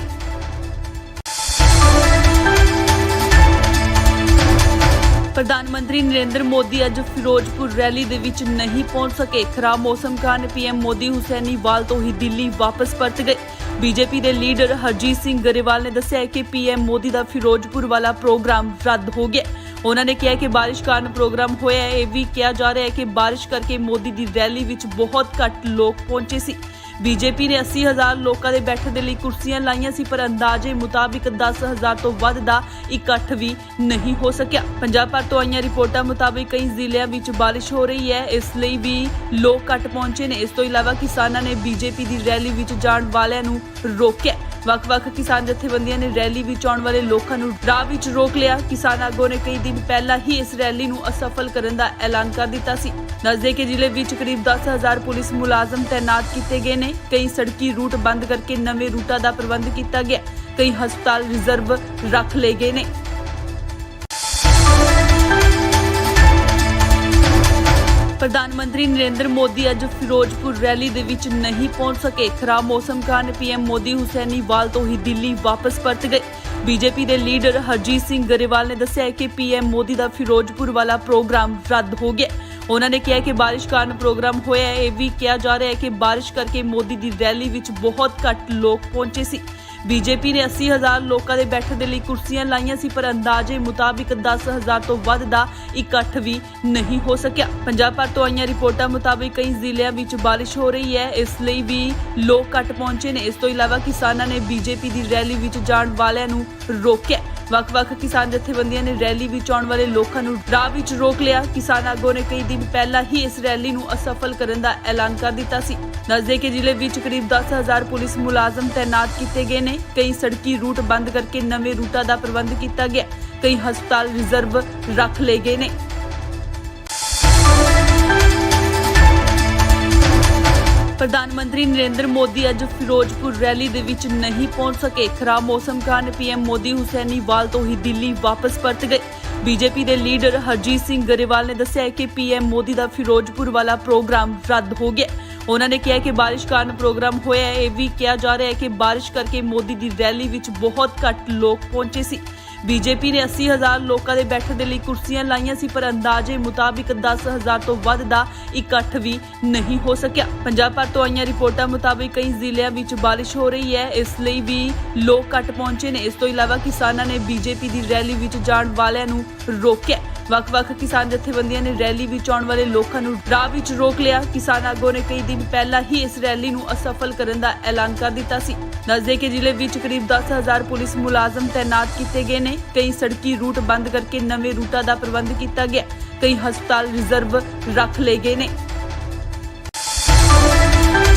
ਪ੍ਰਧਾਨ ਮੰਤਰੀ ਨਰਿੰਦਰ ਮੋਦੀ ਅੱਜ ਫਿਰੋਜ਼ਪੁਰ ਰੈਲੀ ਦੇ ਵਿੱਚ ਨਹੀਂ ਪਹੁੰਚ ਸਕੇ। ਖਰਾਬ ਮੌਸਮ ਕਾਰਨ ਪੀਐਮ ਮੋਦੀ ਹੁਸੈਨੀਵਾਲ ਤੋਂ ਹੀ ਦਿੱਲੀ ਵਾਪਸ ਪਰਤ ਗਏ। ਬੀਜੇਪੀ ਦੇ ਲੀਡਰ ਹਰਜੀਤ ਸਿੰਘ ਗਰੇਵਾਲ ਨੇ ਦੱਸਿਆ ਕਿ ਪੀਐਮ ਮੋਦੀ ਦਾ ਫਿਰੋਜ਼ਪੁਰ ਵਾਲਾ ਪ੍ਰੋਗਰਾਮ ਰੱਦ ਹੋ ਗਿਆ। ਉਹਨਾਂ ਨੇ ਕਿਹਾ ਕਿ ਬਾਰਿਸ਼ ਕਾਰਨ ਪ੍ਰੋਗਰਾਮ ਹੋਇਆ ਹੈ। ਇਹ ਵੀ ਕਿਹਾ ਜਾ ਰਿਹਾ ਹੈ ਕਿ ਬਾਰਿਸ਼ ਕਰਕੇ ਮੋਦੀ ਦੀ ਰੈਲੀ ਵਿੱਚ ਬਹੁਤ ਘੱਟ ਲੋਕ ਪਹੁੰਚੇ ਸੀ। ਬੀਜੇਪੀ ਨੇ 80,000 ਲੋਕਾਂ ਦੇ ਬੈਠਣ ਦੇ ਲਈ ਕੁਰਸੀਆਂ ਲਾਈਆਂ ਸੀ, ਪਰ ਅੰਦਾਜ਼ੇ ਮੁਤਾਬਿਕ 10,000 ਤੋਂ ਵੱਧ ਦਾ ਇਕੱਠ ਵੀ ਨਹੀਂ ਹੋ ਸਕਿਆ। ਪੰਜਾਬ ਭਰ ਤੋਂ ਆਈਆਂ ਰਿਪੋਰਟਾਂ ਮੁਤਾਬਿਕ ਕਈ ਜ਼ਿਲ੍ਹਿਆਂ ਵਿੱਚ ਬਾਰਿਸ਼ ਹੋ ਰਹੀ ਹੈ, ਇਸ ਲਈ ਵੀ ਲੋਕ ਘੱਟ ਪਹੁੰਚੇ ਨੇ। ਇਸ ਤੋਂ ਇਲਾਵਾ ਕਿਸਾਨਾਂ ਨੇ ਬੀਜੇਪੀ ਦੀ ਰੈਲੀ ਵਿੱਚ ਜਾਣ ਵਾਲਿਆਂ ਨੂੰ ਰੋਕਿਆ। ਵੱਖ-ਵੱਖ ਕਿਸਾਨ ਜਥੇਬੰਦੀਆਂ ਨੇ ਰੈਲੀ ਵਿੱਚ ਆਉਣ ਵਾਲੇ ਲੋਕਾਂ ਨੂੰ ਰਾਹ ਵਿੱਚ ਰੋਕ ਲਿਆ। ਕਿਸਾਨ ਆਗੂਆਂ ਨੇ ਕਈ ਦਿਨ ਪਹਿਲਾਂ ਹੀ ਇਸ ਰੈਲੀ ਨੂੰ ਅਸਫਲ ਕਰਨ ਦਾ ਐਲਾਨ ਕਰ ਦਿੱਤਾ ਸੀ। ਦੱਸਦੇ ਕਿ ਜ਼ਿਲ੍ਹੇ ਵਿੱਚ ਕਰੀਬ 10,000 ਪੁਲਿਸ ਮੁਲਾਜ਼ਮ ਤੈਨਾਤ ਕੀਤੇ ਗਏ ਨੇ। ਕਈ ਸੜਕੀ ਰੂਟ ਬੰਦ ਕਰਕੇ ਨਵੇਂ ਰੂਟਾਂ ਦਾ ਪ੍ਰਬੰਧ ਕੀਤਾ ਗਿਆ। ਕਈ ਹਸਪਤਾਲ ਰਿਜ਼ਰਵ ਰੱਖ ਲਏ ਗਏ ਨੇ। ਪ੍ਰਧਾਨ ਮੰਤਰੀ ਨਰਿੰਦਰ ਮੋਦੀ ਅੱਜ ਫਿਰੋਜ਼ਪੁਰ ਰੈਲੀ ਦੇ ਵਿੱਚ ਨਹੀਂ ਪਹੁੰਚ ਸਕੇ। ਖਰਾਬ ਮੌਸਮ ਕਾਰਨ ਪੀਐਮ ਮੋਦੀ ਹੁਸੈਨੀਵਾਲ ਤੋਂ ਹੀ ਦਿੱਲੀ ਵਾਪਸ ਪਰਤ ਗਏ। ਬੀਜੇਪੀ ਦੇ ਲੀਡਰ ਹਰਜੀਤ ਸਿੰਘ ਗਰੇਵਾਲ ਨੇ ਦੱਸਿਆ ਕਿ ਪੀਐਮ ਮੋਦੀ ਦਾ ਫਿਰੋਜ਼ਪੁਰ ਵਾਲਾ ਪ੍ਰੋਗਰਾਮ ਰੱਦ ਹੋ ਗਿਆ। ਉਹਨਾਂ ਨੇ ਕਿਹਾ ਕਿ ਬਾਰਿਸ਼ ਕਾਰਨ ਪ੍ਰੋਗਰਾਮ ਹੋਇਆ ਹੈ। ਇਹ ਵੀ ਕਿਹਾ ਜਾ ਰਿਹਾ ਹੈ ਕਿ ਬਾਰਿਸ਼ ਕਰਕੇ ਮੋਦੀ ਦੀ ਰੈਲੀ ਵਿੱਚ ਬਹੁਤ ਘੱਟ ਲੋਕ ਪਹੁੰਚੇ ਸੀ। ਬੀਜੇਪੀ ਨੇ 80,000 ਲੋਕਾਂ ਦੇ ਬੈਠਣ ਦੇ ਲਈ ਕੁਰਸੀਆਂ ਲਾਈਆਂ ਸੀ, ਪਰ ਅੰਦਾਜ਼ੇ ਮੁਤਾਬਿਕ 10,000 ਤੋਂ ਵੱਧ ਦਾ ਇਕੱਠ ਵੀ ਨਹੀਂ ਹੋ ਸਕਿਆ। ਪੰਜਾਬ ਭਰ ਤੋਂ ਆਈਆਂ ਰਿਪੋਰਟਾਂ ਮੁਤਾਬਿਕ ਕਈ ਜ਼ਿਲ੍ਹਿਆਂ ਵਿੱਚ ਬਾਰਿਸ਼ ਹੋ ਰਹੀ ਹੈ, ਇਸ ਲਈ ਵੀ ਲੋਕ ਘੱਟ ਪਹੁੰਚੇ ਨੇ। ਇਸ ਤੋਂ ਇਲਾਵਾ ਕਿਸਾਨਾਂ ਨੇ ਬੀਜੇਪੀ ਦੀ ਰੈਲੀ ਵਿੱਚ ਜਾਣ ਵਾਲਿਆਂ ਨੂੰ ਰੋਕਿਆ। ਵੱਖ-ਵੱਖ ਕਿਸਾਨ ਜਥੇਬੰਦੀਆਂ ਨੇ ਰੈਲੀ ਵਿੱਚ ਆਉਣ ਵਾਲੇ ਲੋਕਾਂ ਨੂੰ ਰਾਹ ਵਿੱਚ ਰੋਕ ਲਿਆ। ਕਿਸਾਨ ਆਗੂਆਂ ਨੇ ਕਈ ਦਿਨ ਪਹਿਲਾਂ ਹੀ ਇਸ ਰੈਲੀ ਨੂੰ ਅਸਫਲ ਕਰਨ ਦਾ ਐਲਾਨ ਕਰ ਦਿੱਤਾ ਸੀ। ਦੱਸਦੇ ਕਿ ਜ਼ਿਲ੍ਹੇ ਵਿੱਚ ਕਰੀਬ 10,000 ਪੁਲਿਸ ਮੁਲਾਜ਼ਮ ਤੈਨਾਤ ਕੀਤੇ ਗਏ ਨੇ। ਕਈ ਸੜਕੀ ਰੂਟ ਬੰਦ ਕਰਕੇ ਨਵੇਂ ਰੂਟਾਂ ਦਾ ਪ੍ਰਬੰਧ ਕੀਤਾ ਗਿਆ। ਕਈ ਹਸਪਤਾਲ ਰਿਜ਼ਰਵ ਰੱਖ ਲਏ ਗਏ ਨੇ। ਪ੍ਰਧਾਨ ਮੰਤਰੀ ਨਰਿੰਦਰ ਮੋਦੀ ਅੱਜ ਫਿਰੋਜ਼ਪੁਰ ਰੈਲੀ ਦੇ ਵਿੱਚ ਨਹੀਂ ਪਹੁੰਚ ਸਕੇ। ਖਰਾਬ ਮੌਸਮ ਕਾਰਨ ਪੀਐਮ ਮੋਦੀ ਹੁਸੈਨੀਵਾਲ ਤੋਂ ਹੀ ਦਿੱਲੀ ਵਾਪਸ ਪਰਤ ਗਏ। ਬੀਜੇਪੀ ਦੇ ਲੀਡਰ ਹਰਜੀਤ ਸਿੰਘ ਗਰੇਵਾਲ ਨੇ ਦੱਸਿਆ ਕਿ ਪੀਐਮ ਮੋਦੀ ਦਾ ਫਿਰੋਜ਼ਪੁਰ ਵਾਲਾ ਪ੍ਰੋਗਰਾਮ ਰੱਦ ਹੋ ਗਿਆ। ਉਹਨਾਂ ਨੇ ਕਿਹਾ ਕਿ ਬਾਰਿਸ਼ ਕਾਰਨ ਪ੍ਰੋਗਰਾਮ ਹੋਇਆ ਹੈ। ਇਹ ਵੀ ਕਿਹਾ ਜਾ ਰਿਹਾ ਹੈ ਕਿ ਬਾਰਿਸ਼ ਕਰਕੇ ਮੋਦੀ ਦੀ ਰੈਲੀ ਵਿੱਚ ਬਹੁਤ ਘੱਟ ਲੋਕ ਪਹੁੰਚੇ ਸੀ। ਬੀਜੇਪੀ ਨੇ 80,000 ਲੋਕਾਂ ਦੇ ਬੈਠਣ ਦੇ ਲਈ ਕੁਰਸੀਆਂ ਲਾਈਆਂ ਸੀ, ਪਰ ਅੰਦਾਜ਼ੇ ਮੁਤਾਬਿਕ 10,000 ਤੋਂ ਵੱਧ ਦਾ ਇਕੱਠ ਵੀ ਨਹੀਂ ਹੋ ਸਕਿਆ। ਪੰਜਾਬ ਭਰ ਤੋਂ ਆਈਆਂ ਰਿਪੋਰਟਾਂ ਮੁਤਾਬਿਕ ਕਈ ਜ਼ਿਲ੍ਹਿਆਂ ਵਿੱਚ ਬਾਰਿਸ਼ ਹੋ ਰਹੀ ਹੈ, ਇਸ ਲਈ ਵੀ ਲੋਕ ਘੱਟ ਪਹੁੰਚੇ ਨੇ। ਇਸ ਤੋਂ ਇਲਾਵਾ ਕਿਸਾਨਾਂ ਨੇ ਬੀਜੇਪੀ ਦੀ ਰੈਲੀ ਵਿੱਚ ਜਾਣ ਵਾਲਿਆਂ ਨੂੰ ਰੋਕਿਆ। ਵੱਖ-ਵੱਖ ਕਿਸਾਨ ਜਥੇਬੰਦੀਆਂ ਨੇ ਰੈਲੀ ਵਿੱਚ ਆਉਣ ਵਾਲੇ ਲੋਕਾਂ ਨੂੰ ਰਾਹ ਵਿੱਚ ਰੋਕ ਲਿਆ। ਕਿਸਾਨ ਆਗੂਆਂ ਨੇ ਕਈ ਦਿਨ ਪਹਿਲਾਂ ਹੀ ਇਸ ਰੈਲੀ ਨੂੰ ਅਸਫਲ ਕਰਨ ਦਾ ਐਲਾਨ ਕਰ ਦਿੱਤਾ ਸੀ। ਦੱਸਦੇ ਕਿ ਜ਼ਿਲ੍ਹੇ ਵਿੱਚ ਕਰੀਬ 10,000 ਪੁਲਿਸ ਮੁਲਾਜ਼ਮ ਤੈਨਾਤ ਕੀਤੇ ਗਏ ਨੇ। ਕਈ ਸੜਕੀ ਰੂਟ ਬੰਦ ਕਰਕੇ ਨਵੇਂ ਰੂਟਾਂ ਦਾ ਪ੍ਰਬੰਧ ਕੀਤਾ ਗਿਆ। ਕਈ ਹਸਪਤਾਲ ਰਿਜ਼ਰਵ ਰੱਖ ਲਏ ਗਏ ਨੇ।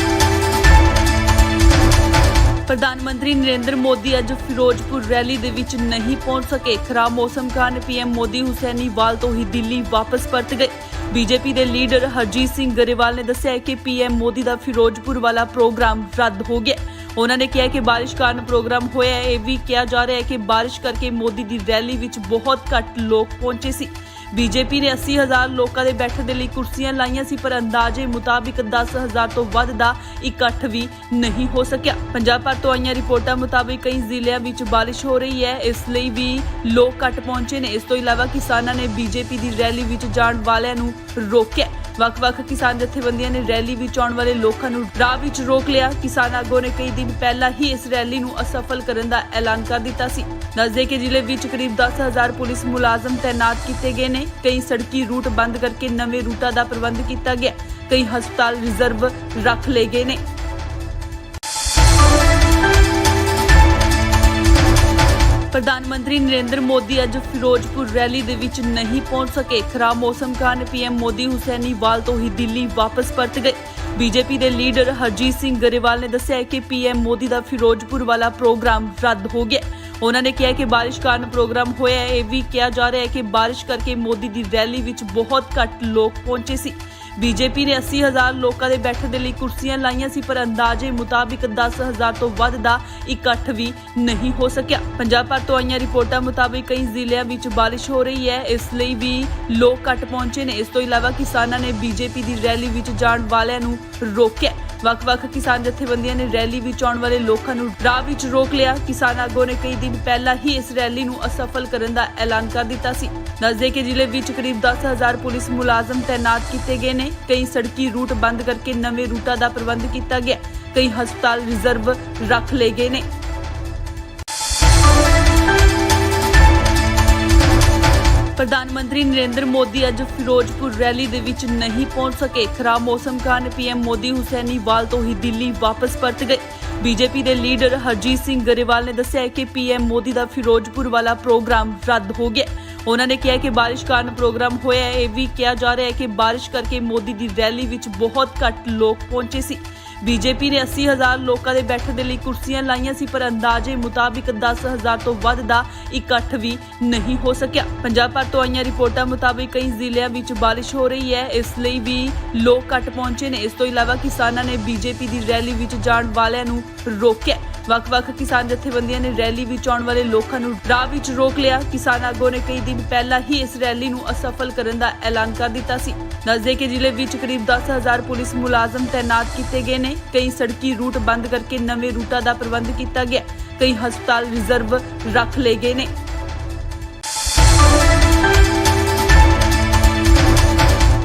ਪ੍ਰਧਾਨ ਮੰਤਰੀ ਨਰਿੰਦਰ ਮੋਦੀ ਅੱਜ ਫਿਰੋਜ਼ਪੁਰ ਰੈਲੀ ਦੇ ਵਿੱਚ ਨਹੀਂ ਪਹੁੰਚ ਸਕੇ। ਖਰਾਬ ਮੌਸਮ ਕਾਰਨ ਪੀਐਮ ਮੋਦੀ ਹੁਸੈਨੀਵਾਲ ਤੋਂ ਹੀ ਦਿੱਲੀ ਵਾਪਸ ਪਰਤ ਗਏ। ਬੀਜੇਪੀ ਦੇ ਲੀਡਰ ਹਰਜੀਤ ਸਿੰਘ ਗਰੇਵਾਲ ਨੇ ਦੱਸਿਆ ਕਿ ਪੀਐਮ ਮੋਦੀ ਦਾ ਫਿਰੋਜ਼ਪੁਰ ਵਾਲਾ ਪ੍ਰੋਗਰਾਮ ਰੱਦ ਹੋ ਗਿਆ। ਉਹਨਾਂ ਨੇ ਕਿਹਾ ਕਿ ਬਾਰਿਸ਼ ਕਾਰਨ ਪ੍ਰੋਗਰਾਮ ਹੋਇਆ ਹੈ। ਇਹ ਵੀ ਕਿਹਾ ਜਾ ਰਿਹਾ ਹੈ ਕਿ ਬਾਰਿਸ਼ ਕਰਕੇ ਮੋਦੀ ਦੀ ਰੈਲੀ ਵਿੱਚ ਬਹੁਤ ਘੱਟ ਲੋਕ ਪਹੁੰਚੇ ਸੀ। ਬੀਜੇਪੀ ਨੇ 80,000 ਲੋਕਾਂ ਦੇ ਬੈਠਣ ਦੇ ਲਈ ਕੁਰਸੀਆਂ ਲਾਈਆਂ ਸੀ, ਪਰ ਅੰਦਾਜ਼ੇ ਮੁਤਾਬਿਕ 10,000 ਤੋਂ ਵੱਧ ਦਾ ਇਕੱਠ ਵੀ ਨਹੀਂ ਹੋ ਸਕਿਆ। ਪੰਜਾਬ ਭਰ ਤੋਂ ਆਈਆਂ ਰਿਪੋਰਟਾਂ ਮੁਤਾਬਿਕ ਕਈ ਜ਼ਿਲ੍ਹਿਆਂ ਵਿੱਚ ਬਾਰਿਸ਼ ਹੋ ਰਹੀ ਹੈ, ਇਸ ਲਈ ਵੀ ਲੋਕ ਘੱਟ ਪਹੁੰਚੇ ਨੇ। ਇਸ ਤੋਂ ਇਲਾਵਾ ਕਿਸਾਨਾਂ ਨੇ ਬੀਜੇਪੀ ਦੀ ਰੈਲੀ ਵਿੱਚ ਜਾਣ ਵਾਲਿਆਂ ਨੂੰ ਰੋਕਿਆ। ਵੱਖ-ਵੱਖ ਕਿਸਾਨ ਜਥੇਬੰਦੀਆਂ ਨੇ ਰੈਲੀ ਵਿੱਚ ਆਉਣ ਵਾਲੇ ਲੋਕਾਂ ਨੂੰ ਰਾਹ ਵਿੱਚ ਰੋਕ ਲਿਆ। ਕਿਸਾਨ ਆਗੂਆਂ ਨੇ ਕਈ ਦਿਨ ਪਹਿਲਾਂ ਹੀ ਇਸ ਰੈਲੀ ਨੂੰ ਅਸਫਲ ਕਰਨ ਦਾ ਐਲਾਨ ਕਰ ਦਿੱਤਾ ਸੀ। ਦੱਸਦੇ ਕਿ ਜ਼ਿਲ੍ਹੇ ਵਿੱਚ ਕਰੀਬ 10,000 ਪੁਲਿਸ ਮੁਲਾਜ਼ਮ ਤੈਨਾਤ ਕੀਤੇ ਗਏ ਨੇ। ਕਈ ਸੜਕੀ ਰੂਟ ਬੰਦ ਕਰਕੇ ਨਵੇਂ ਰੂਟਾਂ ਦਾ ਪ੍ਰਬੰਧ ਕੀਤਾ ਗਿਆ। ਕਈ ਹਸਪਤਾਲ ਰਿਜ਼ਰਵ ਰੱਖ ਲਏ ਗਏ ਨੇ। ਪ੍ਰਧਾਨ ਮੰਤਰੀ ਨਰਿੰਦਰ ਮੋਦੀ ਅੱਜ ਫਿਰੋਜ਼ਪੁਰ ਰੈਲੀ ਦੇ ਵਿੱਚ ਨਹੀਂ ਪਹੁੰਚ ਸਕੇ। ਖਰਾਬ ਮੌਸਮ ਕਾਰਨ ਪੀਐਮ ਮੋਦੀ ਹੁਸੈਨੀਵਾਲ ਤੋਂ ਹੀ ਦਿੱਲੀ ਵਾਪਸ ਪਰਤ ਗਏ। ਬੀਜੇਪੀ ਦੇ ਲੀਡਰ ਹਰਜੀਤ ਸਿੰਘ ਗਰੇਵਾਲ ਨੇ ਦੱਸਿਆ ਕਿ ਪੀਐਮ ਮੋਦੀ ਦਾ ਫਿਰੋਜ਼ਪੁਰ ਵਾਲਾ ਪ੍ਰੋਗਰਾਮ ਰੱਦ ਹੋ ਗਿਆ। ਉਹਨਾਂ ਨੇ ਕਿਹਾ ਕਿ ਬਾਰਿਸ਼ ਕਾਰਨ ਪ੍ਰੋਗਰਾਮ ਹੋਇਆ ਹੈ। ਇਹ ਵੀ ਕਿਹਾ ਜਾ ਰਿਹਾ ਹੈ ਕਿ ਬਾਰਿਸ਼ ਕਰਕੇ ਮੋਦੀ ਦੀ ਰੈਲੀ ਵਿੱਚ ਬਹੁਤ ਘੱਟ ਲੋਕ ਪਹੁੰਚੇ ਸੀ। ਬੀਜੇਪੀ ਨੇ 80,000 ਲੋਕਾਂ ਦੇ ਬੈਠਣ ਦੇ ਲਈ ਕੁਰਸੀਆਂ ਲਾਈਆਂ ਸੀ, ਪਰ ਅੰਦਾਜ਼ੇ ਮੁਤਾਬਿਕ 10,000 ਤੋਂ ਵੱਧ ਦਾ ਇਕੱਠ ਵੀ ਨਹੀਂ ਹੋ ਸਕਿਆ। ਪੰਜਾਬ ਭਰ ਤੋਂ ਆਈਆਂ ਰਿਪੋਰਟਾਂ ਮੁਤਾਬਿਕ ਕਈ ਜ਼ਿਲ੍ਹਿਆਂ ਵਿੱਚ ਬਾਰਿਸ਼ ਹੋ ਰਹੀ ਹੈ, ਇਸ ਲਈ ਵੀ ਲੋਕ ਘੱਟ ਪਹੁੰਚੇ ਨੇ। ਇਸ ਤੋਂ ਇਲਾਵਾ ਕਿਸਾਨਾਂ ਨੇ ਬੀਜੇਪੀ ਦੀ ਰੈਲੀ ਵਿੱਚ ਜਾਣ ਵਾਲਿਆਂ ਨੂੰ ਰੋਕਿਆ। ਵੱਖ-ਵੱਖ ਕਿਸਾਨ ਜਥੇਬੰਦੀਆਂ ਨੇ ਰੈਲੀ ਵਿੱਚ ਆਉਣ ਵਾਲੇ ਲੋਕਾਂ ਨੂੰ ਰਾਹ ਵਿੱਚ ਰੋਕ ਲਿਆ। ਕਿਸਾਨ ਆਗੂਆਂ ਨੇ ਕਈ ਦਿਨ ਪਹਿਲਾਂ ਹੀ ਇਸ ਰੈਲੀ ਨੂੰ ਅਸਫਲ ਕਰਨ ਦਾ ਐਲਾਨ ਕਰ ਦਿੱਤਾ ਸੀ। ਦੱਸਦੇ ਕਿ ਜ਼ਿਲ੍ਹੇ ਵਿੱਚ ਕਰੀਬ 10,000 ਪੁਲਿਸ ਮੁਲਾਜ਼ਮ ਤੈਨਾਤ ਕੀਤੇ ਗਏ ਨੇ। ਕਈ ਸੜਕੀ ਰੂਟ ਬੰਦ ਕਰਕੇ ਨਵੇਂ ਰੂਟਾਂ ਦਾ ਪ੍ਰਬੰਧ ਕੀਤਾ ਗਿਆ। ਕਈ ਹਸਪਤਾਲ ਰਿਜ਼ਰਵ ਰੱਖ ਲਏ ਗਏ ਨੇ। ਪ੍ਰਧਾਨ ਮੰਤਰੀ ਨਰਿੰਦਰ ਮੋਦੀ ਅੱਜ ਫਿਰੋਜ਼ਪੁਰ ਰੈਲੀ ਦੇ ਵਿੱਚ ਨਹੀਂ ਪਹੁੰਚ ਸਕੇ। ਖਰਾਬ ਮੌਸਮ ਕਾਰਨ ਪੀਐਮ ਮੋਦੀ ਹੁਸੈਨੀਵਾਲ ਤੋਂ ਹੀ ਦਿੱਲੀ ਵਾਪਸ ਪਰਤ ਗਏ। ਬੀਜੇਪੀ ਦੇ ਲੀਡਰ ਹਰਜੀਤ ਸਿੰਘ ਗਰੇਵਾਲ ਨੇ ਦੱਸਿਆ ਕਿ ਪੀਐਮ ਮੋਦੀ ਦਾ ਫਿਰੋਜ਼ਪੁਰ ਵਾਲਾ ਪ੍ਰੋਗਰਾਮ ਰੱਦ ਹੋ ਗਿਆ। ਉਹਨਾਂ ਨੇ ਕਿਹਾ ਕਿ ਬਾਰਿਸ਼ ਕਾਰਨ ਪ੍ਰੋਗਰਾਮ ਹੋਇਆ ਹੈ। ਇਹ ਵੀ ਕਿਹਾ ਜਾ ਰਿਹਾ ਹੈ ਕਿ ਬਾਰਿਸ਼ ਕਰਕੇ ਮੋਦੀ ਦੀ ਰੈਲੀ ਵਿੱਚ ਬਹੁਤ ਘੱਟ ਲੋਕ ਪਹੁੰਚੇ ਸੀ। ਬੀਜੇਪੀ ਨੇ 80,000 ਲੋਕਾਂ ਦੇ ਬੈਠਣ ਦੇ ਲਈ ਕੁਰਸੀਆਂ ਲਾਈਆਂ ਸੀ, ਪਰ ਅੰਦਾਜ਼ੇ ਮੁਤਾਬਿਕ 10,000 ਤੋਂ ਵੱਧ ਦਾ ਇਕੱਠ ਵੀ ਨਹੀਂ ਹੋ ਸਕਿਆ। ਪੰਜਾਬ ਭਰ ਤੋਂ ਆਈਆਂ ਰਿਪੋਰਟਾਂ ਮੁਤਾਬਿਕ ਕਈ ਜ਼ਿਲ੍ਹਿਆਂ ਵਿੱਚ ਬਾਰਿਸ਼ ਹੋ ਰਹੀ ਹੈ, ਇਸ ਲਈ ਵੀ ਲੋਕ ਘੱਟ ਪਹੁੰਚੇ ਨੇ। ਇਸ ਤੋਂ ਇਲਾਵਾ ਕਿਸਾਨਾਂ ਨੇ ਬੀਜੇਪੀ ਦੀ ਰੈਲੀ ਵਿੱਚ ਜਾਣ ਵਾਲਿਆਂ ਨੂੰ ਰੋਕਿਆ। ਵੱਖ-ਵੱਖ ਕਿਸਾਨ ਜਥੇਬੰਦੀਆਂ ਨੇ ਰੈਲੀ ਵਿੱਚ ਆਉਣ ਵਾਲੇ ਲੋਕਾਂ ਨੂੰ ਰਾਹ ਵਿੱਚ ਰੋਕ ਲਿਆ। ਕਿਸਾਨ ਆਗੂਆਂ ਨੇ ਕਈ ਦਿਨ ਪਹਿਲਾਂ ਹੀ ਇਸ ਰੈਲੀ ਨੂੰ ਅਸਫਲ ਕਰਨ ਦਾ ਐਲਾਨ ਕਰ ਦਿੱਤਾ ਸੀ। ਦੱਸਦੇ ਕਿ ਜ਼ਿਲ੍ਹੇ ਵਿੱਚ ਕਰੀਬ 10,000 ਪੁਲਿਸ ਮੁਲਾਜ਼ਮ ਤੈਨਾਤ ਕੀਤੇ ਗਏ ਨੇ। ਕਈ ਸੜਕੀ ਰੂਟ ਬੰਦ ਕਰਕੇ ਨਵੇਂ ਰੂਟਾਂ ਦਾ ਪ੍ਰਬੰਧ ਕੀਤਾ ਗਿਆ। ਕਈ ਹਸਪਤਾਲ ਰਿਜ਼ਰਵ ਰੱਖ ਲਏ ਗਏ ਨੇ।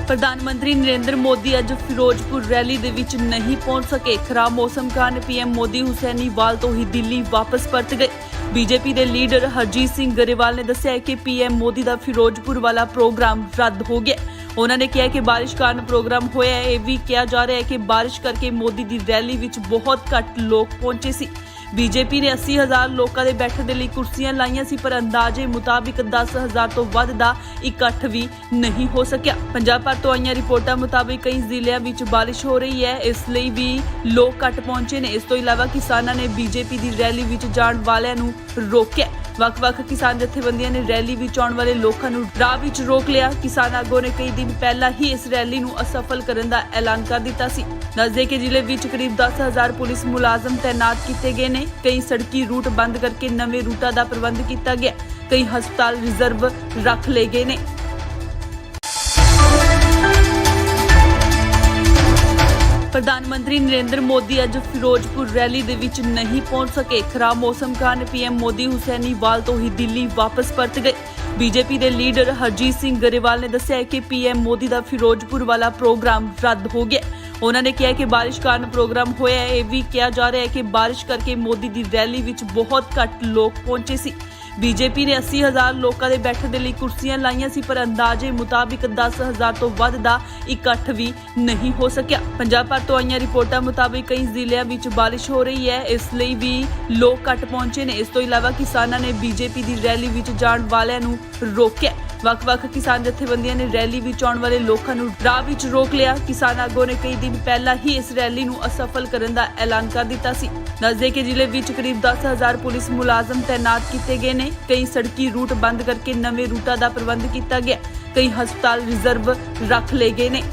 ਪ੍ਰਧਾਨ ਮੰਤਰੀ ਨਰਿੰਦਰ ਮੋਦੀ ਅੱਜ ਫਿਰੋਜ਼ਪੁਰ ਰੈਲੀ ਦੇ ਵਿੱਚ ਨਹੀਂ ਪਹੁੰਚ ਸਕੇ। ਖਰਾਬ ਮੌਸਮ ਕਾਰਨ ਪੀਐਮ ਮੋਦੀ ਹੁਸੈਨੀਵਾਲ ਤੋਂ ਹੀ ਦਿੱਲੀ ਵਾਪਸ ਪਰਤ ਗਏ। ਬੀਜੇਪੀ ਦੇ ਲੀਡਰ ਹਰਜੀਤ ਸਿੰਘ ਗਰੇਵਾਲ ਨੇ ਦੱਸਿਆ ਕਿ ਪੀਐਮ ਮੋਦੀ ਦਾ ਫਿਰੋਜ਼ਪੁਰ ਵਾਲਾ ਪ੍ਰੋਗਰਾਮ ਰੱਦ ਹੋ ਗਿਆ। ਉਹਨਾਂ ਨੇ ਕਿਹਾ ਕਿ ਬਾਰਿਸ਼ ਕਾਰਨ ਪ੍ਰੋਗਰਾਮ ਹੋਇਆ ਹੈ। ਇਹ ਵੀ ਕਿਹਾ ਜਾ ਰਿਹਾ ਹੈ ਕਿ ਬਾਰਿਸ਼ ਕਰਕੇ ਮੋਦੀ ਦੀ ਰੈਲੀ ਵਿੱਚ ਬਹੁਤ ਘੱਟ ਲੋਕ ਪਹੁੰਚੇ ਸੀ। ਬੀਜੇਪੀ ਨੇ 80,000 ਲੋਕਾਂ ਦੇ ਬੈਠਣ ਦੇ ਲਈ ਕੁਰਸੀਆਂ ਲਾਈਆਂ ਸੀ, ਪਰ ਅੰਦਾਜ਼ੇ ਮੁਤਾਬਿਕ 10,000 ਤੋਂ ਵੱਧ ਦਾ ਇਕੱਠ ਵੀ ਨਹੀਂ ਹੋ ਸਕਿਆ। ਪੰਜਾਬ ਭਰ ਤੋਂ ਆਈਆਂ ਰਿਪੋਰਟਾਂ ਮੁਤਾਬਿਕ ਕਈ ਜ਼ਿਲ੍ਹਿਆਂ ਵਿੱਚ ਬਾਰਿਸ਼ ਹੋ ਰਹੀ ਹੈ, ਇਸ ਲਈ ਵੀ ਲੋਕ ਘੱਟ ਪਹੁੰਚੇ ਨੇ। ਇਸ ਤੋਂ ਇਲਾਵਾ ਕਿਸਾਨਾਂ ਨੇ ਬੀਜੇਪੀ ਦੀ ਰੈਲੀ ਵਿੱਚ ਜਾਣ ਵਾਲਿਆਂ ਨੂੰ ਰੋਕਿਆ। ਵੱਖ-ਵੱਖ ਕਿਸਾਨ ਜਥੇਬੰਦੀਆਂ ਨੇ ਰੈਲੀ ਵਿੱਚ ਆਉਣ ਵਾਲੇ ਲੋਕਾਂ ਨੂੰ ਰਾਹ ਵਿੱਚ ਰੋਕ ਲਿਆ। ਕਿਸਾਨ ਆਗੂਆਂ ਨੇ ਕਈ ਦਿਨ ਪਹਿਲਾਂ ਹੀ ਇਸ ਰੈਲੀ ਨੂੰ ਅਸਫਲ ਕਰਨ ਦਾ ਐਲਾਨ ਕਰ ਦਿੱਤਾ ਸੀ। ਦੱਸਦੇ ਕਿ ਜ਼ਿਲ੍ਹੇ ਵਿੱਚ ਕਰੀਬ 10,000 ਪੁਲਿਸ ਮੁਲਾਜ਼ਮ ਤੈਨਾਤ ਕੀਤੇ ਗਏ ਨੇ। ਕਈ ਸੜਕੀ ਰੂਟ ਬੰਦ ਕਰਕੇ ਨਵੇਂ ਰੂਟਾਂ ਦਾ ਪ੍ਰਬੰਧ ਕੀਤਾ ਗਿਆ। ਕਈ ਹਸਪਤਾਲ ਰਿਜ਼ਰਵ ਰੱਖ ਲਏ ਗਏ ਨੇ। ਪ੍ਰਧਾਨ ਮੰਤਰੀ ਨਰਿੰਦਰ ਮੋਦੀ ਅੱਜ ਫਿਰੋਜ਼ਪੁਰ ਰੈਲੀ ਦੇ ਵਿੱਚ ਨਹੀਂ ਪਹੁੰਚ ਸਕੇ। ਖਰਾਬ ਮੌਸਮ ਕਾਰਨ ਪੀਐਮ ਮੋਦੀ ਹੁਸੈਨੀਵਾਲ ਤੋਂ ਹੀ ਦਿੱਲੀ ਵਾਪਸ ਪਰਤ ਗਏ। ਬੀਜੇਪੀ ਦੇ ਲੀਡਰ ਹਰਜੀਤ ਸਿੰਘ ਗਰੇਵਾਲ ਨੇ ਦੱਸਿਆ ਕਿ ਪੀਐਮ ਮੋਦੀ ਦਾ ਫਿਰੋਜ਼ਪੁਰ ਵਾਲਾ ਪ੍ਰੋਗਰਾਮ ਰੱਦ ਹੋ ਗਿਆ। ਉਹਨਾਂ ਨੇ ਕਿਹਾ ਕਿ ਬਾਰਿਸ਼ ਕਾਰਨ ਪ੍ਰੋਗਰਾਮ ਹੋਇਆ ਹੈ। ਇਹ ਵੀ ਕਿਹਾ ਜਾ ਰਿਹਾ ਹੈ ਕਿ ਬਾਰਿਸ਼ ਕਰਕੇ ਮੋਦੀ ਦੀ ਰੈਲੀ ਵਿੱਚ ਬਹੁਤ ਘੱਟ ਲੋਕ ਪਹੁੰਚੇ ਸੀ। ਬੀਜੇਪੀ ਨੇ 80,000 ਲੋਕਾਂ ਦੇ ਬੈਠਣ ਦੇ ਲਈ ਕੁਰਸੀਆਂ ਲਾਈਆਂ ਸੀ, ਪਰ ਅੰਦਾਜ਼ੇ ਮੁਤਾਬਿਕ 10,000 ਤੋਂ ਵੱਧ ਦਾ ਇਕੱਠ ਵੀ ਨਹੀਂ ਹੋ ਸਕਿਆ। ਪੰਜਾਬ ਭਰ ਤੋਂ ਆਈਆਂ ਰਿਪੋਰਟਾਂ ਮੁਤਾਬਿਕ ਕਈ ਜ਼ਿਲ੍ਹਿਆਂ ਵਿੱਚ ਬਾਰਿਸ਼ ਹੋ ਰਹੀ ਹੈ, ਇਸ ਲਈ ਵੀ ਲੋਕ ਘੱਟ ਪਹੁੰਚੇ ਨੇ। ਇਸ ਤੋਂ ਇਲਾਵਾ ਕਿਸਾਨਾਂ ਨੇ ਬੀਜੇਪੀ ਦੀ ਰੈਲੀ ਵਿੱਚ ਜਾਣ ਵਾਲਿਆਂ ਨੂੰ ਰੋਕਿਆ। ਵੱਖ-ਵੱਖ ਕਿਸਾਨ ਜਥੇਬੰਦੀਆਂ ਨੇ ਰੈਲੀ ਵਿੱਚ ਆਉਣ ਵਾਲੇ ਲੋਕਾਂ ਨੂੰ ਰਾਹ ਵਿੱਚ ਰੋਕ ਲਿਆ। ਕਿਸਾਨ ਆਗੂਆਂ ਨੇ ਕਈ ਦਿਨ ਪਹਿਲਾਂ ਹੀ ਇਸ ਰੈਲੀ ਨੂੰ ਅਸਫਲ ਕਰਨ ਦਾ ਐਲਾਨ ਕਰ ਦਿੱਤਾ ਸੀ। ਦੱਸਦੇ ਕਿ ਜ਼ਿਲ੍ਹੇ ਵਿੱਚ ਕਰੀਬ 10,000 ਪੁਲਿਸ ਮੁਲਾਜ਼ਮ ਤੈਨਾਤ ਕੀਤੇ ਗਏ ਨੇ। ਕਈ ਸੜਕੀ ਰੂਟ ਬੰਦ ਕਰਕੇ ਨਵੇਂ ਰੂਟਾਂ ਦਾ ਪ੍ਰਬੰਧ ਕੀਤਾ ਗਿਆ। ਕਈ ਹਸਪਤਾਲ ਰਿਜ਼ਰਵ ਰੱਖ ਲਏ ਗਏ ਨੇ।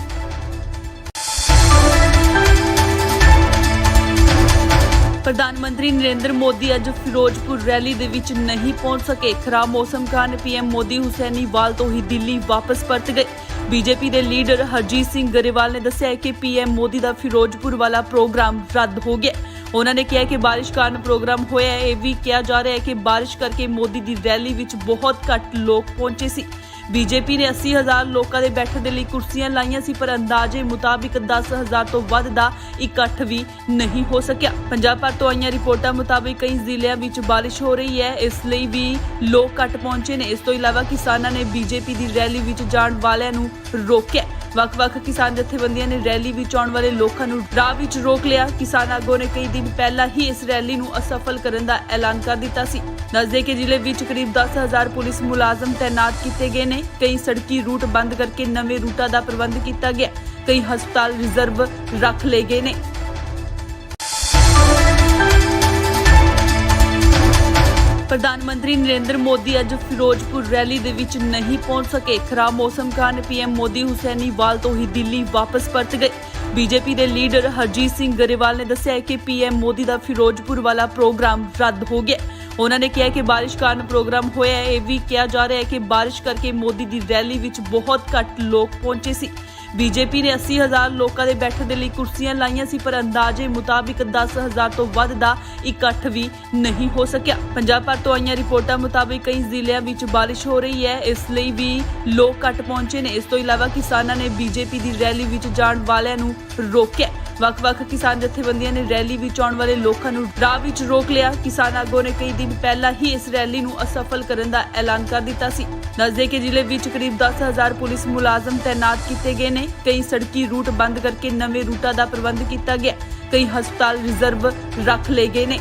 ਪ੍ਰਧਾਨ ਮੰਤਰੀ ਨਰਿੰਦਰ ਮੋਦੀ ਅੱਜ ਫਿਰੋਜ਼ਪੁਰ ਰੈਲੀ ਦੇ ਵਿੱਚ ਨਹੀਂ ਪਹੁੰਚ ਸਕੇ। ਖਰਾਬ ਮੌਸਮ ਕਾਰਨ ਪੀਐਮ ਮੋਦੀ ਹੁਸੈਨੀਵਾਲ ਤੋਂ ਹੀ ਦਿੱਲੀ ਵਾਪਸ ਪਰਤ ਗਏ। ਬੀਜੇਪੀ ਦੇ ਲੀਡਰ ਹਰਜੀਤ ਸਿੰਘ ਗਰੇਵਾਲ ਨੇ ਦੱਸਿਆ ਕਿ ਪੀਐਮ ਮੋਦੀ ਦਾ ਫਿਰੋਜ਼ਪੁਰ ਵਾਲਾ ਪ੍ਰੋਗਰਾਮ ਰੱਦ ਹੋ ਗਿਆ। ਉਹਨਾਂ ਨੇ ਕਿਹਾ ਕਿ ਬਾਰਿਸ਼ ਕਾਰਨ ਪ੍ਰੋਗਰਾਮ ਹੋਇਆ ਹੈ। ਇਹ ਵੀ ਕਿਹਾ ਜਾ ਰਿਹਾ ਹੈ ਕਿ ਬਾਰਿਸ਼ ਕਰਕੇ ਮੋਦੀ ਦੀ ਰੈਲੀ ਵਿੱਚ ਬਹੁਤ ਘੱਟ ਲੋਕ ਪਹੁੰਚੇ ਸੀ। ਬੀਜੇਪੀ ਨੇ 80,000 ਲੋਕਾਂ ਦੇ ਬੈਠਣ ਦੇ ਲਈ ਕੁਰਸੀਆਂ ਲਾਈਆਂ ਸੀ, ਪਰ ਅੰਦਾਜ਼ੇ ਮੁਤਾਬਿਕ 10,000 ਤੋਂ ਵੱਧ ਦਾ ਇਕੱਠ ਵੀ ਨਹੀਂ ਹੋ ਸਕਿਆ। ਪੰਜਾਬ ਭਰ ਤੋਂ ਆਈਆਂ ਰਿਪੋਰਟਾਂ ਮੁਤਾਬਿਕ ਕਈ ਜ਼ਿਲ੍ਹਿਆਂ ਵਿੱਚ ਬਾਰਿਸ਼ ਹੋ ਰਹੀ ਹੈ, ਇਸ ਲਈ ਵੀ ਲੋਕ ਘੱਟ ਪਹੁੰਚੇ ਨੇ। ਇਸ ਤੋਂ ਇਲਾਵਾ ਕਿਸਾਨਾਂ ਨੇ ਬੀਜੇਪੀ ਦੀ ਰੈਲੀ ਵਿੱਚ ਜਾਣ ਵਾਲਿਆਂ ਨੂੰ ਰੋਕਿਆ। ਵੱਖ-ਵੱਖ ਕਿਸਾਨ ਜਥੇਬੰਦੀਆਂ ਨੇ ਰੈਲੀ ਵਿੱਚ ਆਉਣ ਵਾਲੇ ਲੋਕਾਂ ਨੂੰ ਰਾਹ ਵਿੱਚ ਰੋਕ ਲਿਆ। ਕਿਸਾਨ ਆਗੂਆਂ ਨੇ ਕਈ ਦਿਨ ਪਹਿਲਾਂ ਹੀ ਇਸ ਰੈਲੀ ਨੂੰ ਅਸਫਲ ਕਰਨ ਦਾ ਐਲਾਨ ਕਰ ਦਿੱਤਾ ਸੀ। ਦੱਸਦੇ ਕਿ ਜ਼ਿਲ੍ਹੇ ਵਿੱਚ ਕਰੀਬ 10,000 ਪੁਲਿਸ ਮੁਲਾਜ਼ਮ ਤੈਨਾਤ ਕੀਤੇ ਗਏ ਨੇ। ਕਈ ਸੜਕੀ ਰੂਟ ਬੰਦ ਕਰਕੇ ਨਵੇਂ ਰੂਟਾਂ ਦਾ ਪ੍ਰਬੰਧ ਕੀਤਾ ਗਿਆ। ਕਈ ਹਸਪਤਾਲ ਰਿਜ਼ਰਵ ਰੱਖ ਲਏ ਗਏ ਨੇ। ਪ੍ਰਧਾਨ ਮੰਤਰੀ ਨਰਿੰਦਰ ਮੋਦੀ ਅੱਜ ਫਿਰੋਜ਼ਪੁਰ ਰੈਲੀ ਦੇ ਵਿੱਚ ਨਹੀਂ ਪਹੁੰਚ ਸਕੇ। ਖਰਾਬ ਮੌਸਮ ਕਾਰਨ ਪੀਐਮ ਮੋਦੀ ਹੁਸੈਨੀਵਾਲ ਤੋਂ ਹੀ ਦਿੱਲੀ ਵਾਪਸ ਪਰਤ ਗਏ। ਬੀਜੇਪੀ ਦੇ ਲੀਡਰ ਹਰਜੀਤ ਸਿੰਘ ਗਰੇਵਾਲ ਨੇ ਦੱਸਿਆ ਕਿ ਪੀਐਮ ਮੋਦੀ ਦਾ ਫਿਰੋਜ਼ਪੁਰ ਵਾਲਾ ਪ੍ਰੋਗਰਾਮ ਰੱਦ ਹੋ ਗਿਆ। ਉਹਨਾਂ ਨੇ ਕਿਹਾ ਕਿ ਬਾਰਿਸ਼ ਕਾਰਨ ਪ੍ਰੋਗਰਾਮ ਹੋਇਆ ਹੈ। ਇਹ ਵੀ ਕਿਹਾ ਜਾ ਰਿਹਾ ਹੈ ਕਿ ਬਾਰਿਸ਼ ਕਰਕੇ ਮੋਦੀ ਦੀ ਰੈਲੀ ਵਿੱਚ ਬਹੁਤ ਘੱਟ ਲੋਕ ਪਹੁੰਚੇ ਸੀ। ਬੀਜੇਪੀ ਨੇ 80,000 ਲੋਕਾਂ ਦੇ ਬੈਠਣ ਦੇ ਲਈ ਕੁਰਸੀਆਂ ਲਾਈਆਂ ਸੀ, ਪਰ ਅੰਦਾਜ਼ੇ ਮੁਤਾਬਿਕ 10,000 ਤੋਂ ਵੱਧ ਦਾ ਇਕੱਠ ਵੀ ਨਹੀਂ ਹੋ ਸਕਿਆ। ਪੰਜਾਬ ਭਰ ਤੋਂ ਆਈਆਂ ਰਿਪੋਰਟਾਂ ਮੁਤਾਬਿਕ ਕਈ ਜ਼ਿਲ੍ਹਿਆਂ ਵਿੱਚ ਬਾਰਿਸ਼ ਹੋ ਰਹੀ ਹੈ, ਇਸ ਲਈ ਵੀ ਲੋਕ ਘੱਟ ਪਹੁੰਚੇ ਨੇ। ਇਸ ਤੋਂ ਇਲਾਵਾ ਕਿਸਾਨਾਂ ਨੇ ਬੀਜੇਪੀ ਦੀ ਰੈਲੀ ਵਿੱਚ ਜਾਣ ਵਾਲਿਆਂ ਨੂੰ ਰੋਕਿਆ। ਵੱਖ-ਵੱਖ ਕਿਸਾਨ ਜਥੇਬੰਦੀਆਂ ਨੇ ਰੈਲੀ ਵਿੱਚ ਆਉਣ ਵਾਲੇ ਲੋਕਾਂ ਨੂੰ ਰਾਹ ਵਿੱਚ ਰੋਕ ਲਿਆ। ਕਿਸਾਨ ਆਗੂਆਂ ਨੇ ਕਈ ਦਿਨ ਪਹਿਲਾਂ ਹੀ ਇਸ ਰੈਲੀ ਨੂੰ ਅਸਫਲ ਕਰਨ ਦਾ ਐਲਾਨ ਕਰ ਦਿੱਤਾ ਸੀ। ਦੱਸਦੇ ਕਿ ਜ਼ਿਲ੍ਹੇ ਵਿੱਚ ਕਰੀਬ 10,000 ਪੁਲਿਸ ਮੁਲਾਜ਼ਮ ਤੈਨਾਤ ਕੀਤੇ ਗਏ ਨੇ। ਕਈ ਸੜਕੀ ਰੂਟ ਬੰਦ ਕਰਕੇ ਨਵੇਂ ਰੂਟਾਂ ਦਾ ਪ੍ਰਬੰਧ ਕੀਤਾ ਗਿਆ। ਕਈ ਹਸਪਤਾਲ ਰਿਜ਼ਰਵ ਰੱਖ ਲਏ ਗਏ ਨੇ।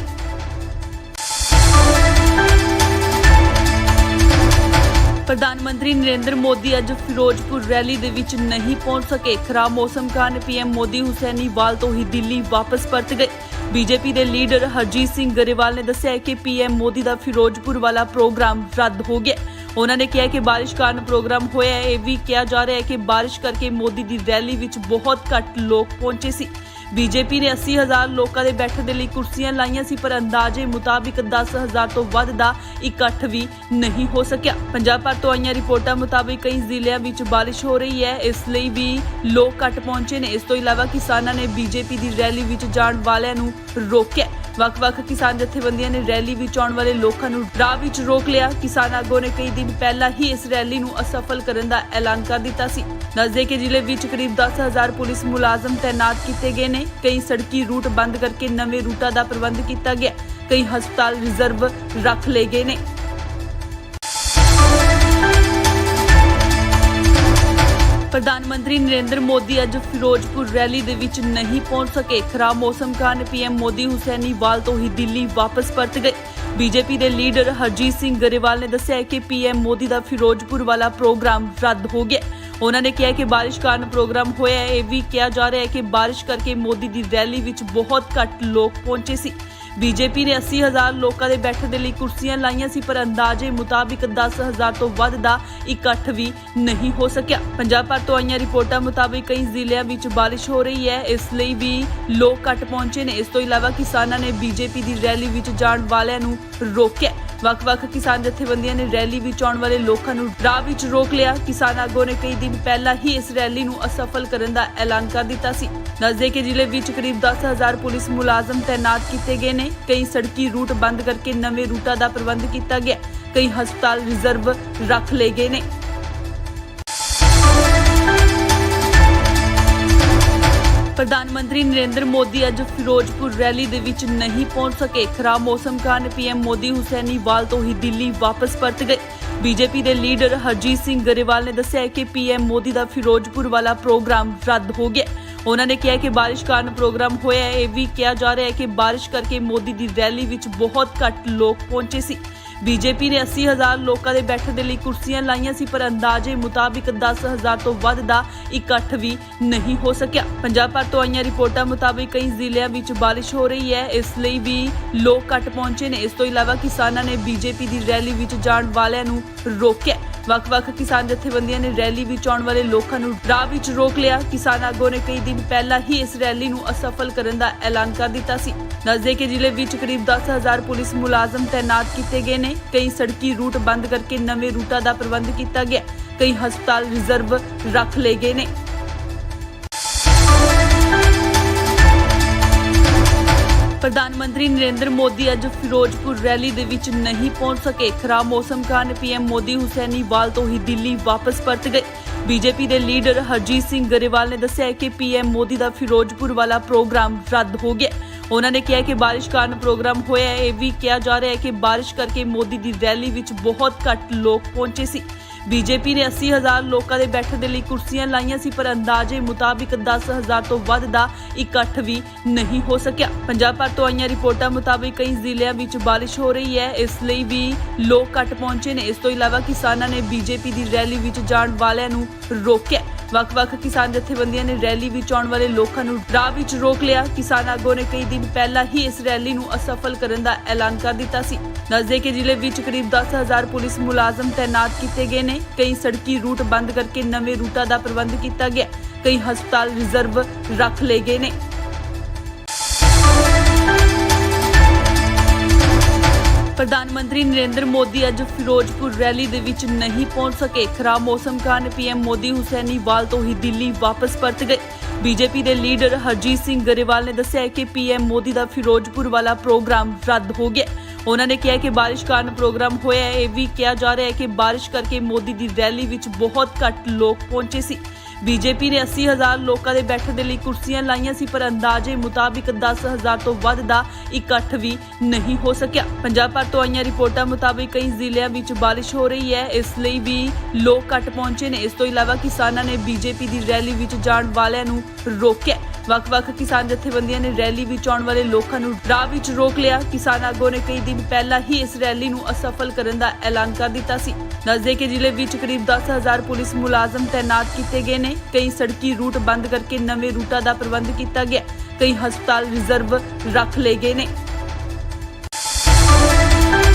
ਪ੍ਰਧਾਨ ਮੰਤਰੀ ਨਰਿੰਦਰ ਮੋਦੀ ਅੱਜ ਫਿਰੋਜ਼ਪੁਰ ਰੈਲੀ ਦੇ ਵਿੱਚ ਨਹੀਂ ਪਹੁੰਚ ਸਕੇ। ਖਰਾਬ ਮੌਸਮ ਕਾਰਨ ਪੀਐਮ ਮੋਦੀ ਹੁਸੈਨੀਵਾਲ ਤੋਂ ਹੀ ਦਿੱਲੀ ਵਾਪਸ ਪਰਤ ਗਏ। ਬੀਜੇਪੀ ਦੇ ਲੀਡਰ ਹਰਜੀਤ ਸਿੰਘ ਗਰੇਵਾਲ ਨੇ ਦੱਸਿਆ ਕਿ ਪੀਐਮ ਮੋਦੀ ਦਾ ਫਿਰੋਜ਼ਪੁਰ ਵਾਲਾ ਪ੍ਰੋਗਰਾਮ ਰੱਦ ਹੋ ਗਿਆ। ਉਹਨਾਂ ਨੇ ਕਿਹਾ ਕਿ ਬਾਰਿਸ਼ ਕਾਰਨ ਪ੍ਰੋਗਰਾਮ ਹੋਇਆ ਹੈ। ਇਹ ਵੀ ਕਿਹਾ ਜਾ ਰਿਹਾ ਹੈ ਕਿ ਬਾਰਿਸ਼ ਕਰਕੇ ਮੋਦੀ ਦੀ ਰੈਲੀ ਵਿੱਚ ਬਹੁਤ ਘੱਟ ਲੋਕ ਪਹੁੰਚੇ ਸੀ। ਬੀਜੇਪੀ ਨੇ 80,000 ਲੋਕਾਂ ਦੇ ਬੈਠਣ ਦੇ ਲਈ ਕੁਰਸੀਆਂ ਲਾਈਆਂ ਸੀ, ਪਰ ਅੰਦਾਜ਼ੇ ਮੁਤਾਬਿਕ 10,000 ਤੋਂ ਵੱਧ ਦਾ ਇਕੱਠ ਵੀ ਨਹੀਂ ਹੋ ਸਕਿਆ। ਪੰਜਾਬ ਭਰ ਤੋਂ ਆਈਆਂ ਰਿਪੋਰਟਾਂ ਮੁਤਾਬਿਕ ਕਈ ਜ਼ਿਲ੍ਹਿਆਂ ਵਿੱਚ ਬਾਰਿਸ਼ ਹੋ ਰਹੀ ਹੈ, ਇਸ ਲਈ ਵੀ ਲੋਕ ਘੱਟ ਪਹੁੰਚੇ ਨੇ। ਇਸ ਤੋਂ ਇਲਾਵਾ ਕਿਸਾਨਾਂ ਨੇ ਬੀਜੇਪੀ ਦੀ ਰੈਲੀ ਵਿੱਚ ਜਾਣ ਵਾਲਿਆਂ ਨੂੰ ਰੋਕਿਆ। ਵੱਖ-ਵੱਖ ਕਿਸਾਨ ਜਥੇਬੰਦੀਆਂ ਨੇ ਰੈਲੀ ਵਿੱਚ ਆਉਣ ਵਾਲੇ ਲੋਕਾਂ ਨੂੰ ਰਾਹ ਵਿੱਚ ਰੋਕ ਲਿਆ। ਕਿਸਾਨ ਆਗੂਆਂ ਨੇ ਕਈ ਦਿਨ ਪਹਿਲਾਂ ਹੀ ਇਸ ਰੈਲੀ ਨੂੰ ਅਸਫਲ ਕਰਨ ਦਾ ਐਲਾਨ ਕਰ ਦਿੱਤਾ ਸੀ। ਦੱਸਦੇ ਕਿ ਜ਼ਿਲ੍ਹੇ ਵਿੱਚ ਕਰੀਬ 10,000 ਪੁਲਿਸ ਮੁਲਾਜ਼ਮ ਤੈਨਾਤ ਕੀਤੇ ਗਏ ਨੇ। ਕਈ ਸੜਕੀ ਰੂਟ ਬੰਦ ਕਰਕੇ ਨਵੇਂ ਰੂਟਾਂ ਦਾ ਪ੍ਰਬੰਧ ਕੀਤਾ ਗਿਆ। ਕਈ ਹਸਪਤਾਲ ਰਿਜ਼ਰਵ ਰੱਖ ਲਏ ਗਏ ਨੇ। ਪ੍ਰਧਾਨ ਮੰਤਰੀ ਨਰਿੰਦਰ ਮੋਦੀ ਅੱਜ ਫਿਰੋਜ਼ਪੁਰ ਰੈਲੀ ਦੇ ਵਿੱਚ ਨਹੀਂ ਪਹੁੰਚ ਸਕੇ। ਖਰਾਬ ਮੌਸਮ ਕਾਰਨ ਪੀਐਮ ਮੋਦੀ ਹੁਸੈਨੀਵਾਲ ਤੋਂ ਹੀ ਦਿੱਲੀ ਵਾਪਸ ਪਰਤ ਗਏ। ਬੀਜੇਪੀ ਦੇ ਲੀਡਰ ਹਰਜੀਤ ਸਿੰਘ ਗਰੇਵਾਲ ਨੇ ਦੱਸਿਆ ਕਿ ਪੀਐਮ ਮੋਦੀ ਦਾ ਫਿਰੋਜ਼ਪੁਰ ਵਾਲਾ ਪ੍ਰੋਗਰਾਮ ਰੱਦ ਹੋ ਗਿਆ। ਉਹਨਾਂ ਨੇ ਕਿਹਾ ਕਿ ਬਾਰਿਸ਼ ਕਾਰਨ ਪ੍ਰੋਗਰਾਮ ਹੋਇਆ ਹੈ। ਇਹ ਵੀ ਕਿਹਾ ਜਾ ਰਿਹਾ ਹੈ ਕਿ ਬਾਰਿਸ਼ ਕਰਕੇ ਮੋਦੀ ਦੀ ਰੈਲੀ ਵਿੱਚ ਬਹੁਤ ਘੱਟ ਲੋਕ ਪਹੁੰਚੇ ਸੀ। ਬੀਜੇਪੀ ਨੇ 80,000 ਲੋਕਾਂ ਦੇ ਬੈਠਣ ਦੇ ਲਈ ਕੁਰਸੀਆਂ ਲਾਈਆਂ ਸੀ, ਪਰ ਅੰਦਾਜ਼ੇ ਮੁਤਾਬਿਕ 10,000 ਤੋਂ ਵੱਧ ਦਾ ਇਕੱਠ ਵੀ ਨਹੀਂ ਹੋ ਸਕਿਆ। ਪੰਜਾਬ ਭਰ ਤੋਂ ਆਈਆਂ ਰਿਪੋਰਟਾਂ ਮੁਤਾਬਿਕ ਕਈ ਜ਼ਿਲ੍ਹਿਆਂ ਵਿੱਚ ਬਾਰਿਸ਼ ਹੋ ਰਹੀ ਹੈ, ਇਸ ਲਈ ਵੀ ਲੋਕ ਘੱਟ ਪਹੁੰਚੇ ਨੇ। ਇਸ ਤੋਂ ਇਲਾਵਾ ਕਿਸਾਨਾਂ ਨੇ ਬੀਜੇਪੀ ਦੀ ਰੈਲੀ ਵਿੱਚ ਜਾਣ ਵਾਲਿਆਂ ਨੂੰ ਰੋਕਿਆ। ਵੱਖ-ਵੱਖ ਕਿਸਾਨ ਜਥੇਬੰਦੀਆਂ ਨੇ ਰੈਲੀ ਵਿੱਚ ਆਉਣ ਵਾਲੇ ਲੋਕਾਂ ਨੂੰ ਰਾਹ ਵਿੱਚ ਰੋਕ ਲਿਆ। ਕਿਸਾਨ ਆਗੂਆਂ ਨੇ ਕਈ ਦਿਨ ਪਹਿਲਾਂ ਹੀ ਇਸ ਰੈਲੀ ਨੂੰ ਅਸਫਲ ਕਰਨ ਦਾ ਐਲਾਨ ਕਰ ਦਿੱਤਾ ਸੀ। ਦੱਸਦੇ ਕਿ ਜ਼ਿਲ੍ਹੇ ਵਿੱਚ ਕਰੀਬ 10,000 ਪੁਲਿਸ ਮੁਲਾਜ਼ਮ ਤੈਨਾਤ ਕੀਤੇ ਗਏ ਨੇ। ਕਈ ਸੜਕੀ ਰੂਟ ਬੰਦ ਕਰਕੇ ਨਵੇਂ ਰੂਟਾਂ ਦਾ ਪ੍ਰਬੰਧ ਕੀਤਾ ਗਿਆ। ਕਈ ਹਸਪਤਾਲ ਰਿਜ਼ਰਵ ਰੱਖ ਲਏ ਗਏ ਨੇ। ਪ੍ਰਧਾਨ ਮੰਤਰੀ ਨਰਿੰਦਰ ਮੋਦੀ ਅੱਜ ਫਿਰੋਜ਼ਪੁਰ ਰੈਲੀ ਦੇ ਵਿੱਚ ਨਹੀਂ ਪਹੁੰਚ ਸਕੇ। ਖਰਾਬ ਮੌਸਮ ਕਾਰਨ ਪੀਐਮ ਮੋਦੀ ਹੁਸੈਨੀਵਾਲ ਤੋਂ ਹੀ ਦਿੱਲੀ ਵਾਪਸ ਪਰਤ ਗਏ। ਬੀਜੇਪੀ ਦੇ ਲੀਡਰ ਹਰਜੀਤ ਸਿੰਘ ਗਰੇਵਾਲ ਨੇ ਦੱਸਿਆ ਕਿ ਪੀਐਮ ਮੋਦੀ ਦਾ ਫਿਰੋਜ਼ਪੁਰ ਵਾਲਾ ਪ੍ਰੋਗਰਾਮ ਰੱਦ ਹੋ ਗਿਆ। ਉਹਨਾਂ ਨੇ ਕਿਹਾ ਕਿ ਬਾਰਿਸ਼ ਕਾਰਨ ਪ੍ਰੋਗਰਾਮ ਹੋਇਆ ਹੈ। ਇਹ ਵੀ ਕਿਹਾ ਜਾ ਰਿਹਾ ਹੈ ਕਿ ਬਾਰਿਸ਼ ਕਰਕੇ ਮੋਦੀ ਦੀ ਰੈਲੀ ਵਿੱਚ ਬਹੁਤ ਘੱਟ ਲੋਕ ਪਹੁੰਚੇ ਸੀ। ਬੀਜੇਪੀ ਨੇ 80,000 ਲੋਕਾਂ ਦੇ ਬੈਠਣ ਦੇ ਲਈ ਕੁਰਸੀਆਂ ਲਾਈਆਂ ਸੀ, ਪਰ ਅੰਦਾਜ਼ੇ ਮੁਤਾਬਿਕ 10,000 ਤੋਂ ਵੱਧ ਦਾ ਇਕੱਠ ਵੀ ਨਹੀਂ ਹੋ ਸਕਿਆ। ਪੰਜਾਬ ਭਰ ਤੋਂ ਆਈਆਂ ਰਿਪੋਰਟਾਂ ਮੁਤਾਬਿਕ ਕਈ ਜ਼ਿਲ੍ਹਿਆਂ ਵਿੱਚ ਬਾਰਿਸ਼ ਹੋ ਰਹੀ ਹੈ, ਇਸ ਲਈ ਵੀ ਲੋਕ ਘੱਟ ਪਹੁੰਚੇ ਨੇ। ਇਸ ਤੋਂ ਇਲਾਵਾ ਕਿਸਾਨਾਂ ਨੇ ਬੀਜੇਪੀ ਦੀ ਰੈਲੀ ਵਿੱਚ ਜਾਣ ਵਾਲਿਆਂ ਨੂੰ ਰੋਕਿਆ। ਵੱਖ-ਵੱਖ ਕਿਸਾਨ ਜਥੇਬੰਦੀਆਂ ਨੇ ਰੈਲੀ ਵਿੱਚ ਆਉਣ ਵਾਲੇ ਲੋਕਾਂ ਨੂੰ ਰਾਹ ਵਿੱਚ ਰੋਕ ਲਿਆ। ਕਿਸਾਨ ਆਗੂਆਂ ਨੇ ਕਈ ਦਿਨ ਪਹਿਲਾਂ ਹੀ ਇਸ ਰੈਲੀ ਨੂੰ ਅਸਫਲ ਕਰਨ ਦਾ ਐਲਾਨ ਕਰ ਦਿੱਤਾ ਸੀ। ਦੱਸਦੇ ਕਿ ਜ਼ਿਲ੍ਹੇ ਵਿੱਚ ਕਰੀਬ 10,000 ਪੁਲਿਸ ਮੁਲਾਜ਼ਮ ਤੈਨਾਤ ਕੀਤੇ ਗਏ ਨੇ। ਕਈ ਸੜਕੀ ਰੂਟ ਬੰਦ ਕਰਕੇ ਨਵੇਂ ਰੂਟਾਂ ਦਾ ਪ੍ਰਬੰਧ ਕੀਤਾ ਗਿਆ। ਕਈ ਹਸਪਤਾਲ ਰਿਜ਼ਰਵ ਰੱਖ ਲਏ ਗਏ ਨੇ। ਪ੍ਰਧਾਨ ਮੰਤਰੀ ਨਰਿੰਦਰ ਮੋਦੀ ਅੱਜ ਫਿਰੋਜ਼ਪੁਰ ਰੈਲੀ ਦੇ ਵਿੱਚ ਨਹੀਂ ਪਹੁੰਚ ਸਕੇ। ਖਰਾਬ ਮੌਸਮ ਕਾਰਨ ਪੀਐਮ ਮੋਦੀ ਹੁਸੈਨੀਵਾਲ ਤੋਂ ਹੀ ਦਿੱਲੀ ਵਾਪਸ ਪਰਤ ਗਏ। ਬੀਜੇਪੀ ਦੇ ਲੀਡਰ ਹਰਜੀਤ ਸਿੰਘ ਗਰੇਵਾਲ ਨੇ ਦੱਸਿਆ ਕਿ ਪੀਐਮ ਮੋਦੀ ਦਾ ਫਿਰੋਜ਼ਪੁਰ ਵਾਲਾ ਪ੍ਰੋਗਰਾਮ ਰੱਦ ਹੋ ਗਿਆ। ਉਹਨਾਂ ਨੇ ਕਿਹਾ ਕਿ ਬਾਰਿਸ਼ ਕਾਰਨ ਪ੍ਰੋਗਰਾਮ ਹੋਇਆ ਹੈ। ਇਹ ਵੀ ਕਿਹਾ ਜਾ ਰਿਹਾ ਹੈ ਕਿ ਬਾਰਿਸ਼ ਕਰਕੇ ਮੋਦੀ ਦੀ ਰੈਲੀ ਵਿੱਚ ਬਹੁਤ ਘੱਟ ਲੋਕ ਪਹੁੰਚੇ ਸੀ। ਬੀਜੇਪੀ ਨੇ 80,000 ਲੋਕਾਂ ਦੇ ਬੈਠਣ ਦੇ ਲਈ ਕੁਰਸੀਆਂ ਲਾਈਆਂ ਸੀ, ਪਰ ਅੰਦਾਜ਼ੇ ਮੁਤਾਬਿਕ 10,000 ਤੋਂ ਵੱਧ ਦਾ ਇਕੱਠ ਵੀ ਨਹੀਂ ਹੋ ਸਕਿਆ। ਪੰਜਾਬ ਭਰ ਤੋਂ ਆਈਆਂ ਰਿਪੋਰਟਾਂ ਮੁਤਾਬਿਕ ਕਈ ਜ਼ਿਲ੍ਹਿਆਂ ਵਿੱਚ ਬਾਰਿਸ਼ ਹੋ ਰਹੀ ਹੈ, ਇਸ ਲਈ ਵੀ ਲੋਕ ਘੱਟ ਪਹੁੰਚੇ ਨੇ। ਇਸ ਤੋਂ ਇਲਾਵਾ ਕਿਸਾਨਾਂ ਨੇ ਬੀਜੇਪੀ ਦੀ ਰੈਲੀ ਵਿੱਚ ਜਾਣ ਵਾਲਿਆਂ ਨੂੰ ਰੋਕਿਆ। ਵੱਖ-ਵੱਖ ਕਿਸਾਨ ਜਥੇਬੰਦੀਆਂ ਨੇ ਰੈਲੀ ਵਿੱਚ ਆਉਣ ਵਾਲੇ ਲੋਕਾਂ ਨੂੰ ਰਾਹ ਵਿੱਚ ਰੋਕ ਲਿਆ। ਕਿਸਾਨ ਆਗੂਆਂ ਨੇ ਕਈ ਦਿਨ ਪਹਿਲਾਂ ਹੀ ਇਸ ਰੈਲੀ ਨੂੰ ਅਸਫਲ ਕਰਨ ਦਾ ਐਲਾਨ ਕਰ ਦਿੱਤਾ ਸੀ। ਦੱਸਦੇ ਕਿ ਜ਼ਿਲ੍ਹੇ ਵਿੱਚ ਕਰੀਬ 10,000 ਪੁਲਿਸ ਮੁਲਾਜ਼ਮ ਤੈਨਾਤ ਕੀਤੇ ਗਏ ਨੇ। ਕਈ ਸੜਕੀ ਰੂਟ ਬੰਦ ਕਰਕੇ ਨਵੇਂ ਰੂਟਾਂ ਦਾ ਪ੍ਰਬੰਧ ਕੀਤਾ ਗਿਆ। ਕਈ ਹਸਪਤਾਲ ਰਿਜ਼ਰਵ ਰੱਖ ਲਏ ਗਏ ਨੇ। ਪ੍ਰਧਾਨ ਮੰਤਰੀ ਨਰਿੰਦਰ ਮੋਦੀ ਅੱਜ ਫਿਰੋਜ਼ਪੁਰ ਰੈਲੀ ਦੇ ਵਿੱਚ ਨਹੀਂ ਪਹੁੰਚ ਸਕੇ। ਖਰਾਬ ਮੌਸਮ ਕਾਰਨ ਪੀਐਮ ਮੋਦੀ ਹੁਸੈਨੀਵਾਲ ਤੋਂ ਹੀ ਦਿੱਲੀ ਵਾਪਸ ਪਰਤ ਗਏ। ਬੀਜੇਪੀ ਦੇ ਲੀਡਰ ਹਰਜੀਤ ਸਿੰਘ ਗਰੇਵਾਲ ਨੇ ਦੱਸਿਆ ਕਿ ਪੀਐਮ ਮੋਦੀ ਦਾ ਫਿਰੋਜ਼ਪੁਰ ਵਾਲਾ ਪ੍ਰੋਗਰਾਮ ਰੱਦ ਹੋ ਗਿਆ। ਉਹਨਾਂ ਨੇ ਕਿਹਾ ਕਿ ਬਾਰਿਸ਼ ਕਾਰਨ ਪ੍ਰੋਗਰਾਮ ਹੋਇਆ ਹੈ। ਇਹ ਵੀ ਕਿਹਾ ਜਾ ਰਿਹਾ ਹੈ ਕਿ ਬਾਰਿਸ਼ ਕਰਕੇ ਮੋਦੀ ਦੀ ਰੈਲੀ ਵਿੱਚ ਬਹੁਤ ਘੱਟ ਲੋਕ ਪਹੁੰਚੇ ਸੀ। ਬੀਜੇਪੀ ਨੇ 80,000 ਲੋਕਾਂ ਦੇ ਬੈਠਣ ਦੇ ਲਈ ਕੁਰਸੀਆਂ ਲਾਈਆਂ ਸੀ, ਪਰ ਅੰਦਾਜ਼ੇ ਮੁਤਾਬਿਕ 10,000 ਤੋਂ ਵੱਧ ਦਾ ਇਕੱਠ ਵੀ ਨਹੀਂ ਹੋ ਸਕਿਆ। ਪੰਜਾਬ ਭਰ ਤੋਂ ਆਈਆਂ ਰਿਪੋਰਟਾਂ ਮੁਤਾਬਿਕ ਕਈ ਜ਼ਿਲ੍ਹਿਆਂ ਵਿੱਚ ਬਾਰਿਸ਼ ਹੋ ਰਹੀ ਹੈ, ਇਸ ਲਈ ਵੀ ਲੋਕ ਘੱਟ ਪਹੁੰਚੇ ਨੇ। ਇਸ ਤੋਂ ਇਲਾਵਾ ਕਿਸਾਨਾਂ ਨੇ ਬੀਜੇਪੀ ਦੀ ਰੈਲੀ ਵਿੱਚ ਜਾਣ ਵਾਲਿਆਂ ਨੂੰ ਰੋਕਿਆ। ਵੱਖ-ਵੱਖ ਕਿਸਾਨ ਜਥੇਬੰਦੀਆਂ ਨੇ ਰੈਲੀ ਵਿੱਚ ਆਉਣ ਵਾਲੇ ਲੋਕਾਂ ਨੂੰ ਰਾਹ ਵਿੱਚ ਰੋਕ ਲਿਆ। ਕਿਸਾਨ ਆਗੂਆਂ ਨੇ ਕਈ ਦਿਨ ਪਹਿਲਾਂ ਹੀ ਇਸ ਰੈਲੀ ਨੂੰ ਅਸਫਲ ਕਰਨ ਦਾ ਐਲਾਨ ਕਰ ਦਿੱਤਾ ਸੀ। ਦੱਸਦੇ ਕਿ ਜ਼ਿਲ੍ਹੇ ਵਿੱਚ ਕਰੀਬ 10,000 ਪੁਲਿਸ ਮੁਲਾਜ਼ਮ ਤੈਨਾਤ ਕੀਤੇ ਗਏ ਨੇ। ਕਈ ਸੜਕੀ ਰੂਟ ਬੰਦ ਕਰਕੇ ਨਵੇਂ ਰੂਟਾਂ ਦਾ ਪ੍ਰਬੰਧ ਕੀਤਾ ਗਿਆ। ਕਈ ਹਸਪਤਾਲ ਰਿਜ਼ਰਵ ਰੱਖ ਲਏ ਗਏ ਨੇ।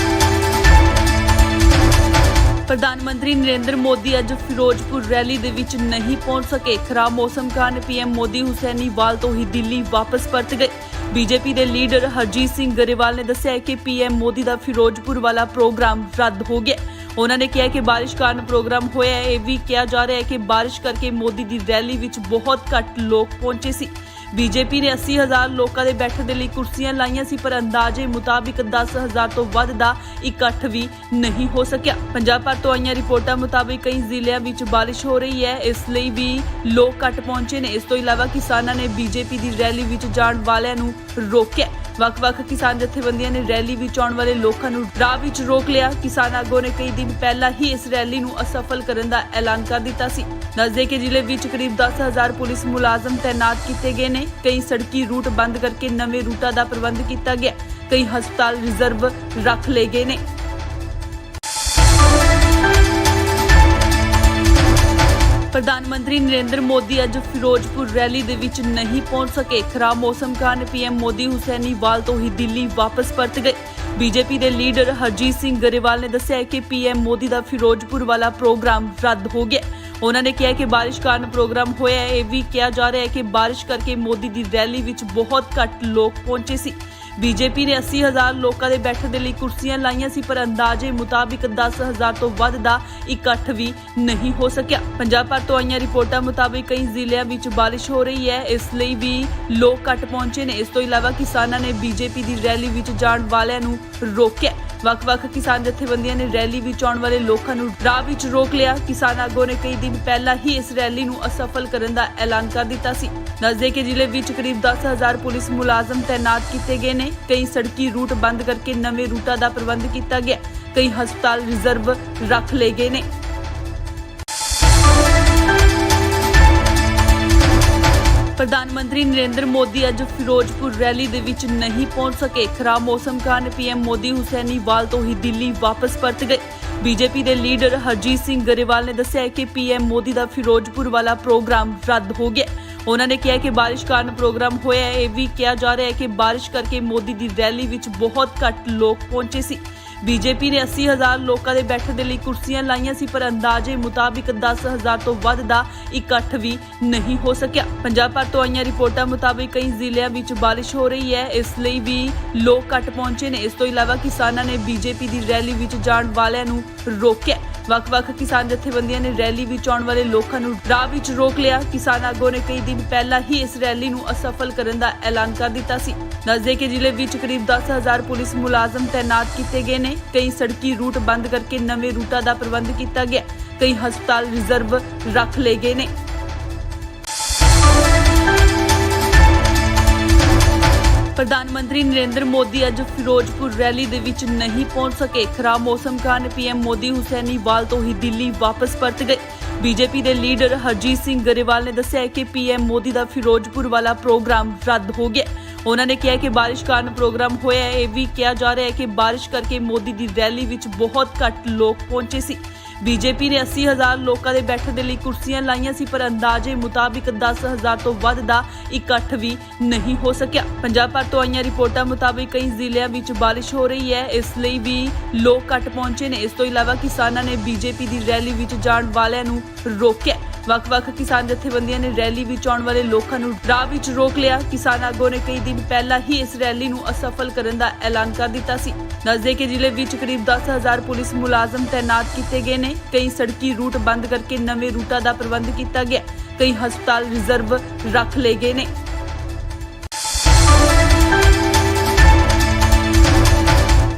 ਪ੍ਰਧਾਨ ਮੰਤਰੀ ਨਰਿੰਦਰ ਮੋਦੀ ਅੱਜ ਫਿਰੋਜ਼ਪੁਰ ਰੈਲੀ ਦੇ ਵਿੱਚ ਨਹੀਂ ਪਹੁੰਚ ਸਕੇ। ਖਰਾਬ ਮੌਸਮ ਕਾਰਨ ਪੀਐਮ ਮੋਦੀ ਹੁਸੈਨੀਵਾਲ ਤੋਂ ਹੀ ਦਿੱਲੀ ਵਾਪਸ ਪਰਤ ਗਏ। ਬੀਜੇਪੀ ਦੇ ਲੀਡਰ ਹਰਜੀਤ ਸਿੰਘ ਗਰੇਵਾਲ ਨੇ ਦੱਸਿਆ ਕਿ ਪੀਐਮ ਮੋਦੀ ਦਾ ਫਿਰੋਜ਼ਪੁਰ ਵਾਲਾ ਪ੍ਰੋਗਰਾਮ ਰੱਦ ਹੋ ਗਿਆ। ਉਹਨਾਂ ਨੇ ਕਿਹਾ ਕਿ ਬਾਰਿਸ਼ ਕਾਰਨ ਪ੍ਰੋਗਰਾਮ ਹੋਇਆ ਹੈ। ਇਹ ਵੀ ਕਿਹਾ ਜਾ ਰਿਹਾ ਹੈ ਕਿ ਬਾਰਿਸ਼ ਕਰਕੇ ਮੋਦੀ ਦੀ ਰੈਲੀ ਵਿੱਚ ਬਹੁਤ ਘੱਟ ਲੋਕ ਪਹੁੰਚੇ ਸੀ। ਬੀਜੇਪੀ ਨੇ 80,000 ਲੋਕਾਂ ਦੇ ਬੈਠਣ ਦੇ ਲਈ ਕੁਰਸੀਆਂ ਲਾਈਆਂ ਸੀ, ਪਰ ਅੰਦਾਜ਼ੇ ਮੁਤਾਬਿਕ 10,000 ਤੋਂ ਵੱਧ ਦਾ ਇਕੱਠ ਵੀ ਨਹੀਂ ਹੋ ਸਕਿਆ। ਪੰਜਾਬ ਭਰ ਤੋਂ ਆਈਆਂ ਰਿਪੋਰਟਾਂ ਮੁਤਾਬਿਕ ਕਈ ਜ਼ਿਲ੍ਹਿਆਂ ਵਿੱਚ ਬਾਰਿਸ਼ ਹੋ ਰਹੀ ਹੈ, ਇਸ ਲਈ ਵੀ ਲੋਕ ਘੱਟ ਪਹੁੰਚੇ ਨੇ। ਇਸ ਤੋਂ ਇਲਾਵਾ ਕਿਸਾਨਾਂ ਨੇ ਬੀਜੇਪੀ ਦੀ ਰੈਲੀ ਵਿੱਚ ਜਾਣ ਵਾਲਿਆਂ ਨੂੰ ਰੋਕਿਆ। ਵੱਖ-ਵੱਖ ਕਿਸਾਨ ਜਥੇਬੰਦੀਆਂ ਨੇ ਰੈਲੀ ਵਿੱਚ ਆਉਣ ਵਾਲੇ ਲੋਕਾਂ ਨੂੰ ਰਾਹ ਵਿੱਚ ਰੋਕ ਲਿਆ। ਕਿਸਾਨ ਆਗੂਆਂ ਨੇ ਕਈ ਦਿਨ ਪਹਿਲਾਂ ਹੀ ਇਸ ਰੈਲੀ ਨੂੰ ਅਸਫਲ ਕਰਨ ਦਾ ਐਲਾਨ ਕਰ ਦਿੱਤਾ ਸੀ। ਦੱਸਦੇ ਕਿ ਜ਼ਿਲ੍ਹੇ ਵਿੱਚ ਕਰੀਬ 10,000 ਪੁਲਿਸ ਮੁਲਾਜ਼ਮ ਤੈਨਾਤ ਕੀਤੇ ਗਏ ਨੇ। ਕਈ ਸੜਕੀ ਰੂਟ ਬੰਦ ਕਰਕੇ ਨਵੇਂ ਰੂਟਾਂ ਦਾ ਪ੍ਰਬੰਧ ਕੀਤਾ ਗਿਆ। ਕਈ ਹਸਪਤਾਲ ਰਿਜ਼ਰਵ ਰੱਖ ਲਏ ਗਏ ਨੇ। ਪ੍ਰਧਾਨ ਮੰਤਰੀ ਨਰਿੰਦਰ ਮੋਦੀ ਅੱਜ ਫਿਰੋਜ਼ਪੁਰ ਰੈਲੀ ਦੇ ਵਿੱਚ ਨਹੀਂ ਪਹੁੰਚ ਸਕੇ। ਖਰਾਬ ਮੌਸਮ ਕਾਰਨ ਪੀਐਮ ਮੋਦੀ ਹੁਸੈਨੀਵਾਲ ਤੋਂ ਹੀ ਦਿੱਲੀ ਵਾਪਸ ਪਰਤ ਗਏ। ਬੀਜੇਪੀ ਦੇ ਲੀਡਰ ਹਰਜੀਤ ਸਿੰਘ ਗਰੇਵਾਲ ਨੇ ਦੱਸਿਆ ਕਿ ਪੀਐਮ ਮੋਦੀ ਦਾ ਫਿਰੋਜ਼ਪੁਰ ਵਾਲਾ ਪ੍ਰੋਗਰਾਮ ਰੱਦ ਹੋ ਗਿਆ। ਉਹਨਾਂ ਨੇ ਕਿਹਾ ਕਿ ਬਾਰਿਸ਼ ਕਾਰਨ ਪ੍ਰੋਗਰਾਮ ਹੋਇਆ ਹੈ। ਇਹ ਵੀ ਕਿਹਾ ਜਾ ਰਿਹਾ ਹੈ ਕਿ ਬਾਰਿਸ਼ ਕਰਕੇ ਮੋਦੀ ਦੀ ਰੈਲੀ ਵਿੱਚ ਬਹੁਤ ਘੱਟ ਲੋਕ ਪਹੁੰਚੇ ਸੀ। ਬੀਜੇਪੀ ਨੇ 80,000 ਲੋਕਾਂ ਦੇ ਬੈਠਣ ਦੇ ਲਈ ਕੁਰਸੀਆਂ ਲਾਈਆਂ ਸੀ, ਪਰ ਅੰਦਾਜ਼ੇ ਮੁਤਾਬਿਕ 10,000 ਤੋਂ ਵੱਧ ਦਾ ਇਕੱਠ ਵੀ ਨਹੀਂ ਹੋ ਸਕਿਆ। ਪੰਜਾਬ ਭਰ ਤੋਂ ਆਈਆਂ ਰਿਪੋਰਟਾਂ ਮੁਤਾਬਿਕ ਕਈ ਜ਼ਿਲ੍ਹਿਆਂ ਵਿੱਚ ਬਾਰਿਸ਼ ਹੋ ਰਹੀ ਹੈ, ਇਸ ਲਈ ਵੀ ਲੋਕ ਘੱਟ ਪਹੁੰਚੇ ਨੇ। ਇਸ ਤੋਂ ਇਲਾਵਾ ਕਿਸਾਨਾਂ ਨੇ ਬੀਜੇਪੀ ਦੀ ਰੈਲੀ ਵਿੱਚ ਜਾਣ ਵਾਲਿਆਂ ਨੂੰ ਰੋਕਿਆ। ਵੱਖ-ਵੱਖ ਕਿਸਾਨ ਜਥੇਬੰਦੀਆਂ ਨੇ ਰੈਲੀ ਵਿੱਚ ਆਉਣ ਵਾਲੇ ਲੋਕਾਂ ਨੂੰ ਰਾਹ ਵਿੱਚ ਰੋਕ ਲਿਆ। ਕਿਸਾਨ ਆਗੂਆਂ ਨੇ ਕਈ ਦਿਨ ਪਹਿਲਾਂ ਹੀ ਇਸ ਰੈਲੀ ਨੂੰ ਅਸਫਲ ਕਰਨ ਦਾ ਐਲਾਨ ਕਰ ਦਿੱਤਾ ਸੀ। ਦੱਸਦੇ ਕਿ ਜ਼ਿਲ੍ਹੇ ਵਿੱਚ ਕਰੀਬ 10,000 ਪੁਲਿਸ ਮੁਲਾਜ਼ਮ ਤੈਨਾਤ ਕੀਤੇ ਗਏ ਨੇ। ਕਈ ਸੜਕੀ ਰੂਟ ਬੰਦ ਕਰਕੇ ਨਵੇਂ ਰੂਟਾਂ ਦਾ ਪ੍ਰਬੰਧ ਕੀਤਾ ਗਿਆ। ਕਈ ਹਸਪਤਾਲ ਰਿਜ਼ਰਵ ਰੱਖ ਲਏ ਗਏ ਨੇ। ਪ੍ਰਧਾਨ ਮੰਤਰੀ ਨਰਿੰਦਰ ਮੋਦੀ ਅੱਜ ਫਿਰੋਜ਼ਪੁਰ ਰੈਲੀ ਦੇ ਵਿੱਚ ਨਹੀਂ ਪਹੁੰਚ ਸਕੇ। ਖਰਾਬ ਮੌਸਮ ਕਾਰਨ ਪੀਐਮ ਮੋਦੀ ਹੁਸੈਨੀਵਾਲ ਤੋਂ ਹੀ ਦਿੱਲੀ ਵਾਪਸ ਪਰਤ ਗਏ। ਬੀਜੇਪੀ ਦੇ ਲੀਡਰ ਹਰਜੀਤ ਸਿੰਘ ਗਰੇਵਾਲ ਨੇ ਦੱਸਿਆ ਕਿ ਪੀਐਮ ਮੋਦੀ ਦਾ ਫਿਰੋਜ਼ਪੁਰ ਵਾਲਾ ਪ੍ਰੋਗਰਾਮ ਰੱਦ ਹੋ ਗਿਆ। ਉਹਨਾਂ ਨੇ ਕਿਹਾ ਕਿ ਬਾਰਿਸ਼ ਕਾਰਨ ਪ੍ਰੋਗਰਾਮ ਹੋਇਆ ਹੈ। ਇਹ ਵੀ ਕਿਹਾ ਜਾ ਰਿਹਾ ਹੈ ਕਿ ਬਾਰਿਸ਼ ਕਰਕੇ ਮੋਦੀ ਦੀ ਰੈਲੀ ਵਿੱਚ ਬਹੁਤ ਘੱਟ ਲੋਕ ਪਹੁੰਚੇ ਸੀ। ਬੀਜੇਪੀ ਨੇ 80,000 ਲੋਕਾਂ ਦੇ ਬੈਠਣ ਦੇ ਲਈ ਕੁਰਸੀਆਂ ਲਾਈਆਂ ਸੀ, ਪਰ ਅੰਦਾਜ਼ੇ ਮੁਤਾਬਿਕ 10,000 ਤੋਂ ਵੱਧ ਦਾ ਇਕੱਠ ਵੀ ਨਹੀਂ ਹੋ ਸਕਿਆ। ਪੰਜਾਬ ਭਰ ਤੋਂ ਆਈਆਂ ਰਿਪੋਰਟਾਂ ਮੁਤਾਬਿਕ ਕਈ ਜ਼ਿਲ੍ਹਿਆਂ ਵਿੱਚ ਬਾਰਿਸ਼ ਹੋ ਰਹੀ ਹੈ, ਇਸ ਲਈ ਵੀ ਲੋਕ ਘੱਟ ਪਹੁੰਚੇ ਨੇ। ਇਸ ਤੋਂ ਇਲਾਵਾ ਕਿਸਾਨਾਂ ਨੇ ਬੀਜੇਪੀ ਦੀ ਰੈਲੀ ਵਿੱਚ ਜਾਣ ਵਾਲਿਆਂ ਨੂੰ ਰੋਕਿਆ। ਵੱਖ-ਵੱਖ ਕਿਸਾਨ ਜਥੇਬੰਦੀਆਂ ਨੇ ਰੈਲੀ ਵਿੱਚ ਆਉਣ ਵਾਲੇ ਲੋਕਾਂ ਨੂੰ ਰਾਹ ਵਿੱਚ ਰੋਕ ਲਿਆ। ਕਿਸਾਨ ਆਗੂਆਂ ਨੇ ਕਈ ਦਿਨ ਪਹਿਲਾਂ ਹੀ ਇਸ ਰੈਲੀ ਨੂੰ ਅਸਫਲ ਕਰਨ ਦਾ ਐਲਾਨ ਕਰ ਦਿੱਤਾ ਸੀ। ਦੱਸਦੇ ਕਿ ਜ਼ਿਲ੍ਹੇ ਵਿੱਚ ਕਰੀਬ 10,000 ਪੁਲਿਸ ਮੁਲਾਜ਼ਮ ਤੈਨਾਤ ਕੀਤੇ ਗਏ ਨੇ। ਕਈ ਸੜਕੀ ਰੂਟ ਬੰਦ ਕਰਕੇ ਨਵੇਂ ਰੂਟਾਂ ਦਾ ਪ੍ਰਬੰਧ ਕੀਤਾ ਗਿਆ। ਕਈ ਹਸਪਤਾਲ ਰਿਜ਼ਰਵ ਰੱਖ ਲਏ ਗਏ ਨੇ। ਪ੍ਰਧਾਨ ਮੰਤਰੀ ਨਰਿੰਦਰ ਮੋਦੀ ਅੱਜ ਫਿਰੋਜ਼ਪੁਰ ਰੈਲੀ ਦੇ ਵਿੱਚ ਨਹੀਂ ਪਹੁੰਚ ਸਕੇ। ਖਰਾਬ ਮੌਸਮ ਕਾਰਨ ਪੀਐਮ ਮੋਦੀ ਹੁਸੈਨੀਵਾਲ ਤੋਂ ਹੀ ਦਿੱਲੀ ਵਾਪਸ ਪਰਤ ਗਏ। ਬੀਜੇਪੀ ਦੇ ਲੀਡਰ ਹਰਜੀਤ ਸਿੰਘ ਗਰੇਵਾਲ ਨੇ ਦੱਸਿਆ ਕਿ ਪੀਐਮ ਮੋਦੀ ਦਾ ਫਿਰੋਜ਼ਪੁਰ ਵਾਲਾ ਪ੍ਰੋਗਰਾਮ ਰੱਦ ਹੋ ਗਿਆ। ਉਹਨਾਂ ਨੇ ਕਿਹਾ ਕਿ ਬਾਰਿਸ਼ ਕਾਰਨ ਪ੍ਰੋਗਰਾਮ ਹੋਇਆ ਹੈ। ਇਹ ਵੀ ਕਿਹਾ ਜਾ ਰਿਹਾ ਹੈ ਕਿ ਬਾਰਿਸ਼ ਕਰਕੇ ਮੋਦੀ ਦੀ ਰੈਲੀ ਵਿੱਚ ਬਹੁਤ ਘੱਟ ਲੋਕ ਪਹੁੰਚੇ ਸੀ। ਬੀਜੇਪੀ ਨੇ 80,000 ਲੋਕਾਂ ਦੇ ਬੈਠਣ ਦੇ ਲਈ ਕੁਰਸੀਆਂ ਲਾਈਆਂ ਸੀ, ਪਰ ਅੰਦਾਜ਼ੇ ਮੁਤਾਬਿਕ 10,000 ਤੋਂ ਵੱਧ ਦਾ ਇਕੱਠ ਵੀ ਨਹੀਂ ਹੋ ਸਕਿਆ। ਪੰਜਾਬ ਭਰ ਤੋਂ ਆਈਆਂ ਰਿਪੋਰਟਾਂ ਮੁਤਾਬਿਕ ਕਈ ਜ਼ਿਲ੍ਹਿਆਂ ਵਿੱਚ ਬਾਰਿਸ਼ ਹੋ ਰਹੀ ਹੈ, ਇਸ ਲਈ ਵੀ ਲੋਕ ਘੱਟ ਪਹੁੰਚੇ ਨੇ। ਇਸ ਤੋਂ ਇਲਾਵਾ ਕਿਸਾਨਾਂ ਨੇ ਬੀਜੇਪੀ ਦੀ ਰੈਲੀ ਵਿੱਚ ਜਾਣ ਵਾਲਿਆਂ ਨੂੰ ਰੋਕਿਆ। ਵੱਖ-ਵੱਖ ਕਿਸਾਨ ਜਥੇਬੰਦੀਆਂ ਨੇ ਰੈਲੀ ਵਿੱਚ ਆਉਣ ਵਾਲੇ ਲੋਕਾਂ ਨੂੰ ਰਾਹ ਵਿੱਚ ਰੋਕ ਲਿਆ। ਕਿਸਾਨ ਆਗੂਆਂ ਨੇ ਕਈ ਦਿਨ ਪਹਿਲਾਂ ਹੀ ਇਸ ਰੈਲੀ ਨੂੰ ਅਸਫਲ ਕਰਨ ਦਾ ਐਲਾਨ ਕਰ ਦਿੱਤਾ ਸੀ। ਦੱਸਦੇ ਕਿ ਜ਼ਿਲ੍ਹੇ ਵਿੱਚ ਕਰੀਬ 10,000 ਪੁਲਿਸ ਮੁਲਾਜ਼ਮ ਤੈਨਾਤ ਕੀਤੇ ਗਏ ਨੇ। ਕਈ ਸੜਕੀ ਰੂਟ ਬੰਦ ਕਰਕੇ ਨਵੇਂ ਰੂਟਾਂ ਦਾ ਪ੍ਰਬੰਧ ਕੀਤਾ ਗਿਆ। ਕਈ ਹਸਪਤਾਲ ਰਿਜ਼ਰਵ ਰੱਖ ਲਏ ਗਏ ਨੇ।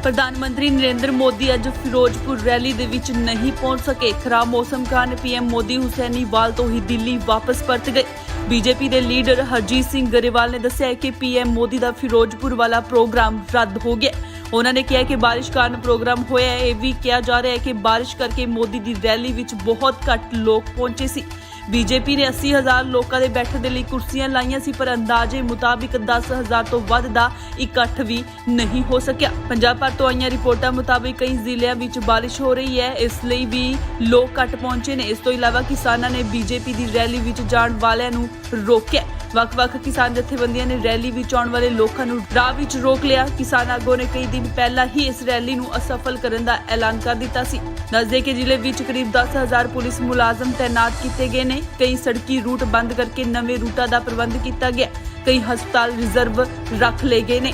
ਪ੍ਰਧਾਨ ਮੰਤਰੀ ਨਰਿੰਦਰ ਮੋਦੀ ਅੱਜ ਫਿਰੋਜ਼ਪੁਰ ਰੈਲੀ ਦੇ ਵਿੱਚ ਨਹੀਂ ਪਹੁੰਚ ਸਕੇ। ਖਰਾਬ ਮੌਸਮ ਕਾਰਨ ਪੀਐਮ ਮੋਦੀ ਹੁਸੈਨੀਵਾਲ ਤੋਂ ਹੀ ਦਿੱਲੀ ਵਾਪਸ ਪਰਤ ਗਏ। ਬੀਜੇਪੀ ਦੇ ਲੀਡਰ ਹਰਜੀਤ ਸਿੰਘ ਗਰੇਵਾਲ ਨੇ ਦੱਸਿਆ ਕਿ ਪੀਐਮ ਮੋਦੀ ਦਾ ਫਿਰੋਜ਼ਪੁਰ ਵਾਲਾ ਪ੍ਰੋਗਰਾਮ ਰੱਦ ਹੋ ਗਿਆ। ਉਹਨਾਂ ਨੇ ਕਿਹਾ ਕਿ ਬਾਰਿਸ਼ ਕਾਰਨ ਪ੍ਰੋਗਰਾਮ ਹੋਇਆ ਹੈ। ਇਹ ਵੀ ਕਿਹਾ ਜਾ ਰਿਹਾ ਹੈ ਕਿ ਬਾਰਿਸ਼ ਕਰਕੇ ਮੋਦੀ ਦੀ ਰੈਲੀ ਵਿੱਚ ਬਹੁਤ ਘੱਟ ਲੋਕ ਪਹੁੰਚੇ ਸੀ। ਬੀਜੇਪੀ ਨੇ 80,000 ਲੋਕਾਂ ਦੇ ਬੈਠਣ ਦੇ ਲਈ ਕੁਰਸੀਆਂ ਲਾਈਆਂ ਸੀ, ਪਰ ਅੰਦਾਜ਼ੇ ਮੁਤਾਬਿਕ 10,000 ਤੋਂ ਵੱਧ ਦਾ ਇਕੱਠ ਵੀ ਨਹੀਂ ਹੋ ਸਕਿਆ। ਪੰਜਾਬ ਭਰ ਤੋਂ ਆਈਆਂ ਰਿਪੋਰਟਾਂ ਮੁਤਾਬਿਕ ਕਈ ਜ਼ਿਲ੍ਹਿਆਂ ਵਿੱਚ ਬਾਰਿਸ਼ ਹੋ ਰਹੀ ਹੈ, ਇਸ ਲਈ ਵੀ ਲੋਕ ਘੱਟ ਪਹੁੰਚੇ ਨੇ। ਇਸ ਤੋਂ ਇਲਾਵਾ ਕਿਸਾਨਾਂ ਨੇ ਬੀਜੇਪੀ ਦੀ ਰੈਲੀ ਵਿੱਚ ਜਾਣ ਵਾਲਿਆਂ ਨੂੰ ਰੋਕਿਆ। ਵੱਖ-ਵੱਖ ਕਿਸਾਨ ਜਥੇਬੰਦੀਆਂ ਨੇ ਰੈਲੀ ਵਿੱਚ ਆਉਣ ਵਾਲੇ ਲੋਕਾਂ ਨੂੰ ਰਾਹ ਵਿੱਚ ਰੋਕ ਲਿਆ। ਕਿਸਾਨ ਆਗੂਆਂ ਨੇ ਕਈ ਦਿਨ ਪਹਿਲਾਂ ਹੀ ਇਸ ਰੈਲੀ ਨੂੰ ਅਸਫਲ ਕਰਨ ਦਾ ਐਲਾਨ ਕਰ ਦਿੱਤਾ ਸੀ। ਦੱਸਦੇ ਕਿ ਜ਼ਿਲ੍ਹੇ ਵਿੱਚ ਕਰੀਬ 10,000 ਪੁਲਿਸ ਮੁਲਾਜ਼ਮ ਤੈਨਾਤ ਕੀਤੇ ਗਏ ਨੇ। ਕਈ ਸੜਕੀ ਰੂਟ ਬੰਦ ਕਰਕੇ ਨਵੇਂ ਰੂਟਾਂ ਦਾ ਪ੍ਰਬੰਧ ਕੀਤਾ ਗਿਆ। ਕਈ ਹਸਪਤਾਲ ਰਿਜ਼ਰਵ ਰੱਖ ਲਏ ਗਏ ਨੇ।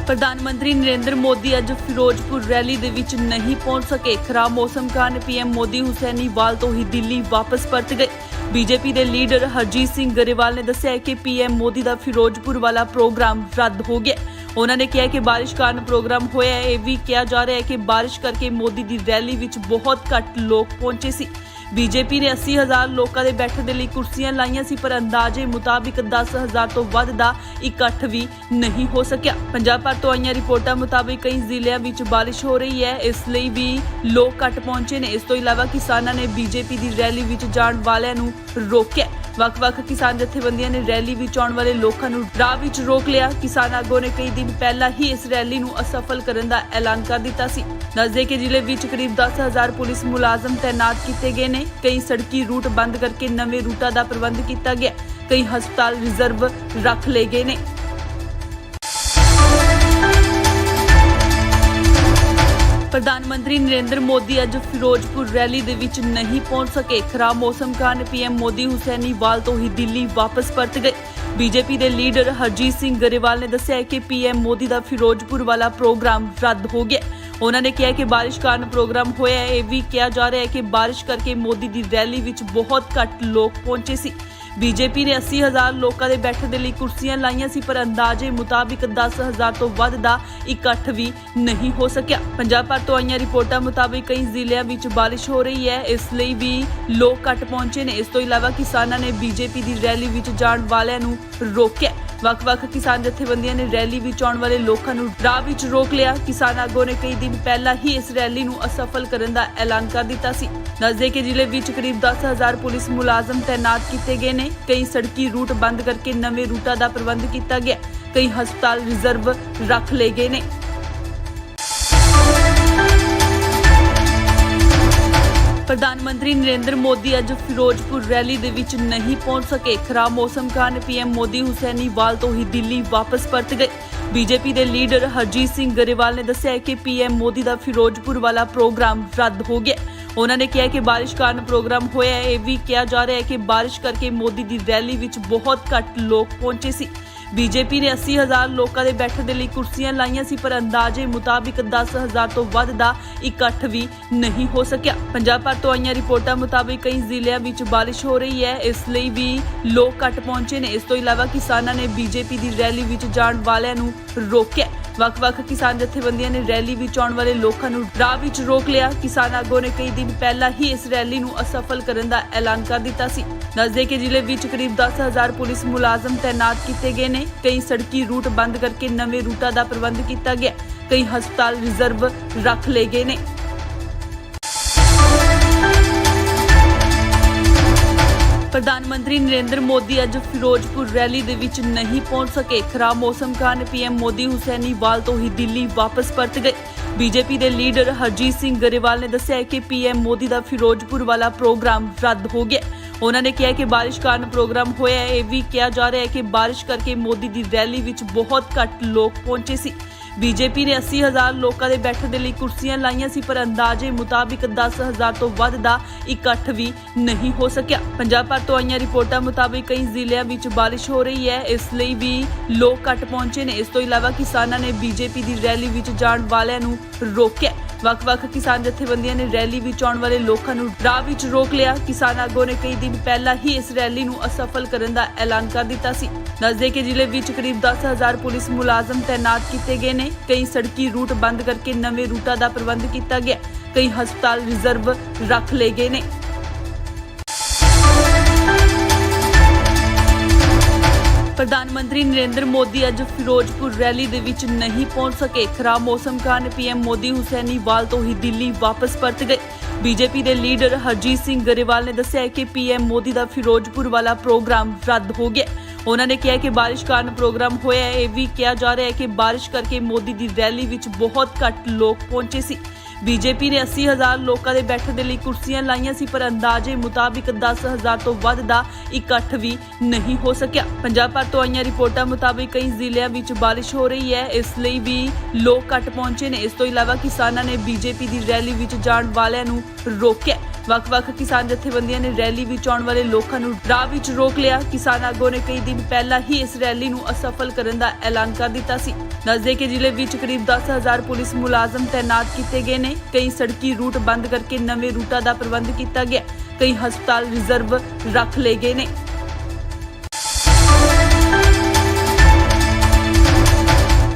ਪ੍ਰਧਾਨ ਮੰਤਰੀ ਨਰਿੰਦਰ ਮੋਦੀ ਅੱਜ ਫਿਰੋਜ਼ਪੁਰ ਰੈਲੀ ਦੇ ਵਿੱਚ ਨਹੀਂ ਪਹੁੰਚ ਸਕੇ। ਖਰਾਬ ਮੌਸਮ ਕਾਰਨ ਪੀਐਮ ਮੋਦੀ ਹੁਸੈਨੀਵਾਲ ਤੋਂ ਹੀ ਦਿੱਲੀ ਵਾਪਸ ਪਰਤ ਗਏ। ਬੀਜੇਪੀ ਦੇ ਲੀਡਰ ਹਰਜੀਤ ਸਿੰਘ ਗਰੇਵਾਲ ਨੇ ਦੱਸਿਆ ਕਿ ਪੀਐਮ ਮੋਦੀ ਦਾ ਫਿਰੋਜ਼ਪੁਰ ਵਾਲਾ ਪ੍ਰੋਗਰਾਮ ਰੱਦ ਹੋ ਗਿਆ। ਉਹਨਾਂ ਨੇ ਕਿਹਾ ਕਿ ਬਾਰਿਸ਼ ਕਾਰਨ ਪ੍ਰੋਗਰਾਮ ਹੋਇਆ ਹੈ। ਇਹ ਵੀ ਕਿਹਾ ਜਾ ਰਿਹਾ ਹੈ ਕਿ ਬਾਰਿਸ਼ ਕਰਕੇ ਮੋਦੀ ਦੀ ਰੈਲੀ ਵਿੱਚ ਬਹੁਤ ਘੱਟ ਲੋਕ ਪਹੁੰਚੇ ਸੀ। ਬੀਜੇਪੀ ਨੇ 80,000 ਲੋਕਾਂ ਦੇ ਬੈਠਣ ਦੇ ਲਈ ਕੁਰਸੀਆਂ ਲਾਈਆਂ ਸੀ, ਪਰ ਅੰਦਾਜ਼ੇ ਮੁਤਾਬਿਕ 10,000 ਤੋਂ ਵੱਧ ਦਾ ਇਕੱਠ ਵੀ ਨਹੀਂ ਹੋ ਸਕਿਆ। ਪੰਜਾਬ ਭਰ ਤੋਂ ਆਈਆਂ ਰਿਪੋਰਟਾਂ ਮੁਤਾਬਿਕ ਕਈ ਜ਼ਿਲ੍ਹਿਆਂ ਵਿੱਚ ਬਾਰਿਸ਼ ਹੋ ਰਹੀ ਹੈ, ਇਸ ਲਈ ਵੀ ਲੋਕ ਘੱਟ ਪਹੁੰਚੇ ਨੇ। ਇਸ ਤੋਂ ਇਲਾਵਾ ਕਿਸਾਨਾਂ ਨੇ ਬੀਜੇਪੀ ਦੀ ਰੈਲੀ ਵਿੱਚ ਜਾਣ ਵਾਲਿਆਂ ਨੂੰ ਰੋਕਿਆ। ਵੱਖ-ਵੱਖ ਕਿਸਾਨ ਜਥੇਬੰਦੀਆਂ ਨੇ ਰੈਲੀ ਵਿੱਚ ਆਉਣ ਵਾਲੇ ਲੋਕਾਂ ਨੂੰ ਰਾਹ ਵਿੱਚ ਰੋਕ ਲਿਆ। ਕਿਸਾਨ ਆਗੂਆਂ ਨੇ ਕਈ ਦਿਨ ਪਹਿਲਾਂ ਹੀ ਇਸ ਰੈਲੀ ਨੂੰ ਅਸਫਲ ਕਰਨ ਦਾ ਐਲਾਨ ਕਰ ਦਿੱਤਾ ਸੀ। ਦੱਸਦੇ ਕਿ ਜ਼ਿਲ੍ਹੇ ਵਿੱਚ ਕਰੀਬ 10,000 ਪੁਲਿਸ ਮੁਲਾਜ਼ਮ ਤੈਨਾਤ ਕੀਤੇ ਗਏ ਨੇ। ਕਈ ਸੜਕੀ ਰੂਟ ਬੰਦ ਕਰਕੇ ਨਵੇਂ ਰੂਟਾਂ ਦਾ ਪ੍ਰਬੰਧ ਕੀਤਾ ਗਿਆ। ਕਈ ਹਸਪਤਾਲ ਰਿਜ਼ਰਵ ਰੱਖ ਲਏ ਗਏ ਨੇ। ਪ੍ਰਧਾਨ ਮੰਤਰੀ ਨਰਿੰਦਰ ਮੋਦੀ ਅੱਜ ਫਿਰੋਜ਼ਪੁਰ ਰੈਲੀ ਦੇ ਵਿੱਚ ਨਹੀਂ ਪਹੁੰਚ ਸਕੇ। ਖਰਾਬ ਮੌਸਮ ਕਾਰਨ ਪੀਐਮ ਮੋਦੀ ਹੁਸੈਨੀਵਾਲ ਤੋਂ ਹੀ ਦਿੱਲੀ ਵਾਪਸ ਪਰਤ ਗਏ। ਬੀਜੇਪੀ ਦੇ ਲੀਡਰ ਹਰਜੀਤ ਸਿੰਘ ਗਰੇਵਾਲ ਨੇ ਦੱਸਿਆ ਕਿ ਪੀਐਮ ਮੋਦੀ ਦਾ ਫਿਰੋਜ਼ਪੁਰ ਵਾਲਾ ਪ੍ਰੋਗਰਾਮ ਰੱਦ ਹੋ ਗਿਆ। ਉਹਨਾਂ ਨੇ ਕਿਹਾ ਕਿ ਬਾਰਿਸ਼ ਕਾਰਨ ਪ੍ਰੋਗਰਾਮ ਹੋਇਆ ਹੈ। ਇਹ ਵੀ ਕਿਹਾ ਜਾ ਰਿਹਾ ਹੈ ਕਿ ਬਾਰਿਸ਼ ਕਰਕੇ ਮੋਦੀ ਦੀ ਰੈਲੀ ਵਿੱਚ ਬਹੁਤ ਘੱਟ ਲੋਕ ਪਹੁੰਚੇ ਸੀ। ਬੀਜੇਪੀ ਨੇ 80,000 ਲੋਕਾਂ ਦੇ ਬੈਠਣ ਦੇ ਲਈ ਕੁਰਸੀਆਂ ਲਾਈਆਂ ਸੀ, ਪਰ ਅੰਦਾਜ਼ੇ ਮੁਤਾਬਿਕ 10,000 ਤੋਂ ਵੱਧ ਦਾ ਇਕੱਠ ਵੀ ਨਹੀਂ ਹੋ ਸਕਿਆ। ਪੰਜਾਬ ਭਰ ਤੋਂ ਆਈਆਂ ਰਿਪੋਰਟਾਂ ਮੁਤਾਬਿਕ ਕਈ ਜ਼ਿਲ੍ਹਿਆਂ ਵਿੱਚ ਬਾਰਿਸ਼ ਹੋ ਰਹੀ ਹੈ, ਇਸ ਲਈ ਵੀ ਲੋਕ ਘੱਟ ਪਹੁੰਚੇ ਨੇ। ਇਸ ਤੋਂ ਇਲਾਵਾ ਕਿਸਾਨਾਂ ਨੇ ਬੀਜੇਪੀ ਦੀ ਰੈਲੀ ਵਿੱਚ ਜਾਣ ਵਾਲਿਆਂ ਨੂੰ ਰੋਕਿਆ। ਵੱਖ-ਵੱਖ ਕਿਸਾਨ ਜਥੇਬੰਦੀਆਂ ਨੇ ਰੈਲੀ ਵਿੱਚ ਆਉਣ ਵਾਲੇ ਲੋਕਾਂ ਨੂੰ ਰਾਹ ਵਿੱਚ ਰੋਕ ਲਿਆ। ਕਿਸਾਨ ਆਗੂਆਂ ਨੇ ਕਈ ਦਿਨ ਪਹਿਲਾਂ ਹੀ ਇਸ ਰੈਲੀ ਨੂੰ ਅਸਫਲ ਕਰਨ ਦਾ ਐਲਾਨ ਕਰ ਦਿੱਤਾ ਸੀ। ਦੱਸਦੇ ਕਿ ਜ਼ਿਲ੍ਹੇ ਵਿੱਚ ਕਰੀਬ 10,000 ਪੁਲਿਸ ਮੁਲਾਜ਼ਮ ਤੈਨਾਤ ਕੀਤੇ ਗਏ ਨੇ। ਕਈ ਸੜਕੀ ਰੂਟ ਬੰਦ ਕਰਕੇ ਨਵੇਂ ਰੂਟਾਂ ਦਾ ਪ੍ਰਬੰਧ ਕੀਤਾ ਗਿਆ। ਕਈ ਹਸਪਤਾਲ ਰਿਜ਼ਰਵ ਰੱਖ ਲਏ ਗਏ ਨੇ। ਪ੍ਰਧਾਨ ਮੰਤਰੀ ਨਰਿੰਦਰ ਮੋਦੀ ਅੱਜ ਫਿਰੋਜ਼ਪੁਰ ਰੈਲੀ ਦੇ ਵਿੱਚ ਨਹੀਂ ਪਹੁੰਚ ਸਕੇ। ਖਰਾਬ ਮੌਸਮ ਕਾਰਨ ਪੀਐਮ ਮੋਦੀ ਹੁਸੈਨੀਵਾਲ ਤੋਂ ਹੀ ਦਿੱਲੀ ਵਾਪਸ ਪਰਤ ਗਏ। ਬੀਜੇਪੀ ਦੇ ਲੀਡਰ ਹਰਜੀਤ ਸਿੰਘ ਗਰੇਵਾਲ ਨੇ ਦੱਸਿਆ ਕਿ ਪੀਐਮ ਮੋਦੀ ਦਾ ਫਿਰੋਜ਼ਪੁਰ ਵਾਲਾ ਪ੍ਰੋਗਰਾਮ ਰੱਦ ਹੋ ਗਿਆ। ਉਹਨਾਂ ਨੇ ਕਿਹਾ ਕਿ ਬਾਰਿਸ਼ ਕਾਰਨ ਪ੍ਰੋਗਰਾਮ ਹੋਇਆ ਹੈ। ਇਹ ਵੀ ਕਿਹਾ ਜਾ ਰਿਹਾ ਹੈ ਕਿ ਬਾਰਿਸ਼ ਕਰਕੇ ਮੋਦੀ ਦੀ ਰੈਲੀ ਵਿੱਚ ਬਹੁਤ ਘੱਟ ਲੋਕ ਪਹੁੰਚੇ ਸੀ। ਬੀਜੇਪੀ ਨੇ 80,000 ਲੋਕਾਂ ਦੇ ਬੈਠਣ ਦੇ ਲਈ ਕੁਰਸੀਆਂ ਲਾਈਆਂ ਸੀ, ਪਰ ਅੰਦਾਜ਼ੇ ਮੁਤਾਬਿਕ 10,000 ਤੋਂ ਵੱਧ ਦਾ ਇਕੱਠ ਵੀ ਨਹੀਂ ਹੋ ਸਕਿਆ। ਪੰਜਾਬ ਭਰ ਤੋਂ ਆਈਆਂ ਰਿਪੋਰਟਾਂ ਮੁਤਾਬਿਕ ਕਈ ਜ਼ਿਲ੍ਹਿਆਂ ਵਿੱਚ ਬਾਰਿਸ਼ ਹੋ ਰਹੀ ਹੈ, ਇਸ ਲਈ ਵੀ ਲੋਕ ਘੱਟ ਪਹੁੰਚੇ ਨੇ। ਇਸ ਤੋਂ ਇਲਾਵਾ ਕਿਸਾਨਾਂ ਨੇ ਬੀਜੇਪੀ ਦੀ ਰੈਲੀ ਵਿੱਚ ਜਾਣ ਵਾਲਿਆਂ ਨੂੰ ਰੋਕਿਆ। ਵੱਖ-ਵੱਖ ਕਿਸਾਨ ਜਥੇਬੰਦੀਆਂ ਨੇ ਰੈਲੀ ਵਿੱਚ ਆਉਣ ਵਾਲੇ ਲੋਕਾਂ ਨੂੰ ਰਾਹ ਵਿੱਚ ਰੋਕ ਲਿਆ। ਕਿਸਾਨ ਆਗੂਆਂ ਨੇ ਕਈ ਦਿਨ ਪਹਿਲਾਂ ਹੀ ਇਸ ਰੈਲੀ ਨੂੰ ਅਸਫਲ ਕਰਨ ਦਾ ਐਲਾਨ ਕਰ ਦਿੱਤਾ ਸੀ। ਦੱਸਦੇ ਕਿ ਜ਼ਿਲ੍ਹੇ ਵਿੱਚ ਕਰੀਬ 10,000 ਪੁਲਿਸ ਮੁਲਾਜ਼ਮ ਤੈਨਾਤ ਕੀਤੇ ਗਏ ਨੇ। ਕਈ ਸੜਕੀ ਰੂਟ ਬੰਦ ਕਰਕੇ ਨਵੇਂ ਰੂਟਾਂ ਦਾ ਪ੍ਰਬੰਧ ਕੀਤਾ ਗਿਆ। ਕਈ ਹਸਪਤਾਲ ਰਿਜ਼ਰਵ ਰੱਖ ਲਏ ਗਏ ਨੇ। ਪ੍ਰਧਾਨ ਮੰਤਰੀ ਨਰਿੰਦਰ ਮੋਦੀ ਅੱਜ ਫਿਰੋਜ਼ਪੁਰ ਰੈਲੀ ਦੇ ਵਿੱਚ ਨਹੀਂ ਪਹੁੰਚ ਸਕੇ। ਖਰਾਬ ਮੌਸਮ ਕਾਰਨ ਪੀਐਮ ਮੋਦੀ ਹੁਸੈਨੀਵਾਲ ਤੋਂ ਹੀ ਦਿੱਲੀ ਵਾਪਸ ਪਰਤ ਗਏ। ਬੀਜੇਪੀ ਦੇ ਲੀਡਰ ਹਰਜੀਤ ਸਿੰਘ ਗਰੇਵਾਲ ਨੇ ਦੱਸਿਆ ਕਿ ਪੀਐਮ ਮੋਦੀ ਦਾ ਫਿਰੋਜ਼ਪੁਰ ਵਾਲਾ ਪ੍ਰੋਗਰਾਮ ਰੱਦ ਹੋ ਗਿਆ। ਉਹਨਾਂ ਨੇ ਕਿਹਾ ਕਿ ਬਾਰਿਸ਼ ਕਾਰਨ ਪ੍ਰੋਗਰਾਮ ਹੋਇਆ ਹੈ। ਇਹ ਵੀ ਕਿਹਾ ਜਾ ਰਿਹਾ ਹੈ ਕਿ ਬਾਰਿਸ਼ ਕਰਕੇ ਮੋਦੀ ਦੀ ਰੈਲੀ ਵਿੱਚ ਬਹੁਤ ਘੱਟ ਲੋਕ ਪਹੁੰਚੇ ਸੀ। ਬੀਜੇਪੀ ਨੇ 80,000 ਲੋਕਾਂ ਦੇ ਬੈਠਣ ਦੇ ਲਈ ਕੁਰਸੀਆਂ ਲਾਈਆਂ ਸੀ, ਪਰ ਅੰਦਾਜ਼ੇ ਮੁਤਾਬਿਕ 10,000 ਤੋਂ ਵੱਧ ਦਾ ਇਕੱਠ ਵੀ ਨਹੀਂ ਹੋ ਸਕਿਆ। ਪੰਜਾਬ ਭਰ ਤੋਂ ਆਈਆਂ ਰਿਪੋਰਟਾਂ ਮੁਤਾਬਿਕ ਕਈ ਜ਼ਿਲ੍ਹਿਆਂ ਵਿੱਚ ਬਾਰਿਸ਼ ਹੋ ਰਹੀ ਹੈ, ਇਸ ਲਈ ਵੀ ਲੋਕ ਘੱਟ ਪਹੁੰਚੇ ਨੇ। ਇਸ ਤੋਂ ਇਲਾਵਾ ਕਿਸਾਨਾਂ ਨੇ ਬੀਜੇਪੀ ਦੀ ਰੈਲੀ ਵਿੱਚ ਜਾਣ ਵਾਲਿਆਂ ਨੂੰ ਰੋਕਿਆ। ਵੱਖ-ਵੱਖ ਕਿਸਾਨ ਜਥੇਬੰਦੀਆਂ ਨੇ ਰੈਲੀ ਵਿੱਚ ਆਉਣ ਵਾਲੇ ਲੋਕਾਂ ਨੂੰ ਰਾਹ ਵਿੱਚ ਰੋਕ ਲਿਆ। ਕਿਸਾਨ ਆਗੂਆਂ ਨੇ ਕਈ ਦਿਨ ਪਹਿਲਾਂ ਹੀ ਇਸ ਰੈਲੀ ਨੂੰ ਅਸਫਲ ਕਰਨ ਦਾ ਐਲਾਨ ਕਰ ਦਿੱਤਾ ਸੀ। ਦੱਸਦੇ ਕਿ ਜ਼ਿਲ੍ਹੇ ਵਿੱਚ ਕਰੀਬ 10,000 ਪੁਲਿਸ ਮੁਲਾਜ਼ਮ ਤੈਨਾਤ ਕੀਤੇ ਗਏ ਨੇ। ਕਈ ਸੜਕੀ ਰੂਟ ਬੰਦ ਕਰਕੇ ਨਵੇਂ ਰੂਟਾਂ ਦਾ ਪ੍ਰਬੰਧ ਕੀਤਾ ਗਿਆ। ਕਈ ਹਸਪਤਾਲ ਰਿਜ਼ਰਵ ਰੱਖ ਲਏ ਗਏ ਨੇ। ਪ੍ਰਧਾਨ ਮੰਤਰੀ ਨਰਿੰਦਰ ਮੋਦੀ ਅੱਜ ਫਿਰੋਜ਼ਪੁਰ ਰੈਲੀ ਦੇ ਵਿੱਚ ਨਹੀਂ ਪਹੁੰਚ ਸਕੇ। ਖਰਾਬ ਮੌਸਮ ਕਾਰਨ ਪੀਐਮ ਮੋਦੀ ਹੁਸੈਨੀਵਾਲ ਤੋਂ ਹੀ ਦਿੱਲੀ ਵਾਪਸ ਪਰਤ ਗਏ। ਬੀਜੇਪੀ ਦੇ ਲੀਡਰ ਹਰਜੀਤ ਸਿੰਘ ਗਰੇਵਾਲ ਨੇ ਦੱਸਿਆ ਕਿ ਪੀਐਮ ਮੋਦੀ ਦਾ ਫਿਰੋਜ਼ਪੁਰ ਵਾਲਾ ਪ੍ਰੋਗਰਾਮ ਰੱਦ ਹੋ ਗਿਆ। ਉਹਨਾਂ ਨੇ ਕਿਹਾ ਕਿ ਬਾਰਿਸ਼ ਕਾਰਨ ਪ੍ਰੋਗਰਾਮ ਹੋਇਆ ਹੈ। ਇਹ ਵੀ ਕਿਹਾ ਜਾ ਰਿਹਾ ਹੈ ਕਿ ਬਾਰਿਸ਼ ਕਰਕੇ ਮੋਦੀ ਦੀ ਰੈਲੀ ਵਿੱਚ ਬਹੁਤ ਘੱਟ ਲੋਕ ਪਹੁੰਚੇ ਸੀ। ਬੀਜੇਪੀ ਨੇ 80,000 ਲੋਕਾਂ ਦੇ ਬੈਠਣ ਦੇ ਲਈ ਕੁਰਸੀਆਂ ਲਾਈਆਂ ਸੀ, ਪਰ ਅੰਦਾਜ਼ੇ ਮੁਤਾਬਿਕ 10,000 ਤੋਂ ਵੱਧ ਦਾ ਇਕੱਠ ਵੀ ਨਹੀਂ ਹੋ ਸਕਿਆ। ਪੰਜਾਬ ਭਰ ਤੋਂ ਆਈਆਂ ਰਿਪੋਰਟਾਂ ਮੁਤਾਬਿਕ ਕਈ ਜ਼ਿਲ੍ਹਿਆਂ ਵਿੱਚ ਬਾਰਿਸ਼ ਹੋ ਰਹੀ ਹੈ, ਇਸ ਲਈ ਵੀ ਲੋਕ ਘੱਟ ਪਹੁੰਚੇ ਨੇ। ਇਸ ਤੋਂ ਇਲਾਵਾ ਕਿਸਾਨਾਂ ਨੇ ਬੀਜੇਪੀ ਦੀ ਰੈਲੀ ਵਿੱਚ ਜਾਣ ਵਾਲਿਆਂ ਨੂੰ ਰੋਕਿਆ। ਵੱਖ-ਵੱਖ ਕਿਸਾਨ ਜਥੇਬੰਦੀਆਂ ਨੇ ਰੈਲੀ ਵਿੱਚ ਆਉਣ ਵਾਲੇ ਲੋਕਾਂ ਨੂੰ ਰਾਹ ਵਿੱਚ ਰੋਕ ਲਿਆ। ਕਿਸਾਨ ਆਗੂਆਂ ਨੇ ਕਈ ਦਿਨ ਪਹਿਲਾਂ ਹੀ ਇਸ ਰੈਲੀ ਨੂੰ ਅਸਫਲ ਕਰਨ ਦਾ ਐਲਾਨ ਕਰ ਦਿੱਤਾ ਸੀ। ਦੱਸਦੇ ਕਿ ਜ਼ਿਲ੍ਹੇ ਵਿੱਚ ਕਰੀਬ 10,000 ਪੁਲਿਸ ਮੁਲਾਜ਼ਮ ਤੈਨਾਤ ਕੀਤੇ ਗਏ ਨੇ। ਕਈ ਸੜਕੀ ਰੂਟ ਬੰਦ ਕਰਕੇ ਨਵੇਂ ਰੂਟਾਂ ਦਾ ਪ੍ਰਬੰਧ ਕੀਤਾ ਗਿਆ। ਕਈ ਹਸਪਤਾਲ ਰਿਜ਼ਰਵ ਰੱਖ ਲਏ ਗਏ ਨੇ।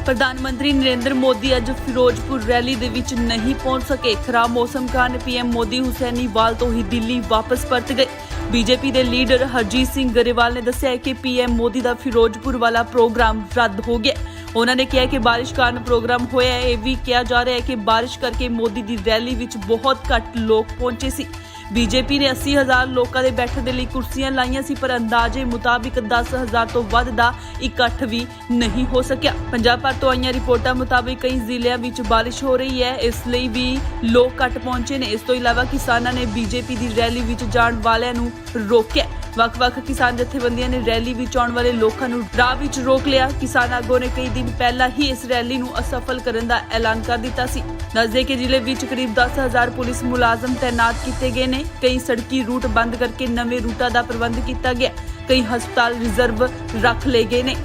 ਪ੍ਰਧਾਨ ਮੰਤਰੀ ਨਰਿੰਦਰ ਮੋਦੀ ਅੱਜ ਫਿਰੋਜ਼ਪੁਰ ਰੈਲੀ ਦੇ ਵਿੱਚ ਨਹੀਂ ਪਹੁੰਚ ਸਕੇ। ਖਰਾਬ ਮੌਸਮ ਕਾਰਨ ਪੀਐਮ ਮੋਦੀ ਹੁਸੈਨੀਵਾਲ ਤੋਂ ਹੀ ਦਿੱਲੀ ਵਾਪਸ ਪਰਤ ਗਏ। ਬੀਜੇਪੀ ਦੇ ਲੀਡਰ ਹਰਜੀਤ ਸਿੰਘ ਗਰੇਵਾਲ ਨੇ ਦੱਸਿਆ ਕਿ ਪੀਐਮ ਮੋਦੀ ਦਾ ਫਿਰੋਜ਼ਪੁਰ ਵਾਲਾ ਪ੍ਰੋਗਰਾਮ ਰੱਦ ਹੋ ਗਿਆ। ਉਹਨਾਂ ਨੇ ਕਿਹਾ ਕਿ ਬਾਰਿਸ਼ ਕਾਰਨ ਪ੍ਰੋਗਰਾਮ ਹੋਇਆ ਹੈ। ਇਹ ਵੀ ਕਿਹਾ ਜਾ ਰਿਹਾ ਹੈ ਕਿ ਬਾਰਿਸ਼ ਕਰਕੇ ਮੋਦੀ ਦੀ ਰੈਲੀ ਵਿੱਚ ਬਹੁਤ ਘੱਟ ਲੋਕ ਪਹੁੰਚੇ ਸੀ। ਬੀਜੇਪੀ ਨੇ 80,000 ਲੋਕਾਂ ਦੇ ਬੈਠਣ ਦੇ ਲਈ ਕੁਰਸੀਆਂ ਲਾਈਆਂ ਸੀ, ਪਰ ਅੰਦਾਜ਼ੇ ਮੁਤਾਬਿਕ 10,000 ਤੋਂ ਵੱਧ ਦਾ ਇਕੱਠ ਵੀ ਨਹੀਂ ਹੋ ਸਕਿਆ। ਪੰਜਾਬ ਭਰ ਤੋਂ ਆਈਆਂ ਰਿਪੋਰਟਾਂ ਮੁਤਾਬਿਕ ਕਈ ਜ਼ਿਲ੍ਹਿਆਂ ਵਿੱਚ ਬਾਰਿਸ਼ ਹੋ ਰਹੀ ਹੈ, ਇਸ ਲਈ ਵੀ ਲੋਕ ਘੱਟ ਪਹੁੰਚੇ ਨੇ। ਇਸ ਤੋਂ ਇਲਾਵਾ ਕਿਸਾਨਾਂ ਨੇ ਬੀਜੇਪੀ ਦੀ ਰੈਲੀ ਵਿੱਚ ਜਾਣ ਵਾਲਿਆਂ ਨੂੰ ਰੋਕਿਆ। ਵੱਖ-ਵੱਖ ਕਿਸਾਨ ਜਥੇਬੰਦੀਆਂ ਨੇ ਰੈਲੀ ਵਿੱਚ ਆਉਣ ਵਾਲੇ ਲੋਕਾਂ ਨੂੰ ਰਾਹ ਵਿੱਚ ਰੋਕ ਲਿਆ। ਕਿਸਾਨ ਆਗੂਆਂ ਨੇ ਕਈ ਦਿਨ ਪਹਿਲਾਂ ਹੀ ਇਸ ਰੈਲੀ ਨੂੰ ਅਸਫਲ ਕਰਨ ਦਾ ਐਲਾਨ ਕਰ ਦਿੱਤਾ ਸੀ। ਦੱਸਦੇ ਕਿ ਜ਼ਿਲ੍ਹੇ ਵਿੱਚ ਕਰੀਬ 10,000 ਪੁਲਿਸ ਮੁਲਾਜ਼ਮ ਤੈਨਾਤ ਕੀਤੇ ਗਏ ਨੇ। ਕਈ ਸੜਕੀ ਰੂਟ ਬੰਦ ਕਰਕੇ ਨਵੇਂ ਰੂਟਾਂ ਦਾ ਪ੍ਰਬੰਧ ਕੀਤਾ ਗਿਆ। ਕਈ ਹਸਪਤਾਲ ਰਿਜ਼ਰਵ ਰੱਖ ਲਏ ਗਏ ਨੇ।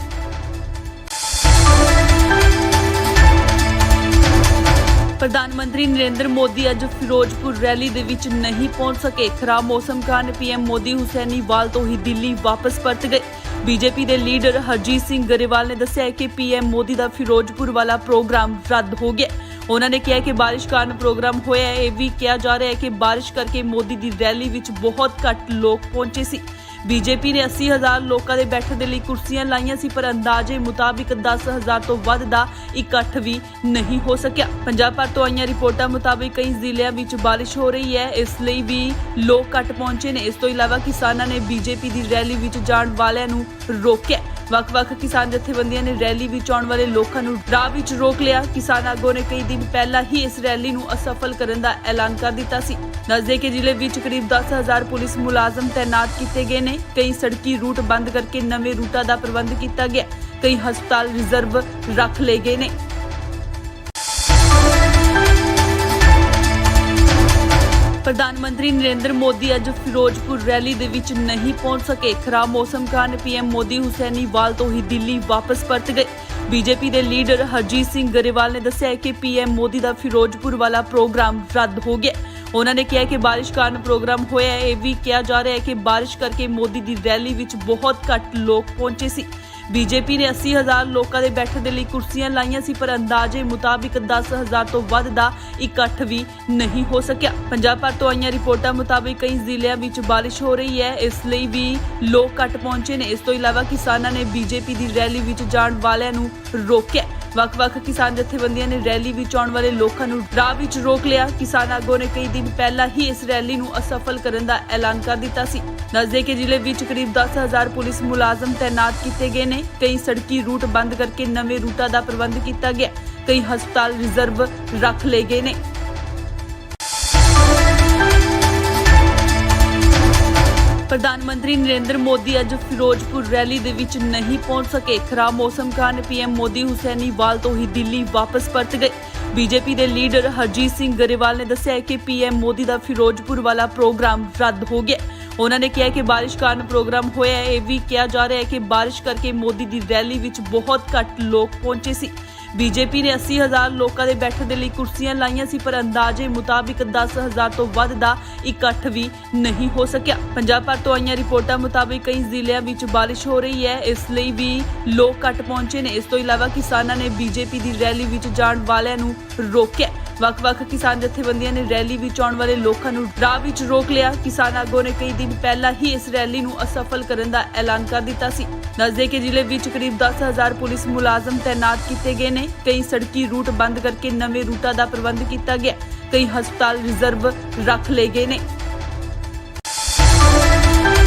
ਪ੍ਰਧਾਨ ਮੰਤਰੀ ਨਰਿੰਦਰ ਮੋਦੀ ਅੱਜ ਫਿਰੋਜ਼ਪੁਰ ਰੈਲੀ ਦੇ ਵਿੱਚ ਨਹੀਂ ਪਹੁੰਚ ਸਕੇ। ਖਰਾਬ ਮੌਸਮ ਕਾਰਨ ਪੀਐਮ ਮੋਦੀ ਹੁਸੈਨੀਵਾਲ ਤੋਂ ਹੀ ਦਿੱਲੀ ਵਾਪਸ ਪਰਤ ਗਏ। ਬੀਜੇਪੀ ਦੇ ਲੀਡਰ ਹਰਜੀਤ ਸਿੰਘ ਗਰੇਵਾਲ ਨੇ ਦੱਸਿਆ ਕਿ ਪੀਐਮ ਮੋਦੀ ਦਾ ਫਿਰੋਜ਼ਪੁਰ ਵਾਲਾ ਪ੍ਰੋਗਰਾਮ ਰੱਦ ਹੋ ਗਿਆ। ਉਹਨਾਂ ਨੇ ਕਿਹਾ ਕਿ ਬਾਰਿਸ਼ ਕਾਰਨ ਪ੍ਰੋਗਰਾਮ ਹੋਇਆ ਹੈ। ਇਹ ਵੀ ਕਿਹਾ ਜਾ ਰਿਹਾ ਹੈ ਕਿ ਬਾਰਿਸ਼ ਕਰਕੇ ਮੋਦੀ ਦੀ ਰੈਲੀ ਵਿੱਚ ਬਹੁਤ ਘੱਟ ਲੋਕ ਪਹੁੰਚੇ ਸੀ। ਬੀਜੇਪੀ ਨੇ 80,000 ਲੋਕਾਂ ਦੇ ਬੈਠਣ ਦੇ ਲਈ ਕੁਰਸੀਆਂ ਲਾਈਆਂ ਸੀ, ਪਰ ਅੰਦਾਜ਼ੇ ਮੁਤਾਬਿਕ 10,000 ਤੋਂ ਵੱਧ ਦਾ ਇਕੱਠ ਵੀ ਨਹੀਂ ਹੋ ਸਕਿਆ। ਪੰਜਾਬ ਭਰ ਤੋਂ ਆਈਆਂ ਰਿਪੋਰਟਾਂ ਮੁਤਾਬਿਕ ਕਈ ਜ਼ਿਲ੍ਹਿਆਂ ਵਿੱਚ ਬਾਰਿਸ਼ ਹੋ ਰਹੀ ਹੈ, ਇਸ ਲਈ ਵੀ ਲੋਕ ਘੱਟ ਪਹੁੰਚੇ ਨੇ। ਇਸ ਤੋਂ ਇਲਾਵਾ ਕਿਸਾਨਾਂ ਨੇ ਬੀਜੇਪੀ ਦੀ ਰੈਲੀ ਵਿੱਚ ਜਾਣ ਵਾਲਿਆਂ ਨੂੰ ਰੋਕਿਆ। ਵੱਖ-ਵੱਖ ਕਿਸਾਨ ਜਥੇਬੰਦੀਆਂ ਨੇ ਰੈਲੀ ਵਿੱਚ ਆਉਣ ਵਾਲੇ ਲੋਕਾਂ ਨੂੰ ਰਾਹ ਵਿੱਚ ਰੋਕ ਲਿਆ। ਕਿਸਾਨ ਆਗੂਆਂ ਨੇ ਕਈ ਦਿਨ ਪਹਿਲਾਂ ਹੀ ਇਸ ਰੈਲੀ ਨੂੰ ਅਸਫਲ ਕਰਨ ਦਾ ਐਲਾਨ ਕਰ ਦਿੱਤਾ ਸੀ। ਦੱਸਦੇ ਕਿ ਜ਼ਿਲ੍ਹੇ ਵਿੱਚ ਕਰੀਬ 10,000 ਪੁਲਿਸ ਮੁਲਾਜ਼ਮ ਤੈਨਾਤ ਕੀਤੇ ਗਏ ਨੇ। ਕਈ ਸੜਕੀ ਰੂਟ ਬੰਦ ਕਰਕੇ ਨਵੇਂ ਰੂਟਾਂ ਦਾ ਪ੍ਰਬੰਧ ਕੀਤਾ ਗਿਆ। ਕਈ ਹਸਪਤਾਲ ਰਿਜ਼ਰਵ ਰੱਖ ਲਏ ਗਏ ਨੇ। ਪ੍ਰਧਾਨ ਮੰਤਰੀ ਨਰਿੰਦਰ ਮੋਦੀ ਅੱਜ ਫਿਰੋਜ਼ਪੁਰ ਰੈਲੀ ਦੇ ਵਿੱਚ ਨਹੀਂ ਪਹੁੰਚ ਸਕੇ। ਖਰਾਬ ਮੌਸਮ ਕਾਰਨ ਪੀਐਮ ਮੋਦੀ ਹੁਸੈਨੀਵਾਲ ਤੋਂ ਹੀ ਦਿੱਲੀ ਵਾਪਸ ਪਰਤ ਗਏ। ਬੀਜੇਪੀ ਦੇ ਲੀਡਰ ਹਰਜੀਤ ਸਿੰਘ ਗਰੇਵਾਲ ਨੇ ਦੱਸਿਆ ਕਿ ਪੀਐਮ ਮੋਦੀ ਦਾ ਫਿਰੋਜ਼ਪੁਰ ਵਾਲਾ ਪ੍ਰੋਗਰਾਮ ਰੱਦ ਹੋ ਗਿਆ। ਉਹਨਾਂ ਨੇ ਕਿਹਾ ਕਿ ਬਾਰਿਸ਼ ਕਾਰਨ ਪ੍ਰੋਗਰਾਮ ਹੋਇਆ ਹੈ। ਇਹ ਵੀ ਕਿਹਾ ਜਾ ਰਿਹਾ ਹੈ ਕਿ ਬਾਰਿਸ਼ ਕਰਕੇ ਮੋਦੀ ਦੀ ਰੈਲੀ ਵਿੱਚ ਬਹੁਤ ਘੱਟ ਲੋਕ ਪਹੁੰਚੇ ਸੀ। ਬੀਜੇਪੀ ਨੇ 80,000 ਲੋਕਾਂ ਦੇ ਬੈਠਣ ਦੇ ਲਈ ਕੁਰਸੀਆਂ ਲਾਈਆਂ ਸੀ, ਪਰ ਅੰਦਾਜ਼ੇ ਮੁਤਾਬਿਕ 10,000 ਤੋਂ ਵੱਧ ਦਾ ਇਕੱਠ ਵੀ ਨਹੀਂ ਹੋ ਸਕਿਆ। ਪੰਜਾਬ ਭਰ ਤੋਂ ਆਈਆਂ ਰਿਪੋਰਟਾਂ ਮੁਤਾਬਿਕ ਕਈ ਜ਼ਿਲ੍ਹਿਆਂ ਵਿੱਚ ਬਾਰਿਸ਼ ਹੋ ਰਹੀ ਹੈ, ਇਸ ਲਈ ਵੀ ਲੋਕ ਘੱਟ ਪਹੁੰਚੇ ਨੇ। ਇਸ ਤੋਂ ਇਲਾਵਾ ਕਿਸਾਨਾਂ ਨੇ ਬੀਜੇਪੀ ਦੀ ਰੈਲੀ ਵਿੱਚ ਜਾਣ ਵਾਲਿਆਂ ਨੂੰ ਰੋਕਿਆ। ਵੱਖ-ਵੱਖ ਕਿਸਾਨ ਜਥੇਬੰਦੀਆਂ ਨੇ ਰੈਲੀ ਵਿੱਚ ਆਉਣ ਵਾਲੇ ਲੋਕਾਂ ਨੂੰ ਰਾਹ ਵਿੱਚ ਰੋਕ ਲਿਆ। ਕਿਸਾਨ ਆਗੂਆਂ ਨੇ ਕਈ ਦਿਨ ਪਹਿਲਾਂ ਹੀ ਇਸ ਰੈਲੀ ਨੂੰ ਅਸਫਲ ਕਰਨ ਦਾ ਐਲਾਨ ਕਰ ਦਿੱਤਾ ਸੀ। ਦੱਸਦੇ ਕਿ ਜ਼ਿਲ੍ਹੇ ਵਿੱਚ ਕਰੀਬ 10,000 ਪੁਲਿਸ ਮੁਲਾਜ਼ਮ ਤੈਨਾਤ ਕੀਤੇ ਗਏ ਨੇ। ਕਈ ਸੜਕੀ ਰੂਟ ਬੰਦ ਕਰਕੇ ਨਵੇਂ ਰੂਟਾਂ ਦਾ ਪ੍ਰਬੰਧ ਕੀਤਾ ਗਿਆ। ਕਈ ਹਸਪਤਾਲ ਰਿਜ਼ਰਵ ਰੱਖ ਲਏ ਗਏ ਨੇ। ਪ੍ਰਧਾਨ ਮੰਤਰੀ ਨਰਿੰਦਰ ਮੋਦੀ ਅੱਜ ਫਿਰੋਜ਼ਪੁਰ ਰੈਲੀ ਦੇ ਵਿੱਚ ਨਹੀਂ ਪਹੁੰਚ ਸਕੇ। ਖਰਾਬ ਮੌਸਮ ਕਾਰਨ ਪੀਐਮ ਮੋਦੀ ਹੁਸੈਨੀਵਾਲ ਤੋਂ ਹੀ ਦਿੱਲੀ ਵਾਪਸ ਪਰਤ ਗਏ। ਬੀਜੇਪੀ ਦੇ ਲੀਡਰ ਹਰਜੀਤ ਸਿੰਘ ਗਰੇਵਾਲ ਨੇ ਦੱਸਿਆ ਕਿ ਪੀਐਮ ਮੋਦੀ ਦਾ ਫਿਰੋਜ਼ਪੁਰ ਵਾਲਾ ਪ੍ਰੋਗਰਾਮ ਰੱਦ ਹੋ ਗਿਆ। ਉਹਨਾਂ ਨੇ ਕਿਹਾ ਕਿ ਬਾਰਿਸ਼ ਕਾਰਨ ਪ੍ਰੋਗਰਾਮ ਹੋਇਆ ਹੈ। ਇਹ ਵੀ ਕਿਹਾ ਜਾ ਰਿਹਾ ਹੈ ਕਿ ਬਾਰਿਸ਼ ਕਰਕੇ ਮੋਦੀ ਦੀ ਰੈਲੀ ਵਿੱਚ ਬਹੁਤ ਘੱਟ ਲੋਕ ਪਹੁੰਚੇ ਸੀ। ਬੀਜੇਪੀ ਨੇ 80,000 ਲੋਕਾਂ ਦੇ ਬੈਠਣ ਦੇ ਲਈ ਕੁਰਸੀਆਂ ਲਾਈਆਂ ਸੀ, ਪਰ ਅੰਦਾਜ਼ੇ ਮੁਤਾਬਿਕ 10,000 ਤੋਂ ਵੱਧ ਦਾ ਇਕੱਠ ਵੀ ਨਹੀਂ ਹੋ ਸਕਿਆ। ਪੰਜਾਬ ਭਰ ਤੋਂ ਆਈਆਂ ਰਿਪੋਰਟਾਂ ਮੁਤਾਬਿਕ ਕਈ ਜ਼ਿਲ੍ਹਿਆਂ ਵਿੱਚ ਬਾਰਿਸ਼ ਹੋ ਰਹੀ ਹੈ, ਇਸ ਲਈ ਵੀ ਲੋਕ ਘੱਟ ਪਹੁੰਚੇ ਨੇ। ਇਸ ਤੋਂ ਇਲਾਵਾ ਕਿਸਾਨਾਂ ਨੇ ਬੀਜੇਪੀ ਦੀ ਰੈਲੀ ਵਿੱਚ ਜਾਣ ਵਾਲਿਆਂ ਨੂੰ ਰੋਕਿਆ। ਵੱਖ-ਵੱਖ ਕਿਸਾਨ ਜਥੇਬੰਦੀਆਂ ਨੇ ਰੈਲੀ ਵਿੱਚ ਆਉਣ ਵਾਲੇ ਲੋਕਾਂ ਨੂੰ ਰਾਹ ਵਿੱਚ ਰੋਕ ਲਿਆ। ਕਿਸਾਨ ਆਗੂਆਂ ਨੇ ਕਈ ਦਿਨ ਪਹਿਲਾਂ ਹੀ ਇਸ ਰੈਲੀ ਨੂੰ ਅਸਫਲ ਕਰਨ ਦਾ ਐਲਾਨ ਕਰ ਦਿੱਤਾ ਸੀ। ਦੱਸਦੇ ਕਿ ਜ਼ਿਲ੍ਹੇ ਵਿੱਚ ਕਰੀਬ 10,000 ਪੁਲਿਸ ਮੁਲਾਜ਼ਮ ਤੈਨਾਤ ਕੀਤੇ ਗਏ ਨੇ। ਕਈ ਸੜਕੀ ਰੂਟ ਬੰਦ ਕਰਕੇ ਨਵੇਂ ਰੂਟਾਂ ਦਾ ਪ੍ਰਬੰਧ ਕੀਤਾ ਗਿਆ। ਕਈ ਹਸਪਤਾਲ ਰਿਜ਼ਰਵ ਰੱਖ ਲਏ ਗਏ ਨੇ।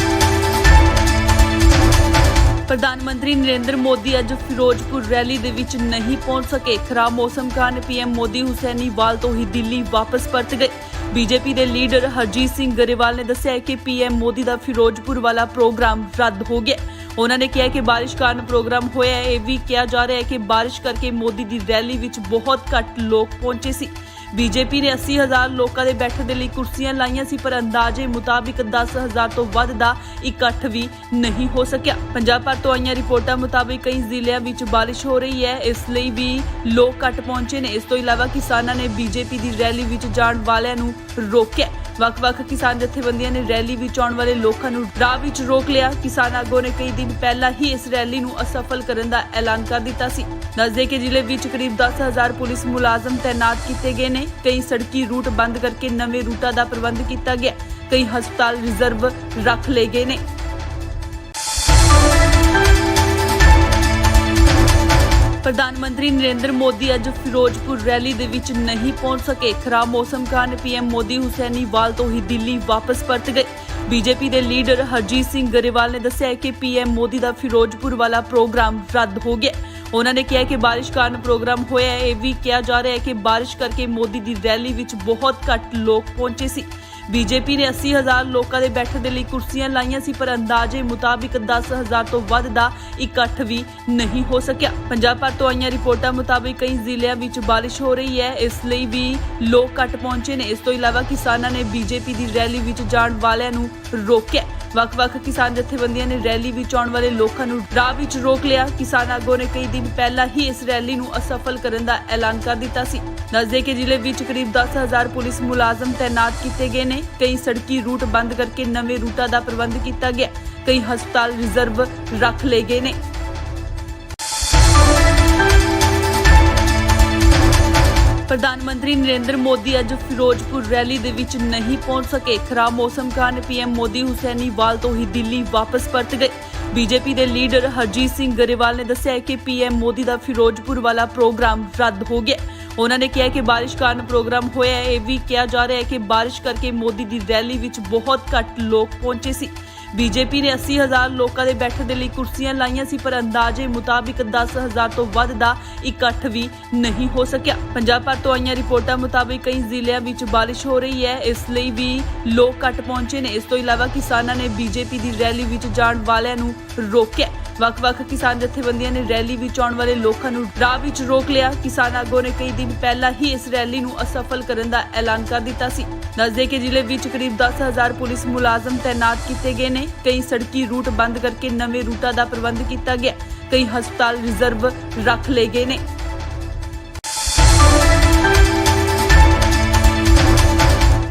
ਪ੍ਰਧਾਨ ਮੰਤਰੀ ਨਰਿੰਦਰ ਮੋਦੀ ਅੱਜ ਫਿਰੋਜ਼ਪੁਰ ਰੈਲੀ ਦੇ ਵਿੱਚ ਨਹੀਂ ਪਹੁੰਚ ਸਕੇ। ਖਰਾਬ ਮੌਸਮ ਕਾਰਨ ਪੀਐਮ ਮੋਦੀ ਹੁਸੈਨੀਵਾਲ ਤੋਂ ਹੀ ਦਿੱਲੀ ਵਾਪਸ ਪਰਤ ਗਏ। ਬੀਜੇਪੀ ਦੇ ਲੀਡਰ ਹਰਜੀਤ ਸਿੰਘ ਗਰੇਵਾਲ ਨੇ ਦੱਸਿਆ ਕਿ ਪੀਐਮ ਮੋਦੀ ਦਾ ਫਿਰੋਜ਼ਪੁਰ ਵਾਲਾ ਪ੍ਰੋਗਰਾਮ ਰੱਦ ਹੋ ਗਿਆ। ਉਹਨਾਂ ਨੇ ਕਿਹਾ ਕਿ ਬਾਰਿਸ਼ ਕਾਰਨ ਪ੍ਰੋਗਰਾਮ ਹੋਇਆ ਹੈ। ਇਹ ਵੀ ਕਿਹਾ ਜਾ ਰਿਹਾ ਹੈ ਕਿ ਬਾਰਿਸ਼ ਕਰਕੇ ਮੋਦੀ ਦੀ ਰੈਲੀ ਵਿੱਚ ਬਹੁਤ ਘੱਟ ਲੋਕ ਪਹੁੰਚੇ ਸੀ। ਬੀਜੇਪੀ ਨੇ 80,000 ਲੋਕਾਂ ਦੇ ਬੈਠਣ ਦੇ ਲਈ ਕੁਰਸੀਆਂ ਲਾਈਆਂ ਸੀ, ਪਰ ਅੰਦਾਜ਼ੇ ਮੁਤਾਬਿਕ 10,000 ਤੋਂ ਵੱਧ ਦਾ ਇਕੱਠ ਵੀ ਨਹੀਂ ਹੋ ਸਕਿਆ। ਪੰਜਾਬ ਭਰ ਤੋਂ ਆਈਆਂ ਰਿਪੋਰਟਾਂ ਮੁਤਾਬਿਕ ਕਈ ਜ਼ਿਲ੍ਹਿਆਂ ਵਿੱਚ ਬਾਰਿਸ਼ ਹੋ ਰਹੀ ਹੈ, ਇਸ ਲਈ ਵੀ ਲੋਕ ਘੱਟ ਪਹੁੰਚੇ ਨੇ। ਇਸ ਤੋਂ ਇਲਾਵਾ ਕਿਸਾਨਾਂ ਨੇ ਬੀਜੇਪੀ ਦੀ ਰੈਲੀ ਵਿੱਚ ਜਾਣ ਵਾਲਿਆਂ ਨੂੰ ਰੋਕਿਆ। ਵੱਖ-ਵੱਖ ਕਿਸਾਨ ਜਥੇਬੰਦੀਆਂ ਨੇ ਰੈਲੀ ਵਿੱਚ ਆਉਣ ਵਾਲੇ ਲੋਕਾਂ ਨੂੰ ਰਾਹ ਵਿੱਚ ਰੋਕ ਲਿਆ। ਕਿਸਾਨ ਆਗੂਆਂ ਨੇ ਕਈ ਦਿਨ ਪਹਿਲਾਂ ਹੀ ਇਸ ਰੈਲੀ ਨੂੰ ਅਸਫਲ ਕਰਨ ਦਾ ਐਲਾਨ ਕਰ ਦਿੱਤਾ ਸੀ। ਦੱਸਦੇ ਕਿ ਜ਼ਿਲ੍ਹੇ ਵਿੱਚ ਕਰੀਬ 10,000 ਪੁਲਿਸ ਮੁਲਾਜ਼ਮ ਤੈਨਾਤ ਕੀਤੇ ਗਏ ਨੇ। ਕਈ ਸੜਕੀ ਰੂਟ ਬੰਦ ਕਰਕੇ ਨਵੇਂ ਰੂਟਾਂ ਦਾ ਪ੍ਰਬੰਧ ਕੀਤਾ ਗਿਆ। ਕਈ ਹਸਪਤਾਲ ਰਿਜ਼ਰਵ ਰੱਖ ਲਏ ਗਏ ਨੇ। ਪ੍ਰਧਾਨ ਮੰਤਰੀ ਨਰਿੰਦਰ ਮੋਦੀ ਅੱਜ ਫਿਰੋਜ਼ਪੁਰ ਰੈਲੀ ਦੇ ਵਿੱਚ ਨਹੀਂ ਪਹੁੰਚ ਸਕੇ। ਖਰਾਬ ਮੌਸਮ ਕਾਰਨ ਪੀਐਮ ਮੋਦੀ ਹੁਸੈਨੀਵਾਲ ਤੋਂ ਹੀ ਦਿੱਲੀ ਵਾਪਸ ਪਰਤ ਗਏ। ਬੀਜੇਪੀ ਦੇ ਲੀਡਰ ਹਰਜੀਤ ਸਿੰਘ ਗਰੇਵਾਲ ਨੇ ਦੱਸਿਆ ਕਿ ਪੀਐਮ ਮੋਦੀ ਦਾ ਫਿਰੋਜ਼ਪੁਰ ਵਾਲਾ ਪ੍ਰੋਗਰਾਮ ਰੱਦ ਹੋ ਗਿਆ। ਉਹਨਾਂ ਨੇ ਕਿਹਾ ਕਿ ਬਾਰਿਸ਼ ਕਾਰਨ ਪ੍ਰੋਗਰਾਮ ਹੋਇਆ ਹੈ। ਇਹ ਵੀ ਕਿਹਾ ਜਾ ਰਿਹਾ ਹੈ ਕਿ ਬਾਰਿਸ਼ ਕਰਕੇ ਮੋਦੀ ਦੀ ਰੈਲੀ ਵਿੱਚ ਬਹੁਤ ਘੱਟ ਲੋਕ ਪਹੁੰਚੇ ਸੀ। ਬੀਜੇਪੀ ਨੇ 80,000 ਲੋਕਾਂ ਦੇ ਬੈਠਣ ਦੇ ਲਈ ਕੁਰਸੀਆਂ ਲਾਈਆਂ ਸੀ, ਪਰ ਅੰਦਾਜ਼ੇ ਮੁਤਾਬਿਕ 10,000 ਤੋਂ ਵੱਧ ਦਾ ਇਕੱਠ ਵੀ ਨਹੀਂ ਹੋ ਸਕਿਆ। ਪੰਜਾਬ ਭਰ ਤੋਂ ਆਈਆਂ ਰਿਪੋਰਟਾਂ ਮੁਤਾਬਿਕ ਕਈ ਜ਼ਿਲ੍ਹਿਆਂ ਵਿੱਚ ਬਾਰਿਸ਼ ਹੋ ਰਹੀ ਹੈ, ਇਸ ਲਈ ਵੀ ਲੋਕ ਘੱਟ ਪਹੁੰਚੇ ਨੇ। ਇਸ ਤੋਂ ਇਲਾਵਾ ਕਿਸਾਨਾਂ ਨੇ ਬੀਜੇਪੀ ਦੀ ਰੈਲੀ ਵਿੱਚ ਜਾਣ ਵਾਲਿਆਂ ਨੂੰ ਰੋਕਿਆ। ਵੱਖ-ਵੱਖ ਕਿਸਾਨ ਜਥੇਬੰਦੀਆਂ ਨੇ ਰੈਲੀ ਵਿੱਚ ਆਉਣ ਵਾਲੇ ਲੋਕਾਂ ਨੂੰ ਰਾਹ ਵਿੱਚ ਰੋਕ ਲਿਆ। ਕਿਸਾਨ ਆਗੂਆਂ ਨੇ ਕਈ ਦਿਨ ਪਹਿਲਾਂ ਹੀ ਇਸ ਰੈਲੀ ਨੂੰ ਅਸਫਲ ਕਰਨ ਦਾ ਐਲਾਨ ਕਰ ਦਿੱਤਾ ਸੀ। ਦੱਸਦੇ ਕਿ ਜ਼ਿਲ੍ਹੇ ਵਿੱਚ ਕਰੀਬ 10,000 ਪੁਲਿਸ ਮੁਲਾਜ਼ਮ ਤੈਨਾਤ ਕੀਤੇ ਗਏ ਨੇ। ਕਈ ਸੜਕੀ ਰੂਟ ਬੰਦ ਕਰਕੇ ਨਵੇਂ ਰੂਟਾਂ ਦਾ ਪ੍ਰਬੰਧ ਕੀਤਾ ਗਿਆ। ਕਈ ਹਸਪਤਾਲ ਰਿਜ਼ਰਵ ਰੱਖ ਲਏ ਗਏ ਨੇ। ਪ੍ਰਧਾਨ ਮੰਤਰੀ ਨਰਿੰਦਰ ਮੋਦੀ ਅੱਜ ਫਿਰੋਜ਼ਪੁਰ ਰੈਲੀ ਦੇ ਵਿੱਚ ਨਹੀਂ ਪਹੁੰਚ ਸਕੇ। ਖਰਾਬ ਮੌਸਮ ਕਾਰਨ ਪੀਐਮ ਮੋਦੀ ਹੁਸੈਨੀਵਾਲ ਤੋਂ ਹੀ ਦਿੱਲੀ ਵਾਪਸ ਪਰਤ ਗਏ। ਬੀਜੇਪੀ ਦੇ ਲੀਡਰ ਹਰਜੀਤ ਸਿੰਘ ਗਰੇਵਾਲ ਨੇ ਦੱਸਿਆ ਕਿ ਪੀਐਮ ਮੋਦੀ ਦਾ ਫਿਰੋਜ਼ਪੁਰ ਵਾਲਾ ਪ੍ਰੋਗਰਾਮ ਰੱਦ ਹੋ ਗਿਆ। ਉਹਨਾਂ ਨੇ ਕਿਹਾ ਕਿ ਬਾਰਿਸ਼ ਕਾਰਨ ਪ੍ਰੋਗਰਾਮ ਹੋਇਆ ਹੈ। ਇਹ ਵੀ ਕਿਹਾ ਜਾ ਰਿਹਾ ਹੈ ਕਿ ਬਾਰਿਸ਼ ਕਰਕੇ ਮੋਦੀ ਦੀ ਰੈਲੀ ਵਿੱਚ ਬਹੁਤ ਘੱਟ ਲੋਕ ਪਹੁੰਚੇ ਸੀ। ਬੀਜੇਪੀ ਨੇ 80,000 ਲੋਕਾਂ ਦੇ ਬੈਠਣ ਦੇ ਲਈ ਕੁਰਸੀਆਂ ਲਾਈਆਂ ਸੀ, ਪਰ ਅੰਦਾਜ਼ੇ ਮੁਤਾਬਿਕ 10,000 ਤੋਂ ਵੱਧ ਦਾ ਇਕੱਠ ਵੀ ਨਹੀਂ ਹੋ ਸਕਿਆ। ਪੰਜਾਬ ਭਰ ਤੋਂ ਆਈਆਂ ਰਿਪੋਰਟਾਂ ਮੁਤਾਬਿਕ ਕਈ ਜ਼ਿਲ੍ਹਿਆਂ ਵਿੱਚ ਬਾਰਿਸ਼ ਹੋ ਰਹੀ ਹੈ, ਇਸ ਲਈ ਵੀ ਲੋਕ ਘੱਟ ਪਹੁੰਚੇ ਨੇ। ਇਸ ਤੋਂ ਇਲਾਵਾ ਕਿਸਾਨਾਂ ਨੇ ਬੀਜੇਪੀ ਦੀ ਰੈਲੀ ਵਿੱਚ ਜਾਣ ਵਾਲਿਆਂ ਨੂੰ ਰੋਕਿਆ। ਵੱਖ-ਵੱਖ ਕਿਸਾਨ ਜਥੇਬੰਦੀਆਂ ਨੇ ਰੈਲੀ ਵਿੱਚ ਆਉਣ ਵਾਲੇ ਲੋਕਾਂ ਨੂੰ ਰਾਹ ਵਿੱਚ ਰੋਕ ਲਿਆ। ਕਿਸਾਨ ਆਗੂਆਂ ਨੇ ਕਈ ਦਿਨ ਪਹਿਲਾਂ ਹੀ ਇਸ ਰੈਲੀ ਨੂੰ ਅਸਫਲ ਕਰਨ ਦਾ ਐਲਾਨ ਕਰ ਦਿੱਤਾ ਸੀ। ਦੱਸਦੇ ਕਿ ਜ਼ਿਲ੍ਹੇ ਵਿੱਚ ਕਰੀਬ 10,000 ਪੁਲਿਸ ਮੁਲਾਜ਼ਮ ਤੈਨਾਤ ਕੀਤੇ ਗਏ ਨੇ। ਕਈ ਸੜਕੀ ਰੂਟ ਬੰਦ ਕਰਕੇ ਨਵੇਂ ਰੂਟਾਂ ਦਾ ਪ੍ਰਬੰਧ ਕੀਤਾ ਗਿਆ। ਕਈ ਹਸਪਤਾਲ ਰਿਜ਼ਰਵ ਰੱਖ ਲਏ ਗਏ ਨੇ।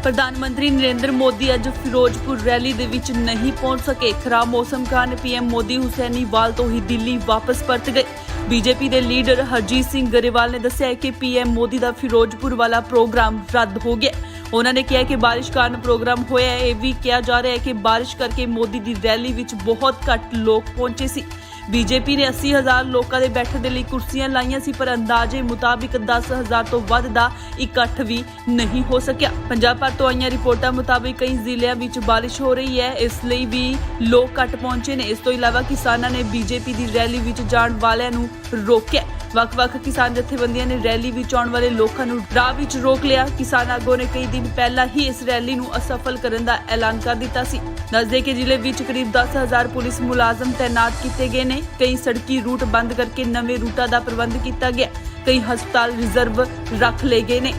ਪ੍ਰਧਾਨ ਮੰਤਰੀ ਨਰਿੰਦਰ ਮੋਦੀ ਅੱਜ ਫਿਰੋਜ਼ਪੁਰ ਰੈਲੀ ਦੇ ਵਿੱਚ ਨਹੀਂ ਪਹੁੰਚ ਸਕੇ। ਖਰਾਬ ਮੌਸਮ ਕਾਰਨ ਪੀਐਮ ਮੋਦੀ ਹੁਸੈਨੀਵਾਲ ਤੋਂ ਹੀ ਦਿੱਲੀ ਵਾਪਸ ਪਰਤ ਗਏ। ਬੀਜੇਪੀ ਦੇ ਲੀਡਰ ਹਰਜੀਤ ਸਿੰਘ ਗਰੇਵਾਲ ਨੇ ਦੱਸਿਆ ਕਿ ਪੀਐਮ ਮੋਦੀ ਦਾ ਫਿਰੋਜ਼ਪੁਰ ਵਾਲਾ ਪ੍ਰੋਗਰਾਮ ਰੱਦ ਹੋ ਗਿਆ। ਉਹਨਾਂ ਨੇ ਕਿਹਾ ਕਿ ਬਾਰਿਸ਼ ਕਾਰਨ ਪ੍ਰੋਗਰਾਮ ਹੋਇਆ ਹੈ। ਇਹ ਵੀ ਕਿਹਾ ਜਾ ਰਿਹਾ ਹੈ ਕਿ ਬਾਰਿਸ਼ ਕਰਕੇ ਮੋਦੀ ਦੀ ਰੈਲੀ ਵਿੱਚ ਬਹੁਤ ਘੱਟ ਲੋਕ ਪਹੁੰਚੇ ਸੀ। ਬੀਜੇਪੀ ਨੇ 80,000 ਲੋਕਾਂ ਦੇ ਬੈਠਣ ਦੇ ਲਈ ਕੁਰਸੀਆਂ ਲਾਈਆਂ ਸੀ, ਪਰ ਅੰਦਾਜ਼ੇ ਮੁਤਾਬਿਕ 10,000 ਤੋਂ ਵੱਧ ਦਾ ਇਕੱਠ ਵੀ ਨਹੀਂ ਹੋ ਸਕਿਆ। ਪੰਜਾਬ ਭਰ ਤੋਂ ਆਈਆਂ ਰਿਪੋਰਟਾਂ ਮੁਤਾਬਿਕ ਕਈ ਜ਼ਿਲ੍ਹਿਆਂ ਵਿੱਚ ਬਾਰਿਸ਼ ਹੋ ਰਹੀ ਹੈ, ਇਸ ਲਈ ਵੀ ਲੋਕ ਘੱਟ ਪਹੁੰਚੇ ਨੇ। ਇਸ ਤੋਂ ਇਲਾਵਾ ਕਿਸਾਨਾਂ ਨੇ ਬੀਜੇਪੀ ਦੀ ਰੈਲੀ ਵਿੱਚ ਜਾਣ ਵਾਲਿਆਂ ਨੂੰ ਰੋਕਿਆ। ਵੱਖ-ਵੱਖ ਕਿਸਾਨ ਜਥੇਬੰਦੀਆਂ ਨੇ ਰੈਲੀ ਵਿੱਚ ਆਉਣ ਵਾਲੇ ਲੋਕਾਂ ਨੂੰ ਰਾਹ ਵਿੱਚ ਰੋਕ ਲਿਆ। ਕਿਸਾਨ ਆਗੂਆਂ ਨੇ ਕਈ ਦਿਨ ਪਹਿਲਾਂ ਹੀ ਇਸ ਰੈਲੀ ਨੂੰ ਅਸਫਲ ਕਰਨ ਦਾ ਐਲਾਨ ਕਰ ਦਿੱਤਾ ਸੀ। ਦੱਸਦੇ ਕਿ ਜ਼ਿਲ੍ਹੇ ਵਿੱਚ ਕਰੀਬ 10,000 ਪੁਲਿਸ ਮੁਲਾਜ਼ਮ ਤੈਨਾਤ ਕੀਤੇ ਗਏ ਨੇ। ਕਈ ਸੜਕੀ ਰੂਟ ਬੰਦ ਕਰਕੇ ਨਵੇਂ ਰੂਟਾਂ ਦਾ ਪ੍ਰਬੰਧ ਕੀਤਾ ਗਿਆ। ਕਈ ਹਸਪਤਾਲ ਰਿਜ਼ਰਵ ਰੱਖ ਲਏ ਗਏ ਨੇ।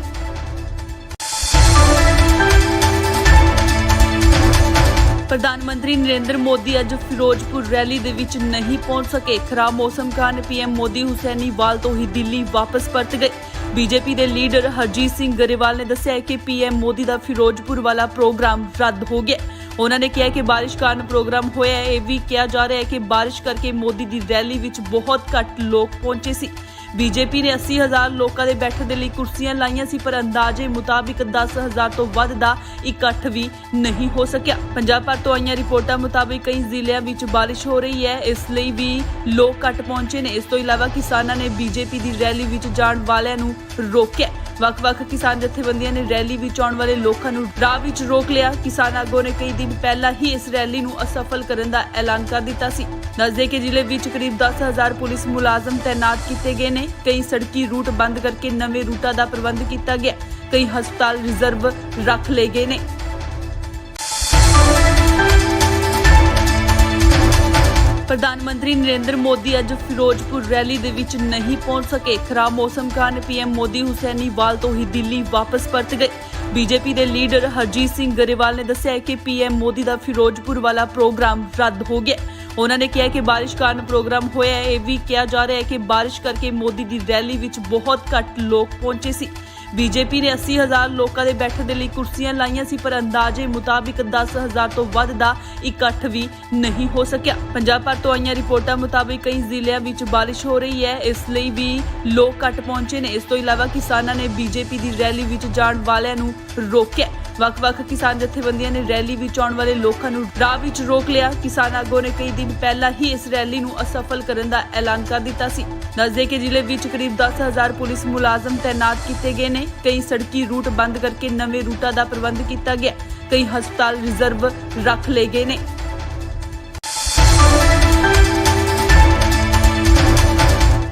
ਪ੍ਰਧਾਨ ਮੰਤਰੀ ਨਰਿੰਦਰ ਮੋਦੀ ਅੱਜ ਫਿਰੋਜ਼ਪੁਰ ਰੈਲੀ ਦੇ ਵਿੱਚ ਨਹੀਂ ਪਹੁੰਚ ਸਕੇ। ਖਰਾਬ ਮੌਸਮ ਕਾਰਨ ਪੀਐਮ ਮੋਦੀ ਹੁਸੈਨੀਵਾਲ ਤੋਂ ਹੀ ਦਿੱਲੀ ਵਾਪਸ ਪਰਤ ਗਏ। ਬੀਜੇਪੀ ਦੇ ਲੀਡਰ ਹਰਜੀਤ ਸਿੰਘ ਗਰੇਵਾਲ ਨੇ ਦੱਸਿਆ ਕਿ ਪੀਐਮ ਮੋਦੀ ਦਾ ਫਿਰੋਜ਼ਪੁਰ ਵਾਲਾ ਪ੍ਰੋਗਰਾਮ ਰੱਦ ਹੋ ਗਿਆ। ਉਹਨਾਂ ਨੇ ਕਿਹਾ ਕਿ ਬਾਰਿਸ਼ ਕਾਰਨ ਪ੍ਰੋਗਰਾਮ ਹੋਇਆ ਹੈ। ਇਹ ਵੀ ਕਿਹਾ ਜਾ ਰਿਹਾ ਹੈ ਕਿ ਬਾਰਿਸ਼ ਕਰਕੇ ਮੋਦੀ ਦੀ ਰੈਲੀ ਵਿੱਚ ਬਹੁਤ ਘੱਟ ਲੋਕ ਪਹੁੰਚੇ ਸੀ। ਬੀਜੇਪੀ ਨੇ 80,000 ਲੋਕਾਂ ਦੇ ਬੈਠਣ ਦੇ ਲਈ ਕੁਰਸੀਆਂ ਲਾਈਆਂ ਸੀ, ਪਰ ਅੰਦਾਜ਼ੇ ਮੁਤਾਬਿਕ 10,000 ਤੋਂ ਵੱਧ ਦਾ ਇਕੱਠ ਵੀ ਨਹੀਂ ਹੋ ਸਕਿਆ। ਪੰਜਾਬ ਭਰ ਤੋਂ ਆਈਆਂ ਰਿਪੋਰਟਾਂ ਮੁਤਾਬਿਕ ਕਈ ਜ਼ਿਲ੍ਹਿਆਂ ਵਿੱਚ ਬਾਰਿਸ਼ ਹੋ ਰਹੀ ਹੈ, ਇਸ ਲਈ ਵੀ ਲੋਕ ਘੱਟ ਪਹੁੰਚੇ ਨੇ। ਇਸ ਤੋਂ ਇਲਾਵਾ ਕਿਸਾਨਾਂ ਨੇ ਬੀਜੇਪੀ ਦੀ ਰੈਲੀ ਵਿੱਚ ਜਾਣ ਵਾਲਿਆਂ ਨੂੰ ਰੋਕਿਆ। ਵੱਖ-ਵੱਖ ਕਿਸਾਨ ਜਥੇਬੰਦੀਆਂ ਨੇ ਰੈਲੀ ਵਿੱਚ ਆਉਣ ਵਾਲੇ ਲੋਕਾਂ ਨੂੰ ਰਾਹ ਵਿੱਚ ਰੋਕ ਲਿਆ। ਕਿਸਾਨ ਆਗੂਆਂ ਨੇ ਕਈ ਦਿਨ ਪਹਿਲਾਂ ਹੀ ਇਸ ਰੈਲੀ ਨੂੰ ਅਸਫਲ ਕਰਨ ਦਾ ਐਲਾਨ ਕਰ ਦਿੱਤਾ ਸੀ। ਦੱਸਦੇ ਕਿ ਜ਼ਿਲ੍ਹੇ ਵਿੱਚ ਕਰੀਬ 10,000 ਪੁਲਿਸ ਮੁਲਾਜ਼ਮ ਤੈਨਾਤ ਕੀਤੇ ਗਏ ਨੇ। ਕਈ ਸੜਕੀ ਰੂਟ ਬੰਦ ਕਰਕੇ ਨਵੇਂ ਰੂਟਾਂ ਦਾ ਪ੍ਰਬੰਧ ਕੀਤਾ ਗਿਆ। ਕਈ ਹਸਪਤਾਲ ਰਿਜ਼ਰਵ ਰੱਖ ਲਏ ਗਏ ਨੇ। ਪ੍ਰਧਾਨ ਮੰਤਰੀ ਨਰਿੰਦਰ ਮੋਦੀ ਅੱਜ ਫਿਰੋਜ਼ਪੁਰ ਰੈਲੀ ਦੇ ਵਿੱਚ ਨਹੀਂ ਪਹੁੰਚ ਸਕੇ। ਖਰਾਬ ਮੌਸਮ ਕਾਰਨ ਪੀਐਮ ਮੋਦੀ ਹੁਸੈਨੀਵਾਲ ਤੋਂ ਹੀ ਦਿੱਲੀ ਵਾਪਸ ਪਰਤ ਗਏ। ਬੀਜੇਪੀ ਦੇ ਲੀਡਰ ਹਰਜੀਤ ਸਿੰਘ ਗਰੇਵਾਲ ਨੇ ਦੱਸਿਆ ਕਿ ਪੀਐਮ ਮੋਦੀ ਦਾ ਫਿਰੋਜ਼ਪੁਰ ਵਾਲਾ ਪ੍ਰੋਗਰਾਮ ਰੱਦ ਹੋ ਗਿਆ। ਉਹਨਾਂ ਨੇ ਕਿਹਾ ਕਿ ਬਾਰਿਸ਼ ਕਾਰਨ ਪ੍ਰੋਗਰਾਮ ਹੋਇਆ ਹੈ। ਇਹ ਵੀ ਕਿਹਾ ਜਾ ਰਿਹਾ ਹੈ ਕਿ ਬਾਰਿਸ਼ ਕਰਕੇ ਮੋਦੀ ਦੀ ਰੈਲੀ ਵਿੱਚ ਬਹੁਤ ਘੱਟ ਲੋਕ ਪਹੁੰਚੇ ਸੀ। ਬੀਜੇਪੀ ਨੇ 80,000 ਲੋਕਾਂ ਦੇ ਬੈਠਣ ਦੇ ਲਈ ਕੁਰਸੀਆਂ ਲਾਈਆਂ ਸੀ, ਪਰ ਅੰਦਾਜ਼ੇ ਮੁਤਾਬਿਕ 10,000 ਤੋਂ ਵੱਧ ਦਾ ਇਕੱਠ ਵੀ ਨਹੀਂ ਹੋ ਸਕਿਆ। ਪੰਜਾਬ ਭਰ ਤੋਂ ਆਈਆਂ ਰਿਪੋਰਟਾਂ ਮੁਤਾਬਿਕ ਕਈ ਜ਼ਿਲ੍ਹਿਆਂ ਵਿੱਚ ਬਾਰਿਸ਼ ਹੋ ਰਹੀ ਹੈ, ਇਸ ਲਈ ਵੀ ਲੋਕ ਘੱਟ ਪਹੁੰਚੇ ਨੇ। ਇਸ ਤੋਂ ਇਲਾਵਾ ਕਿਸਾਨਾਂ ਨੇ ਬੀਜੇਪੀ ਦੀ ਰੈਲੀ ਵਿੱਚ ਜਾਣ ਵਾਲਿਆਂ ਨੂੰ ਰੋਕਿਆ। ਵੱਖ-ਵੱਖ ਕਿਸਾਨ ਜਥੇਬੰਦੀਆਂ ਨੇ ਰੈਲੀ ਵਿੱਚ ਆਉਣ ਵਾਲੇ ਲੋਕਾਂ ਨੂੰ ਰਾਹ ਵਿੱਚ ਰੋਕ ਲਿਆ। ਕਿਸਾਨ ਆਗੂਆਂ ਨੇ ਕਈ ਦਿਨ ਪਹਿਲਾਂ ਹੀ ਇਸ ਰੈਲੀ ਨੂੰ ਅਸਫਲ ਕਰਨ ਦਾ ਐਲਾਨ ਕਰ ਦਿੱਤਾ ਸੀ। ਦੱਸਦੇ ਕਿ ਜ਼ਿਲ੍ਹੇ ਵਿੱਚ ਕਰੀਬ 10,000 ਪੁਲਿਸ ਮੁਲਾਜ਼ਮ ਤੈਨਾਤ ਕੀਤੇ ਗਏ ਨੇ। ਕਈ ਸੜਕੀ ਰੂਟ ਬੰਦ ਕਰਕੇ ਨਵੇਂ ਰੂਟਾਂ ਦਾ ਪ੍ਰਬੰਧ ਕੀਤਾ ਗਿਆ। ਕਈ ਹਸਪਤਾਲ ਰਿਜ਼ਰਵ ਰੱਖ ਲਏ ਗਏ ਨੇ।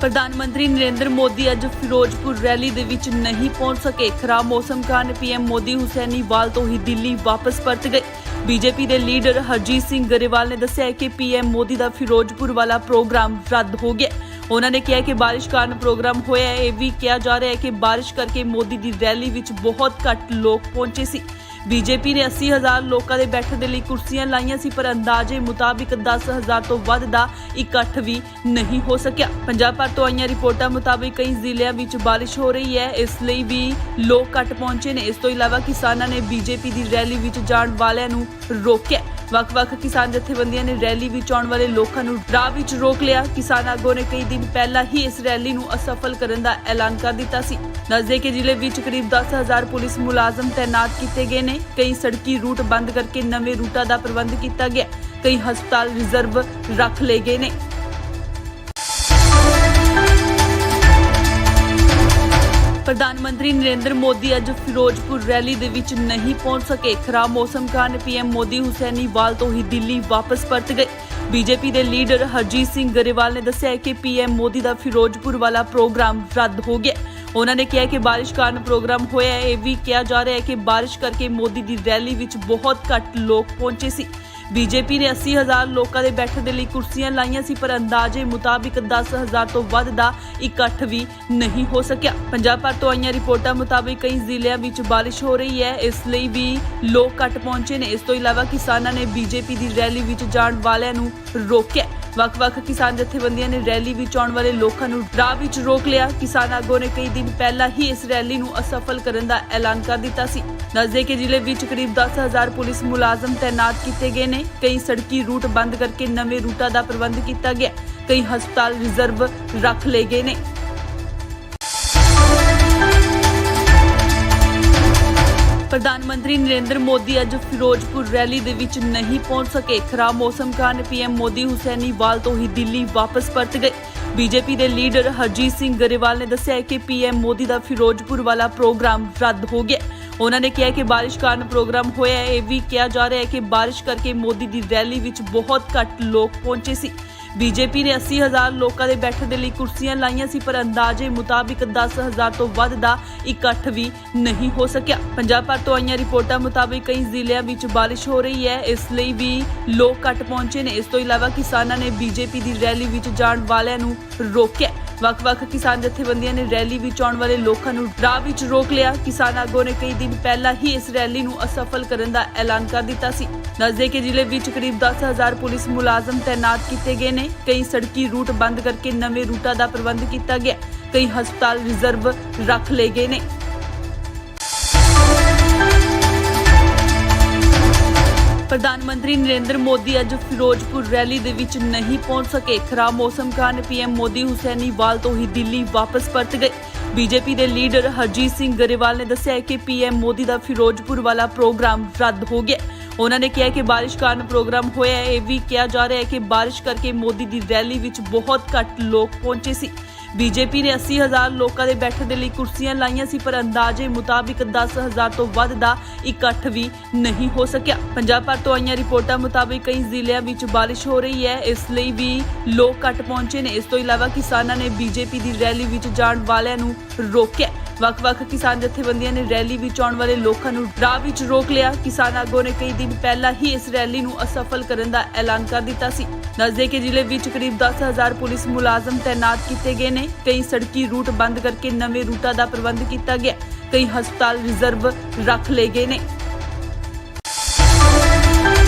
ਪ੍ਰਧਾਨ ਮੰਤਰੀ ਨਰਿੰਦਰ ਮੋਦੀ ਅੱਜ ਫਿਰੋਜ਼ਪੁਰ ਰੈਲੀ ਦੇ ਵਿੱਚ ਨਹੀਂ ਪਹੁੰਚ ਸਕੇ। ਖਰਾਬ ਮੌਸਮ ਕਾਰਨ ਪੀਐਮ ਮੋਦੀ ਹੁਸੈਨੀਵਾਲ ਤੋਂ ਹੀ ਦਿੱਲੀ ਵਾਪਸ ਪਰਤ ਗਏ। ਬੀਜੇਪੀ ਦੇ ਲੀਡਰ ਹਰਜੀਤ ਸਿੰਘ ਗਰੇਵਾਲ ਨੇ ਦੱਸਿਆ ਕਿ ਪੀਐਮ ਮੋਦੀ ਦਾ ਫਿਰੋਜ਼ਪੁਰ ਵਾਲਾ ਪ੍ਰੋਗਰਾਮ ਰੱਦ ਹੋ ਗਿਆ। ਉਹਨਾਂ ਨੇ ਕਿਹਾ ਕਿ ਬਾਰਿਸ਼ ਕਾਰਨ ਪ੍ਰੋਗਰਾਮ ਹੋਇਆ ਹੈ। ਇਹ ਵੀ ਕਿਹਾ ਜਾ ਰਿਹਾ ਹੈ ਕਿ ਬਾਰਿਸ਼ ਕਰਕੇ ਮੋਦੀ ਦੀ ਰੈਲੀ ਵਿੱਚ ਬਹੁਤ ਘੱਟ ਲੋਕ ਪਹੁੰਚੇ ਸੀ। ਬੀਜੇਪੀ ਨੇ 80,000 ਲੋਕਾਂ ਦੇ ਬੈਠਣ ਦੇ ਲਈ ਕੁਰਸੀਆਂ ਲਾਈਆਂ ਸੀ, ਪਰ ਅੰਦਾਜ਼ੇ ਮੁਤਾਬਿਕ 10,000 ਤੋਂ ਵੱਧ ਦਾ ਇਕੱਠ ਵੀ ਨਹੀਂ ਹੋ ਸਕਿਆ। ਪੰਜਾਬ ਭਰ ਤੋਂ ਆਈਆਂ ਰਿਪੋਰਟਾਂ ਮੁਤਾਬਿਕ ਕਈ ਜ਼ਿਲ੍ਹਿਆਂ ਵਿੱਚ ਬਾਰਿਸ਼ ਹੋ ਰਹੀ ਹੈ, ਇਸ ਲਈ ਵੀ ਲੋਕ ਘੱਟ ਪਹੁੰਚੇ ਨੇ। ਇਸ ਤੋਂ ਇਲਾਵਾ ਕਿਸਾਨਾਂ ਨੇ ਬੀਜੇਪੀ ਦੀ ਰੈਲੀ ਵਿੱਚ ਜਾਣ ਵਾਲਿਆਂ ਨੂੰ ਰੋਕਿਆ। ਵੱਖ-ਵੱਖ ਕਿਸਾਨ ਜਥੇਬੰਦੀਆਂ ਨੇ ਰੈਲੀ ਵਿੱਚ ਆਉਣ ਵਾਲੇ ਲੋਕਾਂ ਨੂੰ ਰਾਹ ਵਿੱਚ ਰੋਕ ਲਿਆ। ਕਿਸਾਨ ਆਗੂਆਂ ਨੇ ਕਈ ਦਿਨ ਪਹਿਲਾਂ ਹੀ ਇਸ ਰੈਲੀ ਨੂੰ ਅਸਫਲ ਕਰਨ ਦਾ ਐਲਾਨ ਕਰ ਦਿੱਤਾ ਸੀ। ਦੱਸਦੇ ਕਿ ਜ਼ਿਲ੍ਹੇ ਵਿੱਚ ਕਰੀਬ 10,000 ਪੁਲਿਸ ਮੁਲਾਜ਼ਮ ਤੈਨਾਤ ਕੀਤੇ ਗਏ ਨੇ। ਕਈ ਸੜਕੀ ਰੂਟ ਬੰਦ ਕਰਕੇ ਨਵੇਂ ਰੂਟਾਂ ਦਾ ਪ੍ਰਬੰਧ ਕੀਤਾ ਗਿਆ। ਕਈ ਹਸਪਤਾਲ ਰਿਜ਼ਰਵ ਰੱਖ ਲਏ ਗਏ ਨੇ। ਪ੍ਰਧਾਨ ਮੰਤਰੀ ਨਰਿੰਦਰ ਮੋਦੀ ਅੱਜ ਫਿਰੋਜ਼ਪੁਰ ਰੈਲੀ ਦੇ ਵਿੱਚ ਨਹੀਂ ਪਹੁੰਚ ਸਕੇ। ਖਰਾਬ ਮੌਸਮ ਕਾਰਨ ਪੀਐਮ ਮੋਦੀ ਹੁਸੈਨੀਵਾਲ ਤੋਂ ਹੀ ਦਿੱਲੀ ਵਾਪਸ ਪਰਤ ਗਏ। ਬੀਜੇਪੀ ਦੇ ਲੀਡਰ ਹਰਜੀਤ ਸਿੰਘ ਗਰੇਵਾਲ ਨੇ ਦੱਸਿਆ ਕਿ ਪੀਐਮ ਮੋਦੀ ਦਾ ਫਿਰੋਜ਼ਪੁਰ ਵਾਲਾ ਪ੍ਰੋਗਰਾਮ ਰੱਦ ਹੋ ਗਿਆ। ਉਹਨਾਂ ਨੇ ਕਿਹਾ ਕਿ ਬਾਰਿਸ਼ ਕਾਰਨ ਪ੍ਰੋਗਰਾਮ ਹੋਇਆ ਹੈ। ਇਹ ਵੀ ਕਿਹਾ ਜਾ ਰਿਹਾ ਹੈ ਕਿ ਬਾਰਿਸ਼ ਕਰਕੇ ਮੋਦੀ ਦੀ ਰੈਲੀ ਵਿੱਚ ਬਹੁਤ ਘੱਟ ਲੋਕ ਪਹੁੰਚੇ ਸੀ। ਬੀਜੇਪੀ ਨੇ 80,000 ਲੋਕਾਂ ਦੇ ਬੈਠਣ ਦੇ ਲਈ ਕੁਰਸੀਆਂ ਲਾਈਆਂ ਸੀ, ਪਰ ਅੰਦਾਜ਼ੇ ਮੁਤਾਬਿਕ 10,000 ਤੋਂ ਵੱਧ ਦਾ ਇਕੱਠ ਵੀ ਨਹੀਂ ਹੋ ਸਕਿਆ। ਪੰਜਾਬ ਭਰ ਤੋਂ ਆਈਆਂ ਰਿਪੋਰਟਾਂ ਮੁਤਾਬਿਕ ਕਈ ਜ਼ਿਲ੍ਹਿਆਂ ਵਿੱਚ ਬਾਰਿਸ਼ ਹੋ ਰਹੀ ਹੈ, ਇਸ ਲਈ ਵੀ ਲੋਕ ਘੱਟ ਪਹੁੰਚੇ ਨੇ। ਇਸ ਤੋਂ ਇਲਾਵਾ ਕਿਸਾਨਾਂ ਨੇ ਬੀਜੇਪੀ ਦੀ ਰੈਲੀ ਵਿੱਚ ਜਾਣ ਵਾਲਿਆਂ ਨੂੰ ਰੋਕਿਆ। ਵੱਖ-ਵੱਖ ਕਿਸਾਨ ਜਥੇਬੰਦੀਆਂ ਨੇ ਰੈਲੀ ਵਿੱਚ ਆਉਣ ਵਾਲੇ ਲੋਕਾਂ ਨੂੰ ਰਾਹ ਵਿੱਚ ਰੋਕ ਲਿਆ। ਕਿਸਾਨ ਆਗੂਆਂ ਨੇ ਕਈ ਦਿਨ ਪਹਿਲਾਂ ਹੀ ਇਸ ਰੈਲੀ ਨੂੰ ਅਸਫਲ ਕਰਨ ਦਾ ਐਲਾਨ ਕਰ ਦਿੱਤਾ ਸੀ। ਦੱਸਦੇ ਕਿ ਜ਼ਿਲ੍ਹੇ ਵਿੱਚ ਕਰੀਬ 10,000 ਪੁਲਿਸ ਮੁਲਾਜ਼ਮ ਤੈਨਾਤ ਕੀਤੇ ਗਏ ਨੇ। ਕਈ ਸੜਕੀ ਰੂਟ ਬੰਦ ਕਰਕੇ ਨਵੇਂ ਰੂਟਾਂ ਦਾ ਪ੍ਰਬੰਧ ਕੀਤਾ ਗਿਆ। ਕਈ ਹਸਪਤਾਲ ਰਿਜ਼ਰਵ ਰੱਖ ਲਏ ਗਏ ਨੇ। ਪ੍ਰਧਾਨ ਮੰਤਰੀ ਨਰਿੰਦਰ ਮੋਦੀ ਅੱਜ ਫਿਰੋਜ਼ਪੁਰ ਰੈਲੀ ਦੇ ਵਿੱਚ ਨਹੀਂ ਪਹੁੰਚ ਸਕੇ। ਖਰਾਬ ਮੌਸਮ ਕਾਰਨ ਪੀਐਮ ਮੋਦੀ ਹੁਸੈਨੀਵਾਲ ਤੋਂ ਹੀ ਦਿੱਲੀ ਵਾਪਸ ਪਰਤ ਗਏ। ਬੀਜੇਪੀ ਦੇ ਲੀਡਰ ਹਰਜੀਤ ਸਿੰਘ ਗਰੇਵਾਲ ਨੇ ਦੱਸਿਆ ਕਿ ਪੀਐਮ ਮੋਦੀ ਦਾ ਫਿਰੋਜ਼ਪੁਰ ਵਾਲਾ ਪ੍ਰੋਗਰਾਮ ਰੱਦ ਹੋ ਗਿਆ। ਉਹਨਾਂ ਨੇ ਕਿਹਾ ਕਿ ਬਾਰਿਸ਼ ਕਾਰਨ ਪ੍ਰੋਗਰਾਮ ਹੋਇਆ ਹੈ। ਇਹ ਵੀ ਕਿਹਾ ਜਾ ਰਿਹਾ ਹੈ ਕਿ ਬਾਰਿਸ਼ ਕਰਕੇ ਮੋਦੀ ਦੀ ਰੈਲੀ ਵਿੱਚ ਬਹੁਤ ਘੱਟ ਲੋਕ ਪਹੁੰਚੇ ਸੀ। ਬੀਜੇਪੀ ਨੇ 80,000 ਲੋਕਾਂ ਦੇ ਬੈਠਣ ਦੇ ਲਈ ਕੁਰਸੀਆਂ ਲਾਈਆਂ ਸੀ, ਪਰ ਅੰਦਾਜ਼ੇ ਮੁਤਾਬਿਕ 10,000 ਤੋਂ ਵੱਧ ਦਾ ਇਕੱਠ ਵੀ ਨਹੀਂ ਹੋ ਸਕਿਆ। ਪੰਜਾਬ ਭਰ ਤੋਂ ਆਈਆਂ ਰਿਪੋਰਟਾਂ ਮੁਤਾਬਿਕ ਕਈ ਜ਼ਿਲ੍ਹਿਆਂ ਵਿੱਚ ਬਾਰਿਸ਼ ਹੋ ਰਹੀ ਹੈ, ਇਸ ਲਈ ਵੀ ਲੋਕ ਘੱਟ ਪਹੁੰਚੇ ਨੇ। ਇਸ ਤੋਂ ਇਲਾਵਾ ਕਿਸਾਨਾਂ ਨੇ ਬੀਜੇਪੀ ਦੀ ਰੈਲੀ ਵਿੱਚ ਜਾਣ ਵਾਲਿਆਂ ਨੂੰ ਰੋਕਿਆ। ਵੱਖ-ਵੱਖ ਕਿਸਾਨ ਜਥੇਬੰਦੀਆਂ ਨੇ ਰੈਲੀ ਵਿੱਚ ਆਉਣ ਵਾਲੇ ਲੋਕਾਂ ਨੂੰ ਰਾਹ ਵਿੱਚ ਰੋਕ ਲਿਆ। ਕਿਸਾਨ ਆਗੂਆਂ ਨੇ ਕਈ ਦਿਨ ਪਹਿਲਾਂ ਹੀ ਇਸ ਰੈਲੀ ਨੂੰ ਅਸਫਲ ਕਰਨ ਦਾ ਐਲਾਨ ਕਰ ਦਿੱਤਾ ਸੀ। ਦੱਸਦੇ ਕਿ ਜ਼ਿਲ੍ਹੇ ਵਿੱਚ ਕਰੀਬ 10,000 ਪੁਲਿਸ ਮੁਲਾਜ਼ਮ ਤੈਨਾਤ ਕੀਤੇ ਗਏ ਨੇ। ਕਈ ਸੜਕੀ ਰੂਟ ਬੰਦ ਕਰਕੇ ਨਵੇਂ ਰੂਟਾਂ ਦਾ ਪ੍ਰਬੰਧ ਕੀਤਾ ਗਿਆ। ਕਈ ਹਸਪਤਾਲ ਰਿਜ਼ਰਵ ਰੱਖ ਲਏ ਗਏ ਨੇ। ਪ੍ਰਧਾਨ ਮੰਤਰੀ ਨਰਿੰਦਰ ਮੋਦੀ ਅੱਜ ਫਿਰੋਜ਼ਪੁਰ ਰੈਲੀ ਦੇ ਵਿੱਚ ਨਹੀਂ ਪਹੁੰਚ ਸਕੇ। ਖਰਾਬ ਮੌਸਮ ਕਾਰਨ ਪੀਐਮ ਮੋਦੀ ਹੁਸੈਨੀਵਾਲ ਤੋਂ ਹੀ ਦਿੱਲੀ ਵਾਪਸ ਪਰਤ ਗਏ। ਬੀਜੇਪੀ ਦੇ ਲੀਡਰ ਹਰਜੀਤ ਸਿੰਘ ਗਰੇਵਾਲ ਨੇ ਦੱਸਿਆ ਕਿ ਪੀਐਮ ਮੋਦੀ ਦਾ ਫਿਰੋਜ਼ਪੁਰ ਵਾਲਾ ਪ੍ਰੋਗਰਾਮ ਰੱਦ ਹੋ ਗਿਆ। ਉਹਨਾਂ ਨੇ ਕਿਹਾ ਕਿ ਬਾਰਿਸ਼ ਕਾਰਨ ਪ੍ਰੋਗਰਾਮ ਹੋਇਆ ਹੈ। ਇਹ ਵੀ ਕਿਹਾ ਜਾ ਰਿਹਾ ਹੈ ਕਿ ਬਾਰਿਸ਼ ਕਰਕੇ ਮੋਦੀ ਦੀ ਰੈਲੀ ਵਿੱਚ ਬਹੁਤ ਘੱਟ ਲੋਕ ਪਹੁੰਚੇ ਸੀ। ਬੀਜੇਪੀ ਨੇ 80,000 ਲੋਕਾਂ ਦੇ ਬੈਠਣ ਦੇ ਲਈ ਕੁਰਸੀਆਂ ਲਾਈਆਂ ਸੀ, ਪਰ ਅੰਦਾਜ਼ੇ ਮੁਤਾਬਿਕ 10,000 ਤੋਂ ਵੱਧ ਦਾ ਇਕੱਠ ਵੀ ਨਹੀਂ ਹੋ ਸਕਿਆ। ਪੰਜਾਬ ਭਰ ਤੋਂ ਆਈਆਂ ਰਿਪੋਰਟਾਂ ਮੁਤਾਬਿਕ ਕਈ ਜ਼ਿਲ੍ਹਿਆਂ ਵਿੱਚ ਬਾਰਿਸ਼ ਹੋ ਰਹੀ ਹੈ, ਇਸ ਲਈ ਵੀ ਲੋਕ ਘੱਟ ਪਹੁੰਚੇ ਨੇ। ਇਸ ਤੋਂ ਇਲਾਵਾ ਕਿਸਾਨਾਂ ਨੇ ਬੀਜੇਪੀ ਦੀ ਰੈਲੀ ਵਿੱਚ ਜਾਣ ਵਾਲਿਆਂ ਨੂੰ ਰੋਕਿਆ। ਵੱਖ-ਵੱਖ ਕਿਸਾਨ ਜਥੇਬੰਦੀਆਂ ਨੇ ਰੈਲੀ ਵਿੱਚ ਆਉਣ ਵਾਲੇ ਲੋਕਾਂ ਨੂੰ ਰਾਹ ਵਿੱਚ ਰੋਕ ਲਿਆ। ਕਿਸਾਨ ਆਗੂਆਂ ਨੇ ਕਈ ਦਿਨ ਪਹਿਲਾਂ ਹੀ ਇਸ ਰੈਲੀ ਨੂੰ ਅਸਫਲ ਕਰਨ ਦਾ ਐਲਾਨ ਕਰ ਦਿੱਤਾ ਸੀ। ਦੱਸਦੇ ਕਿ ਜ਼ਿਲ੍ਹੇ ਵਿੱਚ ਕਰੀਬ 10,000 ਪੁਲਿਸ ਮੁਲਾਜ਼ਮ ਤੈਨਾਤ ਕੀਤੇ ਗਏ ਨੇ। ਕਈ ਸੜਕੀ ਰੂਟ ਬੰਦ ਕਰਕੇ ਨਵੇਂ ਰੂਟਾਂ ਦਾ ਪ੍ਰਬੰਧ ਕੀਤਾ ਗਿਆ। ਕਈ ਹਸਪਤਾਲ ਰਿਜ਼ਰਵ ਰੱਖ ਲਏ ਗਏ ਨੇ।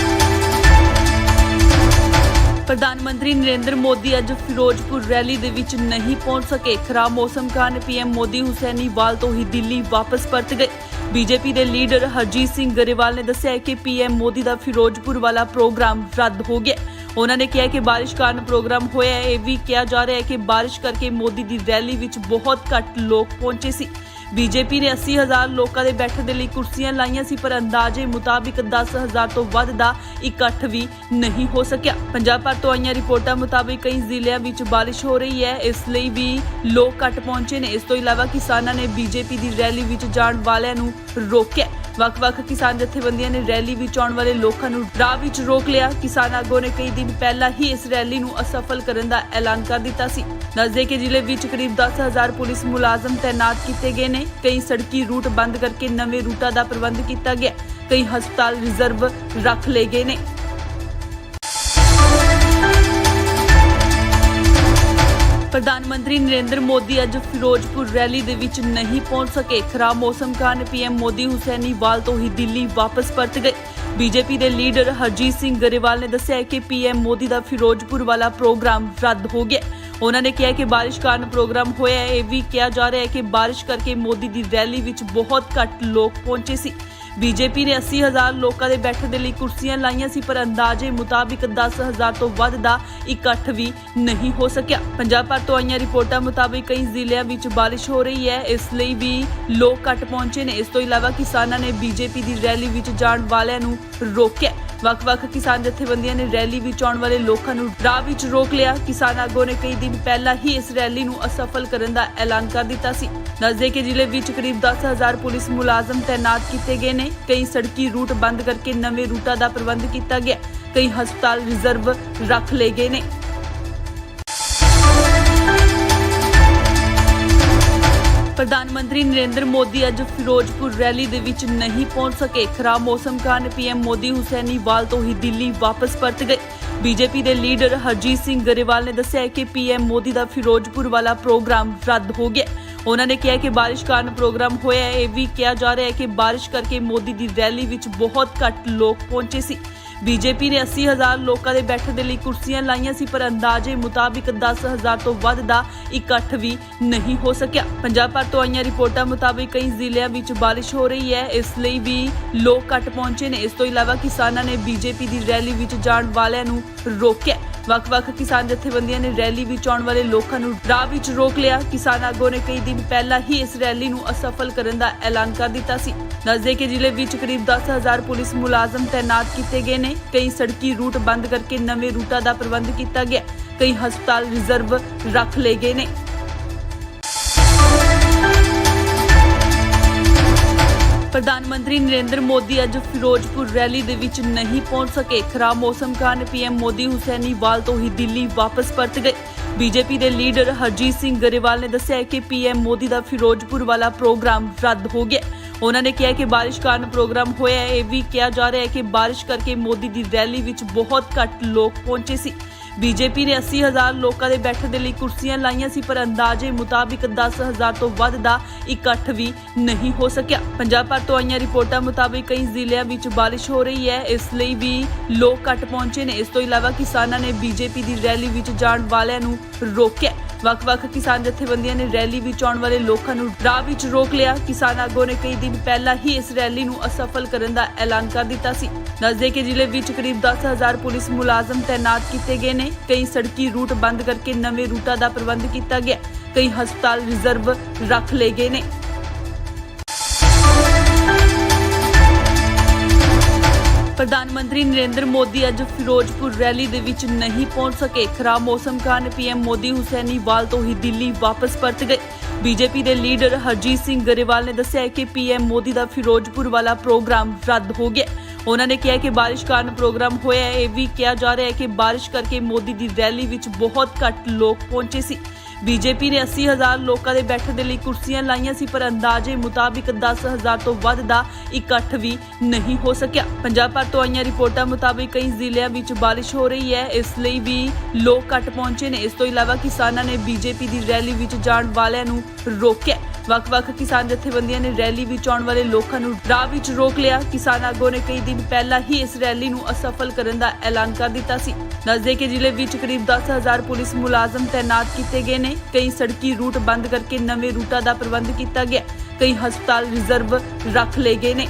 ਪ੍ਰਧਾਨ ਮੰਤਰੀ ਨਰਿੰਦਰ ਮੋਦੀ ਅੱਜ ਫਿਰੋਜ਼ਪੁਰ ਰੈਲੀ ਦੇ ਵਿੱਚ ਨਹੀਂ ਪਹੁੰਚ ਸਕੇ। ਖਰਾਬ ਮੌਸਮ ਕਾਰਨ ਪੀਐਮ ਮੋਦੀ ਹੁਸੈਨੀਵਾਲ ਤੋਂ ਹੀ ਦਿੱਲੀ ਵਾਪਸ ਪਰਤ ਗਏ। ਬੀਜੇਪੀ ਦੇ ਲੀਡਰ ਹਰਜੀਤ ਸਿੰਘ ਗਰੇਵਾਲ ਨੇ ਦੱਸਿਆ ਕਿ ਪੀਐਮ ਮੋਦੀ ਦਾ ਫਿਰੋਜ਼ਪੁਰ ਵਾਲਾ ਪ੍ਰੋਗਰਾਮ ਰੱਦ ਹੋ ਗਿਆ। ਉਹਨਾਂ ਨੇ ਕਿਹਾ ਕਿ ਬਾਰਿਸ਼ ਕਾਰਨ ਪ੍ਰੋਗਰਾਮ ਹੋਇਆ ਹੈ। ਇਹ ਵੀ ਕਿਹਾ ਜਾ ਰਿਹਾ ਹੈ ਕਿ ਬਾਰਿਸ਼ ਕਰਕੇ ਮੋਦੀ ਦੀ ਰੈਲੀ ਵਿੱਚ ਬਹੁਤ ਘੱਟ ਲੋਕ ਪਹੁੰਚੇ ਸੀ। ਬੀਜੇਪੀ ਨੇ 80,000 ਲੋਕਾਂ ਦੇ ਬੈਠਣ ਦੇ ਲਈ ਕੁਰਸੀਆਂ ਲਾਈਆਂ ਸੀ, ਪਰ ਅੰਦਾਜ਼ੇ ਮੁਤਾਬਿਕ 10,000 ਤੋਂ ਵੱਧ ਦਾ ਇਕੱਠ ਵੀ ਨਹੀਂ ਹੋ ਸਕਿਆ। ਪੰਜਾਬ ਭਰ ਤੋਂ ਆਈਆਂ ਰਿਪੋਰਟਾਂ ਮੁਤਾਬਿਕ ਕਈ ਜ਼ਿਲ੍ਹਿਆਂ ਵਿੱਚ ਬਾਰਿਸ਼ ਹੋ ਰਹੀ ਹੈ, ਇਸ ਲਈ ਵੀ ਲੋਕ ਘੱਟ ਪਹੁੰਚੇ ਨੇ। ਇਸ ਤੋਂ ਇਲਾਵਾ ਕਿਸਾਨਾਂ ਨੇ ਬੀਜੇਪੀ ਦੀ ਰੈਲੀ ਵਿੱਚ ਜਾਣ ਵਾਲਿਆਂ ਨੂੰ ਰੋਕਿਆ। ਵੱਖ-ਵੱਖ ਕਿਸਾਨ ਜਥੇਬੰਦੀਆਂ ਨੇ ਰੈਲੀ ਵਿੱਚ ਆਉਣ ਵਾਲੇ ਲੋਕਾਂ ਨੂੰ ਰਾਹ ਵਿੱਚ ਰੋਕ ਲਿਆ। ਕਿਸਾਨ ਆਗੂਆਂ ਨੇ ਕਈ ਦਿਨ ਪਹਿਲਾਂ ਹੀ ਇਸ ਰੈਲੀ ਨੂੰ ਅਸਫਲ ਕਰਨ ਦਾ ਐਲਾਨ ਕਰ ਦਿੱਤਾ ਸੀ। ਦੱਸਦੇ ਕਿ ਜ਼ਿਲ੍ਹੇ ਵਿੱਚ ਕਰੀਬ 10,000 ਪੁਲਿਸ ਮੁਲਾਜ਼ਮ ਤੈਨਾਤ ਕੀਤੇ ਗਏ ਨੇ। ਕਈ ਸੜਕੀ ਰੂਟ ਬੰਦ ਕਰਕੇ ਨਵੇਂ ਰੂਟਾਂ ਦਾ ਪ੍ਰਬੰਧ ਕੀਤਾ ਗਿਆ। ਕਈ ਹਸਪਤਾਲ ਰਿਜ਼ਰਵ ਰੱਖ ਲਏ ਗਏ ਨੇ। ਪ੍ਰਧਾਨ ਮੰਤਰੀ ਨਰਿੰਦਰ ਮੋਦੀ ਅੱਜ ਫਿਰੋਜ਼ਪੁਰ ਰੈਲੀ ਦੇ ਵਿੱਚ ਨਹੀਂ ਪਹੁੰਚ ਸਕੇ। ਖਰਾਬ ਮੌਸਮ ਕਾਰਨ ਪੀਐਮ ਮੋਦੀ ਹੁਸੈਨੀਵਾਲ ਤੋਂ ਹੀ ਦਿੱਲੀ ਵਾਪਸ ਪਰਤ ਗਏ। ਬੀਜੇਪੀ ਦੇ ਲੀਡਰ ਹਰਜੀਤ ਸਿੰਘ ਗਰੇਵਾਲ ਨੇ ਦੱਸਿਆ ਕਿ ਪੀਐਮ ਮੋਦੀ ਦਾ ਫਿਰੋਜ਼ਪੁਰ ਵਾਲਾ ਪ੍ਰੋਗਰਾਮ ਰੱਦ ਹੋ ਗਿਆ। ਉਹਨਾਂ ਨੇ ਕਿਹਾ ਕਿ ਬਾਰਿਸ਼ ਕਾਰਨ ਪ੍ਰੋਗਰਾਮ ਹੋਇਆ ਹੈ। ਇਹ ਵੀ ਕਿਹਾ ਜਾ ਰਿਹਾ ਹੈ ਕਿ ਬਾਰਿਸ਼ ਕਰਕੇ ਮੋਦੀ ਦੀ ਰੈਲੀ ਵਿੱਚ ਬਹੁਤ ਘੱਟ ਲੋਕ ਪਹੁੰਚੇ ਸੀ। ਬੀਜੇਪੀ ਨੇ 80,000 ਲੋਕਾਂ ਦੇ ਬੈਠਣ ਦੇ ਲਈ ਕੁਰਸੀਆਂ ਲਾਈਆਂ ਸੀ, ਪਰ ਅੰਦਾਜ਼ੇ ਮੁਤਾਬਿਕ 10,000 ਤੋਂ ਵੱਧ ਦਾ ਇਕੱਠ ਵੀ ਨਹੀਂ ਹੋ ਸਕਿਆ। ਪੰਜਾਬ ਭਰ ਤੋਂ ਆਈਆਂ ਰਿਪੋਰਟਾਂ ਮੁਤਾਬਿਕ ਕਈ ਜ਼ਿਲ੍ਹਿਆਂ ਵਿੱਚ ਬਾਰਿਸ਼ ਹੋ ਰਹੀ ਹੈ, ਇਸ ਲਈ ਵੀ ਲੋਕ ਘੱਟ ਪਹੁੰਚੇ ਨੇ। ਇਸ ਤੋਂ ਇਲਾਵਾ ਕਿਸਾਨਾਂ ਨੇ ਬੀਜੇਪੀ ਦੀ ਰੈਲੀ ਵਿੱਚ ਜਾਣ ਵਾਲਿਆਂ ਨੂੰ ਰੋਕਿਆ। ਵੱਖ-ਵੱਖ ਕਿਸਾਨ ਜਥੇਬੰਦੀਆਂ ਨੇ ਰੈਲੀ ਵਿੱਚ ਆਉਣ ਵਾਲੇ ਲੋਕਾਂ ਨੂੰ ਰਾਹ ਵਿੱਚ ਰੋਕ ਲਿਆ। ਕਿਸਾਨ ਆਗੂਆਂ ਨੇ ਕਈ ਦਿਨ ਪਹਿਲਾਂ ਹੀ ਇਸ ਰੈਲੀ ਨੂੰ ਅਸਫਲ ਕਰਨ ਦਾ ਐਲਾਨ ਕਰ ਦਿੱਤਾ ਸੀ। ਦੱਸਦੇ ਕਿ ਜ਼ਿਲ੍ਹੇ ਵਿੱਚ ਕਰੀਬ 10,000 ਪੁਲਿਸ ਮੁਲਾਜ਼ਮ ਤੈਨਾਤ ਕੀਤੇ ਗਏ ਨੇ। ਕਈ ਸੜਕੀ ਰੂਟ ਬੰਦ ਕਰਕੇ ਨਵੇਂ ਰੂਟਾਂ ਦਾ ਪ੍ਰਬੰਧ ਕੀਤਾ ਗਿਆ। ਕਈ ਹਸਪਤਾਲ ਰਿਜ਼ਰਵ ਰੱਖ ਲਏ ਗਏ ਨੇ। ਪ੍ਰਧਾਨ ਮੰਤਰੀ ਨਰਿੰਦਰ ਮੋਦੀ ਅੱਜ ਫਿਰੋਜ਼ਪੁਰ ਰੈਲੀ ਦੇ ਵਿੱਚ ਨਹੀਂ ਪਹੁੰਚ ਸਕੇ। ਖਰਾਬ ਮੌਸਮ ਕਾਰਨ ਪੀਐਮ ਮੋਦੀ ਹੁਸੈਨੀਵਾਲ ਤੋਂ ਹੀ ਦਿੱਲੀ ਵਾਪਸ ਪਰਤ ਗਏ। ਬੀਜੇਪੀ ਦੇ ਲੀਡਰ ਹਰਜੀਤ ਸਿੰਘ ਗਰੇਵਾਲ ਨੇ ਦੱਸਿਆ ਕਿ ਪੀਐਮ ਮੋਦੀ ਦਾ ਫਿਰੋਜ਼ਪੁਰ ਵਾਲਾ ਪ੍ਰੋਗਰਾਮ ਰੱਦ ਹੋ ਗਿਆ। ਉਹਨਾਂ ਨੇ ਕਿਹਾ ਕਿ ਬਾਰਿਸ਼ ਕਾਰਨ ਪ੍ਰੋਗਰਾਮ ਹੋਇਆ ਹੈ। ਇਹ ਵੀ ਕਿਹਾ ਜਾ ਰਿਹਾ ਹੈ ਕਿ ਬਾਰਿਸ਼ ਕਰਕੇ ਮੋਦੀ ਦੀ ਰੈਲੀ ਵਿੱਚ ਬਹੁਤ ਘੱਟ ਲੋਕ ਪਹੁੰਚੇ ਸੀ। ਬੀਜੇਪੀ ਨੇ 80,000 ਲੋਕਾਂ ਦੇ ਬੈਠਣ ਦੇ ਲਈ ਕੁਰਸੀਆਂ ਲਾਈਆਂ ਸੀ, ਪਰ ਅੰਦਾਜ਼ੇ ਮੁਤਾਬਿਕ 10,000 ਤੋਂ ਵੱਧ ਦਾ ਇਕੱਠ ਵੀ ਨਹੀਂ ਹੋ ਸਕਿਆ। ਪੰਜਾਬ ਭਰ ਤੋਂ ਆਈਆਂ ਰਿਪੋਰਟਾਂ ਮੁਤਾਬਿਕ ਕਈ ਜ਼ਿਲ੍ਹਿਆਂ ਵਿੱਚ ਬਾਰਿਸ਼ ਹੋ ਰਹੀ ਹੈ, ਇਸ ਲਈ ਵੀ ਲੋਕ ਘੱਟ ਪਹੁੰਚੇ ਨੇ। ਇਸ ਤੋਂ ਇਲਾਵਾ ਕਿਸਾਨਾਂ ਨੇ ਬੀਜੇਪੀ ਦੀ ਰੈਲੀ ਵਿੱਚ ਜਾਣ ਵਾਲਿਆਂ ਨੂੰ ਰੋਕਿਆ। ਵੱਖ-ਵੱਖ ਕਿਸਾਨ ਜਥੇਬੰਦੀਆਂ ਨੇ ਰੈਲੀ ਵਿੱਚ ਆਉਣ ਵਾਲੇ ਲੋਕਾਂ ਨੂੰ ਰਾਹ ਵਿੱਚ ਰੋਕ ਲਿਆ। ਕਿਸਾਨ ਆਗੂਆਂ ਨੇ ਕਈ ਦਿਨ ਪਹਿਲਾਂ ਹੀ ਇਸ ਰੈਲੀ ਨੂੰ ਅਸਫਲ ਕਰਨ ਦਾ ਐਲਾਨ ਕਰ ਦਿੱਤਾ ਸੀ। ਦੱਸਦੇ ਕਿ ਜ਼ਿਲ੍ਹੇ ਵਿੱਚ ਕਰੀਬ 10,000 ਪੁਲਿਸ ਮੁਲਾਜ਼ਮ ਤੈਨਾਤ ਕੀਤੇ ਗਏ ਨੇ। ਕਈ ਸੜਕੀ ਰੂਟ ਬੰਦ ਕਰਕੇ ਨਵੇਂ ਰੂਟਾਂ ਦਾ ਪ੍ਰਬੰਧ ਕੀਤਾ ਗਿਆ। ਕਈ ਹਸਪਤਾਲ ਰਿਜ਼ਰਵ ਰੱਖ ਲਏ ਗਏ ਨੇ। ਪ੍ਰਧਾਨ ਮੰਤਰੀ ਨਰਿੰਦਰ ਮੋਦੀ ਅੱਜ ਫਿਰੋਜ਼ਪੁਰ ਰੈਲੀ ਦੇ ਵਿੱਚ ਨਹੀਂ ਪਹੁੰਚ ਸਕੇ। ਖਰਾਬ ਮੌਸਮ ਕਾਰਨ ਪੀਐਮ ਮੋਦੀ ਹੁਸੈਨੀਵਾਲ ਤੋਂ ਹੀ ਦਿੱਲੀ ਵਾਪਸ ਪਰਤ ਗਏ। ਬੀਜੇਪੀ ਦੇ ਲੀਡਰ ਹਰਜੀਤ ਸਿੰਘ ਗਰੇਵਾਲ ਨੇ ਦੱਸਿਆ ਕਿ ਪੀਐਮ ਮੋਦੀ ਦਾ ਫਿਰੋਜ਼ਪੁਰ ਵਾਲਾ ਪ੍ਰੋਗਰਾਮ ਰੱਦ ਹੋ ਗਿਆ। ਉਹਨਾਂ ਨੇ ਕਿਹਾ ਕਿ ਬਾਰਿਸ਼ ਕਾਰਨ ਪ੍ਰੋਗਰਾਮ ਹੋਇਆ ਹੈ। ਇਹ ਵੀ ਕਿਹਾ ਜਾ ਰਿਹਾ ਹੈ ਕਿ ਬਾਰਿਸ਼ ਕਰਕੇ ਮੋਦੀ ਦੀ ਰੈਲੀ ਵਿੱਚ ਬਹੁਤ ਘੱਟ ਲੋਕ ਪਹੁੰਚੇ ਸੀ। ਬੀਜੇਪੀ ਨੇ 80,000 ਲੋਕਾਂ ਦੇ ਬੈਠਣ ਦੇ ਲਈ ਕੁਰਸੀਆਂ ਲਾਈਆਂ ਸੀ, ਪਰ ਅੰਦਾਜ਼ੇ ਮੁਤਾਬਿਕ 10,000 ਤੋਂ ਵੱਧ ਦਾ ਇਕੱਠ ਵੀ ਨਹੀਂ ਹੋ ਸਕਿਆ। ਪੰਜਾਬ ਭਰ ਤੋਂ ਆਈਆਂ ਰਿਪੋਰਟਾਂ ਮੁਤਾਬਿਕ ਕਈ ਜ਼ਿਲ੍ਹਿਆਂ ਵਿੱਚ ਬਾਰਿਸ਼ ਹੋ ਰਹੀ ਹੈ, ਇਸ ਲਈ ਵੀ ਲੋਕ ਘੱਟ ਪਹੁੰਚੇ ਨੇ। ਇਸ ਤੋਂ ਇਲਾਵਾ ਕਿਸਾਨਾਂ ਨੇ ਬੀਜੇਪੀ ਦੀ ਰੈਲੀ ਵਿੱਚ ਜਾਣ ਵਾਲਿਆਂ ਨੂੰ ਰੋਕਿਆ। ਵੱਖ-ਵੱਖ ਕਿਸਾਨ ਜਥੇਬੰਦੀਆਂ ਨੇ ਰੈਲੀ ਵਿੱਚ ਆਉਣ ਵਾਲੇ ਲੋਕਾਂ ਨੂੰ ਰਾਹ ਵਿੱਚ ਰੋਕ ਲਿਆ। ਕਿਸਾਨ ਆਗੂਆਂ ਨੇ ਕਈ ਦਿਨ ਪਹਿਲਾਂ ਹੀ ਇਸ ਰੈਲੀ ਨੂੰ ਅਸਫਲ ਕਰਨ ਦਾ ਐਲਾਨ ਕਰ ਦਿੱਤਾ ਸੀ। ਦੱਸਦੇ ਕਿ ਜ਼ਿਲ੍ਹੇ ਵਿੱਚ ਕਰੀਬ 10,000 ਪੁਲਿਸ ਮੁਲਾਜ਼ਮ ਤੈਨਾਤ ਕੀਤੇ ਗਏ ਨੇ। ਕਈ ਸੜਕੀ ਰੂਟ ਬੰਦ ਕਰਕੇ ਨਵੇਂ ਰੂਟਾਂ ਦਾ ਪ੍ਰਬੰਧ ਕੀਤਾ ਗਿਆ। ਕਈ ਹਸਪਤਾਲ ਰਿਜ਼ਰਵ ਰੱਖ ਲਏ ਗਏ ਨੇ। ਪ੍ਰਧਾਨ ਮੰਤਰੀ ਨਰਿੰਦਰ ਮੋਦੀ ਅੱਜ ਫਿਰੋਜ਼ਪੁਰ ਰੈਲੀ ਦੇ ਵਿੱਚ ਨਹੀਂ ਪਹੁੰਚ ਸਕੇ। ਖਰਾਬ ਮੌਸਮ ਕਾਰਨ ਪੀਐਮ ਮੋਦੀ ਹੁਸੈਨੀਵਾਲ ਤੋਂ ਹੀ ਦਿੱਲੀ ਵਾਪਸ ਪਰਤ ਗਏ। ਬੀਜੇਪੀ ਦੇ ਲੀਡਰ ਹਰਜੀਤ ਸਿੰਘ ਗਰੇਵਾਲ ਨੇ ਦੱਸਿਆ ਕਿ ਪੀਐਮ ਮੋਦੀ ਦਾ ਫਿਰੋਜ਼ਪੁਰ ਵਾਲਾ ਪ੍ਰੋਗਰਾਮ ਰੱਦ ਹੋ ਗਿਆ। ਉਹਨਾਂ ਨੇ ਕਿਹਾ ਕਿ ਬਾਰਿਸ਼ ਕਾਰਨ ਪ੍ਰੋਗਰਾਮ ਹੋਇਆ ਹੈ। ਇਹ ਵੀ ਕਿਹਾ ਜਾ ਰਿਹਾ ਹੈ ਕਿ ਬਾਰਿਸ਼ ਕਰਕੇ ਮੋਦੀ ਦੀ ਰੈਲੀ ਵਿੱਚ ਬਹੁਤ ਘੱਟ ਲੋਕ ਪਹੁੰਚੇ ਸੀ। ਬੀਜੇਪੀ ਨੇ 80,000 ਲੋਕਾਂ ਦੇ ਬੈਠਣ ਦੇ ਲਈ ਕੁਰਸੀਆਂ ਲਾਈਆਂ ਸੀ, ਪਰ ਅੰਦਾਜ਼ੇ ਮੁਤਾਬਿਕ 10,000 ਤੋਂ ਵੱਧ ਦਾ ਇਕੱਠ ਵੀ ਨਹੀਂ ਹੋ ਸਕਿਆ। ਪੰਜਾਬ ਭਰ ਤੋਂ ਆਈਆਂ ਰਿਪੋਰਟਾਂ ਮੁਤਾਬਿਕ ਕਈ ਜ਼ਿਲ੍ਹਿਆਂ ਵਿੱਚ ਬਾਰਿਸ਼ ਹੋ ਰਹੀ ਹੈ, ਇਸ ਲਈ ਵੀ ਲੋਕ ਘੱਟ ਪਹੁੰਚੇ ਨੇ। ਇਸ ਤੋਂ ਇਲਾਵਾ ਕਿਸਾਨਾਂ ਨੇ ਬੀਜੇਪੀ ਦੀ ਰੈਲੀ ਵਿੱਚ ਜਾਣ ਵਾਲਿਆਂ ਨੂੰ ਰੋਕਿਆ। ਵੱਖ-ਵੱਖ ਕਿਸਾਨ ਜਥੇਬੰਦੀਆਂ ਨੇ ਰੈਲੀ ਵਿੱਚ ਆਉਣ ਵਾਲੇ ਲੋਕਾਂ ਨੂੰ ਰਾਹ ਵਿੱਚ ਰੋਕ ਲਿਆ। ਕਿਸਾਨ ਆਗੂਆਂ ਨੇ ਕਈ ਦਿਨ ਪਹਿਲਾਂ ਹੀ ਇਸ ਰੈਲੀ ਨੂੰ ਅਸਫਲ ਕਰਨ ਦਾ ਐਲਾਨ ਕਰ ਦਿੱਤਾ ਸੀ। ਦੱਸਦੇ ਕਿ ਜ਼ਿਲ੍ਹੇ ਵਿੱਚ ਕਰੀਬ 10,000 ਪੁਲਿਸ ਮੁਲਾਜ਼ਮ ਤੈਨਾਤ ਕੀਤੇ ਗਏ ਨੇ। ਕਈ ਸੜਕੀ ਰੂਟ ਬੰਦ ਕਰਕੇ ਨਵੇਂ ਰੂਟਾਂ ਦਾ ਪ੍ਰਬੰਧ ਕੀਤਾ ਗਿਆ। ਕਈ ਹਸਪਤਾਲ ਰਿਜ਼ਰਵ ਰੱਖ ਲਏ ਗਏ ਨੇ।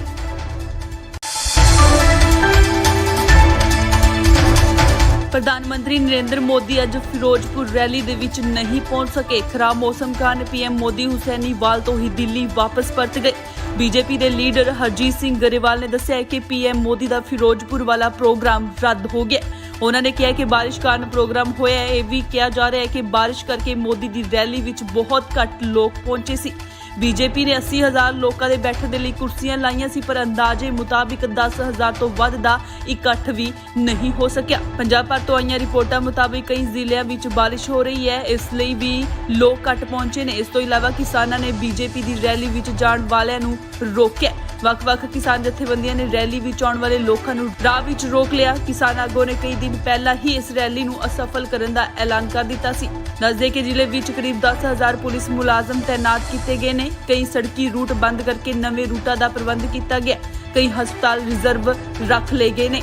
ਪ੍ਰਧਾਨ ਮੰਤਰੀ ਨਰਿੰਦਰ ਮੋਦੀ ਅੱਜ ਫਿਰੋਜ਼ਪੁਰ ਰੈਲੀ ਦੇ ਵਿੱਚ ਨਹੀਂ ਪਹੁੰਚ ਸਕੇ। ਖਰਾਬ ਮੌਸਮ ਕਾਰਨ ਪੀਐਮ ਮੋਦੀ ਹੁਸੈਨੀਵਾਲ ਤੋਂ ਹੀ ਦਿੱਲੀ ਵਾਪਸ ਪਰਤ ਗਏ। ਬੀਜੇਪੀ ਦੇ ਲੀਡਰ ਹਰਜੀਤ ਸਿੰਘ ਗਰੇਵਾਲ ਨੇ ਦੱਸਿਆ ਕਿ ਪੀਐਮ ਮੋਦੀ ਦਾ ਫਿਰੋਜ਼ਪੁਰ ਵਾਲਾ ਪ੍ਰੋਗਰਾਮ ਰੱਦ ਹੋ ਗਿਆ। ਉਹਨਾਂ ਨੇ ਕਿਹਾ ਕਿ ਬਾਰਿਸ਼ ਕਾਰਨ ਪ੍ਰੋਗਰਾਮ ਹੋਇਆ ਹੈ। ਇਹ ਵੀ ਕਿਹਾ ਜਾ ਰਿਹਾ ਹੈ ਕਿ ਬਾਰਿਸ਼ ਕਰਕੇ ਮੋਦੀ ਦੀ ਰੈਲੀ ਵਿੱਚ ਬਹੁਤ ਘੱਟ ਲੋਕ ਪਹੁੰਚੇ ਸੀ। ਬੀਜੇਪੀ ਨੇ 80,000 ਲੋਕਾਂ ਦੇ ਬੈਠਣ ਦੇ ਲਈ ਕੁਰਸੀਆਂ ਲਾਈਆਂ ਸੀ, ਪਰ ਅੰਦਾਜ਼ੇ ਮੁਤਾਬਿਕ 10,000 ਤੋਂ ਵੱਧ ਦਾ ਇਕੱਠ ਵੀ ਨਹੀਂ ਹੋ ਸਕਿਆ। ਪੰਜਾਬ ਭਰ ਤੋਂ ਆਈਆਂ ਰਿਪੋਰਟਾਂ ਮੁਤਾਬਿਕ ਕਈ ਜ਼ਿਲ੍ਹਿਆਂ ਵਿੱਚ ਬਾਰਿਸ਼ ਹੋ ਰਹੀ ਹੈ, ਇਸ ਲਈ ਵੀ ਲੋਕ ਘੱਟ ਪਹੁੰਚੇ ਨੇ। ਇਸ ਤੋਂ ਇਲਾਵਾ ਕਿਸਾਨਾਂ ਨੇ ਬੀਜੇਪੀ ਦੀ ਰੈਲੀ ਵਿੱਚ ਜਾਣ ਵਾਲਿਆਂ ਨੂੰ ਰੋਕਿਆ। ਵੱਖ-ਵੱਖ ਕਿਸਾਨ ਜਥੇਬੰਦੀਆਂ ਨੇ ਰੈਲੀ ਵਿੱਚ ਆਉਣ ਵਾਲੇ ਲੋਕਾਂ ਨੂੰ ਰਾਹ ਵਿੱਚ ਰੋਕ ਲਿਆ। ਕਿਸਾਨ ਆਗੂਆਂ ਨੇ ਕਈ ਦਿਨ ਪਹਿਲਾਂ ਹੀ ਇਸ ਰੈਲੀ ਨੂੰ ਅਸਫਲ ਕਰਨ ਦਾ ਐਲਾਨ ਕਰ ਦਿੱਤਾ ਸੀ। ਦੱਸਦੇ ਕਿ ਜ਼ਿਲ੍ਹੇ ਵਿੱਚ ਕਰੀਬ 10,000 ਪੁਲਿਸ ਮੁਲਾਜ਼ਮ ਤੈਨਾਤ ਕੀਤੇ ਗਏ ਨੇ। ਕਈ ਸੜਕੀ ਰੂਟ ਬੰਦ ਕਰਕੇ ਨਵੇਂ ਰੂਟਾਂ ਦਾ ਪ੍ਰਬੰਧ ਕੀਤਾ ਗਿਆ। ਕਈ ਹਸਪਤਾਲ ਰਿਜ਼ਰਵ ਰੱਖ ਲਏ ਗਏ ਨੇ।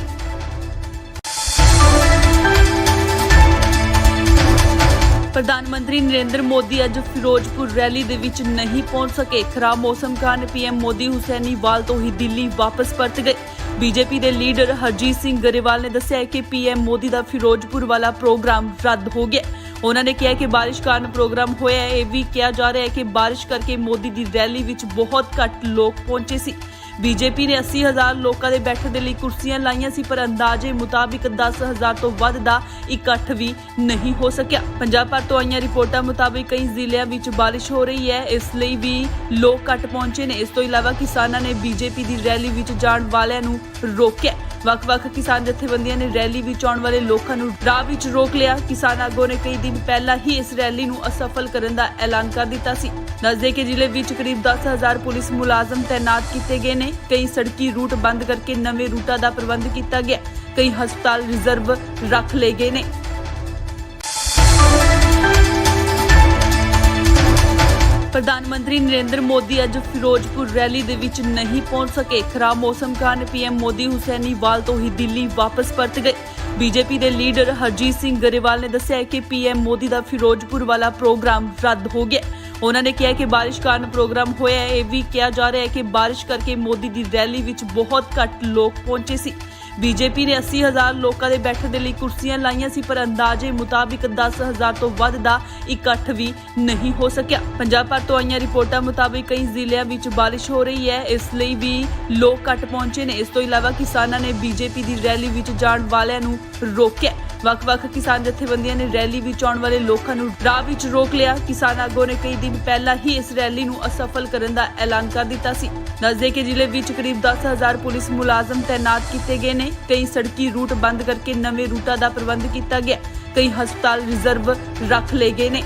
ਪ੍ਰਧਾਨ ਮੰਤਰੀ ਨਰਿੰਦਰ ਮੋਦੀ ਅੱਜ ਫਿਰੋਜ਼ਪੁਰ ਰੈਲੀ ਦੇ ਵਿੱਚ ਨਹੀਂ ਪਹੁੰਚ ਸਕੇ। ਖਰਾਬ ਮੌਸਮ ਕਾਰਨ ਪੀਐਮ ਮੋਦੀ ਹੁਸੈਨੀਵਾਲ ਤੋਂ ਹੀ ਦਿੱਲੀ ਵਾਪਸ ਪਰਤ ਗਏ। ਬੀਜੇਪੀ ਦੇ ਲੀਡਰ ਹਰਜੀਤ ਸਿੰਘ ਗਰੇਵਾਲ ਨੇ ਦੱਸਿਆ ਕਿ ਪੀਐਮ ਮੋਦੀ ਦਾ ਫਿਰੋਜ਼ਪੁਰ ਵਾਲਾ ਪ੍ਰੋਗਰਾਮ ਰੱਦ ਹੋ ਗਿਆ। ਉਹਨਾਂ ਨੇ ਕਿਹਾ ਕਿ ਬਾਰਿਸ਼ ਕਾਰਨ ਪ੍ਰੋਗਰਾਮ ਹੋਇਆ ਹੈ। ਇਹ ਵੀ ਕਿਹਾ ਜਾ ਰਿਹਾ ਹੈ ਕਿ ਬਾਰਿਸ਼ ਕਰਕੇ ਮੋਦੀ ਦੀ ਰੈਲੀ ਵਿੱਚ ਬਹੁਤ ਘੱਟ ਲੋਕ ਪਹੁੰਚੇ ਸੀ। ਬੀਜੇਪੀ ਨੇ 80,000 ਲੋਕਾਂ ਦੇ ਬੈਠਣ ਦੇ ਲਈ ਕੁਰਸੀਆਂ ਲਾਈਆਂ ਸੀ, ਪਰ ਅੰਦਾਜ਼ੇ ਮੁਤਾਬਿਕ 10,000 ਤੋਂ ਵੱਧ ਦਾ ਇਕੱਠ ਵੀ ਨਹੀਂ ਹੋ ਸਕਿਆ। ਪੰਜਾਬ ਭਰ ਤੋਂ ਆਈਆਂ ਰਿਪੋਰਟਾਂ ਮੁਤਾਬਿਕ ਕਈ ਜ਼ਿਲ੍ਹਿਆਂ ਵਿੱਚ ਬਾਰਿਸ਼ ਹੋ ਰਹੀ ਹੈ, ਇਸ ਲਈ ਵੀ ਲੋਕ ਘੱਟ ਪਹੁੰਚੇ ਨੇ। ਇਸ ਤੋਂ ਇਲਾਵਾ ਕਿਸਾਨਾਂ ਨੇ ਬੀਜੇਪੀ ਦੀ ਰੈਲੀ ਵਿੱਚ ਜਾਣ ਵਾਲਿਆਂ ਨੂੰ ਰੋਕਿਆ। ਵੱਖ-ਵੱਖ ਕਿਸਾਨ ਜਥੇਬੰਦੀਆਂ ਨੇ ਰੈਲੀ ਵਿੱਚ ਆਉਣ ਵਾਲੇ ਲੋਕਾਂ ਨੂੰ ਰਾਹ ਵਿੱਚ ਰੋਕ ਲਿਆ। ਕਿਸਾਨ ਆਗੂਆਂ ਨੇ ਕਈ ਦਿਨ ਪਹਿਲਾਂ ਹੀ ਇਸ ਰੈਲੀ ਨੂੰ ਅਸਫਲ ਕਰਨ ਦਾ ਐਲਾਨ ਕਰ ਦਿੱਤਾ ਸੀ। ਦੱਸਦੇ ਕਿ ਜ਼ਿਲ੍ਹੇ ਵਿੱਚ ਕਰੀਬ 10,000 ਪੁਲਿਸ ਮੁਲਾਜ਼ਮ ਤੈਨਾਤ ਕੀਤੇ ਗਏ ਨੇ। ਕਈ ਸੜਕੀ ਰੂਟ ਬੰਦ ਕਰਕੇ ਨਵੇਂ ਰੂਟਾਂ ਦਾ ਪ੍ਰਬੰਧ ਕੀਤਾ ਗਿਆ। ਕਈ ਹਸਪਤਾਲ ਰਿਜ਼ਰਵ ਰੱਖ ਲਏ ਗਏ ਨੇ। ਪ੍ਰਧਾਨ ਮੰਤਰੀ ਨਰਿੰਦਰ ਮੋਦੀ ਅੱਜ ਫਿਰੋਜ਼ਪੁਰ ਰੈਲੀ ਦੇ ਵਿੱਚ ਨਹੀਂ ਪਹੁੰਚ ਸਕੇ। ਖਰਾਬ ਮੌਸਮ ਕਾਰਨ ਪੀਐਮ ਮੋਦੀ ਹੁਸੈਨੀਵਾਲ ਤੋਂ ਹੀ ਦਿੱਲੀ ਵਾਪਸ ਪਰਤ ਗਏ। ਬੀਜੇਪੀ ਦੇ ਲੀਡਰ ਹਰਜੀਤ ਸਿੰਘ ਗਰੇਵਾਲ ਨੇ ਦੱਸਿਆ ਕਿ ਪੀਐਮ ਮੋਦੀ ਦਾ ਫਿਰੋਜ਼ਪੁਰ ਵਾਲਾ ਪ੍ਰੋਗਰਾਮ ਰੱਦ ਹੋ ਗਿਆ। ਉਹਨਾਂ ਨੇ ਕਿਹਾ ਕਿ ਬਾਰਿਸ਼ ਕਾਰਨ ਪ੍ਰੋਗਰਾਮ ਹੋਇਆ ਹੈ। ਇਹ ਵੀ ਕਿਹਾ ਜਾ ਰਿਹਾ ਹੈ ਕਿ ਬਾਰਿਸ਼ ਕਰਕੇ ਮੋਦੀ ਦੀ ਰੈਲੀ ਵਿੱਚ ਬਹੁਤ ਘੱਟ ਲੋਕ ਪਹੁੰਚੇ ਸੀ। ਬੀਜੇਪੀ ਨੇ 80,000 ਲੋਕਾਂ ਦੇ ਬੈਠਣ ਦੇ ਲਈ ਕੁਰਸੀਆਂ ਲਾਈਆਂ ਸੀ, ਪਰ ਅੰਦਾਜ਼ੇ ਮੁਤਾਬਿਕ 10,000 ਤੋਂ ਵੱਧ ਦਾ ਇਕੱਠ ਵੀ ਨਹੀਂ ਹੋ ਸਕਿਆ। ਪੰਜਾਬ ਭਰ ਤੋਂ ਆਈਆਂ ਰਿਪੋਰਟਾਂ ਮੁਤਾਬਿਕ ਕਈ ਜ਼ਿਲ੍ਹਿਆਂ ਵਿੱਚ ਬਾਰਿਸ਼ ਹੋ ਰਹੀ ਹੈ, ਇਸ ਲਈ ਵੀ ਲੋਕ ਘੱਟ ਪਹੁੰਚੇ ਨੇ। ਇਸ ਤੋਂ ਇਲਾਵਾ ਕਿਸਾਨਾਂ ਨੇ ਬੀਜੇਪੀ ਦੀ ਰੈਲੀ ਵਿੱਚ ਜਾਣ ਵਾਲਿਆਂ ਨੂੰ ਰੋਕਿਆ। ਵੱਖ-ਵੱਖ ਕਿਸਾਨ ਜਥੇਬੰਦੀਆਂ ਨੇ ਰੈਲੀ ਵਿੱਚ ਆਉਣ ਵਾਲੇ ਲੋਕਾਂ ਨੂੰ ਰਾਹ ਵਿੱਚ ਰੋਕ ਲਿਆ। ਕਿਸਾਨ ਆਗੂਆਂ ਨੇ ਕਈ ਦਿਨ ਪਹਿਲਾਂ ਹੀ ਇਸ ਰੈਲੀ ਨੂੰ ਅਸਫਲ ਕਰਨ ਦਾ ਐਲਾਨ ਕਰ ਦਿੱਤਾ ਸੀ। ਦੱਸਦੇ ਕਿ ਜ਼ਿਲ੍ਹੇ ਵਿੱਚ ਕਰੀਬ 10,000 ਪੁਲਿਸ ਮੁਲਾਜ਼ਮ ਤੈਨਾਤ ਕੀਤੇ ਗਏ ਨੇ। ਕਈ ਸੜਕੀ ਰੂਟ ਬੰਦ ਕਰਕੇ ਨਵੇਂ ਰੂਟਾਂ ਦਾ ਪ੍ਰਬੰਧ ਕੀਤਾ ਗਿਆ। ਕਈ ਹਸਪਤਾਲ ਰਿਜ਼ਰਵ ਰੱਖ ਲਏ ਗਏ ਨੇ।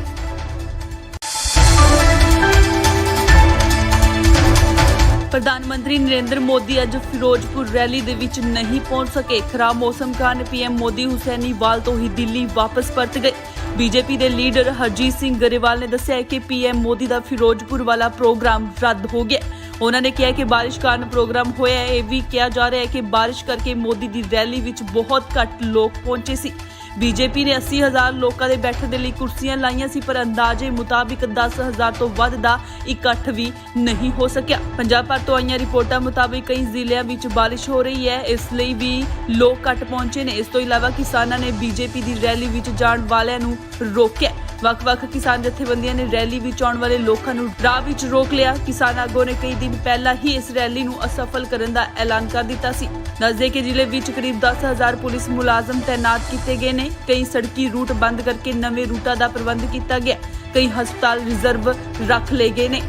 ਪ੍ਰਧਾਨ ਮੰਤਰੀ ਨਰਿੰਦਰ ਮੋਦੀ ਅੱਜ ਫਿਰੋਜ਼ਪੁਰ ਰੈਲੀ ਦੇ ਵਿੱਚ ਨਹੀਂ ਪਹੁੰਚ ਸਕੇ। ਖਰਾਬ ਮੌਸਮ ਕਾਰਨ ਪੀਐਮ ਮੋਦੀ ਹੁਸੈਨੀਵਾਲ ਤੋਂ ਹੀ ਦਿੱਲੀ ਵਾਪਸ ਪਰਤ ਗਏ। ਬੀਜੇਪੀ ਦੇ ਲੀਡਰ ਹਰਜੀਤ ਸਿੰਘ ਗਰੇਵਾਲ ਨੇ ਦੱਸਿਆ ਕਿ ਪੀਐਮ ਮੋਦੀ ਦਾ ਫਿਰੋਜ਼ਪੁਰ ਵਾਲਾ ਪ੍ਰੋਗਰਾਮ ਰੱਦ ਹੋ ਗਿਆ। ਉਹਨਾਂ ਨੇ ਕਿਹਾ ਕਿ ਬਾਰਿਸ਼ ਕਾਰਨ ਪ੍ਰੋਗਰਾਮ ਹੋਇਆ ਹੈ। ਇਹ ਵੀ ਕਿਹਾ ਜਾ ਰਿਹਾ ਹੈ ਕਿ ਬਾਰਿਸ਼ ਕਰਕੇ ਮੋਦੀ ਦੀ ਰੈਲੀ ਵਿੱਚ ਬਹੁਤ ਘੱਟ ਲੋਕ ਪਹੁੰਚੇ ਸੀ। ਬੀਜੇਪੀ ਨੇ 80,000 ਲੋਕਾਂ ਦੇ ਬੈਠਣ ਦੇ ਲਈ ਕੁਰਸੀਆਂ ਲਾਈਆਂ ਸੀ, ਪਰ ਅੰਦਾਜ਼ੇ ਮੁਤਾਬਿਕ 10,000 ਤੋਂ ਵੱਧ ਦਾ ਇਕੱਠ ਵੀ ਨਹੀਂ ਹੋ ਸਕਿਆ। ਪੰਜਾਬ ਭਰ ਤੋਂ ਆਈਆਂ ਰਿਪੋਰਟਾਂ ਮੁਤਾਬਿਕ ਕਈ ਜ਼ਿਲ੍ਹਿਆਂ ਵਿੱਚ ਬਾਰਿਸ਼ ਹੋ ਰਹੀ ਹੈ, ਇਸ ਲਈ ਵੀ ਲੋਕ ਘੱਟ ਪਹੁੰਚੇ ਨੇ। ਇਸ ਤੋਂ ਇਲਾਵਾ ਕਿਸਾਨਾਂ ਨੇ ਬੀਜੇਪੀ ਦੀ ਰੈਲੀ ਵਿੱਚ ਜਾਣ ਵਾਲਿਆਂ ਨੂੰ ਰੋਕਿਆ। ਵੱਖ-ਵੱਖ ਕਿਸਾਨ ਜਥੇਬੰਦੀਆਂ ਨੇ ਰੈਲੀ ਵਿੱਚ ਆਉਣ ਵਾਲੇ ਲੋਕਾਂ ਨੂੰ ਰਾਹ ਵਿੱਚ ਰੋਕ ਲਿਆ। ਕਿਸਾਨ ਆਗੂਆਂ ਨੇ ਕਈ ਦਿਨ ਪਹਿਲਾਂ ਹੀ ਇਸ ਰੈਲੀ ਨੂੰ ਅਸਫਲ ਕਰਨ ਦਾ ਐਲਾਨ ਕਰ ਦਿੱਤਾ ਸੀ। ਦੱਸਦੇ ਕਿ ਜ਼ਿਲ੍ਹੇ ਵਿੱਚ ਕਰੀਬ 10,000 ਪੁਲਿਸ ਮੁਲਾਜ਼ਮ ਤੈਨਾਤ ਕੀਤੇ ਗਏ ਨੇ। ਕਈ ਸੜਕੀ ਰੂਟ ਬੰਦ ਕਰਕੇ ਨਵੇਂ ਰੂਟਾਂ ਦਾ ਪ੍ਰਬੰਧ ਕੀਤਾ ਗਿਆ। ਕਈ ਹਸਪਤਾਲ ਰਿਜ਼ਰਵ ਰੱਖ ਲਏ ਗਏ ਨੇ।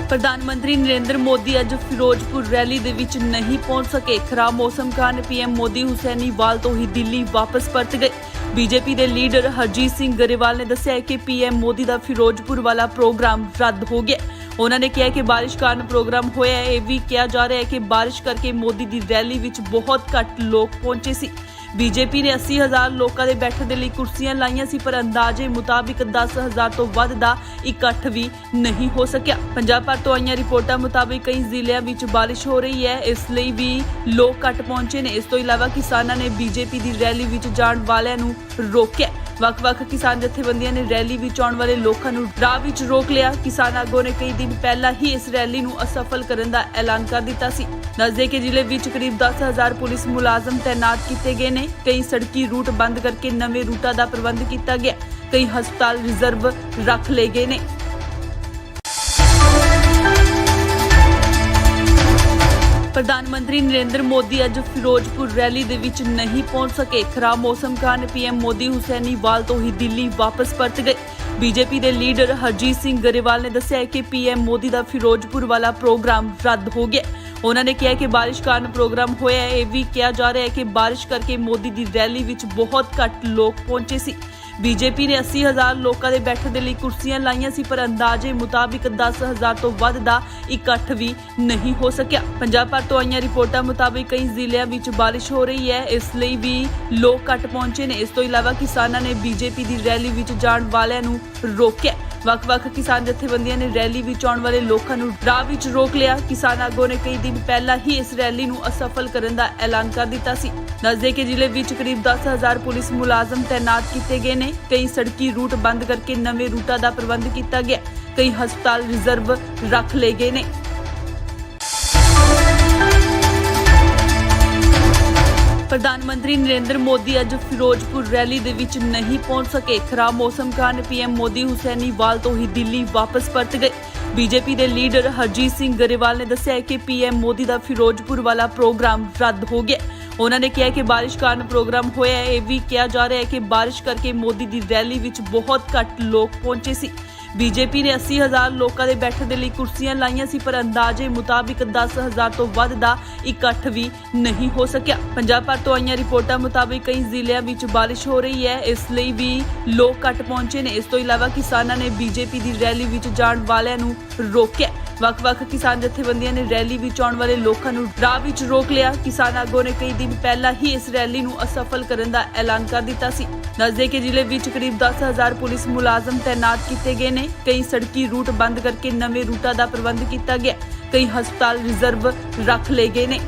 ਪ੍ਰਧਾਨ ਮੰਤਰੀ ਨਰਿੰਦਰ ਮੋਦੀ ਅੱਜ ਫਿਰੋਜ਼ਪੁਰ ਰੈਲੀ ਦੇ ਵਿੱਚ ਨਹੀਂ ਪਹੁੰਚ ਸਕੇ। ਖਰਾਬ ਮੌਸਮ ਕਾਰਨ ਪੀਐਮ ਮੋਦੀ ਹੁਸੈਨੀਵਾਲ ਤੋਂ ਹੀ ਦਿੱਲੀ ਵਾਪਸ ਪਰਤ ਗਏ। ਬੀਜੇਪੀ ਦੇ ਲੀਡਰ ਹਰਜੀਤ ਸਿੰਘ ਗਰੇਵਾਲ ਨੇ ਦੱਸਿਆ ਕਿ ਪੀਐਮ ਮੋਦੀ ਦਾ ਫਿਰੋਜ਼ਪੁਰ ਵਾਲਾ ਪ੍ਰੋਗਰਾਮ ਰੱਦ ਹੋ ਗਿਆ। ਉਹਨਾਂ ਨੇ ਕਿਹਾ ਕਿ ਬਾਰਿਸ਼ ਕਾਰਨ ਪ੍ਰੋਗਰਾਮ ਹੋਇਆ ਹੈ। ਇਹ ਵੀ ਕਿਹਾ ਜਾ ਰਿਹਾ ਹੈ ਕਿ ਬਾਰਿਸ਼ ਕਰਕੇ ਮੋਦੀ ਦੀ ਰੈਲੀ ਵਿੱਚ ਬਹੁਤ ਘੱਟ ਲੋਕ ਪਹੁੰਚੇ ਸੀ। ਬੀਜੇਪੀ ਨੇ 80,000 ਲੋਕਾਂ ਦੇ ਬੈਠਣ ਦੇ ਲਈ ਕੁਰਸੀਆਂ ਲਾਈਆਂ ਸੀ, ਪਰ ਅੰਦਾਜ਼ੇ ਮੁਤਾਬਿਕ 10,000 ਤੋਂ ਵੱਧ ਦਾ ਇਕੱਠ ਵੀ ਨਹੀਂ ਹੋ ਸਕਿਆ। ਪੰਜਾਬ ਭਰ ਤੋਂ ਆਈਆਂ ਰਿਪੋਰਟਾਂ ਮੁਤਾਬਿਕ ਕਈ ਜ਼ਿਲ੍ਹਿਆਂ ਵਿੱਚ ਬਾਰਿਸ਼ ਹੋ ਰਹੀ ਹੈ, ਇਸ ਲਈ ਵੀ ਲੋਕ ਘੱਟ ਪਹੁੰਚੇ ਨੇ। ਇਸ ਤੋਂ ਇਲਾਵਾ ਕਿਸਾਨਾਂ ਨੇ ਬੀਜੇਪੀ ਦੀ ਰੈਲੀ ਵਿੱਚ ਜਾਣ ਵਾਲਿਆਂ ਨੂੰ ਰੋਕਿਆ। ਵੱਖ-ਵੱਖ ਕਿਸਾਨ ਜਥੇਬੰਦੀਆਂ ਨੇ ਰੈਲੀ ਵਿੱਚ ਆਉਣ ਵਾਲੇ ਲੋਕਾਂ ਨੂੰ ਰਾਹ ਵਿੱਚ ਰੋਕ ਲਿਆ। ਕਿਸਾਨ ਆਗੂਆਂ ਨੇ ਕਈ ਦਿਨ ਪਹਿਲਾਂ ਹੀ ਇਸ ਰੈਲੀ ਨੂੰ ਅਸਫਲ ਕਰਨ ਦਾ ਐਲਾਨ ਕਰ ਦਿੱਤਾ ਸੀ। ਦੱਸਦੇ ਕਿ ਜ਼ਿਲ੍ਹੇ ਵਿੱਚ ਕਰੀਬ 10,000 ਪੁਲਿਸ ਮੁਲਾਜ਼ਮ ਤੈਨਾਤ ਕੀਤੇ ਗਏ ਨੇ। ਕਈ ਸੜਕੀ ਰੂਟ ਬੰਦ ਕਰਕੇ ਨਵੇਂ ਰੂਟਾਂ ਦਾ ਪ੍ਰਬੰਧ ਕੀਤਾ ਗਿਆ। ਕਈ ਹਸਪਤਾਲ ਰਿਜ਼ਰਵ ਰੱਖ ਲਏ ਗਏ ਨੇ। ਪ੍ਰਧਾਨ ਮੰਤਰੀ ਨਰਿੰਦਰ ਮੋਦੀ ਅੱਜ ਫਿਰੋਜ਼ਪੁਰ ਰੈਲੀ ਦੇ ਵਿੱਚ ਨਹੀਂ ਪਹੁੰਚ ਸਕੇ। ਖਰਾਬ ਮੌਸਮ ਕਾਰਨ ਪੀਐਮ ਮੋਦੀ ਹੁਸੈਨੀਵਾਲ ਤੋਂ ਹੀ ਦਿੱਲੀ ਵਾਪਸ ਪਰਤ ਗਏ। ਬੀਜੇਪੀ ਦੇ ਲੀਡਰ ਹਰਜੀਤ ਸਿੰਘ ਗਰੇਵਾਲ ਨੇ ਦੱਸਿਆ ਕਿ ਪੀਐਮ ਮੋਦੀ ਦਾ ਫਿਰੋਜ਼ਪੁਰ ਵਾਲਾ ਪ੍ਰੋਗਰਾਮ ਰੱਦ ਹੋ ਗਿਆ। ਉਹਨਾਂ ਨੇ ਕਿਹਾ ਕਿ ਬਾਰਿਸ਼ ਕਾਰਨ ਪ੍ਰੋਗਰਾਮ ਹੋਇਆ ਹੈ। ਇਹ ਵੀ ਕਿਹਾ ਜਾ ਰਿਹਾ ਹੈ ਕਿ ਬਾਰਿਸ਼ ਕਰਕੇ ਮੋਦੀ ਦੀ ਰੈਲੀ ਵਿੱਚ ਬਹੁਤ ਘੱਟ ਲੋਕ ਪਹੁੰਚੇ ਸੀ। ਬੀਜੇਪੀ ਨੇ 80,000 ਲੋਕਾਂ ਦੇ ਬੈਠਣ ਦੇ ਲਈ ਕੁਰਸੀਆਂ ਲਾਈਆਂ ਸੀ, ਪਰ ਅੰਦਾਜ਼ੇ ਮੁਤਾਬਿਕ 10,000 ਤੋਂ ਵੱਧ ਦਾ ਇਕੱਠ ਵੀ ਨਹੀਂ ਹੋ ਸਕਿਆ। ਪੰਜਾਬ ਭਰ ਤੋਂ ਆਈਆਂ ਰਿਪੋਰਟਾਂ ਮੁਤਾਬਿਕ ਕਈ ਜ਼ਿਲ੍ਹਿਆਂ ਵਿੱਚ ਬਾਰਿਸ਼ ਹੋ ਰਹੀ ਹੈ, ਇਸ ਲਈ ਵੀ ਲੋਕ ਘੱਟ ਪਹੁੰਚੇ ਨੇ। ਇਸ ਤੋਂ ਇਲਾਵਾ ਕਿਸਾਨਾਂ ਨੇ ਬੀਜੇਪੀ ਦੀ ਰੈਲੀ ਵਿੱਚ ਜਾਣ ਵਾਲਿਆਂ ਨੂੰ ਰੋਕਿਆ। ਵੱਖ-ਵੱਖ ਕਿਸਾਨ ਜਥੇਬੰਦੀਆਂ ਨੇ ਰੈਲੀ ਵਿੱਚ ਆਉਣ ਵਾਲੇ ਲੋਕਾਂ ਨੂੰ ਰਾਹ ਵਿੱਚ ਰੋਕ ਲਿਆ। ਕਿਸਾਨ ਆਗੂਆਂ ਨੇ ਕਈ ਦਿਨ ਪਹਿਲਾਂ ਹੀ ਇਸ ਰੈਲੀ ਨੂੰ ਅਸਫਲ ਕਰਨ ਦਾ ਐਲਾਨ ਕਰ ਦਿੱਤਾ ਸੀ। ਦੱਸਦੇ ਕਿ ਜ਼ਿਲ੍ਹੇ ਵਿੱਚ ਕਰੀਬ 10,000 ਪੁਲਿਸ ਮੁਲਾਜ਼ਮ ਤੈਨਾਤ ਕੀਤੇ ਗਏ ਨੇ। ਕਈ ਸੜਕੀ ਰੂਟ ਬੰਦ ਕਰਕੇ ਨਵੇਂ ਰੂਟਾਂ ਦਾ ਪ੍ਰਬੰਧ ਕੀਤਾ ਗਿਆ। ਕਈ ਹਸਪਤਾਲ ਰਿਜ਼ਰਵ ਰੱਖ ਲਏ ਗਏ ਨੇ। ਪ੍ਰਧਾਨ ਮੰਤਰੀ ਨਰਿੰਦਰ ਮੋਦੀ ਅੱਜ ਫਿਰੋਜ਼ਪੁਰ ਰੈਲੀ ਦੇ ਵਿੱਚ ਨਹੀਂ ਪਹੁੰਚ ਸਕੇ। ਖਰਾਬ ਮੌਸਮ ਕਾਰਨ ਪੀਐਮ ਮੋਦੀ ਹੁਸੈਨੀਵਾਲ ਤੋਂ ਹੀ ਦਿੱਲੀ ਵਾਪਸ ਪਰਤ ਗਏ। ਬੀਜੇਪੀ ਦੇ ਲੀਡਰ ਹਰਜੀਤ ਸਿੰਘ ਗਰੇਵਾਲ ਨੇ ਦੱਸਿਆ ਕਿ ਪੀਐਮ ਮੋਦੀ ਦਾ ਫਿਰੋਜ਼ਪੁਰ ਵਾਲਾ ਪ੍ਰੋਗਰਾਮ ਰੱਦ ਹੋ ਗਿਆ। ਉਹਨਾਂ ਨੇ ਕਿਹਾ ਕਿ ਬਾਰਿਸ਼ ਕਾਰਨ ਪ੍ਰੋਗਰਾਮ ਹੋਇਆ ਹੈ। ਇਹ ਵੀ ਕਿਹਾ ਜਾ ਰਿਹਾ ਹੈ ਕਿ ਬਾਰਿਸ਼ ਕਰਕੇ ਮੋਦੀ ਦੀ ਰੈਲੀ ਵਿੱਚ ਬਹੁਤ ਘੱਟ ਲੋਕ ਪਹੁੰਚੇ ਸੀ। ਬੀਜੇਪੀ ਨੇ 80,000 ਲੋਕਾਂ ਦੇ ਬੈਠਣ ਦੇ ਲਈ ਕੁਰਸੀਆਂ ਲਾਈਆਂ ਸੀ, ਪਰ ਅੰਦਾਜ਼ੇ ਮੁਤਾਬਿਕ 10,000 ਤੋਂ ਵੱਧ ਦਾ ਇਕੱਠ ਵੀ ਨਹੀਂ ਹੋ ਸਕਿਆ। ਪੰਜਾਬ ਭਰ ਤੋਂ ਆਈਆਂ ਰਿਪੋਰਟਾਂ ਮੁਤਾਬਿਕ ਕਈ ਜ਼ਿਲ੍ਹਿਆਂ ਵਿੱਚ ਬਾਰਿਸ਼ ਹੋ ਰਹੀ ਹੈ, ਇਸ ਲਈ ਵੀ ਲੋਕ ਘੱਟ ਪਹੁੰਚੇ ਨੇ। ਇਸ ਤੋਂ ਇਲਾਵਾ ਕਿਸਾਨਾਂ ਨੇ ਬੀਜੇਪੀ ਦੀ ਰੈਲੀ ਵਿੱਚ ਜਾਣ ਵਾਲਿਆਂ ਨੂੰ ਰੋਕਿਆ। ਵੱਖ-ਵੱਖ ਕਿਸਾਨ ਜਥੇਬੰਦੀਆਂ ਨੇ ਰੈਲੀ ਵਿੱਚ ਆਉਣ ਵਾਲੇ ਲੋਕਾਂ ਨੂੰ ਰਾਹ ਵਿੱਚ ਰੋਕ ਲਿਆ। ਕਿਸਾਨ ਆਗੂਆਂ ਨੇ ਕਈ ਦਿਨ ਪਹਿਲਾਂ ਹੀ ਇਸ ਰੈਲੀ ਨੂੰ ਅਸਫਲ ਕਰਨ ਦਾ ਐਲਾਨ ਕਰ ਦਿੱਤਾ ਸੀ। ਦੱਸਦੇ ਕਿ ਜ਼ਿਲ੍ਹੇ ਵਿੱਚ ਕਰੀਬ 10,000 ਪੁਲਿਸ ਮੁਲਾਜ਼ਮ ਤੈਨਾਤ ਕੀਤੇ ਗਏ ਨੇ। ਕਈ ਸੜਕੀ ਰੂਟ ਬੰਦ ਕਰਕੇ ਨਵੇਂ ਰੂਟਾਂ ਦਾ ਪ੍ਰਬੰਧ ਕੀਤਾ ਗਿਆ। ਕਈ ਹਸਪਤਾਲ ਰਿਜ਼ਰਵ ਰੱਖ ਲਏ ਗਏ ਨੇ।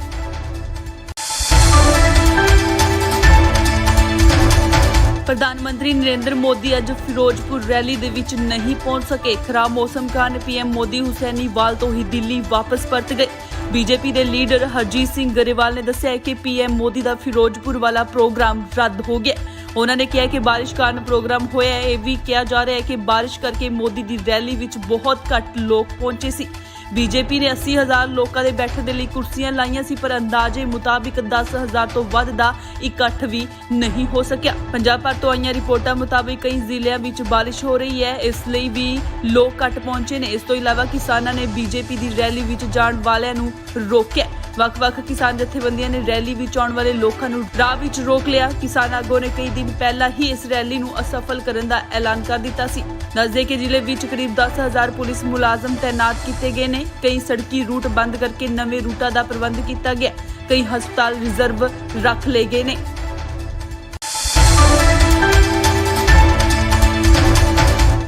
ਪ੍ਰਧਾਨ ਮੰਤਰੀ ਨਰਿੰਦਰ ਮੋਦੀ ਅੱਜ ਫਿਰੋਜ਼ਪੁਰ ਰੈਲੀ ਦੇ ਵਿੱਚ ਨਹੀਂ ਪਹੁੰਚ ਸਕੇ। ਖਰਾਬ ਮੌਸਮ ਕਾਰਨ ਪੀਐਮ ਮੋਦੀ ਹੁਸੈਨੀਵਾਲ ਤੋਂ ਹੀ ਦਿੱਲੀ ਵਾਪਸ ਪਰਤ ਗਏ। ਬੀਜੇਪੀ ਦੇ ਲੀਡਰ ਹਰਜੀਤ ਸਿੰਘ ਗਰੇਵਾਲ ਨੇ ਦੱਸਿਆ ਕਿ ਪੀਐਮ ਮੋਦੀ ਦਾ ਫਿਰੋਜ਼ਪੁਰ ਵਾਲਾ ਪ੍ਰੋਗਰਾਮ ਰੱਦ ਹੋ ਗਿਆ। ਉਹਨਾਂ ਨੇ ਕਿਹਾ ਕਿ ਬਾਰਿਸ਼ ਕਾਰਨ ਪ੍ਰੋਗਰਾਮ ਹੋਇਆ ਹੈ। ਇਹ ਵੀ ਕਿਹਾ ਜਾ ਰਿਹਾ ਹੈ ਕਿ ਬਾਰਿਸ਼ ਕਰਕੇ ਮੋਦੀ ਦੀ ਰੈਲੀ ਵਿੱਚ ਬਹੁਤ ਘੱਟ ਲੋਕ ਪਹੁੰਚੇ ਸੀ। ਬੀਜੇਪੀ ਨੇ 80,000 ਲੋਕਾਂ ਦੇ ਬੈਠਣ ਦੇ ਲਈ ਕੁਰਸੀਆਂ ਲਾਈਆਂ ਸੀ, ਪਰ ਅੰਦਾਜ਼ੇ ਮੁਤਾਬਿਕ 10,000 ਤੋਂ ਵੱਧ ਦਾ ਇਕੱਠ ਵੀ ਨਹੀਂ ਹੋ ਸਕਿਆ। ਪੰਜਾਬ ਭਰ ਤੋਂ ਆਈਆਂ ਰਿਪੋਰਟਾਂ ਮੁਤਾਬਿਕ ਕਈ ਜ਼ਿਲ੍ਹਿਆਂ ਵਿੱਚ ਬਾਰਿਸ਼ ਹੋ ਰਹੀ ਹੈ, ਇਸ ਲਈ ਵੀ ਲੋਕ ਘੱਟ ਪਹੁੰਚੇ ਨੇ। ਇਸ ਤੋਂ ਇਲਾਵਾ ਕਿਸਾਨਾਂ ਨੇ ਬੀਜੇਪੀ ਦੀ ਰੈਲੀ ਵਿੱਚ ਜਾਣ ਵਾਲਿਆਂ ਨੂੰ ਰੋਕਿਆ। ਵੱਖ-ਵੱਖ ਕਿਸਾਨ ਜਥੇਬੰਦੀਆਂ ਨੇ ਰੈਲੀ ਵਿੱਚ ਆਉਣ ਵਾਲੇ ਲੋਕਾਂ ਨੂੰ ਰਾਹ ਵਿੱਚ ਰੋਕ ਲਿਆ। ਕਿਸਾਨ ਆਗੂਆਂ ਨੇ ਕਈ ਦਿਨ ਪਹਿਲਾਂ ਹੀ ਇਸ ਰੈਲੀ ਨੂੰ ਅਸਫਲ ਕਰਨ ਦਾ ਐਲਾਨ ਕਰ ਦਿੱਤਾ ਸੀ। ਦੱਸਦੇ ਕਿ ਜ਼ਿਲ੍ਹੇ ਵਿੱਚ ਕਰੀਬ 10,000 ਪੁਲਿਸ ਮੁਲਾਜ਼ਮ ਤੈਨਾਤ ਕੀਤੇ ਗਏ ਨੇ। ਕਈ ਸੜਕੀ ਰੂਟ ਬੰਦ ਕਰਕੇ ਨਵੇਂ ਰੂਟਾਂ ਦਾ ਪ੍ਰਬੰਧ ਕੀਤਾ ਗਿਆ। ਕਈ ਹਸਪਤਾਲ ਰਿਜ਼ਰਵ ਰੱਖ ਲਏ ਗਏ ਨੇ।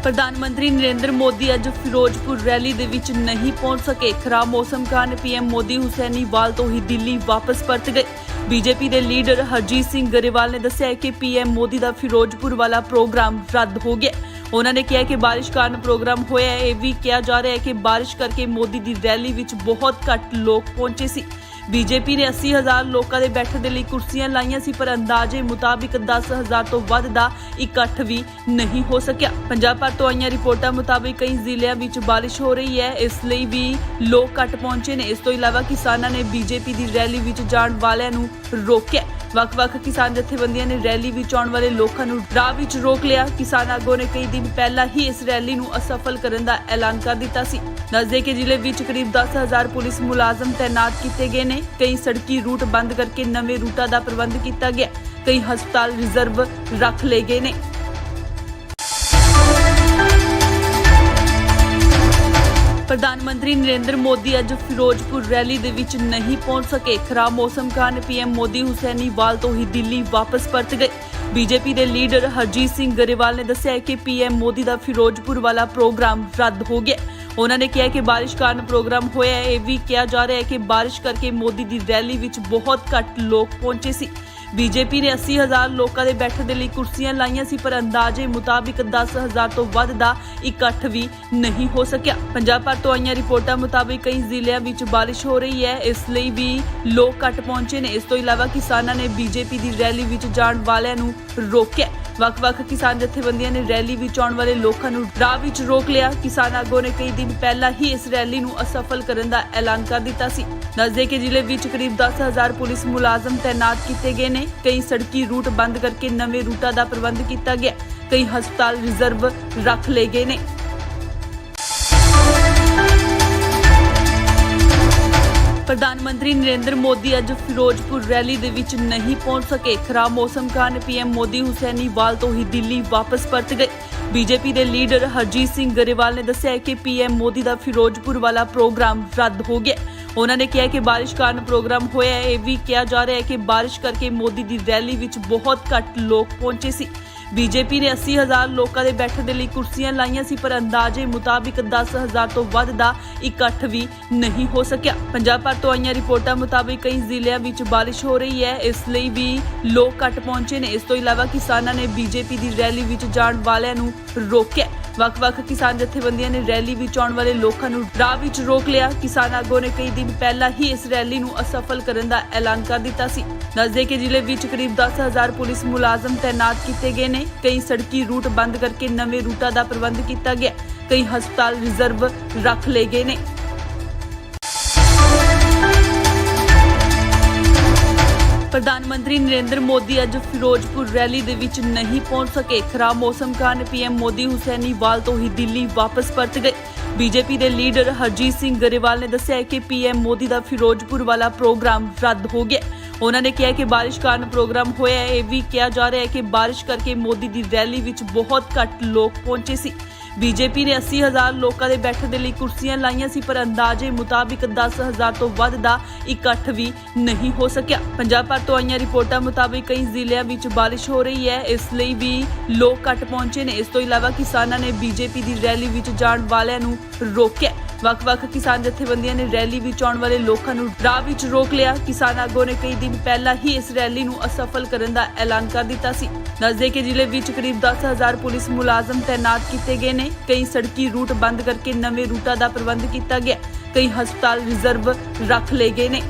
ਪ੍ਰਧਾਨ ਮੰਤਰੀ ਨਰਿੰਦਰ ਮੋਦੀ ਅੱਜ ਫਿਰੋਜ਼ਪੁਰ ਰੈਲੀ ਦੇ ਵਿੱਚ ਨਹੀਂ ਪਹੁੰਚ ਸਕੇ। ਖਰਾਬ ਮੌਸਮ ਕਾਰਨ ਪੀਐਮ ਮੋਦੀ ਹੁਸੈਨੀਵਾਲ ਤੋਂ ਹੀ ਦਿੱਲੀ ਵਾਪਸ ਪਰਤ ਗਏ। ਬੀਜੇਪੀ ਦੇ ਲੀਡਰ ਹਰਜੀਤ ਸਿੰਘ ਗਰੇਵਾਲ ਨੇ ਦੱਸਿਆ ਕਿ ਪੀਐਮ ਮੋਦੀ ਦਾ ਫਿਰੋਜ਼ਪੁਰ ਵਾਲਾ ਪ੍ਰੋਗਰਾਮ ਰੱਦ ਹੋ ਗਿਆ। ਉਹਨਾਂ ਨੇ ਕਿਹਾ ਕਿ ਬਾਰਿਸ਼ ਕਾਰਨ ਪ੍ਰੋਗਰਾਮ ਹੋਇਆ ਹੈ। ਇਹ ਵੀ ਕਿਹਾ ਜਾ ਰਿਹਾ ਹੈ ਕਿ ਬਾਰਿਸ਼ ਕਰਕੇ ਮੋਦੀ ਦੀ ਰੈਲੀ ਵਿੱਚ ਬਹੁਤ ਘੱਟ ਲੋਕ ਪਹੁੰਚੇ ਸੀ। ਬੀਜੇਪੀ ਨੇ 80,000 ਲੋਕਾਂ ਦੇ ਬੈਠਣ ਦੇ ਲਈ ਕੁਰਸੀਆਂ ਲਾਈਆਂ ਸੀ, ਪਰ ਅੰਦਾਜ਼ੇ ਮੁਤਾਬਿਕ 10,000 ਤੋਂ ਵੱਧ ਦਾ ਇਕੱਠ ਵੀ ਨਹੀਂ ਹੋ ਸਕਿਆ। ਪੰਜਾਬ ਭਰ ਤੋਂ ਆਈਆਂ ਰਿਪੋਰਟਾਂ ਮੁਤਾਬਿਕ ਕਈ ਜ਼ਿਲ੍ਹਿਆਂ ਵਿੱਚ ਬਾਰਿਸ਼ ਹੋ ਰਹੀ ਹੈ, ਇਸ ਲਈ ਵੀ ਲੋਕ ਘੱਟ ਪਹੁੰਚੇ ਨੇ। ਇਸ ਤੋਂ ਇਲਾਵਾ ਕਿਸਾਨਾਂ ਨੇ ਬੀਜੇਪੀ ਦੀ ਰੈਲੀ ਵਿੱਚ ਜਾਣ ਵਾਲਿਆਂ ਨੂੰ ਰੋਕਿਆ। ਵੱਖ-ਵੱਖ ਕਿਸਾਨ ਜਥੇਬੰਦੀਆਂ ਨੇ ਰੈਲੀ ਵਿੱਚ ਆਉਣ ਵਾਲੇ ਲੋਕਾਂ ਨੂੰ ਰਾਹ ਵਿੱਚ ਰੋਕ ਲਿਆ। ਕਿਸਾਨ ਆਗੂਆਂ ਨੇ ਕਈ ਦਿਨ ਪਹਿਲਾਂ ਹੀ ਇਸ ਰੈਲੀ ਨੂੰ ਅਸਫਲ ਕਰਨ ਦਾ ਐਲਾਨ ਕਰ ਦਿੱਤਾ ਸੀ। ਦੱਸਦੇ ਕਿ ਜ਼ਿਲ੍ਹੇ ਵਿੱਚ ਕਰੀਬ 10,000 ਪੁਲਿਸ ਮੁਲਾਜ਼ਮ ਤੈਨਾਤ ਕੀਤੇ ਗਏ ਨੇ। ਕਈ ਸੜਕੀ ਰੂਟ ਬੰਦ ਕਰਕੇ ਨਵੇਂ ਰੂਟਾਂ ਦਾ ਪ੍ਰਬੰਧ ਕੀਤਾ ਗਿਆ। ਕਈ ਹਸਪਤਾਲ ਰਿਜ਼ਰਵ ਰੱਖ ਲਏ ਗਏ ਨੇ। ਪ੍ਰਧਾਨ ਮੰਤਰੀ ਨਰਿੰਦਰ ਮੋਦੀ ਅੱਜ ਫਿਰੋਜ਼ਪੁਰ ਰੈਲੀ ਦੇ ਵਿੱਚ ਨਹੀਂ ਪਹੁੰਚ ਸਕੇ। ਖਰਾਬ ਮੌਸਮ ਕਾਰਨ ਪੀਐਮ ਮੋਦੀ ਹੁਸੈਨੀਵਾਲ ਤੋਂ ਹੀ ਦਿੱਲੀ ਵਾਪਸ ਪਰਤ ਗਏ। ਬੀਜੇਪੀ ਦੇ ਲੀਡਰ ਹਰਜੀਤ ਸਿੰਘ ਗਰੇਵਾਲ ਨੇ ਦੱਸਿਆ ਕਿ ਪੀਐਮ ਮੋਦੀ ਦਾ ਫਿਰੋਜ਼ਪੁਰ ਵਾਲਾ ਪ੍ਰੋਗਰਾਮ ਰੱਦ ਹੋ ਗਿਆ। ਉਹਨਾਂ ਨੇ ਕਿਹਾ ਕਿ ਬਾਰਿਸ਼ ਕਾਰਨ ਪ੍ਰੋਗਰਾਮ ਹੋਇਆ ਹੈ। ਇਹ ਵੀ ਕਿਹਾ ਜਾ ਰਿਹਾ ਹੈ ਕਿ ਬਾਰਿਸ਼ ਕਰਕੇ ਮੋਦੀ ਦੀ ਰੈਲੀ ਵਿੱਚ ਬਹੁਤ ਘੱਟ ਲੋਕ ਪਹੁੰਚੇ ਸੀ। ਬੀਜੇਪੀ ਨੇ 80,000 ਲੋਕਾਂ ਦੇ ਬੈਠਣ ਦੇ ਲਈ ਕੁਰਸੀਆਂ ਲਾਈਆਂ ਸੀ, ਪਰ ਅੰਦਾਜ਼ੇ ਮੁਤਾਬਿਕ 10,000 ਤੋਂ ਵੱਧ ਦਾ ਇਕੱਠ ਵੀ ਨਹੀਂ ਹੋ ਸਕਿਆ। ਪੰਜਾਬ ਭਰ ਤੋਂ ਆਈਆਂ ਰਿਪੋਰਟਾਂ ਮੁਤਾਬਿਕ ਕਈ ਜ਼ਿਲ੍ਹਿਆਂ ਵਿੱਚ ਬਾਰਿਸ਼ ਹੋ ਰਹੀ ਹੈ, ਇਸ ਲਈ ਵੀ ਲੋਕ ਘੱਟ ਪਹੁੰਚੇ ਨੇ। ਇਸ ਤੋਂ ਇਲਾਵਾ ਕਿਸਾਨਾਂ ਨੇ ਬੀਜੇਪੀ ਦੀ ਰੈਲੀ ਵਿੱਚ ਜਾਣ ਵਾਲਿਆਂ ਨੂੰ ਰੋਕਿਆ। ਵੱਖ-ਵੱਖ ਕਿਸਾਨ ਜਥੇਬੰਦੀਆਂ ਨੇ ਰੈਲੀ ਵਿੱਚ ਆਉਣ ਵਾਲੇ ਲੋਕਾਂ ਨੂੰ ਰਾਹ ਵਿੱਚ ਰੋਕ ਲਿਆ। ਕਿਸਾਨ ਆਗੂਆਂ ਨੇ ਕਈ ਦਿਨ ਪਹਿਲਾਂ ਹੀ ਇਸ ਰੈਲੀ ਨੂੰ ਅਸਫਲ ਕਰਨ ਦਾ ਐਲਾਨ ਕਰ ਦਿੱਤਾ ਸੀ। ਦੱਸਦੇ ਕਿ ਜ਼ਿਲ੍ਹੇ ਵਿੱਚ ਕਰੀਬ 10,000 ਪੁਲਿਸ ਮੁਲਾਜ਼ਮ ਤੈਨਾਤ ਕੀਤੇ ਗਏ ਨੇ। ਕਈ ਸੜਕੀ ਰੂਟ ਬੰਦ ਕਰਕੇ ਨਵੇਂ ਰੂਟਾਂ ਦਾ ਪ੍ਰਬੰਧ ਕੀਤਾ ਗਿਆ। ਕਈ ਹਸਪਤਾਲ ਰਿਜ਼ਰਵ ਰੱਖ ਲਏ ਗਏ ਨੇ। ਪ੍ਰਧਾਨ ਮੰਤਰੀ ਨਰਿੰਦਰ ਮੋਦੀ ਅੱਜ ਫਿਰੋਜ਼ਪੁਰ ਰੈਲੀ ਦੇ ਵਿੱਚ ਨਹੀਂ ਪਹੁੰਚ ਸਕੇ। ਖਰਾਬ ਮੌਸਮ ਕਾਰਨ ਪੀਐਮ ਮੋਦੀ ਹੁਸੈਨੀਵਾਲ ਤੋਂ ਹੀ ਦਿੱਲੀ ਵਾਪਸ ਪਰਤ ਗਏ। ਬੀਜੇਪੀ ਦੇ ਲੀਡਰ ਹਰਜੀਤ ਸਿੰਘ ਗਰੇਵਾਲ ਨੇ ਦੱਸਿਆ ਕਿ ਪੀਐਮ ਮੋਦੀ ਦਾ ਫਿਰੋਜ਼ਪੁਰ ਵਾਲਾ ਪ੍ਰੋਗਰਾਮ ਰੱਦ ਹੋ ਗਿਆ। ਉਹਨਾਂ ਨੇ ਕਿਹਾ ਕਿ ਬਾਰਿਸ਼ ਕਾਰਨ ਪ੍ਰੋਗਰਾਮ ਹੋਇਆ ਹੈ। ਇਹ ਵੀ ਕਿਹਾ ਜਾ ਰਿਹਾ ਹੈ ਕਿ ਬਾਰਿਸ਼ ਕਰਕੇ ਮੋਦੀ ਦੀ ਰੈਲੀ ਵਿੱਚ ਬਹੁਤ ਘੱਟ ਲੋਕ ਪਹੁੰਚੇ ਸੀ। ਬੀਜੇਪੀ ਨੇ 80,000 ਲੋਕਾਂ ਦੇ ਬੈਠਣ ਦੇ ਲਈ ਕੁਰਸੀਆਂ ਲਾਈਆਂ ਸੀ, ਪਰ ਅੰਦਾਜ਼ੇ ਮੁਤਾਬਿਕ 10,000 ਤੋਂ ਵੱਧ ਦਾ ਇਕੱਠ ਵੀ ਨਹੀਂ ਹੋ ਸਕਿਆ। ਪੰਜਾਬ ਭਰ ਤੋਂ ਆਈਆਂ ਰਿਪੋਰਟਾਂ ਮੁਤਾਬਿਕ ਕਈ ਜ਼ਿਲ੍ਹਿਆਂ ਵਿੱਚ ਬਾਰਿਸ਼ ਹੋ ਰਹੀ ਹੈ, ਇਸ ਲਈ ਵੀ ਲੋਕ ਘੱਟ ਪਹੁੰਚੇ ਨੇ। ਇਸ ਤੋਂ ਇਲਾਵਾ ਕਿਸਾਨਾਂ ਨੇ ਬੀਜੇਪੀ ਦੀ ਰੈਲੀ ਵਿੱਚ ਜਾਣ ਵਾਲਿਆਂ ਨੂੰ ਰੋਕਿਆ। ਵੱਖ-ਵੱਖ ਕਿਸਾਨ ਜਥੇਬੰਦੀਆਂ ਨੇ ਰੈਲੀ ਵਿੱਚ ਆਉਣ ਵਾਲੇ ਲੋਕਾਂ ਨੂੰ ਰਾਹ ਵਿੱਚ ਰੋਕ ਲਿਆ। ਕਿਸਾਨ ਆਗੂਆਂ ਨੇ ਕਈ ਦਿਨ ਪਹਿਲਾਂ ਹੀ ਇਸ ਰੈਲੀ ਨੂੰ ਅਸਫਲ ਕਰਨ ਦਾ ਐਲਾਨ ਕਰ ਦਿੱਤਾ ਸੀ। ਦੱਸਦੇ ਕਿ ਜ਼ਿਲ੍ਹੇ ਵਿੱਚ ਕਰੀਬ 10,000 ਪੁਲਿਸ ਮੁਲਾਜ਼ਮ ਤੈਨਾਤ ਕੀਤੇ ਗਏ ਨੇ। ਕਈ ਸੜਕੀ ਰੂਟ ਬੰਦ ਕਰਕੇ ਨਵੇਂ ਰੂਟਾਂ ਦਾ ਪ੍ਰਬੰਧ ਕੀਤਾ ਗਿਆ। ਕਈ ਹਸਪਤਾਲ ਰਿਜ਼ਰਵ ਰੱਖ ਲਏ ਗਏ ਨੇ। ਪ੍ਰਧਾਨ ਮੰਤਰੀ ਨਰਿੰਦਰ ਮੋਦੀ ਅੱਜ ਫਿਰੋਜ਼ਪੁਰ ਰੈਲੀ ਦੇ ਵਿੱਚ ਨਹੀਂ ਪਹੁੰਚ ਸਕੇ। ਖਰਾਬ ਮੌਸਮ ਕਾਰਨ ਪੀਐਮ ਮੋਦੀ ਹੁਸੈਨੀਵਾਲ ਤੋਂ ਹੀ ਦਿੱਲੀ ਵਾਪਸ ਪਰਤ ਗਏ। ਬੀਜੇਪੀ ਦੇ ਲੀਡਰ ਹਰਜੀਤ ਸਿੰਘ ਗਰੇਵਾਲ ਨੇ ਦੱਸਿਆ ਕਿ ਪੀਐਮ ਮੋਦੀ ਦਾ ਫਿਰੋਜ਼ਪੁਰ ਵਾਲਾ ਪ੍ਰੋਗਰਾਮ ਰੱਦ ਹੋ ਗਿਆ। ਉਹਨਾਂ ਨੇ ਕਿਹਾ ਕਿ ਬਾਰਿਸ਼ ਕਾਰਨ ਪ੍ਰੋਗਰਾਮ ਹੋਇਆ ਹੈ। ਇਹ ਵੀ ਕਿਹਾ ਜਾ ਰਿਹਾ ਹੈ ਕਿ ਬਾਰਿਸ਼ ਕਰਕੇ ਮੋਦੀ ਦੀ ਰੈਲੀ ਵਿੱਚ ਬਹੁਤ ਘੱਟ ਲੋਕ ਪਹੁੰਚੇ ਸੀ। ਬੀਜੇਪੀ ਨੇ 80,000 ਲੋਕਾਂ ਦੇ ਬੈਠਣ ਦੇ ਲਈ ਕੁਰਸੀਆਂ ਲਾਈਆਂ ਸੀ, ਪਰ ਅੰਦਾਜ਼ੇ ਮੁਤਾਬਿਕ 10,000 ਤੋਂ ਵੱਧ ਦਾ ਇਕੱਠ ਵੀ ਨਹੀਂ ਹੋ ਸਕਿਆ। ਪੰਜਾਬ ਭਰ ਤੋਂ ਆਈਆਂ ਰਿਪੋਰਟਾਂ ਮੁਤਾਬਿਕ ਕਈ ਜ਼ਿਲ੍ਹਿਆਂ ਵਿੱਚ ਬਾਰਿਸ਼ ਹੋ ਰਹੀ ਹੈ, ਇਸ ਲਈ ਵੀ ਲੋਕ ਘੱਟ ਪਹੁੰਚੇ ਨੇ। ਇਸ ਤੋਂ ਇਲਾਵਾ ਕਿਸਾਨਾਂ ਨੇ ਬੀਜੇਪੀ ਦੀ ਰੈਲੀ ਵਿੱਚ ਜਾਣ ਵਾਲਿਆਂ ਨੂੰ ਰੋਕਿਆ। ਵੱਖ-ਵੱਖ ਕਿਸਾਨ ਜਥੇਬੰਦੀਆਂ ਨੇ ਰੈਲੀ ਵਿੱਚ ਆਉਣ ਵਾਲੇ ਲੋਕਾਂ ਨੂੰ ਰਾਹ ਵਿੱਚ ਰੋਕ ਲਿਆ। ਕਿਸਾਨ ਆਗੂਆਂ ਨੇ ਕਈ ਦਿਨ ਪਹਿਲਾਂ ਹੀ ਇਸ ਰੈਲੀ ਨੂੰ ਅਸਫਲ ਕਰਨ ਦਾ ਐਲਾਨ ਕਰ ਦਿੱਤਾ ਸੀ। ਦੱਸਦੇ ਕਿ ਜ਼ਿਲ੍ਹੇ ਵਿੱਚ ਕਰੀਬ 10,000 ਪੁਲਿਸ ਮੁਲਾਜ਼ਮ ਤੈਨਾਤ ਕੀਤੇ ਗਏ ਨੇ। ਕਈ ਸੜਕੀ ਰੂਟ ਬੰਦ ਕਰਕੇ ਨਵੇਂ ਰੂਟਾਂ ਦਾ ਪ੍ਰਬੰਧ ਕੀਤਾ ਗਿਆ। ਕਈ ਹਸਪਤਾਲ ਰਿਜ਼ਰਵ ਰੱਖ ਲਏ ਗਏ ਨੇ।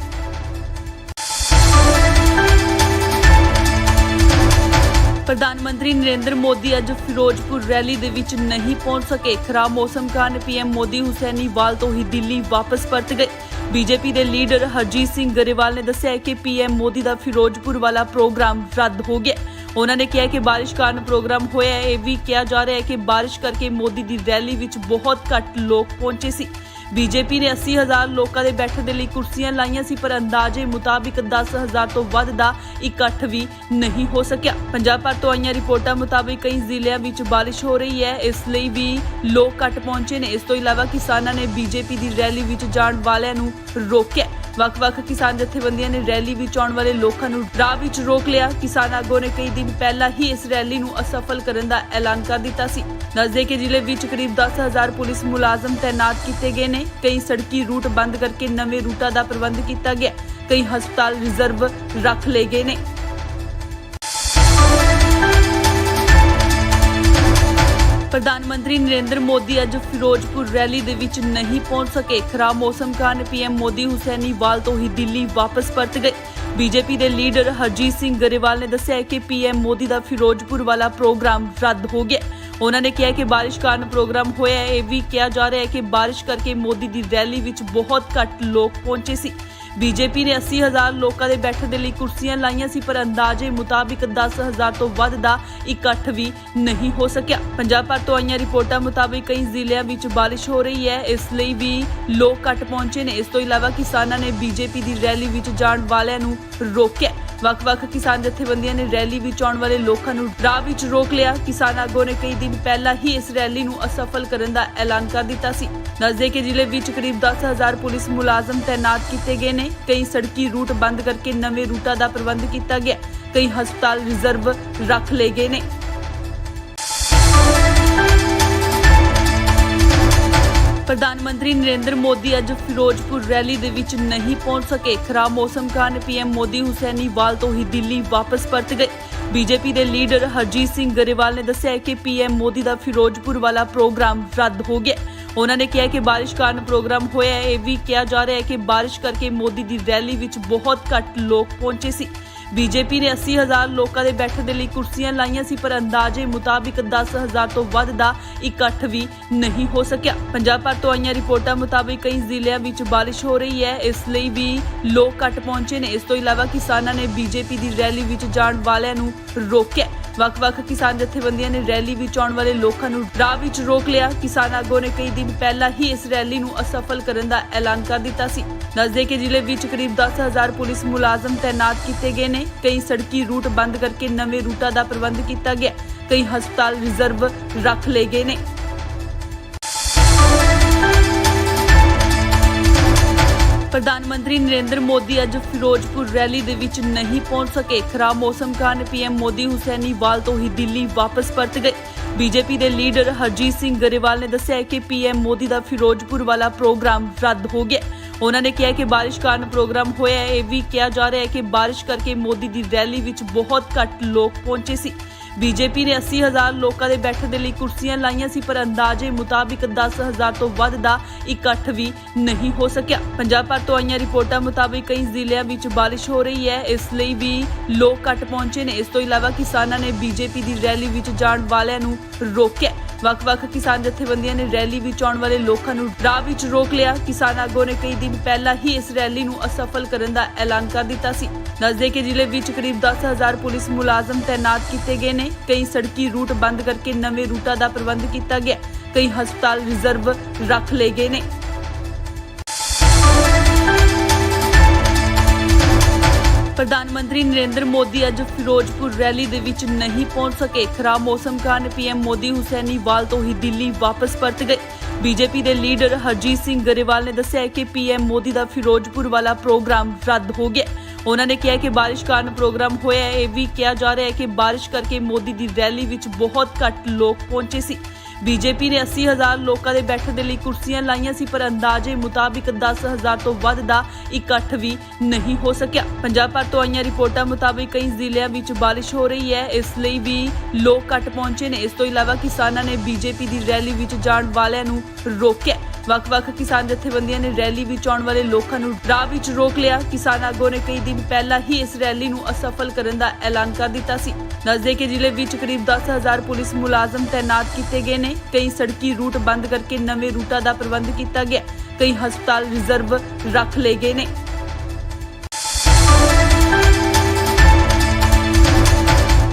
ਪ੍ਰਧਾਨ ਮੰਤਰੀ ਨਰਿੰਦਰ ਮੋਦੀ ਅੱਜ ਫਿਰੋਜ਼ਪੁਰ ਰੈਲੀ ਦੇ ਵਿੱਚ ਨਹੀਂ ਪਹੁੰਚ ਸਕੇ। ਖਰਾਬ ਮੌਸਮ ਕਾਰਨ ਪੀਐਮ ਮੋਦੀ ਹੁਸੈਨੀਵਾਲ ਤੋਂ ਹੀ ਦਿੱਲੀ ਵਾਪਸ ਪਰਤ ਗਏ। ਬੀਜੇਪੀ ਦੇ ਲੀਡਰ ਹਰਜੀਤ ਸਿੰਘ ਗਰੇਵਾਲ ਨੇ ਦੱਸਿਆ ਕਿ ਪੀਐਮ ਮੋਦੀ ਦਾ ਫਿਰੋਜ਼ਪੁਰ ਵਾਲਾ ਪ੍ਰੋਗਰਾਮ ਰੱਦ ਹੋ ਗਿਆ। ਉਹਨਾਂ ਨੇ ਕਿਹਾ ਕਿ ਬਾਰਿਸ਼ ਕਾਰਨ ਪ੍ਰੋਗਰਾਮ ਹੋਇਆ ਹੈ। ਇਹ ਵੀ ਕਿਹਾ ਜਾ ਰਿਹਾ ਹੈ ਕਿ ਬਾਰਿਸ਼ ਕਰਕੇ ਮੋਦੀ ਦੀ ਰੈਲੀ ਵਿੱਚ ਬਹੁਤ ਘੱਟ ਲੋਕ ਪਹੁੰਚੇ ਸੀ। ਬੀਜੇਪੀ ਨੇ 80,000 ਲੋਕਾਂ ਦੇ ਬੈਠਣ ਦੇ ਲਈ ਕੁਰਸੀਆਂ ਲਾਈਆਂ ਸੀ, ਪਰ ਅੰਦਾਜ਼ੇ ਮੁਤਾਬਿਕ 10,000 ਤੋਂ ਵੱਧ ਦਾ ਇਕੱਠ ਵੀ ਨਹੀਂ ਹੋ ਸਕਿਆ। ਪੰਜਾਬ ਭਰ ਤੋਂ ਆਈਆਂ ਰਿਪੋਰਟਾਂ ਮੁਤਾਬਿਕ ਕਈ ਜ਼ਿਲ੍ਹਿਆਂ ਵਿੱਚ ਬਾਰਿਸ਼ ਹੋ ਰਹੀ ਹੈ, ਇਸ ਲਈ ਵੀ ਲੋਕ ਘੱਟ ਪਹੁੰਚੇ ਨੇ। ਇਸ ਤੋਂ ਇਲਾਵਾ ਕਿਸਾਨਾਂ ਨੇ ਬੀਜੇਪੀ ਦੀ ਰੈਲੀ ਵਿੱਚ ਜਾਣ ਵਾਲਿਆਂ ਨੂੰ ਰੋਕਿਆ। ਵੱਖ-ਵੱਖ ਕਿਸਾਨ ਜਥੇਬੰਦੀਆਂ ਨੇ ਰੈਲੀ ਵਿੱਚ ਆਉਣ ਵਾਲੇ ਲੋਕਾਂ ਨੂੰ ਰਾਹ ਵਿੱਚ ਰੋਕ ਲਿਆ। ਕਿਸਾਨ ਆਗੂਆਂ ਨੇ ਕਈ ਦਿਨ ਪਹਿਲਾਂ ਹੀ ਇਸ ਰੈਲੀ ਨੂੰ ਅਸਫਲ ਕਰਨ ਦਾ ਐਲਾਨ ਕਰ ਦਿੱਤਾ ਸੀ। ਦੱਸਦੇ ਕਿ ਜ਼ਿਲ੍ਹੇ ਵਿੱਚ ਕਰੀਬ 10,000 ਪੁਲਿਸ ਮੁਲਾਜ਼ਮ ਤੈਨਾਤ ਕੀਤੇ ਗਏ ਨੇ। ਕਈ ਸੜਕੀ ਰੂਟ ਬੰਦ ਕਰਕੇ ਨਵੇਂ ਰੂਟਾਂ ਦਾ ਪ੍ਰਬੰਧ ਕੀਤਾ ਗਿਆ। ਕਈ ਹਸਪਤਾਲ ਰਿਜ਼ਰਵ ਰੱਖ ਲਏ ਗਏ ਨੇ। ਪ੍ਰਧਾਨ ਮੰਤਰੀ ਨਰਿੰਦਰ ਮੋਦੀ ਅੱਜ ਫਿਰੋਜ਼ਪੁਰ ਰੈਲੀ ਦੇ ਵਿੱਚ ਨਹੀਂ ਪਹੁੰਚ ਸਕੇ। ਖਰਾਬ ਮੌਸਮ ਕਾਰਨ ਪੀਐਮ ਮੋਦੀ ਹੁਸੈਨੀਵਾਲ ਤੋਂ ਹੀ ਦਿੱਲੀ ਵਾਪਸ ਪਰਤ ਗਏ। ਬੀਜੇਪੀ ਦੇ ਲੀਡਰ ਹਰਜੀਤ ਸਿੰਘ ਗਰੇਵਾਲ ਨੇ ਦੱਸਿਆ ਕਿ ਪੀਐਮ ਮੋਦੀ ਦਾ ਫਿਰੋਜ਼ਪੁਰ ਵਾਲਾ ਪ੍ਰੋਗਰਾਮ ਰੱਦ ਹੋ ਗਿਆ। ਉਹਨਾਂ ਨੇ ਕਿਹਾ ਕਿ ਬਾਰਿਸ਼ ਕਾਰਨ ਪ੍ਰੋਗਰਾਮ ਹੋਇਆ ਹੈ। ਇਹ ਵੀ ਕਿਹਾ ਜਾ ਰਿਹਾ ਹੈ ਕਿ ਬਾਰਿਸ਼ ਕਰਕੇ ਮੋਦੀ ਦੀ ਰੈਲੀ ਵਿੱਚ ਬਹੁਤ ਘੱਟ ਲੋਕ ਪਹੁੰਚੇ ਸੀ। ਬੀਜੇਪੀ ਨੇ 80,000 ਲੋਕਾਂ ਦੇ ਬੈਠਣ ਦੇ ਲਈ ਕੁਰਸੀਆਂ ਲਾਈਆਂ ਸੀ, ਪਰ ਅੰਦਾਜ਼ੇ ਮੁਤਾਬਿਕ 10,000 ਤੋਂ ਵੱਧ ਦਾ ਇਕੱਠ ਵੀ ਨਹੀਂ ਹੋ ਸਕਿਆ। ਪੰਜਾਬ ਭਰ ਤੋਂ ਆਈਆਂ ਰਿਪੋਰਟਾਂ ਮੁਤਾਬਿਕ ਕਈ ਜ਼ਿਲ੍ਹਿਆਂ ਵਿੱਚ ਬਾਰਿਸ਼ ਹੋ ਰਹੀ ਹੈ, ਇਸ ਲਈ ਵੀ ਲੋਕ ਘੱਟ ਪਹੁੰਚੇ ਨੇ। ਇਸ ਤੋਂ ਇਲਾਵਾ ਕਿਸਾਨਾਂ ਨੇ ਬੀਜੇਪੀ ਦੀ ਰੈਲੀ ਵਿੱਚ ਜਾਣ ਵਾਲਿਆਂ ਨੂੰ ਰੋਕਿਆ। ਵੱਖ-ਵੱਖ ਕਿਸਾਨ ਜਥੇਬੰਦੀਆਂ ਨੇ ਰੈਲੀ ਵਿੱਚ ਆਉਣ ਵਾਲੇ ਲੋਕਾਂ ਨੂੰ ਰਾਹ ਵਿੱਚ ਰੋਕ ਲਿਆ। ਕਿਸਾਨ ਆਗੂਆਂ ਨੇ ਕਈ ਦਿਨ ਪਹਿਲਾਂ ਹੀ ਇਸ ਰੈਲੀ ਨੂੰ ਅਸਫਲ ਕਰਨ ਦਾ ਐਲਾਨ ਕਰ ਦਿੱਤਾ ਸੀ। ਦੱਸਦੇ ਕਿ ਜ਼ਿਲ੍ਹੇ ਵਿੱਚ ਕਰੀਬ 10,000 ਪੁਲਿਸ ਮੁਲਾਜ਼ਮ ਤੈਨਾਤ ਕੀਤੇ ਗਏ ਨੇ। ਕਈ ਸੜਕੀ ਰੂਟ ਬੰਦ ਕਰਕੇ ਨਵੇਂ ਰੂਟਾਂ ਦਾ ਪ੍ਰਬੰਧ ਕੀਤਾ ਗਿਆ। ਕਈ ਹਸਪਤਾਲ ਰਿਜ਼ਰਵ ਰੱਖ ਲਏ ਗਏ ਨੇ। ਪ੍ਰਧਾਨ ਮੰਤਰੀ ਨਰਿੰਦਰ ਮੋਦੀ ਅੱਜ ਫਿਰੋਜ਼ਪੁਰ ਰੈਲੀ ਦੇ ਵਿੱਚ ਨਹੀਂ ਪਹੁੰਚ ਸਕੇ। ਖਰਾਬ ਮੌਸਮ ਕਾਰਨ ਪੀਐਮ ਮੋਦੀ ਹੁਸੈਨੀਵਾਲ ਤੋਂ ਹੀ ਦਿੱਲੀ ਵਾਪਸ ਪਰਤ ਗਏ। ਬੀਜੇਪੀ ਦੇ ਲੀਡਰ ਹਰਜੀਤ ਸਿੰਘ ਗਰੇਵਾਲ ਨੇ ਦੱਸਿਆ ਕਿ ਪੀਐਮ ਮੋਦੀ ਦਾ ਫਿਰੋਜ਼ਪੁਰ ਵਾਲਾ ਪ੍ਰੋਗਰਾਮ ਰੱਦ ਹੋ ਗਿਆ। ਉਹਨਾਂ ਨੇ ਕਿਹਾ ਕਿ ਬਾਰਿਸ਼ ਕਾਰਨ ਪ੍ਰੋਗਰਾਮ ਹੋਇਆ ਹੈ। ਇਹ ਵੀ ਕਿਹਾ ਜਾ ਰਿਹਾ ਹੈ ਕਿ ਬਾਰਿਸ਼ ਕਰਕੇ ਮੋਦੀ ਦੀ ਰੈਲੀ ਵਿੱਚ ਬਹੁਤ ਘੱਟ ਲੋਕ ਪਹੁੰਚੇ ਸੀ। ਬੀਜੇਪੀ ਨੇ 80,000 ਲੋਕਾਂ ਦੇ ਬੈਠਣ ਦੇ ਲਈ ਕੁਰਸੀਆਂ ਲਾਈਆਂ ਸੀ, ਪਰ ਅੰਦਾਜ਼ੇ ਮੁਤਾਬਿਕ 10,000 ਤੋਂ ਵੱਧ ਦਾ ਇਕੱਠ ਵੀ ਨਹੀਂ ਹੋ ਸਕਿਆ। ਪੰਜਾਬ ਭਰ ਤੋਂ ਆਈਆਂ ਰਿਪੋਰਟਾਂ ਮੁਤਾਬਿਕ ਕਈ ਜ਼ਿਲ੍ਹਿਆਂ ਵਿੱਚ ਬਾਰਿਸ਼ ਹੋ ਰਹੀ ਹੈ, ਇਸ ਲਈ ਵੀ ਲੋਕ ਘੱਟ ਪਹੁੰਚੇ ਨੇ। ਇਸ ਤੋਂ ਇਲਾਵਾ ਕਿਸਾਨਾਂ ਨੇ ਬੀਜੇਪੀ ਦੀ ਰੈਲੀ ਵਿੱਚ ਜਾਣ ਵਾਲਿਆਂ ਨੂੰ ਰੋਕਿਆ। ਵੱਖ-ਵੱਖ ਕਿਸਾਨ ਜਥੇਬੰਦੀਆਂ ਨੇ ਰੈਲੀ ਵਿੱਚ ਆਉਣ ਵਾਲੇ ਲੋਕਾਂ ਨੂੰ ਰਾਹ ਵਿੱਚ ਰੋਕ ਲਿਆ। ਕਿਸਾਨ ਆਗੂਆਂ ਨੇ ਕਈ ਦਿਨ ਪਹਿਲਾਂ ਹੀ ਇਸ ਰੈਲੀ ਨੂੰ ਅਸਫਲ ਕਰਨ ਦਾ ਐਲਾਨ ਕਰ ਦਿੱਤਾ ਸੀ। ਦੱਸਦੇ ਕਿ ਜ਼ਿਲ੍ਹੇ ਵਿੱਚ ਕਰੀਬ 10,000 ਪੁਲਿਸ ਮੁਲਾਜ਼ਮ ਤੈਨਾਤ ਕੀਤੇ ਗਏ ਨੇ। ਕਈ ਸੜਕੀ ਰੂਟ ਬੰਦ ਕਰਕੇ ਨਵੇਂ ਰੂਟਾਂ ਦਾ ਪ੍ਰਬੰਧ ਕੀਤਾ ਗਿਆ। ਕਈ ਹਸਪਤਾਲ ਰਿਜ਼ਰਵ ਰੱਖ ਲਏ ਗਏ ਨੇ। ਪ੍ਰਧਾਨ ਮੰਤਰੀ ਨਰਿੰਦਰ ਮੋਦੀ ਅੱਜ ਫਿਰੋਜ਼ਪੁਰ ਰੈਲੀ ਦੇ ਵਿੱਚ ਨਹੀਂ ਪਹੁੰਚ ਸਕੇ। ਖਰਾਬ ਮੌਸਮ ਕਾਰਨ ਪੀਐਮ ਮੋਦੀ ਹੁਸੈਨੀਵਾਲ ਤੋਂ ਹੀ ਦਿੱਲੀ ਵਾਪਸ ਪਰਤ ਗਏ। ਬੀਜੇਪੀ ਦੇ ਲੀਡਰ ਹਰਜੀਤ ਸਿੰਘ ਗਰੇਵਾਲ ਨੇ ਦੱਸਿਆ ਕਿ ਪੀਐਮ ਮੋਦੀ ਦਾ ਫਿਰੋਜ਼ਪੁਰ ਵਾਲਾ ਪ੍ਰੋਗਰਾਮ ਰੱਦ ਹੋ ਗਿਆ। ਉਹਨਾਂ ਨੇ ਕਿਹਾ ਕਿ ਬਾਰਿਸ਼ ਕਾਰਨ ਪ੍ਰੋਗਰਾਮ ਹੋਇਆ ਹੈ। ਇਹ ਵੀ ਕਿਹਾ ਜਾ ਰਿਹਾ ਹੈ ਕਿ ਬਾਰਿਸ਼ ਕਰਕੇ ਮੋਦੀ ਦੀ ਰੈਲੀ ਵਿੱਚ ਬਹੁਤ ਘੱਟ ਲੋਕ ਪਹੁੰਚੇ ਸੀ। ਬੀਜੇਪੀ ਨੇ 80,000 ਲੋਕਾਂ ਦੇ ਬੈਠਣ ਦੇ ਲਈ ਕੁਰਸੀਆਂ ਲਾਈਆਂ ਸੀ, ਪਰ ਅੰਦਾਜ਼ੇ ਮੁਤਾਬਿਕ 10,000 ਤੋਂ ਵੱਧ ਦਾ ਇਕੱਠ ਵੀ ਨਹੀਂ ਹੋ ਸਕਿਆ। ਪੰਜਾਬ ਭਰ ਤੋਂ ਆਈਆਂ ਰਿਪੋਰਟਾਂ ਮੁਤਾਬਿਕ ਕਈ ਜ਼ਿਲ੍ਹਿਆਂ ਵਿੱਚ ਬਾਰਿਸ਼ ਹੋ ਰਹੀ ਹੈ, ਇਸ ਲਈ ਵੀ ਲੋਕ ਘੱਟ ਪਹੁੰਚੇ ਨੇ। ਇਸ ਤੋਂ ਇਲਾਵਾ ਕਿਸਾਨਾਂ ਨੇ ਬੀਜੇਪੀ ਦੀ ਰੈਲੀ ਵਿੱਚ ਜਾਣ ਵਾਲਿਆਂ ਨੂੰ ਰੋਕਿਆ। ਵੱਖ-ਵੱਖ ਕਿਸਾਨ ਜਥੇਬੰਦੀਆਂ ਨੇ ਰੈਲੀ ਵਿੱਚ ਆਉਣ ਵਾਲੇ ਲੋਕਾਂ ਨੂੰ ਰਾਹ ਵਿੱਚ ਰੋਕ ਲਿਆ। ਕਿਸਾਨ ਆਗੂਆਂ ਨੇ ਕਈ ਦਿਨ ਪਹਿਲਾਂ ਹੀ ਇਸ ਰੈਲੀ ਨੂੰ ਅਸਫਲ ਕਰਨ ਦਾ ਐਲਾਨ ਕਰ ਦਿੱਤਾ ਸੀ। ਦੱਸਦੇ ਕਿ ਜ਼ਿਲ੍ਹੇ ਵਿੱਚ ਕਰੀਬ 10,000 ਪੁਲਿਸ ਮੁਲਾਜ਼ਮ ਤੈਨਾਤ ਕੀਤੇ ਗਏ ਨੇ। ਕਈ ਸੜਕੀ ਰੂਟ ਬੰਦ ਕਰਕੇ ਨਵੇਂ ਰੂਟਾਂ ਦਾ ਪ੍ਰਬੰਧ ਕੀਤਾ ਗਿਆ। ਕਈ ਹਸਪਤਾਲ ਰਿਜ਼ਰਵ ਰੱਖ ਲਏ ਗਏ ਨੇ। ਪ੍ਰਧਾਨ ਮੰਤਰੀ ਨਰਿੰਦਰ ਮੋਦੀ ਅੱਜ ਫਿਰੋਜ਼ਪੁਰ ਰੈਲੀ ਦੇ ਵਿੱਚ ਨਹੀਂ ਪਹੁੰਚ ਸਕੇ। ਖਰਾਬ ਮੌਸਮ ਕਾਰਨ ਪੀਐਮ ਮੋਦੀ ਹੁਸੈਨੀਵਾਲ ਤੋਂ ਹੀ ਦਿੱਲੀ ਵਾਪਸ ਪਰਤ ਗਏ। ਬੀਜੇਪੀ ਦੇ ਲੀਡਰ ਹਰਜੀਤ ਸਿੰਘ ਗਰੇਵਾਲ ਨੇ ਦੱਸਿਆ ਕਿ ਪੀਐਮ ਮੋਦੀ ਦਾ ਫਿਰੋਜ਼ਪੁਰ ਵਾਲਾ ਪ੍ਰੋਗਰਾਮ ਰੱਦ ਹੋ ਗਿਆ। ਉਹਨਾਂ ਨੇ ਕਿਹਾ ਕਿ ਬਾਰਿਸ਼ ਕਾਰਨ ਪ੍ਰੋਗਰਾਮ ਹੋਇਆ ਹੈ। ਇਹ ਵੀ ਕਿਹਾ ਜਾ ਰਿਹਾ ਹੈ ਕਿ ਬਾਰਿਸ਼ ਕਰਕੇ ਮੋਦੀ ਦੀ ਰੈਲੀ ਵਿੱਚ ਬਹੁਤ ਘੱਟ ਲੋਕ ਪਹੁੰਚੇ ਸੀ। ਬੀਜੇਪੀ ਨੇ 80,000 ਲੋਕਾਂ ਦੇ ਬੈਠਣ ਦੇ ਲਈ ਕੁਰਸੀਆਂ ਲਾਈਆਂ ਸੀ, ਪਰ ਅੰਦਾਜ਼ੇ ਮੁਤਾਬਿਕ 10,000 ਤੋਂ ਵੱਧ ਦਾ ਇਕੱਠ ਵੀ ਨਹੀਂ ਹੋ ਸਕਿਆ। ਪੰਜਾਬ ਭਰ ਤੋਂ ਆਈਆਂ ਰਿਪੋਰਟਾਂ ਮੁਤਾਬਿਕ ਕਈ ਜ਼ਿਲ੍ਹਿਆਂ ਵਿੱਚ ਬਾਰਿਸ਼ ਹੋ ਰਹੀ ਹੈ, ਇਸ ਲਈ ਵੀ ਲੋਕ ਘੱਟ ਪਹੁੰਚੇ ਨੇ। ਇਸ ਤੋਂ ਇਲਾਵਾ ਕਿਸਾਨਾਂ ਨੇ ਬੀਜੇਪੀ ਦੀ ਰੈਲੀ ਵਿੱਚ ਜਾਣ ਵਾਲਿਆਂ ਨੂੰ ਰੋਕਿਆ। ਵੱਖ-ਵੱਖ ਕਿਸਾਨ ਜਥੇਬੰਦੀਆਂ ਨੇ ਰੈਲੀ ਵਿੱਚ ਆਉਣ ਵਾਲੇ ਲੋਕਾਂ ਨੂੰ ਰਾਹ ਵਿੱਚ ਰੋਕ ਲਿਆ। ਕਿਸਾਨ ਆਗੂਆਂ ਨੇ ਕਈ ਦਿਨ ਪਹਿਲਾਂ ਹੀ ਇਸ ਰੈਲੀ ਨੂੰ ਅਸਫਲ ਕਰਨ ਦਾ ਐਲਾਨ ਕਰ ਦਿੱਤਾ ਸੀ। ਦੱਸਦੇ ਕਿ ਜ਼ਿਲ੍ਹੇ ਵਿੱਚ ਕਰੀਬ 10,000 ਪੁਲਿਸ ਮੁਲਾਜ਼ਮ ਤੈਨਾਤ ਕੀਤੇ ਗਏ ਨੇ। ਕਈ ਸੜਕੀ ਰੂਟ ਬੰਦ ਕਰਕੇ ਨਵੇਂ ਰੂਟਾਂ ਦਾ ਪ੍ਰਬੰਧ ਕੀਤਾ ਗਿਆ। ਕਈ ਹਸਪਤਾਲ ਰਿਜ਼ਰਵ ਰੱਖ ਲਏ ਗਏ ਨੇ।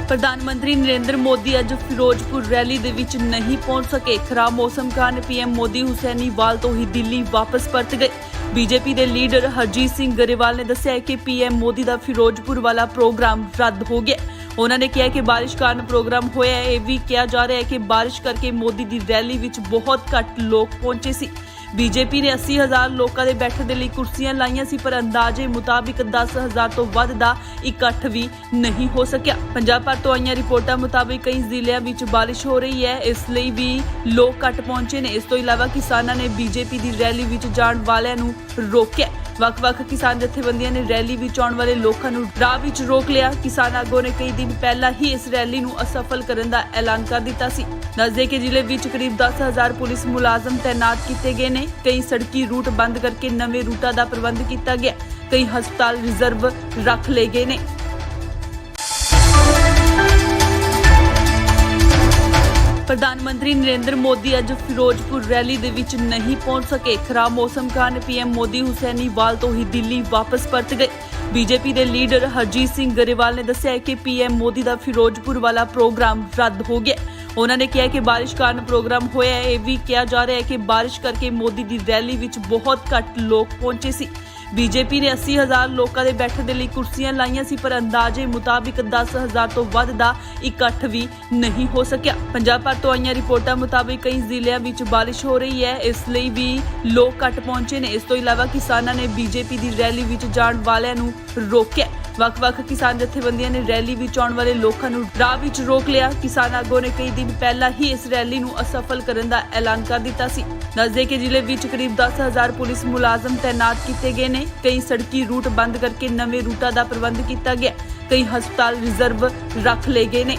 ਪ੍ਰਧਾਨ ਮੰਤਰੀ ਨਰਿੰਦਰ ਮੋਦੀ ਅੱਜ ਫਿਰੋਜ਼ਪੁਰ ਰੈਲੀ ਦੇ ਵਿੱਚ ਨਹੀਂ ਪਹੁੰਚ ਸਕੇ। ਖਰਾਬ ਮੌਸਮ ਕਾਰਨ ਪੀਐਮ ਮੋਦੀ ਹੁਸੈਨੀਵਾਲ ਤੋਂ ਹੀ ਦਿੱਲੀ ਵਾਪਸ ਪਰਤ ਗਏ। ਬੀਜੇਪੀ ਦੇ ਲੀਡਰ ਹਰਜੀਤ ਸਿੰਘ ਗਰੇਵਾਲ ਨੇ ਦੱਸਿਆ ਕਿ ਪੀਐਮ ਮੋਦੀ ਦਾ ਫਿਰੋਜ਼ਪੁਰ ਵਾਲਾ ਪ੍ਰੋਗਰਾਮ ਰੱਦ ਹੋ ਗਿਆ। ਉਹਨਾਂ ਨੇ ਕਿਹਾ ਕਿ ਬਾਰਿਸ਼ ਕਾਰਨ ਪ੍ਰੋਗਰਾਮ ਹੋਇਆ ਹੈ। ਇਹ ਵੀ ਕਿਹਾ ਜਾ ਰਿਹਾ ਹੈ ਕਿ ਬਾਰਿਸ਼ ਕਰਕੇ ਮੋਦੀ ਦੀ ਰੈਲੀ ਵਿੱਚ ਬਹੁਤ ਘੱਟ ਲੋਕ ਪਹੁੰਚੇ ਸੀ। ਬੀਜੇਪੀ ਨੇ 80,000 ਲੋਕਾਂ ਦੇ ਬੈਠਣ ਦੇ ਲਈ ਕੁਰਸੀਆਂ ਲਾਈਆਂ ਸੀ, ਪਰ ਅੰਦਾਜ਼ੇ ਮੁਤਾਬਿਕ 10,000 ਤੋਂ ਵੱਧ ਦਾ ਇਕੱਠ ਵੀ ਨਹੀਂ ਹੋ ਸਕਿਆ। ਪੰਜਾਬ ਭਰ ਤੋਂ ਆਈਆਂ ਰਿਪੋਰਟਾਂ ਮੁਤਾਬਿਕ ਕਈ ਜ਼ਿਲ੍ਹਿਆਂ ਵਿੱਚ ਬਾਰਿਸ਼ ਹੋ ਰਹੀ ਹੈ, ਇਸ ਲਈ ਵੀ ਲੋਕ ਘੱਟ ਪਹੁੰਚੇ ਨੇ। ਇਸ ਤੋਂ ਇਲਾਵਾ ਕਿਸਾਨਾਂ ਨੇ ਬੀਜੇਪੀ ਦੀ ਰੈਲੀ ਵਿੱਚ ਜਾਣ ਵਾਲਿਆਂ ਨੂੰ ਰੋਕਿਆ। ਵੱਖ-ਵੱਖ ਕਿਸਾਨ ਜਥੇਬੰਦੀਆਂ ਨੇ ਰੈਲੀ ਵਿੱਚ ਆਉਣ ਵਾਲੇ ਲੋਕਾਂ ਨੂੰ ਰਾਹ ਵਿੱਚ ਰੋਕ ਲਿਆ। ਕਿਸਾਨ ਆਗੂਆਂ ਨੇ ਕਈ ਦਿਨ ਪਹਿਲਾਂ ਹੀ ਇਸ ਰੈਲੀ ਨੂੰ ਅਸਫਲ ਕਰਨ ਦਾ ਐਲਾਨ ਕਰ ਦਿੱਤਾ ਸੀ। ਦੱਸਦੇ ਕਿ ਜ਼ਿਲ੍ਹੇ ਵਿੱਚ ਕਰੀਬ 10,000 ਪੁਲਿਸ ਮੁਲਾਜ਼ਮ ਤੈਨਾਤ ਕੀਤੇ ਗਏ ਨੇ। ਕਈ ਸੜਕੀ ਰੂਟ ਬੰਦ ਕਰਕੇ ਨਵੇਂ ਰੂਟਾਂ ਦਾ ਪ੍ਰਬੰਧ ਕੀਤਾ ਗਿਆ। ਕਈ ਹਸਪਤਾਲ ਰਿਜ਼ਰਵ ਰੱਖ ਲਏ ਗਏ ਨੇ। ਪ੍ਰਧਾਨ ਮੰਤਰੀ ਨਰਿੰਦਰ ਮੋਦੀ ਅੱਜ ਫਿਰੋਜ਼ਪੁਰ ਰੈਲੀ ਦੇ ਵਿੱਚ ਨਹੀਂ ਪਹੁੰਚ ਸਕੇ। ਖਰਾਬ ਮੌਸਮ ਕਾਰਨ ਪੀਐਮ ਮੋਦੀ ਹੁਸੈਨੀਵਾਲ ਤੋਂ ਹੀ ਦਿੱਲੀ ਵਾਪਸ ਪਰਤ ਗਏ। ਬੀਜੇਪੀ ਦੇ ਲੀਡਰ ਹਰਜੀਤ ਸਿੰਘ ਗਰੇਵਾਲ ਨੇ ਦੱਸਿਆ ਕਿ ਪੀਐਮ ਮੋਦੀ ਦਾ ਫਿਰੋਜ਼ਪੁਰ ਵਾਲਾ ਪ੍ਰੋਗਰਾਮ ਰੱਦ ਹੋ ਗਿਆ। ਉਹਨਾਂ ਨੇ ਕਿਹਾ ਕਿ ਬਾਰਿਸ਼ ਕਾਰਨ ਪ੍ਰੋਗਰਾਮ ਹੋਇਆ ਹੈ। ਇਹ ਵੀ ਕਿਹਾ ਜਾ ਰਿਹਾ ਹੈ ਕਿ ਬਾਰਿਸ਼ ਕਰਕੇ ਮੋਦੀ ਦੀ ਰੈਲੀ ਵਿੱਚ ਬਹੁਤ ਘੱਟ ਲੋਕ ਪਹੁੰਚੇ ਸੀ। ਬੀਜੇਪੀ ਨੇ 80,000 ਲੋਕਾਂ ਦੇ ਬੈਠਣ ਦੇ ਲਈ ਕੁਰਸੀਆਂ ਲਾਈਆਂ ਸੀ, ਪਰ ਅੰਦਾਜ਼ੇ ਮੁਤਾਬਿਕ 10,000 ਤੋਂ ਵੱਧ ਦਾ ਇਕੱਠ ਵੀ ਨਹੀਂ ਹੋ ਸਕਿਆ। ਪੰਜਾਬ ਭਰ ਤੋਂ ਆਈਆਂ ਰਿਪੋਰਟਾਂ ਮੁਤਾਬਿਕ ਕਈ ਜ਼ਿਲ੍ਹਿਆਂ ਵਿੱਚ ਬਾਰਿਸ਼ ਹੋ ਰਹੀ ਹੈ, ਇਸ ਲਈ ਵੀ ਲੋਕ ਘੱਟ ਪਹੁੰਚੇ ਨੇ। ਇਸ ਤੋਂ ਇਲਾਵਾ ਕਿਸਾਨਾਂ ਨੇ ਬੀਜੇਪੀ ਦੀ ਰੈਲੀ ਵਿੱਚ ਜਾਣ ਵਾਲਿਆਂ ਨੂੰ ਰੋਕਿਆ। ਵੱਖ-ਵੱਖ ਕਿਸਾਨ ਜਥੇਬੰਦੀਆਂ ਨੇ ਰੈਲੀ ਵਿੱਚ ਆਉਣ ਵਾਲੇ ਲੋਕਾਂ ਨੂੰ ਰਾਹ ਵਿੱਚ ਰੋਕ ਲਿਆ। ਕਿਸਾਨ ਆਗੂਆਂ ਨੇ ਕਈ ਦਿਨ ਪਹਿਲਾਂ ਹੀ ਇਸ ਰੈਲੀ ਨੂੰ ਅਸਫਲ ਕਰਨ ਦਾ ਐਲਾਨ ਕਰ ਦਿੱਤਾ ਸੀ। ਦੱਸਦੇ ਕਿ ਜ਼ਿਲ੍ਹੇ ਵਿੱਚ ਕਰੀਬ 10,000 ਪੁਲਿਸ ਮੁਲਾਜ਼ਮ ਤੈਨਾਤ ਕੀਤੇ ਗਏ ਨੇ। ਕਈ ਸੜਕੀ ਰੂਟ ਬੰਦ ਕਰਕੇ ਨਵੇਂ ਰੂਟਾਂ ਦਾ ਪ੍ਰਬੰਧ ਕੀਤਾ ਗਿਆ। ਕਈ ਹਸਪਤਾਲ ਰਿਜ਼ਰਵ ਰੱਖ ਲਏ ਗਏ ਨੇ।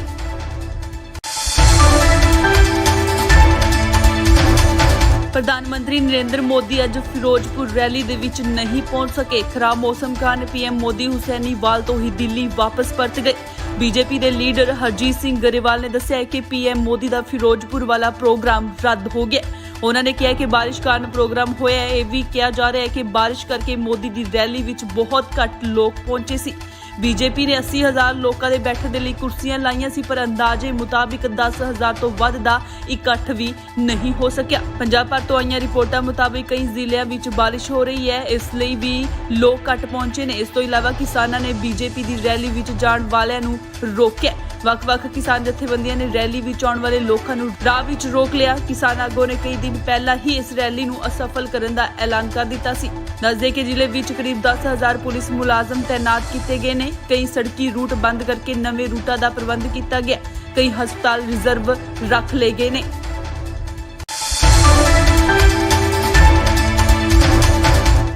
ਪ੍ਰਧਾਨ ਮੰਤਰੀ ਨਰਿੰਦਰ ਮੋਦੀ ਅੱਜ ਫਿਰੋਜ਼ਪੁਰ ਰੈਲੀ ਦੇ ਵਿੱਚ ਨਹੀਂ ਪਹੁੰਚ ਸਕੇ। ਖਰਾਬ ਮੌਸਮ ਕਾਰਨ ਪੀਐਮ ਮੋਦੀ ਹੁਸੈਨੀਵਾਲ ਤੋਂ ਹੀ ਦਿੱਲੀ ਵਾਪਸ ਪਰਤ ਗਏ। ਬੀਜੇਪੀ ਦੇ ਲੀਡਰ ਹਰਜੀਤ ਸਿੰਘ ਗਰੇਵਾਲ ਨੇ ਦੱਸਿਆ ਕਿ ਪੀਐਮ ਮੋਦੀ ਦਾ ਫਿਰੋਜ਼ਪੁਰ ਵਾਲਾ ਪ੍ਰੋਗਰਾਮ ਰੱਦ ਹੋ ਗਿਆ। ਉਹਨਾਂ ਨੇ ਕਿਹਾ ਕਿ ਬਾਰਿਸ਼ ਕਾਰਨ ਪ੍ਰੋਗਰਾਮ ਹੋਇਆ ਹੈ। ਇਹ ਵੀ ਕਿਹਾ ਜਾ ਰਿਹਾ ਹੈ ਕਿ ਬਾਰਿਸ਼ ਕਰਕੇ ਮੋਦੀ ਦੀ ਰੈਲੀ ਵਿੱਚ ਬਹੁਤ ਘੱਟ ਲੋਕ ਪਹੁੰਚੇ ਸੀ। ਬੀਜੇਪੀ ਨੇ 80,000 ਲੋਕਾਂ ਦੇ ਬੈਠਣ ਦੇ ਲਈ ਕੁਰਸੀਆਂ ਲਾਈਆਂ ਸੀ, ਪਰ ਅੰਦਾਜ਼ੇ ਮੁਤਾਬਿਕ 10,000 ਤੋਂ ਵੱਧ ਦਾ ਇਕੱਠ ਵੀ ਨਹੀਂ ਹੋ ਸਕਿਆ। ਪੰਜਾਬ ਭਰ ਤੋਂ ਆਈਆਂ ਰਿਪੋਰਟਾਂ ਮੁਤਾਬਿਕ ਕਈ ਜ਼ਿਲ੍ਹਿਆਂ ਵਿੱਚ ਬਾਰਿਸ਼ ਹੋ ਰਹੀ ਹੈ, ਇਸ ਲਈ ਵੀ ਲੋਕ ਘੱਟ ਪਹੁੰਚੇ ਨੇ। ਇਸ ਤੋਂ ਇਲਾਵਾ ਕਿਸਾਨਾਂ ਨੇ ਬੀਜੇਪੀ ਦੀ ਰੈਲੀ ਵਿੱਚ ਜਾਣ ਵਾਲਿਆਂ ਨੂੰ ਰੋਕਿਆ। ਵੱਖ-ਵੱਖ ਕਿਸਾਨ ਜਥੇਬੰਦੀਆਂ ਨੇ ਰੈਲੀ ਵਿੱਚ ਆਉਣ ਵਾਲੇ ਲੋਕਾਂ ਨੂੰ ਰਾਹ ਵਿੱਚ ਰੋਕ ਲਿਆ। ਕਿਸਾਨ ਆਗੂਆਂ ਨੇ ਕਈ ਦਿਨ ਪਹਿਲਾਂ ਹੀ ਇਸ ਰੈਲੀ ਨੂੰ ਅਸਫਲ ਕਰਨ ਦਾ ਐਲਾਨ ਕਰ ਦਿੱਤਾ ਸੀ। ਦੱਸਦੇ ਕਿ ਜ਼ਿਲ੍ਹੇ ਵਿੱਚ ਕਰੀਬ 10,000 ਪੁਲਿਸ ਮੁਲਾਜ਼ਮ ਤੈਨਾਤ ਕੀਤੇ ਗਏ ਨੇ। ਕਈ ਸੜਕੀ ਰੂਟ ਬੰਦ ਕਰਕੇ ਨਵੇਂ ਰੂਟਾਂ ਦਾ ਪ੍ਰਬੰਧ ਕੀਤਾ ਗਿਆ। ਕਈ ਹਸਪਤਾਲ ਰਿਜ਼ਰਵ ਰੱਖ ਲਏ ਗਏ ਨੇ।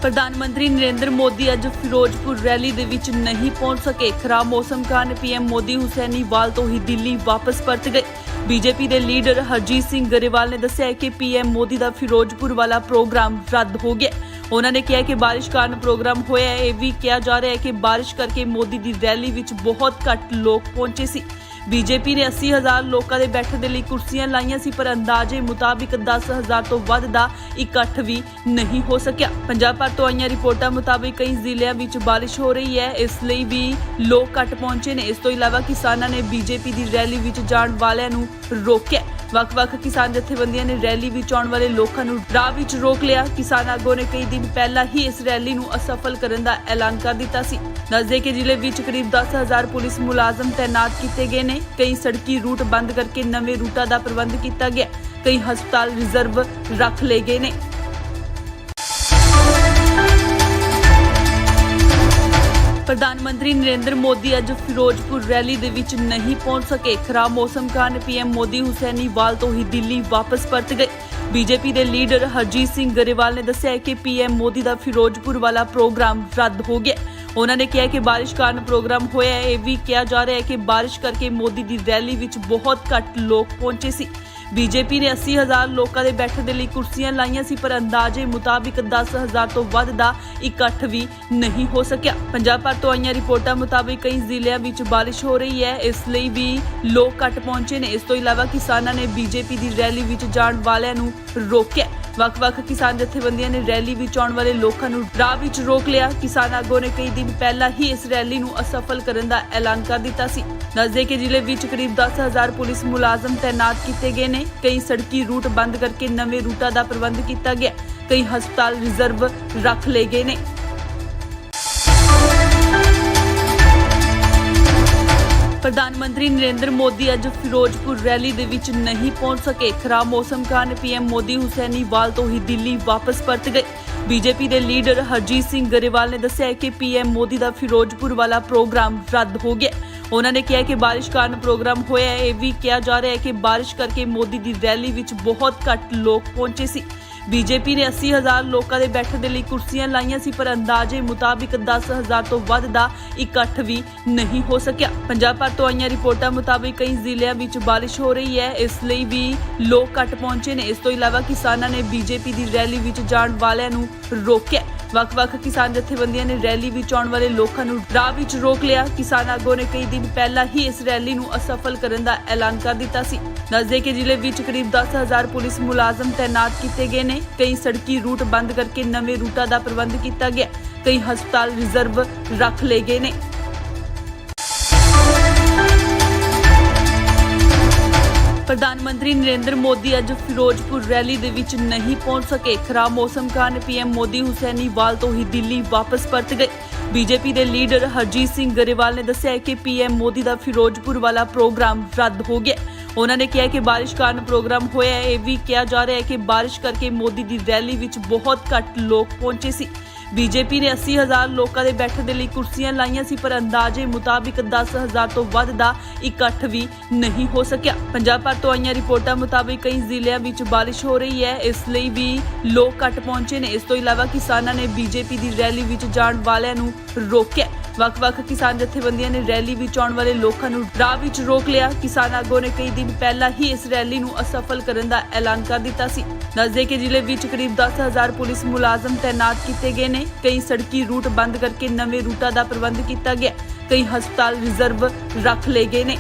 ਪ੍ਰਧਾਨ ਮੰਤਰੀ ਨਰਿੰਦਰ ਮੋਦੀ ਅੱਜ ਫਿਰੋਜ਼ਪੁਰ ਰੈਲੀ ਦੇ ਵਿੱਚ ਨਹੀਂ ਪਹੁੰਚ ਸਕੇ। ਖਰਾਬ ਮੌਸਮ ਕਾਰਨ ਪੀਐਮ ਮੋਦੀ ਹੁਸੈਨੀਵਾਲ ਤੋਂ ਹੀ ਦਿੱਲੀ ਵਾਪਸ ਪਰਤ ਗਏ। ਬੀਜੇਪੀ ਦੇ ਲੀਡਰ ਹਰਜੀਤ ਸਿੰਘ ਗਰੇਵਾਲ ਨੇ ਦੱਸਿਆ ਕਿ ਪੀਐਮ ਮੋਦੀ ਦਾ ਫਿਰੋਜ਼ਪੁਰ ਵਾਲਾ ਪ੍ਰੋਗਰਾਮ ਰੱਦ ਹੋ ਗਿਆ। ਉਹਨਾਂ ਨੇ ਕਿਹਾ ਕਿ ਬਾਰਿਸ਼ ਕਾਰਨ ਪ੍ਰੋਗਰਾਮ ਹੋਇਆ ਹੈ। ਇਹ ਵੀ ਕਿਹਾ ਜਾ ਰਿਹਾ ਹੈ ਕਿ ਬਾਰਿਸ਼ ਕਰਕੇ ਮੋਦੀ ਦੀ ਰੈਲੀ ਵਿੱਚ ਬਹੁਤ ਘੱਟ ਲੋਕ ਪਹੁੰਚੇ ਸੀ। ਬੀਜੇਪੀ ਨੇ 80,000 ਲੋਕਾਂ ਦੇ ਬੈਠਣ ਦੇ ਲਈ ਕੁਰਸੀਆਂ ਲਾਈਆਂ ਸੀ, ਪਰ ਅੰਦਾਜ਼ੇ ਮੁਤਾਬਿਕ 10,000 ਤੋਂ ਵੱਧ ਦਾ ਇਕੱਠ ਵੀ ਨਹੀਂ ਹੋ ਸਕਿਆ। ਪੰਜਾਬ ਭਰ ਤੋਂ ਆਈਆਂ ਰਿਪੋਰਟਾਂ ਮੁਤਾਬਿਕ ਕਈ ਜ਼ਿਲ੍ਹਿਆਂ ਵਿੱਚ ਬਾਰਿਸ਼ ਹੋ ਰਹੀ ਹੈ, ਇਸ ਲਈ ਵੀ ਲੋਕ ਘੱਟ ਪਹੁੰਚੇ ਨੇ। ਇਸ ਤੋਂ ਇਲਾਵਾ ਕਿਸਾਨਾਂ ਨੇ ਬੀਜੇਪੀ ਦੀ ਰੈਲੀ ਵਿੱਚ ਜਾਣ ਵਾਲਿਆਂ ਨੂੰ ਰੋਕਿਆ। ਵੱਖ-ਵੱਖ ਕਿਸਾਨ ਜਥੇਬੰਦੀਆਂ ਨੇ ਰੈਲੀ ਵਿੱਚ ਆਉਣ ਵਾਲੇ ਲੋਕਾਂ ਨੂੰ ਰਾਹ ਵਿੱਚ ਰੋਕ ਲਿਆ। ਕਿਸਾਨ ਆਗੂਆਂ ਨੇ ਕਈ ਦਿਨ ਪਹਿਲਾਂ ਹੀ ਇਸ ਰੈਲੀ ਨੂੰ ਅਸਫਲ ਕਰਨ ਦਾ ਐਲਾਨ ਕਰ ਦਿੱਤਾ ਸੀ। ਦੱਸਦੇ ਕਿ ਜ਼ਿਲ੍ਹੇ ਵਿੱਚ ਕਰੀਬ 10,000 ਪੁਲਿਸ ਮੁਲਾਜ਼ਮ ਤੈਨਾਤ ਕੀਤੇ ਗਏ ਨੇ। ਕਈ ਸੜਕੀ ਰੂਟ ਬੰਦ ਕਰਕੇ ਨਵੇਂ ਰੂਟਾਂ ਦਾ ਪ੍ਰਬੰਧ ਕੀਤਾ ਗਿਆ। ਕਈ ਹਸਪਤਾਲ ਰਿਜ਼ਰਵ ਰੱਖ ਲਏ ਗਏ ਨੇ। ਪ੍ਰਧਾਨ ਮੰਤਰੀ ਨਰਿੰਦਰ ਮੋਦੀ ਅੱਜ ਫਿਰੋਜ਼ਪੁਰ ਰੈਲੀ ਦੇ ਵਿੱਚ ਨਹੀਂ ਪਹੁੰਚ ਸਕੇ। ਖਰਾਬ ਮੌਸਮ ਕਾਰਨ ਪੀਐਮ ਮੋਦੀ ਹੁਸੈਨੀਵਾਲ ਤੋਂ ਹੀ ਦਿੱਲੀ ਵਾਪਸ ਪਰਤ ਗਏ। ਬੀਜੇਪੀ ਦੇ ਲੀਡਰ ਹਰਜੀਤ ਸਿੰਘ ਗਰੇਵਾਲ ਨੇ ਦੱਸਿਆ ਕਿ ਪੀਐਮ ਮੋਦੀ ਦਾ ਫਿਰੋਜ਼ਪੁਰ ਵਾਲਾ ਪ੍ਰੋਗਰਾਮ ਰੱਦ ਹੋ ਗਿਆ। ਉਹਨਾਂ ਨੇ ਕਿਹਾ ਕਿ ਬਾਰਿਸ਼ ਕਾਰਨ ਪ੍ਰੋਗਰਾਮ ਹੋਇਆ ਹੈ। ਇਹ ਵੀ ਕਿਹਾ ਜਾ ਰਿਹਾ ਹੈ ਕਿ ਬਾਰਿਸ਼ ਕਰਕੇ ਮੋਦੀ ਦੀ ਰੈਲੀ ਵਿੱਚ ਬਹੁਤ ਘੱਟ ਲੋਕ ਪਹੁੰਚੇ ਸੀ। ਬੀਜੇਪੀ ਨੇ 80,000 ਲੋਕਾਂ ਦੇ ਬੈਠਣ ਦੇ ਲਈ ਕੁਰਸੀਆਂ ਲਾਈਆਂ ਸੀ, ਪਰ ਅੰਦਾਜ਼ੇ ਮੁਤਾਬਿਕ 10,000 ਤੋਂ ਵੱਧ ਦਾ ਇਕੱਠ ਵੀ ਨਹੀਂ ਹੋ ਸਕਿਆ। ਪੰਜਾਬ ਭਰ ਤੋਂ ਆਈਆਂ ਰਿਪੋਰਟਾਂ ਮੁਤਾਬਿਕ ਕਈ ਜ਼ਿਲ੍ਹਿਆਂ ਵਿੱਚ ਬਾਰਿਸ਼ ਹੋ ਰਹੀ ਹੈ, ਇਸ ਲਈ ਵੀ ਲੋਕ ਘੱਟ ਪਹੁੰਚੇ ਨੇ। ਇਸ ਤੋਂ ਇਲਾਵਾ ਕਿਸਾਨਾਂ ਨੇ ਬੀਜੇਪੀ ਦੀ ਰੈਲੀ ਵਿੱਚ ਜਾਣ ਵਾਲਿਆਂ ਨੂੰ ਰੋਕਿਆ। ਵੱਖ-ਵੱਖ ਕਿਸਾਨ ਜਥੇਬੰਦੀਆਂ ਨੇ ਰੈਲੀ ਵਿੱਚ ਆਉਣ ਵਾਲੇ ਲੋਕਾਂ ਨੂੰ ਰਾਹ ਵਿੱਚ ਰੋਕ ਲਿਆ। ਕਿਸਾਨ ਆਗੂਆਂ ਨੇ ਕਈ ਦਿਨ ਪਹਿਲਾਂ ਹੀ ਇਸ ਰੈਲੀ ਨੂੰ ਅਸਫਲ ਕਰਨ ਦਾ ਐਲਾਨ ਕਰ ਦਿੱਤਾ ਸੀ। ਦੱਸਦੇ ਕਿ ਜ਼ਿਲ੍ਹੇ ਵਿੱਚ ਕਰੀਬ 10,000 ਪੁਲਿਸ ਮੁਲਾਜ਼ਮ ਤੈਨਾਤ ਕੀਤੇ ਗਏ ਨੇ। ਕਈ ਸੜਕੀ ਰੂਟ ਬੰਦ ਕਰਕੇ ਨਵੇਂ ਰੂਟਾਂ ਦਾ ਪ੍ਰਬੰਧ ਕੀਤਾ ਗਿਆ। ਕਈ ਹਸਪਤਾਲ ਰਿਜ਼ਰਵ ਰੱਖ ਲਏ ਗਏ ਨੇ। ਪ੍ਰਧਾਨ ਮੰਤਰੀ ਨਰਿੰਦਰ ਮੋਦੀ ਅੱਜ ਫਿਰੋਜ਼ਪੁਰ ਰੈਲੀ ਦੇ ਵਿੱਚ ਨਹੀਂ ਪਹੁੰਚ ਸਕੇ। ਖਰਾਬ ਮੌਸਮ ਕਾਰਨ ਪੀਐਮ ਮੋਦੀ ਹੁਸੈਨੀਵਾਲ ਤੋਂ ਹੀ ਦਿੱਲੀ ਵਾਪਸ ਪਰਤ ਗਏ। ਬੀਜੇਪੀ ਦੇ ਲੀਡਰ ਹਰਜੀਤ ਸਿੰਘ ਗਰੇਵਾਲ ਨੇ ਦੱਸਿਆ ਕਿ ਪੀਐਮ ਮੋਦੀ ਦਾ ਫਿਰੋਜ਼ਪੁਰ ਵਾਲਾ ਪ੍ਰੋਗਰਾਮ ਰੱਦ ਹੋ ਗਿਆ। ਉਹਨਾਂ ਨੇ ਕਿਹਾ ਕਿ ਬਾਰਿਸ਼ ਕਾਰਨ ਪ੍ਰੋਗਰਾਮ ਹੋਇਆ ਹੈ। ਇਹ ਵੀ ਕਿਹਾ ਜਾ ਰਿਹਾ ਹੈ ਕਿ ਬਾਰਿਸ਼ ਕਰਕੇ ਮੋਦੀ ਦੀ ਰੈਲੀ ਵਿੱਚ ਬਹੁਤ ਘੱਟ ਲੋਕ ਪਹੁੰਚੇ ਸੀ। ਬੀਜੇਪੀ ਨੇ 80,000 ਲੋਕਾਂ ਦੇ ਬੈਠਣ ਦੇ ਲਈ ਕੁਰਸੀਆਂ ਲਾਈਆਂ ਸੀ, ਪਰ ਅੰਦਾਜ਼ੇ ਮੁਤਾਬਿਕ 10,000 ਤੋਂ ਵੱਧ ਦਾ ਇਕੱਠ ਵੀ ਨਹੀਂ ਹੋ ਸਕਿਆ। ਪੰਜਾਬ ਭਰ ਤੋਂ ਆਈਆਂ ਰਿਪੋਰਟਾਂ ਮੁਤਾਬਿਕ ਕਈ ਜ਼ਿਲ੍ਹਿਆਂ ਵਿੱਚ ਬਾਰਿਸ਼ ਹੋ ਰਹੀ ਹੈ, ਇਸ ਲਈ ਵੀ ਲੋਕ ਘੱਟ ਪਹੁੰਚੇ ਨੇ। ਇਸ ਤੋਂ ਇਲਾਵਾ ਕਿਸਾਨਾਂ ਨੇ ਬੀਜੇਪੀ ਦੀ ਰੈਲੀ ਵਿੱਚ ਜਾਣ ਵਾਲਿਆਂ ਨੂੰ ਰੋਕਿਆ। ਵੱਖ-ਵੱਖ ਕਿਸਾਨ ਜਥੇਬੰਦੀਆਂ ਨੇ ਰੈਲੀ ਵਿੱਚ ਆਉਣ ਵਾਲੇ ਲੋਕਾਂ ਨੂੰ ਰਾਹ ਵਿੱਚ ਰੋਕ ਲਿਆ। ਕਿਸਾਨ ਆਗੂਆਂ ਨੇ ਕਈ ਦਿਨ ਪਹਿਲਾਂ ਹੀ ਇਸ ਰੈਲੀ ਨੂੰ ਅਸਫਲ ਕਰਨ ਦਾ ਐਲਾਨ ਕਰ ਦਿੱਤਾ ਸੀ। ਦੱਸਦੇ ਕਿ ਜ਼ਿਲ੍ਹੇ ਵਿੱਚ ਕਰੀਬ 10,000 ਪੁਲਿਸ ਮੁਲਾਜ਼ਮ ਤੈਨਾਤ ਕੀਤੇ ਗਏ ਨੇ। ਕਈ ਸੜਕੀ ਰੂਟ ਬੰਦ ਕਰਕੇ ਨਵੇਂ ਰੂਟਾਂ ਦਾ ਪ੍ਰਬੰਧ ਕੀਤਾ ਗਿਆ। ਕਈ ਹਸਪਤਾਲ ਰਿਜ਼ਰਵ ਰੱਖ ਲਏ ਗਏ ਨੇ। ਪ੍ਰਧਾਨ ਮੰਤਰੀ ਨਰਿੰਦਰ ਮੋਦੀ ਅੱਜ ਫਿਰੋਜ਼ਪੁਰ ਰੈਲੀ ਦੇ ਵਿੱਚ ਨਹੀਂ ਪਹੁੰਚ ਸਕੇ। ਖਰਾਬ ਮੌਸਮ ਕਾਰਨ ਪੀਐਮ ਮੋਦੀ ਹੁਸੈਨੀਵਾਲ ਤੋਂ ਹੀ ਦਿੱਲੀ ਵਾਪਸ ਪਰਤ ਗਏ। ਬੀਜੇਪੀ ਦੇ ਲੀਡਰ ਹਰਜੀਤ ਸਿੰਘ ਗਰੇਵਾਲ ਨੇ ਦੱਸਿਆ ਕਿ ਪੀਐਮ ਮੋਦੀ ਦਾ ਫਿਰੋਜ਼ਪੁਰ ਵਾਲਾ ਪ੍ਰੋਗਰਾਮ ਰੱਦ ਹੋ ਗਿਆ। ਉਹਨਾਂ ਨੇ ਕਿਹਾ ਕਿ ਬਾਰਿਸ਼ ਕਾਰਨ ਪ੍ਰੋਗਰਾਮ ਹੋਇਆ ਹੈ। ਇਹ ਵੀ ਕਿਹਾ ਜਾ ਰਿਹਾ ਹੈ ਕਿ ਬਾਰਿਸ਼ ਕਰਕੇ ਮੋਦੀ ਦੀ ਰੈਲੀ ਵਿੱਚ ਬਹੁਤ ਘੱਟ ਲੋਕ ਪਹੁੰਚੇ ਸੀ। ਬੀਜੇਪੀ ਨੇ 80,000 ਲੋਕਾਂ ਦੇ ਬੈਠਣ ਦੇ ਲਈ ਕੁਰਸੀਆਂ ਲਾਈਆਂ ਸੀ, ਪਰ ਅੰਦਾਜ਼ੇ ਮੁਤਾਬਿਕ 10,000 ਤੋਂ ਵੱਧ ਦਾ ਇਕੱਠ ਵੀ ਨਹੀਂ ਹੋ ਸਕਿਆ। ਪੰਜਾਬ ਭਰ ਤੋਂ ਆਈਆਂ ਰਿਪੋਰਟਾਂ ਮੁਤਾਬਿਕ ਕਈ ਜ਼ਿਲ੍ਹਿਆਂ ਵਿੱਚ ਬਾਰਿਸ਼ ਹੋ ਰਹੀ ਹੈ, ਇਸ ਲਈ ਵੀ ਲੋਕ ਘੱਟ ਪਹੁੰਚੇ ਨੇ। ਇਸ ਤੋਂ ਇਲਾਵਾ ਕਿਸਾਨਾਂ ਨੇ ਬੀਜੇਪੀ ਦੀ ਰੈਲੀ ਵਿੱਚ ਜਾਣ ਵਾਲਿਆਂ ਨੂੰ ਰੋਕਿਆ। ਵੱਖ-ਵੱਖ ਕਿਸਾਨ ਜਥੇਬੰਦੀਆਂ ਨੇ ਰੈਲੀ ਵਿੱਚ ਆਉਣ ਵਾਲੇ ਲੋਕਾਂ ਨੂੰ ਰਾਹ ਵਿੱਚ ਰੋਕ ਲਿਆ। ਕਿਸਾਨ ਆਗੂਆਂ ਨੇ ਕਈ ਦਿਨ ਪਹਿਲਾਂ ਹੀ ਇਸ ਰੈਲੀ ਨੂੰ ਅਸਫਲ ਕਰਨ ਦਾ ਐਲਾਨ ਕਰ ਦਿੱਤਾ ਸੀ। ਦੱਸਦੇ ਕਿ ਜ਼ਿਲ੍ਹੇ ਵਿੱਚ ਕਰੀਬ 10,000 ਪੁਲਿਸ ਮੁਲਾਜ਼ਮ ਤੈਨਾਤ ਕੀਤੇ ਗਏ ਨੇ। ਕਈ ਸੜਕੀ ਰੂਟ ਬੰਦ ਕਰਕੇ ਨਵੇਂ ਰੂਟਾਂ ਦਾ ਪ੍ਰਬੰਧ ਕੀਤਾ ਗਿਆ। ਕਈ ਹਸਪਤਾਲ ਰਿਜ਼ਰਵ ਰੱਖ ਲਏ ਗਏ ਨੇ।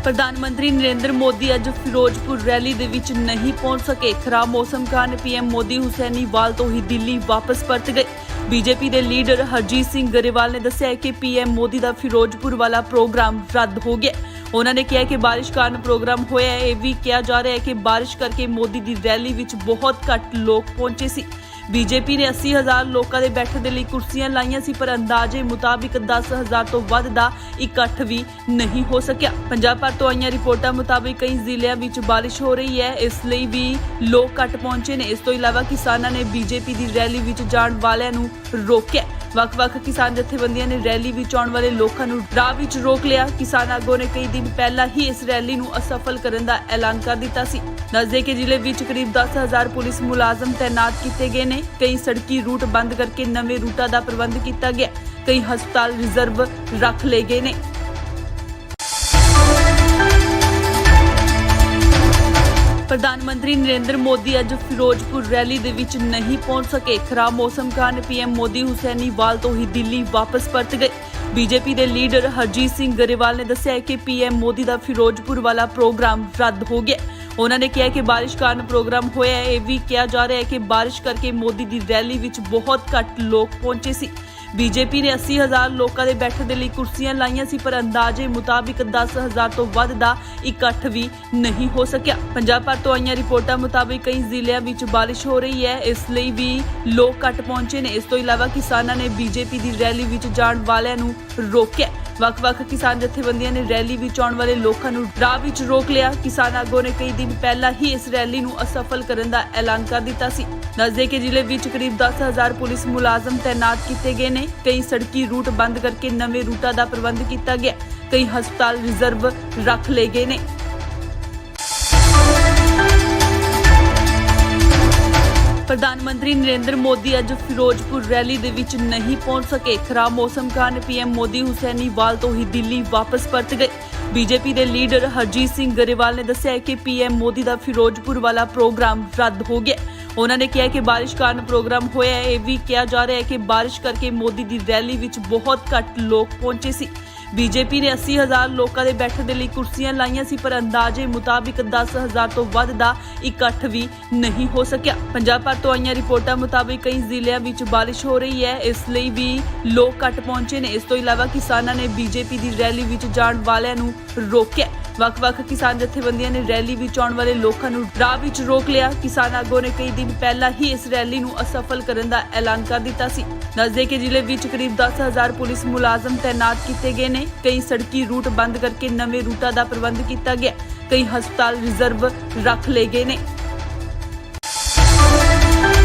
ਪ੍ਰਧਾਨ ਮੰਤਰੀ ਨਰਿੰਦਰ ਮੋਦੀ ਅੱਜ ਫਿਰੋਜ਼ਪੁਰ ਰੈਲੀ ਦੇ ਵਿੱਚ ਨਹੀਂ ਪਹੁੰਚ ਸਕੇ। ਖਰਾਬ ਮੌਸਮ ਕਾਰਨ ਪੀਐਮ ਮੋਦੀ ਹੁਸੈਨੀਵਾਲ ਤੋਂ ਹੀ ਦਿੱਲੀ ਵਾਪਸ ਪਰਤ ਗਏ। ਬੀਜੇਪੀ ਦੇ ਲੀਡਰ ਹਰਜੀਤ ਸਿੰਘ ਗਰੇਵਾਲ ਨੇ ਦੱਸਿਆ ਕਿ ਪੀਐਮ ਮੋਦੀ ਦਾ ਫਿਰੋਜ਼ਪੁਰ ਵਾਲਾ ਪ੍ਰੋਗਰਾਮ ਰੱਦ ਹੋ ਗਿਆ। ਉਹਨਾਂ ਨੇ ਕਿਹਾ ਕਿ ਬਾਰਿਸ਼ ਕਾਰਨ ਪ੍ਰੋਗਰਾਮ ਹੋਇਆ ਹੈ। ਇਹ ਵੀ ਕਿਹਾ ਜਾ ਰਿਹਾ ਹੈ ਕਿ ਬਾਰਿਸ਼ ਕਰਕੇ ਮੋਦੀ ਦੀ ਰੈਲੀ ਵਿੱਚ ਬਹੁਤ ਘੱਟ ਲੋਕ ਪਹੁੰਚੇ ਸੀ। ਬੀਜੇਪੀ ਨੇ 80,000 ਲੋਕਾਂ ਦੇ ਬੈਠਣ ਦੇ ਲਈ ਕੁਰਸੀਆਂ ਲਾਈਆਂ ਸੀ, ਪਰ ਅੰਦਾਜ਼ੇ ਮੁਤਾਬਿਕ 10,000 ਤੋਂ ਵੱਧ ਦਾ ਇਕੱਠ ਵੀ ਨਹੀਂ ਹੋ ਸਕਿਆ। ਪੰਜਾਬ ਭਰ ਤੋਂ ਆਈਆਂ ਰਿਪੋਰਟਾਂ ਮੁਤਾਬਿਕ ਕਈ ਜ਼ਿਲ੍ਹਿਆਂ ਵਿੱਚ ਬਾਰਿਸ਼ ਹੋ ਰਹੀ ਹੈ, ਇਸ ਲਈ ਵੀ ਲੋਕ ਘੱਟ ਪਹੁੰਚੇ ਨੇ। ਇਸ ਤੋਂ ਇਲਾਵਾ ਕਿਸਾਨਾਂ ਨੇ ਬੀਜੇਪੀ ਦੀ ਰੈਲੀ ਵਿੱਚ ਜਾਣ ਵਾਲਿਆਂ ਨੂੰ ਰੋਕਿਆ। ਵੱਖ-ਵੱਖ ਕਿਸਾਨ ਜਥੇਬੰਦੀਆਂ ਨੇ ਰੈਲੀ ਵਿੱਚ ਆਉਣ ਵਾਲੇ ਲੋਕਾਂ ਨੂੰ ਰਾਹ ਵਿੱਚ ਰੋਕ ਲਿਆ। ਕਿਸਾਨ ਆਗੂਆਂ ਨੇ ਕਈ ਦਿਨ ਪਹਿਲਾਂ ਹੀ ਇਸ ਰੈਲੀ ਨੂੰ ਅਸਫਲ ਕਰਨ ਦਾ ਐਲਾਨ ਕਰ ਦਿੱਤਾ ਸੀ। ਦੱਸਦੇ ਕਿ ਜ਼ਿਲ੍ਹੇ ਵਿੱਚ ਕਰੀਬ 10,000 ਪੁਲਿਸ ਮੁਲਾਜ਼ਮ ਤੈਨਾਤ ਕੀਤੇ ਗਏ ਨੇ। ਕਈ ਸੜਕੀ ਰੂਟ ਬੰਦ ਕਰਕੇ ਨਵੇਂ ਰੂਟਾਂ ਦਾ ਪ੍ਰਬੰਧ ਕੀਤਾ ਗਿਆ। ਕਈ ਹਸਪਤਾਲ ਰਿਜ਼ਰਵ ਰੱਖ ਲਏ ਗਏ ਨੇ। ਪ੍ਰਧਾਨ ਮੰਤਰੀ ਨਰਿੰਦਰ ਮੋਦੀ ਅੱਜ ਫਿਰੋਜ਼ਪੁਰ ਰੈਲੀ ਦੇ ਵਿੱਚ ਨਹੀਂ ਪਹੁੰਚ ਸਕੇ। ਖਰਾਬ ਮੌਸਮ ਕਾਰਨ ਪੀਐਮ ਮੋਦੀ ਹੁਸੈਨੀਵਾਲ ਤੋਂ ਹੀ ਦਿੱਲੀ ਵਾਪਸ ਪਰਤ ਗਏ। ਬੀਜੇਪੀ ਦੇ ਲੀਡਰ ਹਰਜੀਤ ਸਿੰਘ ਗਰੇਵਾਲ ਨੇ ਦੱਸਿਆ ਕਿ ਪੀਐਮ ਮੋਦੀ ਦਾ ਫਿਰੋਜ਼ਪੁਰ ਵਾਲਾ ਪ੍ਰੋਗਰਾਮ ਰੱਦ ਹੋ ਗਿਆ। ਉਹਨਾਂ ਨੇ ਕਿਹਾ ਕਿ ਬਾਰਿਸ਼ ਕਾਰਨ ਪ੍ਰੋਗਰਾਮ ਹੋਇਆ ਹੈ। ਇਹ ਵੀ ਕਿਹਾ ਜਾ ਰਿਹਾ ਹੈ ਕਿ ਬਾਰਿਸ਼ ਕਰਕੇ ਮੋਦੀ ਦੀ ਰੈਲੀ ਵਿੱਚ ਬਹੁਤ ਘੱਟ ਲੋਕ ਪਹੁੰਚੇ ਸੀ। ਬੀਜੇਪੀ ਨੇ 80,000 ਲੋਕਾਂ ਦੇ ਬੈਠਣ ਦੇ ਲਈ ਕੁਰਸੀਆਂ ਲਾਈਆਂ ਸੀ, ਪਰ ਅੰਦਾਜ਼ੇ ਮੁਤਾਬਿਕ 10,000 ਤੋਂ ਵੱਧ ਦਾ ਇਕੱਠ ਵੀ ਨਹੀਂ ਹੋ ਸਕਿਆ। ਪੰਜਾਬ ਭਰ ਤੋਂ ਆਈਆਂ ਰਿਪੋਰਟਾਂ ਮੁਤਾਬਿਕ ਕਈ ਜ਼ਿਲ੍ਹਿਆਂ ਵਿੱਚ ਬਾਰਿਸ਼ ਹੋ ਰਹੀ ਹੈ, ਇਸ ਲਈ ਵੀ ਲੋਕ ਘੱਟ ਪਹੁੰਚੇ ਨੇ। ਇਸ ਤੋਂ ਇਲਾਵਾ ਕਿਸਾਨਾਂ ਨੇ ਬੀਜੇਪੀ ਦੀ ਰੈਲੀ ਵਿੱਚ ਜਾਣ ਵਾਲਿਆਂ ਨੂੰ ਰੋਕਿਆ। ਵੱਖ-ਵੱਖ ਕਿਸਾਨ ਜਥੇਬੰਦੀਆਂ ਨੇ ਰੈਲੀ ਵਿੱਚ ਆਉਣ ਵਾਲੇ ਲੋਕਾਂ ਨੂੰ ਰਾਹ ਵਿੱਚ ਰੋਕ ਲਿਆ। ਕਿਸਾਨ ਆਗੂਆਂ ਨੇ ਕਈ ਦਿਨ ਪਹਿਲਾਂ ਹੀ ਇਸ ਰੈਲੀ ਨੂੰ ਅਸਫਲ ਕਰਨ ਦਾ ਐਲਾਨ ਕਰ ਦਿੱਤਾ ਸੀ। ਦੱਸਦੇ ਕਿ ਜ਼ਿਲ੍ਹੇ ਵਿੱਚ ਕਰੀਬ 10,000 ਪੁਲਿਸ ਮੁਲਾਜ਼ਮ ਤੈਨਾਤ ਕੀਤੇ ਗਏ ਨੇ। ਕਈ ਸੜਕੀ ਰੂਟ ਬੰਦ ਕਰਕੇ ਨਵੇਂ ਰੂਟਾਂ ਦਾ ਪ੍ਰਬੰਧ ਕੀਤਾ ਗਿਆ। ਕਈ ਹਸਪਤਾਲ ਰਿਜ਼ਰਵ ਰੱਖ ਲਏ ਗਏ ਨੇ। ਪ੍ਰਧਾਨ ਮੰਤਰੀ ਨਰਿੰਦਰ ਮੋਦੀ ਅੱਜ ਫਿਰੋਜ਼ਪੁਰ ਰੈਲੀ ਦੇ ਵਿੱਚ ਨਹੀਂ ਪਹੁੰਚ ਸਕੇ। ਖਰਾਬ ਮੌਸਮ ਕਾਰਨ ਪੀਐਮ ਮੋਦੀ ਹੁਸੈਨੀਵਾਲ ਤੋਂ ਹੀ ਦਿੱਲੀ ਵਾਪਸ ਪਰਤ ਗਏ। ਬੀਜੇਪੀ ਦੇ ਲੀਡਰ ਹਰਜੀਤ ਸਿੰਘ ਗਰੇਵਾਲ ਨੇ ਦੱਸਿਆ ਕਿ ਪੀਐਮ ਮੋਦੀ ਦਾ ਫਿਰੋਜ਼ਪੁਰ ਵਾਲਾ ਪ੍ਰੋਗਰਾਮ ਰੱਦ ਹੋ ਗਿਆ। ਉਹਨਾਂ ਨੇ ਕਿਹਾ ਕਿ ਬਾਰਿਸ਼ ਕਾਰਨ ਪ੍ਰੋਗਰਾਮ ਹੋਇਆ ਹੈ। ਇਹ ਵੀ ਕਿਹਾ ਜਾ ਰਿਹਾ ਹੈ ਕਿ ਬਾਰਿਸ਼ ਕਰਕੇ ਮੋਦੀ ਦੀ ਰੈਲੀ ਵਿੱਚ ਬਹੁਤ ਘੱਟ ਲੋਕ ਪਹੁੰਚੇ ਸੀ। ਬੀਜੇਪੀ ਨੇ 80,000 ਲੋਕਾਂ ਦੇ ਬੈਠਣ ਦੇ ਲਈ ਕੁਰਸੀਆਂ ਲਾਈਆਂ ਸੀ, ਪਰ ਅੰਦਾਜ਼ੇ ਮੁਤਾਬਿਕ 10,000 ਤੋਂ ਵੱਧ ਦਾ ਇਕੱਠ ਵੀ ਨਹੀਂ ਹੋ ਸਕਿਆ। ਪੰਜਾਬ ਭਰ ਤੋਂ ਆਈਆਂ ਰਿਪੋਰਟਾਂ ਮੁਤਾਬਿਕ ਕਈ ਜ਼ਿਲ੍ਹਿਆਂ ਵਿੱਚ ਬਾਰਿਸ਼ ਹੋ ਰਹੀ ਹੈ, ਇਸ ਲਈ ਵੀ ਲੋਕ ਘੱਟ ਪਹੁੰਚੇ ਨੇ। ਇਸ ਤੋਂ ਇਲਾਵਾ ਕਿਸਾਨਾਂ ਨੇ ਬੀਜੇਪੀ ਦੀ ਰੈਲੀ ਵਿੱਚ ਜਾਣ ਵਾਲਿਆਂ ਨੂੰ ਰੋਕਿਆ। ਵੱਖ-ਵੱਖ ਕਿਸਾਨ ਜਥੇਬੰਦੀਆਂ ਨੇ ਰੈਲੀ ਵਿੱਚ ਆਉਣ ਵਾਲੇ ਲੋਕਾਂ ਨੂੰ ਰਾਹ ਵਿੱਚ ਰੋਕ ਲਿਆ। ਕਿਸਾਨ ਆਗੂਆਂ ਨੇ ਕਈ ਦਿਨ ਪਹਿਲਾਂ ਹੀ ਇਸ ਰੈਲੀ ਨੂੰ ਅਸਫਲ ਕਰਨ ਦਾ ਐਲਾਨ ਕਰ ਦਿੱਤਾ ਸੀ। ਦੱਸਦੇ ਕਿ ਜ਼ਿਲ੍ਹੇ ਵਿੱਚ ਕਰੀਬ 10,000 ਪੁਲਿਸ ਮੁਲਾਜ਼ਮ ਤੈਨਾਤ ਕੀਤੇ ਗਏ ਨੇ। ਕਈ ਸੜਕੀ ਰੂਟ ਬੰਦ ਕਰਕੇ ਨਵੇਂ ਰੂਟਾਂ ਦਾ ਪ੍ਰਬੰਧ ਕੀਤਾ ਗਿਆ। ਕਈ ਹਸਪਤਾਲ ਰਿਜ਼ਰਵ ਰੱਖ ਲਏ ਗਏ ਨੇ।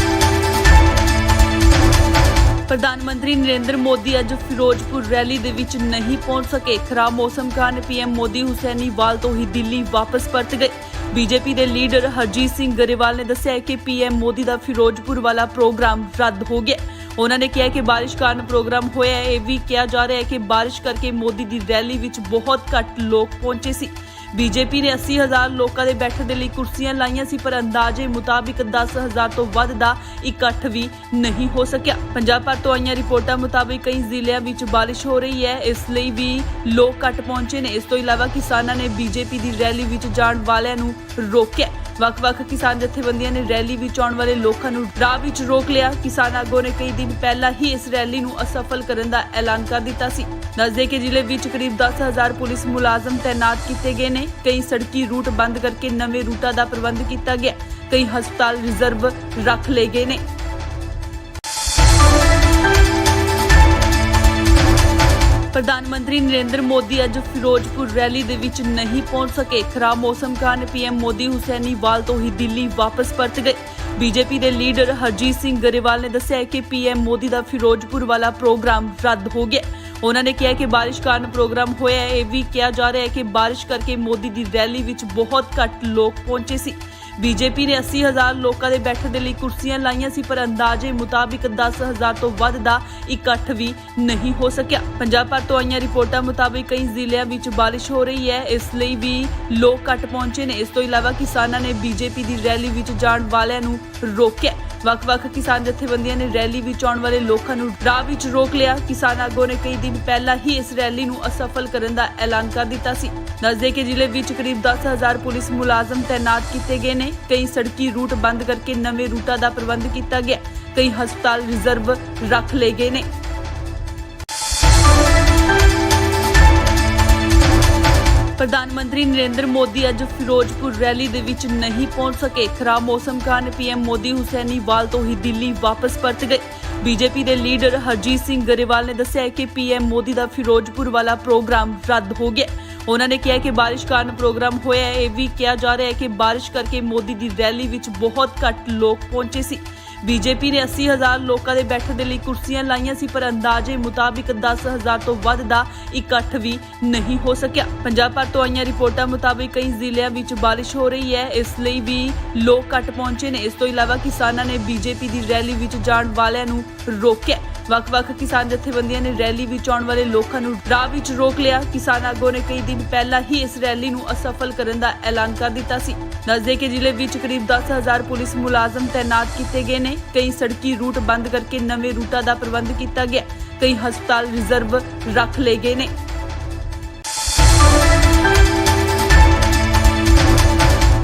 ਪ੍ਰਧਾਨ ਮੰਤਰੀ ਨਰਿੰਦਰ ਮੋਦੀ ਅੱਜ ਫਿਰੋਜ਼ਪੁਰ ਰੈਲੀ ਦੇ ਵਿੱਚ ਨਹੀਂ ਪਹੁੰਚ ਸਕੇ। ਖਰਾਬ ਮੌਸਮ ਕਾਰਨ ਪੀਐਮ ਮੋਦੀ ਹੁਸੈਨੀਵਾਲ ਤੋਂ ਹੀ ਦਿੱਲੀ ਵਾਪਸ ਪਰਤ ਗਏ। ਬੀਜੇਪੀ ਦੇ ਲੀਡਰ ਹਰਜੀਤ ਸਿੰਘ ਗਰੇਵਾਲ ਨੇ ਦੱਸਿਆ ਕਿ ਪੀਐਮ ਮੋਦੀ ਦਾ ਫਿਰੋਜ਼ਪੁਰ ਵਾਲਾ ਪ੍ਰੋਗਰਾਮ ਰੱਦ ਹੋ ਗਿਆ। ਉਹਨਾਂ ਨੇ ਕਿਹਾ ਕਿ ਬਾਰਿਸ਼ ਕਾਰਨ ਪ੍ਰੋਗਰਾਮ ਹੋਇਆ ਹੈ। ਇਹ ਵੀ ਕਿਹਾ ਜਾ ਰਿਹਾ ਹੈ ਕਿ ਬਾਰਿਸ਼ ਕਰਕੇ ਮੋਦੀ ਦੀ ਰੈਲੀ ਵਿੱਚ ਬਹੁਤ ਘੱਟ ਲੋਕ ਪਹੁੰਚੇ ਸੀ। ਬੀਜੇਪੀ ਨੇ 80,000 ਲੋਕਾਂ ਦੇ ਬੈਠਣ ਦੇ ਲਈ ਕੁਰਸੀਆਂ ਲਾਈਆਂ ਸੀ, ਪਰ ਅੰਦਾਜ਼ੇ ਮੁਤਾਬਿਕ 10,000 ਤੋਂ ਵੱਧ ਦਾ ਇਕੱਠ ਵੀ ਨਹੀਂ ਹੋ ਸਕਿਆ। ਪੰਜਾਬ ਭਰ ਤੋਂ ਆਈਆਂ ਰਿਪੋਰਟਾਂ ਮੁਤਾਬਿਕ ਕਈ ਜ਼ਿਲ੍ਹਿਆਂ ਵਿੱਚ ਬਾਰਿਸ਼ ਹੋ ਰਹੀ ਹੈ, ਇਸ ਲਈ ਵੀ ਲੋਕ ਘੱਟ ਪਹੁੰਚੇ ਨੇ। ਇਸ ਤੋਂ ਇਲਾਵਾ ਕਿਸਾਨਾਂ ਨੇ ਬੀਜੇਪੀ ਦੀ ਰੈਲੀ ਵਿੱਚ ਜਾਣ ਵਾਲਿਆਂ ਨੂੰ ਰੋਕਿਆ। ਵੱਖ-ਵੱਖ ਕਿਸਾਨ ਜਥੇਬੰਦੀਆਂ ਨੇ ਰੈਲੀ ਵਿੱਚ ਆਉਣ ਵਾਲੇ ਲੋਕਾਂ ਨੂੰ ਰਾਹ ਵਿੱਚ ਰੋਕ ਲਿਆ। ਕਿਸਾਨ ਆਗੂਆਂ ਨੇ ਕਈ ਦਿਨ ਪਹਿਲਾਂ ਹੀ ਇਸ ਰੈਲੀ ਨੂੰ ਅਸਫਲ ਕਰਨ ਦਾ ਐਲਾਨ ਕਰ ਦਿੱਤਾ ਸੀ। ਦੱਸਦੇ ਕਿ ਜ਼ਿਲ੍ਹੇ ਵਿੱਚ ਕਰੀਬ 10,000 ਪੁਲਿਸ ਮੁਲਾਜ਼ਮ ਤੈਨਾਤ ਕੀਤੇ ਗਏ ਨੇ। ਕਈ ਸੜਕੀ ਰੂਟ ਬੰਦ ਕਰਕੇ ਨਵੇਂ ਰੂਟਾਂ ਦਾ ਪ੍ਰਬੰਧ ਕੀਤਾ ਗਿਆ। ਕਈ ਹਸਪਤਾਲ ਰਿਜ਼ਰਵ ਰੱਖ ਲਏ ਗਏ ਨੇ। ਪ੍ਰਧਾਨ ਮੰਤਰੀ ਨਰਿੰਦਰ ਮੋਦੀ ਅੱਜ ਫਿਰੋਜ਼ਪੁਰ ਰੈਲੀ ਦੇ ਵਿੱਚ ਨਹੀਂ ਪਹੁੰਚ ਸਕੇ। ਖਰਾਬ ਮੌਸਮ ਕਾਰਨ ਪੀਐਮ ਮੋਦੀ ਹੁਸੈਨੀਵਾਲ ਤੋਂ ਹੀ ਦਿੱਲੀ ਵਾਪਸ ਪਰਤ ਗਏ। ਬੀਜੇਪੀ ਦੇ ਲੀਡਰ ਹਰਜੀਤ ਸਿੰਘ ਗਰੇਵਾਲ ਨੇ ਦੱਸਿਆ ਕਿ ਪੀਐਮ ਮੋਦੀ ਦਾ ਫਿਰੋਜ਼ਪੁਰ ਵਾਲਾ ਪ੍ਰੋਗਰਾਮ ਰੱਦ ਹੋ ਗਿਆ। ਉਹਨਾਂ ਨੇ ਕਿਹਾ ਕਿ ਬਾਰਿਸ਼ ਕਾਰਨ ਪ੍ਰੋਗਰਾਮ ਹੋਇਆ ਹੈ। ਇਹ ਵੀ ਕਿਹਾ ਜਾ ਰਿਹਾ ਹੈ ਕਿ ਬਾਰਿਸ਼ ਕਰਕੇ ਮੋਦੀ ਦੀ ਰੈਲੀ ਵਿੱਚ ਬਹੁਤ ਘੱਟ ਲੋਕ ਪਹੁੰਚੇ ਸੀ। ਬੀਜੇਪੀ ਨੇ 80,000 ਲੋਕਾਂ ਦੇ ਬੈਠਣ ਦੇ ਲਈ ਕੁਰਸੀਆਂ ਲਾਈਆਂ ਸੀ, ਪਰ ਅੰਦਾਜ਼ੇ ਮੁਤਾਬਿਕ 10,000 ਤੋਂ ਵੱਧ ਦਾ ਇਕੱਠ ਵੀ ਨਹੀਂ ਹੋ ਸਕਿਆ। ਪੰਜਾਬ ਭਰ ਤੋਂ ਆਈਆਂ ਰਿਪੋਰਟਾਂ ਮੁਤਾਬਿਕ ਕਈ ਜ਼ਿਲ੍ਹਿਆਂ ਵਿੱਚ ਬਾਰਿਸ਼ ਹੋ ਰਹੀ ਹੈ, ਇਸ ਲਈ ਵੀ ਲੋਕ ਘੱਟ ਪਹੁੰਚੇ ਨੇ। ਇਸ ਤੋਂ ਇਲਾਵਾ ਕਿਸਾਨਾਂ ਨੇ ਬੀਜੇਪੀ ਦੀ ਰੈਲੀ ਵਿੱਚ ਜਾਣ ਵਾਲਿਆਂ ਨੂੰ ਰੋਕਿਆ। ਵੱਖ-ਵੱਖ ਕਿਸਾਨ ਜਥੇਬੰਦੀਆਂ ਨੇ ਰੈਲੀ ਵਿੱਚ ਆਉਣ ਵਾਲੇ ਲੋਕਾਂ ਨੂੰ ਰਾਹ ਵਿੱਚ ਰੋਕ ਲਿਆ। ਕਿਸਾਨ ਆਗੂਆਂ ਨੇ ਕਈ ਦਿਨ ਪਹਿਲਾਂ ਹੀ ਇਸ ਰੈਲੀ ਨੂੰ ਅਸਫਲ ਕਰਨ ਦਾ ਐਲਾਨ ਕਰ ਦਿੱਤਾ ਸੀ। ਦੱਸਦੇ ਕਿ ਜ਼ਿਲ੍ਹੇ ਵਿੱਚ ਕਰੀਬ 10,000 ਪੁਲਿਸ ਮੁਲਾਜ਼ਮ ਤੈਨਾਤ ਕੀਤੇ ਗਏ ਨੇ। ਕਈ ਸੜਕੀ ਰੂਟ ਬੰਦ ਕਰਕੇ ਨਵੇਂ ਰੂਟਾਂ ਦਾ ਪ੍ਰਬੰਧ ਕੀਤਾ ਗਿਆ। ਕਈ ਹਸਪਤਾਲ ਰਿਜ਼ਰਵ ਰੱਖ ਲਏ ਗਏ ਨੇ। ਪ੍ਰਧਾਨ ਮੰਤਰੀ ਨਰਿੰਦਰ ਮੋਦੀ ਅੱਜ ਫਿਰੋਜ਼ਪੁਰ ਰੈਲੀ ਦੇ ਵਿੱਚ ਨਹੀਂ ਪਹੁੰਚ ਸਕੇ। ਖਰਾਬ ਮੌਸਮ ਕਾਰਨ ਪੀਐਮ ਮੋਦੀ ਹੁਸੈਨੀਵਾਲ ਤੋਂ ਹੀ ਦਿੱਲੀ ਵਾਪਸ ਪਰਤ ਗਏ। ਬੀਜੇਪੀ ਦੇ ਲੀਡਰ ਹਰਜੀਤ ਸਿੰਘ ਗਰੇਵਾਲ ਨੇ ਦੱਸਿਆ ਕਿ ਪੀਐਮ ਮੋਦੀ ਦਾ ਫਿਰੋਜ਼ਪੁਰ ਵਾਲਾ ਪ੍ਰੋਗਰਾਮ ਰੱਦ ਹੋ ਗਿਆ। ਉਹਨਾਂ ਨੇ ਕਿਹਾ ਕਿ ਬਾਰਿਸ਼ ਕਾਰਨ ਪ੍ਰੋਗਰਾਮ ਹੋਇਆ ਹੈ। ਇਹ ਵੀ ਕਿਹਾ ਜਾ ਰਿਹਾ ਹੈ ਕਿ ਬਾਰਿਸ਼ ਕਰਕੇ ਮੋਦੀ ਦੀ ਰੈਲੀ ਵਿੱਚ ਬਹੁਤ ਘੱਟ ਲੋਕ ਪਹੁੰਚੇ ਸੀ। ਬੀਜੇਪੀ ਨੇ 80,000 ਲੋਕਾਂ ਦੇ ਬੈਠਣ ਦੇ ਲਈ ਕੁਰਸੀਆਂ ਲਾਈਆਂ ਸੀ, ਪਰ ਅੰਦਾਜ਼ੇ ਮੁਤਾਬਿਕ 10,000 ਤੋਂ ਵੱਧ ਦਾ ਇਕੱਠ ਵੀ ਨਹੀਂ ਹੋ ਸਕਿਆ। ਪੰਜਾਬ ਭਰ ਤੋਂ ਆਈਆਂ ਰਿਪੋਰਟਾਂ ਮੁਤਾਬਿਕ ਕਈ ਜ਼ਿਲ੍ਹਿਆਂ ਵਿੱਚ ਬਾਰਿਸ਼ ਹੋ ਰਹੀ ਹੈ, ਇਸ ਲਈ ਵੀ ਲੋਕ ਘੱਟ ਪਹੁੰਚੇ ਨੇ। ਇਸ ਤੋਂ ਇਲਾਵਾ ਕਿਸਾਨਾਂ ਨੇ ਬੀਜੇਪੀ ਦੀ ਰੈਲੀ ਵਿੱਚ ਜਾਣ ਵਾਲਿਆਂ ਨੂੰ ਰੋਕਿਆ। ਵੱਖ-ਵੱਖ ਕਿਸਾਨ ਜਥੇਬੰਦੀਆਂ ਨੇ ਰੈਲੀ ਵਿੱਚ ਆਉਣ ਵਾਲੇ ਲੋਕਾਂ ਨੂੰ ਰਾਹ ਵਿੱਚ ਰੋਕ ਲਿਆ। ਕਿਸਾਨ ਆਗੂਆਂ ਨੇ ਕਈ ਦਿਨ ਪਹਿਲਾਂ ਹੀ ਇਸ ਰੈਲੀ ਨੂੰ ਅਸਫਲ ਕਰਨ ਦਾ ਐਲਾਨ ਕਰ ਦਿੱਤਾ ਸੀ। ਦੱਸਦੇ ਕਿ ਜ਼ਿਲ੍ਹੇ ਵਿੱਚ ਕਰੀਬ 10,000 ਪੁਲਿਸ ਮੁਲਾਜ਼ਮ ਤੈਨਾਤ ਕੀਤੇ ਗਏ ਨੇ। ਕਈ ਸੜਕੀ ਰੂਟ ਬੰਦ ਕਰਕੇ ਨਵੇਂ ਰੂਟਾਂ ਦਾ ਪ੍ਰਬੰਧ ਕੀਤਾ ਗਿਆ। ਕਈ ਹਸਪਤਾਲ ਰਿਜ਼ਰਵ ਰੱਖ ਲਏ ਗਏ ਨੇ।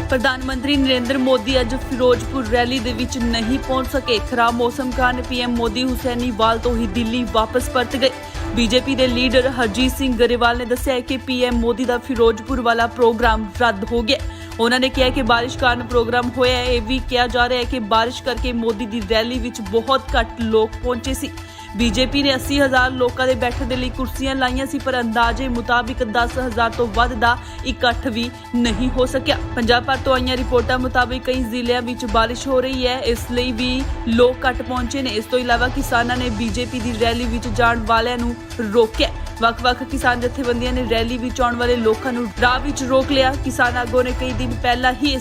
ਪ੍ਰਧਾਨ ਮੰਤਰੀ ਨਰਿੰਦਰ ਮੋਦੀ ਅੱਜ ਫਿਰੋਜ਼ਪੁਰ ਰੈਲੀ ਦੇ ਵਿੱਚ ਨਹੀਂ ਪਹੁੰਚ ਸਕੇ। ਖਰਾਬ ਮੌਸਮ ਕਾਰਨ ਪੀਐਮ ਮੋਦੀ ਹੁਸੈਨੀਵਾਲ ਤੋਂ ਹੀ ਦਿੱਲੀ ਵਾਪਸ ਪਰਤ ਗਏ। ਬੀਜੇਪੀ ਦੇ ਲੀਡਰ ਹਰਜੀਤ ਸਿੰਘ ਗਰੇਵਾਲ ਨੇ ਦੱਸਿਆ ਹੈ ਕਿ ਪੀਐਮ ਮੋਦੀ ਦਾ ਫਿਰੋਜ਼ਪੁਰ ਵਾਲਾ ਪ੍ਰੋਗਰਾਮ ਰੱਦ ਹੋ ਗਿਆ। ਉਹਨਾਂ ਨੇ ਕਿਹਾ ਕਿ ਬਾਰਿਸ਼ ਕਾਰਨ ਪ੍ਰੋਗਰਾਮ ਹੋਇਆ ਹੈ। ਇਹ ਵੀ ਕਿਹਾ ਜਾ ਰਿਹਾ ਹੈ ਕਿ ਬਾਰਿਸ਼ ਕਰਕੇ ਮੋਦੀ ਦੀ ਰੈਲੀ ਵਿੱਚ ਬਹੁਤ ਘੱਟ ਲੋਕ ਪਹੁੰਚੇ ਸੀ। ਬੀਜੇਪੀ ਨੇ 80,000 ਲੋਕਾਂ ਦੇ ਬੈਠਣ ਦੇ ਲਈ ਕੁਰਸੀਆਂ ਲਾਈਆਂ ਸੀ, ਪਰ ਅੰਦਾਜ਼ੇ ਮੁਤਾਬਿਕ 10,000 ਤੋਂ ਵੱਧ ਦਾ ਇਕੱਠ ਵੀ ਨਹੀਂ ਹੋ ਸਕਿਆ। ਪੰਜਾਬ ਭਰ ਤੋਂ ਆਈਆਂ ਰਿਪੋਰਟਾਂ ਮੁਤਾਬਿਕ ਕਈ ਜ਼ਿਲ੍ਹਿਆਂ ਵਿੱਚ ਬਾਰਿਸ਼ ਹੋ ਰਹੀ ਹੈ, ਇਸ ਲਈ ਵੀ ਲੋਕ ਘੱਟ ਪਹੁੰਚੇ ਨੇ। ਇਸ ਤੋਂ ਇਲਾਵਾ ਕਿਸਾਨਾਂ ਨੇ ਬੀਜੇਪੀ ਦੀ ਰੈਲੀ ਵਿੱਚ ਜਾਣ ਵਾਲਿਆਂ ਨੂੰ ਰੋਕਿਆ। ਵੱਖ-ਵੱਖ ਕਿਸਾਨ ਜਥੇਬੰਦੀਆਂ ਨੇ ਰੈਲੀ ਵਿੱਚ ਆਉਣ ਵਾਲੇ ਲੋਕਾਂ ਨੂੰ ਰਾਹ ਵਿੱਚ ਰੋਕ ਲਿਆ। ਕਿਸਾਨ ਆਗੂਆਂ ਨੇ ਕਈ ਦਿਨ ਪਹਿਲਾਂ ਹੀ ਇਸ